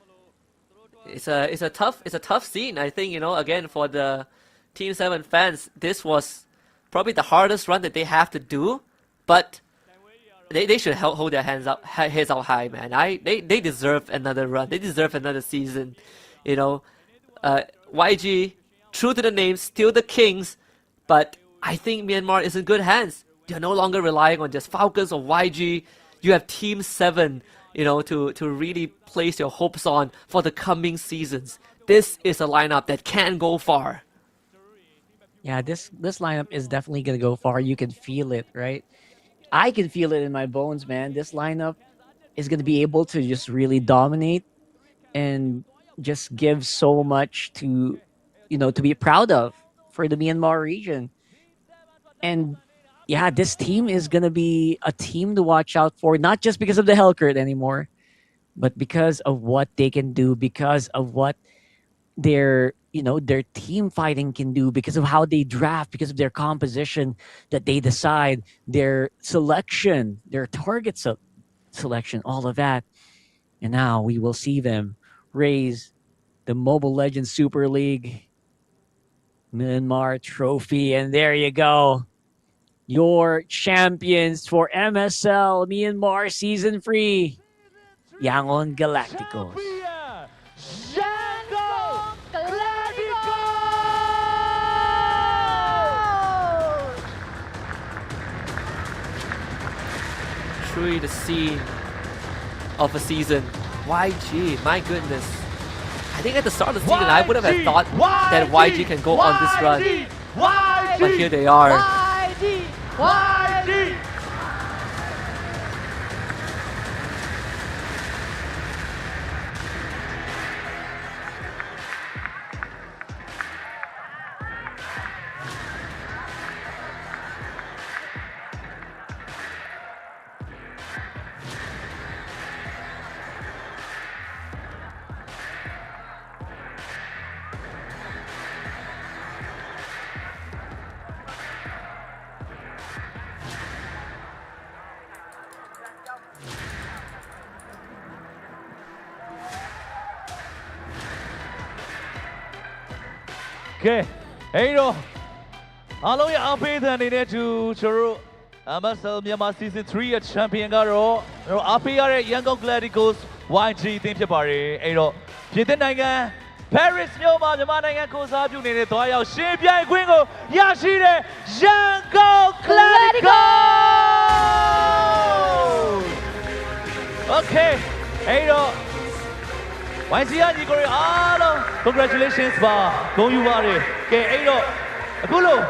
It's a tough scene. I think, again, for the Team 7 fans, this was probably the hardest run that they have to do. But they should hold their heads out high, man. They deserve another run. They deserve another season. YG, true to the name, still the kings. But I think Myanmar is in good hands. They're no longer relying on just Falcons or YG. You have Team 7, to really place your hopes on for the coming seasons. This is a lineup that can go far. Yeah, this lineup is definitely gonna go far. You can feel it, right? I can feel it in my bones, man. This lineup is going to be able to just really dominate and just give so much to be proud of for the Myanmar region. And yeah, this team is going to be a team to watch out for, not just because of the Hellcurt anymore, but because of what they can do, because of what their team fighting can do, because of how they draft, because of their composition that they decide, their selection, their target selection, all of that. And now we will see them raise the Mobile Legends Super League Myanmar trophy. And there you go. Your champions for MSL Myanmar Season 3, Yangon Galacticos. Truly the scene of a season. YG, my goodness. I think at the start of the season, I would have thought that YG can go on this run. But here they are. YG! ကဲအဲ့တော့အားလုံးရဲ့အားပေးတဲ့အနေနဲ့ကျွန်တော်တို့ MSL မြန်မာ Season 3 ရဲ့ Champion ကတော့ကျွန်တော်အားပေးရတဲ့ Yangon Galacticos YG အသင်းဖြစ်ပါတယ်အဲ့တော့ပြည်သက်နိုင်ငံ Paris မြို့မှာမြန်မာနိုင်ငံကိုစားပြုနေတဲ့သွားရောက်ရှင်ပြိုင်ခွင့်ကိုရရှိတဲ့ Yangon Galacticos Okay အဲ့တော့ YG ကညီကိုတွေအားလုံး Congratulations ပါဂုဏ်ယူပါတယ်ကဲအဲ့တော့အခုလို့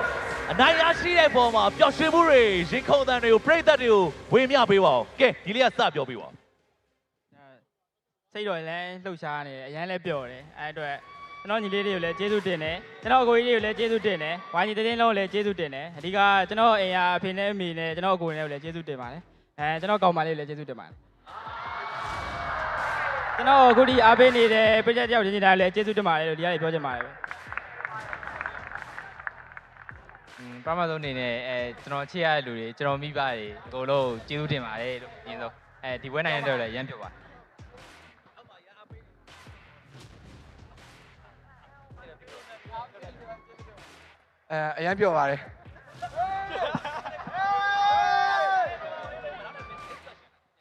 အနိုင်ရရှိတဲ့ပုံမှာပျော်ရွှင်မှုတွေရင်ခုန်သံတွေကိုပြိသက်တွေကိုဝေမျှပေးပါဦးကဲဒီလေးကစပြောပေးပါဦးစိတ်တော်လည်းလှုပ်ရှားနေတယ်အရင်လည်းပျော်တယ်အဲ့အတွက်ကျွန်တော်ညီလေးတွေကိုလည်းကျေးဇူးတင်တယ်ကျွန်တော်အကိုကြီးတွေကိုလည်းကျေးဇူးတင်တယ်ဝိုင်းညီတင်းလုံးလည်းကျေးဇူးတင်တယ်အဓိကကျွန်တော်အိမ်ကအဖေနဲ့အမေနဲ့ကျွန်တော်အကိုနဲ့လည်းကျေးဇူးတင်ပါတယ်ကျွန်တော်ကောင်မလေးလည်းကျေးဇူးတင်ပါတယ်ကျွန်တော်အခုဒီအားပေးနေတဲ့ပြည်ချက်တယောက်ချင်းချင်းတိုင်းလည်းကျေးဇူးတင်ပါတယ်လို့ဒီကနေ့ပြောချင်ပါတယ်ပထမဆုံးအနေနဲ့ကျွန်တော်ချစ်ရတဲ့လူတွေကျွန်တော်မိဘတွေအကုန်လုံးကျေးဇူးတင်ပါတယ်လို့အရင်ဆုံးဒီပွဲနိုင်တဲ့အတွက်လည်းရမ်းပြောပါတယ်အရင်ပြောပါတယ်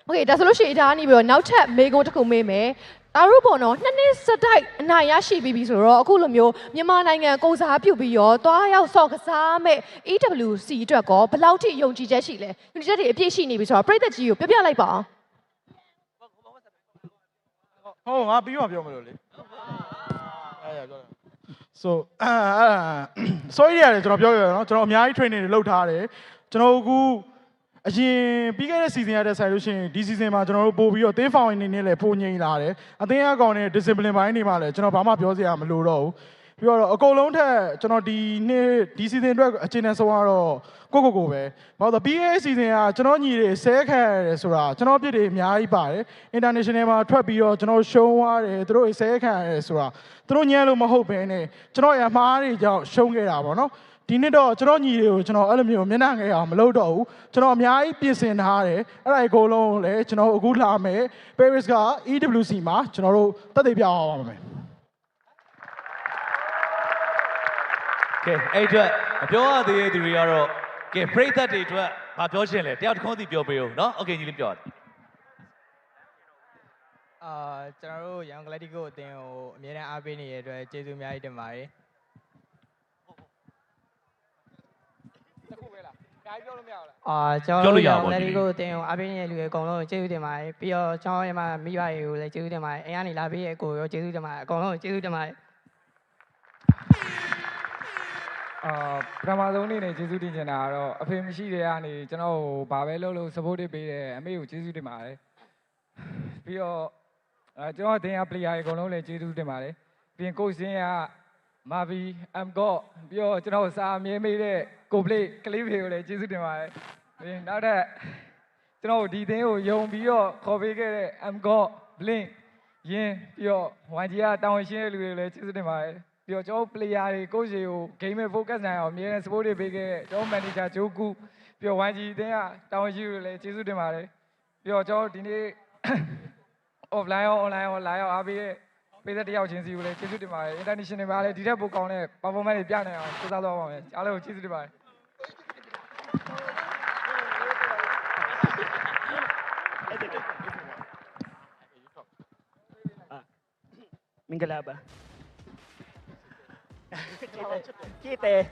โอเคဒါဆိုလို့ရှိရင်ဒါကနေပြီးတော့နောက်ထပ်မေကွန်းတစ်ခုမေးမယ်ဒါတို့ပေါ့နော်နှစ်နှစ်စတိုက်အနိုင်ရရှိပြီးပြီဆိုတော့အခုလိုမျိုးမြန်မာနိုင်ငံကိုစားပြုပြီးရောတွားရောက်ဆော့ကစားမဲ့ EWC အတွက်ကောဘယ်လောက်ထိယုံကြည်ချက်ရှိလဲယုံကြည်ချက်တွေအပြည့်ရှိနေပြီဆိုတော့ပြည်သက်ကြီးကိုပြပြလိုက်ပါအောင်ဟုတ်ငါပြီးမှပြောမလို့လေအဲ့ရပြောတယ် so sorry ရတယ်ကျွန်တော်ပြောရအောင်နော်ကျွန်တော်အများကြီး training တွေလုပ်ထားတယ်ကျွန်တော်အခုအရင်ပြီးခဲ့တဲ့ season ရတဲ့ဆိုင်လို့ရှိရင်ဒီ season မှာကျွန်တော်တို့ပို့ပြီးတော့သင်းဖောင်အနေနဲ့လည်းပိုငြိမ်လာတယ်အသင်းအကောင်နဲ့ discipline ဘိုင်းတွေမှာလည်းကျွန်တော်ဘာမှပြောစရာမလိုတော့ဘူးပြီးတော့အကုန်လုံးထက်ကျွန်တော်ဒီseason အတွက်အခြေအနေဆုံးကတော့ကိုပဲဘာလို့ပြီးခဲ့တဲ့ season ကကျွန်တော်ညီတွေဆဲခံရတယ်ဆိုတာကျွန်တော်ပြစ်တွေအများကြီးပါတယ် international မှာထွက်ပြီးတော့ကျွန်တော်ရှုံးသွားတယ်သူတို့ဆဲခံရတယ်ဆိုတာသူတို့ညံ့လို့မဟုတ်ဘဲနဲ့ကျွန်တော်ရမှားတွေကြောင့်ရှုံးခဲ့တာပေါ့နော်ဒီနှစ်တော့ကျွန်တော်ညီတွေကိုကျွန်တော်အဲ့လိုမျိုးမျက်နှာငယ်အောင်မလုပ်တော့ဘူးကျွန်တော်အများကြီးပြင်ဆင်ထားတယ်အဲ့ဒါအကုန်လုံးလည်းကျွန်တော်အခုလာမယ် Paris က EWC မှာကျွန်တော်တို့တက်သေးပြအောင်ပါမယ်ကဲအဲ့အတွက်မပြောရသေးတဲ့သူတွေကတော့ကဲပရိသတ်တွေအတွက်မပြောချင်လဲတယောက်တစ်ခုစီပြောပေးဦးနော်โอเคညီလေးပြောတယ်ကျွန်တော်တို့ရန်ဂလက်တီကိုအသင်းကိုအမြဲတမ်းအားပေးနေတဲ့အတွက်ကျေးဇူးအများကြီးတင်ပါတယ်ကျွန်တော်တို့ရန်ဂလက်တီကိုအသင်းကိုအားပေးနေတဲ့လူတွေအကုန်လုံးကျေးဇူးတင်ပါတယ်ပြီးတော့ကျွန်တော်ရဲ့မိဘတွေကိုလည်းကျေးဇူးတင်ပါတယ်အိမ်ကနေလာပေးရဲ့ကိုရောကျေးဇူးတင်ပါတယ်အကုန်လုံးကျေးဇူးတင်ပါတယ်ပထမဆုံးအနေနဲ့ကျေးဇူးတင်ချင်တာကတော့အဖေမရှိတဲ့ကနေကျွန်တော်ဘာပဲလုပ်လို့ support ပေးတယ်အမေကိုကျေးဇူးတင်ပါတယ်ပြီးတော့ကျွန်တော်တင်ရ player တွေအကုန်လုံးလည်းကျေးဇူးတင်ပါတယ်ပြီးရင် coach ရင်းကမာဗီအမ်ကော့ပြီးတော့ကျွန်တော်စာအမြဲမေးတဲ့ကိုပလေးကလေးတွေကိုလည်းကျေးဇူးတင်ပါတယ်ပြီးရင်နောက်ထပ်ကျွန်တော်ဒီသင်းကိုယုံပြီးတော့ခေါ်ပေးခဲ့တဲ့အမ်ကော့ဘလင်းရင်းပြီးတော့ YG ကတာဝန်ရှိတဲ့လူတွေလည်းကျေးဇူးတင်ပါတယ်ပြီးတော့ကျွန်တော် player တွေ coach တွေကို game နဲ့ focus နိုင်အောင်အမြဲတမ်း support တွေပေးခဲ့တဲ့ကျွန်တော် manager ဂျိုးကူပြီးတော့ YG အသင်းကတာဝန်ရှိတွေလည်းကျေးဇူးတင်ပါတယ်ပြီးတော့ကျွန်တော်ဒီနေ့ offline ရော online ရောလာရောက်အားပေးတဲ့ပေးတဲ့တယောက်ချင်းစီကိုလည်းကျေးဇူးတင်ပါတယ် international မှာလည်းဒီထက်ပိုကောင်းတဲ့ performance တွေပြနိုင်အောင်စူးစမ်းသွားပါမယ်အားလုံးကိုကျေးဇူးတင်ပါတယ်မင်္ဂလာပါKita.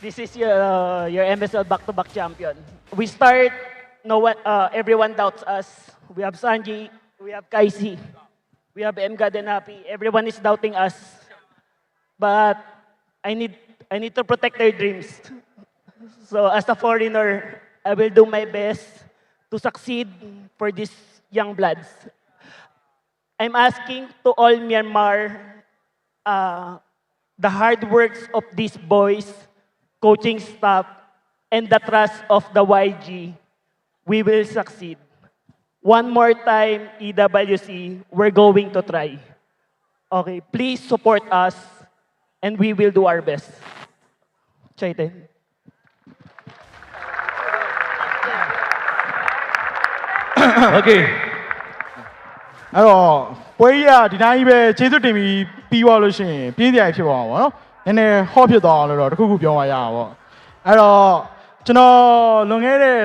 This is your MSL back-to-back champion. We start. No one, everyone doubts us. We have Sanji, we have Kaisi, we have Mgad and Happy. Everyone is doubting us. But I need to protect their dreams. So as a foreigner, I will do my best to succeed for these young bloods. I'm asking to all Myanmar, the hard works of these boys, coaching staff, and the trust of the YG, we will succeed. One more time, EWC, we're going to try. Okay, please support us, and we will do our best. Chaiten. Okay. အဲ့တော့ပွဲကြီးကဒီတိုင်းပဲကျေးဇူးတင်ပြီးသွားလို့ရှိရင်ပြင်းစရာဖြစ်သွားအောင်ဗောနော်နည်းနည်းဟော့ဖြစ်သွားအောင်လို့တော့တခုခုပြောမှရအောင်ဗောအဲ့တော့ကျွန်တော်လွန်ခဲ့တဲ့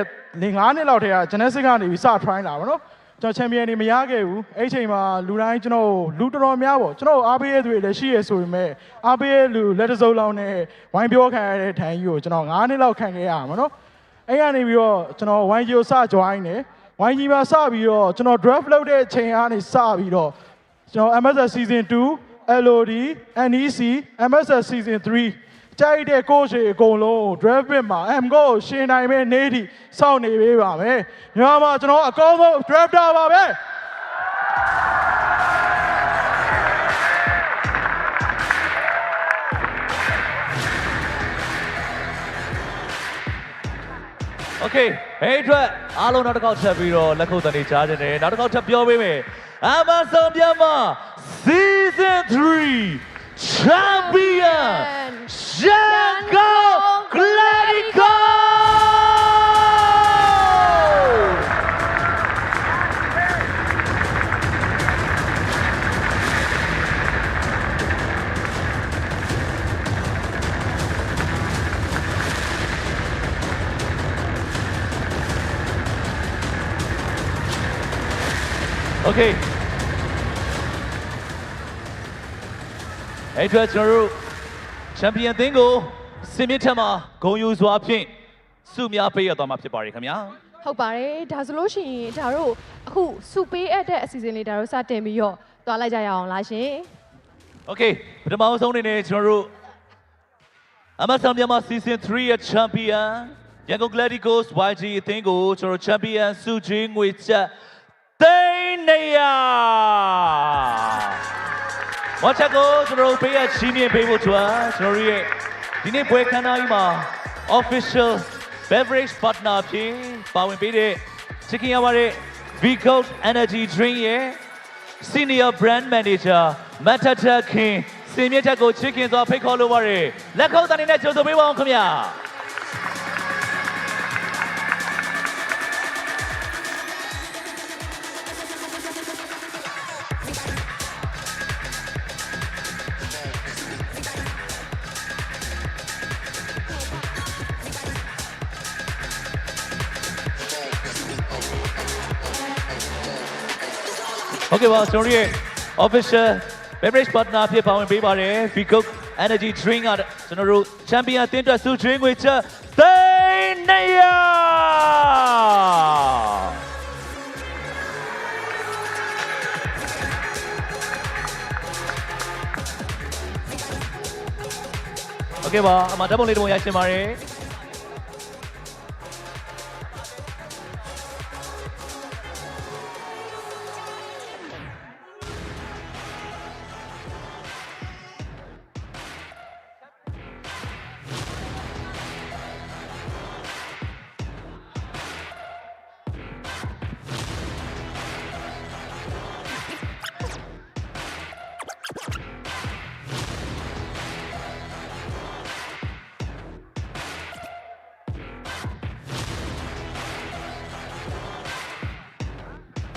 9နှစ်လောက်တည်းကဂျနက်စစ်ကနေပြီးစ try လာဗောနော်ကျွန်တော်ချန်ပီယံတွေမရခဲ့ဘူးအဲ့ချိန်မှာလူတိုင်းကျွန်တော်လူတော်တော်များဗောကျွန်တော်အားပေးရတဲ့သူတွေလည်းရှိရဆိုပေမဲ့အားပေးရလူလက်တစုံလောက်နဲ့ဝိုင်းပြောခံရတဲ့ထိုင်ကြီးကိုကျွန်တော်9နှစ်လောက်ခံခဲ့ရမှာနော်အဲ့ကနေပြီးတော့ကျွန်တော် YG ကိုစ join တယ် YG မှာစပြီးတော့ကျွန်တော် draft လုပ်တဲ့ချိန်ကနေစပြီးတော့ကျွန်တော် MSL season 2 LOD NEC MSL season 3ကြိုက်တဲ့ coach တွေအကုန်လုံး draft pit မှာ M ကိုရှင်နိုင်မဲ့နေ့ထိစောင့်နေပေးပါမယ်ညီမကျွန်တော်အကောင်းဆုံး drafter ပါပဲโอเคဟဲ့အတွက်အားလုံးနောက်တစ်ခေါက်ထပ်ပြီးတော့လက်ခုပ်တန်တွေကြားနေတယ်နောက်တစ်ခေါက်ထပ်ပြောပေးမယ် Amazon မြန်မာ Season 3 Champion Yangon Galacticos Okay အဲ့တော့ကျွန်တော်တို့ချန်ပီယံသင်းကိုစင်မြင့်ထက်မှာဂုဏ်ယူစွာဖြင့်ဆုများပေးရသွားမှာဖြစ်ပါတယ်ခင်ဗျာဟုတ်ပါတယ်ဒါဆိုလို့ရှိရင်ဒါတို့အခုစုပေးအပ်တဲ့အစီအစဉ်လေးဒါတို့စတင်ပြီးတော့သွားလိုက်ကြရအောင်လားရှင် Okay ပထမဆုံးအနေနဲ့ကျွန်တော်တို့ MSL မြန်မာ Season 3 ရဲ့ Champion Yangon Galacticos YG အသင်းကိုကျွန်တော် Champion ဆုချင်းငွေကျပ်သိန်း100ဝါချက်ကိုကျွန်တော်ပေးရချီးမြှင့်ပေးဖို့အတွက်ကျွန်တော်ရဲ့ဒီနေ့ပွဲခန်းသားကြီးမှာ official beverage partner ဖြစ်ပါဝင်ပေးတဲ့ချစ်ခင်ရပါတယ် V-Cold Energy Drink ရဲ့ Senior Brand Manager မတ်ထထခင်စင်မြင့်ချက်ကိုချစ်ခင်စွာဖိတ်ခေါ်လိုပါတယ်လက်ခုပ်တန်နဲ့ကြိုဆိုပေးပါအောင်ခင်ဗျာโอเคပါကျွန်တော်ရဲ့ official beverage partner ဖြစ်ပါဝင်ပေးပါတယ် V-Cold Energy Drink ကကျွန်တော်တို့ Champion အသင်းအတွက်ဆုချွေးငွေချက်သိန်း200โอเคပါအမဓာတ်ပုံလေးတစ်ပုံရရှင်ပါတယ်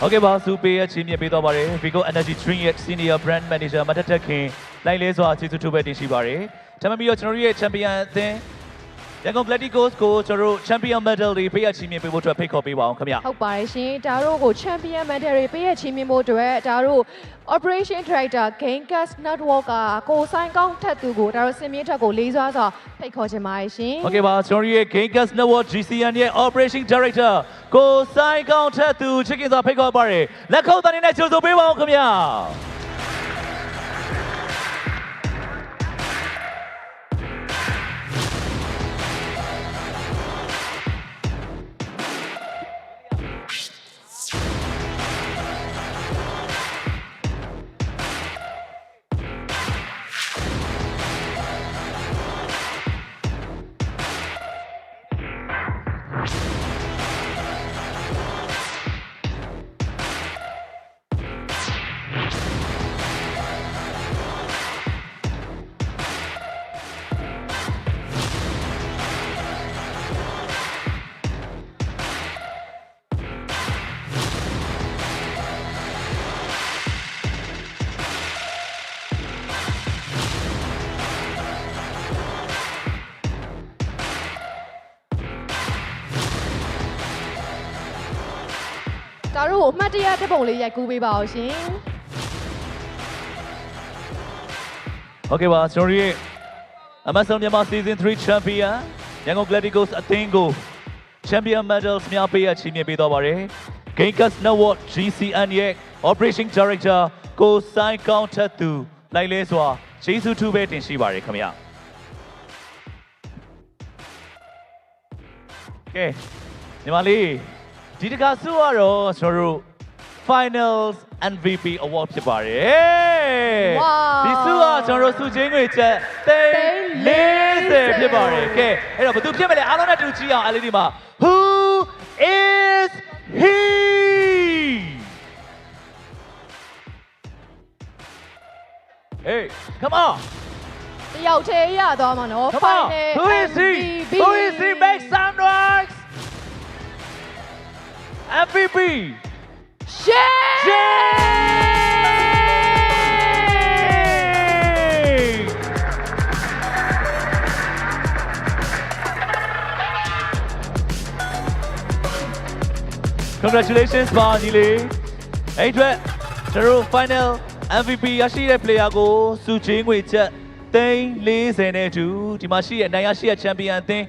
โอเคပါစူပေးရဲ့ချင်းမြင့်ပေးတော့ပါတယ် V-Cold Energy Drink ရဲ့ Senior Brand Manager မတ်တက်ခင်လိုက်လဲစွာကျေးဇူးတူပဲတင်ရှိပါတယ်။ဒါမှမဟုတ်ကျွန်တော်တို့ရဲ့ Champion အသင်း Yangon Galacticos ကိုကျွန်တော်တို့ Champion Medal တွေပေးရချင်းမြင့်ပေးဖို့အတွက်ဖိတ်ခေါ်ပေးပါအောင်ခင်ဗျာ။ဟုတ်ပါတယ်ရှင်ဒါတို့ကို Champion Medal တွေပေးရချင်းမြင့်ဖို့အတွက်ဒါတို့ Operation Director Galacticos Network ကကိုဆိုင်ကောင်းထက်သူကိုဒါတို့စင်မြင့်ထက်ကိုလေးစွာစွာဖိတ်ခေါ်ချင်ပါတယ်ရှင်။ Okay ပါကျွန်တော်ရဲ့ Galacticos Network GCN ရဲ့ Operation Director ကိုဆိုင်ကောင်းထက်သူချစ်ခင်စွာဖိတ်ခေါ်ပါတယ်။လက်ခုပ်တန်နဲ့ကြိုဆိုပေးပါအောင်ခင်ဗျာ။ ဒါတို့ကိုအမှတ်တရတစ်ပုံလေးရိုက်ကူးပေးပါအောင်ရှင် Okay ပါကျွန်တော်တို့ရဲ့ MSL မြန်မာ Season 3 Champion Yangon Galacticos အသင်းကို Champion Medals များပေးအပ်ချီးမြှင့်ပေးသွားပါတယ် Gamecast Network GCN ရဲ့ Operation Director ကိုစိုင်းကောင်းထက်သူလိုက်လဲစွာကျေးဇူးထူးပဲတင်ရှိပါတယ်ခင်ဗျာ Okay ညီမလေးဒီတခါဆုရတော့ကျွန်တော်တို့ Finals MVP Award ဖြစ်ပါတယ်ဒီဆုကကျွန်တော်တို့ဆုချင်းတွေချက်340ဖြစ်ပါတယ်ကဲအဲ့တော့ဘယ်သူဖြစ်မလဲအားလုံးနဲ့တူကြည့်အောင် LED မှာ Who is he Hey come on တယောက်သေးရသွားမှာနော် Come on Who is he Who is he make some noise MVP Congratulations ပါညီလေးအဲ့အတွက်ကျွန်တော်တို့ Final MVP ရရှိတဲ့ player ကိုစုချင်းငွေချက်340နဲ့အတူဒီမှာရှိတဲ့နိုင်ရရှိတဲ့ Champion အသင်း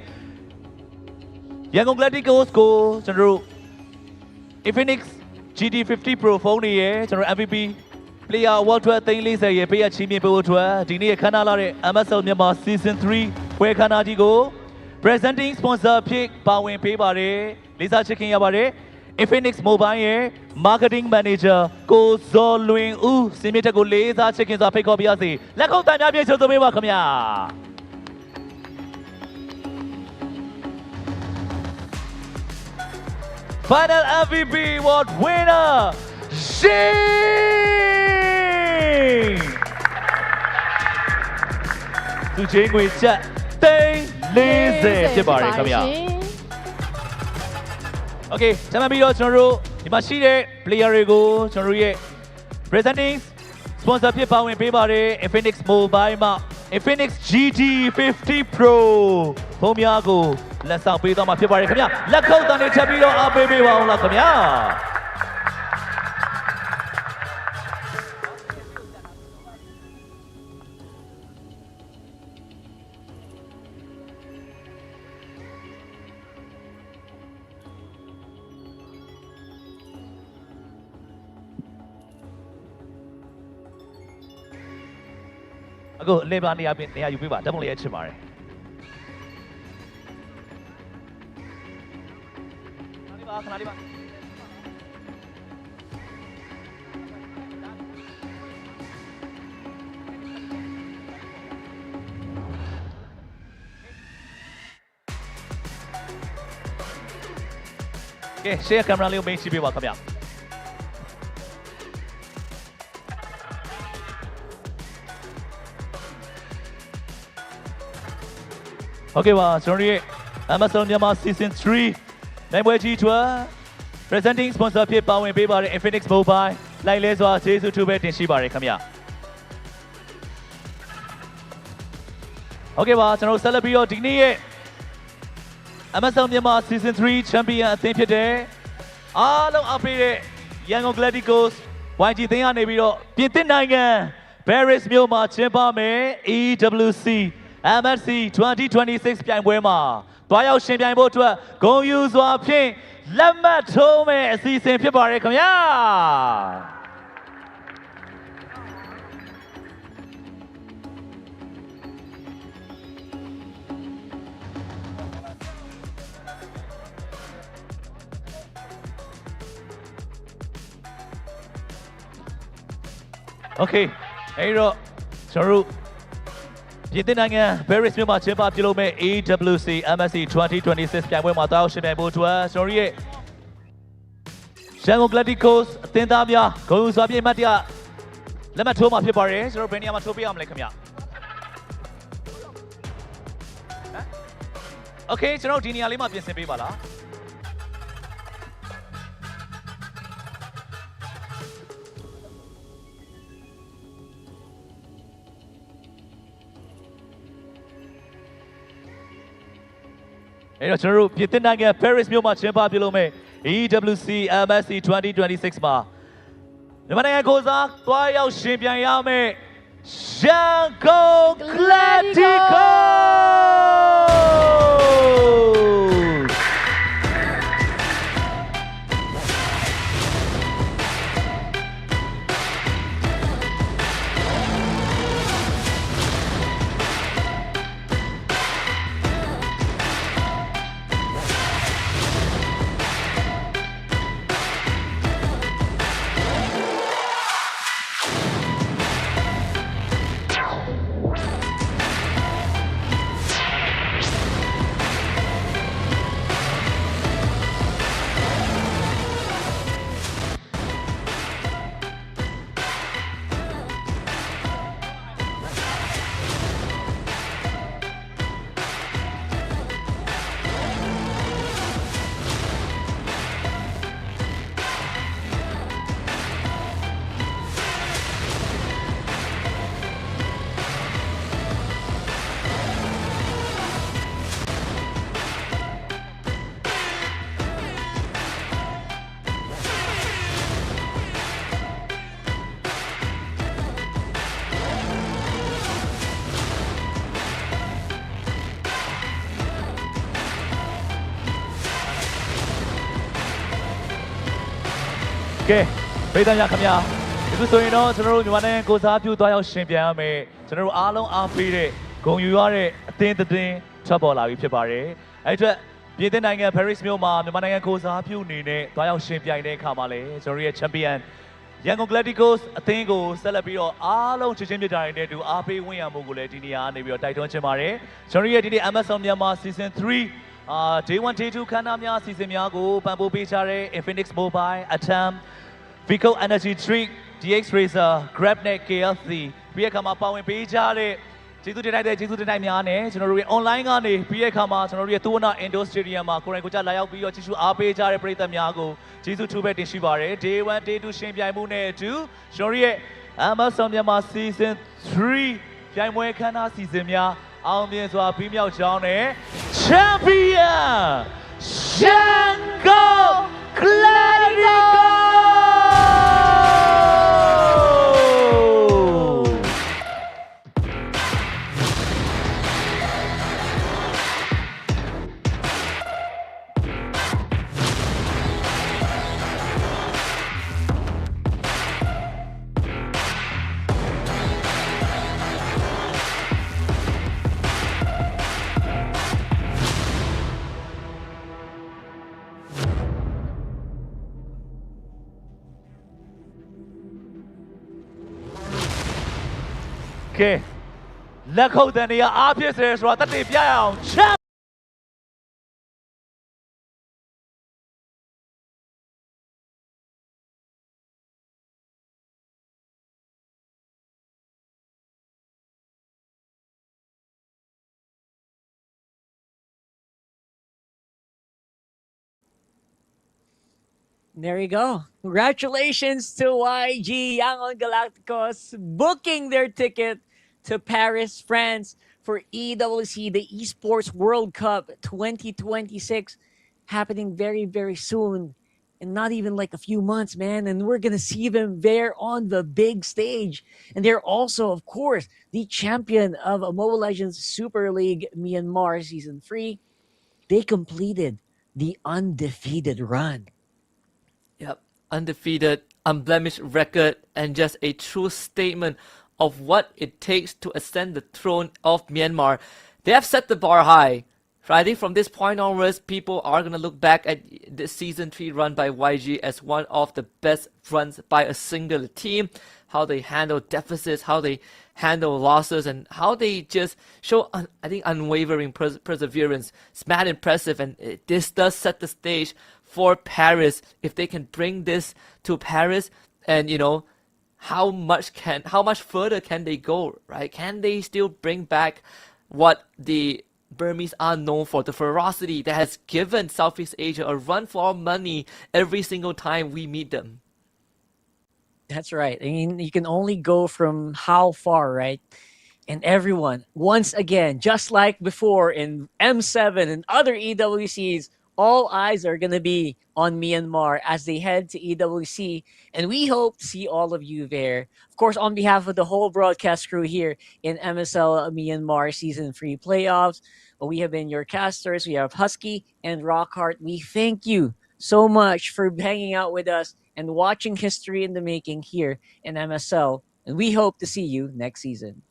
Yangon Galacticos ကိုကျွန်တော်တို့ Infinix GT50 Pro phone တွေရဲ့ကျွန်တော် MVP Player Award အတွက်340ရဲ့ပေးအပ်ချီးမြှင့်ပေးဖို့အတွက်ဒီနေ့ခမ်းနားလာတဲ့ MSL မြန်မာ Season 3ပွဲခမ်းနားကြီးကို Presenting Sponsor ဖြစ်ပါဝင်ပေးပါတယ်လေးစားချစ်ခင်ရပါတယ် Infinix Mobile ရဲ့ Marketing Manager ကိုဇော်လွင်ဦးစင်မြင့်တက်ကိုလေးစားချစ်ခင်စွာဖိတ်ခေါ်ပါရစေလက်ခုပ်တန်များပြည့်စုံသွင်းပါခင်ဗျာFinal MVP Award winner, Shane! သူချင်းငွေချက်340ဖြစ်ပါတယ်ခင်ဗျာ Okay တမန်ပြီးတော့ကျွန်တော်တို့ဒီမှာရှိတဲ့ player တွေကိုကျွန်တော်တို့ရဲ့ presenting sponsor ဖြစ်ပါဝင်ပေးပါတယ် Infinix Mobile မှာ Infinix GT50 Pro ဖုန်းများကိုလက်ဆောင်ပေးသွားမှာဖြစ်ပါတယ်ခင်ဗျာလက်ခုပ်တန်တွေချက်ပြီးတော့အားပေးပေးပါအောင်လားခင်ဗျာအခုလေဘာနေရာယူပေးပါဓာတ်ပုံလေးရချင်ပါတယ်ခဏလေးပါကဲ share ကင်မရာလေးကို main ရှိပေးပါခင်ဗျာโอเคပါကျွန်တော်တို့ရဲ့ MSL မြန်မာ Season 3နိုင်ပွဲကြီးထွား Presenting Sponsor ဖြစ်ပါဝင်ပေးပါတယ် Infinix Mobile လိုက်လဲစွာကျေးဇူးထူးပဲတင်ရှိပါတယ်ခင်ဗျာโอเคပါကျွန်တော်ဆက်လက်ပြီးတော့ဒီနေ့ရဲ့ MSL မြန်မာ Season 3 Champion အသင်းဖြစ်တဲ့အားလုံးအားပေးတဲ့ Yangon Galacticos YG သင်းကနေပြီးတော့ပြင်သစ်နိုင်ငံ Paris မြို့မှာကျင်းပမယ် EWC MSC 2026 ပြိုင်ပွဲမှာတွားရောက်ရှင်ပြိုင်ဖို့အတွက်ဂုဏ်ယူစွာဖြင့်လက်မှတ်ထိုးမဲ့အစီအစဉ်ဖြစ်ပါရခင်ဗျာโอเคအဲ့တော့ကျွန်တော်တို့ပြည်သစ်နိုင်ငံ Paris မြို့မှာကျင်းပပြုလုပ်မဲ့ AWC MSC 2026 ပြိုင်ပွဲမှာတောက်ရှင်ပြိုင်ဖို့အတွက်ကျွန်တော်ရဲ့ Yangon Galacticos အသင်းသားများဂုဏ်ယူစွာဖြင့်မှတ်တရလက်မှတ်ထိုးမှာဖြစ်ပါတယ်ကျွန်တော်ဘယ်နေရာမှာထိုးပေးရမလဲခင်ဗျာโอเคကျွန်တော်ဒီနေရာလေးမှာပြင်ဆင်ပေးပါလားအဲ့တော့ကျွန်တော်တို့ပြည်သစ်နိုင်ငံ Paris မြို့မှာကျင်းပပြုလုပ်မဲ့ EWC MSC 2026မှာမြန်မာနိုင်ငံကိုစားသွားရောက်ရှင်ပြိုင်ရမယ့် Yangon Galacticosကဲပြည်သားများခင်ဗျာအခုဆိုရင်တော့ကျွန်တော်တို့မြန်မာနိုင်ငံကိုစားပြုသွားရောက်ရှင်ပြိုင်ရမယ်ကျွန်တော်တို့အားလုံးအားပေးတဲ့ဂုဏ်ယူရတဲ့အသင်းသတင်းထွက်ပေါ်လာပြီဖြစ်ပါတယ်အဲ့အတွက်ပြည်သက်နိုင်ငံ Paris မြို့မှာမြန်မာနိုင်ငံကိုစားပြုအနေနဲ့သွားရောက်ရှင်ပြိုင်တဲ့အခါမှာလည်းကျွန်တော်ရဲ့ Champion Yangon Galacticos အသင်းကိုဆက်လက်ပြီးတော့အားလုံးချစ်ချင်းမြတ်တာတွေနဲ့တူအားပေးဝင်ရမှုကိုလည်းဒီနေရာကနေပြီးတော့တိုက်တွန်းချင်ပါတယ်ကျွန်တော်ရဲ့ဒီနေ့ MSL မြန်မာ Season 3 Day 1 Day 2 ခန်းနာများစီစဉ်များကိုပံ့ပိုးပေးကြတဲ့ Infinix Mobile Atom Vico Energy Drink DX Racer GrabNet KLC ပြီးရခါမှာပါဝင်ပေးကြတဲ့ကျေးဇူးတင်တဲ့ကျေးဇူးတင်တဲ့များနဲ့ကျွန်တော်တို့ရဲ့ online ကနေပြီးရခါမှာကျွန်တော်တို့ရဲ့ Thuwunna Indoor Stadium မှာကိုယ်တိုင်ကိုယ်ကျလာရောက်ပြီးတော့ကြည့်ရှုအားပေးကြတဲ့ပရိသတ်များကိုကျေးဇူးထူးပဲတင်ရှိပါတယ် Day 1 Day 2 ရှင်ပြိုင်မှုနဲ့အတူကျွန်တော်တို့ရဲ့ MSL မြန်မာ Season 3 ပြိုင်ပွဲခန်းနာစီစဉ်များအောင်မြင်စွာပြီးမြောက်ကြောင်းနဲ့ Champion Yangon Galacticosကဲလက်ခုပ်တန်တွေကအားဖြစ်စေဆိုတာတတ်သိပြရအောင်ချမ်း There you go. Congratulations to YG Yangon Galacticos booking their ticket to Paris, France for EWC, the Esports World Cup 2026, happening very, very soon. And not even like a few months, man. And we're going to see them there on the big stage. And they're also, of course, the champion of Mobile Legends Super League Myanmar Season 3. They completed the undefeated run. Yep, undefeated, unblemished record, and just a true statement of what it takes to ascend the throne of Myanmar. They have set the bar high. So I think from this point onwards, people are going to look back at this Season 3 run by YG as one of the best runs by a single team. How they handle deficits, how they handle losses, and how they just show, I think, unwavering perseverance. It's mad impressive, and this does set the stage for Paris. If they can bring this to Paris, and you know, how much further can they go, right? Can they still bring back what the Burmese are known for, the ferocity that has given Southeast Asia a run for our money every single time we meet them? That's right. I mean, you can only go from how far, right? And everyone, once again, just like before in M7 and other EWCs, all eyes are going to be on Myanmar as they head to EWC, and we hope to see all of you there. Of course, on behalf of the whole broadcast crew here in MSL Myanmar Season 3 playoffs, we have been your casters. We have Husky and Rockhart. We thank you so much for hanging out with us and watching history in the making here in MSL, and we hope to see you next season.